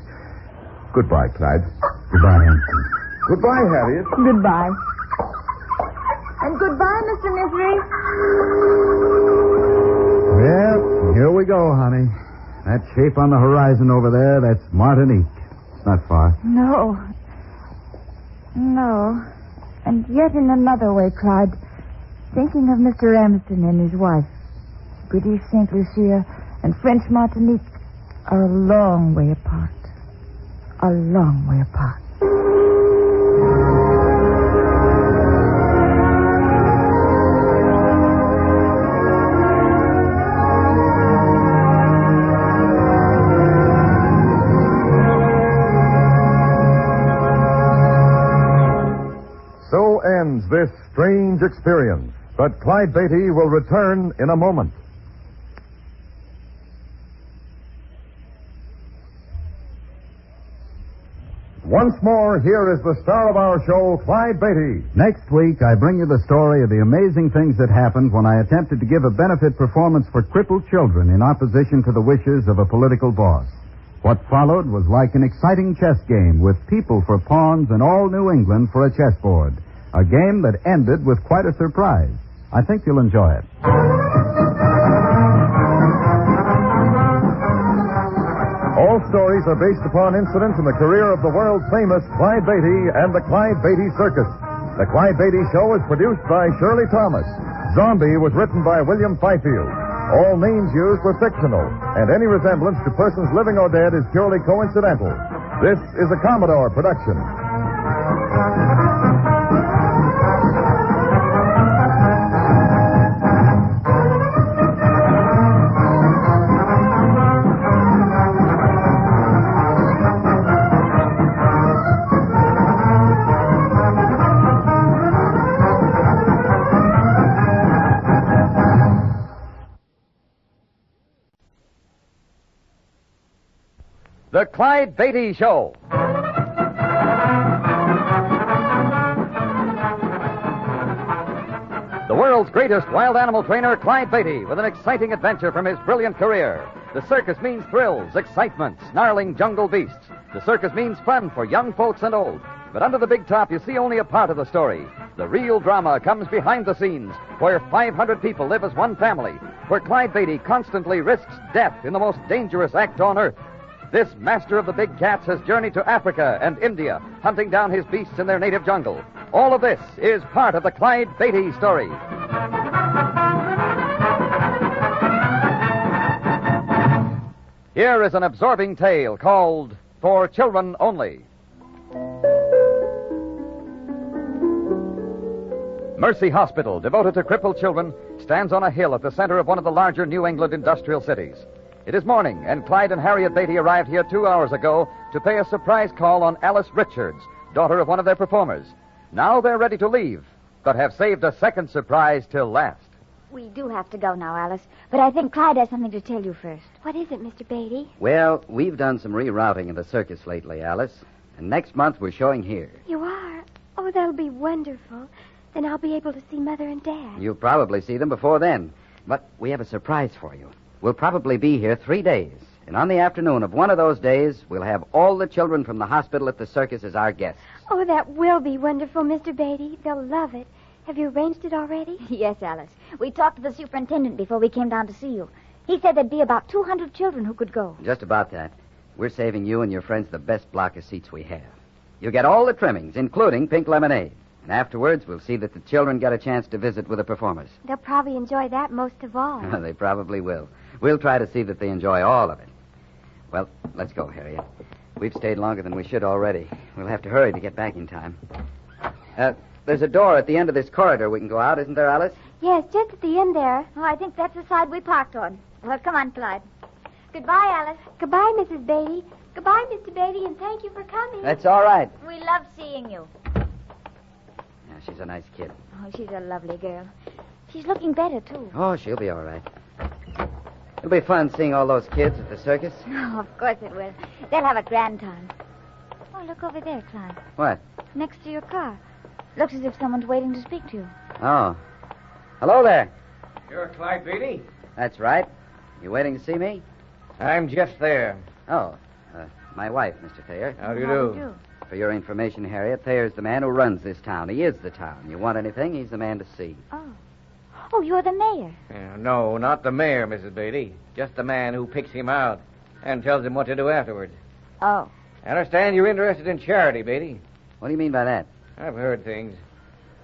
Goodbye, Clyde. Goodbye, Amston. Goodbye, Harriet. Goodbye. And goodbye, Mr. Misery. Well, here we go, honey. That shape on the horizon over there, that's Martinique. It's not far. No. And yet in another way, Clyde, thinking of Mr. Amston and his wife, British St. Lucia and French Martinique are a long way apart. A long way apart. strange experience. But Clyde Beatty will return in a moment. Once more, here is the star of our show, Clyde Beatty. Next week, I bring you the story of the amazing things that happened when I attempted to give a benefit performance for crippled children in opposition to the wishes of a political boss. What followed was like an exciting chess game with people for pawns and all New England for a chessboard. A game that ended with quite a surprise. I think you'll enjoy it. All stories are based upon incidents in the career of the world-famous Clyde Beatty and the Clyde Beatty Circus. The Clyde Beatty Show is produced by Shirley Thomas. Zombie was written by William Fifield. All names used were fictional, and any resemblance to persons living or dead is purely coincidental. This is a Commodore production. The Clyde Beatty Show. The world's greatest wild animal trainer, Clyde Beatty, with an exciting adventure from his brilliant career. The circus means thrills, excitement, snarling jungle beasts. The circus means fun for young folks and old. But under the big top, you see only a part of the story. The real drama comes behind the scenes, where 500 people live as one family, where Clyde Beatty constantly risks death in the most dangerous act on earth. This master of the big cats has journeyed to Africa and India, hunting down his beasts in their native jungle. All of this is part of the Clyde Beatty story. Here is an absorbing tale called For Children Only. Mercy Hospital, devoted to crippled children, stands on a hill at the center of one of the larger New England industrial cities. It is morning, and Clyde and Harriet Beatty arrived here 2 hours ago to pay a surprise call on Alice Richards, daughter of one of their performers. Now they're ready to leave, but have saved a second surprise till last. We do have to go now, Alice. But I think Clyde has something to tell you first. What is it, Mr. Beatty? Well, we've done some rerouting in the circus lately, Alice. And next month we're showing here. You are? Oh, that'll be wonderful. Then I'll be able to see Mother and Dad. You'll probably see them before then. But we have a surprise for you. We'll probably be here 3 days. And on the afternoon of one of those days, we'll have all the children from the hospital at the circus as our guests. Oh, that will be wonderful, Mr. Beatty. They'll love it. Have you arranged it already? Yes, Alice. We talked to the superintendent before we came down to see you. He said there'd be about 200 children who could go. Just about that. We're saving you and your friends the best block of seats we have. You'll get all the trimmings, including pink lemonade. And afterwards, we'll see that the children get a chance to visit with the performers. They'll probably enjoy that most of all. They probably will. We'll try to see that they enjoy all of it. Well, let's go, Harriet. We've stayed longer than we should already. We'll have to hurry to get back in time. There's a door at the end of this corridor we can go out, isn't there, Alice? Yes, just at the end there. Oh, I think that's the side we parked on. Well, come on, Clyde. Goodbye, Alice. Goodbye, Mrs. Beatty. Goodbye, Mr. Beatty, and thank you for coming. That's all right. We love seeing you. Yeah, she's a nice kid. Oh, she's a lovely girl. She's looking better, too. Oh, she'll be all right. It'll be fun seeing all those kids at the circus. Oh, of course it will. They'll have a grand time. Oh, look over there, Clyde. What? Next to your car. Looks as if someone's waiting to speak to you. Oh. Hello there. You're Clyde Beatty? That's right. You waiting to see me? I'm Jeff Thayer. Oh, my wife, Mr. Thayer. How do you do? For your information, Harriet, Thayer's the man who runs this town. He is the town. You want anything, he's the man to see. Oh, you're the mayor. No, not the mayor, Mrs. Beatty. Just the man who picks him out and tells him what to do afterwards. Oh. I understand you're interested in charity, Beatty. What do you mean by that? I've heard things.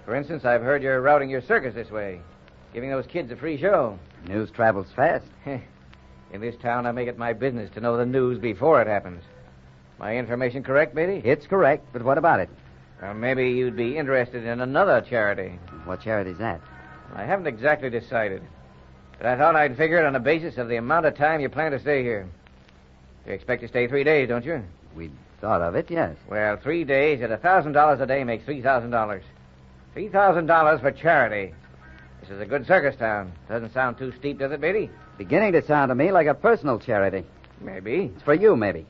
For instance, I've heard you're routing your circus this way, giving those kids a free show. News travels fast. In this town, I make it my business to know the news before it happens. My information correct, Beatty? It's correct, but what about it? Well, maybe you'd be interested in another charity. What charity's that? I haven't exactly decided. But I thought I'd figure it on the basis of the amount of time you plan to stay here. You expect to stay 3 days, don't you? We thought of it, yes. Well, 3 days at $1,000 a day makes $3,000. $3,000 for charity. This is a good circus town. Doesn't sound too steep, does it, Beatty? Beginning to sound to me like a personal charity. Maybe. It's for you, maybe.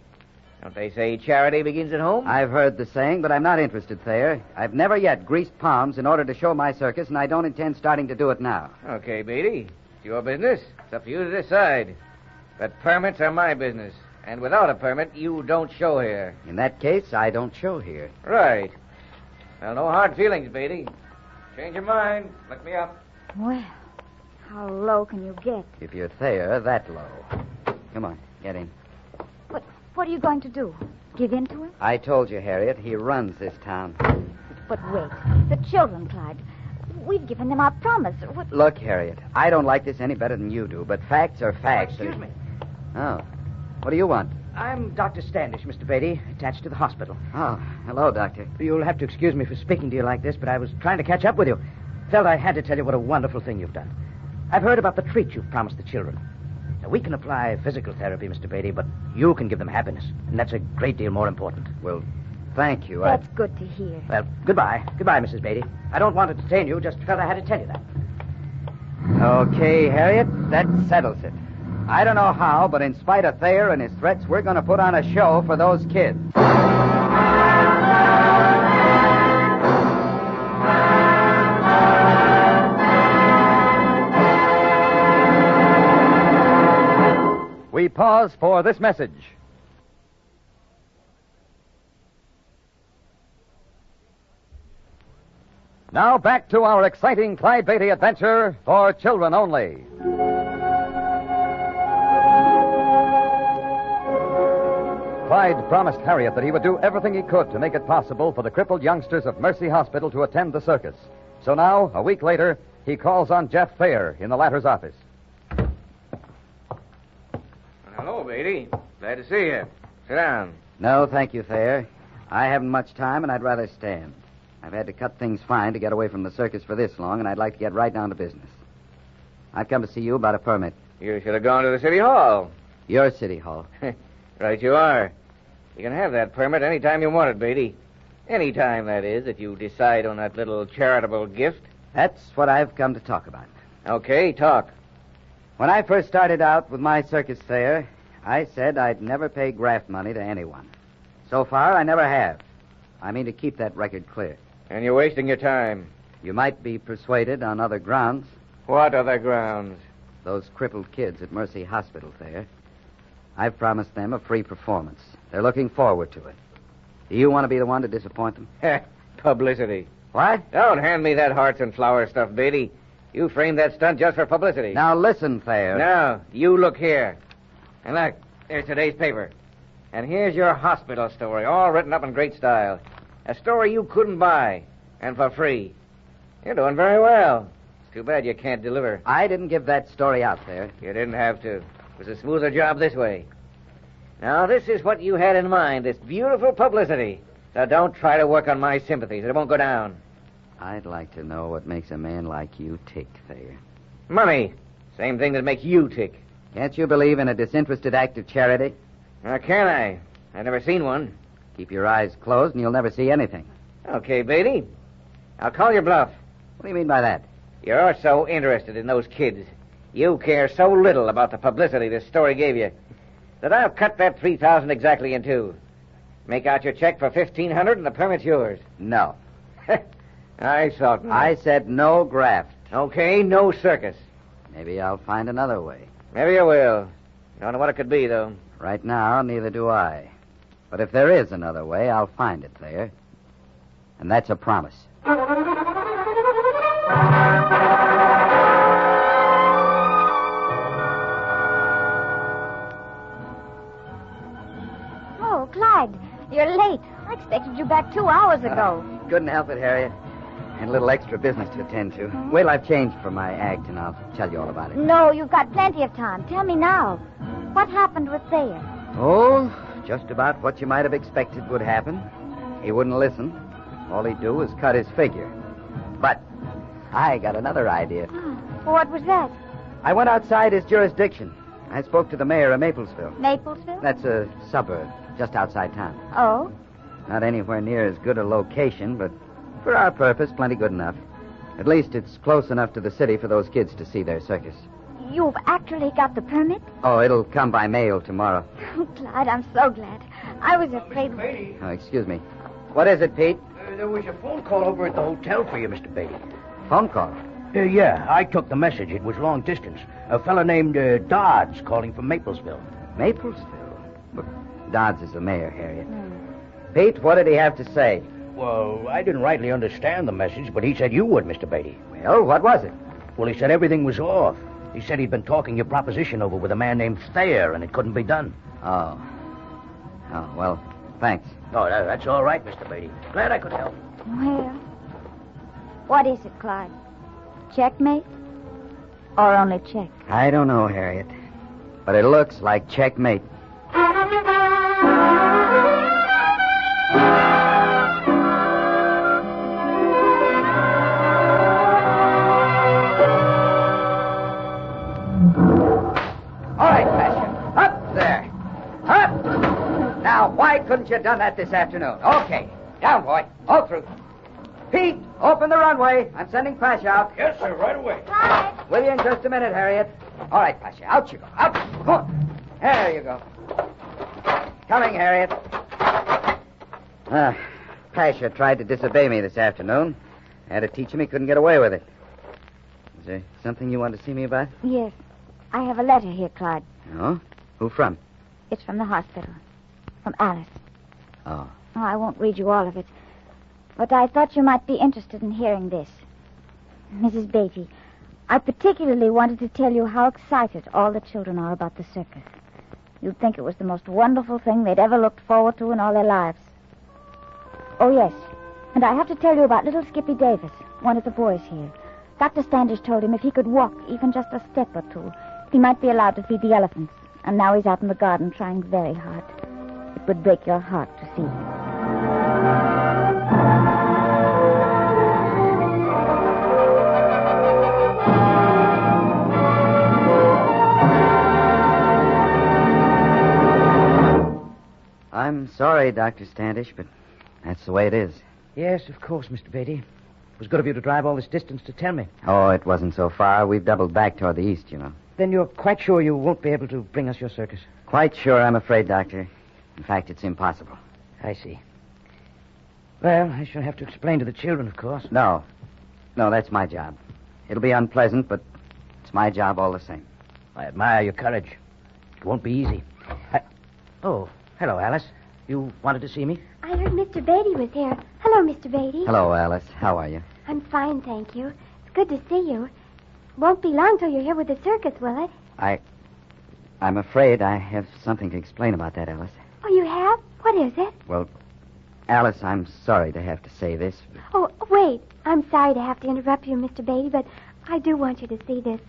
Don't they say charity begins at home? I've heard the saying, but I'm not interested, Thayer. I've never yet greased palms in order to show my circus, and I don't intend starting to do it now. Okay, Beatty. It's your business. It's up to you to decide. But permits are my business. And without a permit, you don't show here. In that case, I don't show here. Right. Well, no hard feelings, Beatty. Change your mind. Look me up. Well, how low can you get? If you're Thayer, that low. Come on, get in. What are you going to do? Give in to him? I told you, Harriet, he runs this town. But wait. The children, Clyde. We've given them our promise. What... Look, Harriet, I don't like this any better than you do, but facts are facts. Excuse me. Oh. What do you want? I'm Dr. Standish, Mr. Beatty, attached to the hospital. Oh, hello, Doctor. You'll have to excuse me for speaking to you like this, but I was trying to catch up with you. Felt I had to tell you what a wonderful thing you've done. I've heard about the treat you've promised the children. Now, we can apply physical therapy, Mr. Beatty, but you can give them happiness, and that's a great deal more important. Well, thank you. That's good to hear. Well, goodbye. Goodbye, Mrs. Beatty. I don't want to detain you, just felt I had to tell you that. Okay, Harriet, that settles it. I don't know how, but in spite of Thayer and his threats, we're going to put on a show for those kids. We pause for this message. Now back to our exciting Clyde Beatty adventure for children only. Clyde promised Harriet that he would do everything he could to make it possible for the crippled youngsters of Mercy Hospital to attend the circus. So now, a week later, he calls on Jeff Thayer in the latter's office. Hello, Beatty. Glad to see you. Sit down. No, thank you, Thayer. I haven't much time, and I'd rather stand. I've had to cut things fine to get away from the circus for this long, and I'd like to get right down to business. I've come to see you about a permit. You should have gone to the city hall. Your city hall. Right you are. You can have that permit any time you want it, Beatty. Any time, that is, if you decide on that little charitable gift. That's what I've come to talk about. Okay, talk. When I first started out with my circus, Thayer, I said I'd never pay graft money to anyone. So far, I never have. I mean to keep that record clear. And you're wasting your time. You might be persuaded on other grounds. What other grounds? Those crippled kids at Mercy Hospital, Thayer. I've promised them a free performance. They're looking forward to it. Do you want to be the one to disappoint them? Publicity. What? Don't hand me that hearts and flowers stuff, Beatty. You framed that stunt just for publicity. Now listen, Thayer. No, you look here. And look, there's today's paper. And here's your hospital story, all written up in great style. A story you couldn't buy, and for free. You're doing very well. It's too bad you can't deliver. I didn't give that story out, Thayer. You didn't have to. It was a smoother job this way. Now, this is what you had in mind, this beautiful publicity. Now, don't try to work on my sympathies. It won't go down. I'd like to know what makes a man like you tick, Thayer. Money. Same thing that makes you tick. Can't you believe in a disinterested act of charity? Now, can I? I've never seen one. Keep your eyes closed and you'll never see anything. Okay, Beatty. I'll call your bluff. What do you mean by that? You're so interested in those kids. You care so little about the publicity this story gave you that I'll cut that $3,000 exactly in two. Make out your check for $1,500 and the permit's yours. No. I thought not. I said no graft. Okay, no circus. Maybe I'll find another way. Maybe you will. Don't know what it could be, though. Right now, neither do I. But if there is another way, I'll find it, Thayer. And that's a promise. Oh, Clyde, you're late. I expected you back 2 hours ago. Couldn't help it, Harriet. And a little extra business to attend to. Wait till I've changed for my act, and I'll tell you all about it. No, you've got plenty of time. Tell me now. What happened with Thayer? Oh, just about what you might have expected would happen. He wouldn't listen. All he'd do was cut his figure. But I got another idea. What was that? I went outside his jurisdiction. I spoke to the mayor of Maplesville. Maplesville? That's a suburb just outside town. Oh? Not anywhere near as good a location, but For our purpose, plenty good enough. At least it's close enough to the city for those kids to see their circus. You've actually got the permit? Oh, it'll come by mail tomorrow. Oh, Clyde, I'm so glad. I was afraid... Oh, excuse me. What is it, Pete? There was a phone call over at the hotel for you, Mr. Beatty. Phone call? Yeah, I took the message. It was long distance. A fellow named Dodds calling from Maplesville. Maplesville? But Dodds is the mayor, Harriet. Pete, what did he have to say? Well, I didn't rightly understand the message, but he said you would, Mr. Beatty. Well, what was it? Well, he said everything was off. He said he'd been talking your proposition over with a man named Thayer, and it couldn't be done. Oh. Oh, well, thanks. Oh, that's all right, Mr. Beatty. Glad I could help. Well, what is it, Clyde? Checkmate? Or only check? I don't know, Harriet. But it looks like checkmate. All right, Passion. Up there. Up! Now, why couldn't you have done that this afternoon? Okay. Down, boy. All through. Pete, open the runway. I'm sending Pasha out. Yes, sir, right away. Clyde! Will you in just a minute, Harriet? All right, Pasha. Out you go. Out. Come on. There you go. Coming, Harriet. Pasha tried to disobey me this afternoon. I had to teach him he couldn't get away with it. Is there something you want to see me about? Yes. I have a letter here, Clyde. Oh? Who from? It's from the hospital. From Alice. Oh. Oh, I won't read you all of it. But I thought you might be interested in hearing this. Mrs. Beatty, I particularly wanted to tell you how excited all the children are about the circus. You'd think it was the most wonderful thing they'd ever looked forward to in all their lives. Oh, yes. And I have to tell you about little Skippy Davis, one of the boys here. Dr. Standish told him if he could walk even just a step or two, he might be allowed to feed the elephants. And now he's out in the garden trying very hard. It would break your heart to see him. I'm sorry, Dr. Standish, but that's the way it is. Yes, of course, Mr. Beatty. It was good of you to drive all this distance to tell me. Oh, it wasn't so far. We've doubled back toward the east, you know. Then you're quite sure you won't be able to bring us your circus? Quite sure, I'm afraid, Doctor. In fact, it's impossible. I see. Well, I shall have to explain to the children, of course. No, that's my job. It'll be unpleasant, but it's my job all the same. I admire your courage. It won't be easy. Oh, hello, Alice. You wanted to see me? I heard Mr. Beatty was here. Hello, Mr. Beatty. Hello, Alice. How are you? I'm fine, thank you. It's good to see you. Won't be long till you're here with the circus, will it? I'm afraid I have something to explain about that, Alice. Oh, you have? What is it? Well, Alice, I'm sorry to have to say this. Oh, wait. I'm sorry to have to interrupt you, Mr. Beatty, but I do want you to see this.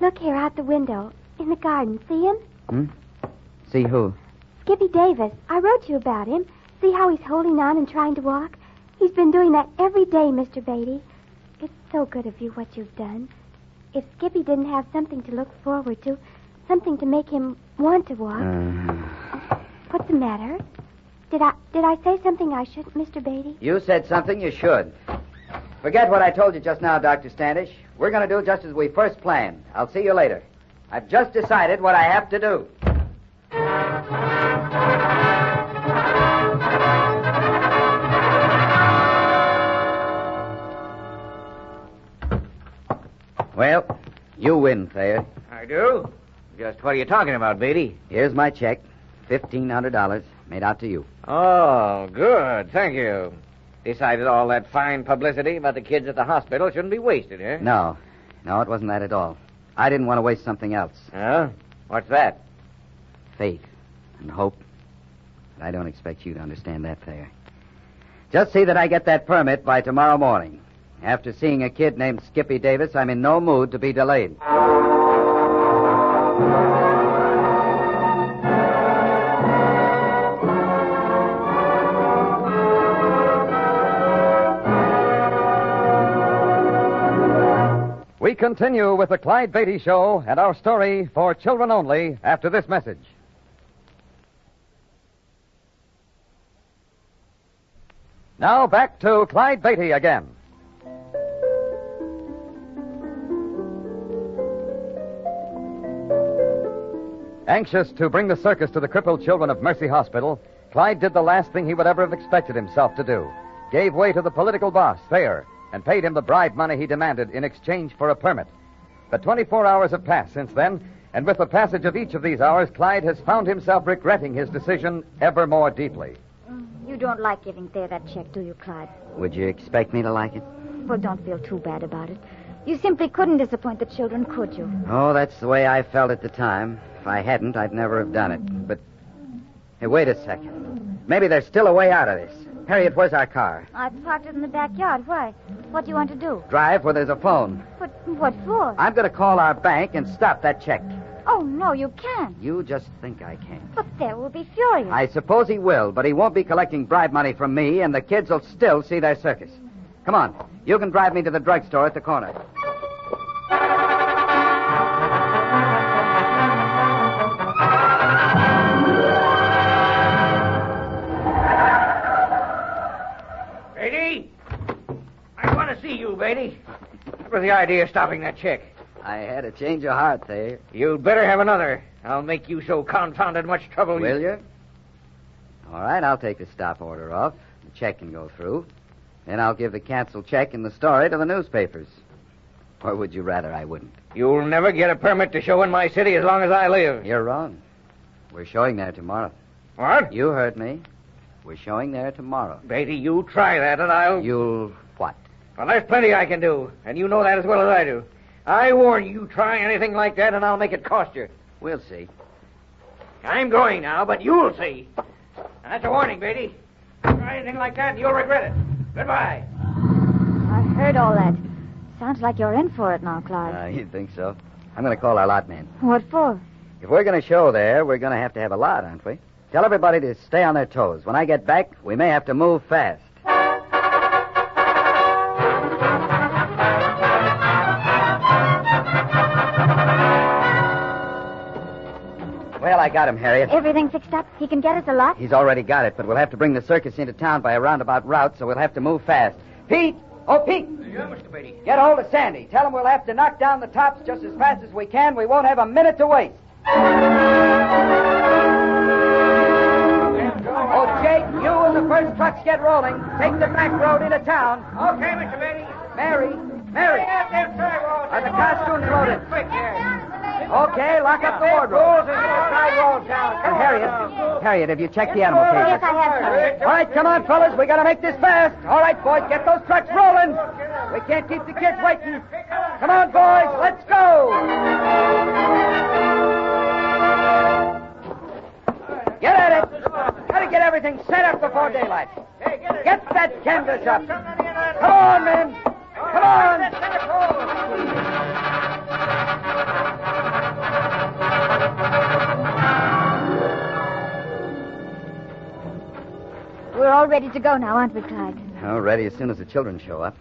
Look here out the window. In the garden. See him? Hmm? See who? Skippy Davis. I wrote you about him. See how he's holding on and trying to walk? He's been doing that every day, Mr. Beatty. It's so good of you what you've done. If Skippy didn't have something to look forward to, something to make him want to walk... What's the matter? Did I say something I shouldn't, Mr. Beatty? You said something you should. Forget what I told you just now, Dr. Standish. We're going to do just as we first planned. I'll see you later. I've just decided what I have to do. Well, you win, Thayer. I do? Just what are you talking about, Beatty? Here's my check. $1,500 made out to you. Oh, good. Thank you. Decided all that fine publicity about the kids at the hospital shouldn't be wasted, eh? No, it wasn't that at all. I didn't want to waste something else. Huh? What's that? Faith and hope. But I don't expect you to understand that, Thayer. Just see that I get that permit by tomorrow morning. After seeing a kid named Skippy Davis, I'm in no mood to be delayed. We continue with the Clyde Beatty Show and our story for children only after this message. Now back to Clyde Beatty again. Anxious to bring the circus to the crippled children of Mercy Hospital, Clyde did the last thing he would ever have expected himself to do. Gave way to the political boss, Thayer, and paid him the bribe money he demanded in exchange for a permit. But 24 hours have passed since then, and with the passage of each of these hours, Clyde has found himself regretting his decision ever more deeply. You don't like giving Thayer that check, do you, Clyde? Would you expect me to like it? Well, don't feel too bad about it. You simply couldn't disappoint the children, could you? Oh, that's the way I felt at the time. If I hadn't, I'd never have done it. But, hey, wait a second. Maybe there's still a way out of this. Harriet, where's our car? I parked it in the backyard. Why? What do you want to do? Drive where there's a phone. But what for? I'm going to call our bank and stop that check. Oh, no, you can't. You just think I can. But Thayer will be furious. I suppose he will, but he won't be collecting bribe money from me, and the kids will still see their circus. Come on. You can drive me to the drugstore at the corner. Beatty! I want to see you, Beatty. What was the idea of stopping that check? I had a change of heart there. You'd better have another. I'll make you so confounded much trouble. Will you? All right, I'll take the stop order off. The check can go through. Then I'll give the canceled check and the story to the newspapers. Or would you rather I wouldn't? You'll never get a permit to show in my city as long as I live. You're wrong. We're showing there tomorrow. What? You heard me. We're showing there tomorrow. Beatty, you try that and I'll... You'll what? Well, there's plenty I can do, and you know that as well as I do. I warn you, try anything like that, and I'll make it cost you. We'll see. I'm going now, but you'll see. And that's a warning, Beatty. Try anything like that, and you'll regret it. Goodbye. I heard all that. Sounds like you're in for it now, Clyde. You think so? I'm going to call our lot man. What for? If we're going to show there, we're going to have a lot, aren't we? Tell everybody to stay on their toes. When I get back, we may have to move fast. Well, I got him, Harriet. Everything fixed up? He can get us a lot? He's already got it, but we'll have to bring the circus into town by a roundabout route, so we'll have to move fast. Pete! Oh, Pete! Yeah, Mr. Beatty. Get hold of Sandy. Tell him we'll have to knock down the tops just as fast as we can. We won't have a minute to waste. Oh, Jake, you and the first trucks get rolling. Take the back road into town. Okay, Mr. Beatty. Mary. Are the costumes loaded? Quick here. Okay, lock up the wardrobe. And Harriet, have you checked the animal cages? Yes, I have, sir. All right, come on, fellas. We got to make this fast. All right, boys, get those trucks rolling. We can't keep the kids waiting. Come on, boys, let's go. Get at it. Got to get everything set up before daylight. Get that canvas up. Come on, men. Come on. We're all ready to go now, aren't we, Clyde? Oh, ready as soon as the children show up.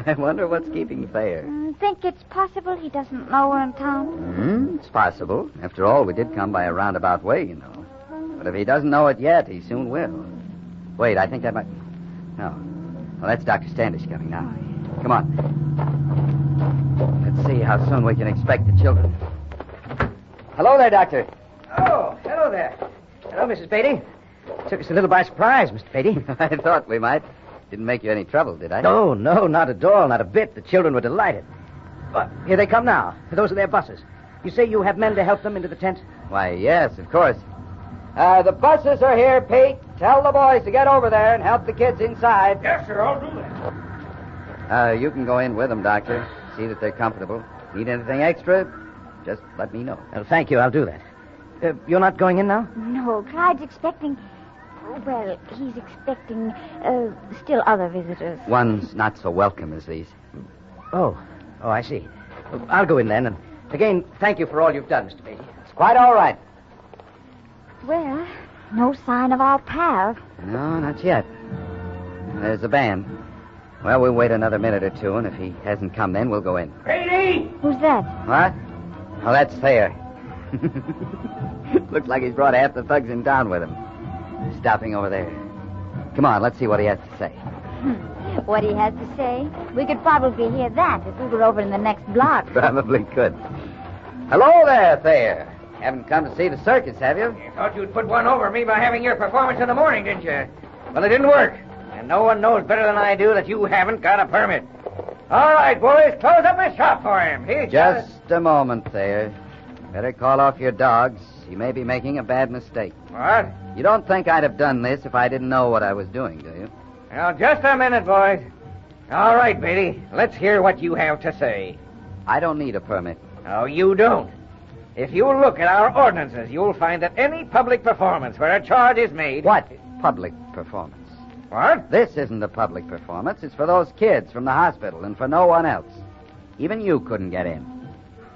I wonder what's keeping Thayer. Think it's possible he doesn't know we're in town? It's possible. After all, we did come by a roundabout way, you know. But if he doesn't know it yet, he soon will. Wait, I think that might... No. Well, that's Dr. Standish coming now. Come on. Let's see how soon we can expect the children. Hello there, Doctor. Oh, hello there. Hello, Mrs. Beatty. Took us a little by surprise, Mr. Beatty. I thought we might. Didn't make you any trouble, did I? No, not at all, not a bit. The children were delighted. But here they come now. Those are their buses. You say you have men to help them into the tent? Why, yes, of course. The buses are here, Pete. Tell the boys to get over there and help the kids inside. Yes, sir, I'll do that. You can go in with them, Doctor. See that they're comfortable. Need anything extra? Just let me know. Well, thank you, I'll do that. You're not going in now? No, Clyde's expecting... Well, he's expecting still other visitors. Ones not so welcome as these. Oh, I see. I'll go in then. And again, thank you for all you've done, Mr. Beatty. It's quite all right. Well, no sign of our pal. No, not yet. There's the band. Well, we'll wait another minute or two, and if he hasn't come then, we'll go in. Beatty! Who's that? What? Oh, that's Thayer. Looks like he's brought half the thugs in town with him. Stopping over there. Come on, let's see what he has to say. What he has to say? We could probably hear that if we were over in the next block. Probably could. Hello there, Thayer. Haven't come to see the circus, have you? You thought you'd put one over me by having your performance in the morning, didn't you? Well, it didn't work. And no one knows better than I do that you haven't got a permit. All right, boys, close up the shop for him. He's Just a moment, Thayer. Better call off your dogs. You may be making a bad mistake. What? You don't think I'd have done this if I didn't know what I was doing, do you? Now, just a minute, boys. All right, Beatty. Let's hear what you have to say. I don't need a permit. Oh, you don't. If you look at our ordinances, you'll find that any public performance where a charge is made... What public performance? What? This isn't a public performance. It's for those kids from the hospital and for no one else. Even you couldn't get in.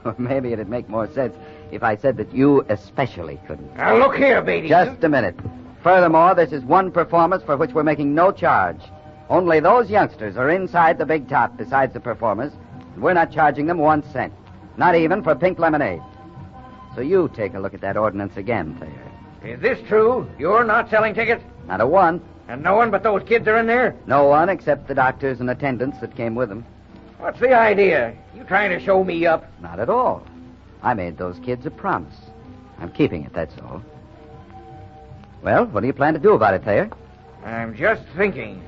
Or maybe it'd make more sense if I said that you especially couldn't. Now, look here, Beatty. Just a minute. Furthermore, this is one performance for which we're making no charge. Only those youngsters are inside the big top besides the performers, and we're not charging them 1 cent. Not even for pink lemonade. So you take a look at that ordinance again, Thayer. Is this true? You're not selling tickets? Not a one. And no one but those kids are in there? No one except the doctors and attendants that came with them. What's the idea? You trying to show me up? Not at all. I made those kids a promise. I'm keeping it, that's all. Well, what do you plan to do about it, Thayer? I'm just thinking.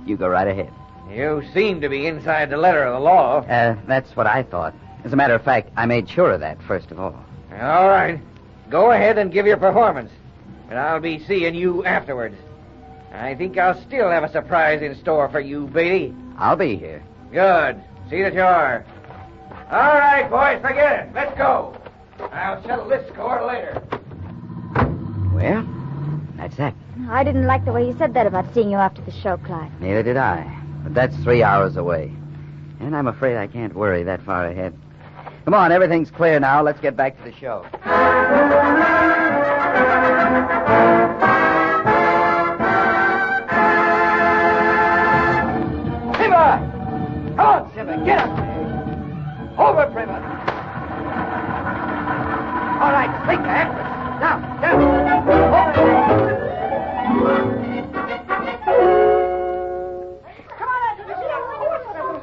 You go right ahead. You seem to be inside the letter of the law. That's what I thought. As a matter of fact, I made sure of that, first of all. All right. Go ahead and give your performance. And I'll be seeing you afterwards. I think I'll still have a surprise in store for you, Beatty. I'll be here. Good. See that you are. All right, boys, forget it. Let's go. I'll settle this score later. Well, that's that. I didn't like the way you said that about seeing you after the show, Clyde. Neither did I. But that's 3 hours away. And I'm afraid I can't worry that far ahead. Come on, everything's clear now. Let's get back to the show. Simba! Come on, Simba, get up there. Over, Simba. All right, take the actress. Now, down.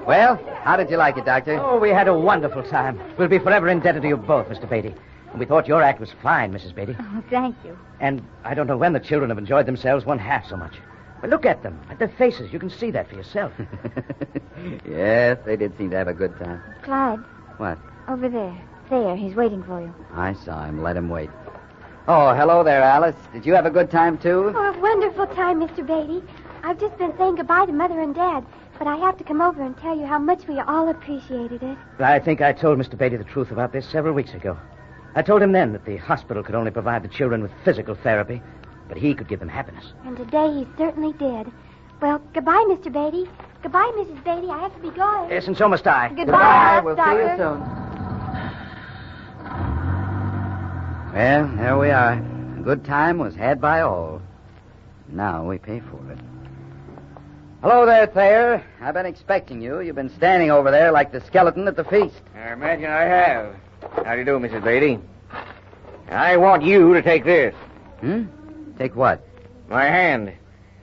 Well, how did you like it, Doctor? Oh, we had a wonderful time. We'll be forever indebted to you both, Mr. Beatty. And we thought your act was fine, Mrs. Beatty. Oh, thank you. And I don't know when the children have enjoyed themselves one half so much. But look at them, at their faces. You can see that for yourself. Yes, they did seem to have a good time. Clyde. What? Over there. There, he's waiting for you. I saw him. Let him wait. Oh, hello there, Alice. Did you have a good time, too? Oh, a wonderful time, Mr. Beatty. I've just been saying goodbye to Mother and Dad, but I have to come over and tell you how much we all appreciated it. I think I told Mr. Beatty the truth about this several weeks ago. I told him then that the hospital could only provide the children with physical therapy, but he could give them happiness. And today he certainly did. Well, goodbye, Mr. Beatty. Goodbye, Mrs. Beatty. I have to be going. Yes, and so must I. Goodbye, We'll Doctor. see you soon. Well, there we are. A good time was had by all. Now we pay for it. Hello there, Thayer. I've been expecting you. You've been standing over there like the skeleton at the feast. I imagine I have. How do you do, Mrs. Beatty? I want you to take this. Take what? My hand.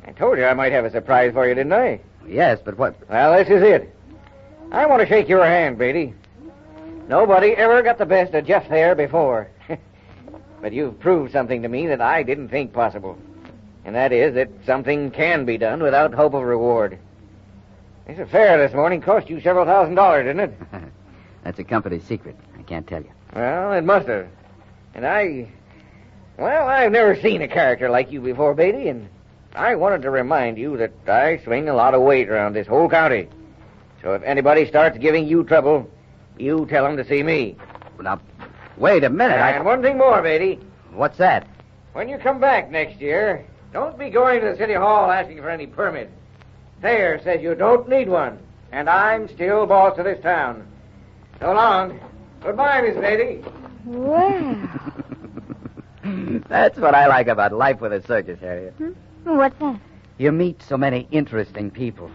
I told you I might have a surprise for you, didn't I? Yes, but what? Well, this is it. I want to shake your hand, Beatty. Nobody ever got the best of Jeff Thayer before. But you've proved something to me that I didn't think possible. And that is that something can be done without hope of reward. This affair this morning cost you several $1,000s, didn't it? That's a company secret. I can't tell you. Well, it must have. And I've never seen a character like you before, Beatty, and I wanted to remind you that I swing a lot of weight around this whole county. So if anybody starts giving you trouble, you tell them to see me. Now, wait a minute. And one thing more, Beatty. What's that? When you come back next year, don't be going to the city hall asking for any permit. Thayer says you don't need one, and I'm still boss of this town. So long. Goodbye, Miss Beatty. Well. That's what I like about life with a circus, Harriet. What's that? You meet so many interesting people.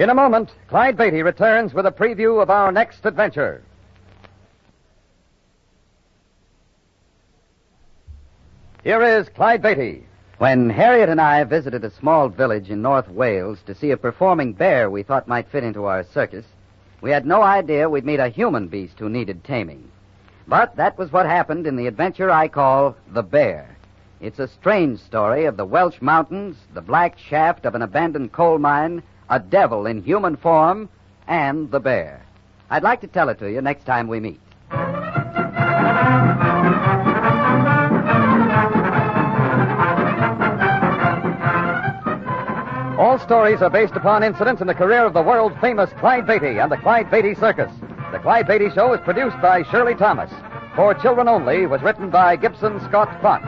In a moment, Clyde Beatty returns with a preview of our next adventure. Here is Clyde Beatty. When Harriet and I visited a small village in North Wales to see a performing bear we thought might fit into our circus, we had no idea we'd meet a human beast who needed taming. But that was what happened in the adventure I call The Bear. It's a strange story of the Welsh mountains, the black shaft of an abandoned coal mine, a devil in human form, and the bear. I'd like to tell it to you next time we meet. All stories are based upon incidents in the career of the world-famous Clyde Beatty and the Clyde Beatty Circus. The Clyde Beatty Show is produced by Shirley Thomas. For Children Only was written by Gibson Scott Fox.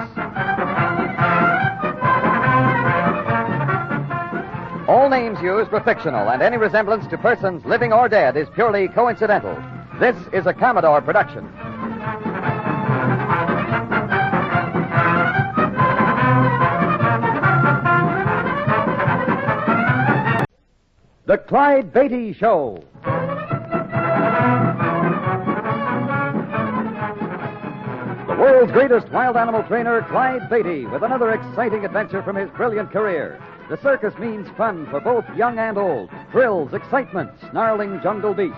All names used were fictional, and any resemblance to persons living or dead is purely coincidental. This is a Commodore production. The Clyde Beatty Show. The world's greatest wild animal trainer, Clyde Beatty, with another exciting adventure from his brilliant career. The circus means fun for both young and old, thrills, excitement, snarling jungle beasts.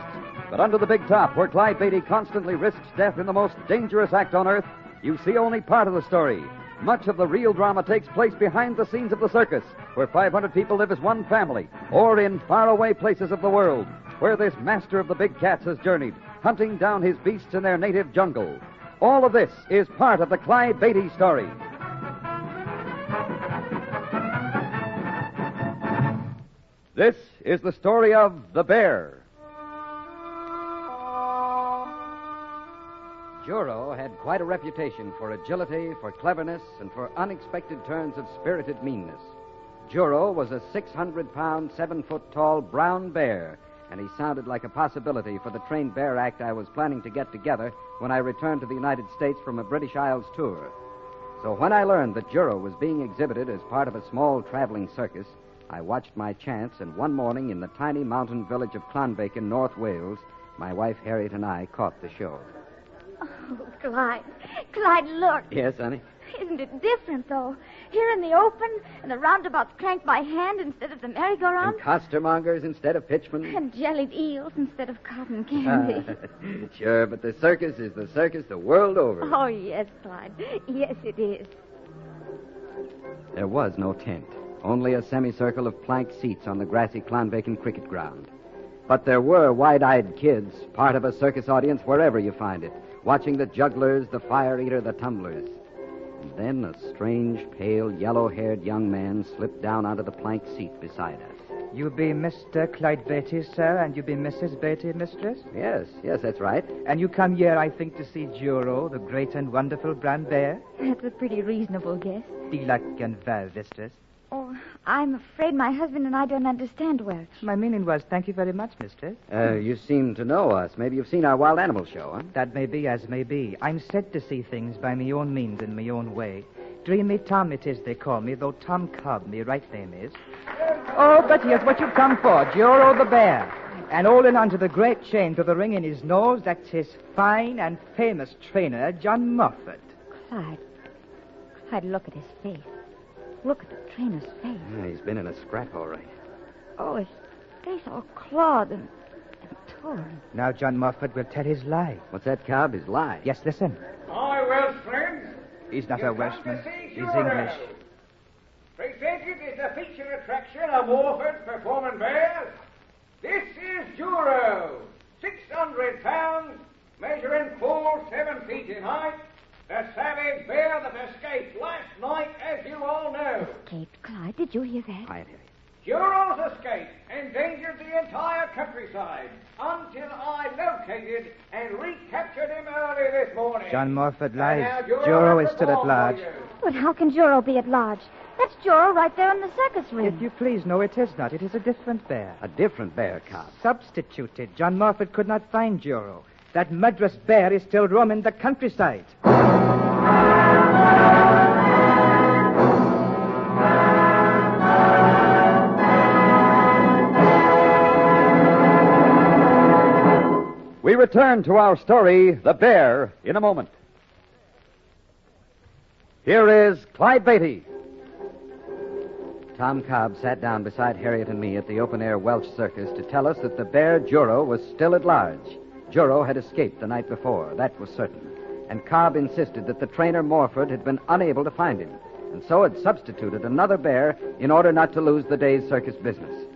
But under the big top, where Clyde Beatty constantly risks death in the most dangerous act on earth, you see only part of the story. Much of the real drama takes place behind the scenes of the circus, where 500 people live as one family, or in faraway places of the world, where this master of the big cats has journeyed, hunting down his beasts in their native jungle. All of this is part of the Clyde Beatty story. This is the story of the bear. Juro had quite a reputation for agility, for cleverness, and for unexpected turns of spirited meanness. Juro was a 600-pound, 7-foot-tall brown bear, and he sounded like a possibility for the trained bear act I was planning to get together when I returned to the United States from a British Isles tour. So when I learned that Juro was being exhibited as part of a small traveling circus, I watched my chance, and one morning in the tiny mountain village of Clonbacon, North Wales, my wife Harriet and I caught the show. Oh, Clyde. Clyde, look. Yes, honey? Isn't it different, though? Here in the open, and the roundabouts cranked by hand instead of the merry-go-round. And costermongers instead of pitchmen. And jellied eels instead of cotton candy. Sure, but the circus is the circus the world over. Oh, yes, Clyde. Yes, it is. There was no tent. Only a semicircle of plank seats on the grassy Clonbacon cricket ground. But there were wide-eyed kids, part of a circus audience wherever you find it, watching the jugglers, the fire-eater, the tumblers. And then a strange, pale, yellow-haired young man slipped down onto the plank seat beside us. You be Mr. Clyde Beatty, sir, and you be Mrs. Beatty, mistress? Yes, that's right. And you come here, I think, to see Juro, the great and wonderful brown bear? That's a pretty reasonable guess. Deluck and well, mistress. Oh, I'm afraid my husband and I don't understand Welsh. My meaning was, thank you very much, mistress. You seem to know us. Maybe you've seen our wild animal show, huh? That may be as may be. I'm said to see things by me own means in me own way. Dreamy Tom it is they call me, though Tom Cobb me right name is. Oh, but here's what you've come for, Juro the bear. And holding onto the great chain to the ring in his nose, that's his fine and famous trainer, John Moffat. Clyde, look at his face. Look at the trainer's face. Yeah, he's been in a scrap, all right. Oh, his face all clawed and torn. Now John Moffat will tell his lie. What's that, Cobb? His lie? Yes, listen. Hi, Welsh friends. He's not a Welshman. He's Juro. English. Presented as the feature attraction of Warford performing bears, this is Juro, 600 pounds, measuring full 7 feet in height, the savage bear that escaped last night, as you all know. Escaped, Clyde. Did you hear that? Quiet, Harry. Juro's escape endangered the entire countryside until I located and recaptured him early this morning. John Moffat And lies. now Juro is still at large. But how can Juro be at large? That's Juro right there in the circus ring. If you please, no, it is not. It is a different bear. A different bear, Cobb. Substituted. John Moffat could not find Juro. That murderous bear is still roaming the countryside. We return to our story, The Bear, in a moment. Here is Clyde Beatty. Tom Cobb sat down beside Harriet and me at the open-air Welsh circus to tell us that the bear Juro was still at large. Juro had escaped the night before, that was certain. And Cobb insisted that the trainer Morford had been unable to find him, and so had substituted another bear in order not to lose the day's circus business.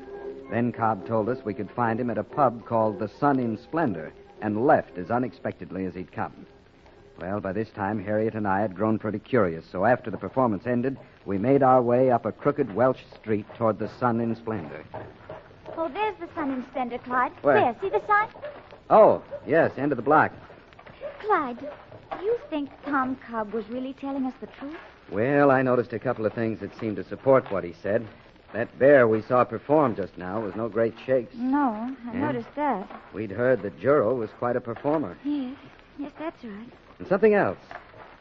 Then Cobb told us we could find him at a pub called the Sun in Splendor, and left as unexpectedly as he'd come. Well, by this time, Harriet and I had grown pretty curious, so after the performance ended, we made our way up a crooked Welsh street toward the Sun in Splendor. Oh, there's the Sun in Splendor, Clyde. Where? There, see the sign? Oh, yes, end of the block. Clyde, do you think Tom Cobb was really telling us the truth? Well, I noticed a couple of things that seemed to support what he said. That bear we saw perform just now was no great shakes. No, I Yeah? noticed that. We'd heard that Juro was quite a performer. Yes, that's right. And something else.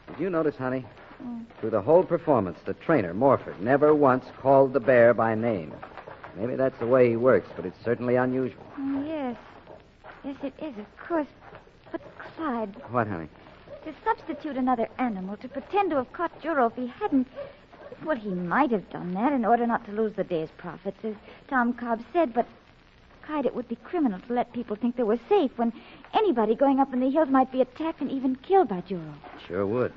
Did you notice, honey? Oh. Through the whole performance, the trainer, Morford, never once called the bear by name. Maybe that's the way he works, but it's certainly unusual. Oh, yes. Yes, it is, of course. But, Clyde, What, honey? to substitute another animal, to pretend to have caught Juro if he hadn't... Well, he might have done that in order not to lose the day's profits, as Tom Cobb said, but... Clyde, it would be criminal to let people think they were safe when anybody going up in the hills might be attacked and even killed by Juro. Sure would.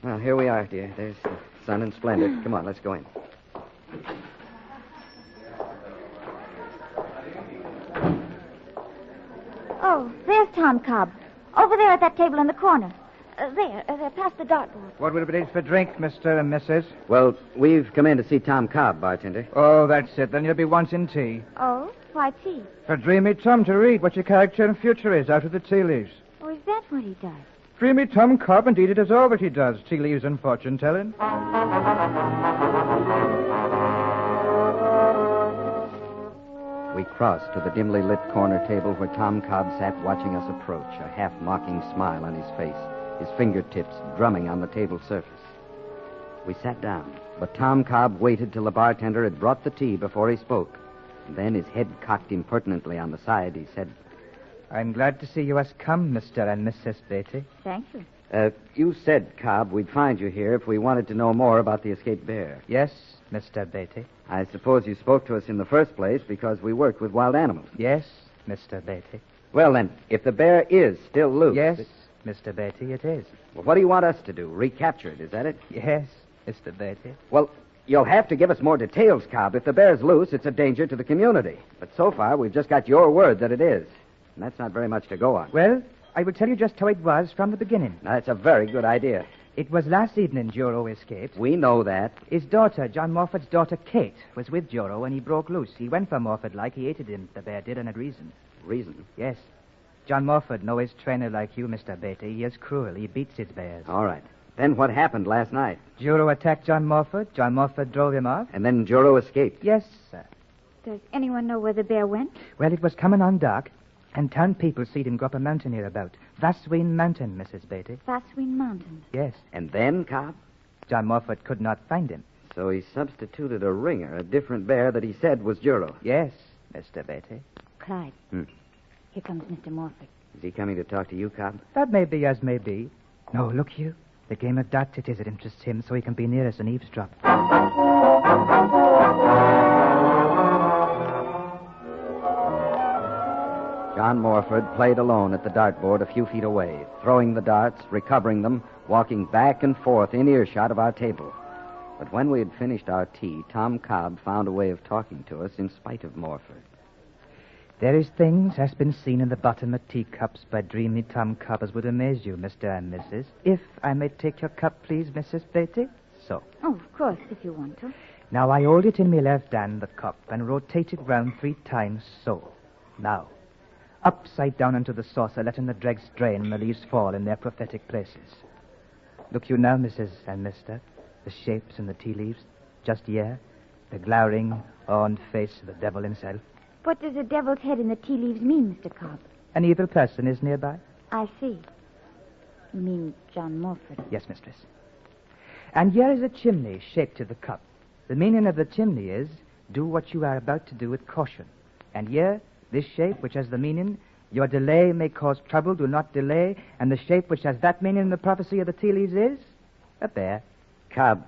Well, here we are, dear. There's the Sun in Splendor. Come on, let's go in. Oh, there's Tom Cobb. Over there at that table in the corner. There, past the dartboard. What will it be for drink, Mr. and Mrs.? Well, we've come in to see Tom Cobb, bartender. Oh, that's it. Then you'll be wanting tea. Oh, why tea? For Dreamy Tom to read what your character and future is out of the tea leaves. Oh, is that what he does? Dreamy Tom Cobb, indeed, it is all that he does, tea leaves and fortune-telling. We crossed to the dimly lit corner table where Tom Cobb sat watching us approach, a half-mocking smile on his face, his fingertips drumming on the table surface. We sat down, but Tom Cobb waited till the bartender had brought the tea before he spoke. And then, his head cocked impertinently on the side, he said, I'm glad to see you has come, Mr. and Mrs. Beatty. Thank you. You said, Cobb, we'd find you here if we wanted to know more about the escaped bear. Yes, Mr. Beatty. I suppose you spoke to us in the first place because we worked with wild animals. Yes, Mr. Beatty. Well, then, if the bear is still loose... Yes, Mr. Beatty, it is. Well, what do you want us to do? Recapture it, is that it? Yes, Mr. Beatty. Well, you'll have to give us more details, Cobb. If the bear's loose, it's a danger to the community. But so far, we've just got your word that it is. And that's not very much to go on. Well, I will tell you just how it was from the beginning. Now, that's a very good idea. It was last evening Juro escaped. We know that. His daughter, John Morford's daughter, Kate, was with Juro when he broke loose. He went for Morford like he hated him, the bear did, and had reason. Reason? Yes. John Morford, know his trainer like you, Mr. Beatty. He is cruel. He beats his bears. All right. Then what happened last night? Juro attacked John Morford. John Morford drove him off. And then Juro escaped? Yes, sir. Does anyone know where the bear went? Well, it was coming on dark, and town people seed him go up a mountain hereabout. Vasween Mountain, Mrs. Beatty. Vasween Mountain. Yes. And then, Cobb? John Morford could not find him. So he substituted a ringer, a different bear that he said was Juro. Yes, Mr. Beatty. Clyde. Here comes Mr. Morford. Is he coming to talk to you, Cobb? That may be as may be. No, look you. The game of darts it is that interests him, so he can be near us and eavesdrop. John Morford played alone at the dartboard a few feet away, throwing the darts, recovering them, walking back and forth in earshot of our table. But when we had finished our tea, Tom Cobb found a way of talking to us in spite of Morford. There is things has been seen in the bottom of teacups by dreamy Tom Cobb as would amaze you, Mr. and Mrs. If I may take your cup, please, Mrs. Beatty. So. Oh, of course, if you want to. Now, I hold it in my left hand, the cup, and rotate it round 3 times, so. Now, upside down into the saucer, letting the dregs drain and the leaves fall in their prophetic places. Look you now, Mrs. and Mr., the shapes in the tea leaves, just here, the glowering, horned face of the devil himself. What does the devil's head in the tea leaves mean, Mr. Cobb? An evil person is nearby? I see. You mean John Morford? Yes, mistress. And here is a chimney shaped to the cup. The meaning of the chimney is, do what you are about to do with caution. And here, this shape, which has the meaning, Your delay may cause trouble. Do not delay. And the shape which has that meaning in the prophecy of the tea leaves is a bear. Cobb,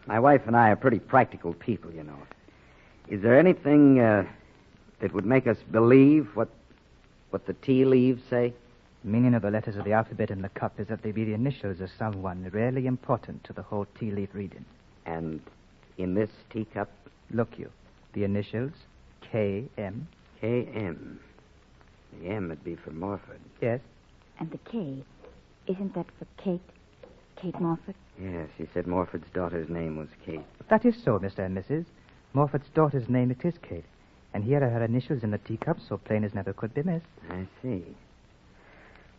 my wife and I are pretty practical people, you know. Is there anything that would make us believe what the tea leaves say? The meaning of the letters of the alphabet in the cup is that they be the initials of someone rarely important to the whole tea leaf reading. And in this teacup? Look you, the initials K.M. K.M. The M would be for Morford. Yes. And the K, isn't that for Kate? Kate Morford? Yes, he said Morford's daughter's name was Kate. That is so, Mr. and Mrs. Morford's daughter's name it is Kate. And here are her initials in the teacup, so plain as never could be missed. I see.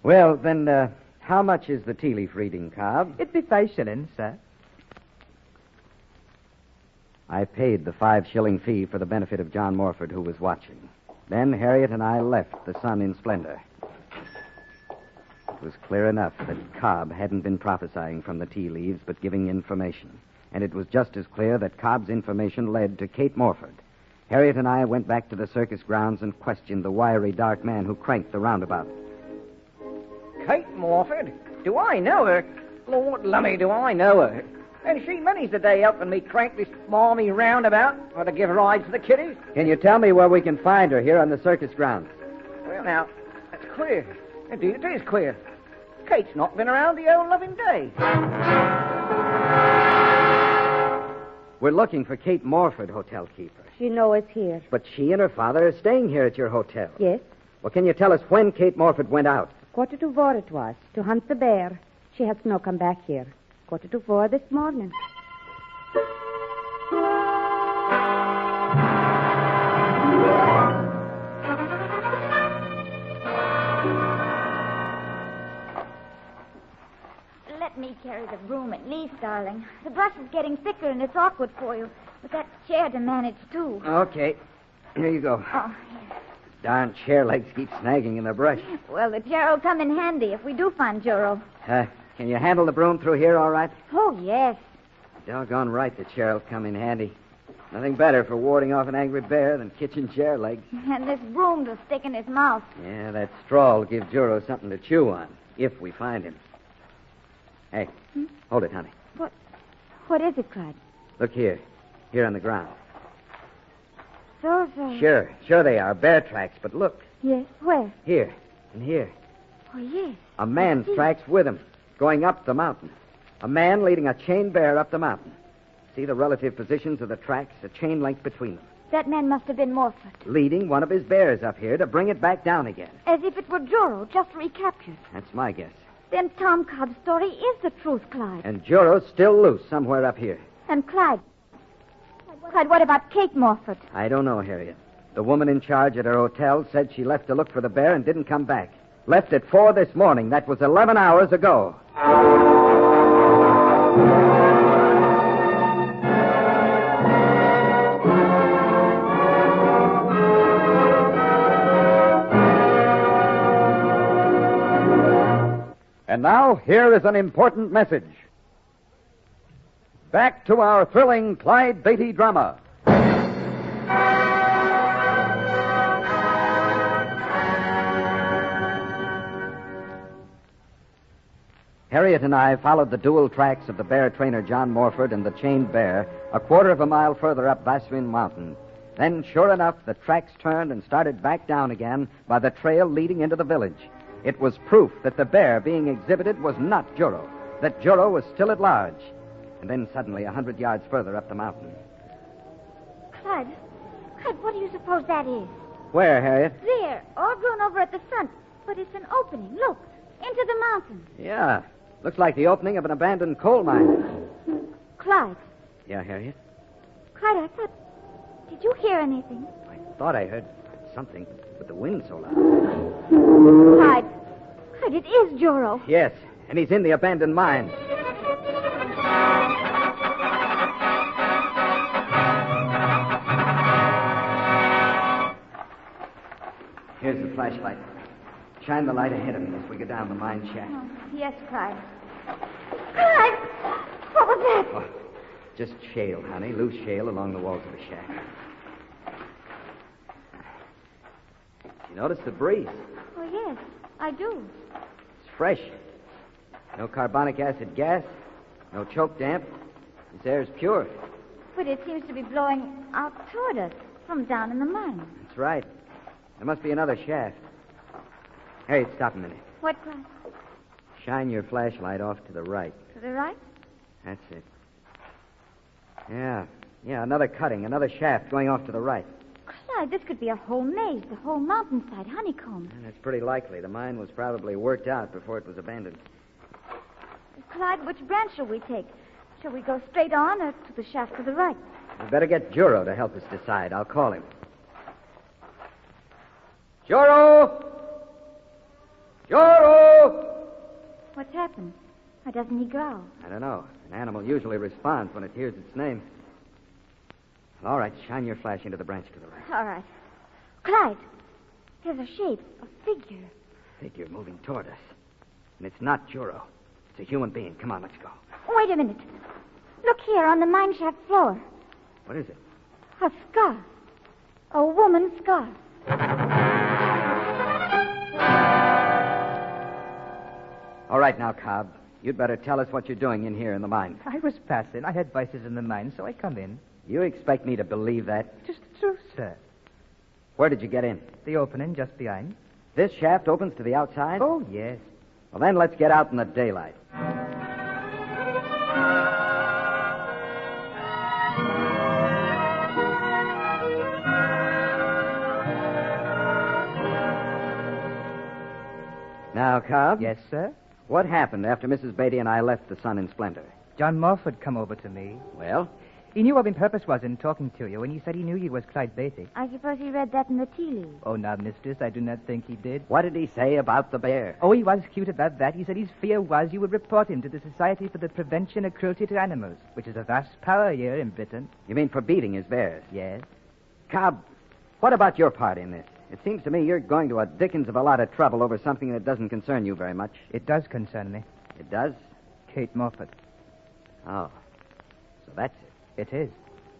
Well, then, how much is the tea leaf reading, Cobb? It'd be 5 shillings, sir. I paid the 5-shilling fee for the benefit of John Morford, who was watching. Then Harriet and I left the sun in splendor. It was clear enough that Cobb hadn't been prophesying from the tea leaves, but giving information. And it was just as clear that Cobb's information led to Kate Morford. Harriet and I went back to the circus grounds and questioned the wiry, dark man who cranked the roundabout. Kate Morford? Do I know her? Lord lummy, do I know her? And she many's the day helping me crank this balmy roundabout for to give rides to the kiddies. Can you tell me where we can find her here on the circus grounds? Well, now, that's queer. Indeed, it is queer. Kate's not been around the old loving day. We're looking for Kate Morford, hotel keeper. She knows here. But she and her father are staying here at your hotel. Yes. Well, can you tell us when Kate Morford went out? 3:45 it was, to hunt the bear. She has not come back here. 4:45 this morning. Let me carry the broom at least, darling. The brush is getting thicker and it's awkward for you. With that chair to manage, too. Okay. Here you go. Oh, Darn chair legs keep snagging in the brush. well, the chair will come in handy if we do find Juro. Can you handle the broom through here all right? Oh, yes. Doggone right the chair will come in handy. Nothing better for warding off an angry bear than kitchen chair legs. And this broom to stick in his mouth. Yeah, that straw will give Juro something to chew on, if we find him. Hey, hold it, honey. What is it, Clyde? Look here. Here on the ground. Those Sure they are. Bear tracks, but look. Yes, where? Here and here. Oh, yes. A man's tracks with him, going up the mountain. A man leading a chained bear up the mountain. See the relative positions of the tracks, a chain link between them. That man must have been Morford. Leading one of his bears up here to bring it back down again. As if it were Juro, just recaptured. That's my guess. Then Tom Cobb's story is the truth, Clyde. And Juro's still loose somewhere up here. And Clyde, what about Kate Morford? I don't know, Harriet. The woman in charge at her hotel said she left to look for the bear and didn't come back. Left at 4 this morning. That was 11 hours ago. And now, here is an important message. Back to our thrilling Clyde Beatty drama. Harriet and I followed the dual tracks of the bear trainer John Morford and the chained bear a quarter of a mile further up Vaswin Mountain. Then, sure enough, the tracks turned and started back down again by the trail leading into the village. It was proof that the bear being exhibited was not Juro, that Juro was still at large. And then suddenly, 100 yards further up the mountain. Clyde, what do you suppose that is? Where, Harriet? There, all grown over at the front. But it's an opening. Look, into the mountain. Yeah, looks like the opening of an abandoned coal mine. Clyde. Yeah, Harriet? Clyde, I thought... Did you hear anything? I thought I heard something with the wind so loud. Clyde, it is Juro. Yes, and he's in the abandoned mine. Here's the flashlight. Shine the light ahead of me as we go down the mine shaft. Oh, yes, Clyde. Clyde! What was that? Oh, just shale, honey. Loose shale along the walls of the shaft. You notice the breeze? Oh, yes, I do. It's fresh. No carbonic acid gas, no choke damp. This air is pure. But it seems to be blowing out toward us from down in the mine. That's right. There must be another shaft. Harriet, stop a minute. What, Clyde? Shine your flashlight off to the right. To the right? That's it. Yeah, another cutting, another shaft going off to the right. Clyde, this could be a whole maze, the whole mountainside honeycombed. And that's pretty likely. The mine was probably worked out before it was abandoned. Clyde, which branch shall we take? Shall we go straight on or to the shaft to the right? We'd better get Juro to help us decide. I'll call him. Juro! Juro! What's happened? Why doesn't he growl? I don't know. An animal usually responds when it hears its name. All right, shine your flash into the branch to the right. All right. Clyde, there's a shape, a figure. Figure moving toward us. And it's not Juro. It's a human being. Come on, let's go. Wait a minute. Look here on the mine shaft floor. What is it? A scarf. A woman's scarf. All right now, Cobb. You'd better tell us what you're doing in here in the mine. I was passing. I had vices in the mine, so I come in. You expect me to believe that? Just the truth, sir. Where did you get in? The opening just behind. This shaft opens to the outside? Oh, yes. Well, then let's get out in the daylight. Now, Cobb? Yes, sir? What happened after Mrs. Beatty and I left the Sun in Splendor? John Morford come over to me. Well? He knew what my purpose was in talking to you, and he said he knew you was Clyde Beatty. I suppose he read that in the tea leaves. Oh, now, mistress, I do not think he did. What did he say about the bear? Oh, he was cute about that. He said his fear was you would report him to the Society for the Prevention of Cruelty to Animals, which is a vast power here in Britain. You mean for beating his bears? Yes. Cobb, what about your part in this? It seems to me you're going to a dickens of a lot of trouble over something that doesn't concern you very much. It does concern me. It does? Kate Morford. Oh. So that's it. It is.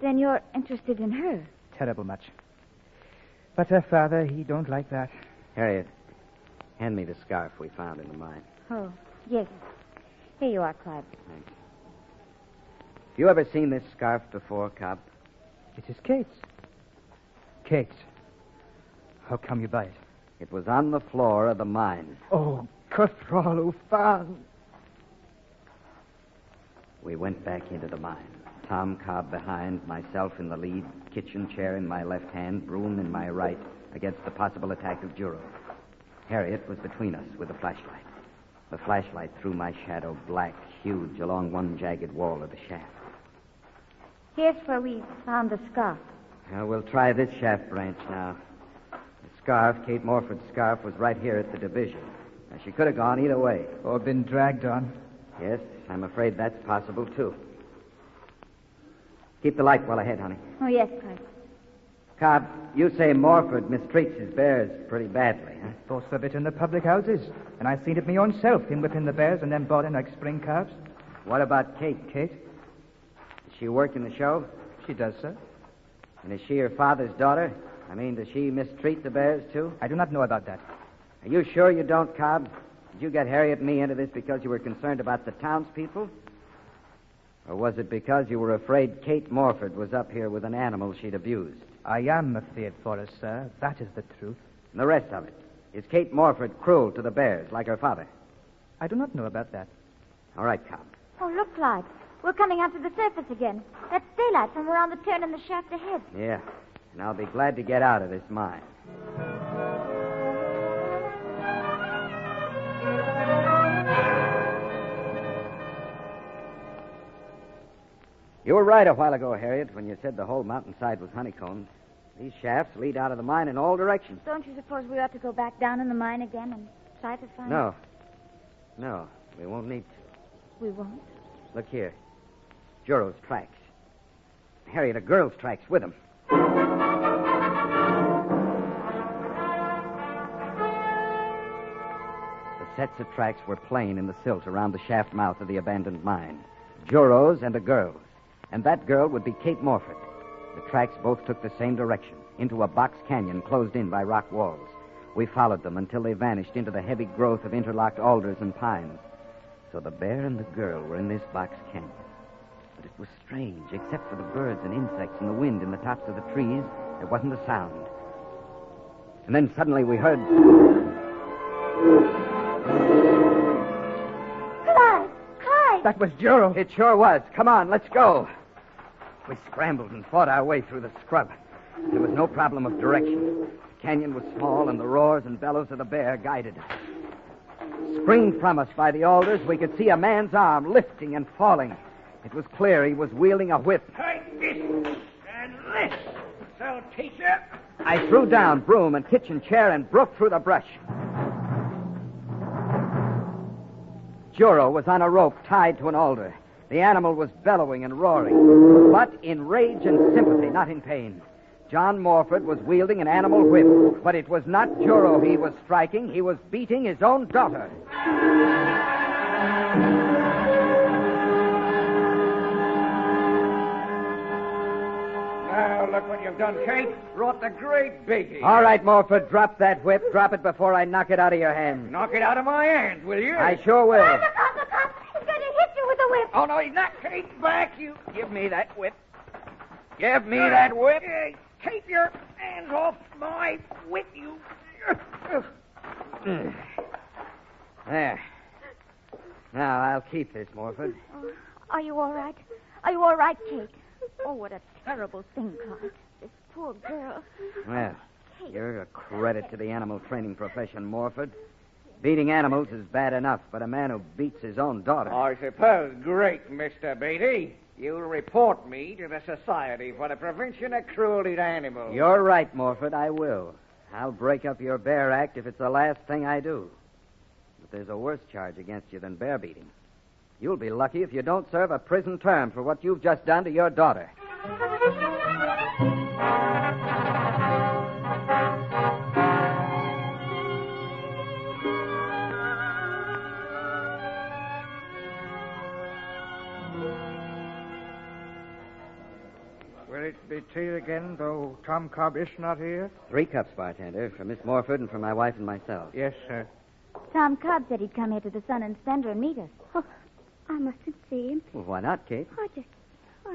Then you're interested in her. Terrible much. But her father, he don't like that. Harriet, hand me the scarf we found in the mine. Oh, yes. Here you are, Clyde. Thanks. Have you ever seen this scarf before, Cobb? It is Kate's. Kate's. How come you by it? It was on the floor of the mine. Oh, Cuthralu fan. We went back into the mine. Tom Cobb behind, myself in the lead, kitchen chair in my left hand, broom in my right, against the possible attack of Juro. Harriet was between us with a flashlight. The flashlight threw my shadow black, huge, along one jagged wall of the shaft. Here's where we found the scarf. Now, we'll try this shaft branch now. The scarf, Kate Morford's scarf, was right here at the division. Now, she could have gone either way. Or been dragged on. Yes, I'm afraid that's possible, too. Keep the light well ahead, honey. Oh, yes, Clyde. Cobb, you say Morford mistreats his bears pretty badly, huh? Boasts of it in the public houses. And I seen it me own self, him whipping the bears and then bought in like spring calves. What about Kate? Kate? Does she work in the show? She does, sir. And is she her father's daughter? I mean, does she mistreat the bears, too? I do not know about that. Are you sure you don't, Cobb? Did you get Harriet and me into this because you were concerned about the townspeople? Or was it because you were afraid Kate Morford was up here with an animal she'd abused? I am afraid for her, sir. That is the truth. And the rest of it. Is Kate Morford cruel to the bears, like her father? I do not know about that. All right, Cobb. Oh, look, Clyde. We're coming out to the surface again. That's daylight from around the turn in the shaft ahead. Yeah. And I'll be glad to get out of this mine. You were right a while ago, Harriet, when you said the whole mountainside was honeycombed. These shafts lead out of the mine in all directions. Don't you suppose we ought to go back down in the mine again and try to find... No. No, we won't need to. We won't? Look here. Juro's tracks. Harriet, a girl's tracks with him. The sets of tracks were plain in the silt around the shaft mouth of the abandoned mine. Juro's and a girl's. And that girl would be Kate Morford. The tracks both took the same direction, into a box canyon closed in by rock walls. We followed them until they vanished into the heavy growth of interlocked alders and pines. So the bear and the girl were in this box canyon. But it was strange. Except for the birds and insects and the wind in the tops of the trees, there wasn't a sound. And then suddenly we heard... Clyde! That was Juro. It sure was. Come on, let's go. We scrambled and fought our way through the scrub. There was no problem of direction. The canyon was small, and the roars and bellows of the bear guided us. Screened from us by the alders, we could see a man's arm lifting and falling. It was clear he was wielding a whip. Take this and this. So, teacher. I threw down broom and kitchen chair and broke through the brush. Juro was on a rope tied to an alder. The animal was bellowing and roaring, but in rage and sympathy, not in pain. John Morford was wielding an animal whip, but it was not Juro he was striking. He was beating his own daughter. Now, look what you've done, Kate. Brought the great biggie. All right, Morford, drop that whip. Drop it before I knock it out of your hand. Knock it out of my hand, will you? I sure will. Oh, look out. He's going to hit you with a whip. Oh, no, he's not. Kate, back, you. Give me that whip. Give me that whip. Keep your hands off my whip, you. There. Now, I'll keep this, Morford. Oh, are you all right? Are you all right, Kate? Oh, what a terrible thing, Clyde. This poor girl. Well, you're a credit to the animal training profession, Morford. Beating animals is bad enough, but a man who beats his own daughter... I suppose, great Mr. Beatty, you'll report me to the Society for the Prevention of Cruelty to Animals. You're right, Morford, I will. I'll break up your bear act if it's the last thing I do. But there's a worse charge against you than bear beating. You'll be lucky if you don't serve a prison term for what you've just done to your daughter. Will it be tea again, though Tom Cobb is not here? 3 cups, bartender, for Miss Morford and for my wife and myself. Yes, sir. Tom Cobb said he'd come here to the Sun and Splendor and meet us. Oh, I mustn't see him. Well, why not, Kate? I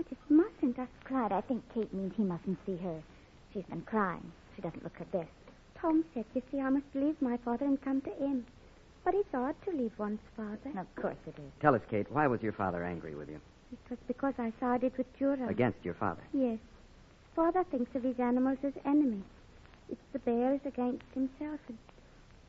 just mustn't. Clyde, I think Kate means he mustn't see her. She's been crying. She doesn't look her best. Tom said, you see, I must leave my father and come to him. But it's odd to leave one's father. Of course it is. Tell us, Kate, why was your father angry with you? It was because I sided with Juro. Against your father? Yes. Father thinks of his animals as enemies. It's the bears against himself. And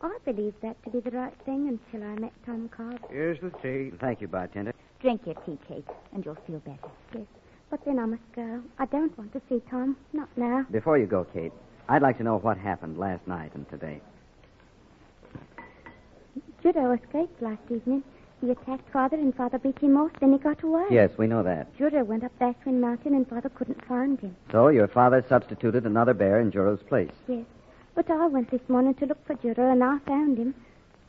I believed that to be the right thing until I met Tom Cobb. Here's the tea. Thank you, bartender. Drink your tea, Kate, and you'll feel better. Yes. But then I must go. I don't want to see Tom. Not now. Before you go, Kate, I'd like to know what happened last night and today. Juro escaped last evening. He attacked Father and Father beat him off. Then he got away. Yes, we know that. Juro went up Backwin Mountain and Father couldn't find him. So your father substituted another bear in Juro's place. Yes. But I went this morning to look for Juro and I found him.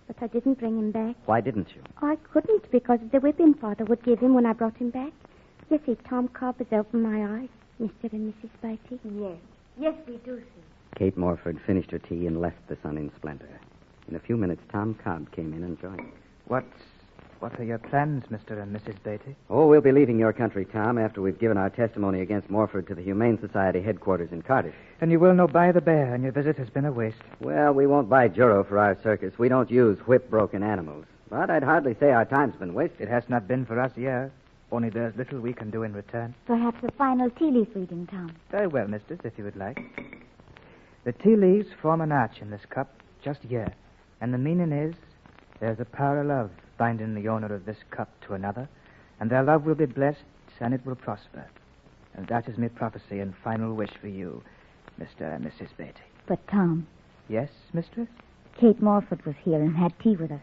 But I didn't bring him back. Why didn't you? I couldn't because of the whipping Father would give him when I brought him back. You see, Tom Cobb has opened my eyes, Mr. and Mrs. Beatty. Yes. Yes, we do see. Kate Morford finished her tea and left the Sun in Splendor. In a few minutes, Tom Cobb came in and joined. What are your plans, Mr. and Mrs. Beatty? Oh, we'll be leaving your country, Tom, after we've given our testimony against Morford to the Humane Society headquarters in Cardiff. And you will no buy the bear, and your visit has been a waste. Well, we won't buy Juro for our circus. We don't use whip-broken animals. But I'd hardly say our time's been wasted. It has not been for us yet. Only there's little we can do in return. Perhaps a final tea leaf reading, Tom. Very well, mistress, if you would like. The tea leaves form an arch in this cup, just here. And the meaning is, there's a power of love binding the owner of this cup to another, and their love will be blessed and it will prosper. And that is my prophecy and final wish for you, Mr. and Mrs. Beatty. But, Tom. Yes, mistress? Kate Morford was here and had tea with us.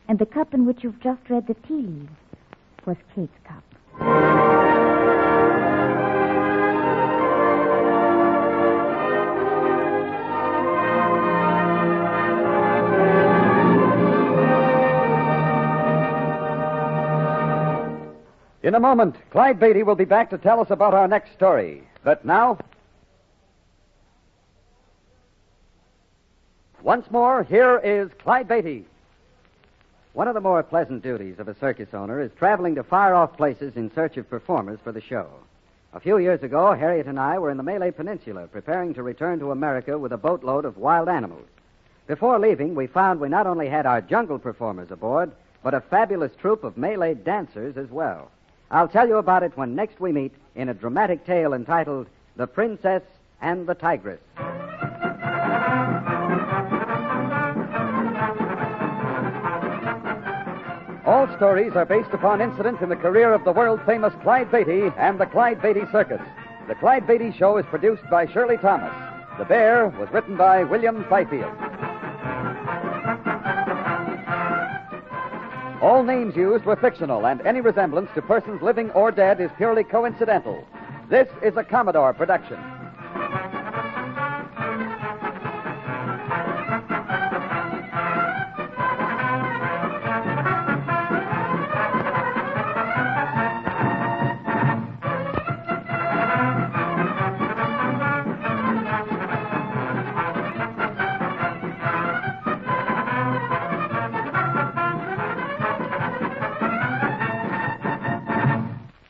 And the cup in which you've just read the tea leaves was Kate's cup. In a moment, Clyde Beatty will be back to tell us about our next story. But now... Once more, here is Clyde Beatty. One of the more pleasant duties of a circus owner is traveling to far-off places in search of performers for the show. A few years ago, Harriet and I were in the Malay Peninsula preparing to return to America with a boatload of wild animals. Before leaving, we found we not only had our jungle performers aboard, but a fabulous troupe of Malay dancers as well. I'll tell you about it when next we meet in a dramatic tale entitled The Princess and the Tigress. All stories are based upon incidents in the career of the world-famous Clyde Beatty and the Clyde Beatty Circus. The Clyde Beatty Show is produced by Shirley Thomas. The Bear was written by William Fifield. All names used were fictional, and any resemblance to persons living or dead is purely coincidental. This is a Commodore production.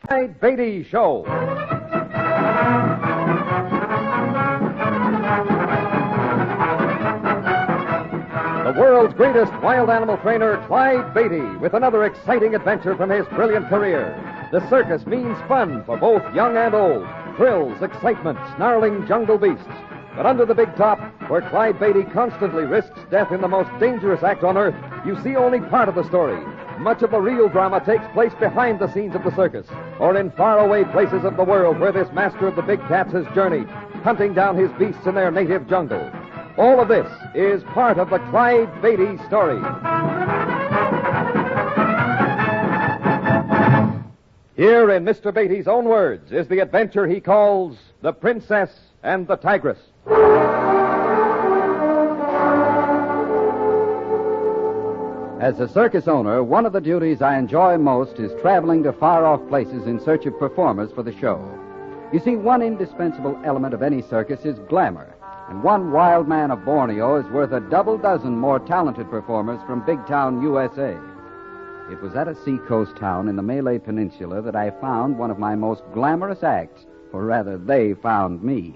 Clyde Beatty Show. The world's greatest wild animal trainer, Clyde Beatty, with another exciting adventure from his brilliant career. The circus means fun for both young and old. Thrills, excitement, snarling jungle beasts. But under the big top, where Clyde Beatty constantly risks death in the most dangerous act on earth, you see only part of the story. Much of the real drama takes place behind the scenes of the circus, or in faraway places of the world where this master of the big cats has journeyed, hunting down his beasts in their native jungle. All of this is part of the Clyde Beatty story. Here, in Mr. Beatty's own words, is the adventure he calls The Princess and the Tigress. As a circus owner, one of the duties I enjoy most is traveling to far-off places in search of performers for the show. You see, one indispensable element of any circus is glamour, and one wild man of Borneo is worth a double dozen more talented performers from big town USA. It was at a seacoast town in the Malay Peninsula that I found one of my most glamorous acts, or rather, they found me.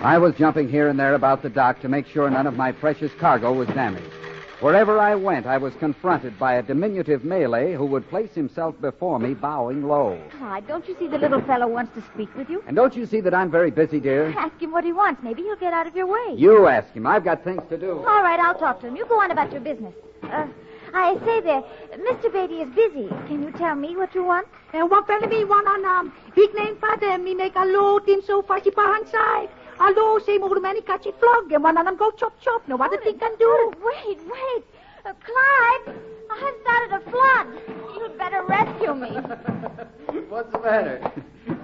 I was jumping here and there about the dock to make sure none of my precious cargo was damaged. Wherever I went, I was confronted by a diminutive Malay who would place himself before me, bowing low. Clyde, don't you see the little fellow wants to speak with you? And don't you see that I'm very busy, dear? Ask him what he wants. Maybe he'll get out of your way. You ask him. I've got things to do. All right, I'll talk to him. You go on about your business. I say there, Mr. Beatty is busy. Can you tell me what you want? What fella me want on big name father, me make a low team so far she behind side. Although same old man catch it flog and one of them go chop chop. No what the thing can do. Oh, wait. Clyde, I have started a flood. You'd better rescue me. What's the matter?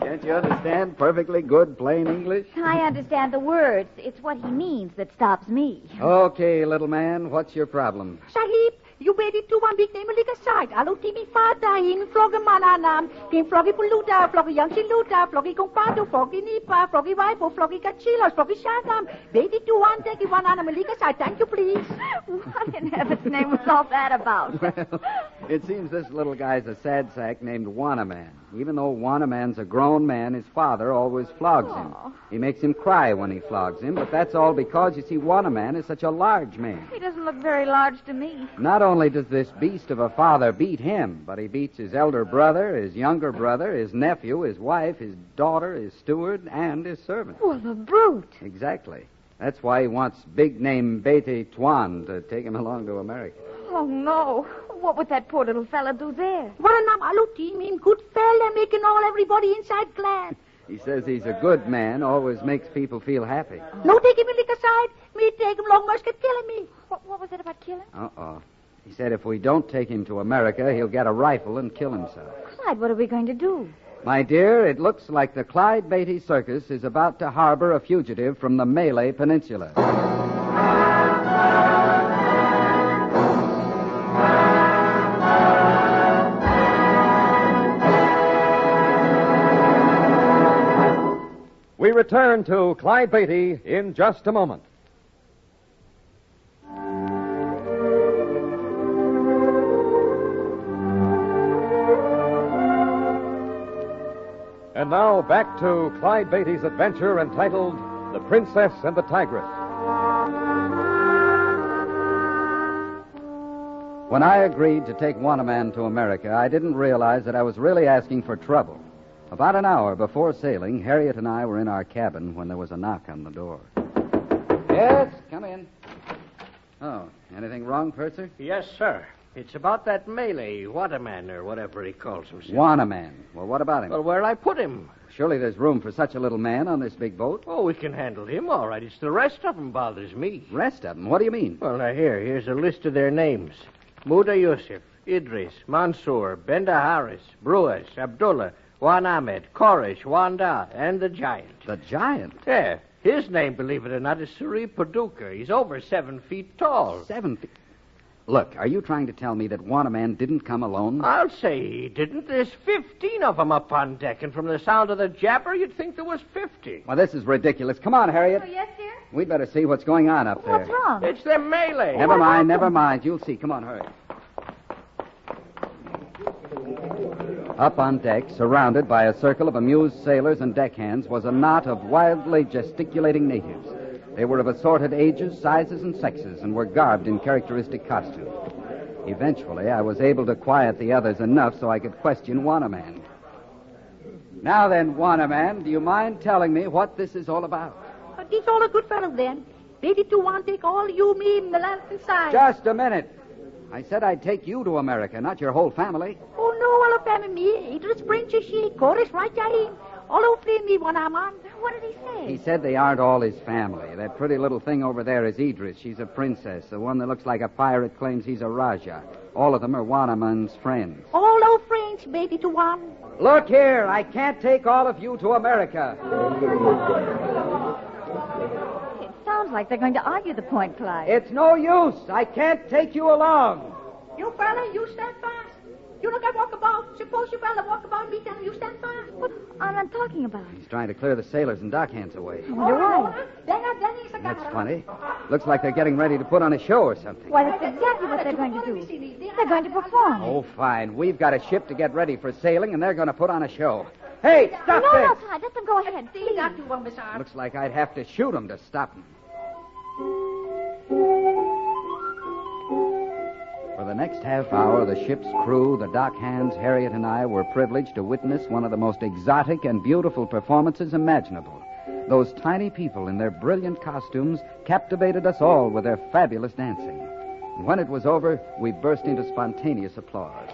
Can't you understand perfectly good plain English? I understand the words. It's what he means that stops me. Okay, little man, what's your problem? Sahib, you better to one big name a little side. Alo timi father in flog a mananam. Kim floggy puluta, floggy young siluta, floggy compado, floggy nipa, floggy wife, floggy cachilas, floggy shadam. Better to one take one on a malika side. Thank you, please. What in heaven's name was all that about? Well, it seems this little guy's a sad sack named Wannaman. Even though Wannaman's a grown man, his father always flogs him. He makes him cry when he flogs him, but that's all because, you see, Wannaman is such a large man. He doesn't look very large to me. Not only does this beast of a father beat him, but he beats his elder brother, his younger brother, his nephew, his wife, his daughter, his steward, and his servant. Well, the brute. Exactly. That's why he wants big name Beatty Tuan to take him along to America. Oh, no. What would that poor little fella do there? What a nam alo team in good fella making all everybody inside glad. He says he's a good man, always makes people feel happy. No take him in lick aside. Me take him long musket killing me. What was it about killing? Uh-oh. He said if we don't take him to America, he'll get a rifle and kill himself. Clyde, what are we going to do? My dear, it looks like the Clyde Beatty Circus is about to harbor a fugitive from the Malay Peninsula. We return to Clyde Beatty in just a moment. And now back to Clyde Beatty's adventure entitled The Princess and the Tigress. When I agreed to take Wanaman to America, I didn't realize that I was really asking for trouble. About an hour before sailing, Harriet and I were in our cabin when there was a knock on the door. Yes, come in. Oh, anything wrong, Purser? Yes, sir. It's about that Malay, Waterman, or whatever he calls himself. Wanaman. Well, what about him? Well, where'll I put him? Surely there's room for such a little man on this big boat. Oh, we can handle him, all right. It's the rest of them bothers me. Rest of them? What do you mean? Well, now, here's a list of their names. Muda Yusuf, Idris, Mansour, Benda Harris, Brewers, Abdullah, Juan Ahmed, Koresh, Wanda, and the Giant. The Giant? Yeah. His name, believe it or not, is Suri Paducah. He's over 7 feet tall. 7 feet? Look, are you trying to tell me that Wanaman didn't come alone? I'll say he didn't. There's 15 of them up on deck, and from the sound of the jabber, you'd think there was 50. Well, this is ridiculous. Come on, Harriet. Oh, yes, dear? We'd better see what's going on up there. What's wrong? It's them Malay. Never mind. You'll see. Come on, hurry. Up on deck, surrounded by a circle of amused sailors and deckhands, was a knot of wildly gesticulating natives. They were of assorted ages, sizes, and sexes, and were garbed in characteristic costume. Eventually, I was able to quiet the others enough so I could question Wanaman. Now then, Wanaman, do you mind telling me what this is all about? He's all a good fellow, then. Ready to want to take all you, me, and the land inside. Just a minute. I said I'd take you to America, not your whole family. Oh, no, all of them me. Idris Prince, she, Koresh, right, Jahim. All of them me, Wanaman. What did he say? He said they aren't all his family. That pretty little thing over there is Idris. She's a princess. The one that looks like a pirate claims he's a Raja. All of them are Wanaman's friends. All our friends, baby, to one. Look here, I can't take all of you to America. It sounds like they're going to argue the point, Clyde. It's no use. I can't take you along. You fella, you stand fast. You look at walk about. Suppose you fella walk about me, tell you stand fast. What am I talking about? He's trying to clear the sailors and dockhands away. You're right. That's funny. Looks like they're getting ready to put on a show or something. Why, that's exactly what they're going to do. They're going to perform. Oh, fine. We've got a ship to get ready for sailing, and they're going to put on a show. Hey, stop No, this! Clyde, let them go ahead. Please. Looks like I'd have to shoot them to stop them. For the next half hour, the ship's crew, the dockhands, Harriet, and I were privileged to witness one of the most exotic and beautiful performances imaginable. Those tiny people in their brilliant costumes captivated us all with their fabulous dancing. And when it was over, we burst into spontaneous applause.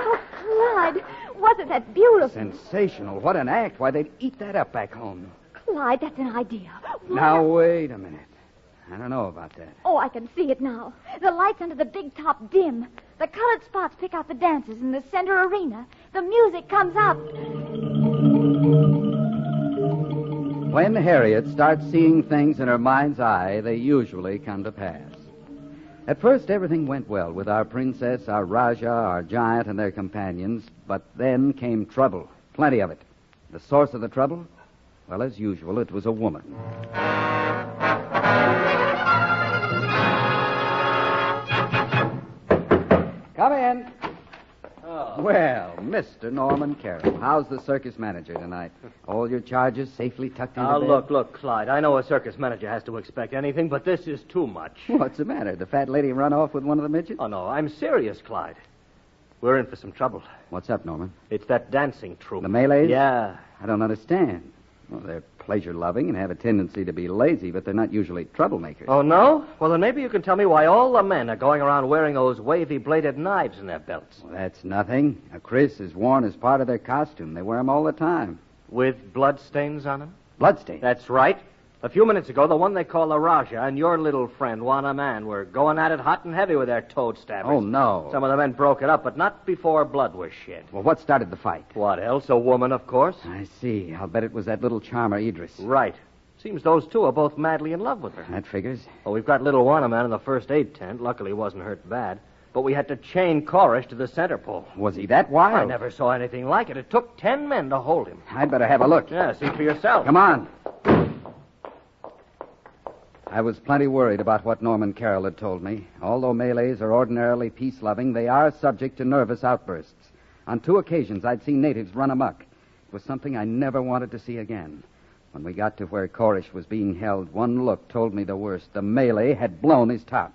Oh, Clyde, wasn't that beautiful? Sensational. What an act. Why, they'd eat that up back home. Clyde, that's an idea. Now, wait a minute. I don't know about that. Oh, I can see it now. The lights under the big top dim. The colored spots pick out the dancers in the center arena. The music comes up. When Harriet starts seeing things in her mind's eye, they usually come to pass. At first, everything went well with our princess, our Raja, our giant, and their companions. But then came trouble. Plenty of it. The source of the trouble? Well, as usual, it was a woman. Come in. Oh. Well, Mr. Norman Carroll, how's the circus manager tonight? All your charges safely tucked into Now, bed? look, Clyde. I know a circus manager has to expect anything, but this is too much. What's the matter? The fat lady run off with one of the midgets? Oh, no, I'm serious, Clyde. We're in for some trouble. What's up, Norman? It's that dancing troupe. The Malays? Yeah. I don't understand. Well, they're pleasure-loving and have a tendency to be lazy, but they're not usually troublemakers. Oh, no? Well, then maybe you can tell me why all the men are going around wearing those wavy-bladed knives in their belts. Well, that's nothing. A Chris is worn as part of their costume. They wear them all the time. With blood stains on them? Bloodstains? That's right. A few minutes ago, the one they call the Raja and your little friend, Wanaman, were going at it hot and heavy with their toad stabbers. Oh, no. Some of the men broke it up, but not before blood was shed. Well, what started the fight? What else? A woman, of course. I see. I'll bet it was that little charmer, Idris. Right. Seems those two are both madly in love with her. That figures. Well, we've got little Wanaman in the first aid tent. Luckily, he wasn't hurt bad. But we had to chain Koresh to the center pole. Was he that wild? I never saw anything like it. It took 10 men to hold him. I'd better have a look. Yeah, see for yourself. Come on. I was plenty worried about what Norman Carroll had told me. Although Malays are ordinarily peace-loving, they are subject to nervous outbursts. On 2 occasions, I'd seen natives run amok. It was something I never wanted to see again. When we got to where Koresh was being held, one look told me the worst. The Malay had blown his top.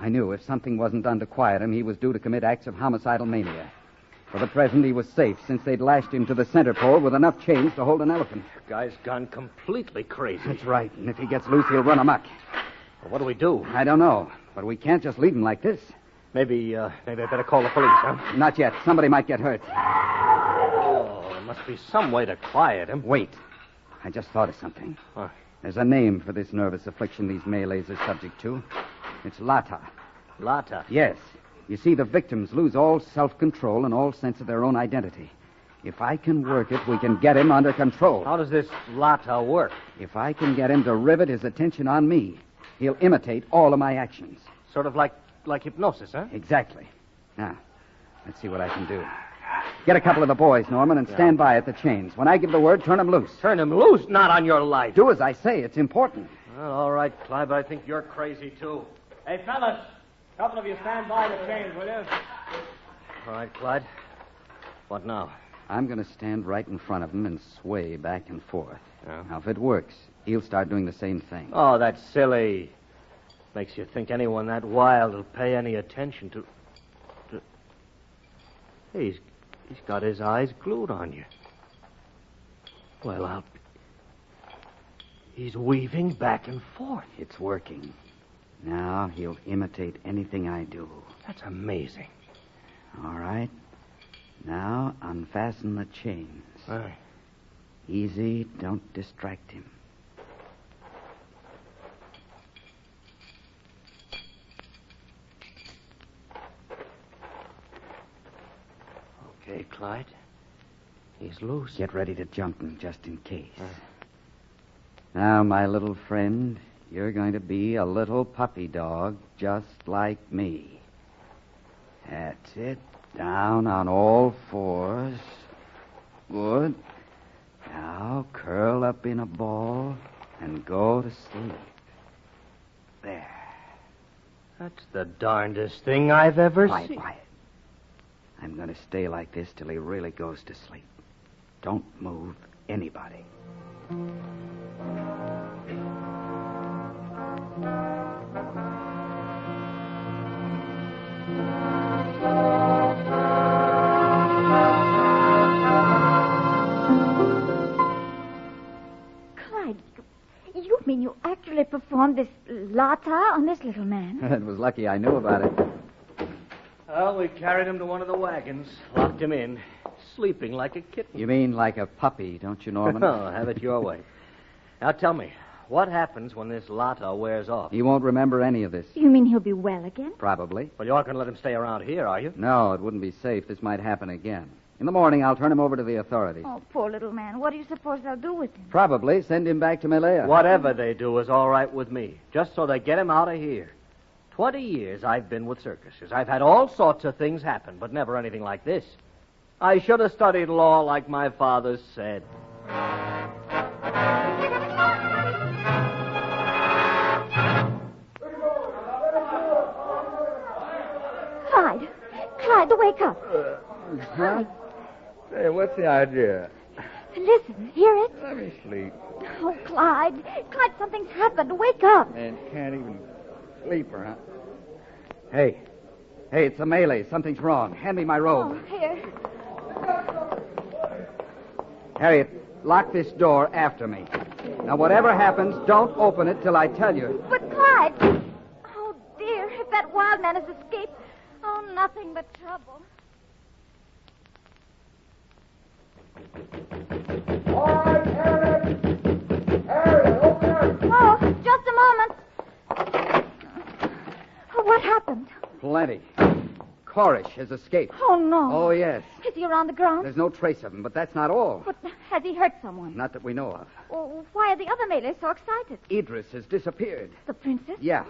I knew if something wasn't done to quiet him, he was due to commit acts of homicidal mania. For the present, he was safe, since they'd lashed him to the center pole with enough chains to hold an elephant. The guy's gone completely crazy. That's right, and if he gets loose, he'll run amok. Well, what do we do? I don't know, but we can't just leave him like this. Maybe I better call the police, huh? Not yet. Somebody might get hurt. Oh, there must be some way to quiet him. Wait. I just thought of something. What? There's a name for this nervous affliction these Malays are subject to. It's Lata. Lata? Yes. You see, the victims lose all self-control and all sense of their own identity. If I can work it, we can get him under control. How does this Lata work? If I can get him to rivet his attention on me, he'll imitate all of my actions. Sort of like hypnosis, huh? Exactly. Now, let's see what I can do. Get a couple of the boys, Norman, and stand by at the chains. When I give the word, turn them loose. Turn him loose? Not on your life. Do as I say. It's important. Well, all right, Clyde, but I think you're crazy, too. Hey, fellas, a couple of you stand by the chains, will you? All right, Clyde. What now? I'm going to stand right in front of him and sway back and forth. Yeah. Now, if it works, he'll start doing the same thing. Oh, that's silly. Makes you think anyone that wild will pay any attention to... Hey, he's got his eyes glued on you. Well, he's weaving back and forth. It's working. Now he'll imitate anything I do. That's amazing. All right. Now unfasten the chains. All right. Easy. Don't distract him. Okay, Clyde. He's loose. Get ready to jump him just in case. Now, my little friend, you're going to be a little puppy dog just like me. That's it. Down on all fours. Good. Now, curl up in a ball and go to sleep. There. That's the darndest thing I've ever seen. Quiet. I'm going to stay like this till he really goes to sleep. Don't move anybody. Clyde, you mean you actually performed this Lata on this little man? It was lucky I knew about it. Well, we carried him to one of the wagons, locked him in, sleeping like a kitten. You mean like a puppy, don't you, Norman? Oh, have it your way. Now tell me, what happens when this Lata wears off? He won't remember any of this. You mean he'll be well again? Probably. Well, you aren't going to let him stay around here, are you? No, it wouldn't be safe. This might happen again. In the morning, I'll turn him over to the authorities. Oh, poor little man. What do you suppose they'll do with him? Probably send him back to Malaya. Whatever they do is all right with me, just so they get him out of here. 20 years I've been with circuses. I've had all sorts of things happen, but never anything like this. I should have studied law like my father said. Clyde, wake up. Huh? Say, what's the idea? Listen, hear it? Let me sleep. Oh, Clyde. Clyde, something's happened. Wake up. Man can't even sleep, huh? Hey, it's the Malay. Something's wrong. Hand me my robe. Oh, here. Harriet, lock this door after me. Now, whatever happens, don't open it till I tell you. But, Clyde... Oh, dear, if that wild man has escaped... Oh, nothing but trouble. All right, Harriet! Harriet, open up! Oh, just a moment. Oh, what happened? Plenty. Koresh has escaped. Oh, no. Oh, yes. Is he around the ground? There's no trace of him, but that's not all. But has he hurt someone? Not that we know of. Oh, why are the other Malays so excited? Idris has disappeared. The princess? Yeah.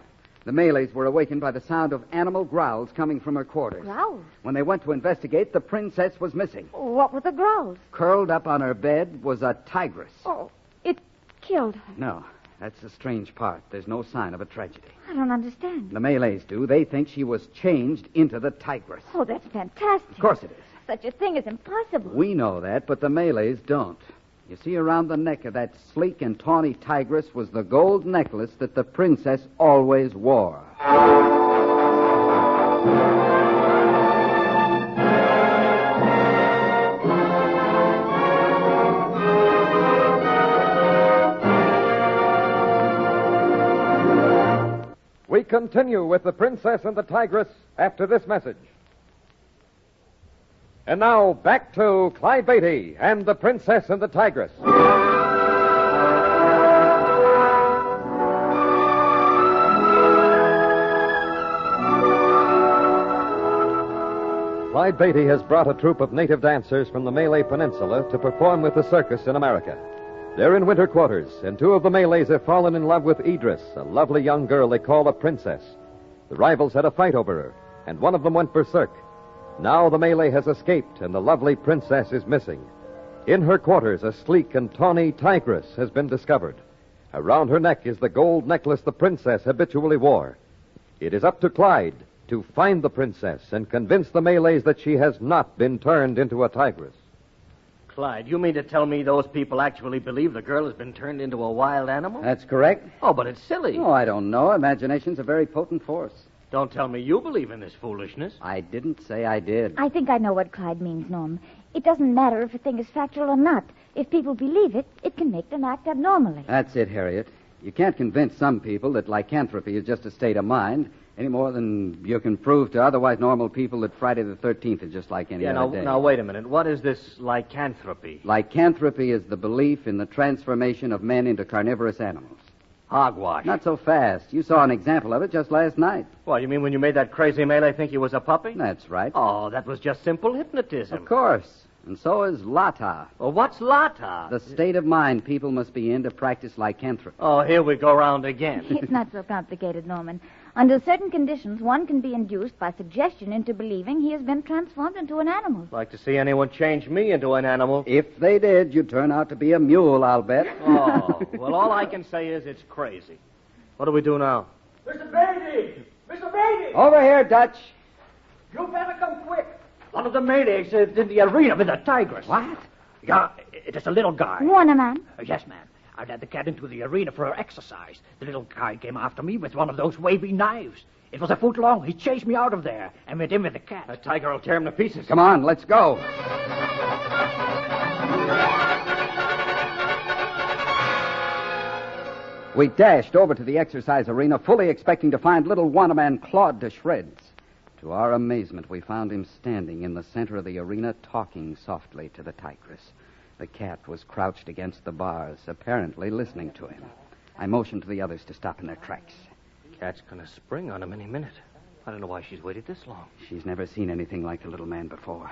The Malays were awakened by the sound of animal growls coming from her quarters. Growls? When they went to investigate, the princess was missing. What were the growls? Curled up on her bed was a tigress. Oh, it killed her. No, that's the strange part. There's no sign of a tragedy. I don't understand. The Malays do. They think she was changed into the tigress. Oh, that's fantastic. Of course it is. Such a thing is impossible. We know that, but the Malays don't. You see, around the neck of that sleek and tawny tigress was the gold necklace that the princess always wore. We continue with The Princess and the Tigress after this message. And now, back to Clyde Beatty and The Princess and the Tigress. Clyde Beatty has brought a troupe of native dancers from the Malay Peninsula to perform with the circus in America. They're in winter quarters, and two of the Malays have fallen in love with Idris, a lovely young girl they call a princess. The rivals had a fight over her, and one of them went berserk. Now the Malay has escaped, and the lovely princess is missing. In her quarters, a sleek and tawny tigress has been discovered. Around her neck is the gold necklace the princess habitually wore. It is up to Clyde to find the princess and convince the Malays that she has not been turned into a tigress. Clyde, you mean to tell me those people actually believe the girl has been turned into a wild animal? That's correct. Oh, but it's silly. Oh, I don't know. Imagination's a very potent force. Don't tell me you believe in this foolishness. I didn't say I did. I think I know what Clyde means, Norm. It doesn't matter if a thing is factual or not. If people believe it, it can make them act abnormally. That's it, Harriet. You can't convince some people that lycanthropy is just a state of mind any more than you can prove to otherwise normal people that Friday the 13th is just like any other day. Now, wait a minute. What is this lycanthropy? Lycanthropy is the belief in the transformation of men into carnivorous animals. Hogwash. Not so fast. You saw an example of it just last night. Well, you mean when you made that crazy Malay think he was a puppy? That's right. Oh, that was just simple hypnotism. Of course. And so is Lata. Well, what's Lata? The state of mind people must be in to practice lycanthropy. Oh, here we go round again. It's not so complicated, Norman. Under certain conditions, one can be induced by suggestion into believing he has been transformed into an animal. Like to see anyone change me into an animal. If they did, you'd turn out to be a mule, I'll bet. Oh, well, all I can say is it's crazy. What do we do now? Mr. Beatty! Mr. Beatty! Over here, Dutch. You better come quick. One of the Malays is in the arena with a tigress. What? Yeah, it is a little guy. Warner man? Yes, ma'am. I led the cat into the arena for her exercise. The little guy came after me with one of those wavy knives. It was a foot long. He chased me out of there and went in with the cat. That tiger will tear him to pieces. Come on, let's go. We dashed over to the exercise arena, fully expecting to find little Wannaman clawed to shreds. To our amazement, we found him standing in the center of the arena, talking softly to the tigress. The cat was crouched against the bars, apparently listening to him. I motioned to the others to stop in their tracks. Cat's gonna spring on him any minute. I don't know why she's waited this long. She's never seen anything like the little man before.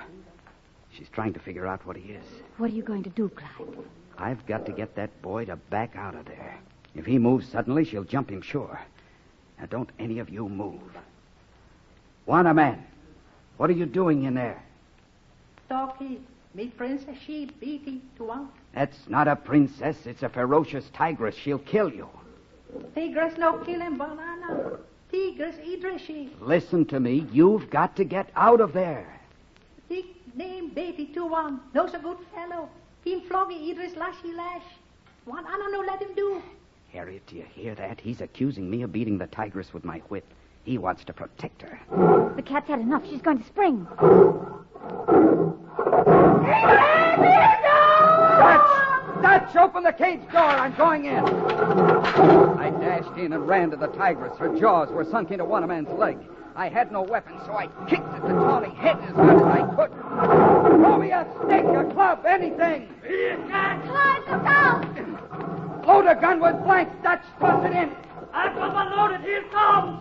She's trying to figure out what he is. What are you going to do, Clyde? I've got to get that boy to back out of there. If he moves suddenly, she'll jump him sure. Now, don't any of you move. Wannaman, what are you doing in there? Talkie, me princess, she Beatty to one. That's not a princess. It's a ferocious tigress. She'll kill you. Tigress no kill him, banana. Tigress Idris, she. Listen to me. You've got to get out of there. Tick name Beatty to one. No's a good fellow. Him floggy Idris lashy lash. One Anna no let him do. Harriet, do you hear that? He's accusing me of beating the tigress with my whip. He wants to protect her. The cat's had enough. She's going to spring. Dutch, open the cage door. I'm going in. I dashed in and ran to the tigress. Her jaws were sunk into Wannaman's leg. I had no weapon, so I kicked at the tawny head as hard as I could. Throw me a stick, a club, anything. Clyde, look out! Load a gun with blanks, Dutch. Toss it in. I've got one loaded. Here it comes.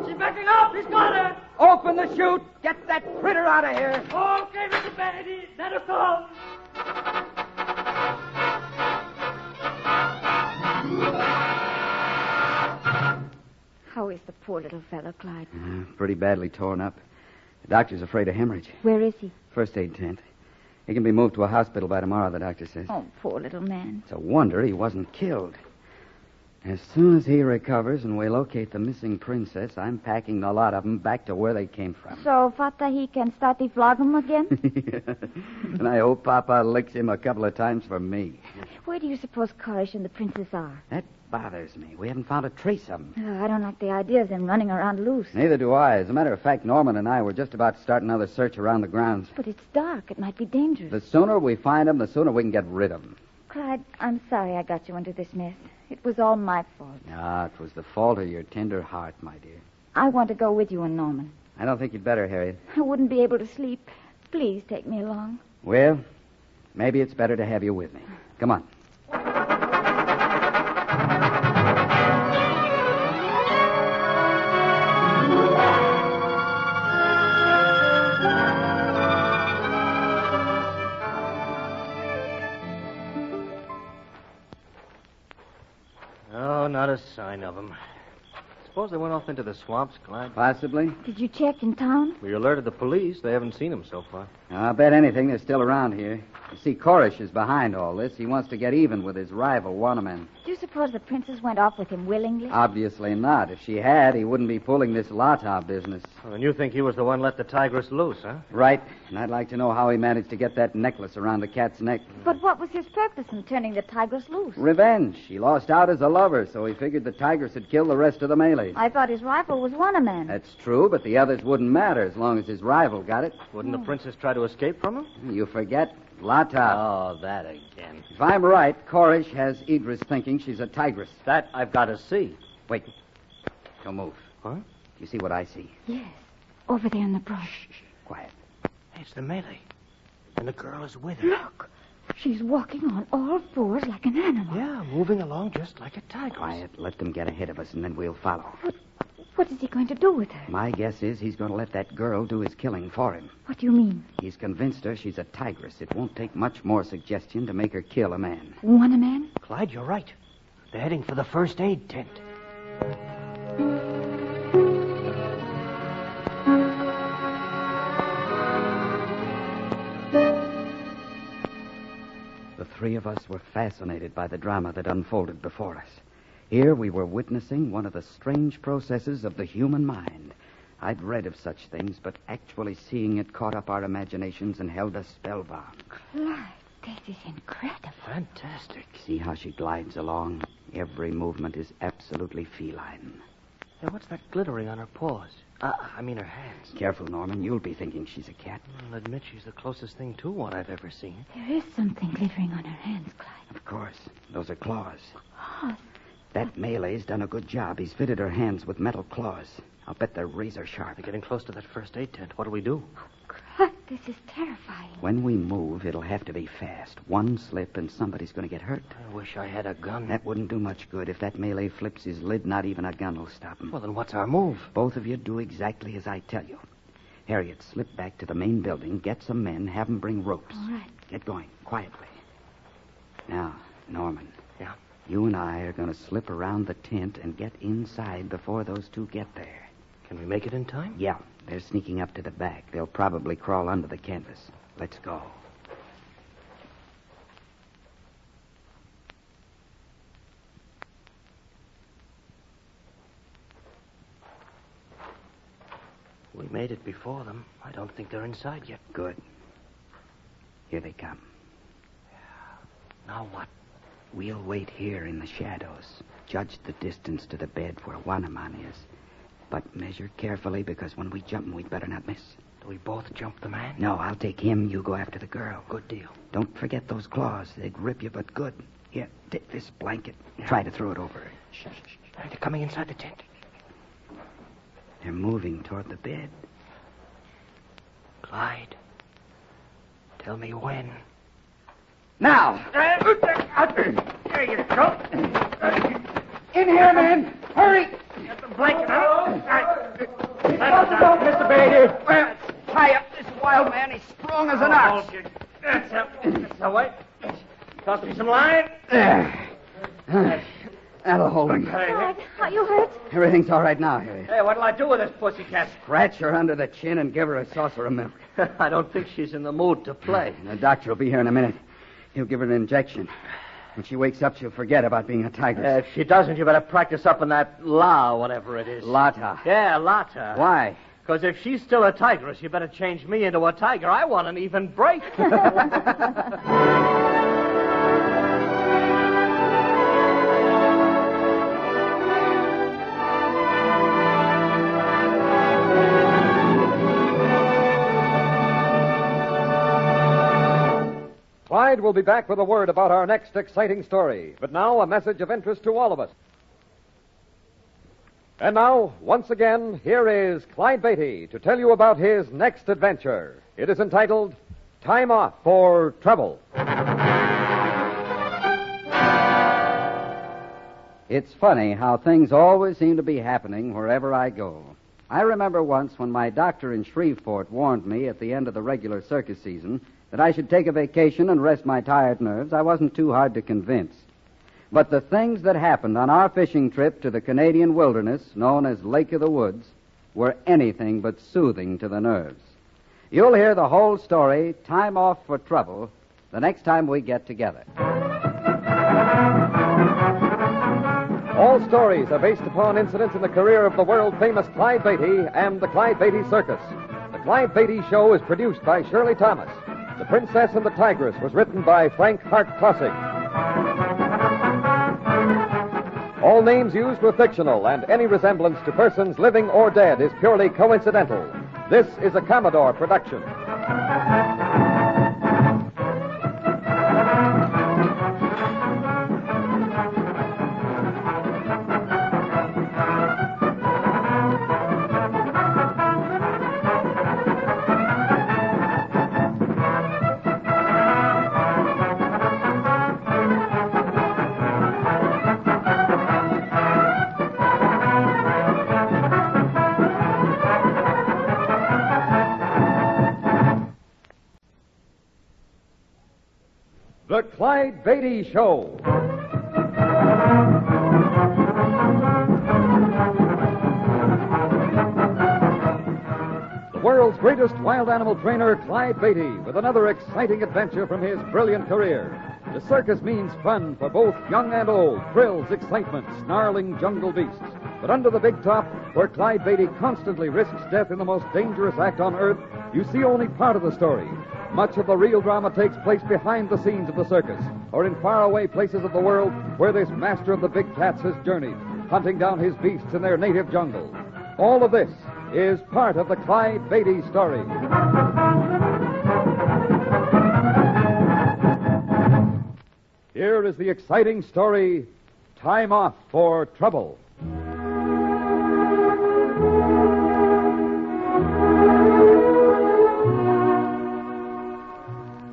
She's backing up. He's got her. Open the chute. Get that critter out of here. Okay, Mr. Beatty. Let her come. poor little fellow, Clyde. Pretty badly torn up. The doctor's afraid of hemorrhage. Where is he? First aid tent. He can be moved to a hospital by tomorrow, the doctor says. Oh, poor little man. It's a wonder he wasn't killed. As soon as he recovers and we locate the missing princess, I'm packing the lot of them back to where they came from. So, Fata, he can start to flog him again? And I hope Papa licks him a couple of times for me. Where do you suppose Koresh and the princess are? That bothers me. We haven't found a trace of them. I don't like the idea of them running around loose. Neither do I. As a matter of fact, Norman and I were just about to start another search around the grounds. But it's dark. It might be dangerous. The sooner we find them, the sooner we can get rid of them. Clyde, I'm sorry I got you into this mess. It was all my fault. Ah, it was the fault of your tender heart, my dear. I want to go with you and Norman. I don't think you'd better, Harriet. I wouldn't be able to sleep. Please take me along. Well, maybe it's better to have you with me. Come on. Oh, not a sign of them. Suppose they went off into the swamps, Clyde. Possibly. Did you check in town? We alerted the police. They haven't seen them so far. I'll bet anything they're still around here. You see, Koresh is behind all this. He wants to get even with his rival, Wanaman. Do you suppose the princess went off with him willingly? Obviously not. If she had, he wouldn't be pulling this Lata business. Well, and you think he was the one let the Tigress loose, huh? Right. And I'd like to know how he managed to get that necklace around the cat's neck. But what was his purpose in turning the Tigress loose? Revenge. He lost out as a lover, so he figured the Tigress had killed the rest of the Malays. I thought his rival was Wanaman. That's true, but the others wouldn't matter as long as his rival got it. Wouldn't the princess try to escape from him? You forget Lata. Oh, that again. If I'm right, Koresh has Idris thinking she's a tigress. That I've got to see. Wait. Don't move. Huh? You see what I see? Yes. Over there in the brush. Shh. Quiet. Hey, it's the Malay. And the girl is with her. Look. She's walking on all fours like an animal. Yeah, moving along just like a tigress. Quiet. Let them get ahead of us, and then we'll follow. What is he going to do with her? My guess is he's going to let that girl do his killing for him. What do you mean? He's convinced her she's a tigress. It won't take much more suggestion to make her kill a man. Wanaman? Clyde, you're right. They're heading for the first aid tent. The three of us were fascinated by the drama that unfolded before us. Here we were witnessing one of the strange processes of the human mind. I'd read of such things, but actually seeing it caught up our imaginations and held us spellbound. Clyde, this is incredible. Fantastic. See how she glides along? Every movement is absolutely feline. Hey, what's that glittering on her paws? I mean her hands. Careful, Norman. You'll be thinking she's a cat. I'll admit she's the closest thing to one I've ever seen. There is something glittering on her hands, Clyde. Of course. Those are claws. Claws? That Malay's done a good job. He's fitted her hands with metal claws. I'll bet they're razor sharp. They're getting close to that first aid tent. What do we do? Clyde, this is terrifying. When we move, it'll have to be fast. One slip and somebody's going to get hurt. I wish I had a gun. That wouldn't do much good. If that Malay flips his lid, not even a gun will stop him. Well, then what's our move? Both of you do exactly as I tell you. Harriet, slip back to the main building, get some men, have them bring ropes. All right. Get going, quietly. Now, Norman. Yeah? You and I are going to slip around the tent and get inside before those two get there. Can we make it in time? Yeah. They're sneaking up to the back. They'll probably crawl under the canvas. Let's go. We made it before them. I don't think they're inside yet. Good. Here they come. Now what? We'll wait here in the shadows. Judge the distance to the bed where Wanaman is. But measure carefully, because when we jump, we'd better not miss. Do we both jump the man? No, I'll take him. You go after the girl. Good deal. Don't forget those claws. They'd rip you, but good. Here, take this blanket. Try to throw it over her. Shh, shh, shh. They're coming inside the tent. They're moving toward the bed. Clyde, tell me when. Now! There you go. In here, man! Hurry! Get the blanket out. Don't, Mr. Beatty. Well, tie up this wild man. He's strong as an ox. That's the way. Toss me some line. That'll hold him. Clyde, are you hurt? Everything's all right now, Harry. Hey, what'll I do with this pussycat? Scratch her under the chin and give her a saucer of milk. I don't think she's in the mood to play. The doctor will be here in a minute. He'll give her an injection. When she wakes up, she'll forget about being a tigress. If she doesn't, you better practice up on that la, whatever it is. Lata. Yeah, lata. Why? Because if she's still a tigress, you better change me into a tiger. I want an even break. Clyde will be back with a word about our next exciting story. But now, a message of interest to all of us. And now, once again, here is Clyde Beatty to tell you about his next adventure. It is entitled Time Off for Trouble. It's funny how things always seem to be happening wherever I go. I remember once when my doctor in Shreveport warned me at the end of the regular circus season that I should take a vacation and rest my tired nerves. I wasn't too hard to convince. But the things that happened on our fishing trip to the Canadian wilderness, known as Lake of the Woods, were anything but soothing to the nerves. You'll hear the whole story, Time Off for Trouble, the next time we get together. All stories are based upon incidents in the career of the world-famous Clyde Beatty and the Clyde Beatty Circus. The Clyde Beatty Show is produced by Shirley Thomas. The Princess and the Tigress was written by Frank Hart Klossig. All names used were fictional, and any resemblance to persons living or dead is purely coincidental. This is a Commodore production. The Clyde Beatty Show. The world's greatest wild animal trainer, Clyde Beatty, with another exciting adventure from his brilliant career. The circus means fun for both young and old, thrills, excitement, snarling jungle beasts. But under the big top, where Clyde Beatty constantly risks death in the most dangerous act on earth, you see only part of the story. Much of the real drama takes place behind the scenes of the circus, or in faraway places of the world where this master of the big cats has journeyed, hunting down his beasts in their native jungle. All of this is part of the Clyde Beatty story. Here is the exciting story, Time Off for Trouble.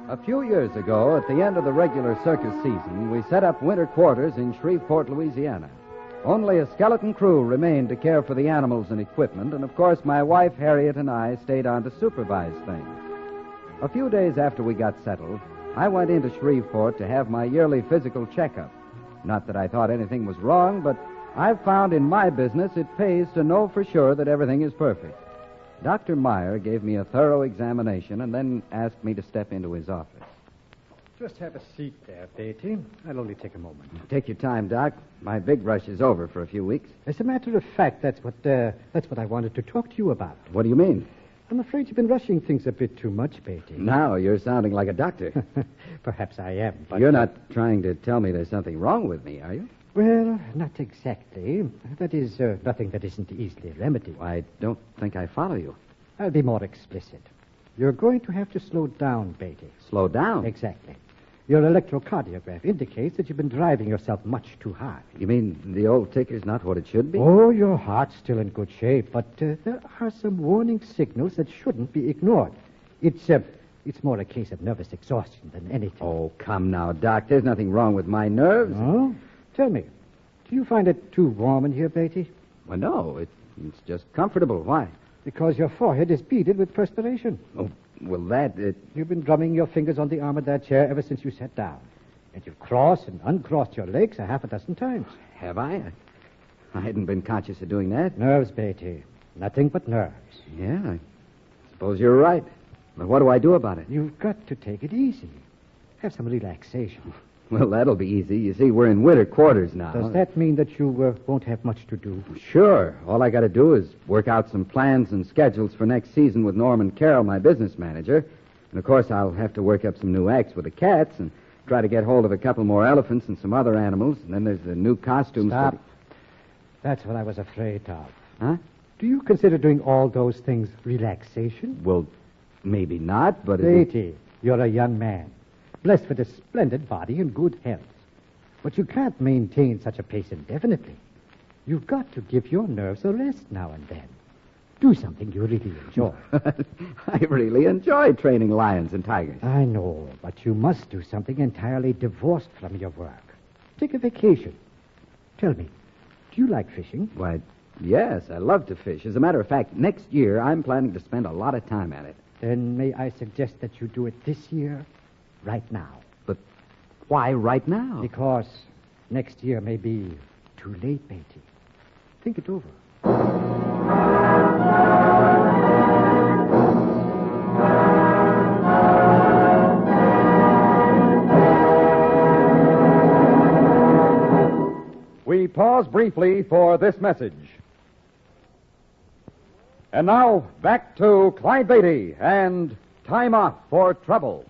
A few years ago, at the end of the regular circus season, we set up winter quarters in Shreveport, Louisiana. Only a skeleton crew remained to care for the animals and equipment, and of course my wife, Harriet, and I stayed on to supervise things. A few days after we got settled, I went into Shreveport to have my yearly physical checkup. Not that I thought anything was wrong, but I've found in my business it pays to know for sure that everything is perfect. Dr. Meyer gave me a thorough examination and then asked me to step into his office. Just have a seat there, Beatty. I'll only take a moment. Take your time, Doc. My big rush is over for a few weeks. As a matter of fact, that's what I wanted to talk to you about. What do you mean? I'm afraid you've been rushing things a bit too much, Beatty. Now you're sounding like a doctor. Perhaps I am, but... You're not trying to tell me there's something wrong with me, are you? Well, not exactly. That is, nothing that isn't easily remedied. I don't think I follow you. I'll be more explicit. You're going to have to slow down, Beatty. Slow down? Exactly. Your electrocardiograph indicates that you've been driving yourself much too hard. You mean the old ticker's not what it should be? Oh, your heart's still in good shape, but there are some warning signals that shouldn't be ignored. It's more a case of nervous exhaustion than anything. Oh, come now, Doc. There's nothing wrong with my nerves. Oh? Tell me, do you find it too warm in here, Beatty? Well, no. It's just comfortable. Why? Because your forehead is beaded with perspiration. Oh, well, You've been drumming your fingers on the arm of that chair ever since you sat down. And you've crossed and uncrossed your legs a half a dozen times. Have I? I hadn't been conscious of doing that. Nerves, Beatty. Nothing but nerves. Yeah, I suppose you're right. But what do I do about it? You've got to take it easy. Have some relaxation. Well, that'll be easy. You see, we're in winter quarters now. Does that mean that you won't have much to do? Sure. All I got to do is work out some plans and schedules for next season with Norman Carroll, my business manager. And, of course, I'll have to work up some new acts with the cats and try to get hold of a couple more elephants and some other animals. And then there's the new costumes. Stop. That's what I was afraid of. Huh? Do you consider doing all those things relaxation? Well, maybe not, but... Beatty, you're a young man, blessed with a splendid body and good health. But you can't maintain such a pace indefinitely. You've got to give your nerves a rest now and then. Do something you really enjoy. I really enjoy training lions and tigers. I know, but you must do something entirely divorced from your work. Take a vacation. Tell me, do you like fishing? Why, yes, I love to fish. As a matter of fact, next year I'm planning to spend a lot of time at it. Then may I suggest that you do it this year, right now? But why right now? Because next year may be too late, Beatty. Think it over. We pause briefly for this message. And now, back to Clyde Beatty and Time Off for Trouble.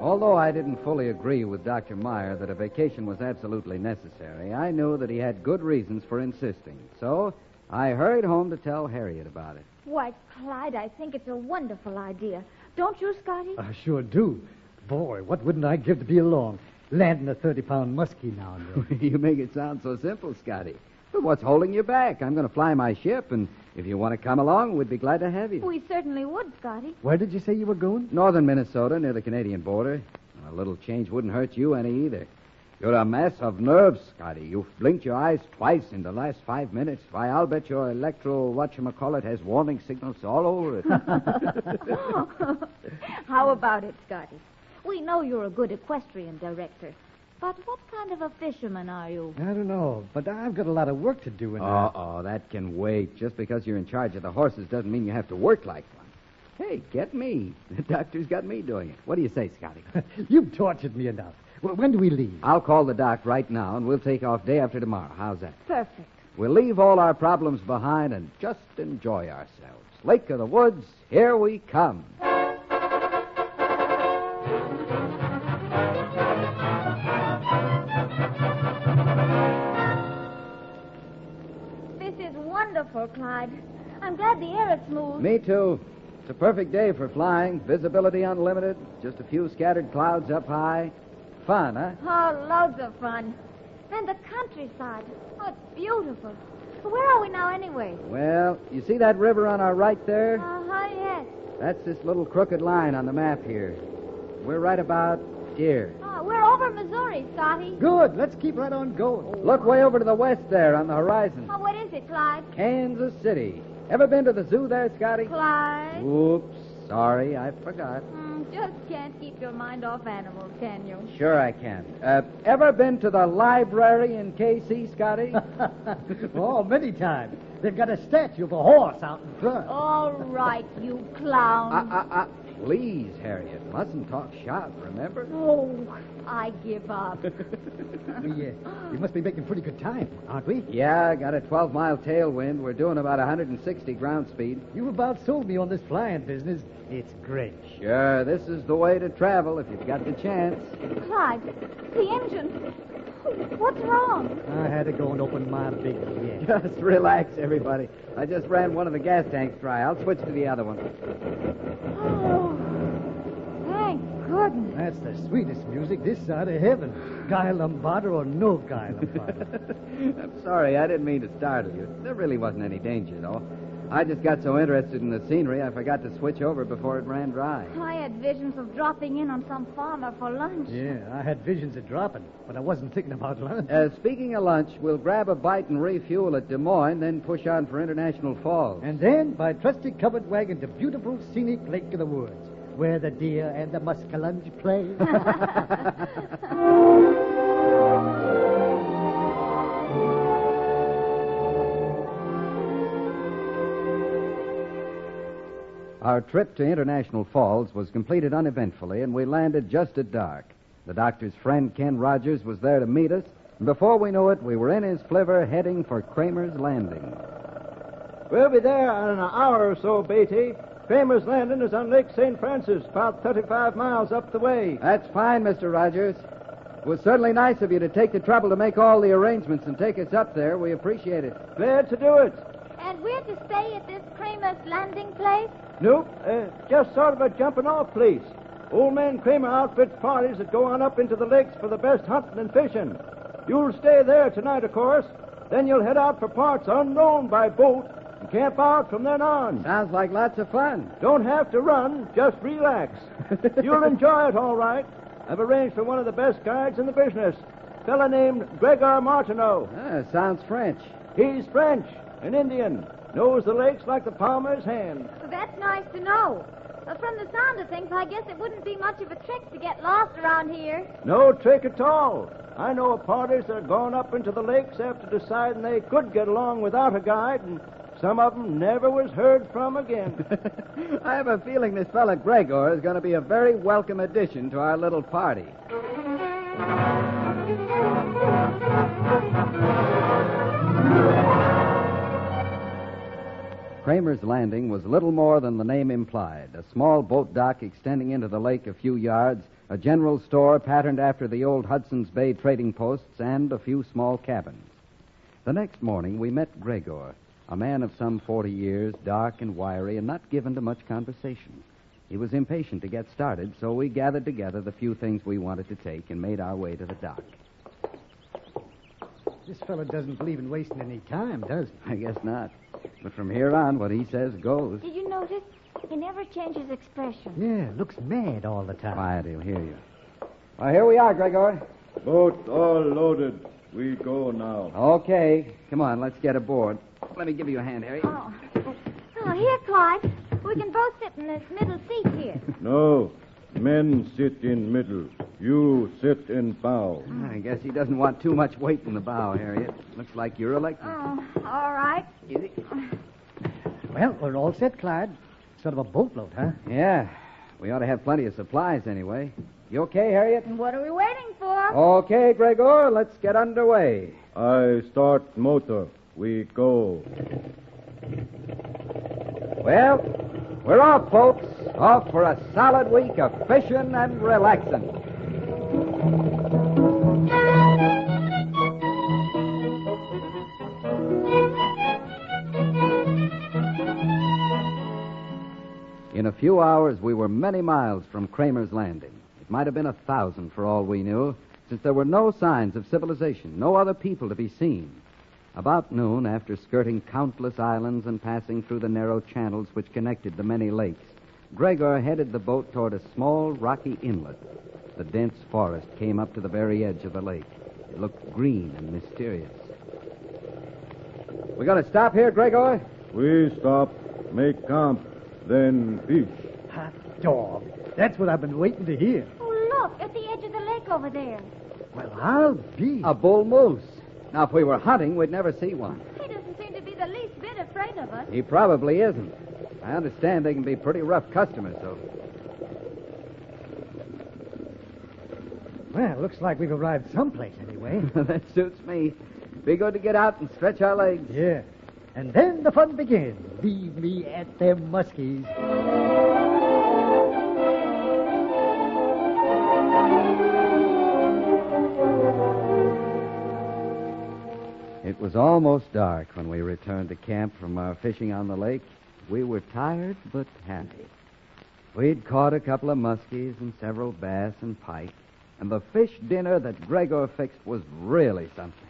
Although I didn't fully agree with Dr. Meyer that a vacation was absolutely necessary, I knew that he had good reasons for insisting. So I hurried home to tell Harriet about it. Why, Clyde, I think it's a wonderful idea. Don't you, Scotty? I sure do. Boy, what wouldn't I give to be along? Landing a 30-pound muskie now and then. You make it sound so simple, Scotty. But what's holding you back? I'm going to fly my ship, and if you want to come along, we'd be glad to have you. We certainly would, Scotty. Where did you say you were going? Northern Minnesota, near the Canadian border. A little change wouldn't hurt you any either. You're a mess of nerves, Scotty. You've blinked your eyes twice in the last 5 minutes. Why, I'll bet your whatchamacallit has warning signals all over it. How about it, Scotty? We know you're a good equestrian director. But what kind of a fisherman are you? I don't know, but I've got a lot of work to do. That can wait. Just because you're in charge of the horses doesn't mean you have to work like one. Hey, get me. The doctor's got me doing it. What do you say, Scotty? You've tortured me enough. Well, when do we leave? I'll call the doc right now, and we'll take off day after tomorrow. How's that? Perfect. We'll leave all our problems behind and just enjoy ourselves. Lake of the Woods, here we come. This is wonderful, Clyde. I'm glad the air is smooth. Me too. It's a perfect day for flying. Visibility unlimited. Just a few scattered clouds up high. Fun, huh? Oh, loads of fun. And the countryside. Oh, it's beautiful. But where are we now, anyway? Well, you see that river on our right there? Uh-huh, yes. That's this little crooked line on the map here. We're right about here. Oh, we're over Missouri, Scotty. Good. Let's keep right on going. Look way over to the west there on the horizon. Oh, what is it, Clyde? Kansas City. Ever been to the zoo there, Scotty? Clyde? Oops. Sorry, I forgot. Just can't keep your mind off animals, can you? Sure I can. Ever been to the library in KC, Scotty? Oh, many times. They've got a statue of a horse out in front. All right, you clown. Please, Harriet. Mustn't talk shop, remember? Oh, I give up. We must be making pretty good time, aren't we? Yeah, got a 12-mile tailwind. We're doing about 160 ground speed. You've about sold me on this flying business. It's great. Sure, this is the way to travel if you've got the chance. Clyde, the engine. What's wrong? I had to go and open my big jet. Just relax, everybody. I just ran one of the gas tanks dry. I'll switch to the other one. Oh, thank goodness. That's the sweetest music this side of heaven. Guy Lombardo or no Guy Lombardo. I'm sorry, I didn't mean to startle you. There really wasn't any danger, though. I just got so interested in the scenery, I forgot to switch over before it ran dry. I had visions of dropping in on some farmer for lunch. Yeah, I had visions of dropping, but I wasn't thinking about lunch. Speaking of lunch, we'll grab a bite and refuel at Des Moines, then push on for International Falls. And then, by trusty covered wagon to beautiful scenic Lake of the Woods, where the deer and the muskellunge play. Our trip to International Falls was completed uneventfully, and we landed just at dark. The doctor's friend, Ken Rogers, was there to meet us, and before we knew it, we were in his flivver heading for Kramer's Landing. We'll be there in an hour or so, Beatty. Kramer's Landing is on Lake St. Francis, about 35 miles up the way. That's fine, Mr. Rogers. It was certainly nice of you to take the trouble to make all the arrangements and take us up there. We appreciate it. Glad to do it. And we're to stay at this Kramer's Landing place? Nope, just sort of a jumping-off place. Old man Kramer outfits parties that go on up into the lakes for the best hunting and fishing. You'll stay there tonight, of course. Then you'll head out for parts unknown by boat and camp out from then on. Sounds like lots of fun. Don't have to run, just relax. You'll enjoy it all right. I've arranged for one of the best guides in the business, a fella named Gregor Martineau. Sounds French. He's French, an Indian. Knows the lakes like the palm of his hand. Well, that's nice to know. But from the sound of things, I guess it wouldn't be much of a trick to get lost around here. No trick at all. I know of parties that have gone up into the lakes after deciding they could get along without a guide, and some of them never was heard from again. I have a feeling this fella Gregor is going to be a very welcome addition to our little party. Kramer's Landing was little more than the name implied. A small boat dock extending into the lake a few yards, a general store patterned after the old Hudson's Bay trading posts, and a few small cabins. The next morning, we met Gregor, a man of some 40 years, dark and wiry, and not given to much conversation. He was impatient to get started, so we gathered together the few things we wanted to take and made our way to the dock. This fellow doesn't believe in wasting any time, does he? I guess not. But from here on, what he says goes. Did you notice? He never changes expression. Yeah, looks mad all the time. Quiet, he'll hear you. Well, here we are, Gregor. Boat all loaded. We go now. Okay. Come on, let's get aboard. Let me give you a hand, Harry. Oh, here, Clyde. We can both sit in this middle seat here. No. Men sit in middle. You sit in bow. I guess he doesn't want too much weight in the bow, Harriet. Looks like you're elected. Oh, all right. Easy. Well, we're all set, Clyde. Sort of a boatload, huh? Yeah. We ought to have plenty of supplies anyway. You okay, Harriet? What are we waiting for? Okay, Gregor, let's get underway. I start motor. We go. Well, we're off, folks. Off for a solid week of fishing and relaxing. In a few hours, we were many miles from Kramer's Landing. It might have been 1,000 for all we knew, since there were no signs of civilization, no other people to be seen. About noon, after skirting countless islands and passing through the narrow channels which connected the many lakes, Gregor headed the boat toward a small rocky inlet. The dense forest came up to the very edge of the lake. It looked green and mysterious. We going to stop here, Gregor? We stop, make camp, then fish. Hot dog. That's what I've been waiting to hear. Oh, look, at the edge of the lake over there. Well, I'll be. A bull moose. Now, if we were hunting, we'd never see one. He doesn't seem to be the least bit afraid of us. He probably isn't. I understand they can be pretty rough customers, though. Well, looks like we've arrived someplace anyway. That suits me. Be good to get out and stretch our legs. Yeah. And then the fun begins. Leave me at them muskies. It was almost dark when we returned to camp from our fishing on the lake. We were tired but happy. We'd caught a couple of muskies and several bass and pike, and the fish dinner that Gregor fixed was really something.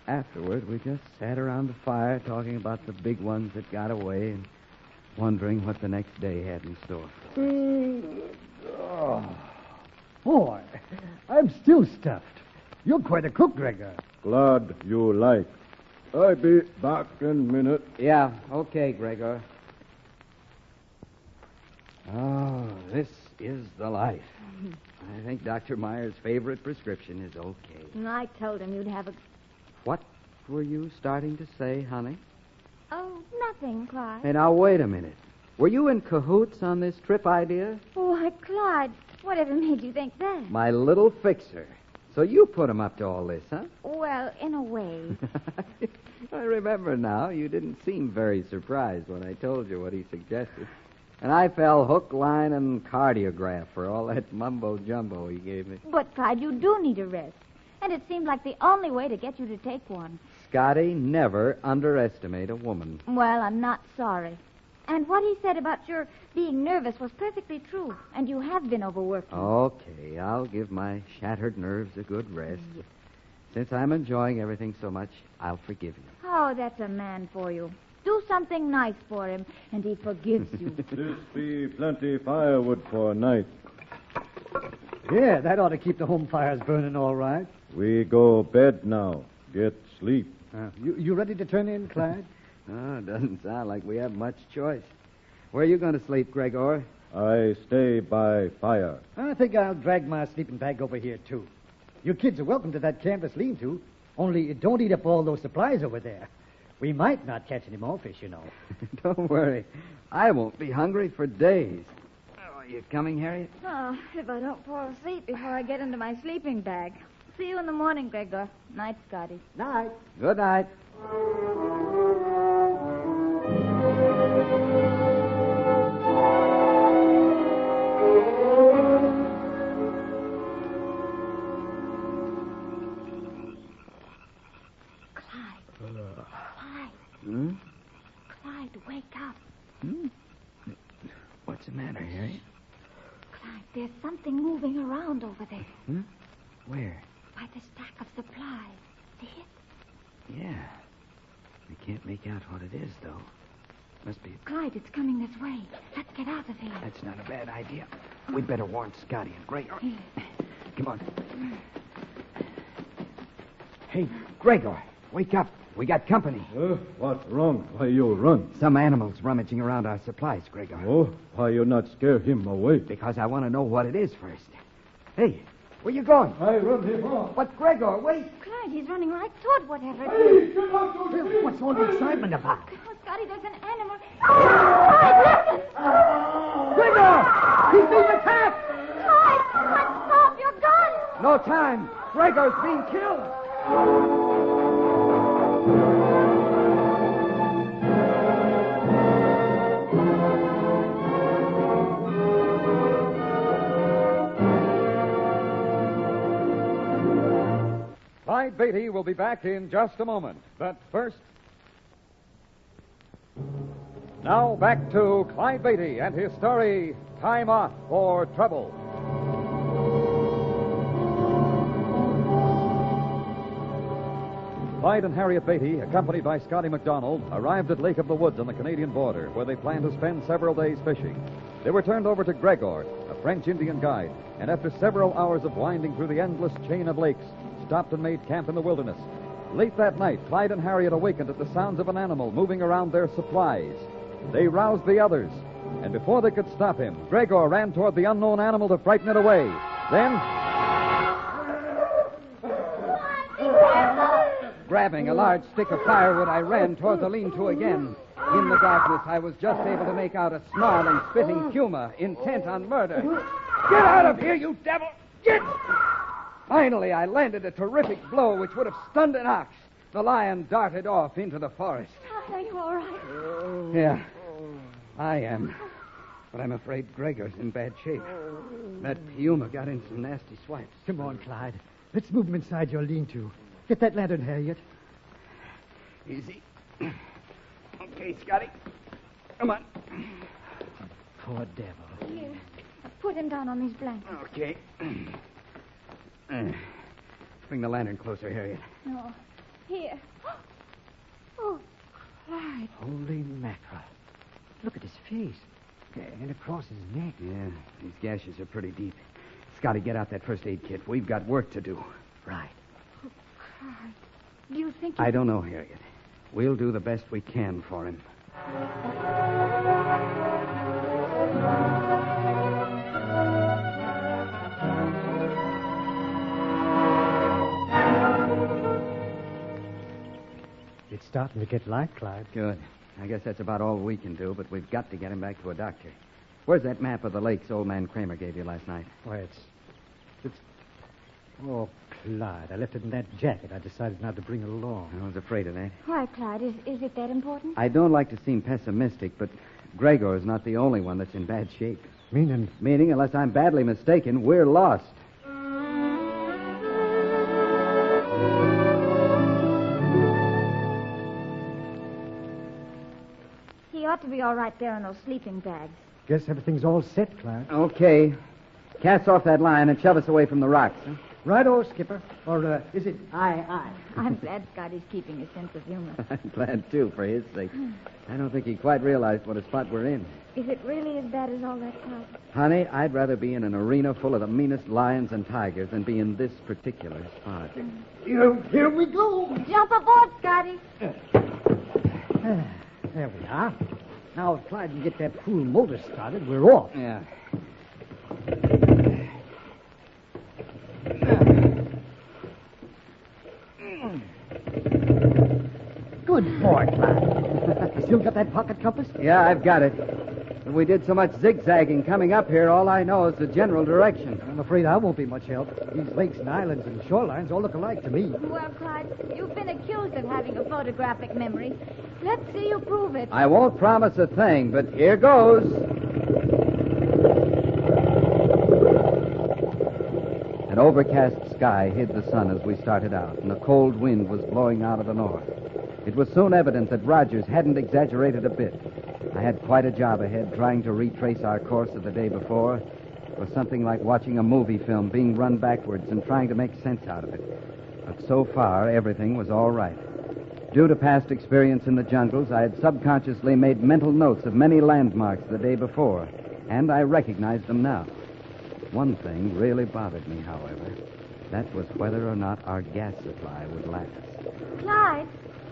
Afterward, we just sat around the fire talking about the big ones that got away and wondering what the next day had in store. Oh, boy, I'm still stuffed. You're quite a cook, Gregor. Glad you like. I be back in a minute. Yeah, okay, Gregor. Oh, this is the life. I think Dr. Meyer's favorite prescription is okay. I told him you'd have a... What were you starting to say, honey? Oh, nothing, Clyde. Hey, now, wait a minute. Were you in cahoots on this trip idea? Why, Clyde, whatever made you think that? My little fixer. So you put him up to all this, huh? Well, in a way. I remember now. You didn't seem very surprised when I told you what he suggested. And I fell hook, line, and cardiograph for all that mumbo-jumbo he gave me. But, Clyde, you do need a rest. And it seemed like the only way to get you to take one. Scotty, never underestimate a woman. Well, I'm not sorry. And what he said about your being nervous was perfectly true. And you have been overworking. Okay, I'll give my shattered nerves a good rest. Since I'm enjoying everything so much, I'll forgive you. Oh, that's a man for you. Do something nice for him, and he forgives you. This be plenty firewood for a night. Yeah, that ought to keep the home fires burning all right. We go bed now. Get sleep. You ready to turn in, Clyde? Oh, it doesn't sound like we have much choice. Where are you going to sleep, Gregor? I stay by fire. I think I'll drag my sleeping bag over here, too. You kids are welcome to that canvas lean-to. Only don't eat up all those supplies over there. We might not catch any more fish, you know. Don't worry. I won't be hungry for days. Oh, are you coming, Harriet? Oh, if I don't fall asleep before I get into my sleeping bag. See you in the morning, Gregor. Night, Scotty. Night. Good night. Clyde, wake up. What's the matter, Harriet? Clyde, there's something moving around over there. Where? By the stack of supplies. See it? Yeah. We can't make out what it is, though. Must be... Clyde, it's coming this way. Let's get out of here. That's not a bad idea. We'd better warn Scotty and Gregor. Come on. Hey, Gregor, wake up. We got company. What's wrong? Why you run? Some animals rummaging around our supplies, Gregor. Oh, why you not scare him away? Because I want to know what it is first. Hey, where you going? I run him off. But, Gregor, wait. Clyde, he's running right toward whatever it is. Hey, What's all the excitement about? Oh, Scotty, there's an animal. Gregor! He's being attacked! Clyde, stop your gun! No time. Gregor's being killed. Clyde Beatty will be back in just a moment. But first... Now back to Clyde Beatty and his story, Time Off for Trouble. Clyde and Harriet Beatty, accompanied by Scotty McDonald, arrived at Lake of the Woods on the Canadian border, where they planned to spend several days fishing. They were turned over to Gregor, a French Indian guide, and after several hours of winding through the endless chain of lakes, stopped and made camp in the wilderness. Late that night, Clyde and Harriet awakened at the sounds of an animal moving around their supplies. They roused the others, and before they could stop him, Gregor ran toward the unknown animal to frighten it away. Then, grabbing a large stick of firewood, I ran toward the lean-to again. In the darkness, I was just able to make out a snarling, spitting puma intent on murder. Get out of here, you devil! Get! Finally, I landed a terrific blow which would have stunned an ox. The lion darted off into the forest. Are you all right? Yeah, I am. But I'm afraid Gregor's in bad shape. That puma got in some nasty swipes. Come on, Clyde. Let's move him inside your lean-to. Get that lantern, Harriet. Easy. Okay, Scotty. Come on. Poor devil. Here, put him down on these blankets. Okay. Bring the lantern closer, Harriet. No, Here. Oh, Clyde. Holy mackerel. Look at his face. And across his neck. Yeah, these gashes are pretty deep. Scotty, get out that first aid kit. We've got work to do. Right. Oh, Clyde. Do you think I don't know, Harriet. We'll do the best we can for him. It's starting to get light, Clyde. Good. I guess that's about all we can do, but we've got to get him back to a doctor. Where's that map of the lakes old man Kramer gave you last night? Why, it's... Oh, Clyde, I left it in that jacket. I decided not to bring it along. I was afraid of that. Why, Clyde? Is it that important? I don't like to seem pessimistic, but Gregor is not the only one that's in bad shape. Meaning? Meaning, unless I'm badly mistaken, we're lost. He ought to be all right there in those sleeping bags. Guess everything's all set, Clyde. Okay. Cast off that line and shove us away from the rocks. Huh? Right-o, Skipper. Or is it aye? I'm glad Scotty's keeping a sense of humor. I'm glad, too, for his sake. I don't think he quite realized what a spot we're in. Is it really as bad as all that, Clyde? Honey, I'd rather be in an arena full of the meanest lions and tigers than be in this particular spot. Here we go. Jump aboard, Scotty. There we are. Now, if Clyde can get that fool motor started, we're off. Yeah. Good boy, Clyde. You still got that pocket compass? Yeah, I've got it. But we did so much zigzagging coming up here, all I know is the general direction. I'm afraid I won't be much help. These lakes and islands and shorelines all look alike to me. Well, Clyde, you've been accused of having a photographic memory. Let's see you prove it. I won't promise a thing, but here goes. An overcast sky hid the sun as we started out, and a cold wind was blowing out of the north. It was soon evident that Rogers hadn't exaggerated a bit. I had quite a job ahead trying to retrace our course of the day before. It was something like watching a movie film being run backwards and trying to make sense out of it. But so far, everything was all right. Due to past experience in the jungles, I had subconsciously made mental notes of many landmarks the day before, and I recognized them now. One thing really bothered me, however. That was whether or not our gas supply would last. Clyde,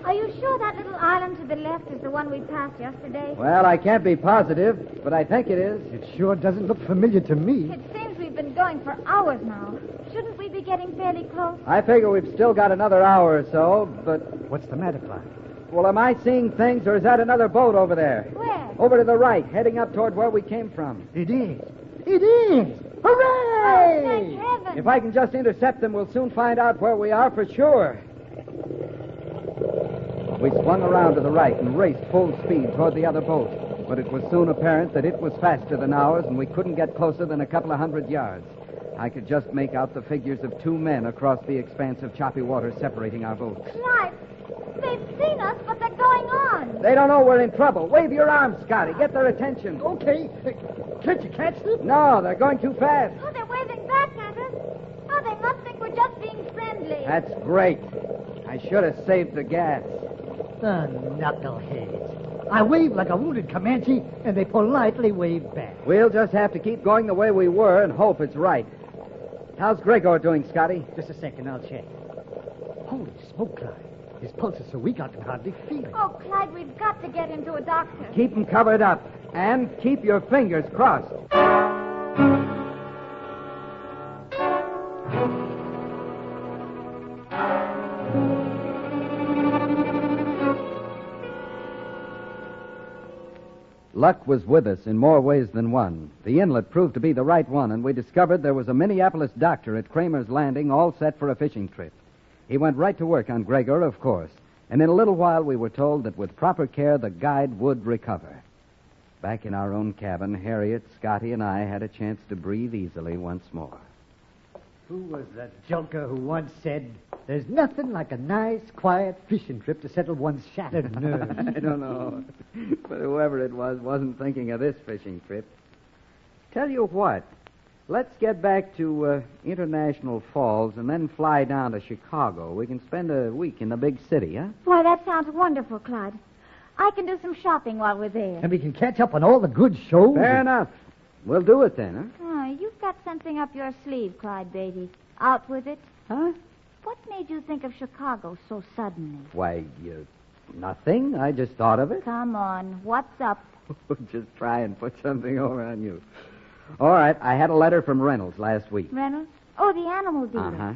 are you sure that little island to the left is the one we passed yesterday? Well, I can't be positive, but I think it is. It sure doesn't look familiar to me. It seems we've been going for hours now. Shouldn't we be getting fairly close? I figure we've still got another hour or so, but... What's the matter, Clyde? Well, am I seeing things, or is that another boat over there? Where? Over to the right, heading up toward where we came from. It is. It is! Hooray! Oh, thank heaven. If I can just intercept them, we'll soon find out where we are for sure. We swung around to the right and raced full speed toward the other boat. But it was soon apparent that it was faster than ours, and we couldn't get closer than a couple of 100 yards. I could just make out the figures of two men across the expanse of choppy water separating our boats. Clyde, they've seen us, but they're going on. They don't know we're in trouble. Wave your arms, Scotty. Get their attention. Okay. Can't you catch them? No, they're going too fast. Oh, they're waving back at us. Oh, they must think we're just being friendly. That's great. I should have saved the gas. The knuckleheads. I waved like a wounded Comanche, and they politely waved back. We'll just have to keep going the way we were and hope it's right. How's Gregor doing, Scotty? Just a second, I'll check. Holy smoke, Clyde. His pulse is so weak I can hardly feel it. Oh, Clyde, we've got to get him to a doctor. Keep him covered up, and keep your fingers crossed. Luck was with us in more ways than one. The inlet proved to be the right one, and we discovered there was a Minneapolis doctor at Kramer's Landing all set for a fishing trip. He went right to work on Gregor, of course, and in a little while we were told that with proper care the guide would recover. Back in our own cabin, Harriet, Scotty, and I had a chance to breathe easily once more. Who was the joker who once said, "There's nothing like a nice, quiet fishing trip to settle one's shattered nerves"? I don't know. But whoever it was wasn't thinking of this fishing trip. Tell you what, Let's get back to International Falls and then fly down to Chicago. We can spend a week in the big city, huh? Why, that sounds wonderful, Clyde. I can do some shopping while we're there. And we can catch up on all the good shows. Fair enough. We'll do it then, huh? Oh, you've got something up your sleeve, Clyde Beatty. Out with it. Huh? What made you think of Chicago so suddenly? Why, nothing. I just thought of it. Come on, what's up? Just try and put something over on you. All right, I had a letter from Reynolds last week. Reynolds? Oh, the animal dealer. Uh-huh.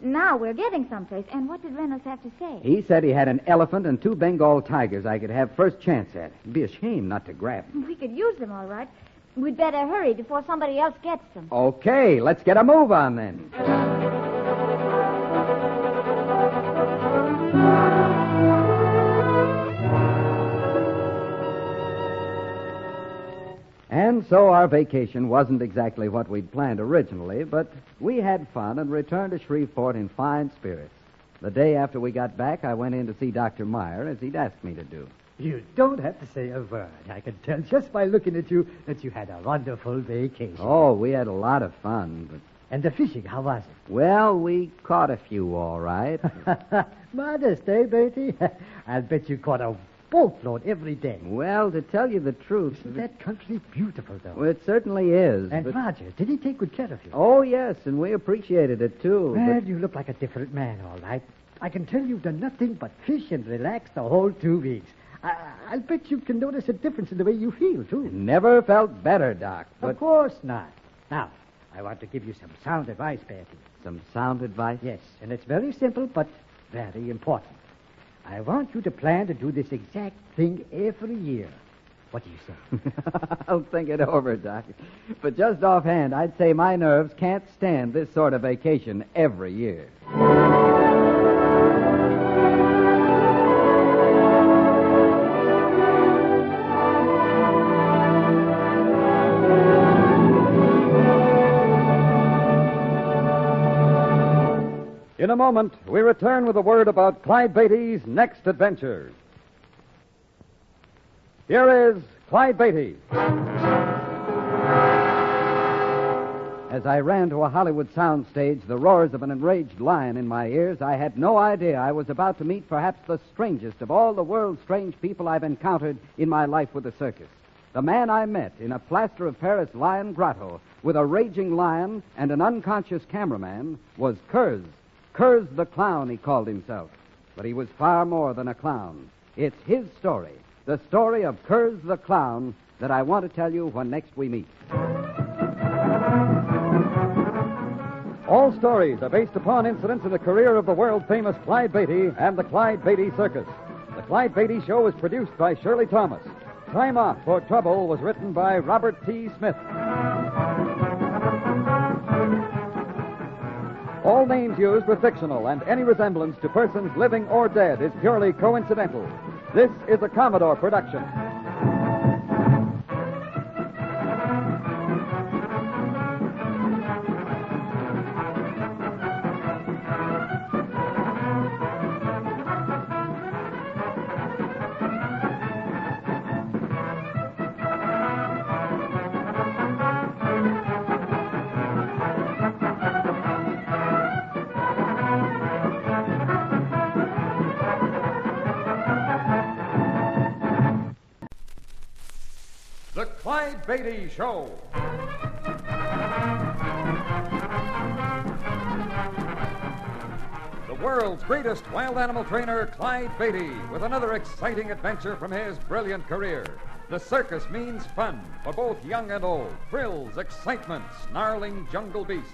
Now we're getting someplace. And what did Reynolds have to say? He said he had an elephant and 2 Bengal tigers I could have first chance at. It'd be a shame not to grab them. We could use them, all right. We'd better hurry before somebody else gets them. Okay, let's get a move on then. And so our vacation wasn't exactly what we'd planned originally, but we had fun and returned to Shreveport in fine spirits. The day after we got back, I went in to see Dr. Meyer, as he'd asked me to do. You don't have to say a word. I can tell just by looking at you that you had a wonderful vacation. Oh, we had a lot of fun, but... And the fishing, how was it? Well, we caught a few, all right. Modest, eh, Bertie? I'll bet you caught a boatload every day. Well, to tell you the truth... Isn't that country beautiful, though? Well, it certainly is. And but... Roger, did he take good care of you? Oh, yes, and we appreciated it, too. Well, but... you look like a different man, all right. I can tell you've done nothing but fish and relax the whole 2 weeks. I'll bet you can notice a difference in the way you feel, too. Never felt better, Doc. But... Of course not. Now, I want to give you some sound advice, Bertie. Some sound advice? Yes, and it's very simple, but very important. I want you to plan to do this exact thing every year. What do you say? I'll think it over, Doc. But just offhand, I'd say my nerves can't stand this sort of vacation every year. In a moment, we return with a word about Clyde Beatty's next adventure. Here is Clyde Beatty. As I ran to a Hollywood soundstage, the roars of an enraged lion in my ears, I had no idea I was about to meet perhaps the strangest of all the world's strange people I've encountered in my life with the circus. The man I met in a plaster of Paris lion grotto with a raging lion and an unconscious cameraman was Kurtz. Kurtz the clown, he called himself. But he was far more than a clown. It's his story, the story of Kurtz the clown, that I want to tell you when next we meet. All stories are based upon incidents in the career of the world-famous Clyde Beatty and the Clyde Beatty Circus. The Clyde Beatty Show is produced by Shirley Thomas. Time Off for Trouble was written by Robert T. Smith. All names used were fictional, and any resemblance to persons living or dead is purely coincidental. This is a Commodore production. The Clyde Beatty Show. The world's greatest wild animal trainer, Clyde Beatty, with another exciting adventure from his brilliant career. The circus means fun for both young and old. Thrills, excitement, snarling jungle beasts.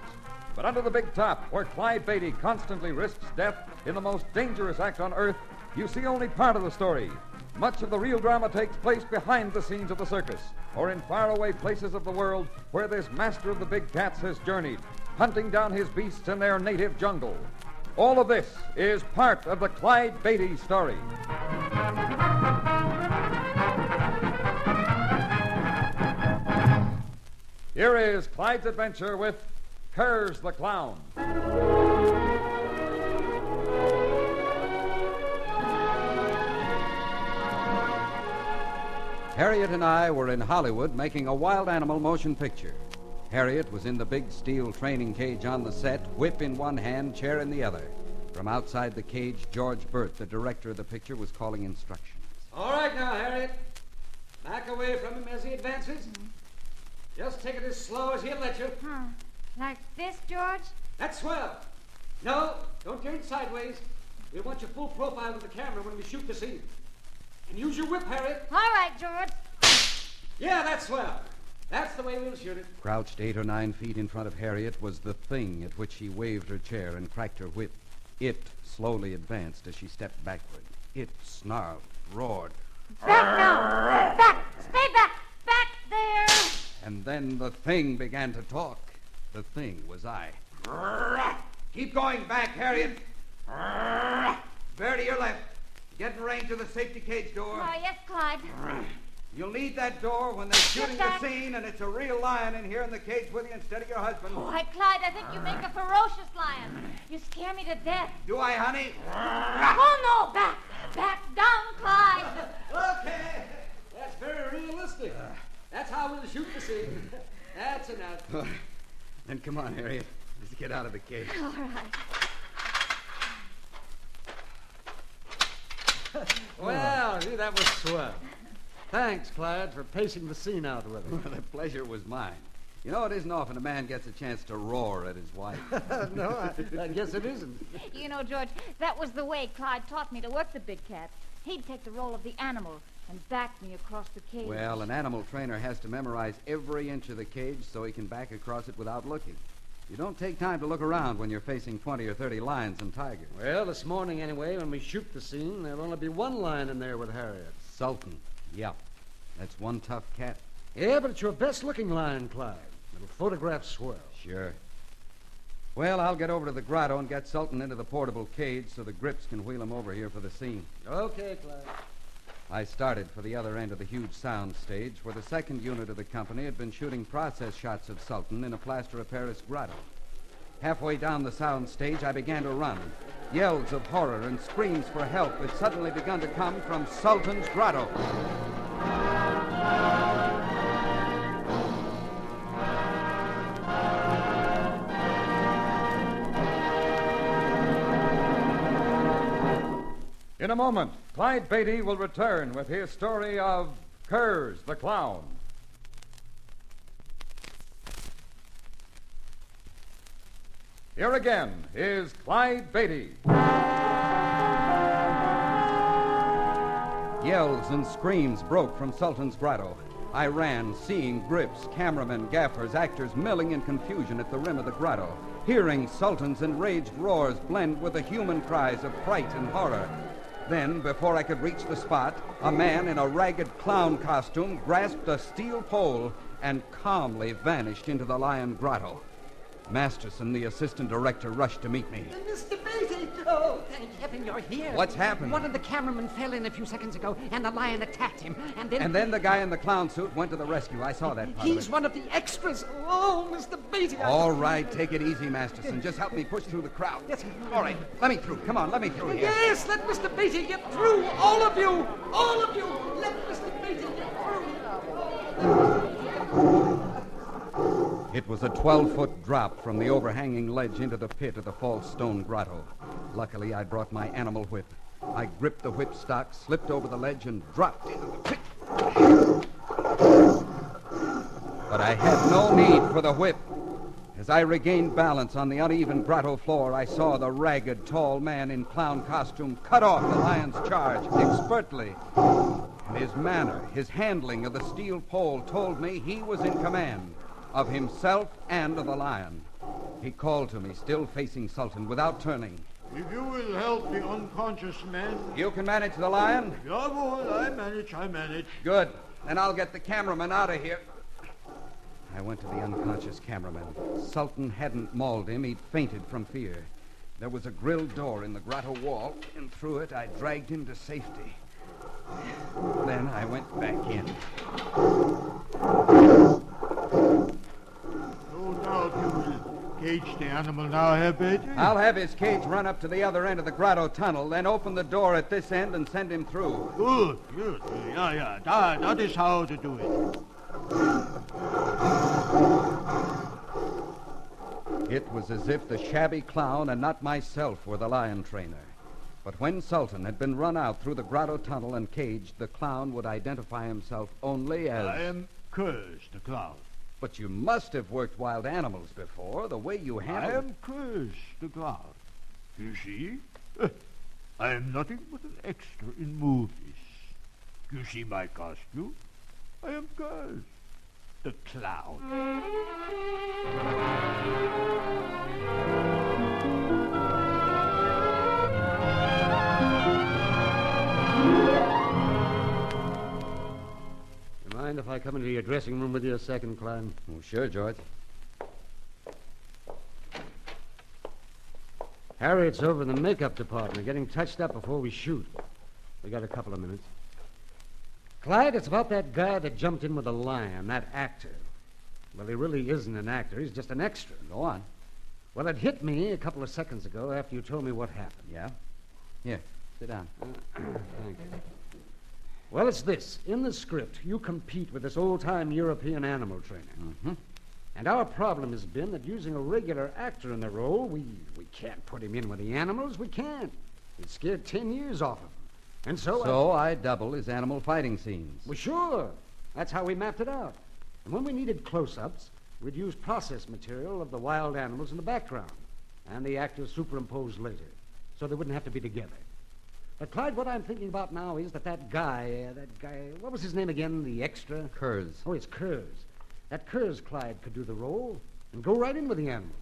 But under the big top, where Clyde Beatty constantly risks death in the most dangerous act on earth, you see only part of the story. Much of the real drama takes place behind the scenes of the circus, or in faraway places of the world where this master of the big cats has journeyed, hunting down his beasts in their native jungle. All of this is part of the Clyde Beatty story. Here is Clyde's adventure with Kurtz the Clown. Harriet and I were in Hollywood making a wild animal motion picture. Harriet was in the big steel training cage on the set, whip in one hand, chair in the other. From outside the cage, George Burt, the director of the picture, was calling instructions. All right now, Harriet. Back away from him as he advances. Just take it as slow as he'll let you. Like this, George? That's swell. No, don't turn sideways. We want your full profile with the camera when we shoot the scene. And use your whip, Harriet. All right, George. Yeah, that's swell. That's the way we'll shoot it. Crouched 8 or 9 feet in front of Harriet was the thing at which she waved her chair and cracked her whip. It slowly advanced as she stepped backward. It snarled, roared. Back now! Back! Stay back! Back there! And then the thing began to talk. The thing was I. Keep going back, Harriet. Bear to your left. Get in range of the safety cage door. Oh, yes, Clyde. You'll need that door when they're shooting the scene and it's a real lion in here in the cage with you instead of your husband. Why, Clyde, I think you make a ferocious lion. You scare me to death. Do I, honey? Oh, no! Back! Back down, Clyde! Okay. That's very realistic. That's how we'll shoot the scene. That's enough. Then come on, Harriet. Let's get out of the cage. All right. Well, gee, that was swell. Thanks, Clyde, for pacing the scene out with us. The pleasure was mine. You know, it isn't often a man gets a chance to roar at his wife. No, I guess it isn't. You know, George, that was the way Clyde taught me to work the big cat. He'd take the role of the animal and back me across the cage. Well, an animal trainer has to memorize every inch of the cage so he can back across it without looking. You don't take time to look around when you're facing 20 or 30 lions and tigers. Well, this morning, anyway, when we shoot the scene, there'll only be one lion in there with Harriet. Sultan. Yeah. That's one tough cat. Yeah, but it's your best-looking lion, Clyde. It'll photograph swell. Sure. Well, I'll get over to the grotto and get Sultan into the portable cage so the grips can wheel him over here for the scene. Okay, Clyde. I started for the other end of the huge sound stage where the second unit of the company had been shooting process shots of Sultan in a plaster of Paris grotto. Halfway down the sound stage, I began to run. Yells of horror and screams for help had suddenly begun to come from Sultan's grotto. In a moment, Clyde Beatty will return with his story of Kurtz the Clown. Here again is Clyde Beatty. Yells and screams broke from Sultan's grotto. I ran, seeing grips, cameramen, gaffers, actors milling in confusion at the rim of the grotto, hearing Sultan's enraged roars blend with the human cries of fright and horror. Then, before I could reach the spot, a man in a ragged clown costume grasped a steel pole and calmly vanished into the lion grotto. Masterson, the assistant director, rushed to meet me. Mr. Beatty! Oh, thank heaven you're here. What's happened? One of the cameramen fell in a few seconds ago, and the lion attacked him, and then... And then the guy in the clown suit went to the rescue. I saw that part of it. He's one of the extras. Oh, Mr. Beatty. All right, take it easy, Masterson. Just help me push through the crowd. Yes. All right, let me through. Come on, let me through here. Yes, let Mr. Beatty get through. All of you. All of you. Let Mr. Beatty get through. It was a 12-foot drop from the overhanging ledge into the pit of the false stone grotto. Luckily, I brought my animal whip. I gripped the whip stock, slipped over the ledge, and dropped into the pit. But I had no need for the whip. As I regained balance on the uneven grotto floor, I saw the ragged, tall man in clown costume cut off the lion's charge expertly. And his manner, his handling of the steel pole told me he was in command of himself and of the lion. He called to me, still facing Sultan, without turning. If you will help the unconscious man... You can manage the lion? Jawohl, I manage. Good. Then I'll get the cameraman out of here. I went to the unconscious cameraman. Sultan hadn't mauled him. He'd fainted from fear. There was a grilled door in the grotto wall, and through it I dragged him to safety. Then I went back in. No doubt you will cage the animal now, Herr Beatty? I'll have his cage run up to the other end of the grotto tunnel, then open the door at this end and send him through. Good. Yeah. That is how to do it. It was as if the shabby clown and not myself were the lion trainer. But when Sultan had been run out through the grotto tunnel and caged, the clown would identify himself only as... I am Kurtz, the clown. But you must have worked wild animals before, the way you handled... I am Kurtz, the clown. You see? I am nothing but an extra in movies. You see my costume? I am Kurtz, the clown. Mind if I come into your dressing room with you a second, Clyde? Oh, sure, George. Harriet's over in the makeup department, getting touched up before we shoot. We got a couple of minutes. Clyde, it's about that guy that jumped in with the lion, that actor. Well, he really isn't an actor. He's just an extra. Go on. Well, it hit me a couple of seconds ago after you told me what happened. Yeah? Here, sit down. Thank you. Well, it's this. In the script, you compete with this old-time European animal trainer. Mm-hmm. And our problem has been that using a regular actor in the role, we can't put him in with the animals. We can't. He'd scared 10 years off of him. And so I double his animal fighting scenes. Well, sure. That's how we mapped it out. And when we needed close-ups, we'd use process material of the wild animals in the background, and the actors superimposed later, so they wouldn't have to be together. But, Clyde, what I'm thinking about now is that guy, what was his name again, the extra? Kurtz. Oh, it's Kurtz. That Kurtz, Clyde, could do the role and go right in with the animals.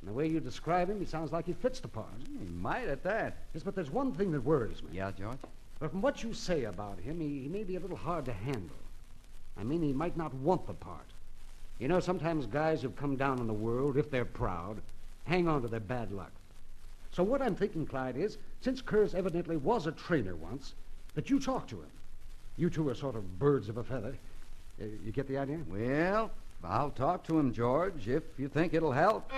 And the way you describe him, he sounds like he fits the part. He might at that. Yes, but there's one thing that worries me. Yeah, George? But from what you say about him, he may be a little hard to handle. I mean, he might not want the part. You know, sometimes guys who've come down in the world, if they're proud, hang on to their bad luck. So what I'm thinking, Clyde, is, since Kurtz evidently was a trainer once, that you talk to him. You two are sort of birds of a feather. You get the idea? Well, I'll talk to him, George, if you think it'll help.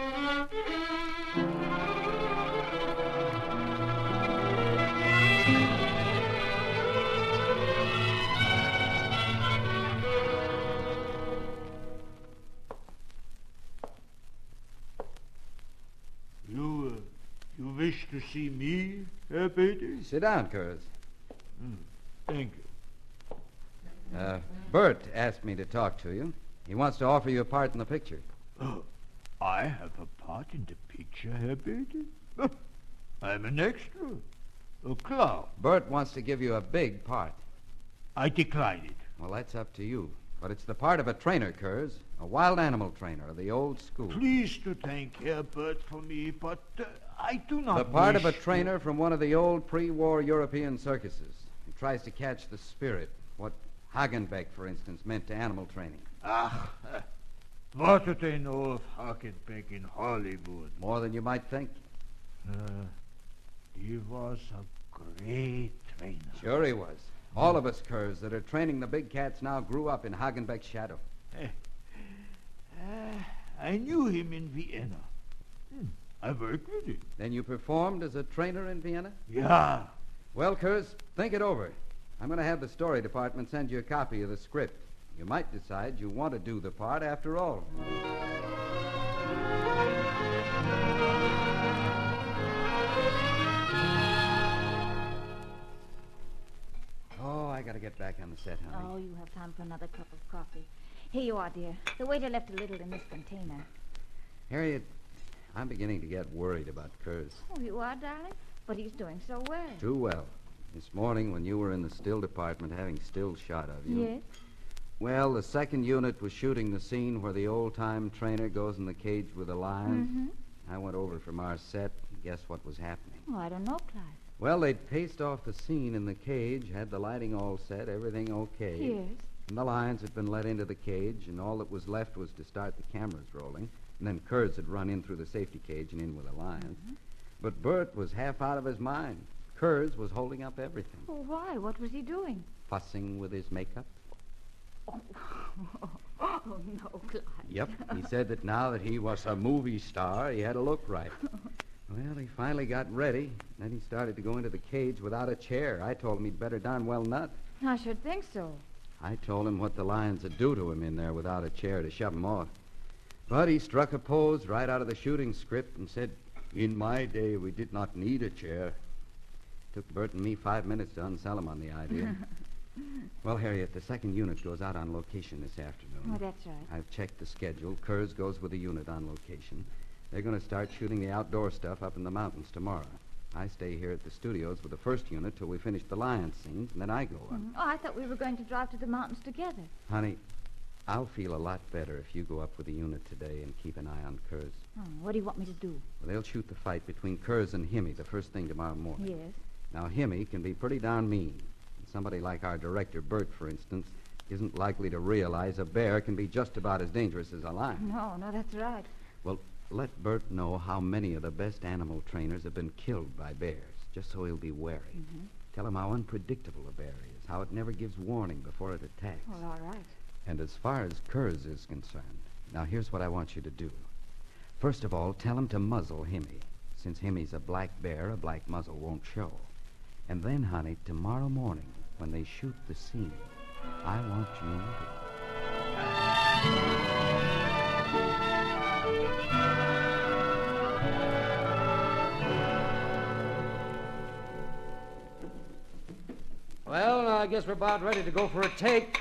You wish to see me, Herr Beatty? Sit down, Kurtz. Thank you. Bert asked me to talk to you. He wants to offer you a part in the picture. Oh, I have a part in the picture, Herr Beatty? I'm an extra. A clown. Bert wants to give you a big part. I decline it. Well, that's up to you. But it's the part of a trainer, Kurtz. A wild animal trainer of the old school. Please to thank Herr Bert for me, but I do not The part of a wish trainer from one of the old pre-war European circuses. He tries to catch the spirit, what Hagenbeck, for instance, meant to animal training. What do they know of Hagenbeck in Hollywood? More than you might think. He was a great trainer. Sure he was. All of us curs that are training the big cats now grew up in Hagenbeck's shadow. I knew him in Vienna. I worked with him. Then you performed as a trainer in Vienna? Yeah. Well, Kurtz, think it over. I'm going to have the story department send you a copy of the script. You might decide you want to do the part after all. Oh, I got to get back on the set, honey. Oh, you have time for another cup of coffee. Here you are, dear. The waiter left a little in this container. Harriet, I'm beginning to get worried about Kurtz. Oh, you are, darling? But he's doing so well. Too well. This morning when you were in the still department having still shot of you. Yes? Well, the second unit was shooting the scene where the old-time trainer goes in the cage with the lions. Mm-hmm. I went over from our set and guess what was happening? Oh, I don't know, Clyde. Well, they'd paced off the scene in the cage, had the lighting all set, everything okay. Yes. And the lions had been let into the cage, and all that was left was to start the cameras rolling. And then Kurtz had run in through the safety cage and in with the lions. Mm-hmm. But Bert was half out of his mind. Kurtz was holding up everything. Oh, why? What was he doing? Fussing with his makeup. Oh, oh no, Clyde. Yep. He said that now that he was a movie star, he had to look right. Well, he finally got ready. Then he started to go into the cage without a chair. I told him he'd better darn well not. I should think so. I told him what the lions would do to him in there without a chair to shove him off. But he struck a pose right out of the shooting script and said, "In my day, we did not need a chair." Took Bert and me 5 minutes to unsell him on the idea. Well, Harriet, the second unit goes out on location this afternoon. Oh, that's right. I've checked the schedule. Kurtz goes with the unit on location. They're going to start shooting the outdoor stuff up in the mountains tomorrow. I stay here at the studios with the first unit till we finish the lion scenes, and then I go on. Oh, I thought we were going to drive to the mountains together. Honey, I'll feel a lot better if you go up with the unit today and keep an eye on Kurtz. Oh, what do you want me to do? Well, they'll shoot the fight between Kurtz and Himmy the first thing tomorrow morning. Yes. Now, Himmy can be pretty darn mean. And somebody like our director, Bert, for instance, isn't likely to realize a bear can be just about as dangerous as a lion. No, that's right. Well, let Bert know how many of the best animal trainers have been killed by bears, just so he'll be wary. Mm-hmm. Tell him how unpredictable a bear is, how it never gives warning before it attacks. Well, all right. And as far as Kurtz is concerned, now here's what I want you to do. First of all, tell him to muzzle Himmy. Since Himmy's a black bear, a black muzzle won't show. And then, honey, tomorrow morning, when they shoot the scene, I want you to... Well, now I guess we're about ready to go for a take.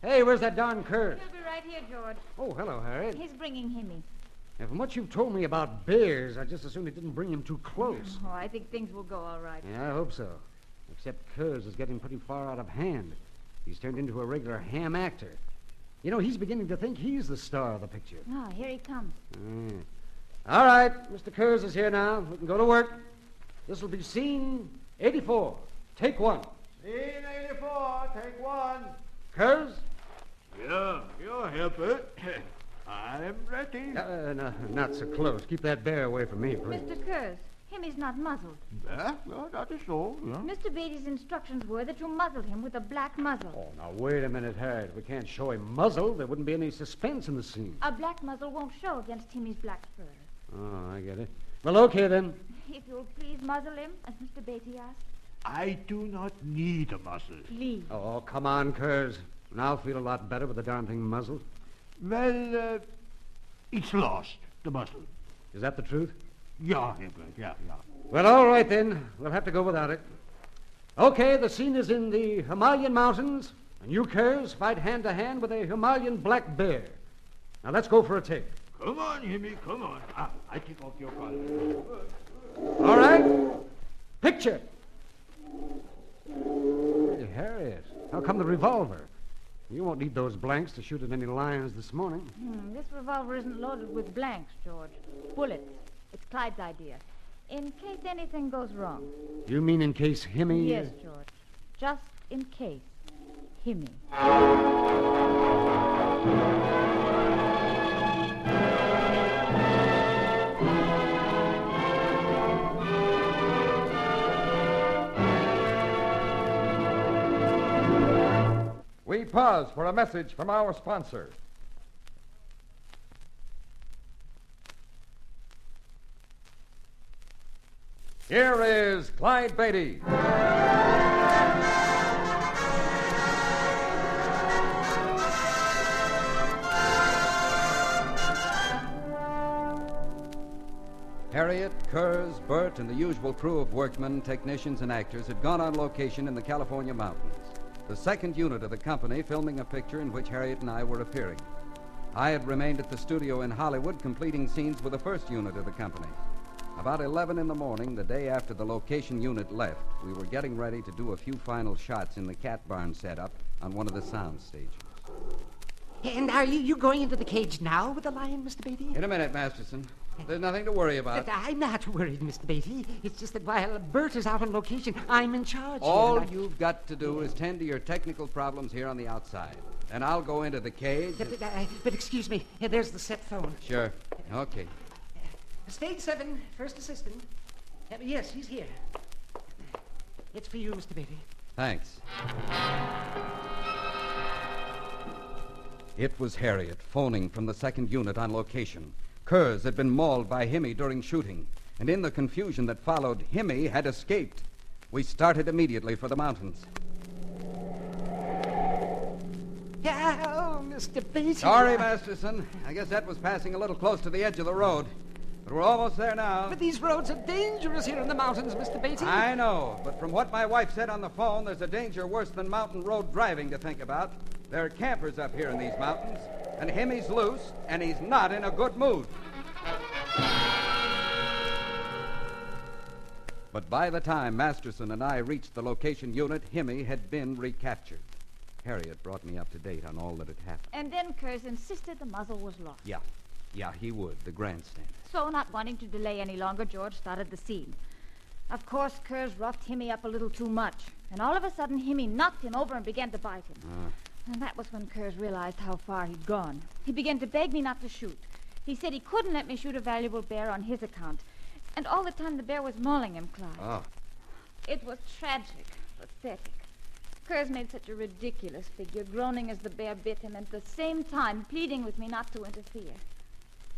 Hey, where's that darn Kurtz? He'll be right here, George. Oh, hello, Harriet. He's bringing Himmy. Now, from what you've told me about bears, I just assumed he didn't bring him too close. Oh, I think things will go all right. Yeah, I hope so. Except Kurtz is getting pretty far out of hand. He's turned into a regular ham actor. You know, he's beginning to think he's the star of the picture. Oh, here he comes. All right, Mr. Kurtz is here now. We can go to work. This will be scene 84. Take one. Scene 84, take one. Kurtz? Yeah, Leopard. I'm ready. No, not so close. Keep that bear away from me, please. Mr. Kurtz, Himmy's not muzzled. Yeah, that is so, yeah. Mr. Beatty's instructions were that you muzzle him with a black muzzle. Oh, now, wait a minute, Harriet. We can't show him muzzled. There wouldn't be any suspense in the scene. A black muzzle won't show against Himmy's black fur. Oh, I get it. Well, okay, then. If you'll please muzzle him, as Mr. Beatty asked. I do not need a muzzle. Please. Oh, come on, Kurtz. And I'll feel a lot better with the darn thing muzzled. Well, it's lost, the muzzle. Is that the truth? Yeah, Leopard, yeah. Well, all right, then. We'll have to go without it. Okay, the scene is in the Himalayan mountains, and you, Kurtz, fight hand-to-hand with a Himalayan black bear. Now, let's go for a take. Come on, Himmy, come on. I take off your collar. All right. Picture. Hey, Harriet, how come the revolver? You won't need those blanks to shoot at any lions this morning. This revolver isn't loaded with blanks, George. Bullets. It's Clyde's idea. In case anything goes wrong. You mean in case Himmy... Yes, George. Just in case. Himmy. We pause for a message from our sponsor. Here is Clyde Beatty. Harriet, Kurtz, Bert, and the usual crew of workmen, technicians, and actors had gone on location in the California mountains. The second unit of the company filming a picture in which Harriet and I were appearing. I had remained at the studio in Hollywood completing scenes with the first unit of the company. About 11 in the morning, the day after the location unit left, we were getting ready to do a few final shots in the cat barn setup on one of the sound stages. And are you going into the cage now with the lion, Mr. Beatty? In a minute, Masterson. There's nothing to worry about. I'm not worried, Mr. Beatty. It's just that while Bert is out on location, I'm in charge All here. you've got to do is tend to your technical problems here on the outside. And I'll go into the cage. But excuse me, there's the set phone. Sure. Okay. Stage 7, first assistant. Yes, he's here. It's for you, Mr. Beatty. Thanks. It was Harriet phoning from the second unit on location. Kurtz had been mauled by Himmy during shooting, and in the confusion that followed, Himmy had escaped. We started immediately for the mountains. Oh, Mr. Beatty. Sorry, Masterson. I guess that was passing a little close to the edge of the road. But we're almost there now. But these roads are dangerous here in the mountains, Mr. Beatty. I know, but from what my wife said on the phone, there's a danger worse than mountain road driving to think about. There are campers up here in these mountains, and Himmy's loose, and he's not in a good mood. But by the time Masterson and I reached the location unit, Himmy had been recaptured. Harriet brought me up to date on all that had happened. And then Kurtz insisted the muzzle was lost. Yeah, he would, the grandstand. So, not wanting to delay any longer, George started the scene. Of course, Kurtz roughed Himmy up a little too much, and all of a sudden, Himmy knocked him over and began to bite him. And that was when Kurtz realized how far he'd gone. He began to beg me not to shoot. He said he couldn't let me shoot a valuable bear on his account. And all the time, the bear was mauling him, Clyde. Oh. It was tragic, pathetic. Kurtz made such a ridiculous figure, groaning as the bear bit him, and at the same time pleading with me not to interfere.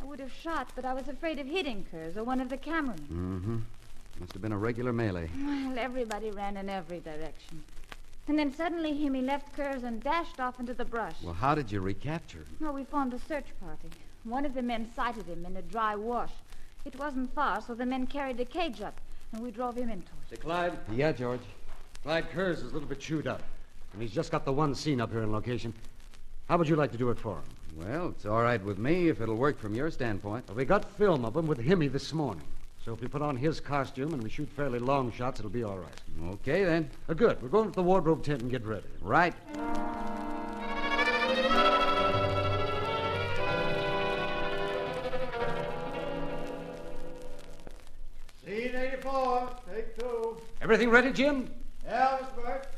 I would have shot, but I was afraid of hitting Kurtz or one of the cameramen. Mm-hmm. Must have been a regular melee. Well, everybody ran in every direction. And then suddenly Himmy left Kurtz and dashed off into the brush. Well, how did you recapture him? Well, we formed a search party. One of the men sighted him in a dry wash. It wasn't far, so the men carried a cage up, and we drove him into it. Say, Clyde. Yeah, George? Clyde Kurtz is a little bit chewed up, and he's just got the one scene up here in location. How would you like to do it for him? Well, it's all right with me if it'll work from your standpoint. Well, we got film of him with Himmy this morning. So if we put on his costume and we shoot fairly long shots, it'll be all right. Okay, then. Good. We're going to the wardrobe tent and get ready. Right. Scene 84, take 2. Everything ready, Jim? Yeah, Mr. Burke.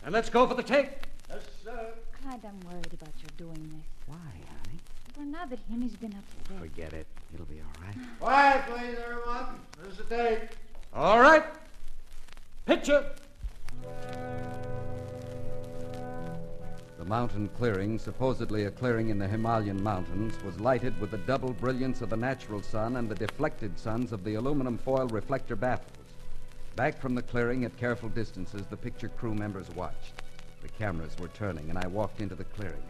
And let's go for the take. Yes, sir. Clyde, I'm worried about your doing this. Why, honey? Well, now that Himmy's been upset. Forget it. It'll be all right. Quiet, please, everyone. There's the take. All right. Picture. The mountain clearing, supposedly a clearing in the Himalayan mountains, was lighted with the double brilliance of the natural sun and the deflected suns of the aluminum foil reflector baffles. Back from the clearing at careful distances, the picture crew members watched. The cameras were turning, and I walked into the clearing.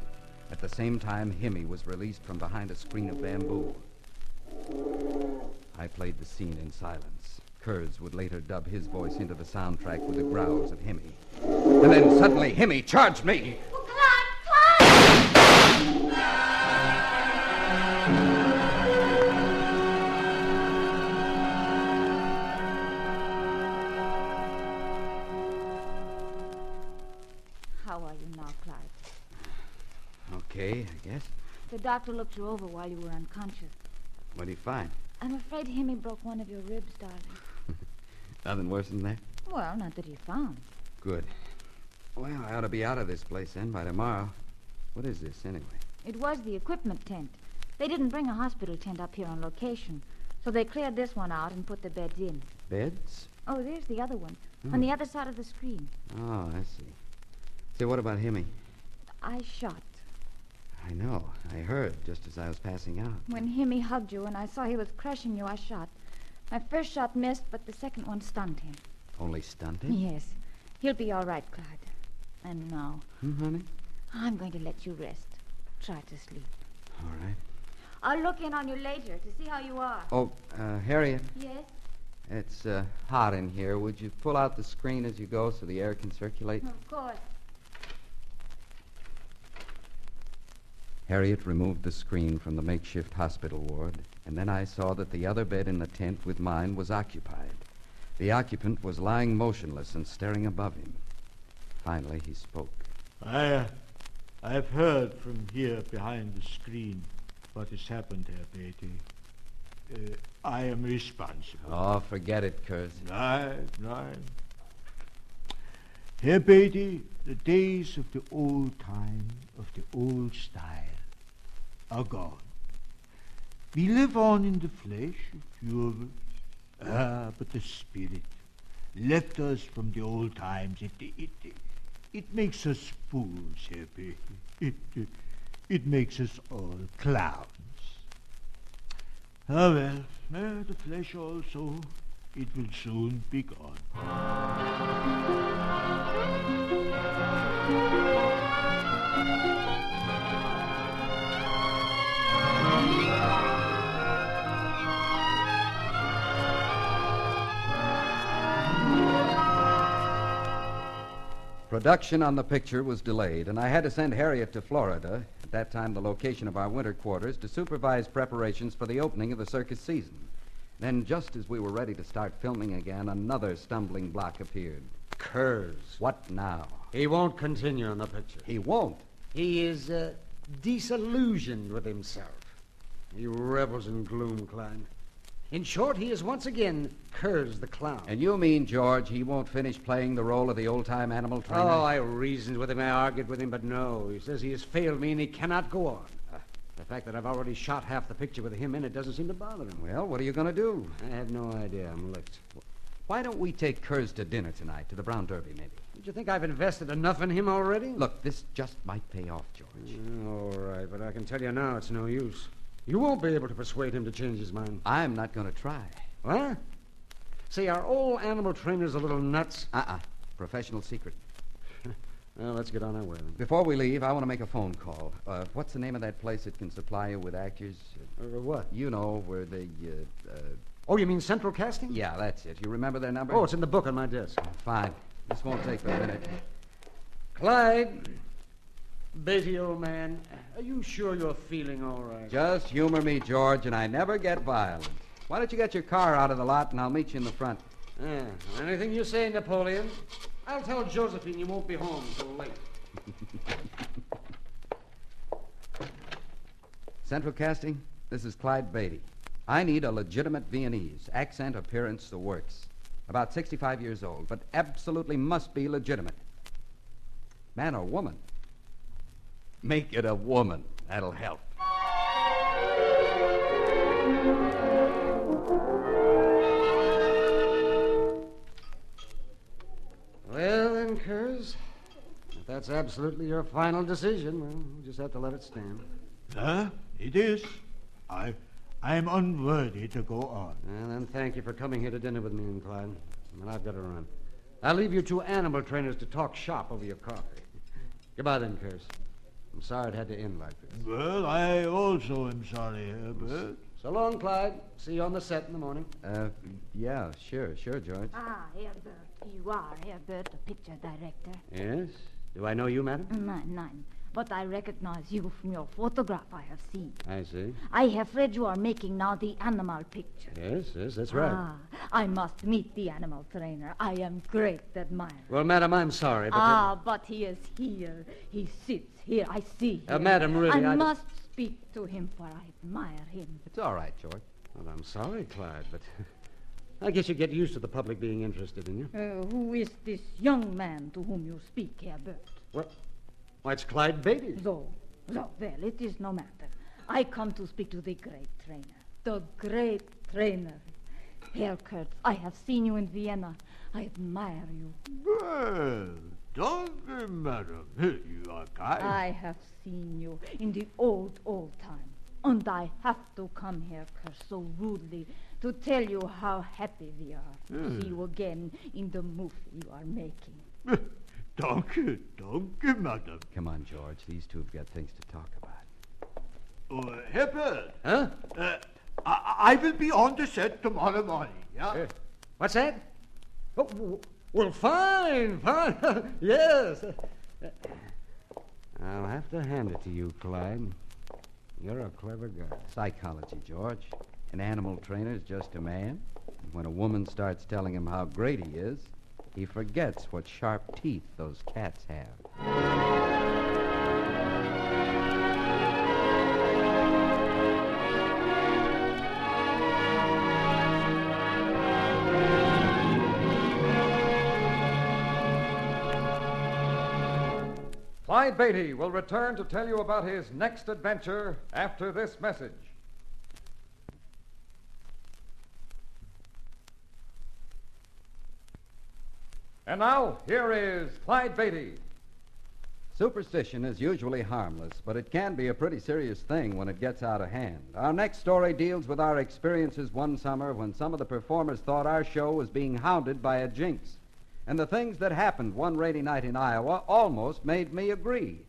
At the same time, Himmy was released from behind a screen of bamboo. I played the scene in silence. Kurtz would later dub his voice into the soundtrack with the growls of Himmy. And then suddenly, Himmy charged me. How are you now, Clyde? Okay, I guess. The doctor looked you over while you were unconscious. What do you find? I'm afraid Himmy broke one of your ribs, darling. Nothing worse than that? Well, not that he found. Good. Well, I ought to be out of this place then by tomorrow. What is this, anyway? It was the equipment tent. They didn't bring a hospital tent up here on location, so they cleared this one out and put the beds in. Beds? Oh, there's the other one, on the other side of the screen. Oh, I see. Say, what about Himmy? I shot. I know. I heard just as I was passing out. When Himmy hugged you and I saw he was crushing you, I shot. My first shot missed, but the second one stunned him. Only stunned him? Yes. He'll be all right, Clyde. And now, honey? I'm going to let you rest. Try to sleep. All right. I'll look in on you later to see how you are. Oh, Harriet. Yes? It's hot in here. Would you pull out the screen as you go so the air can circulate? Of course. Harriet removed the screen from the makeshift hospital ward, and then I saw that the other bed in the tent with mine was occupied. The occupant was lying motionless and staring above him. Finally, he spoke. I've heard from here behind the screen what has happened here, Beatty. I am responsible. Oh, forget it, Kurtz. Right. Here, Beatty, the days of the old time, of the old style, are gone. We live on in the flesh, a few of us. But the spirit left us from the old times. It makes us fools here, Beatty. It makes us all clowns. Ah, well, the flesh also, it will soon be gone. Production on the picture was delayed, and I had to send Harriet to Florida, at that time the location of our winter quarters, to supervise preparations for the opening of the circus season. Then, just as we were ready to start filming again, another stumbling block appeared. Kurtz. What now? He won't continue in the picture. He won't? He is disillusioned with himself. He revels in gloom, Clyde. In short, he is once again Kurtz the clown. And you mean, George, he won't finish playing the role of the old-time animal trainer? Oh, I reasoned with him, I argued with him, but no. He says he has failed me and he cannot go on. The fact that I've already shot half the picture with him in it doesn't seem to bother him. Well, what are you going to do? I have no idea. I'm licked. Why don't we take Kurtz to dinner tonight, to the Brown Derby, maybe? Don't you think I've invested enough in him already? Look, this just might pay off, George. All right, but I can tell you now it's no use. You won't be able to persuade him to change his mind. I'm not going to try. What? Say, are all animal trainers a little nuts? Professional secret. Well, let's get on our way then. Before we leave, I want to make a phone call. What's the name of that place that can supply you with actors? What? You know, where they... Oh, you mean Central Casting? Yeah, that's it. You remember their number? Oh, it's in the book on my desk. Fine. This won't take but a minute. Clyde, Beatty, old man, are you sure you're feeling all right? Just humor me, George, and I never get violent. Why don't you get your car out of the lot, and I'll meet you in the front. Yeah, anything you say, Napoleon. I'll tell Josephine you won't be home till late. Central Casting, this is Clyde Beatty. I need a legitimate Viennese. Accent, appearance, the works. About 65 years old, but absolutely must be legitimate. Man or woman? Make it a woman. That'll help. Well, then, Kurtz, if that's absolutely your final decision, well, we'll just have to let it stand. It is. I am unworthy to go on. And then thank you for coming here to dinner with me and Clyde. And I've got to run. I'll leave you two animal trainers to talk shop over your coffee. Goodbye then, Kurtz. I'm sorry it had to end like this. Well, I also am sorry, Herbert. So long, Clyde. See you on the set in the morning. Yeah, sure, George. Ah, Herbert. You are Herbert, the picture director. Yes? Do I know you, madam? Nine. But I recognize you from your photograph I have seen. I see. I have read you are making now the animal picture. Yes, that's right. I must meet the animal trainer. I am great admirer. Well, madam, I'm sorry, but... but he is here. He sits here. I see him. Madam, really, I must speak to him, for I admire him. It's all right, George. Well, I'm sorry, Clyde, but I guess you get used to the public being interested in you. Who is this young man to whom you speak, Herbert? Well, why, it's Clyde Beatty. So, well, it is no matter. I come to speak to the great trainer. The great trainer. Herr Kurtz, I have seen you in Vienna. I admire you. Well, don't be, madam. You are kind. I have seen you in the old time. And I have to come here, Kurtz, so rudely, to tell you how happy we are to see you again in the movie you are making. Thank you, madam. Come on, George. These two have got things to talk about. Herbert. Huh? I will be on the set tomorrow morning, yeah? What's that? Oh, well, fine. Yes. I'll have to hand it to you, Clyde. You're a clever guy. Psychology, George. An animal trainer is just a man. And when a woman starts telling him how great he is, he forgets what sharp teeth those cats have. Clyde Beatty will return to tell you about his next adventure after this message. And now, here is Clyde Beatty. Superstition is usually harmless, but it can be a pretty serious thing when it gets out of hand. Our next story deals with our experiences one summer when some of the performers thought our show was being hounded by a jinx. And the things that happened one rainy night in Iowa almost made me agree.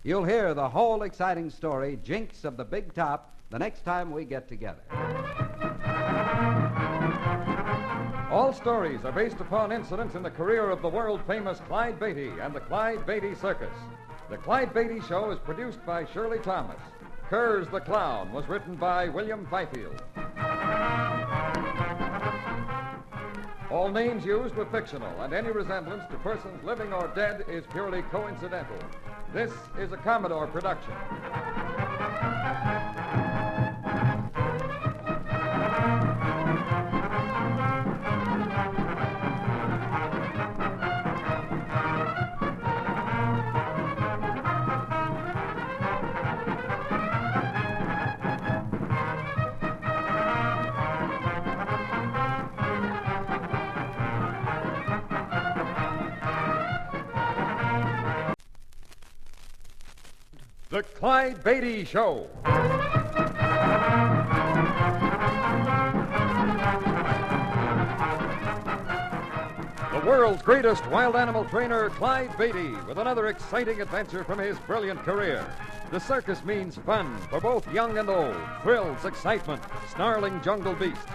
You'll hear the whole exciting story, Jinx of the Big Top, the next time we get together. All All stories are based upon incidents in the career of the world-famous Clyde Beatty and the Clyde Beatty Circus. The Clyde Beatty Show is produced by Shirley Thomas. Kurtz the Clown was written by William Fifield. All names used were fictional, and any resemblance to persons living or dead is purely coincidental. This is a Commodore production. The Clyde Beatty Show. The world's greatest wild animal trainer, Clyde Beatty, with another exciting adventure from his brilliant career. The circus means fun for both young and old, thrills, excitement, snarling jungle beasts.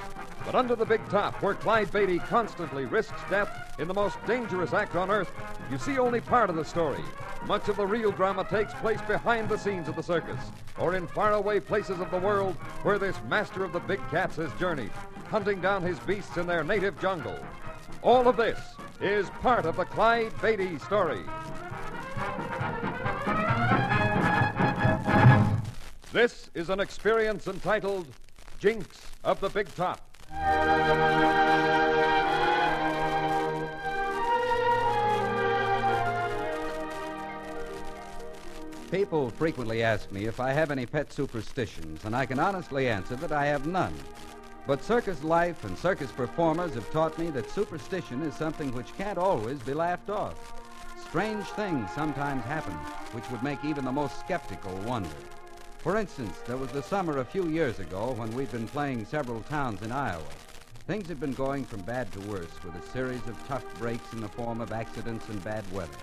But under the big top, where Clyde Beatty constantly risks death in the most dangerous act on earth, you see only part of the story. Much of the real drama takes place behind the scenes of the circus, or in faraway places of the world where this master of the big cats has journeyed, hunting down his beasts in their native jungle. All of this is part of the Clyde Beatty story. This is an experience entitled Jinx of the Big Top. People frequently ask me if I have any pet superstitions, and I can honestly answer that I have none. But circus life and circus performers have taught me that superstition is something which can't always be laughed off. Strange things sometimes happen which would make even the most skeptical wonder. For instance, there was the summer a few years ago when we'd been playing several towns in Iowa. Things had been going from bad to worse with a series of tough breaks in the form of accidents and bad weather.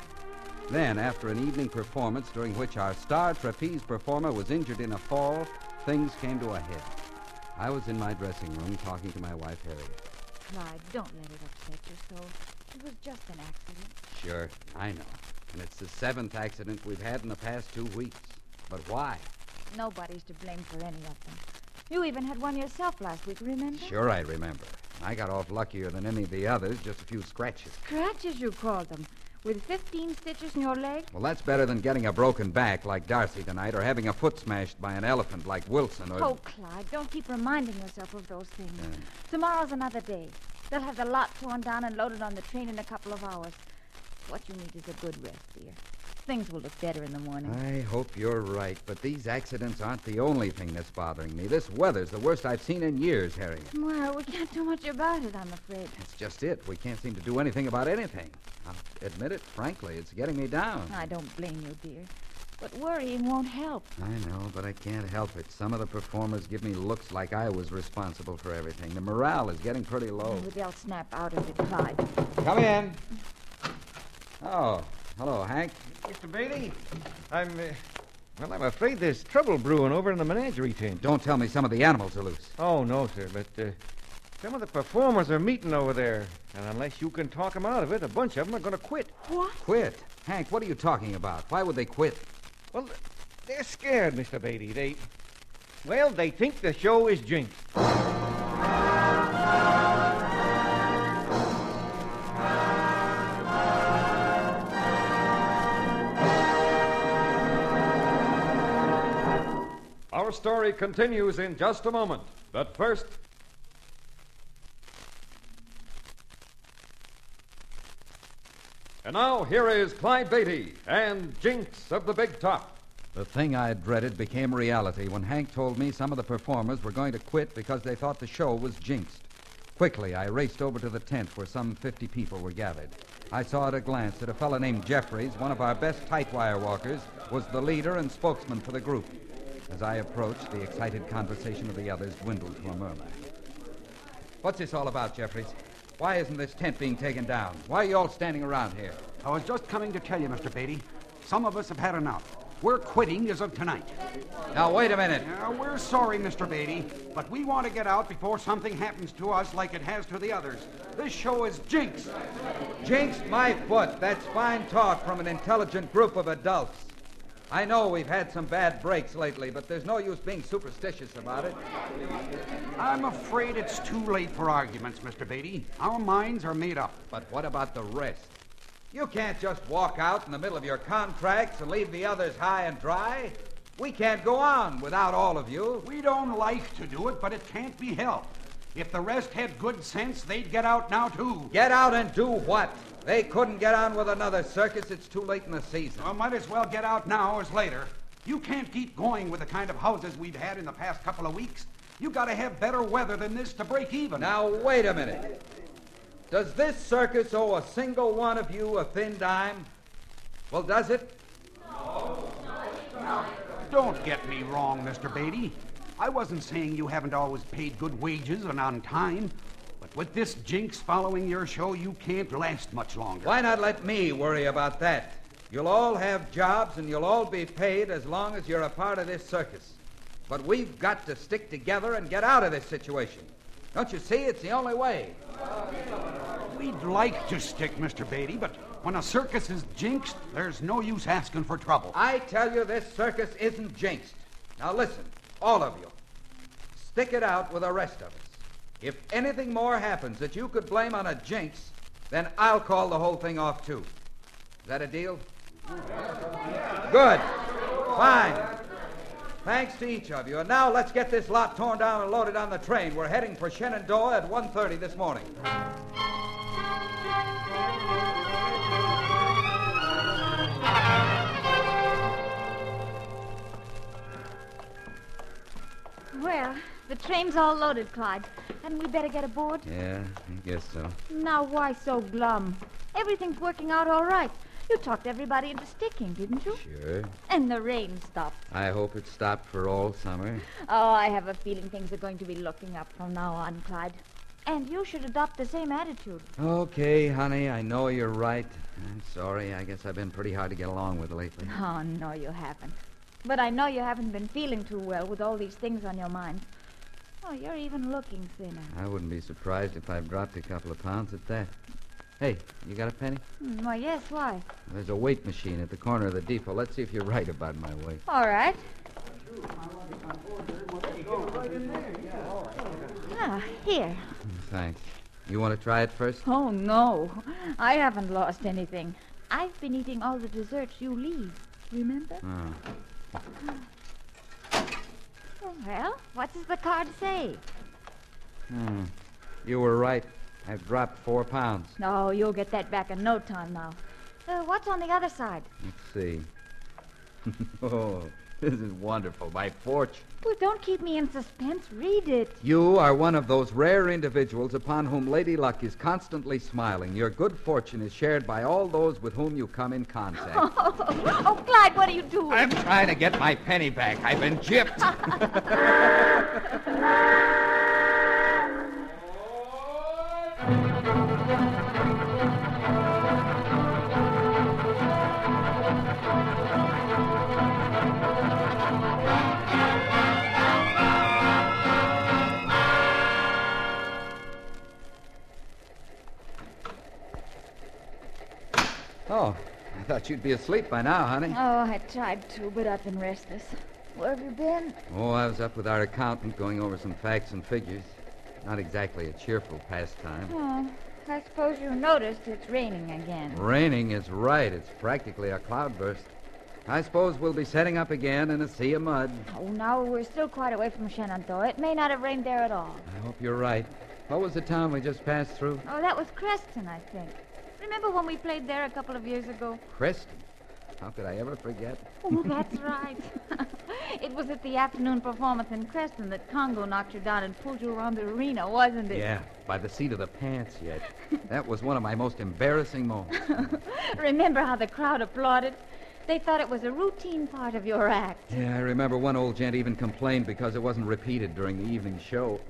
Then, after an evening performance during which our star trapeze performer was injured in a fall, things came to a head. I was in my dressing room talking to my wife, Harriet. Clyde, don't let it upset you so. It was just an accident. Sure, I know. And it's the 7th accident we've had in the past 2 weeks. But why? Nobody's to blame for any of them. You even had one yourself last week, remember? Sure, I remember. I got off luckier than any of the others, just a few scratches. Scratches, you called them. With 15 stitches in your leg? Well, that's better than getting a broken back like Darcy tonight, or having a foot smashed by an elephant like Wilson, or... Oh, Clyde, don't keep reminding yourself of those things. Tomorrow's another day. They'll have the lot torn down and loaded on the train in a couple of hours. What you need is a good rest, dear. Things will look better in the morning. I hope you're right, but these accidents aren't the only thing that's bothering me. This weather's the worst I've seen in years, Harriet. Well, we can't do much about it, I'm afraid. That's just it. We can't seem to do anything about anything. I'll admit it, frankly, it's getting me down. I don't blame you, dear. But worrying won't help. I know, but I can't help it. Some of the performers give me looks like I was responsible for everything. The morale is getting pretty low. Oh, they'll snap out of it, Clyde. Come in. Oh, hello, Hank. Mr. Beatty, I'm afraid there's trouble brewing over in the menagerie tent. Don't tell me some of the animals are loose. Oh, no, sir, but some of the performers are meeting over there. And unless you can talk them out of it, a bunch of them are going to quit. What? Quit? Hank, what are you talking about? Why would they quit? Well, they're scared, Mr. Beatty. They think the show is jinxed. Our story continues in just a moment. But first... And now, here is Clyde Beatty and Jinx of the Big Top. The thing I dreaded became reality when Hank told me some of the performers were going to quit because they thought the show was jinxed. Quickly, I raced over to the tent where some 50 people were gathered. I saw at a glance that a fellow named Jeffries, one of our best tight-wire walkers, was the leader and spokesman for the group. As I approached, the excited conversation of the others dwindled to a murmur. What's this all about, Jeffries? Why isn't this tent being taken down? Why are you all standing around here? I was just coming to tell you, Mr. Beatty. Some of us have had enough. We're quitting as of tonight. Now, wait a minute. We're sorry, Mr. Beatty, but we want to get out before something happens to us like it has to the others. This show is Jinx. Jinx my foot. That's fine talk from an intelligent group of adults. I know we've had some bad breaks lately, but there's no use being superstitious about it. I'm afraid it's too late for arguments, Mr. Beatty. Our minds are made up. But what about the rest? You can't just walk out in the middle of your contracts and leave the others high and dry. We can't go on without all of you. We don't like to do it, but it can't be helped. If the rest had good sense, they'd get out now, too. Get out and do what? They couldn't get on with another circus. It's too late in the season. Well, might as well get out now as later. You can't keep going with the kind of houses we've had in the past couple of weeks. You got to have better weather than this to break even. Now, wait a minute. Does this circus owe a single one of you a thin dime? Well, does it? Now, don't get me wrong, Mr. Beatty. I wasn't saying you haven't always paid good wages and on time. But with this Jinx following your show, you can't last much longer. Why not let me worry about that? You'll all have jobs and you'll all be paid as long as you're a part of this circus. But we've got to stick together and get out of this situation. Don't you see? It's the only way. We'd like to stick, Mr. Beatty, but when a circus is jinxed, there's no use asking for trouble. I tell you, this circus isn't jinxed. Now listen, all of you. Stick it out with the rest of us. If anything more happens that you could blame on a jinx, then I'll call the whole thing off, too. Is that a deal? Good. Fine. Thanks to each of you. And now let's get this lot torn down and loaded on the train. We're heading for Shenandoah at 1:30 this morning. Well, the train's all loaded, Clyde. Hadn't we better get aboard? Yeah, I guess so. Now, why so glum? Everything's working out all right. You talked everybody into sticking, didn't you? Sure. And the rain stopped. I hope it stopped for all summer. Oh, I have a feeling things are going to be looking up from now on, Clyde. And you should adopt the same attitude. Okay, honey, I know you're right. I'm sorry. I guess I've been pretty hard to get along with lately. Oh, no, you haven't. But I know you haven't been feeling too well with all these things on your mind. Oh, you're even looking thinner. I wouldn't be surprised if I've dropped a couple of pounds at that. Hey, you got a penny? Why, yes, why? There's a weight machine at the corner of the depot. Let's see if you're right about my weight. All right. Ah, here. Thanks. You want to try it first? Oh, no. I haven't lost anything. I've been eating all the desserts you leave. Remember? Oh. Well, what does the card say? You were right. I've dropped 4 pounds. No, you'll get that back in no time now. What's on the other side? Let's see. Oh, this is wonderful. My fortune. Well, don't keep me in suspense. Read it. You are one of those rare individuals upon whom Lady Luck is constantly smiling. Your good fortune is shared by all those with whom you come in contact. Oh, Clyde, what are you doing? I'm trying to get my penny back. I've been gypped. Oh, I thought you'd be asleep by now, honey. Oh, I tried to, but I've been restless. Where have you been? Oh, I was up with our accountant going over some facts and figures. Not exactly a cheerful pastime. Oh, I suppose you noticed it's raining again. Raining is right. It's practically a cloudburst. I suppose we'll be setting up again in a sea of mud. Oh, now we're still quite away from Shenandoah. It may not have rained there at all. I hope you're right. What was the town we just passed through? Oh, that was Creston, I think. Remember when we played there a couple of years ago? Creston? How could I ever forget? Oh, that's right. It was at the afternoon performance in Creston that Congo knocked you down and pulled you around the arena, wasn't it? Yeah, by the seat of the pants yet. That was one of my most embarrassing moments. Remember how the crowd applauded? They thought it was a routine part of your act. Yeah, I remember one old gent even complained because it wasn't repeated during the evening show.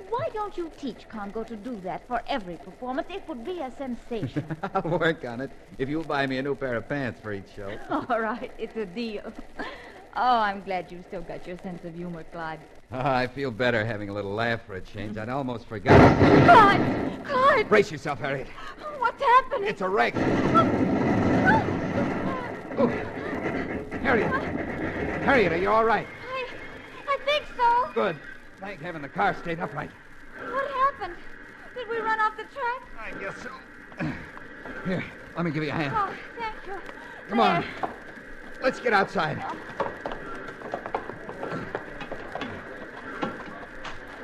Why don't you teach Congo to do that for every performance? It would be a sensation. I'll work on it if you'll buy me a new pair of pants for each show. All right, it's a deal. Oh, I'm glad you've still got your sense of humor, Clyde. Oh, I feel better having a little laugh for a change. I'd almost forgot. Clyde! Clyde! Brace yourself, Harriet. What's happening? It's a wreck. Oh. Harriet. Harriet, are you all right? I think so. Good. Thank heaven the car stayed upright. What happened? Did we run off the track? I guess so. Here, let me give you a hand. Oh, thank you. Come on. Let's get outside.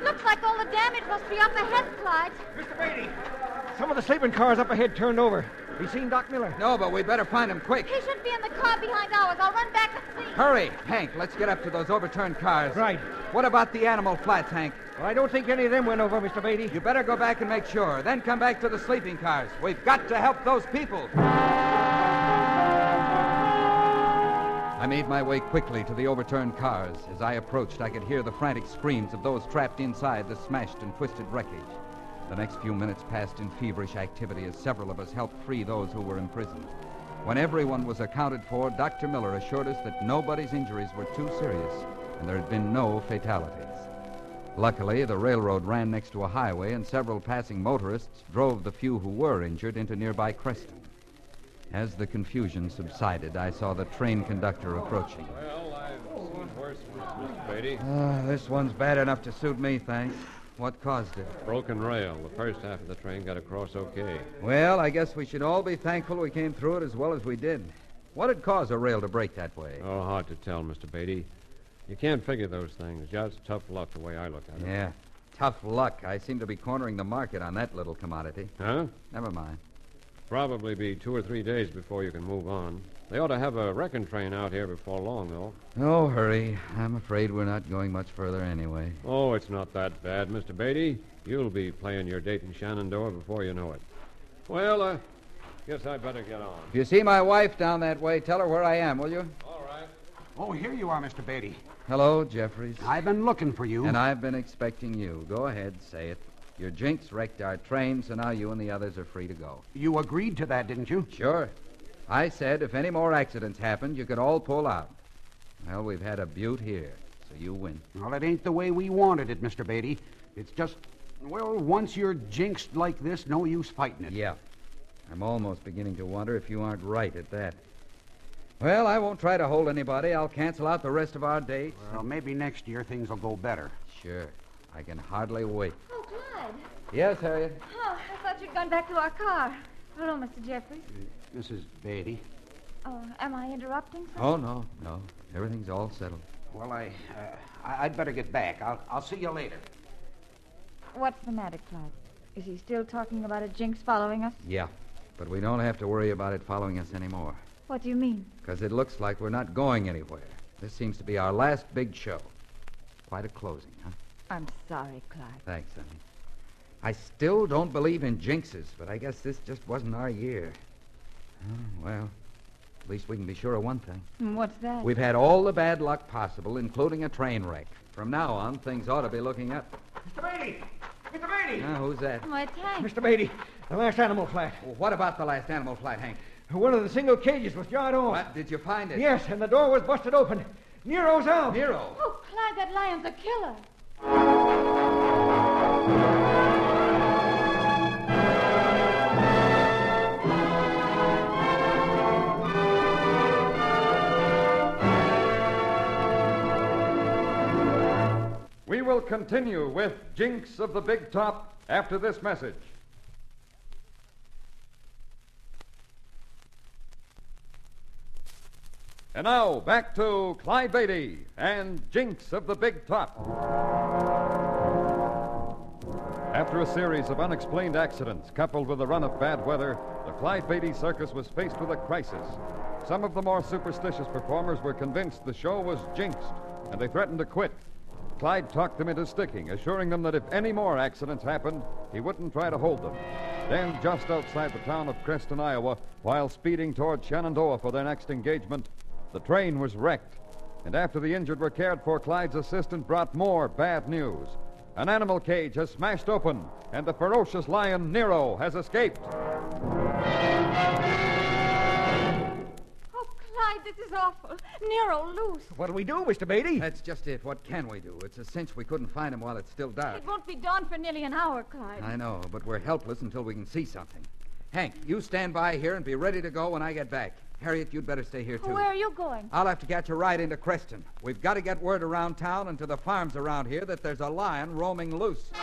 Looks like all the damage must be up ahead, Clyde. Mr. Beatty, some of the sleeping cars up ahead turned over. You seen Doc Miller? No, but we better find him quick. He should be in the car behind ours. I'll run back and see. Hurry, Hank. Let's get up to those overturned cars. Right. What about the animal flats, Hank? Well, I don't think any of them went over, Mr. Beatty. You better go back and make sure. Then come back to the sleeping cars. We've got to help those people. I made my way quickly to the overturned cars. As I approached, I could hear the frantic screams of those trapped inside the smashed and twisted wreckage. The next few minutes passed in feverish activity as several of us helped free those who were imprisoned. When everyone was accounted for, Dr. Miller assured us that nobody's injuries were too serious and there had been no fatalities. Luckily, the railroad ran next to a highway and several passing motorists drove the few who were injured into nearby Creston. As the confusion subsided, I saw the train conductor approaching. Well, I've seen worse, Mr. Beatty. This one's bad enough to suit me, thanks. What caused it? Broken rail. The first half of the train got across okay. Well, I guess we should all be thankful we came through it as well as we did. What had caused a rail to break that way? Oh, hard to tell, Mr. Beatty. You can't figure those things. Just tough luck the way I look at it. Yeah, tough luck. I seem to be cornering the market on that little commodity. Huh? Never mind. Probably be 2 or 3 days before you can move on. They ought to have a wrecking train out here before long, though. No hurry. I'm afraid we're not going much further anyway. Oh, it's not that bad, Mr. Beatty. You'll be playing your date in Shenandoah before you know it. Well, guess I better get on. If you see my wife down that way, tell her where I am, will you? All right. Oh, here you are, Mr. Beatty. Hello, Jeffries. I've been looking for you. And I've been expecting you. Go ahead, say it. Your Jinx wrecked our train, so now you and the others are free to go. You agreed to that, didn't you? Sure. I said if any more accidents happened, you could all pull out. Well, we've had a beaut here, so you win. Well, it ain't the way we wanted it, Mr. Beatty. It's just, well, once you're jinxed like this, no use fighting it. Yeah. I'm almost beginning to wonder if you aren't right at that. Well, I won't try to hold anybody. I'll cancel out the rest of our dates. Well, maybe next year things will go better. Sure. I can hardly wait. Oh, Clyde. Yes, Harriet? Oh, I thought you'd gone back to our car. Hello, Mr. Jeffries. Mrs. Beatty. Oh, am I interrupting something? Oh, no. Everything's all settled. Well, I'd better get back. I'll see you later. What's the matter, Clyde? Is he still talking about a Jinx following us? Yeah, but we don't have to worry about it following us anymore. What do you mean? Because it looks like we're not going anywhere. This seems to be our last big show. Quite a closing, huh? I'm sorry, Clyde. Thanks, honey. I still don't believe in jinxes, but I guess this just wasn't our year. Oh, well, at least we can be sure of one thing. What's that? We've had all the bad luck possible, including a train wreck. From now on, things ought to be looking up. Mr. Beatty! Mr. Beatty! Who's that? My tank. Mr. Beatty, the last animal flat. Well, what about the last animal flat, Hank? One of the single cages was jarred off. What? Did you find it? Yes, and the door was busted open. Nero's out. Nero? Oh, Clyde, that lion's a killer. We will continue with Jinx of the Big Top after this message. And now, back to Clyde Beatty and Jinx of the Big Top. After a series of unexplained accidents, coupled with a run of bad weather, the Clyde Beatty Circus was faced with a crisis. Some of the more superstitious performers were convinced the show was jinxed, and they threatened to quit. Clyde talked them into sticking, assuring them that if any more accidents happened, he wouldn't try to hold them. Then, just outside the town of Creston, Iowa, while speeding toward Shenandoah for their next engagement, The train was wrecked, and after the injured were cared for, Clyde's assistant brought more bad news. An animal cage has smashed open, and the ferocious lion Nero has escaped. Oh, Clyde, this is awful. Nero loose. What do we do, Mr. Beatty? That's just it. What can we do? It's a cinch we couldn't find him while it's still dark. It won't be dawn for nearly an hour, Clyde. I know, but we're helpless until we can see something. Hank, you stand by here and be ready to go when I get back. Harriet, you'd better stay here, too. Where are you going? I'll have to catch a ride into Creston. We've got to get word around town and to the farms around here that there's a lion roaming loose. Come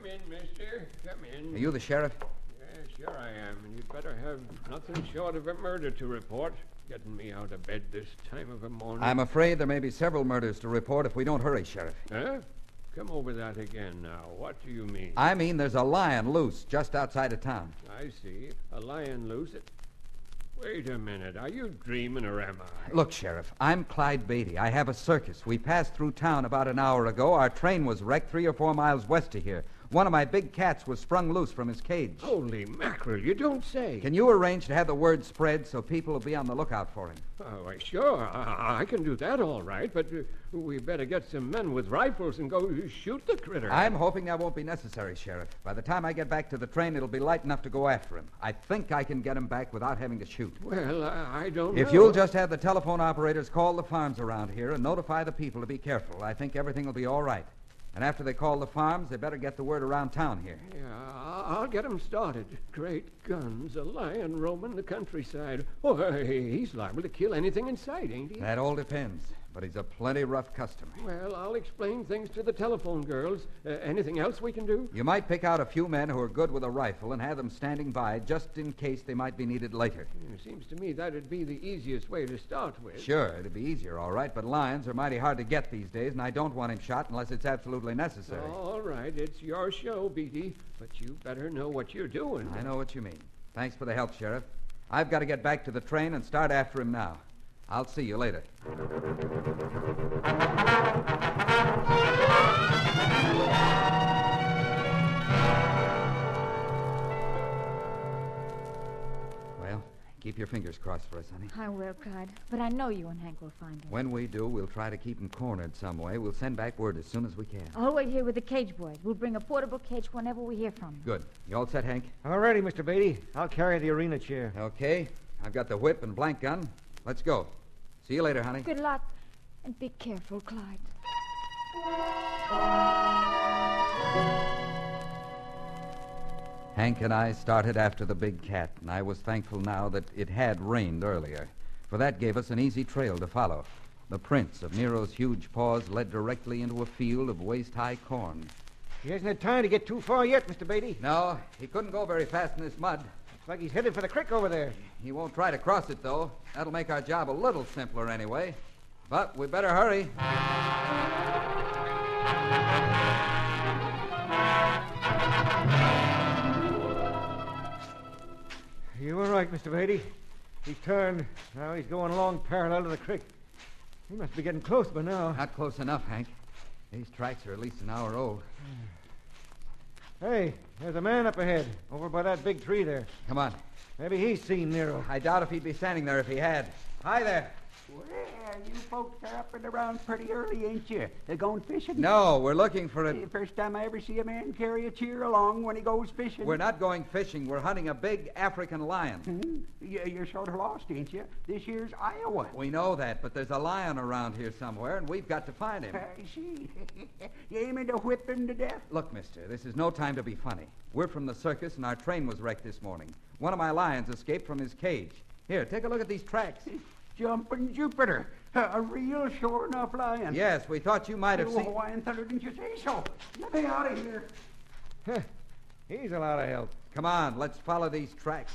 in, mister. Come in. Are you the sheriff? Yes, sure I am. And you'd better have nothing short of a murder to report. Getting me out of bed this time of the morning. I'm afraid there may be several murders to report if we don't hurry, Sheriff. Huh? Come over that again now. What do you mean? I mean there's a lion loose just outside of town. I see. A lion loose. Wait a minute. Are you dreaming or am I? Look, Sheriff, I'm Clyde Beatty. I have a circus. We passed through town about an hour ago. Our train was wrecked 3 or 4 miles west of here. One of my big cats was sprung loose from his cage. Holy mackerel, you don't say. Can you arrange to have the word spread so people will be on the lookout for him? Oh, sure. I can do that all right, but we better get some men with rifles and go shoot the critter. I'm hoping that won't be necessary, Sheriff. By the time I get back to the train, it'll be light enough to go after him. I think I can get him back without having to shoot. Well, I don't know. If you'll just have the telephone operators call the farms around here and notify the people to be careful, I think everything will be all right. And after they call the farms, they better get the word around town here. Yeah, I'll get him started. Great guns, a lion roaming the countryside. Oh, he's liable to kill anything in sight, ain't he? That all depends. But he's a plenty rough customer. Well, I'll explain things to the telephone girls. Anything else we can do? You might pick out a few men who are good with a rifle and have them standing by just in case they might be needed later. It seems to me that'd be the easiest way to start with. Sure, it'd be easier, all right, but lions are mighty hard to get these days, and I don't want him shot unless it's absolutely necessary. All right, it's your show, Beatty, but you better know what you're doing. I know what you mean. Thanks for the help, Sheriff. I've got to get back to the train and start after him now. I'll see you later. Well, keep your fingers crossed for us, honey. I will, Clyde. But I know you and Hank will find him. When we do, we'll try to keep him cornered some way. We'll send back word as soon as we can. I'll wait here with the cage boys. We'll bring a portable cage whenever we hear from him. Good. You all set, Hank? All righty, Mr. Beatty. I'll carry the arena chair. Okay. I've got the whip and blank gun. Let's go. See you later, honey. Good luck. And be careful, Clyde. Hank and I started after the big cat, and I was thankful now that it had rained earlier, for that gave us an easy trail to follow. The prints of Nero's huge paws led directly into a field of waist-high corn. He hasn't had time to get too far yet, Mr. Beatty. No, he couldn't go very fast in this mud. Looks like he's headed for the creek over there. He won't try to cross it, though. That'll make our job a little simpler anyway. But we better hurry. You were right, Mr. Beatty. He turned. Now he's going along parallel to the creek. He must be getting close by now. Not close enough, Hank. These tracks are at least an hour old. Hey, there's a man up ahead, over by that big tree there. Come on. Maybe he's seen Nero. I doubt if he'd be standing there if he had. Hi there. Well, you folks are up and around pretty early, ain't you? They're going fishing? No, we're looking for a... First time I ever see a man carry a cheer along when he goes fishing. We're not going fishing. We're hunting a big African lion. Mm-hmm. You're sort of lost, ain't you? This here's Iowa. We know that, but there's a lion around here somewhere, and we've got to find him. I see. You aiming to whip him to death? Look, mister, this is no time to be funny. We're from the circus, and our train was wrecked this morning. One of my lions escaped from his cage. Here, take a look at these tracks. Jumping Jupiter. A real sure enough lion. Yes, we thought you might have seen... Why in thunder didn't you say so? Let me out of here. He's a lot of help. Come on, let's follow these tracks.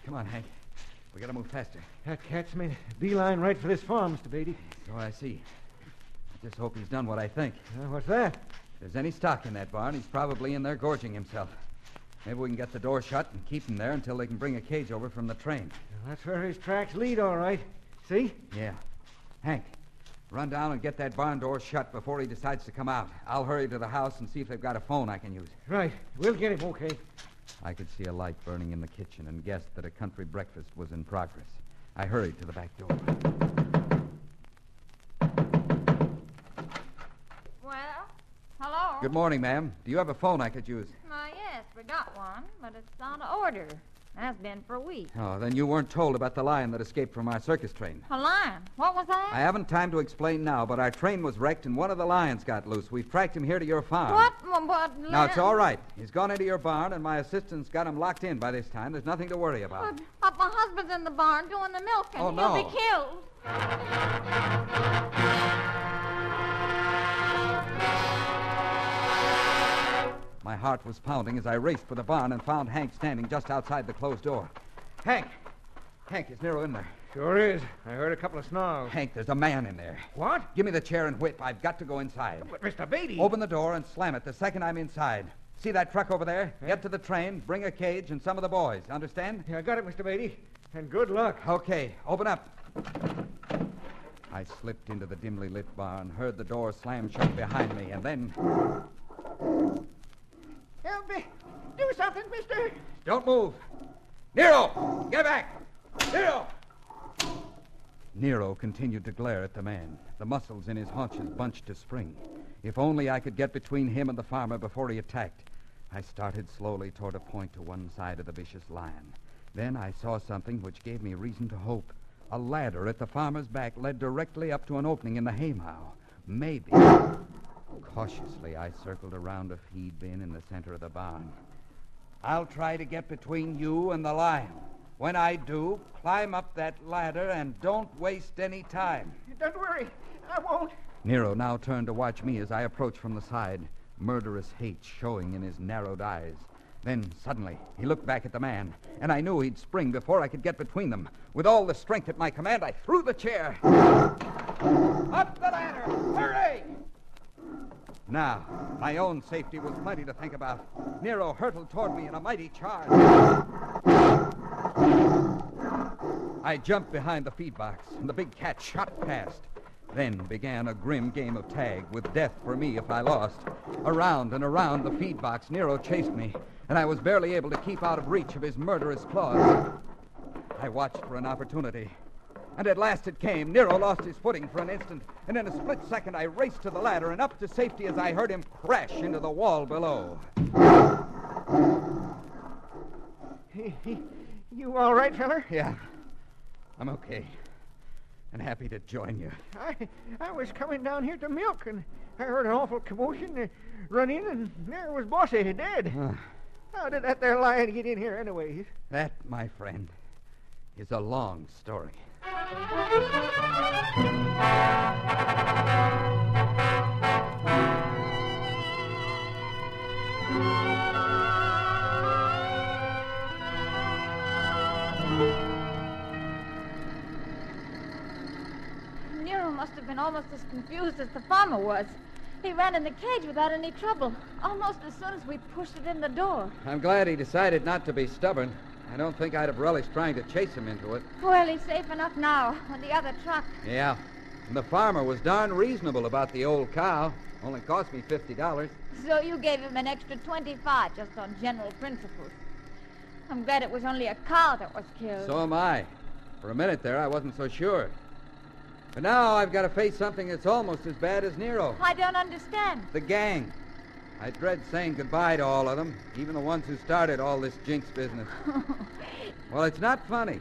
Come on, Hank. We gotta move faster. That cat's made a beeline right for this farm, Mr. Beatty. So I see. I just hope he's done what I think. What's that? If there's any stock in that barn, he's probably in there gorging himself. Maybe we can get the door shut and keep him there until they can bring a cage over from the train. Well, that's where his tracks lead, all right. See? Yeah. Hank, run down and get that barn door shut before he decides to come out. I'll hurry to the house and see if they've got a phone I can use. Right. We'll get him, okay. I could see a light burning in the kitchen and guessed that a country breakfast was in progress. I hurried to the back door. Well, hello? Good morning, ma'am. Do you have a phone I could use? Yes, we got one, but it's on order. Has been for a week. Oh, then you weren't told about the lion that escaped from our circus train. A lion? What was that? I haven't time to explain now, but our train was wrecked and one of the lions got loose. We've tracked him here to your farm. What? Now, it's all right. He's gone into your barn, and my assistant's got him locked in by this time. There's nothing to worry about. But my husband's in the barn doing the milking. Oh, no. He'll be killed. My heart was pounding as I raced for the barn and found Hank standing just outside the closed door. Hank! Hank, is Nero in there? Sure is. I heard a couple of snarls. Hank, there's a man in there. What? Give me the chair and whip. I've got to go inside. But, Mr. Beatty... Open the door and slam it the second I'm inside. See that truck over there? Yeah. Get to the train, bring a cage, and some of the boys. Understand? Yeah, I got it, Mr. Beatty. And good luck. Okay, open up. I slipped into the dimly lit barn, heard the door slam shut behind me, and then... Help me. Do something, mister. Don't move. Nero! Get back! Nero! Nero continued to glare at the man. The muscles in his haunches bunched to spring. If only I could get between him and the farmer before he attacked. I started slowly toward a point to one side of the vicious lion. Then I saw something which gave me reason to hope. A ladder at the farmer's back led directly up to an opening in the haymow. Maybe. Cautiously, I circled around a feed bin in the center of the barn. I'll try to get between you and the lion. When I do, climb up that ladder and don't waste any time. Don't worry. I won't. Nero now turned to watch me as I approached from the side, murderous hate showing in his narrowed eyes. Then, suddenly, he looked back at the man, and I knew he'd spring before I could get between them. With all the strength at my command, I threw the chair. Up the ladder! Hurry! Now, my own safety was plenty to think about. Nero hurtled toward me in a mighty charge. I jumped behind the feed box, and the big cat shot past. Then began a grim game of tag, with death for me if I lost. Around and around the feed box, Nero chased me, and I was barely able to keep out of reach of his murderous claws. I watched for an opportunity. And at last it came. Nero lost his footing for an instant, and in a split second I raced to the ladder and up to safety as I heard him crash into the wall below. You all right, feller? Yeah, I'm okay. And happy to join you. I was coming down here to milk, and I heard an awful commotion. Run in, and there was Bossy dead. How did that there lion get in here anyways? That, my friend, is a long story. Nero must have been almost as confused as the farmer was. He ran in the cage without any trouble, almost as soon as we pushed it in the door. I'm glad he decided not to be stubborn. I don't think I'd have relished trying to chase him into it. Well, he's safe enough now with the other truck. Yeah. And the farmer was darn reasonable about the old cow. Only cost me $50. So you gave him an extra 25 just on general principles. I'm glad it was only a cow that was killed. So am I. For a minute there, I wasn't so sure. But now I've got to face something that's almost as bad as Nero. I don't understand. The gang. I dread saying goodbye to all of them, even the ones who started all this Jinx business. Well, it's not funny.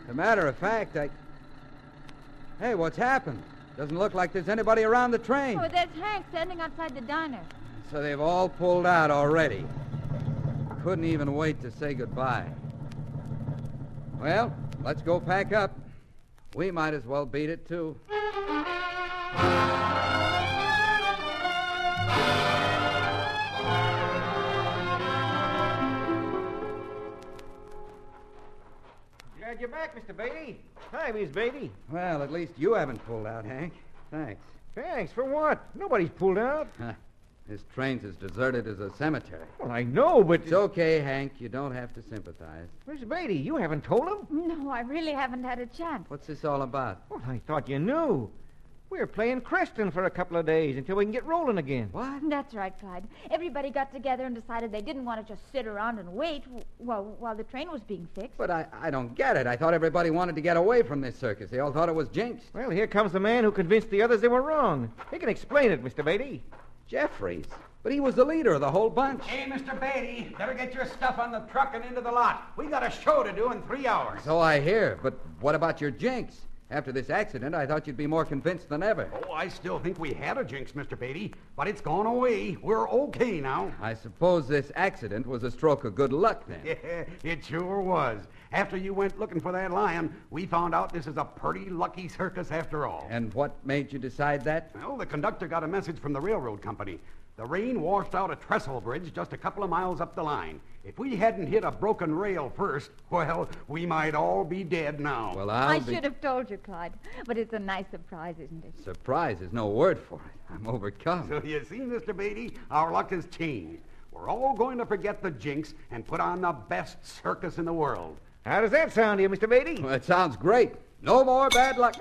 As a matter of fact, Hey, what's happened? Doesn't look like there's anybody around the train. Oh, there's Hank standing outside the diner. So they've all pulled out already. Couldn't even wait to say goodbye. Well, let's go pack up. We might as well beat it, too. Glad you're back, Mr. Beatty. Hi, Miss Beatty. Well, at least you haven't pulled out, Hank. Thanks. Thanks for what? Nobody's pulled out. This train's as deserted as a cemetery. Well, I know, but... It's okay, Hank. You don't have to sympathize. Miss Beatty, you haven't told him? No, I really haven't had a chance. What's this all about? Well, I thought you knew. We're playing Creston for a couple of days until we can get rolling again. What? That's right, Clyde. Everybody got together and decided they didn't want to just sit around and wait while the train was being fixed. But I don't get it. I thought everybody wanted to get away from this circus. They all thought it was Jinx. Well, here comes the man who convinced the others they were wrong. He can explain it, Mr. Beatty. Jeffries. But he was the leader of the whole bunch. Hey, Mr. Beatty, better get your stuff on the truck and into the lot. We got a show to do in 3 hours. So I hear. But what about your Jinx? After this accident, I thought you'd be more convinced than ever. Oh, I still think we had a Jinx, Mr. Beatty, but it's gone away. We're okay now. I suppose this accident was a stroke of good luck, then. Yeah, it sure was. After you went looking for that lion, we found out this is a pretty lucky circus after all. And what made you decide that? Well, the conductor got a message from the railroad company. The rain washed out a trestle bridge just a couple of miles up the line. If we hadn't hit a broken rail first, well, we might all be dead now. Well, I should have told you, Clyde. But it's a nice surprise, isn't it? Surprise is no word for it. I'm overcome. So you see, Mr. Beatty, our luck has changed. We're all going to forget the Jinx and put on the best circus in the world. How does that sound to you, Mr. Beatty? Well, it sounds great. No more bad luck.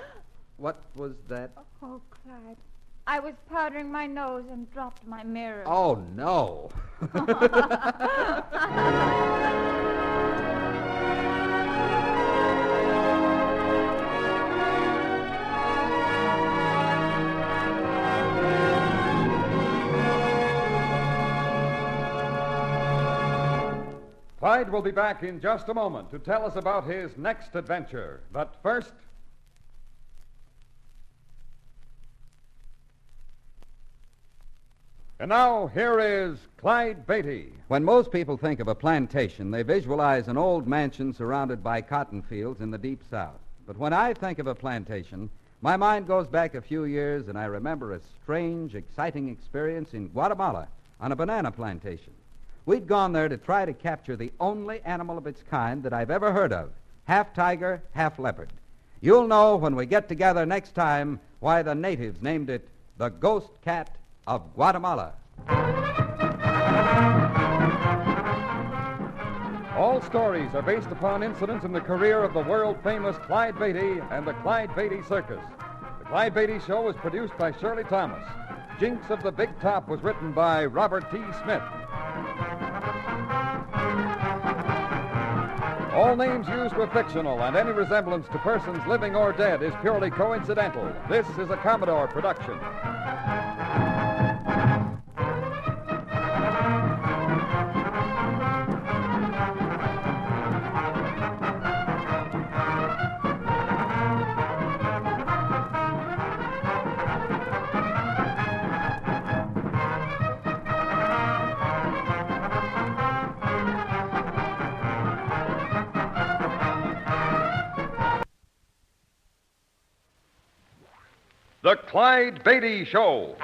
What was that? Oh, Clyde. I was powdering my nose and dropped my mirror. Oh, no. Clyde will be back in just a moment to tell us about his next adventure. But first... And now, here is Clyde Beatty. When most people think of a plantation, they visualize an old mansion surrounded by cotton fields in the deep south. But when I think of a plantation, my mind goes back a few years, and I remember a strange, exciting experience in Guatemala on a banana plantation. We'd gone there to try to capture the only animal of its kind that I've ever heard of, half tiger, half leopard. You'll know when we get together next time why the natives named it the ghost cat of Guatemala. All stories are based upon incidents in the career of the world-famous Clyde Beatty and the Clyde Beatty Circus. The Clyde Beatty Show was produced by Shirley Thomas. Jinx of the Big Top was written by Robert T. Smith. All names used were fictional, and any resemblance to persons living or dead is purely coincidental. This is a Commodore production. The Clyde Beatty Show.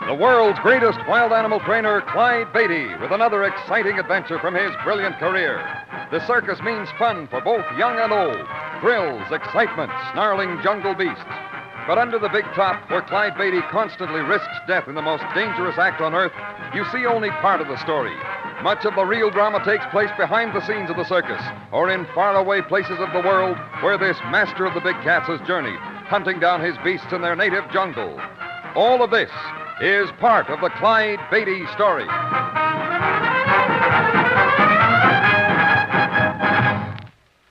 The world's greatest wild animal trainer, Clyde Beatty, with another exciting adventure from his brilliant career. The circus means fun for both young and old. Thrills, excitement, snarling jungle beasts. But under the big top, where Clyde Beatty constantly risks death in the most dangerous act on earth, you see only part of the story. Much of the real drama takes place behind the scenes of the circus, or in faraway places of the world where this master of the big cats has journeyed, hunting down his beasts in their native jungle. All of this is part of the Clyde Beatty story.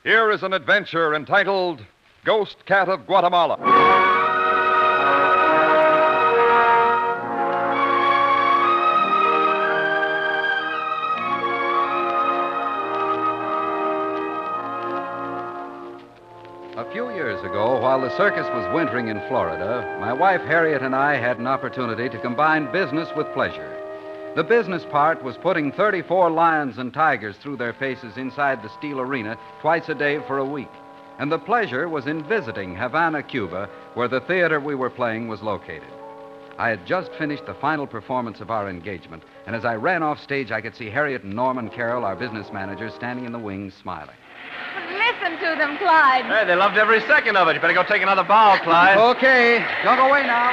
Here is an adventure entitled Ghost Cat of Guatemala. A few years ago, while the circus was wintering in Florida, my wife Harriet and I had an opportunity to combine business with pleasure. The business part was putting 34 lions and tigers through their faces inside the steel arena twice a day for a week. And the pleasure was in visiting Havana, Cuba, where the theater we were playing was located. I had just finished the final performance of our engagement, and as I ran off stage, I could see Harriet and Norman Carroll, our business managers, standing in the wings smiling. Listen Listen to them, Clyde. Hey, they loved every second of it. You better go take another bow, Clyde. Okay. Don't go away now.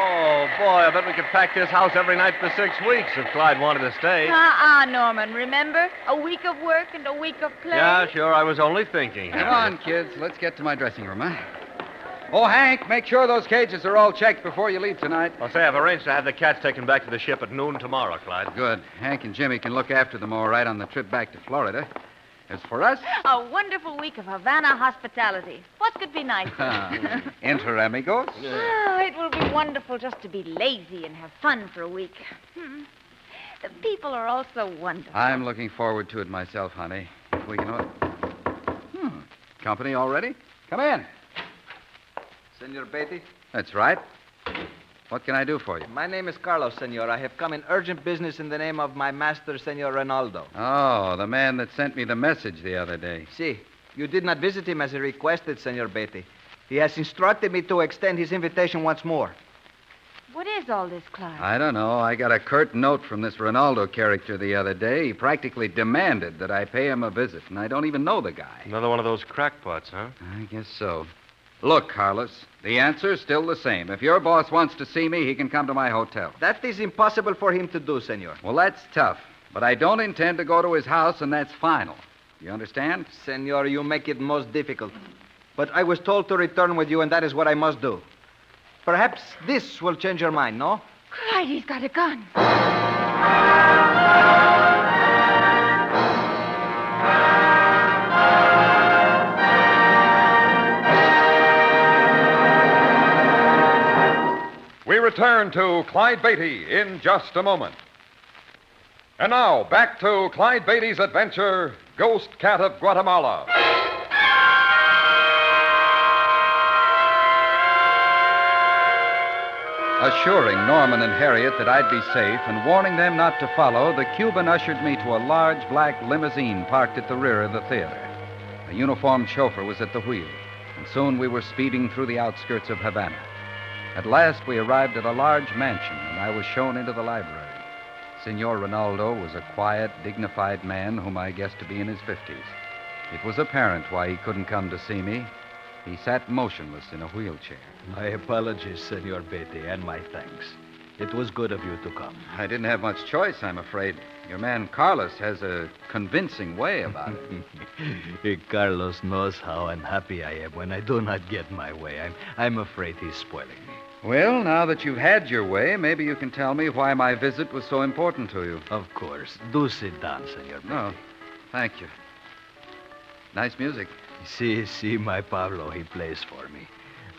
Oh, boy, I bet we could pack this house every night for 6 weeks if Clyde wanted to stay. Norman. Remember? A week of work and a week of play. Yeah, sure. I was only thinking. Come on, kids. Let's get to my dressing room, huh? Oh, Hank, make sure those cages are all checked before you leave tonight. I'll say I've arranged to have the cats taken back to the ship at noon tomorrow, Clyde. Good. Hank and Jimmy can look after them all right on the trip back to Florida. As for us... A wonderful week of Havana hospitality. What could be nicer? Enter, amigos. Oh, it will be wonderful just to be lazy and have fun for a week. The people are all so wonderful. I'm looking forward to it myself, honey. If we can... Company already? Come in. Senor Beatty? That's right. What can I do for you? My name is Carlos, senor. I have come in urgent business in the name of my master, Senor Ronaldo. Oh, the man that sent me the message the other day. Si. You did not visit him as he requested, Senor Beatty. He has instructed me to extend his invitation once more. What is all this, Clyde? I don't know. I got a curt note from this Ronaldo character the other day. He practically demanded that I pay him a visit, and I don't even know the guy. Another one of those crackpots, huh? I guess so. Look, Carlos, the answer's still the same. If your boss wants to see me, he can come to my hotel. That is impossible for him to do, senor. Well, that's tough. But I don't intend to go to his house, and that's final. You understand? Senor, you make it most difficult. But I was told to return with you, and that is what I must do. Perhaps this will change your mind, no? Clyde, he's got a gun. We return to Clyde Beatty in just a moment. And now, back to Clyde Beatty's adventure, Ghost Cat of Guatemala. Assuring Norman and Harriet that I'd be safe and warning them not to follow, the Cuban ushered me to a large black limousine parked at the rear of the theater. A uniformed chauffeur was at the wheel, and soon we were speeding through the outskirts of Havana. At last, we arrived at a large mansion, and I was shown into the library. Senor Ronaldo was a quiet, dignified man whom I guessed to be in his 50s. It was apparent why he couldn't come to see me. He sat motionless in a wheelchair. My apologies, Senor Beatty, and my thanks. It was good of you to come. I didn't have much choice, I'm afraid. Your man Carlos has a convincing way about it. Carlos knows how unhappy I am when I do not get my way. I'm afraid he's spoiling me. Well, now that you've had your way, maybe you can tell me why my visit was so important to you. Of course. Do sit down, Senor Beatty. No, thank you. Nice music. See, my Pablo, he plays for me.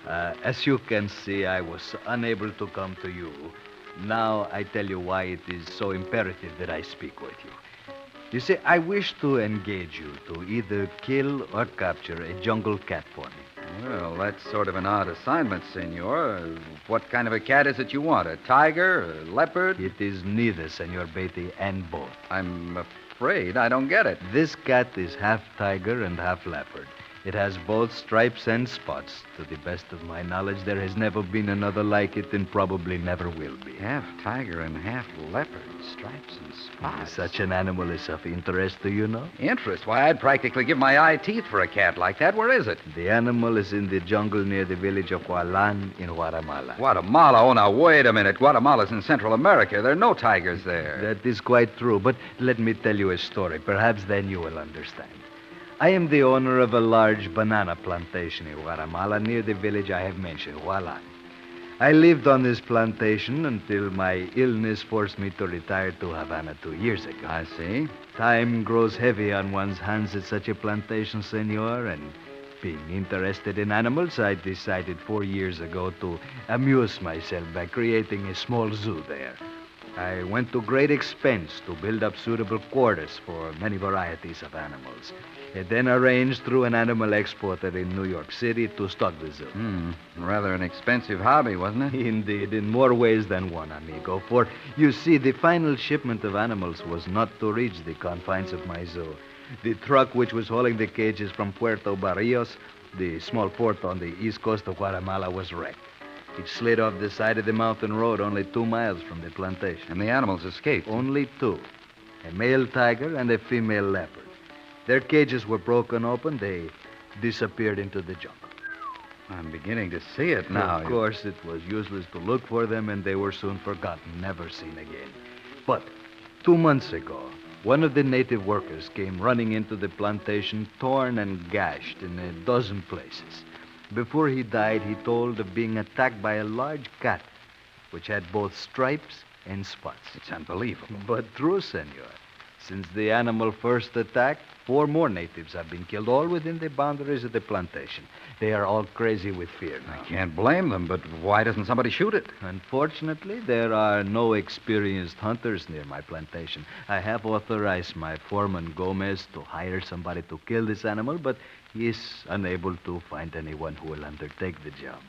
As you can see, I was unable to come to you. Now I tell you why it is so imperative that I speak with you. You see, I wish to engage you to either kill or capture a jungle cat for me. Well, that's sort of an odd assignment, senor. What kind of a cat is it you want? A tiger? A leopard? It is neither, Senor Beatty, and both. I'm afraid I don't get it. This cat is half tiger and half leopard. It has both stripes and spots. To the best of my knowledge, there has never been another like it and probably never will be. Half tiger and half leopard, stripes and spots. Such an animal is of interest to you, no? Interest? Why, I'd practically give my eye teeth for a cat like that. Where is it? The animal is in the jungle near the village of Hualan in Guatemala. Guatemala? Oh, now, wait a minute. Guatemala's in Central America. There are no tigers there. That is quite true, but let me tell you a story. Perhaps then you will understand. I am the owner of a large banana plantation in Guatemala near the village I have mentioned, Hualan. I lived on this plantation until my illness forced me to retire to Havana 2 years ago. I see. Time grows heavy on one's hands at such a plantation, senor, and being interested in animals, I decided 4 years ago to amuse myself by creating a small zoo there. I went to great expense to build up suitable quarters for many varieties of animals. It then arranged through an animal exporter in New York City to stock the zoo. Rather an expensive hobby, wasn't it? Indeed, in more ways than one, amigo. For, you see, the final shipment of animals was not to reach the confines of my zoo. The truck which was hauling the cages from Puerto Barrios, the small port on the east coast of Guatemala, was wrecked. It slid off the side of the mountain road only 2 miles from the plantation. And the animals escaped? Only 2. A male tiger and a female leopard. Their cages were broken open. They disappeared into the jungle. I'm beginning to see it now. Of course, it was useless to look for them, and they were soon forgotten, never seen again. But 2 months ago, one of the native workers came running into the plantation, torn and gashed in a dozen places. Before he died, he told of being attacked by a large cat, which had both stripes and spots. It's unbelievable. But true, senor. Since the animal first attacked, 4 more natives have been killed, all within the boundaries of the plantation. They are all crazy with fear now. I can't blame them, but why doesn't somebody shoot it? Unfortunately, there are no experienced hunters near my plantation. I have authorized my foreman, Gomez, to hire somebody to kill this animal, but he is unable to find anyone who will undertake the job.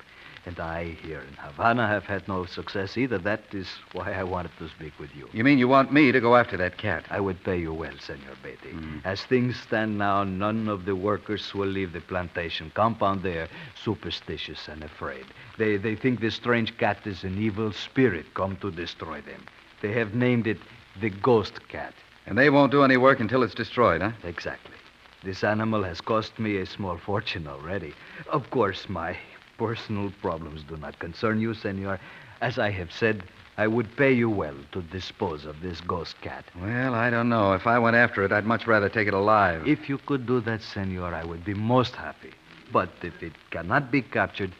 And I, here in Havana, have had no success either. That is why I wanted to speak with you. You mean you want me to go after that cat? I would pay you well, Senor Beatty. As things stand now, none of the workers will leave the plantation compound. They are superstitious and afraid. They think this strange cat is an evil spirit come to destroy them. They have named it the Ghost Cat. And they won't do any work until it's destroyed, huh? Exactly. This animal has cost me a small fortune already. Of course, my personal problems do not concern you, senor. As I have said, I would pay you well to dispose of this ghost cat. Well, I don't know. If I went after it, I'd much rather take it alive. If you could do that, senor, I would be most happy. But if it cannot be captured,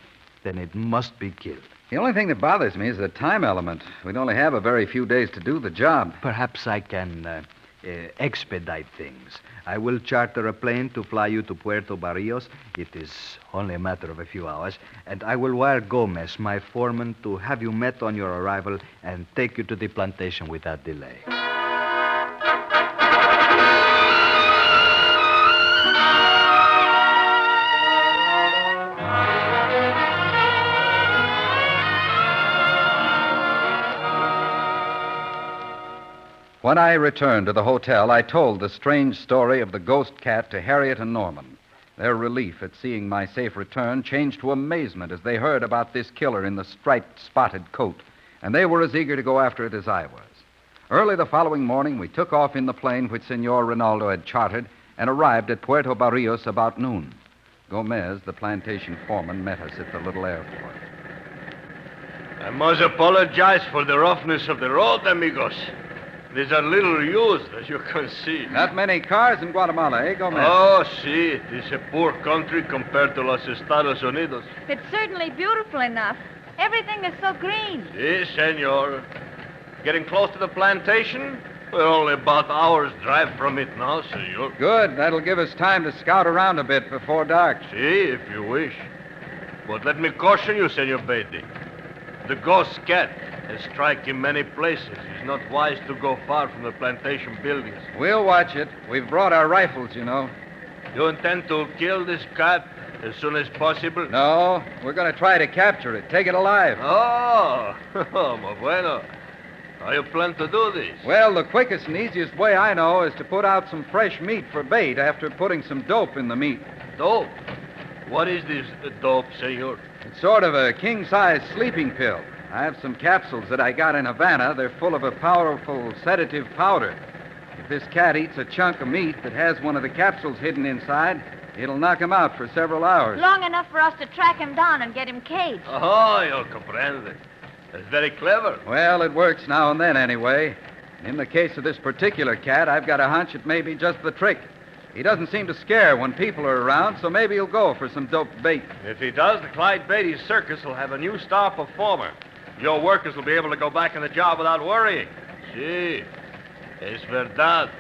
then it must be killed. The only thing that bothers me is the time element. We'd only have a very few days to do the job. Perhaps I can expedite things. I will charter a plane to fly you to Puerto Barrios. It is only a matter of a few hours. And I will wire Gomez, my foreman, to have you met on your arrival and take you to the plantation without delay. When I returned to the hotel, I told the strange story of the ghost cat to Harriet and Norman. Their relief at seeing my safe return changed to amazement as they heard about this killer in the striped, spotted coat, and they were as eager to go after it as I was. Early the following morning, we took off in the plane which Senor Rinaldo had chartered and arrived at Puerto Barrios about noon. Gomez, the plantation foreman, met us at the little airport. I must apologize for the roughness of the road, amigos. These are little used, as you can see. Not many cars in Guatemala, eh, Gomez? Oh, see, it is a poor country compared to Los Estados Unidos. It's certainly beautiful enough. Everything is so green. Si, senor. Getting close to the plantation? We're only about an hour's drive from it now, senor. Good. That'll give us time to scout around a bit before dark. Si, if you wish. But let me caution you, Senor Beatty. The ghost cat has struck in many places. It's not wise to go far from the plantation buildings. We'll watch it. We've brought our rifles, you know. You intend to kill this cat as soon as possible? No, we're going to try to capture it, take it alive. Oh, muy bueno. How you plan to do this? Well, the quickest and easiest way I know is to put out some fresh meat for bait after putting some dope in the meat. Dope? What is this dope, senor? It's sort of a king-size sleeping pill. I have some capsules that I got in Havana. They're full of a powerful sedative powder. If this cat eats a chunk of meat that has one of the capsules hidden inside, it'll knock him out for several hours. Long enough for us to track him down and get him caged. Oh, yo comprende. That's very clever. Well, it works now and then anyway. In the case of this particular cat, I've got a hunch it may be just the trick. He doesn't seem to scare when people are around, so maybe he'll go for some dope bait. If he does, the Clyde Beatty circus will have a new star performer. Your workers will be able to go back on the job without worrying. Sí, es verdad.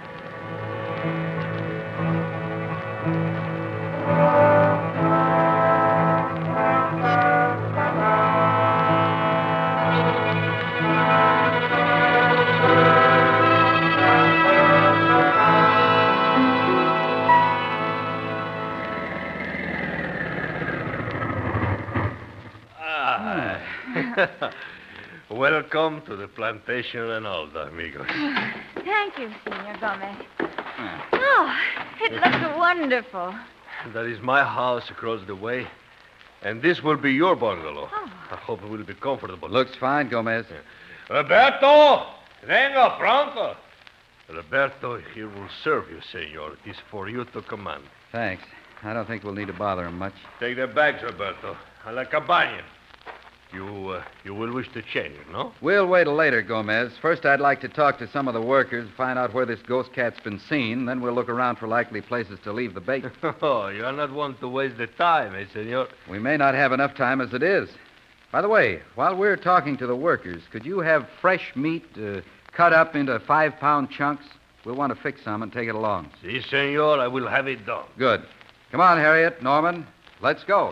Welcome to the plantation Rinaldo, amigos. Thank you, Senor Gomez. Oh, it looks wonderful. That is my house across the way. And this will be your bungalow. Oh. I hope it will be comfortable. Looks fine, Gomez. Roberto! Venga, pronto. Roberto here will serve you, senor. It is for you to command. Thanks. I don't think we'll need to bother him much. Take the bags, Roberto. A la cabana. You will wish to change, no? We'll wait till later, Gomez. First, I'd like to talk to some of the workers, find out where this ghost cat's been seen. Then we'll look around for likely places to leave the bait. Oh, you are not one to waste the time, senor? We may not have enough time as it is. By the way, while we're talking to the workers, could you have fresh meat cut up into 5-pound chunks? We'll want to fix some and take it along. Si, senor. I will have it done. Good. Come on, Harriet, Norman. Let's go.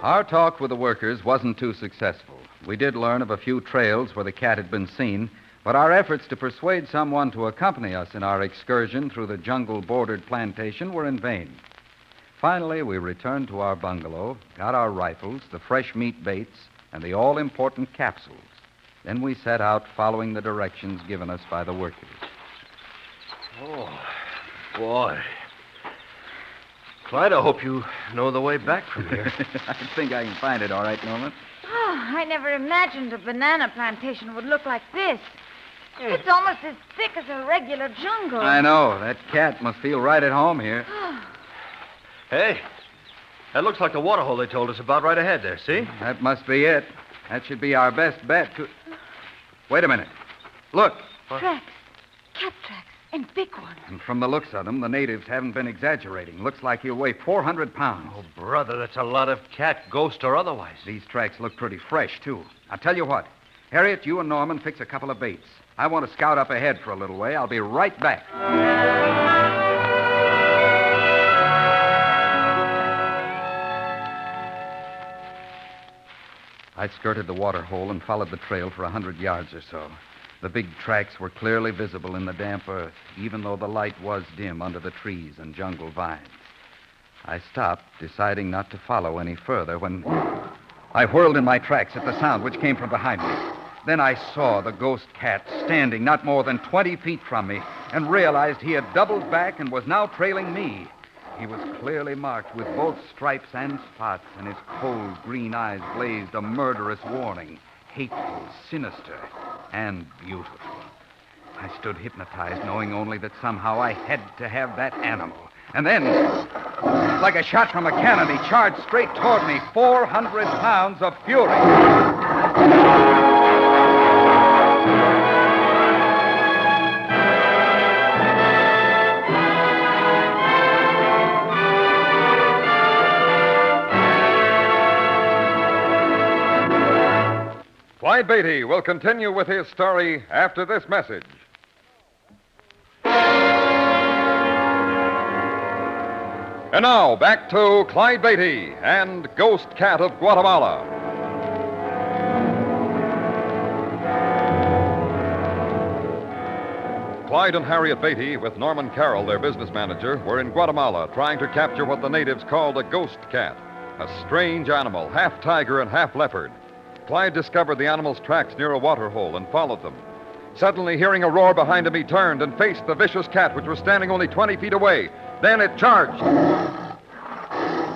Our talk with the workers wasn't too successful. We did learn of a few trails where the cat had been seen, but our efforts to persuade someone to accompany us in our excursion through the jungle-bordered plantation were in vain. Finally, we returned to our bungalow, got our rifles, the fresh meat baits, and the all-important capsules. Then we set out following the directions given us by the workers. Oh, boy. Clyde, I hope you know the way back from here. I think I can find it all right, Norman. Oh, I never imagined a banana plantation would look like this. It's almost as thick as a regular jungle. I know. That cat must feel right at home here. Hey, that looks like the waterhole they told us about right ahead there, see? That must be it. That should be our best bet to... Wait a minute. Look. Tracks. Cat tracks. And big ones. And from the looks of them, the natives haven't been exaggerating. Looks like he'll weigh 400 pounds. Oh, brother, that's a lot of cat, ghost or otherwise. These tracks look pretty fresh, too. I'll tell you what. Harriet, you and Norman fix a couple of baits. I want to scout up ahead for a little way. I'll be right back. I skirted the water hole and followed the trail for 100 yards or so. The big tracks were clearly visible in the damp earth, even though the light was dim under the trees and jungle vines. I stopped, deciding not to follow any further, when I whirled in my tracks at the sound which came from behind me. Then I saw the ghost cat standing not more than 20 feet from me and realized he had doubled back and was now trailing me. He was clearly marked with both stripes and spots, and his cold green eyes blazed a murderous warning. Hateful, sinister, and beautiful. I stood hypnotized, knowing only that somehow I had to have that animal. And then, like a shot from a cannon, he charged straight toward me, 400 pounds of fury. Clyde Beatty will continue with his story after this message. And now, back to Clyde Beatty and Ghost Cat of Guatemala. Clyde and Harriet Beatty, with Norman Carroll, their business manager, were in Guatemala trying to capture what the natives called a ghost cat, a strange animal, half tiger and half leopard. Clyde discovered the animal's tracks near a water hole and followed them. Suddenly, hearing a roar behind him, he turned and faced the vicious cat, which was standing only 20 feet away. Then it charged.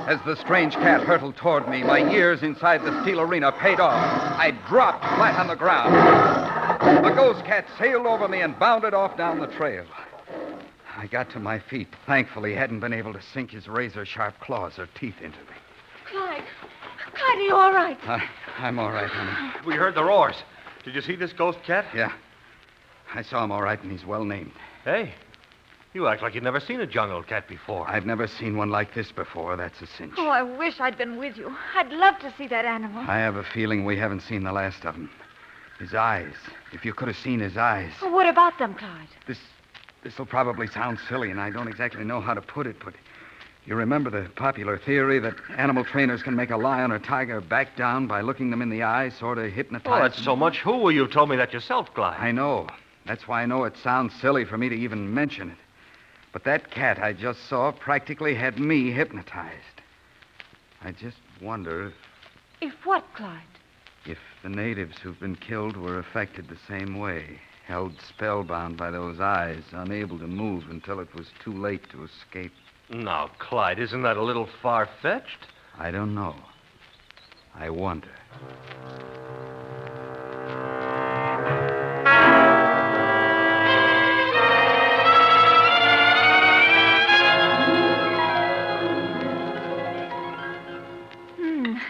As the strange cat hurtled toward me, my years inside the steel arena paid off. I dropped flat on the ground. The ghost cat sailed over me and bounded off down the trail. I got to my feet. Thankfully, he hadn't been able to sink his razor-sharp claws or teeth into me. Clyde. Clyde, are you all right? I'm all right, honey. We heard the roars. Did you see this ghost cat? Yeah. I saw him all right, and he's well named. Hey, you act like you'd never seen a jungle cat before. I've never seen one like this before, that's a cinch. Oh, I wish I'd been with you. I'd love to see that animal. I have a feeling we haven't seen the last of him. His eyes. If you could have seen his eyes. Oh, what about them, Clyde? This'll probably sound silly, and I don't exactly know how to put it, but you remember the popular theory that animal trainers can make a lion or tiger back down by looking them in the eye, sort of hypnotize Oh, that's so much hoo. You've told me that yourself, Clyde. I know. That's why I know it sounds silly for me to even mention it. But that cat I just saw practically had me hypnotized. I just wonder If what, Clyde? if the natives who've been killed were affected the same way, held spellbound by those eyes, unable to move until it was too late to escape. Now, Clyde, isn't that a little far-fetched? I don't know. I wonder.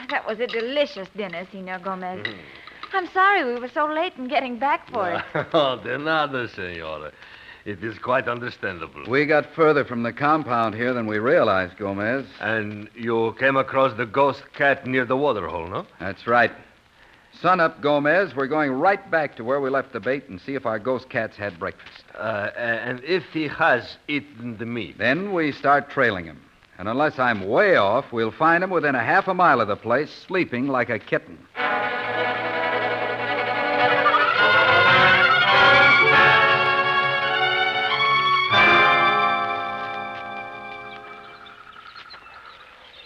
That was a delicious dinner, Senor Gomez. I'm sorry we were so late in getting back for it. Oh, de nada, senora. It is quite understandable. We got further from the compound here than we realized, Gomez. And you came across the ghost cat near the waterhole, no? That's right. Sun up, Gomez. We're going right back to where we left the bait and see if our ghost cat's had breakfast. And if he has eaten the meat? Then we start trailing him. And unless I'm way off, we'll find him within a half a mile of the place, sleeping like a kitten.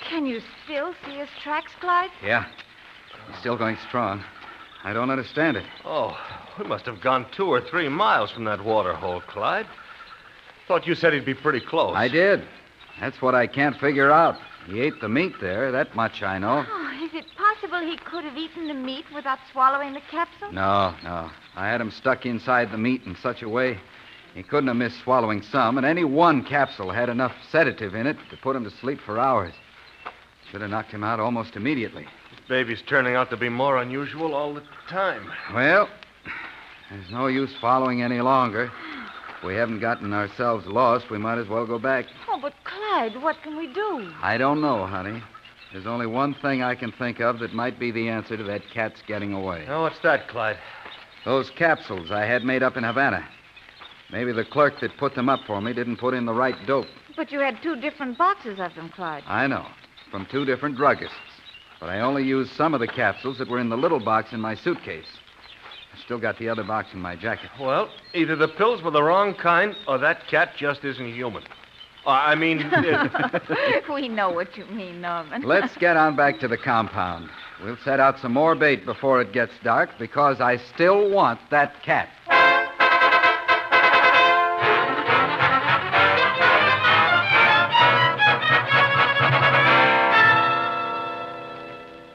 Can you still see his tracks, Clyde? Yeah. He's still going strong. I don't understand it. Oh, we must have gone 2 or 3 miles from that waterhole, Clyde. Thought you said he'd be pretty close. I did. That's what I can't figure out. He ate the meat there, that much I know. Oh, is it possible he could have eaten the meat without swallowing the capsule? No. I had him stuck inside the meat in such a way he couldn't have missed swallowing some, and any one capsule had enough sedative in it to put him to sleep for hours. Should have knocked him out almost immediately. This baby's turning out to be more unusual all the time. Well, there's no use following any longer. If we haven't gotten ourselves lost, we might as well go back. Oh, but Clyde, what can we do? I don't know, honey. There's only one thing I can think of that might be the answer to that cat's getting away. Oh, what's that, Clyde? Those capsules I had made up in Havana. Maybe the clerk that put them up for me didn't put in the right dope. But you had 2 different boxes of them, Clyde. I know. From 2 different druggists. But I only used some of the capsules that were in the little box in my suitcase. I still got the other box in my jacket. Well, either the pills were the wrong kind or that cat just isn't human. We know what you mean, Norman. Let's get on back to the compound. We'll set out some more bait before it gets dark because I still want that cat.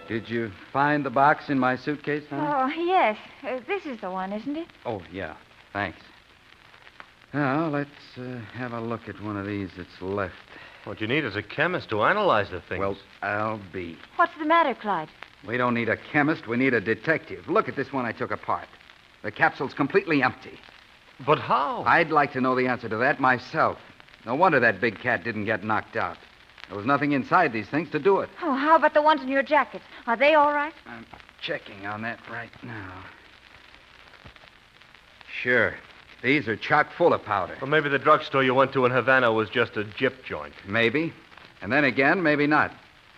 Did you find the box in my suitcase, honey? Oh, yes. This is the one, isn't it? Oh, yeah. Thanks. Now, let's have a look at one of these that's left. What you need is a chemist to analyze the things. Well, I'll be. What's the matter, Clyde? We don't need a chemist. We need a detective. Look at this one I took apart. The capsule's completely empty. But how? I'd like to know the answer to that myself. No wonder that big cat didn't get knocked out. There was nothing inside these things to do it. Oh, how about the ones in your jacket? Are they all right? I'm checking on that right now. Sure. These are chock full of powder. Well, maybe the drugstore you went to in Havana was just a gyp joint. Maybe. And then again, maybe not.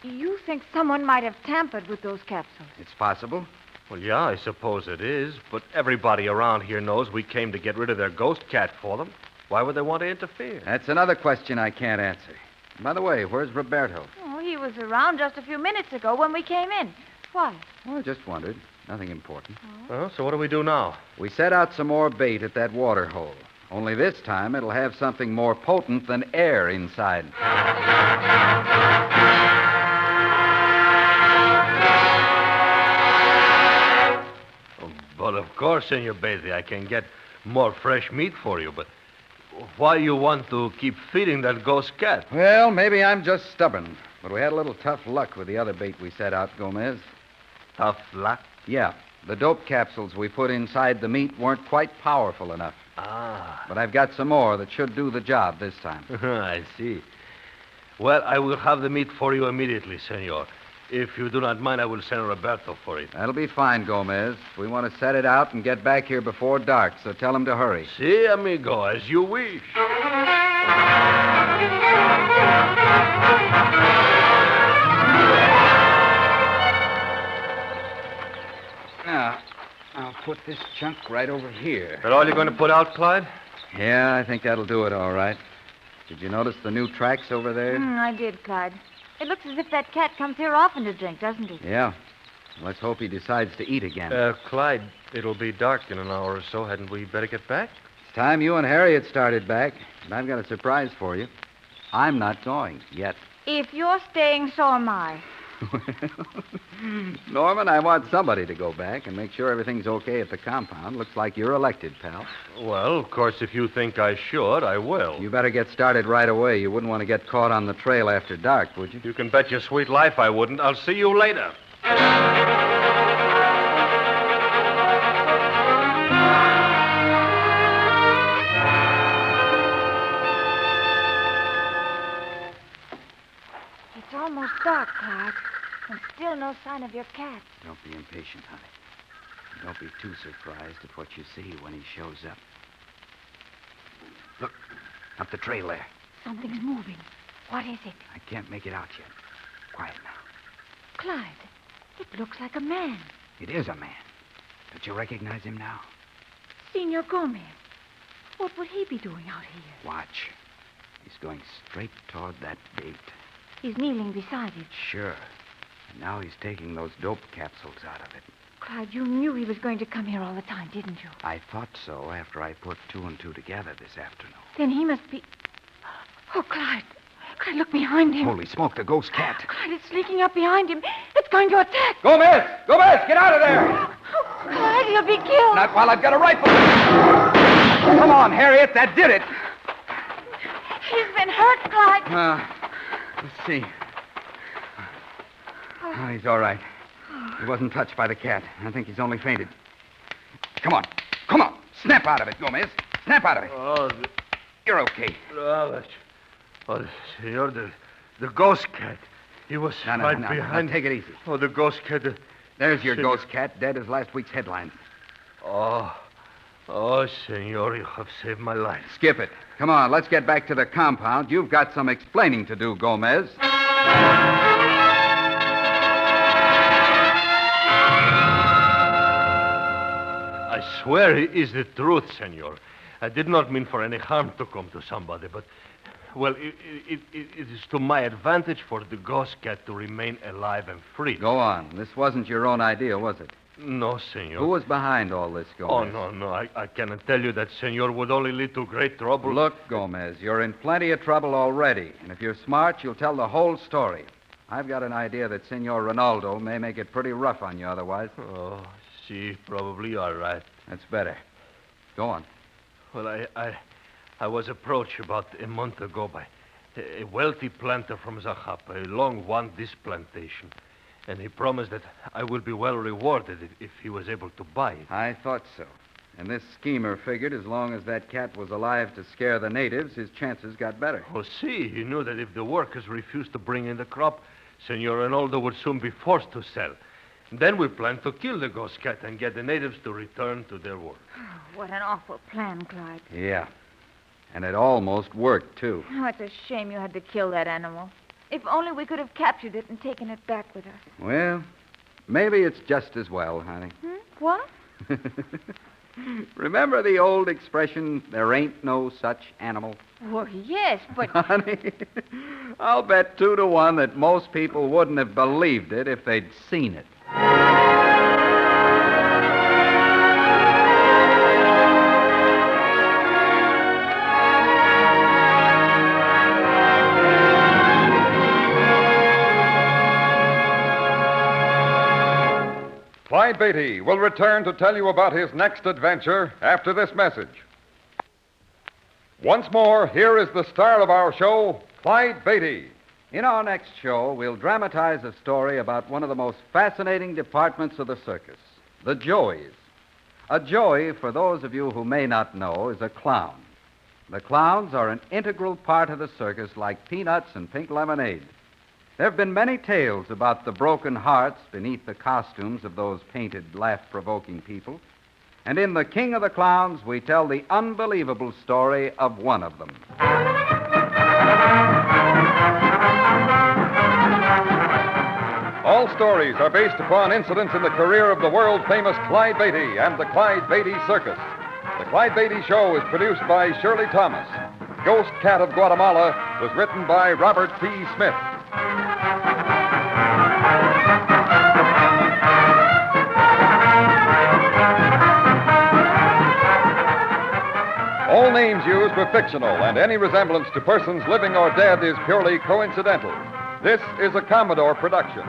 You think someone might have tampered with those capsules? It's possible. Well, yeah, I suppose it is. But everybody around here knows we came to get rid of their ghost cat for them. Why would they want to interfere? That's another question I can't answer. By the way, where's Roberto? Oh, he was around just a few minutes ago when we came in. Why? Oh, I just wondered. Nothing important. Well, so what do we do now? We set out some more bait at that water hole. Only this time it'll have something more potent than air inside. Oh, but of course, Senor Beatty, I can get more fresh meat for you, but why you want to keep feeding that ghost cat? Well, maybe I'm just stubborn. But we had a little tough luck with the other bait we set out, Gomez. Tough luck? Yeah. The dope capsules we put inside the meat weren't quite powerful enough. Ah. But I've got some more that should do the job this time. I see. Well, I will have the meat for you immediately, senor. If you do not mind, I will send Roberto for it. That'll be fine, Gomez. We want to set it out and get back here before dark, so tell him to hurry. Si, amigo, as you wish. Now, I'll put this chunk right over here. That all you're going to put out, Clyde? Yeah, I think that'll do it all right. Did you notice the new tracks over there? I did, Clyde. It looks as if that cat comes here often to drink, doesn't it? Yeah. Let's hope he decides to eat again. Clyde, it'll be dark in an hour or so. Hadn't we better get back? It's time you and Harriet started back, and I've got a surprise for you. I'm not going yet. If you're staying, so am I. Norman, I want somebody to go back and make sure everything's okay at the compound. Looks like you're elected, pal. Well, of course, if you think I should, I will. You better get started right away. You wouldn't want to get caught on the trail after dark, would you? You can bet your sweet life I wouldn't. I'll see you later. It's almost dark, Clyde, and still no sign of your cat. Don't be impatient, honey. Don't be too surprised at what you see when he shows up. Look, up the trail there. Something's moving. What is it? I can't make it out yet. Quiet now. Clyde, it looks like a man. It is a man. Don't you recognize him now? Senor Gomez. What would he be doing out here? Watch. He's going straight toward that gate. He's kneeling beside it. Sure. And now he's taking those dope capsules out of it. Clyde, you knew he was going to come here all the time, didn't you? I thought so after I put 2 and 2 together this afternoon. Then he must be... Oh, Clyde. Clyde, look behind him. Holy smoke, the ghost cat. Clyde, it's sneaking up behind him. It's going to attack. Gomez! Gomez, get out of there! Oh, Clyde, he'll be killed. Not while I've got a rifle. Come on, Harriet, that did it. He's been hurt, Clyde. Let's see. Oh, he's all right. He wasn't touched by the cat. I think he's only fainted. Come on. Come on. Snap out of it, Gomez. Snap out of it. Oh, You're okay. Senor, the ghost cat. He was right behind. Now, take it easy. Oh, the ghost cat. There's your ghost cat, dead as last week's headlines. Oh, senor, you have saved my life. Skip it. Come on, let's get back to the compound. You've got some explaining to do, Gomez. I swear it is the truth, senor. I did not mean for any harm to come to somebody, but, well, it is to my advantage for the ghost cat to remain alive and free. Go on. This wasn't your own idea, was it? No, senor. Who was behind all this, Gomez? Oh, no. I cannot tell you that, senor, would only lead to great trouble. Look, Gomez, you're in plenty of trouble already. And if you're smart, you'll tell the whole story. I've got an idea that Senor Ronaldo may make it pretty rough on you otherwise. Oh, see, probably you are right. That's better. Go on. Well, I was approached about a month ago by a wealthy planter from Zacapa. He long wanted this plantation. And he promised that I would be well rewarded if he was able to buy it. I thought so. And this schemer figured as long as that cat was alive to scare the natives, his chances got better. Oh, see, he knew that if the workers refused to bring in the crop, Senor Ronaldo would soon be forced to sell. Then we planned to kill the ghost cat and get the natives to return to their work. Oh, what an awful plan, Clyde. Yeah. And it almost worked, too. Oh, it's a shame you had to kill that animal. If only we could have captured it and taken it back with us. Well, maybe it's just as well, honey. What? Remember the old expression, there ain't no such animal? Well, yes, but... Honey, I'll bet 2 to 1 that most people wouldn't have believed it if they'd seen it. Clyde Beatty will return to tell you about his next adventure after this message. Once more, here is the star of our show, Clyde Beatty. In our next show, we'll dramatize a story about one of the most fascinating departments of the circus, the joeys. A joey, for those of you who may not know, is a clown. The clowns are an integral part of the circus like peanuts and pink lemonade. There have been many tales about the broken hearts beneath the costumes of those painted, laugh-provoking people. And in The King of the Clowns, we tell the unbelievable story of one of them. All stories are based upon incidents in the career of the world-famous Clyde Beatty and the Clyde Beatty Circus. The Clyde Beatty Show is produced by Shirley Thomas. Ghost Cat of Guatemala was written by Robert P. Smith. All names used are fictional, and any resemblance to persons living or dead is purely coincidental. This is a Commodore production.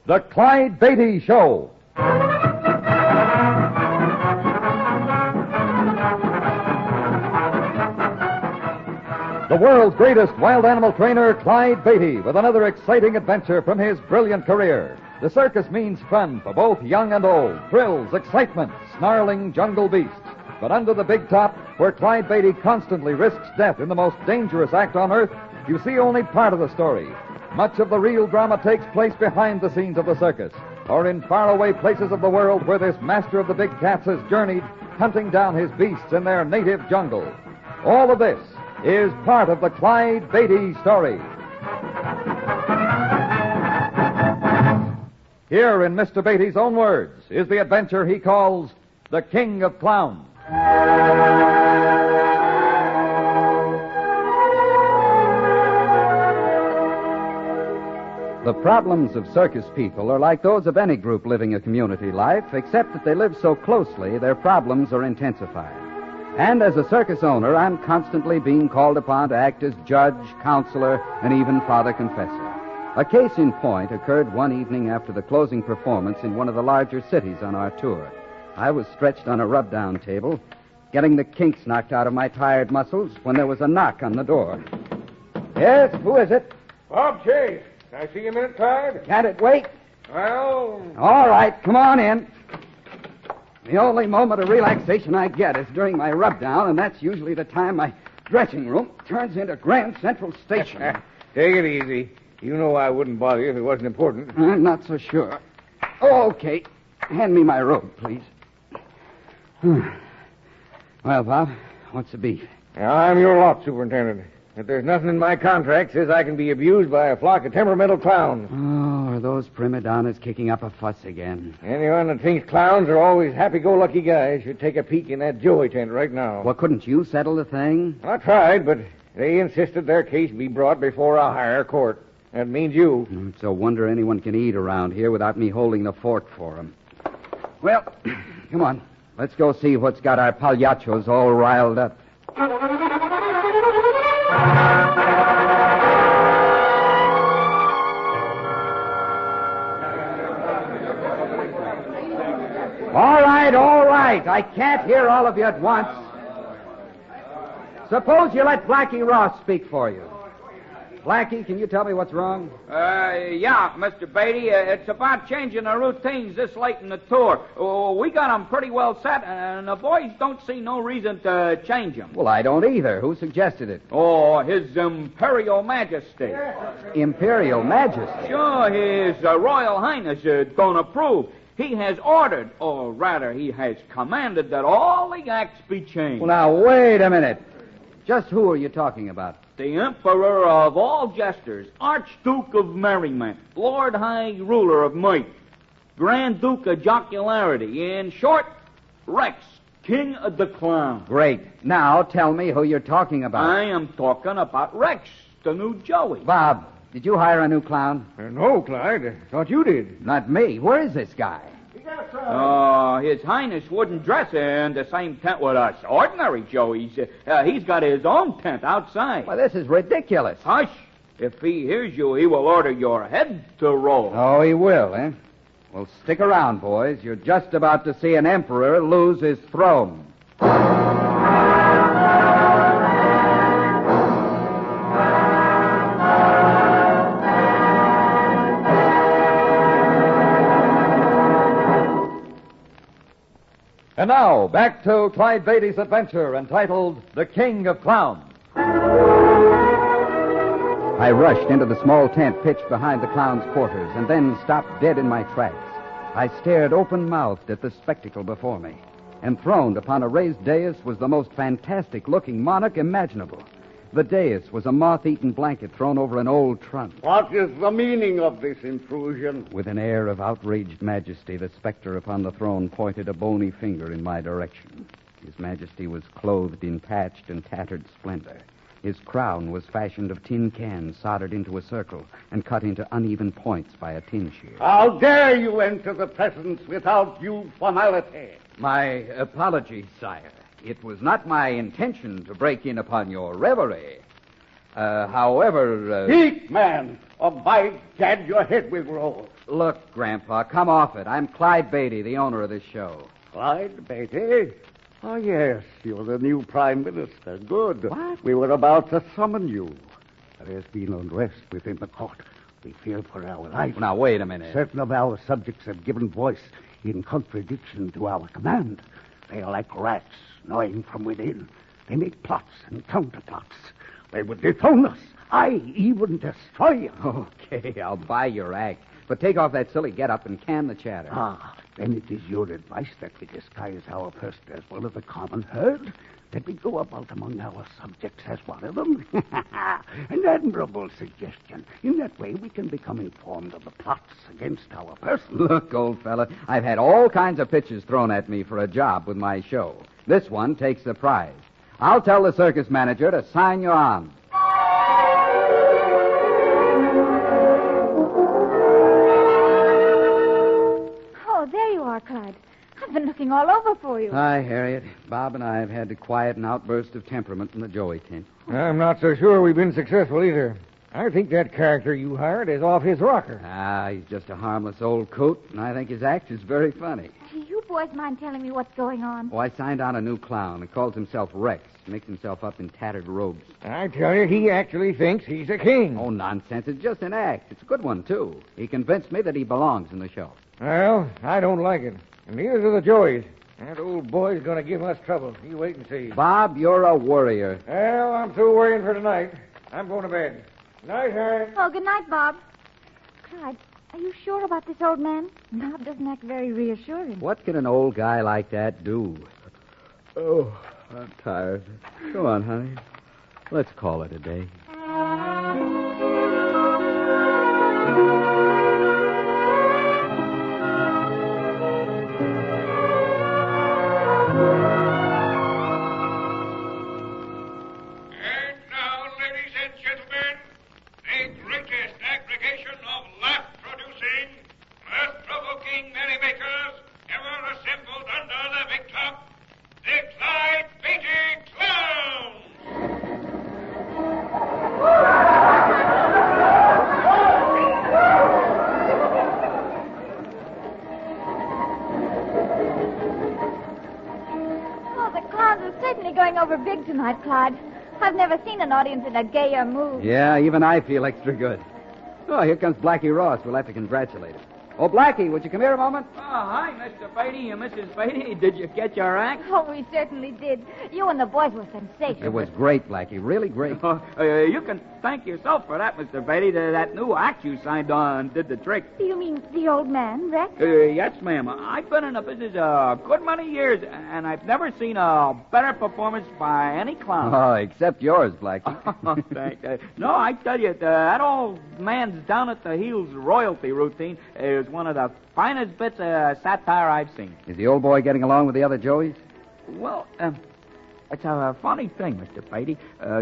The Clyde Beatty Show. The world's greatest wild animal trainer, Clyde Beatty, with another exciting adventure from his brilliant career. The circus means fun for both young and old, thrills, excitement, snarling jungle beasts. But under the big top, where Clyde Beatty constantly risks death in the most dangerous act on earth, you see only part of the story. Much of the real drama takes place behind the scenes of the circus, or in faraway places of the world where this master of the big cats has journeyed, hunting down his beasts in their native jungle. All of this is part of the Clyde Beatty story. Here, in Mr. Beatty's own words, is the adventure he calls The King of Clowns. The problems of circus people are like those of any group living a community life, except that they live so closely, their problems are intensified. And as a circus owner, I'm constantly being called upon to act as judge, counselor, and even father confessor. A case in point occurred one evening after the closing performance in one of the larger cities on our tour. I was stretched on a rub-down table, getting the kinks knocked out of my tired muscles, when there was a knock on the door. Yes, who is it? Bob Chase. Can I see you a minute, Clyde? Can't it wait? Well... All right, come on in. The only moment of relaxation I get is during my rub-down, and that's usually the time my dressing room turns into Grand Central Station. Take it easy. You know I wouldn't bother you if it wasn't important. I'm not so sure. Oh, okay. Hand me my robe, please. Well, Bob, what's the beef? I'm your lot superintendent. If there's nothing in my contract says I can be abused by a flock of temperamental clowns. Oh, are those prima donnas kicking up a fuss again? Anyone that thinks clowns are always happy-go-lucky guys should take a peek in that Joey tent right now. Well, couldn't you settle the thing? I tried, but they insisted their case be brought before a higher court. That means you. It's a wonder anyone can eat around here without me holding the fort for them. Well, come on. Let's go see what's got our pagliachos all riled up. All right. I can't hear all of you at once. Suppose you let Blackie Ross speak for you. Blackie, can you tell me what's wrong? Yeah, Mr. Beatty. It's about changing the routines this late in the tour. We got them pretty well set, and the boys don't see no reason to change them. Well, I don't either. Who suggested it? Oh, His Imperial Majesty. Imperial Majesty? Sure, His Royal Highness don't approve. He has ordered, or rather, he has commanded that all the acts be changed. Well, now, wait a minute. Just who are you talking about? The Emperor of all jesters, Archduke of Merriment, Lord High Ruler of Might, Grand Duke of Jocularity, in short, Rex, King of the Clown. Great. Now, tell me who you're talking about. I am talking about Rex, the new Joey. Bob, did you hire a new clown? No, Clyde. Thought you did. Not me. Where is this guy? His Highness wouldn't dress in the same tent with us ordinary Joeys. He's got his own tent outside. Well, this is ridiculous. Hush. If he hears you, he will order your head to roll. Oh, he will, eh? Well, stick around, boys. You're just about to see an emperor lose his throne. And now, back to Clyde Beatty's adventure entitled The King of Clowns. I rushed into the small tent pitched behind the clown's quarters and then stopped dead in my tracks. I stared open-mouthed at the spectacle before me. Enthroned upon a raised dais was the most fantastic-looking monarch imaginable. The dais was a moth-eaten blanket thrown over an old trunk. What is the meaning of this intrusion? With an air of outraged majesty, the specter upon the throne pointed a bony finger in my direction. His Majesty was clothed in patched and tattered splendor. His crown was fashioned of tin cans soldered into a circle and cut into uneven points by a tin shear. How dare you enter the presence without due formality? My apologies, sire. It was not my intention to break in upon your reverie. However... Speak, man, or by gad your head will roll. Look, Grandpa, come off it. I'm Clyde Beatty, the owner of this show. Clyde Beatty? Oh, yes, you're the new Prime Minister. Good. What? We were about to summon you. There has been unrest within the court. We fear for our life. Now, wait a minute. Certain of our subjects have given voice in contradiction to our command. They are like rats gnawing from within. They make plots and counterplots. They would dethrone us. I even destroy you. Okay, I'll buy your act. But take off that silly get-up and can the chatter. Then it is your advice that we disguise our person as one of the common herd? That we go about among our subjects as one of them? An admirable suggestion. In that way, we can become informed of the plots against our person. Look, old fella, I've had all kinds of pitches thrown at me for a job with my show. This one takes the prize. I'll tell the circus manager to sign you on. Oh, there you are, Clyde. I've been looking all over for you. Hi, Harriet. Bob and I have had to quiet an outburst of temperament in the Joey tent. I'm not so sure we've been successful either. I think that character you hired is off his rocker. He's just a harmless old coot, and I think his act is very funny. Do you boys mind telling me what's going on? Oh, I signed on a new clown. He calls himself Rex. Makes himself up in tattered robes. I tell you, he actually thinks he's a king. Oh, nonsense. It's just an act. It's a good one, too. He convinced me that he belongs in the show. Well, I don't like it. And neither do the Joeys. That old boy's going to give us trouble. You wait and see. Bob, you're a worrier. Well, I'm through worrying for tonight. I'm going to bed. Night, Harry. Oh, good night, Bob. Clyde, are you sure about this old man? Bob doesn't act very reassuring. What can an old guy like that do? Oh, I'm tired. Go on, honey. Let's call it a day. Over big tonight, Clyde. I've never seen an audience in a gayer mood. Yeah, even I feel extra good. Oh, here comes Blackie Ross. We'll have to congratulate him. Oh, Blackie, would you come here a moment? Oh, hi, Mr. Beatty and Mrs. Beatty. Did you get your act? Oh, we certainly did. You and the boys were sensational. It was great, Blackie. Really great. You can thank yourself for that, Mr. Beatty. That new act you signed on did the trick. You mean the old man, Rex? Yes, ma'am. I've been in the business a good many years, and I've never seen a better performance by any clown. Oh, except yours, Blackie. Thank you. No, I tell you, that old man's down at the heels royalty routine is one of the finest bits of satire I've seen. Is the old boy getting along with the other Joeys? Well, it's a funny thing, Mr. Beatty.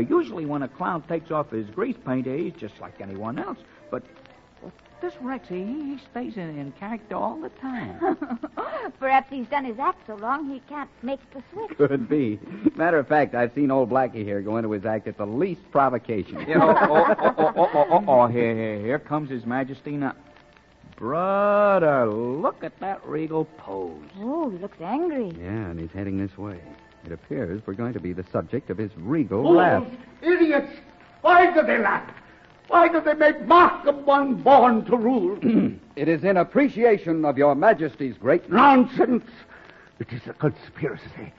Usually when a clown takes off his grease paint, he's just like anyone else. But this Rex, he stays in character all the time. Perhaps he's done his act so long he can't make the switch. Could be. Matter of fact, I've seen old Blackie here go into his act at the least provocation. Here comes His Majesty now. Brother, look at that regal pose. Oh, he looks angry. Yeah, and he's heading this way. It appears we're going to be the subject of his regal laugh. Idiots! Why do they laugh? Why do they make mock of one born to rule? It is in appreciation of your Majesty's great... Nonsense! It is a conspiracy.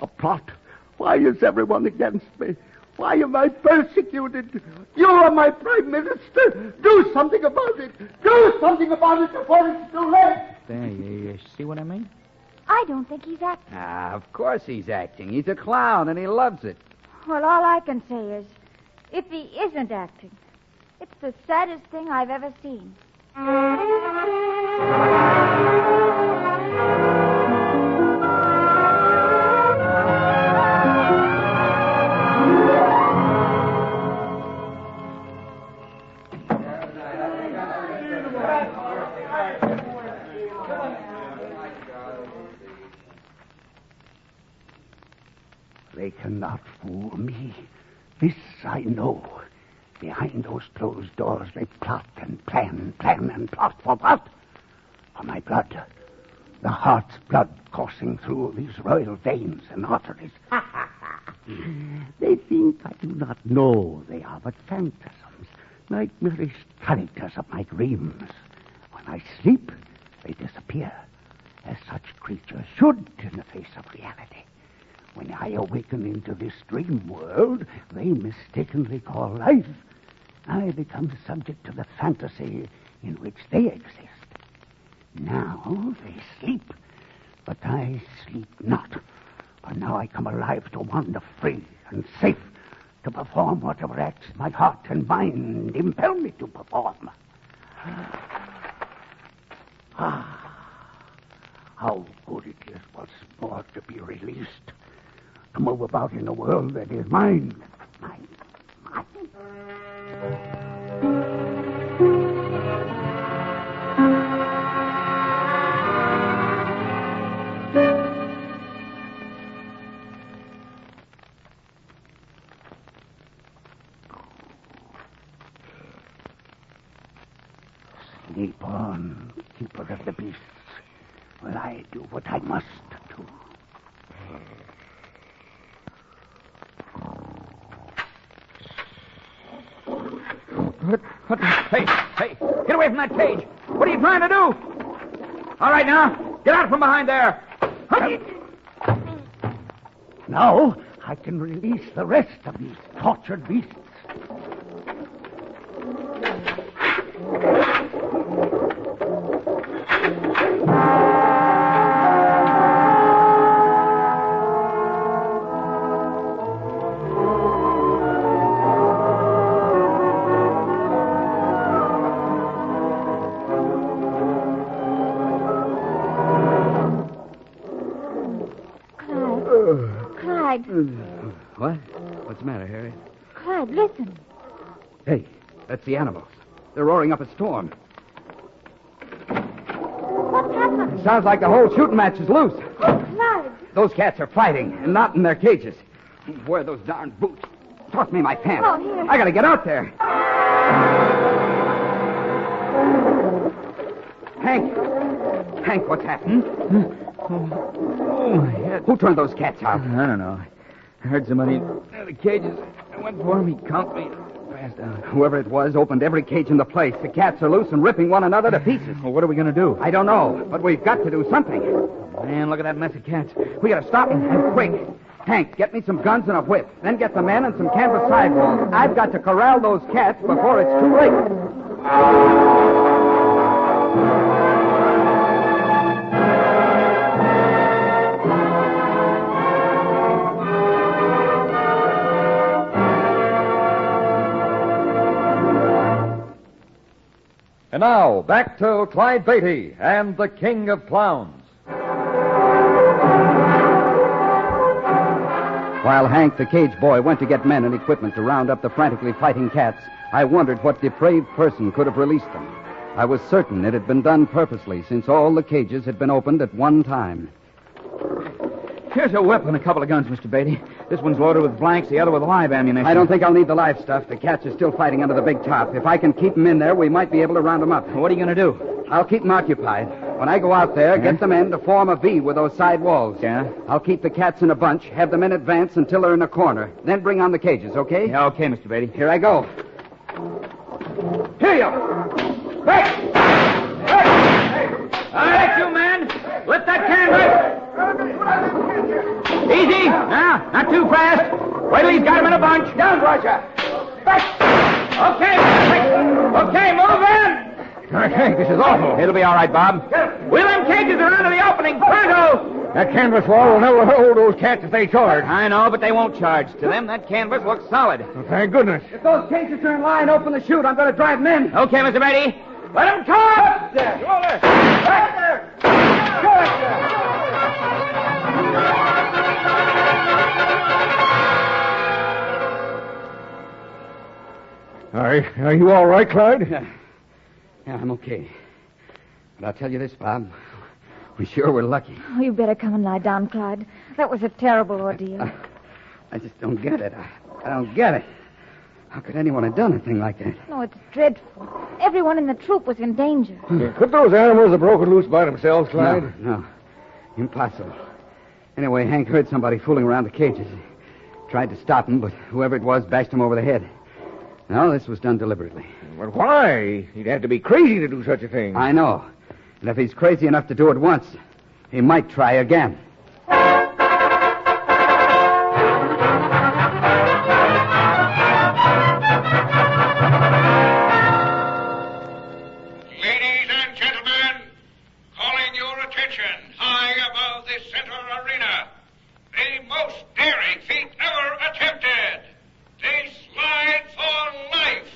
A plot. Why is everyone against me? Why am I persecuted? You are my prime minister. Do something about it. Do something about it before it's too late. There, you see what I mean? I don't think he's acting. Of course he's acting. He's a clown, and he loves it. Well, all I can say is, if he isn't acting, it's the saddest thing I've ever seen. They cannot fool me. This I know. Behind those closed doors they plot and plan and plot for what? For my blood. The heart's blood coursing through these royal veins and arteries. They think I do not know they are but phantasms, nightmarish characters of my dreams. When I sleep, they disappear, as such creatures should in the face of reality. When I awaken into this dream world they mistakenly call life, I become subject to the fantasy in which they exist. Now they sleep, but I sleep not. For now I come alive to wander free and safe, to perform whatever acts my heart and mind impel me to perform. How good it is once more to be released, to move about in a world that is mine. Mine. Sleep on, keeper of the beasts, while I do what I must do. What? Hey, get away from that cage. What are you trying to do? All right, now, get out from behind there. Now I can release the rest of these tortured beasts. Clyde. What? What's the matter, Harry? Clyde, listen. Hey, that's the animals. They're roaring up a storm. What's happened? It sounds like the whole shooting match is loose. Clyde. Those cats are fighting and not in their cages. Where are those darn boots? Toss me my pants. Oh, here. I gotta get out there. Hank, what's happened? Oh, my head. Who turned those cats out? I don't know. I heard somebody in the cages. I went for him. He conked me. Passed out. Whoever it was opened every cage in the place. The cats are loose and ripping one another to pieces. Well, what are we going to do? I don't know, but we've got to do something. Man, look at that mess of cats. We gotta stop them, and quick. Hank, get me some guns and a whip. Then get the men and some canvas sidewalls. I've got to corral those cats before it's too late. And now, back to Clyde Beatty and the King of Clowns. While Hank, the cage boy, went to get men and equipment to round up the frantically fighting cats, I wondered what depraved person could have released them. I was certain it had been done purposely, since all the cages had been opened at one time. Here's a whip and a couple of guns, Mr. Beatty. This one's loaded with blanks, the other with live ammunition. I don't think I'll need the live stuff. The cats are still fighting under the big top. If I can keep them in there, we might be able to round them up. What are you going to do? I'll keep them occupied. When I go out there, get the men to form a V with those side walls. Yeah? I'll keep the cats in a bunch, have the men advance until they're in a corner. Then bring on the cages, okay? Yeah, okay, Mr. Beatty. Here I go. Here you are. Hey! Hey! All right, you men. Lift that can right. Easy. Now, not too fast. Wait till he's got him in a bunch. Down, Roger. Okay. Okay, move in. I think this is awful. It'll be all right, Bob. Wheel them cages around to the opening. Pronto. That canvas wall will never hold those cats if they charge. I know, but they won't charge. To them, that canvas looks solid. Well, thank goodness. If those cages are in line, open the chute. I'm going to drive them in. Okay, Mr. Beatty. Let them talk. There. Go there. Back there. Are you all right, Clyde? Yeah, I'm okay. But I'll tell you this, Bob. We sure were lucky. Oh, you better come and lie down, Clyde. That was a terrible ordeal. I just don't get it. I don't get it. How could anyone have done a thing like that? No, it's dreadful. Everyone in the troop was in danger. Could those animals have broken loose by themselves, Clyde? No. Impossible. Anyway, Hank heard somebody fooling around the cages. He tried to stop him, but whoever it was bashed him over the head. No, this was done deliberately. But why? He'd have to be crazy to do such a thing. I know. And if he's crazy enough to do it once, he might try again. Ladies and gentlemen, calling your attention high above the center arena. The most daring feat ever attempted. The slide for life.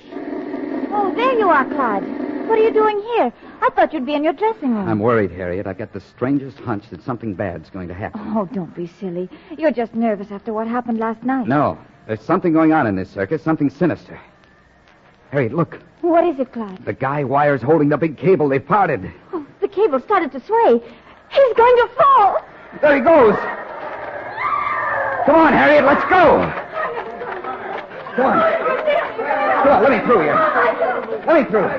Oh, there you are, Clyde. What are you doing here? I thought you'd be in your dressing room. I'm worried, Harriet. I've got the strangest hunch that something bad's going to happen. Oh, don't be silly. You're just nervous after what happened last night. No. There's something going on in this circus, something sinister. Harriet, look. What is it, Clyde? The guy wires holding the big cable. They've parted. Oh, the cable started to sway. He's going to fall. There he goes. Come on, Harriet, let's go. Come on, let me through here. Let me through.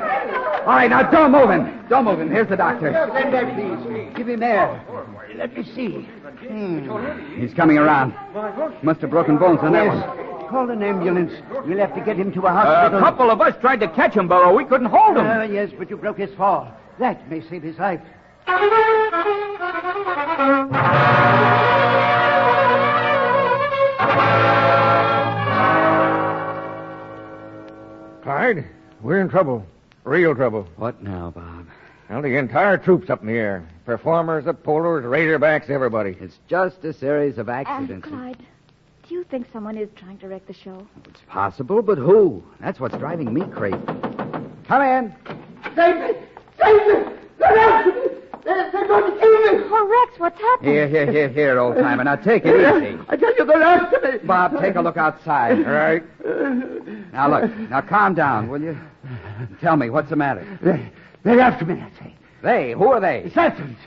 All right, now don't move him. Don't move him. Here's the doctor. Stand there, please. Give him air. Let me see. He's coming around. Must have broken bones on that one. Call an ambulance. We'll have to get him to a hospital. A couple of us tried to catch him, Burrow. We couldn't hold him. Yes, but you broke his fall. That may save his life. Clyde, we're in trouble. Real trouble. What now, Bob? Well, the entire troop's up in the air. Performers, the pollers, razorbacks, everybody. It's just a series of accidents. Clyde, do you think someone is trying to wreck the show? It's possible, but who? That's what's driving me crazy. Come in. Save me! Save me! They're after me! They're going to kill me! Oh, Rex, what's happening? Here, old timer. Now take it easy. I tell you, they're after me! Bob, take a look outside. All right. Now, look. Now, calm down, will you? Tell me, what's the matter? They're after me, I say. They? Who are they? Assassins.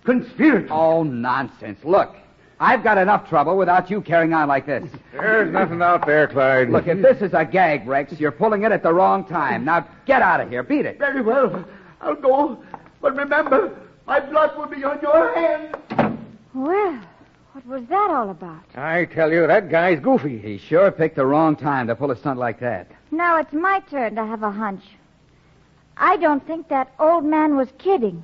Conspirators. Oh, nonsense. Look, I've got enough trouble without you carrying on like this. There's nothing out there, Clyde. Look, if this is a gag, Rex, you're pulling it at the wrong time. Now, get out of here. Beat it. Very well. I'll go. But remember, my blood will be on your hands. Well, what was that all about? I tell you, that guy's goofy. He sure picked the wrong time to pull a stunt like that. Now it's my turn to have a hunch. I don't think that old man was kidding.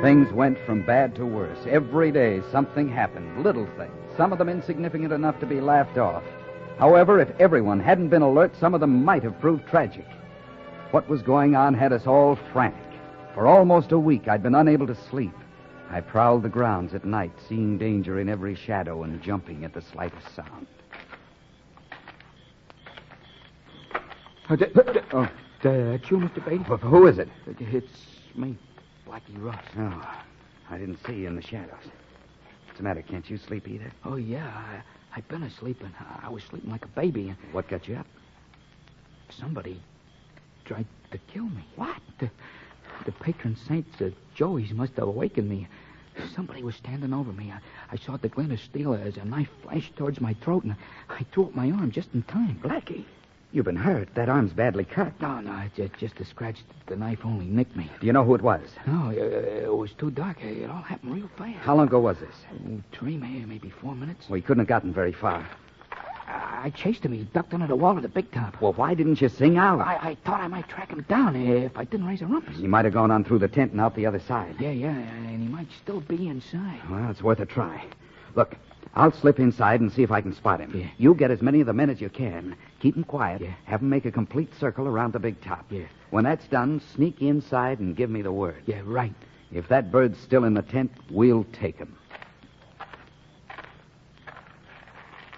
Things went from bad to worse. Every day something happened, little things, some of them insignificant enough to be laughed off. However, if everyone hadn't been alert, some of them might have proved tragic. What was going on had us all frantic. For almost a week, I'd been unable to sleep. I prowled the grounds at night, seeing danger in every shadow and jumping at the slightest sound. That's you, Mr. Beatty? Who is it? It's me, Blackie Russ. Oh, I didn't see you in the shadows. What's the matter? Can't you sleep either? Oh, yeah. I've been asleep, and I was sleeping like a baby. And what got you up? Somebody tried to kill me. What? The patron saints, Joey's, must have awakened me. Somebody was standing over me. I saw the glint of steel as a knife flashed towards my throat, and I threw up my arm just in time. Blackie, you've been hurt. That arm's badly cut. No, it's just a scratch. The knife only nicked me. Do you know who it was? No, it was too dark. It all happened real fast. How long ago was this? 3, maybe 4 minutes. Well, he couldn't have gotten very far. I chased him. He ducked under the wall of the big top. Well, why didn't you sing out? I thought I might track him down if I didn't raise a rumpus. He might have gone on through the tent and out the other side. Yeah, and he might still be inside. Well, it's worth a try. Look, I'll slip inside and see if I can spot him. Yeah. You get as many of the men as you can. Keep them quiet. Yeah. Have them make a complete circle around the big top. Yeah. When that's done, sneak inside and give me the word. Yeah, right. If that bird's still in the tent, we'll take him.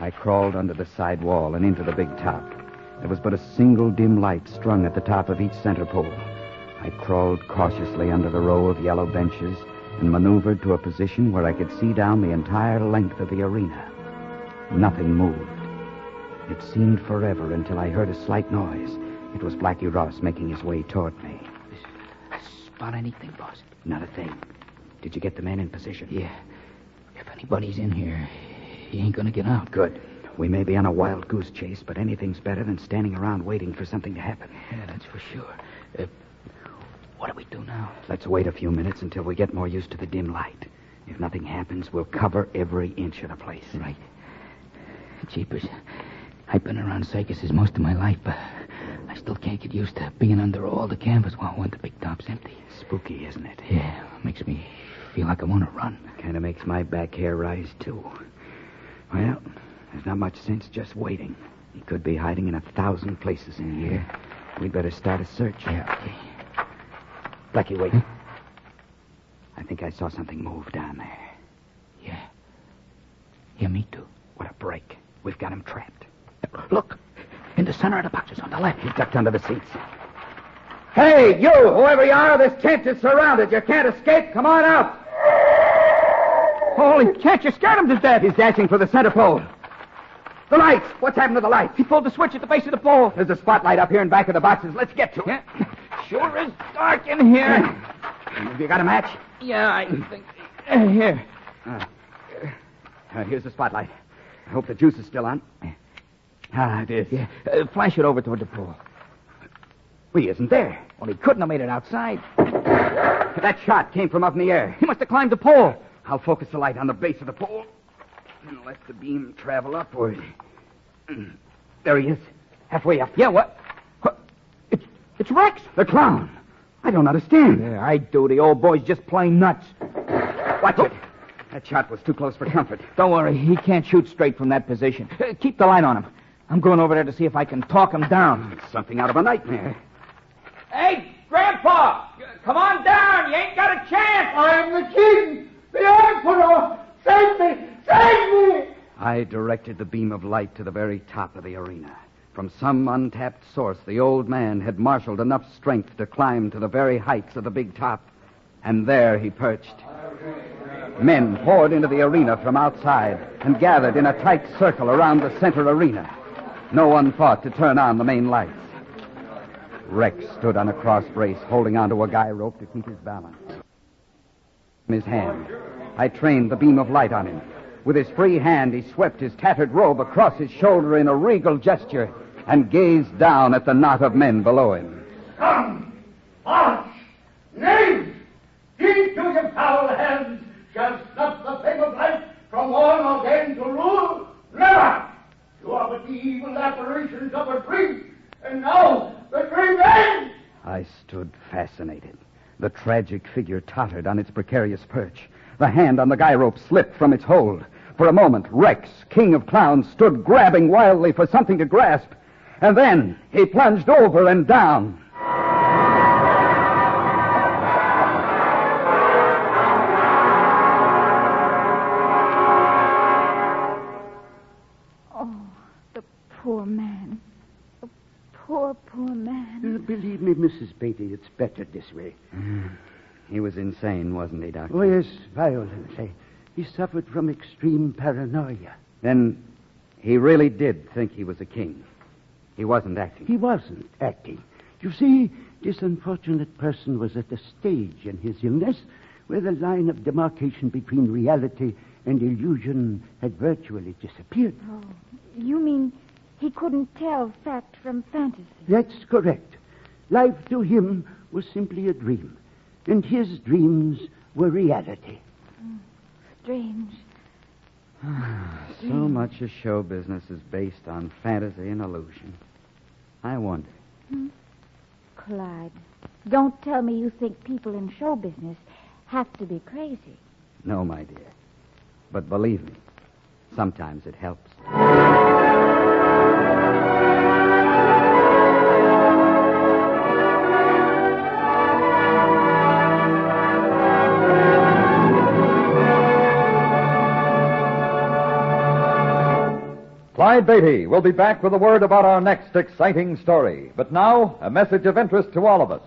I crawled under the side wall and into the big top. There was but a single dim light strung at the top of each center pole. I crawled cautiously under the row of yellow benches and maneuvered to a position where I could see down the entire length of the arena. Nothing moved. It seemed forever until I heard a slight noise. It was Blackie Ross making his way toward me. Spot anything, boss? Not a thing. Did you get the men in position? Yeah. If anybody's in here, he ain't gonna get out. Good. We may be on a wild goose chase, but anything's better than standing around waiting for something to happen. Yeah, that's for sure. What do we do now? Let's wait a few minutes until we get more used to the dim light. If nothing happens, we'll cover every inch of the place. Right. Jeepers. I've been around circuses most of my life, but I still can't get used to being under all the canvas when the big top's empty. Spooky, isn't it? Yeah, makes me feel like I want to run. Kind of makes my back hair rise, too. Well, there's not much sense just waiting. He could be hiding in 1,000 places in here. We'd better start a search. Yeah, okay. Blackie, wait. I think I saw something move down there. Yeah. Yeah, me too. What a break. We've got him trapped. Look, in the center of the boxes on the left. He ducked under the seats. Hey, you, whoever you are, this tent is surrounded. You can't escape. Come on out. Holy cat, you scared him to death. He's dashing for the center pole. The lights. What's happened to the lights? He pulled the switch at the base of the pole. There's a spotlight up here in back of the boxes. Let's get to it. Yeah. Sure is dark in here. Have you got a match? Yeah, I think... here. Here's the spotlight. I hope the juice is still on. It is. Yeah. Flash it over toward the pole. Well, he isn't there. Well, he couldn't have made it outside. That shot came from up in the air. He must have climbed the pole. I'll focus the light on the base of the pole and let the beam travel upward. There he is. Halfway up. Yeah, what? It's Rex. The clown. I don't understand. Yeah, I do. The old boy's just plain nuts. Watch it. That shot was too close for comfort. Don't worry. He can't shoot straight from that position. Keep the light on him. I'm going over there to see if I can talk him down. It's something out of a nightmare. Hey, Grandpa! Come on down. You ain't got a chance. I'm the king. The emperor. Save me. Save me. I directed the beam of light to the very top of the arena. From some untapped source, the old man had marshaled enough strength to climb to the very heights of the big top. And there he perched. Men poured into the arena from outside and gathered in a tight circle around the center arena. No one thought to turn on the main lights. Rex stood on a cross brace, holding onto a guy rope to keep his balance. In his hand, I trained the beam of light on him. With his free hand, he swept his tattered robe across his shoulder in a regal gesture and gazed down at the knot of men below him. Come, march, knaves, deep to your foul hands shall snuff the flame of light from one ordained to rule. Never! You are but the evil apparitions of a dream, and now the dream ends! I stood fascinated. The tragic figure tottered on its precarious perch. The hand on the guy rope slipped from its hold. For a moment, Rex, king of clowns, stood grabbing wildly for something to grasp. And then he plunged over and down. Oh, the poor man. The poor man. Believe me, Mrs. Beatty, it's better this way. He was insane, wasn't he, Doctor? Oh, yes, violent. He suffered from extreme paranoia. Then he really did think he was a king. He wasn't acting. He wasn't acting. You see, this unfortunate person was at a stage in his illness where the line of demarcation between reality and illusion had virtually disappeared. Oh, you mean he couldn't tell fact from fantasy? That's correct. Life to him was simply a dream, and his dreams were reality. Strange. So much of show business is based on fantasy and illusion. I wonder. Clyde, don't tell me you think people in show business have to be crazy. No, my dear. But believe me, sometimes it helps. Clyde Beatty will be back with a word about our next exciting story. But now, a message of interest to all of us.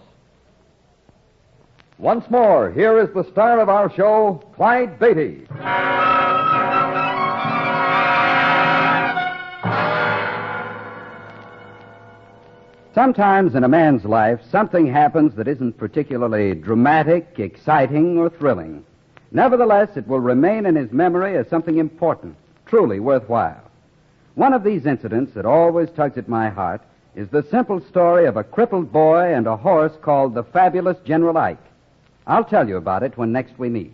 Once more, here is the star of our show, Clyde Beatty. Sometimes in a man's life, something happens that isn't particularly dramatic, exciting, or thrilling. Nevertheless, it will remain in his memory as something important, truly worthwhile. One of these incidents that always tugs at my heart is the simple story of a crippled boy and a horse called the Fabulous General Ike. I'll tell you about it when next we meet.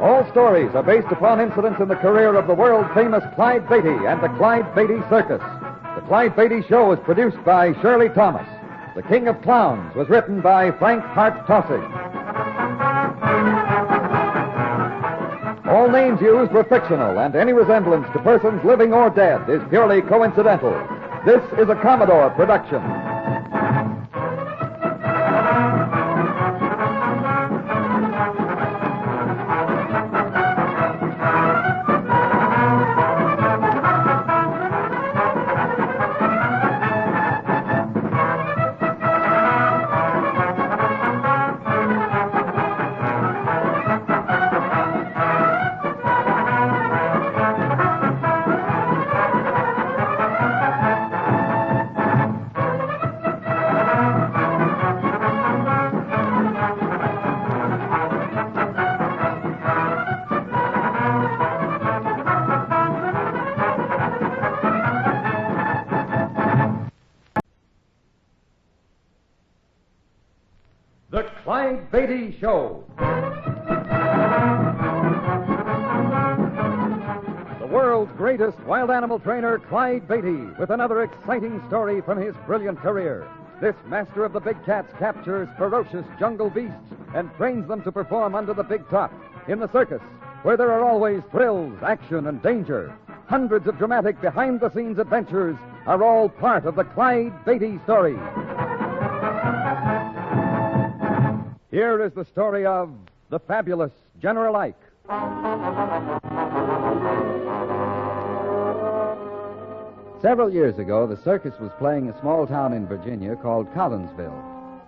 All stories are based upon incidents in the career of the world-famous Clyde Beatty and the Clyde Beatty Circus. The Clyde Beatty Show is produced by Shirley Thomas. The King of Clowns was written by Frank Hart Tossing. All names used were fictional, and any resemblance to persons living or dead is purely coincidental. This is a Commodore production. The Clyde Beatty Show. The world's greatest wild animal trainer, Clyde Beatty, with another exciting story from his brilliant career. This master of the big cats captures ferocious jungle beasts and trains them to perform under the big top in the circus, where there are always thrills, action, and danger. Hundreds of dramatic behind-the-scenes adventures are all part of the Clyde Beatty story. Here is the story of the Fabulous General Ike. Several years ago, the circus was playing a small town in Virginia called Collinsville.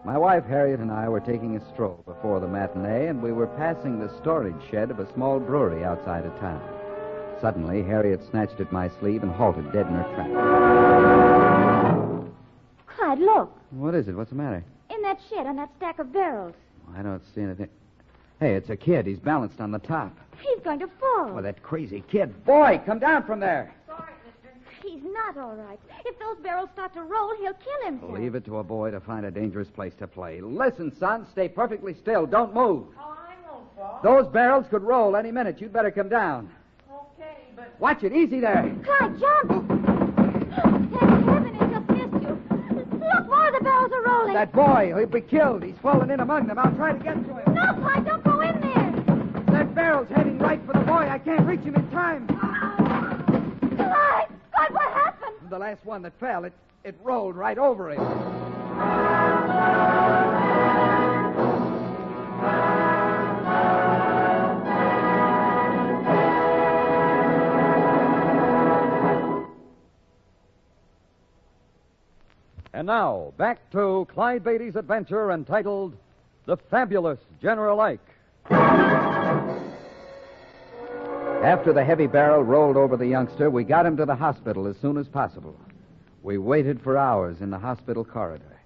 My wife, Harriet, and I were taking a stroll before the matinee, and we were passing the storage shed of a small brewery outside of town. Suddenly, Harriet snatched at my sleeve and halted dead in her tracks. Clyde, look. What is it? What's the matter? In that shed on that stack of barrels. I don't see anything. Hey, it's a kid. He's balanced on the top. He's going to fall. Oh, that crazy kid. Boy, come down from there. Sorry, mister. He's not all right. If those barrels start to roll, he'll kill himself. Leave it to a boy to find a dangerous place to play. Listen, son, stay perfectly still. Don't move. Oh, I won't fall. Those barrels could roll any minute. You'd better come down. Okay, but... Watch it. Easy there. Clyde, jump! Thank heaven he just missed you. Look, more of the barrels are rolling. That boy, he'll be killed. He's fallen in among them. I'll try to get to him. No, Clyde, don't go in there. That barrel's heading right for the boy. I can't reach him in time. Clyde, what happened? The last one that fell, it rolled right over him. And now, back to Clyde Beatty's adventure entitled The Fabulous General Ike. After the heavy barrel rolled over the youngster, we got him to the hospital as soon as possible. We waited for hours in the hospital corridor.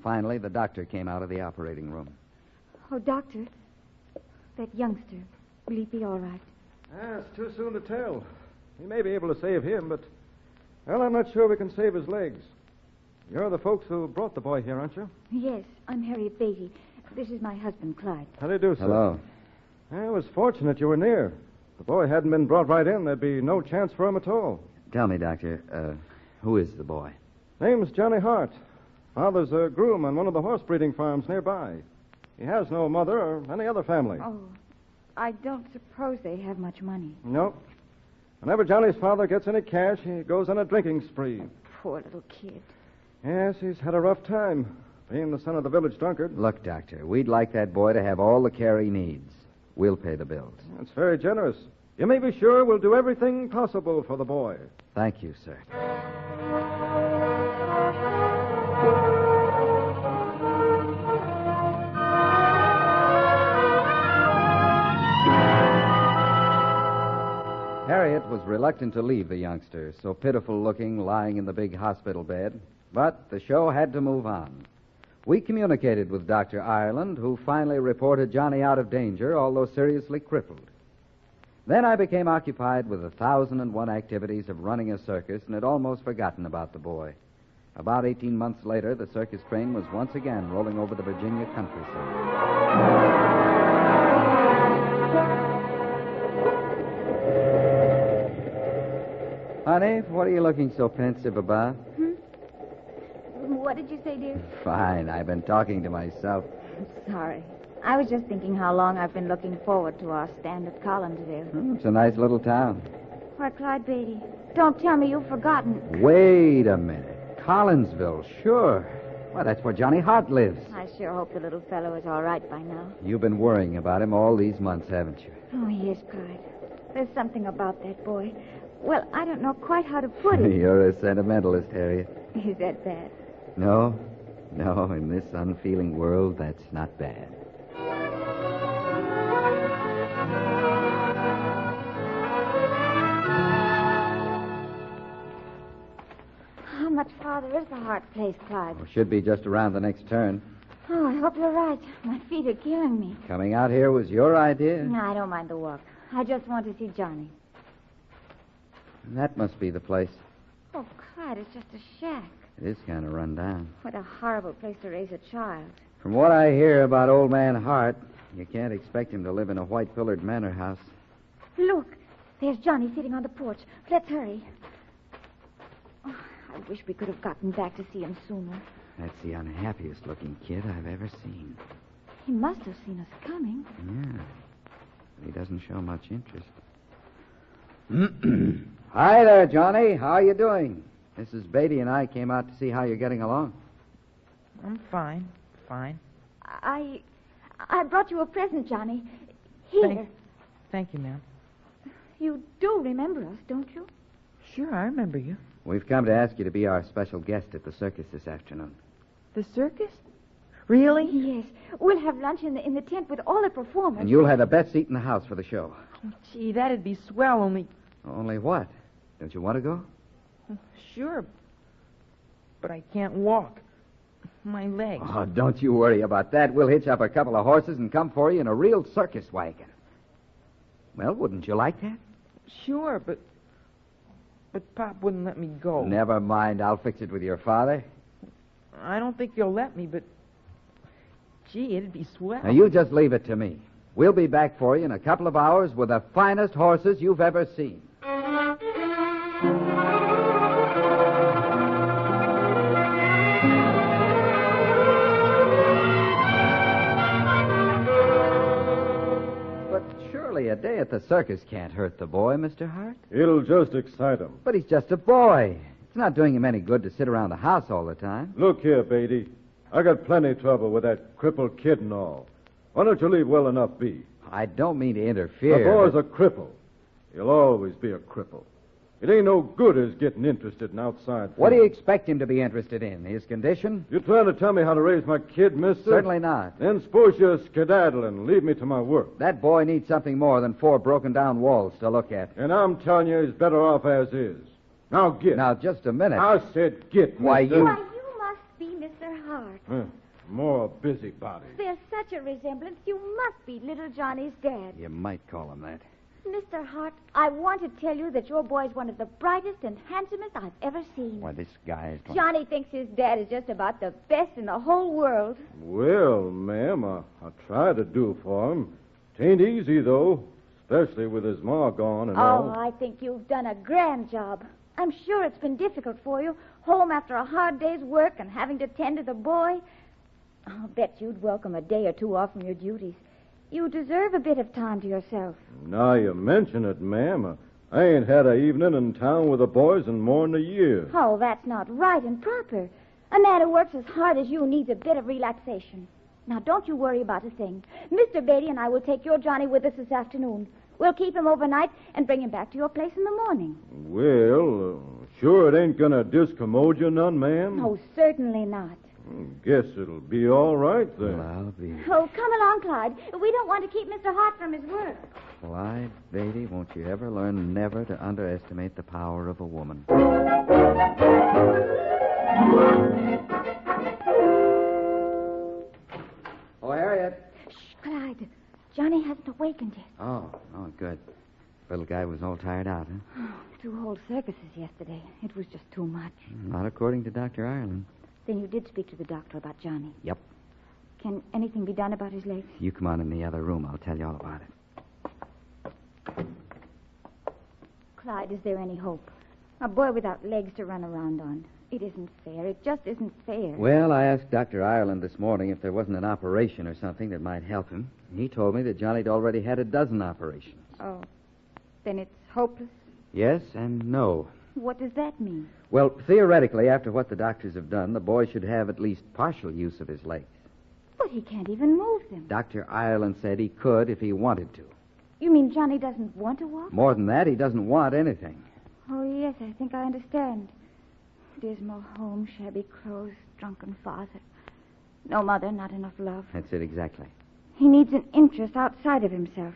Finally, the doctor came out of the operating room. Oh, doctor, that youngster, will he be all right? It's too soon to tell. We may be able to save him, but, well, I'm not sure we can save his legs. You're the folks who brought the boy here, aren't you? Yes, I'm Harriet Beatty. This is my husband, Clyde. How do you do, sir? Hello. It was fortunate you were near. If the boy hadn't been brought right in, there'd be no chance for him at all. Tell me, Doctor, who is the boy? Name's Johnny Hart. Father's a groom on one of the horse breeding farms nearby. He has no mother or any other family. Oh, I don't suppose they have much money. Nope. Whenever Johnny's father gets any cash, he goes on a drinking spree. Poor little kid. Yes, he's had a rough time, being the son of the village drunkard. Look, Doctor, we'd like that boy to have all the care he needs. We'll pay the bills. That's very generous. You may be sure we'll do everything possible for the boy. Thank you, sir. Harriet was reluctant to leave the youngster, so pitiful looking, lying in the big hospital bed. But the show had to move on. We communicated with Dr. Ireland, who finally reported Johnny out of danger, although seriously crippled. Then I became occupied with 1,001 activities of running a circus and had almost forgotten about the boy. About 18 months later, the circus train was once again rolling over the Virginia countryside. Honey, what are you looking so pensive about? What did you say, dear? Fine. I've been talking to myself. Sorry. I was just thinking how long I've been looking forward to our stand at Collinsville. It's a nice little town. Why, Clyde Beatty, don't tell me you've forgotten. Wait a minute. Collinsville, sure. Well, that's where Johnny Hart lives. I sure hope the little fellow is all right by now. You've been worrying about him all these months, haven't you? Oh, yes, Clyde. There's something about that boy. Well, I don't know quite how to put it. You're a sentimentalist, Harriet. Is that bad? No, in this unfeeling world, that's not bad. How much farther is the Hart place, Clyde? Should be just around the next turn. Oh, I hope you're right. My feet are killing me. Coming out here was your idea? No, I don't mind the walk. I just want to see Johnny. That must be the place. Oh, Clyde, it's just a shack. It is kind of run down. What a horrible place to raise a child. From what I hear about old man Hart, you can't expect him to live in a white-pillared manor house. Look, there's Johnny sitting on the porch. Let's hurry. Oh, I wish we could have gotten back to see him sooner. That's the unhappiest-looking kid I've ever seen. He must have seen us coming. Yeah. But he doesn't show much interest. Hi there, Johnny. How are you doing? Mrs. Beatty and I came out to see how you're getting along. I'm fine. I brought you a present, Johnny. Here. Thank you, ma'am. You do remember us, don't you? Sure, I remember you. We've come to ask you to be our special guest at the circus this afternoon. The circus? Really? Yes. We'll have lunch in the tent with all the performers. And you'll have the best seat in the house for the show. Oh, gee, that'd be swell, only... Only what? Don't you want to go? Sure, but I can't walk. My legs. Oh, don't you worry about that. We'll hitch up a couple of horses and come for you in a real circus wagon. Well, wouldn't you like that? Sure, but Pop wouldn't let me go. Never mind. I'll fix it with your father. I don't think you'll let me, but... Gee, it'd be swell. Now, you just leave it to me. We'll be back for you in a couple of hours with the finest horses you've ever seen. A day at the circus can't hurt the boy, Mr. Hart. It'll just excite him. But he's just a boy. It's not doing him any good to sit around the house all the time. Look here, Beatty. I got plenty of trouble with that crippled kid and all. Why don't you leave well enough be? I don't mean to interfere. The boy's a cripple. He'll always be a cripple. It ain't no good his getting interested in outside things. What do you expect him to be interested in? His condition? You trying to tell me how to raise my kid, mister? Certainly not. Then suppose you skedaddle and leave me to my work. That boy needs something more than 4 broken-down walls to look at. And I'm telling you he's better off as is. Now get. Now, just a minute. I said get, Why, mister. you... Why, you must be Mr. Hart. More busybody. There's such a resemblance. You must be little Johnny's dad. You might call him that. Mr. Hart, I want to tell you that your boy's one of the brightest and handsomest I've ever seen. Why, this guy is... Johnny thinks his dad is just about the best in the whole world. Well, ma'am, I try to do for him. 'Tain't easy, though, especially with his ma gone and all. Oh, I think you've done a grand job. I'm sure it's been difficult for you, home after a hard day's work and having to tend to the boy. I'll bet you'd welcome a day or two off from your duties. You deserve a bit of time to yourself. Now you mention it, ma'am. I ain't had a evening in town with the boys in more'n a year. Oh, that's not right and proper. A man who works as hard as you needs a bit of relaxation. Now, don't you worry about a thing. Mr. Beatty and I will take your Johnny with us this afternoon. We'll keep him overnight and bring him back to your place in the morning. Well, sure it ain't gonna discommode you none, ma'am? Oh, certainly not. Guess it'll be all right, then. Well, I'll be... Oh, come along, Clyde. We don't want to keep Mr. Hart from his work. Clyde Beatty, won't you ever learn never to underestimate the power of a woman? Oh, Harriet. Shh, Clyde. Johnny hasn't awakened yet. Oh, good. Little guy was all tired out, huh? Oh, 2 whole circuses yesterday. It was just too much. Not according to Dr. Ireland. Then you did speak to the doctor about Johnny. Yep. Can anything be done about his legs? You come on in the other room. I'll tell you all about it. Clyde, is there any hope? A boy without legs to run around on. It isn't fair. It just isn't fair. Well, I asked Dr. Ireland this morning if there wasn't an operation or something that might help him. He told me that Johnny'd already had a dozen operations. Oh, then it's hopeless? Yes and no. What does that mean? Well, theoretically, after what the doctors have done, the boy should have at least partial use of his legs. But he can't even move them. Dr. Ireland said he could if he wanted to. You mean Johnny doesn't want to walk? More than that, he doesn't want anything. Oh, yes, I think I understand. Dismal home, shabby clothes, drunken father. No mother, not enough love. That's it exactly. He needs an interest outside of himself.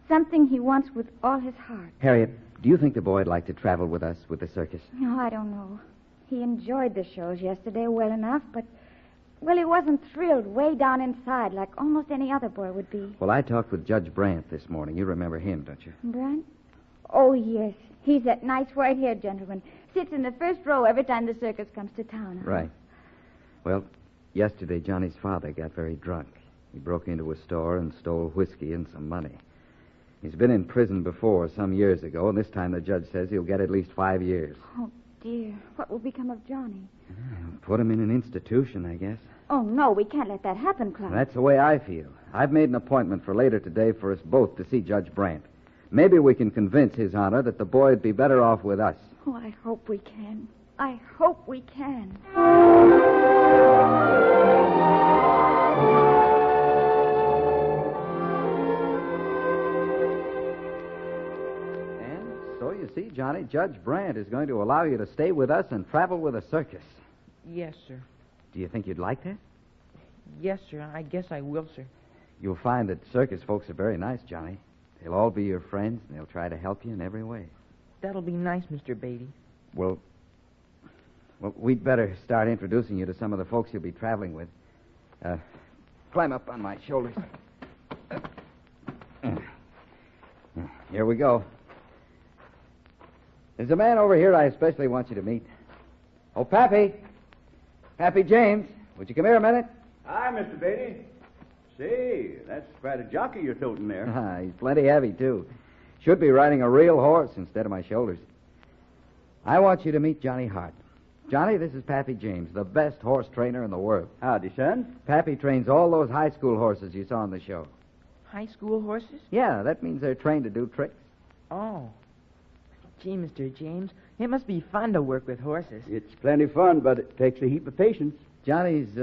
Something he wants with all his heart. Harriet, do you think the boy'd like to travel with us with the circus? No, I don't know. He enjoyed the shows yesterday well enough, but, well, he wasn't thrilled way down inside like almost any other boy would be. Well, I talked with Judge Brandt this morning. You remember him, don't you? Brant? Oh, yes. He's that nice white-haired gentleman. Sits in the first row every time the circus comes to town. Huh? Right. Well, yesterday Johnny's father got very drunk. He broke into a store and stole whiskey and some money. He's been in prison before, some years ago, and this time the judge says he'll get at least 5 years. Oh, dear. What will become of Johnny? Put him in an institution, I guess. Oh, no, we can't let that happen, Clyde. That's the way I feel. I've made an appointment for later today for us both to see Judge Brandt. Maybe we can convince His Honor that the boy'd be better off with us. Oh, I hope we can. I hope we can. And so you see, Johnny, Judge Brandt is going to allow you to stay with us and travel with a circus. Yes, sir. Do you think you'd like that? Yes, sir. I guess I will, sir. You'll find that circus folks are very nice, Johnny. They'll all be your friends, and they'll try to help you in every way. That'll be nice, Mr. Beatty. Well, we'd better start introducing you to some of the folks you'll be traveling with. Climb up on my shoulders. Here we go. There's a man over here I especially want you to meet. Oh, Pappy. Pappy James. Would you come here a minute? Hi, Mr. Beatty. Say, that's quite a jockey you're toting there. He's plenty heavy, too. Should be riding a real horse instead of my shoulders. I want you to meet Johnny Hart. Johnny, this is Pappy James, the best horse trainer in the world. Howdy, son. Pappy trains all those high school horses you saw on the show. High school horses? Yeah, that means they're trained to do tricks. Oh. Gee, Mr. James, it must be fun to work with horses. It's plenty fun, but it takes a heap of patience. Johnny's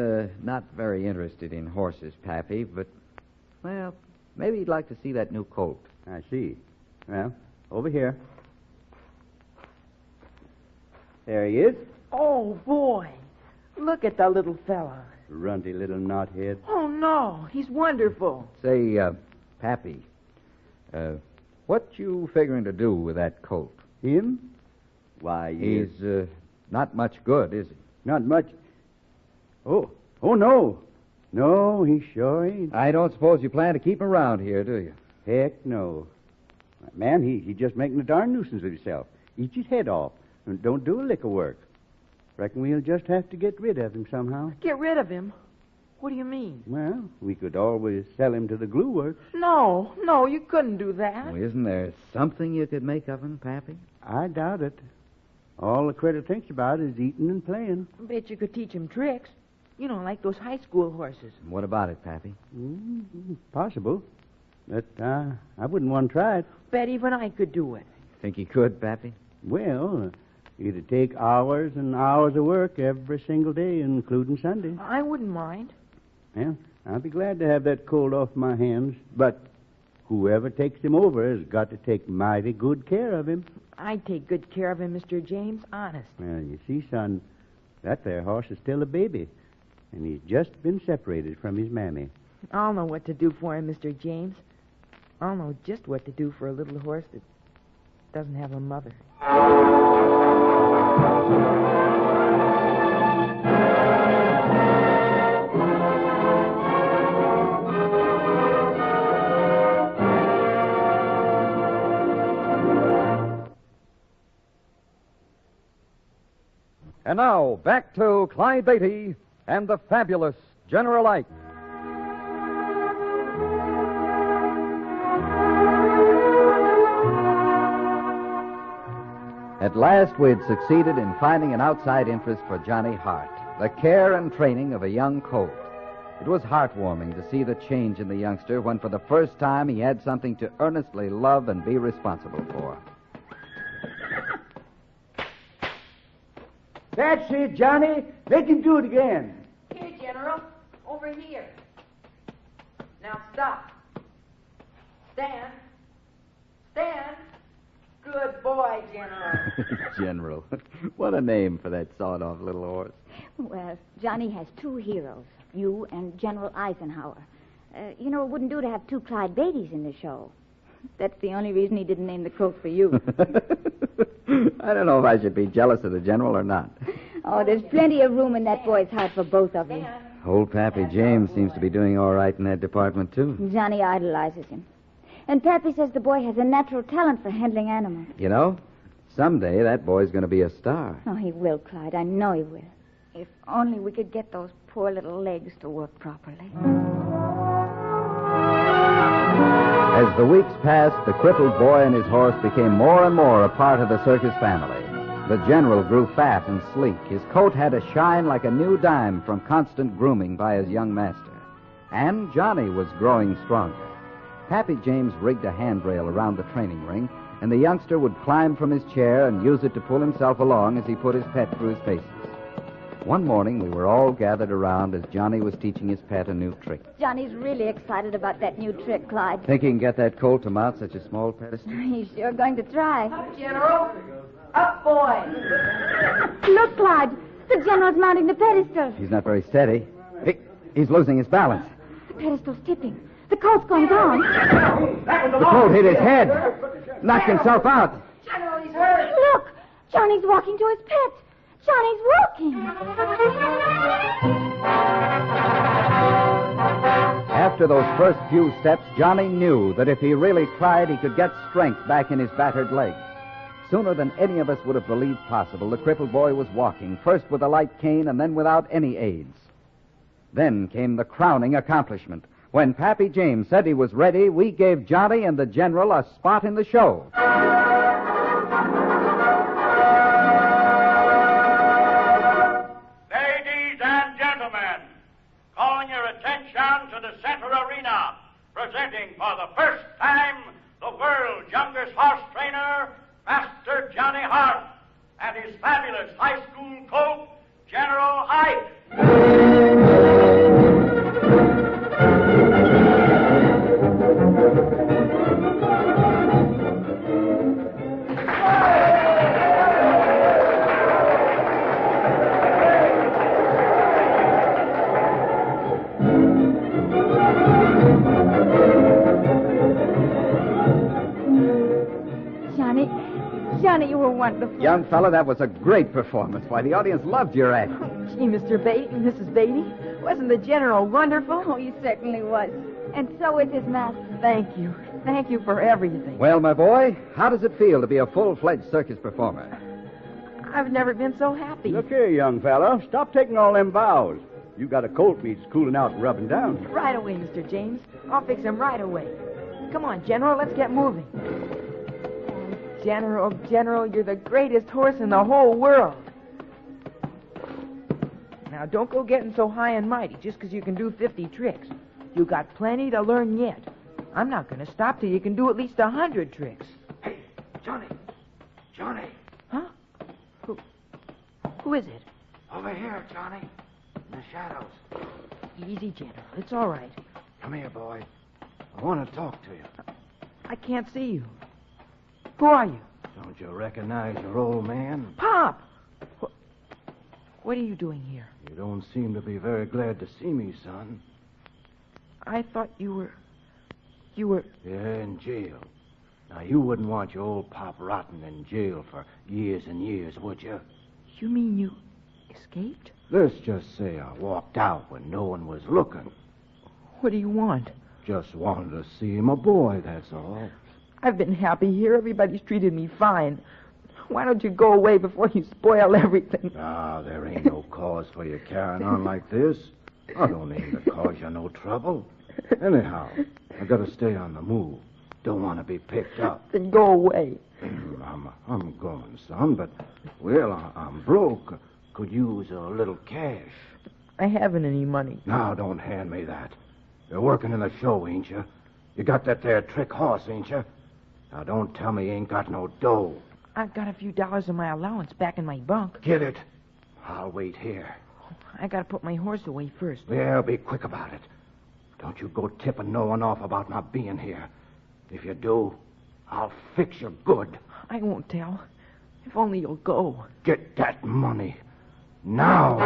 not very interested in horses, Pappy, but, well, maybe he'd like to see that new colt. I see. Well, over here. There he is. Oh, boy. Look at the little fella. Runty little knothead. Oh, no. He's wonderful. Say, Pappy, what you figuring to do with that colt? Him? Why, he's not much good, is he? Not much. Oh, no. No, he sure ain't. I don't suppose you plan to keep him around here, do you? Heck, no. Man, he's just making a darn nuisance of himself. Eats his head off and don't do a lick of work. Reckon we'll just have to get rid of him somehow. Get rid of him? What do you mean? Well, we could always sell him to the glue works. No, you couldn't do that. Well, isn't there something you could make of him, Pappy? I doubt it. All the critter thinks about is eating and playing. Bet you could teach him tricks. You know, like those high school horses. What about it, Pappy? Possible. But I wouldn't want to try it. Bet even I could do it. Think you could, Pappy? Well, it'd take hours and hours of work every single day, including Sunday. I wouldn't mind. Well, I'll be glad to have that colt off my hands, but whoever takes him over has got to take mighty good care of him. I'd take good care of him, Mr. James, honest. Well, you see, son, that there horse is still a baby, and he's just been separated from his mammy. I'll know what to do for him, Mr. James. I'll know just what to do for a little horse that doesn't have a mother. And now, back to Clyde Beatty and the fabulous General Ike. At last, we had succeeded in finding an outside interest for Johnny Hart, the care and training of a young colt. It was heartwarming to see the change in the youngster when, for the first time, he had something to earnestly love and be responsible for. That's it, Johnny. Make him do it again. Here, General. Over here. Now stop. Stand. Stand. Good boy, General. General. What a name for that sawed-off little horse. Well, Johnny has two heroes, you and General Eisenhower. It wouldn't do to have two Clyde Beattys in the show. That's the only reason he didn't name the colt for you. I don't know if I should be jealous of the General or not. Oh, there's plenty of room in that boy's heart for both of you. Old Pappy James seems to be doing all right in that department, too. Johnny idolizes him. And Pappy says the boy has a natural talent for handling animals. You know, someday that boy's going to be a star. Oh, he will, Clyde. I know he will. If only we could get those poor little legs to work properly. As the weeks passed, the crippled boy and his horse became more and more a part of the circus family. The General grew fat and sleek. His coat had a shine like a new dime from constant grooming by his young master. And Johnny was growing stronger. Pappy James rigged a handrail around the training ring, and the youngster would climb from his chair and use it to pull himself along as he put his pet through his paces. One morning, we were all gathered around as Johnny was teaching his pet a new trick. Johnny's really excited about that new trick, Clyde. Think he can get that colt to mount such a small pedestal? He's sure going to try. Up, General. Up, boy. Look, Clyde. The General's mounting the pedestal. He's not very steady. He's losing his balance. The pedestal's tipping. The colt's going down. The colt hit his head. Knocked himself out. General, he's hurt. Look. Johnny's walking to his pet. Johnny's walking. After those first few steps, Johnny knew that if he really tried, he could get strength back in his battered legs. Sooner than any of us would have believed possible, the crippled boy was walking, first with a light cane and then without any aids. Then came the crowning accomplishment. When Pappy James said he was ready, we gave Johnny and the General a spot in the show. Ladies and gentlemen, calling your attention to the center arena, presenting for the first time the world's youngest horse trainer, Master Johnny Hart, and his fabulous high school colt, General Ike. Johnny, you were wonderful. Young fella, that was a great performance. Why, the audience loved your act. Gee, Mr. Beatty and Mrs. Beatty, wasn't the General wonderful? Oh, he certainly was. And so is his master. Thank you. Thank you for everything. Well, my boy, how does it feel to be a full-fledged circus performer? I've never been so happy. Look here, young fellow. Stop taking all them vows. You got a colt meat's cooling out and rubbing down. Right away, Mr. James. I'll fix him right away. Come on, General, let's get moving. Oh, General, you're the greatest horse in the whole world. Now, don't go getting so high and mighty just because you can do 50 tricks. You got plenty to learn yet. I'm not going to stop till you can do at least 100 tricks. Hey, Johnny. Johnny. Huh? Who is it? Over here, Johnny. In the shadows. Easy, General. It's all right. Come here, boy. I want to talk to you. I can't see you. Who are you? Don't you recognize your old man? Pop! What are you doing here? You don't seem to be very glad to see me, son. I thought you were... Yeah, in jail. Now, you wouldn't want your old pop rotting in jail for years and years, would you? You mean you escaped? Let's just say I walked out when no one was looking. What do you want? Just wanted to see my boy, that's all. I've been happy here. Everybody's treated me fine. Why don't you go away before you spoil everything? Ah, there ain't no cause for you carrying on like this. I don't aim to cause you no trouble. Anyhow, I gotta stay on the move. Don't want to be picked up. Then go away. I'm going, son, but, well, I'm broke. Could use a little cash. I haven't any money. Now, don't hand me that. You're working in the show, ain't you? You got that there trick horse, ain't you? Now, don't tell me you ain't got no dough. I've got a few dollars in my allowance back in my bunk. Get it. I'll wait here. I gotta put my horse away first. Yeah, be quick about it. Don't you go tipping no one off about not being here. If you do, I'll fix you good. I won't tell. If only you'll go. Get that money. Now.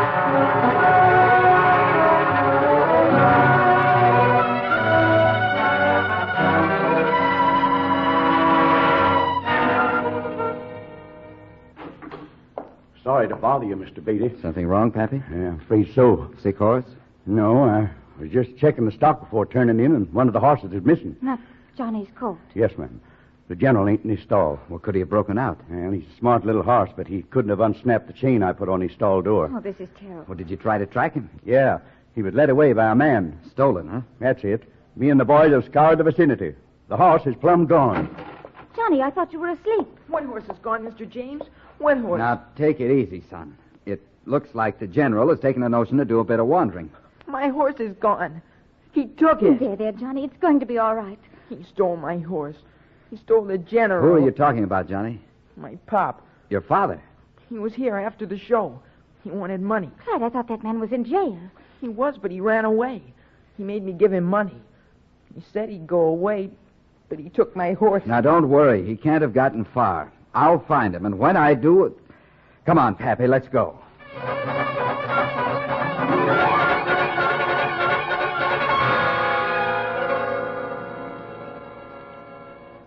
Sorry to bother you, Mr. Beatty. Something wrong, Pappy? Yeah, I'm afraid so. Sick horse? No, I was just checking the stock before turning in, and one of the horses is missing. Not Johnny's coat. Yes, ma'am. The general ain't in his stall. Well, could he have broken out? Well, he's a smart little horse, but he couldn't have unsnapped the chain I put on his stall door. Oh, this is terrible. Well, did you try to track him? Yeah, he was led away by a man. Stolen, huh? That's it. Me and the boys have scoured the vicinity. The horse is plumb gone. Johnny, I thought you were asleep. What horse is gone, Mr. James? What horse? Now, take it easy, son. It looks like the general has taken a notion to do a bit of wandering. My horse is gone. He took it. There, Johnny. It's going to be all right. He stole my horse. He stole the general. Who are you talking about, Johnny? My pop. Your father? He was here after the show. He wanted money. Clyde, I thought that man was in jail. He was, but he ran away. He made me give him money. He said he'd go away, but he took my horse. Now, don't worry. He can't have gotten far. I'll find him, and when I do... Come on, Pappy, let's go.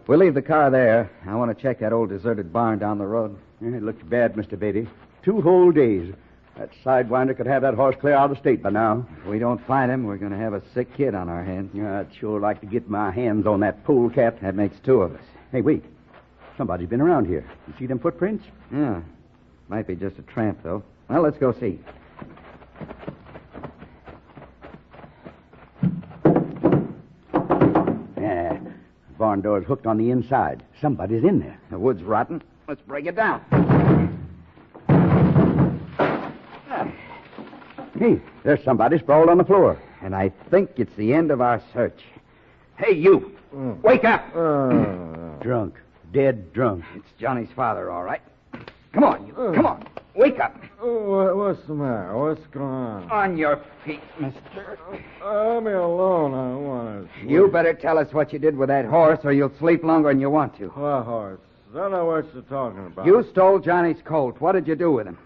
We'll leave the car there. I want to check that old deserted barn down the road. Yeah, it looks bad, Mr. Beatty. 2 whole days. That sidewinder could have that horse clear out of the state by now. If we don't find him, we're going to have a sick kid on our hands. Yeah, I'd sure like to get my hands on that polecat. That makes 2 of us. Hey, wait. Somebody's been around here. You see them footprints? Yeah. Might be just a tramp, though. Well, let's go see. Yeah. The barn door's hooked on the inside. Somebody's in there. The wood's rotten. Let's break it down. Hey, there's somebody sprawled on the floor. And I think it's the end of our search. Hey, you! Wake up! Drunk. Dead drunk. It's Johnny's father, all right. Come on, you. Come on. Wake up. What's the matter? What's going on? On your feet, mister. Let me alone. I want to... You better tell us what you did with that horse, or you'll sleep longer than you want to. What horse? I don't know what you're talking about. You stole Johnny's colt. What did you do with him?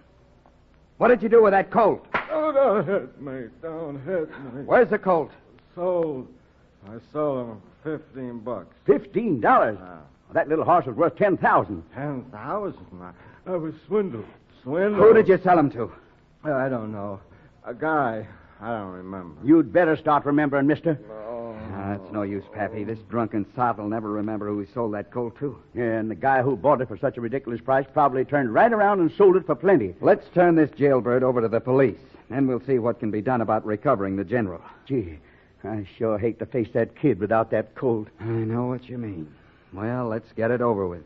What did you do with that colt? Oh, don't hit me. Don't hit me. Where's the colt? Sold. I sold him for $15. $15? Well, that little horse was worth $10,000. $10,000? I was swindled. Swindled? Who did you sell him to? I don't know. A guy. I don't remember. You'd better start remembering, mister. That's no use, Pappy. This drunken sot will never remember who he sold that colt to. Yeah, and the guy who bought it for such a ridiculous price probably turned right around and sold it for plenty. Let's turn this jailbird over to the police. Then we'll see what can be done about recovering the general. Gee, I sure hate to face that kid without that colt. I know what you mean. Well, let's get it over with.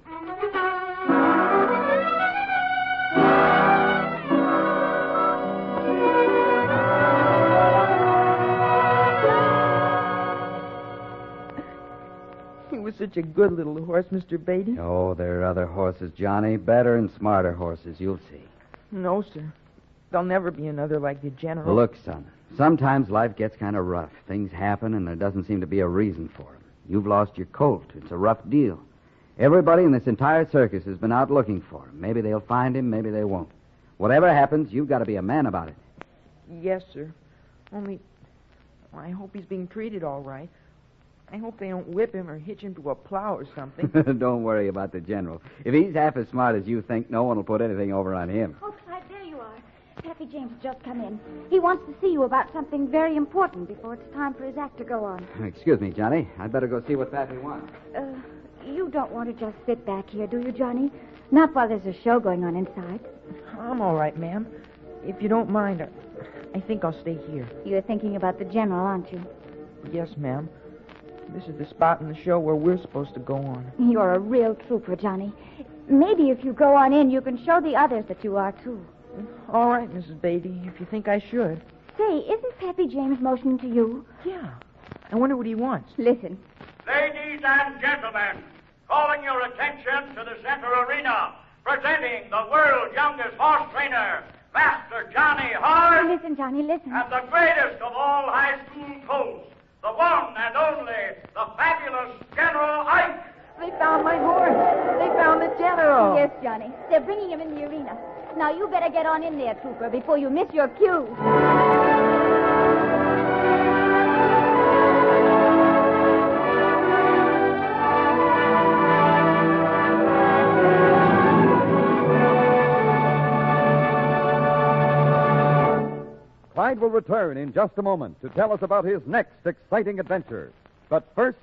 He was such a good little horse, Mr. Beatty. Oh, there are other horses, Johnny. Better and smarter horses. You'll see. No, sir. There'll never be another like the General. Look, son, sometimes life gets kind of rough. Things happen, and there doesn't seem to be a reason for them. You've lost your colt. It's a rough deal. Everybody in this entire circus has been out looking for him. Maybe they'll find him, maybe they won't. Whatever happens, you've got to be a man about it. Yes, sir. Only, I hope he's being treated all right. I hope they don't whip him or hitch him to a plow or something. Don't worry about the general. If he's half as smart as you think, no one will put anything over on him. Oh, Clyde, there you are. Pappy James has just come in. He wants to see you about something very important before it's time for his act to go on. Excuse me, Johnny. I'd better go see what Pappy wants. You don't want to just sit back here, do you, Johnny? Not while there's a show going on inside. I'm all right, ma'am. If you don't mind, I think I'll stay here. You're thinking about the general, aren't you? Yes, ma'am. This is the spot in the show where we're supposed to go on. You're a real trooper, Johnny. Maybe if you go on in, you can show the others that you are, too. All right, Mrs. Beatty, if you think I should. Say, isn't Pappy James motioning to you? Yeah. I wonder what he wants. Listen. Ladies and gentlemen, calling your attention to the center arena, presenting the world's youngest horse trainer, Master Johnny Hart. Listen, Johnny, listen. And the greatest of all high school colts, the one and only, the fabulous General Ike. They found my horse. They found the general. Yes, Johnny. They're bringing him in the arena. Now, you better get on in there, trooper, before you miss your cue. Clyde will return in just a moment to tell us about his next exciting adventure. But first...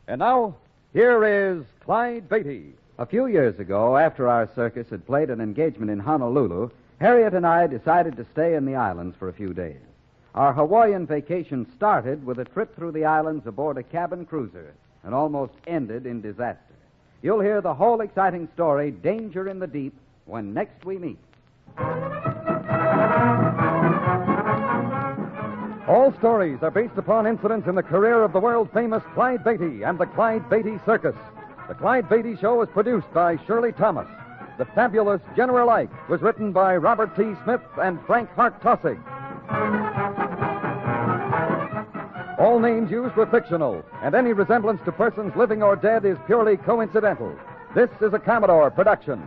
And now, here is Clyde Beatty. A few years ago, after our circus had played an engagement in Honolulu, Harriet and I decided to stay in the islands for a few days. Our Hawaiian vacation started with a trip through the islands aboard a cabin cruiser and almost ended in disaster. You'll hear the whole exciting story, Danger in the Deep, when next we meet. All stories are based upon incidents in the career of the world-famous Clyde Beatty and the Clyde Beatty Circus. The Clyde Beatty Show is produced by Shirley Thomas. The fabulous General Ike was written by Robert T. Smith and Frank Hart-Tossig. All names used were fictional, and any resemblance to persons living or dead is purely coincidental. This is a Commodore production.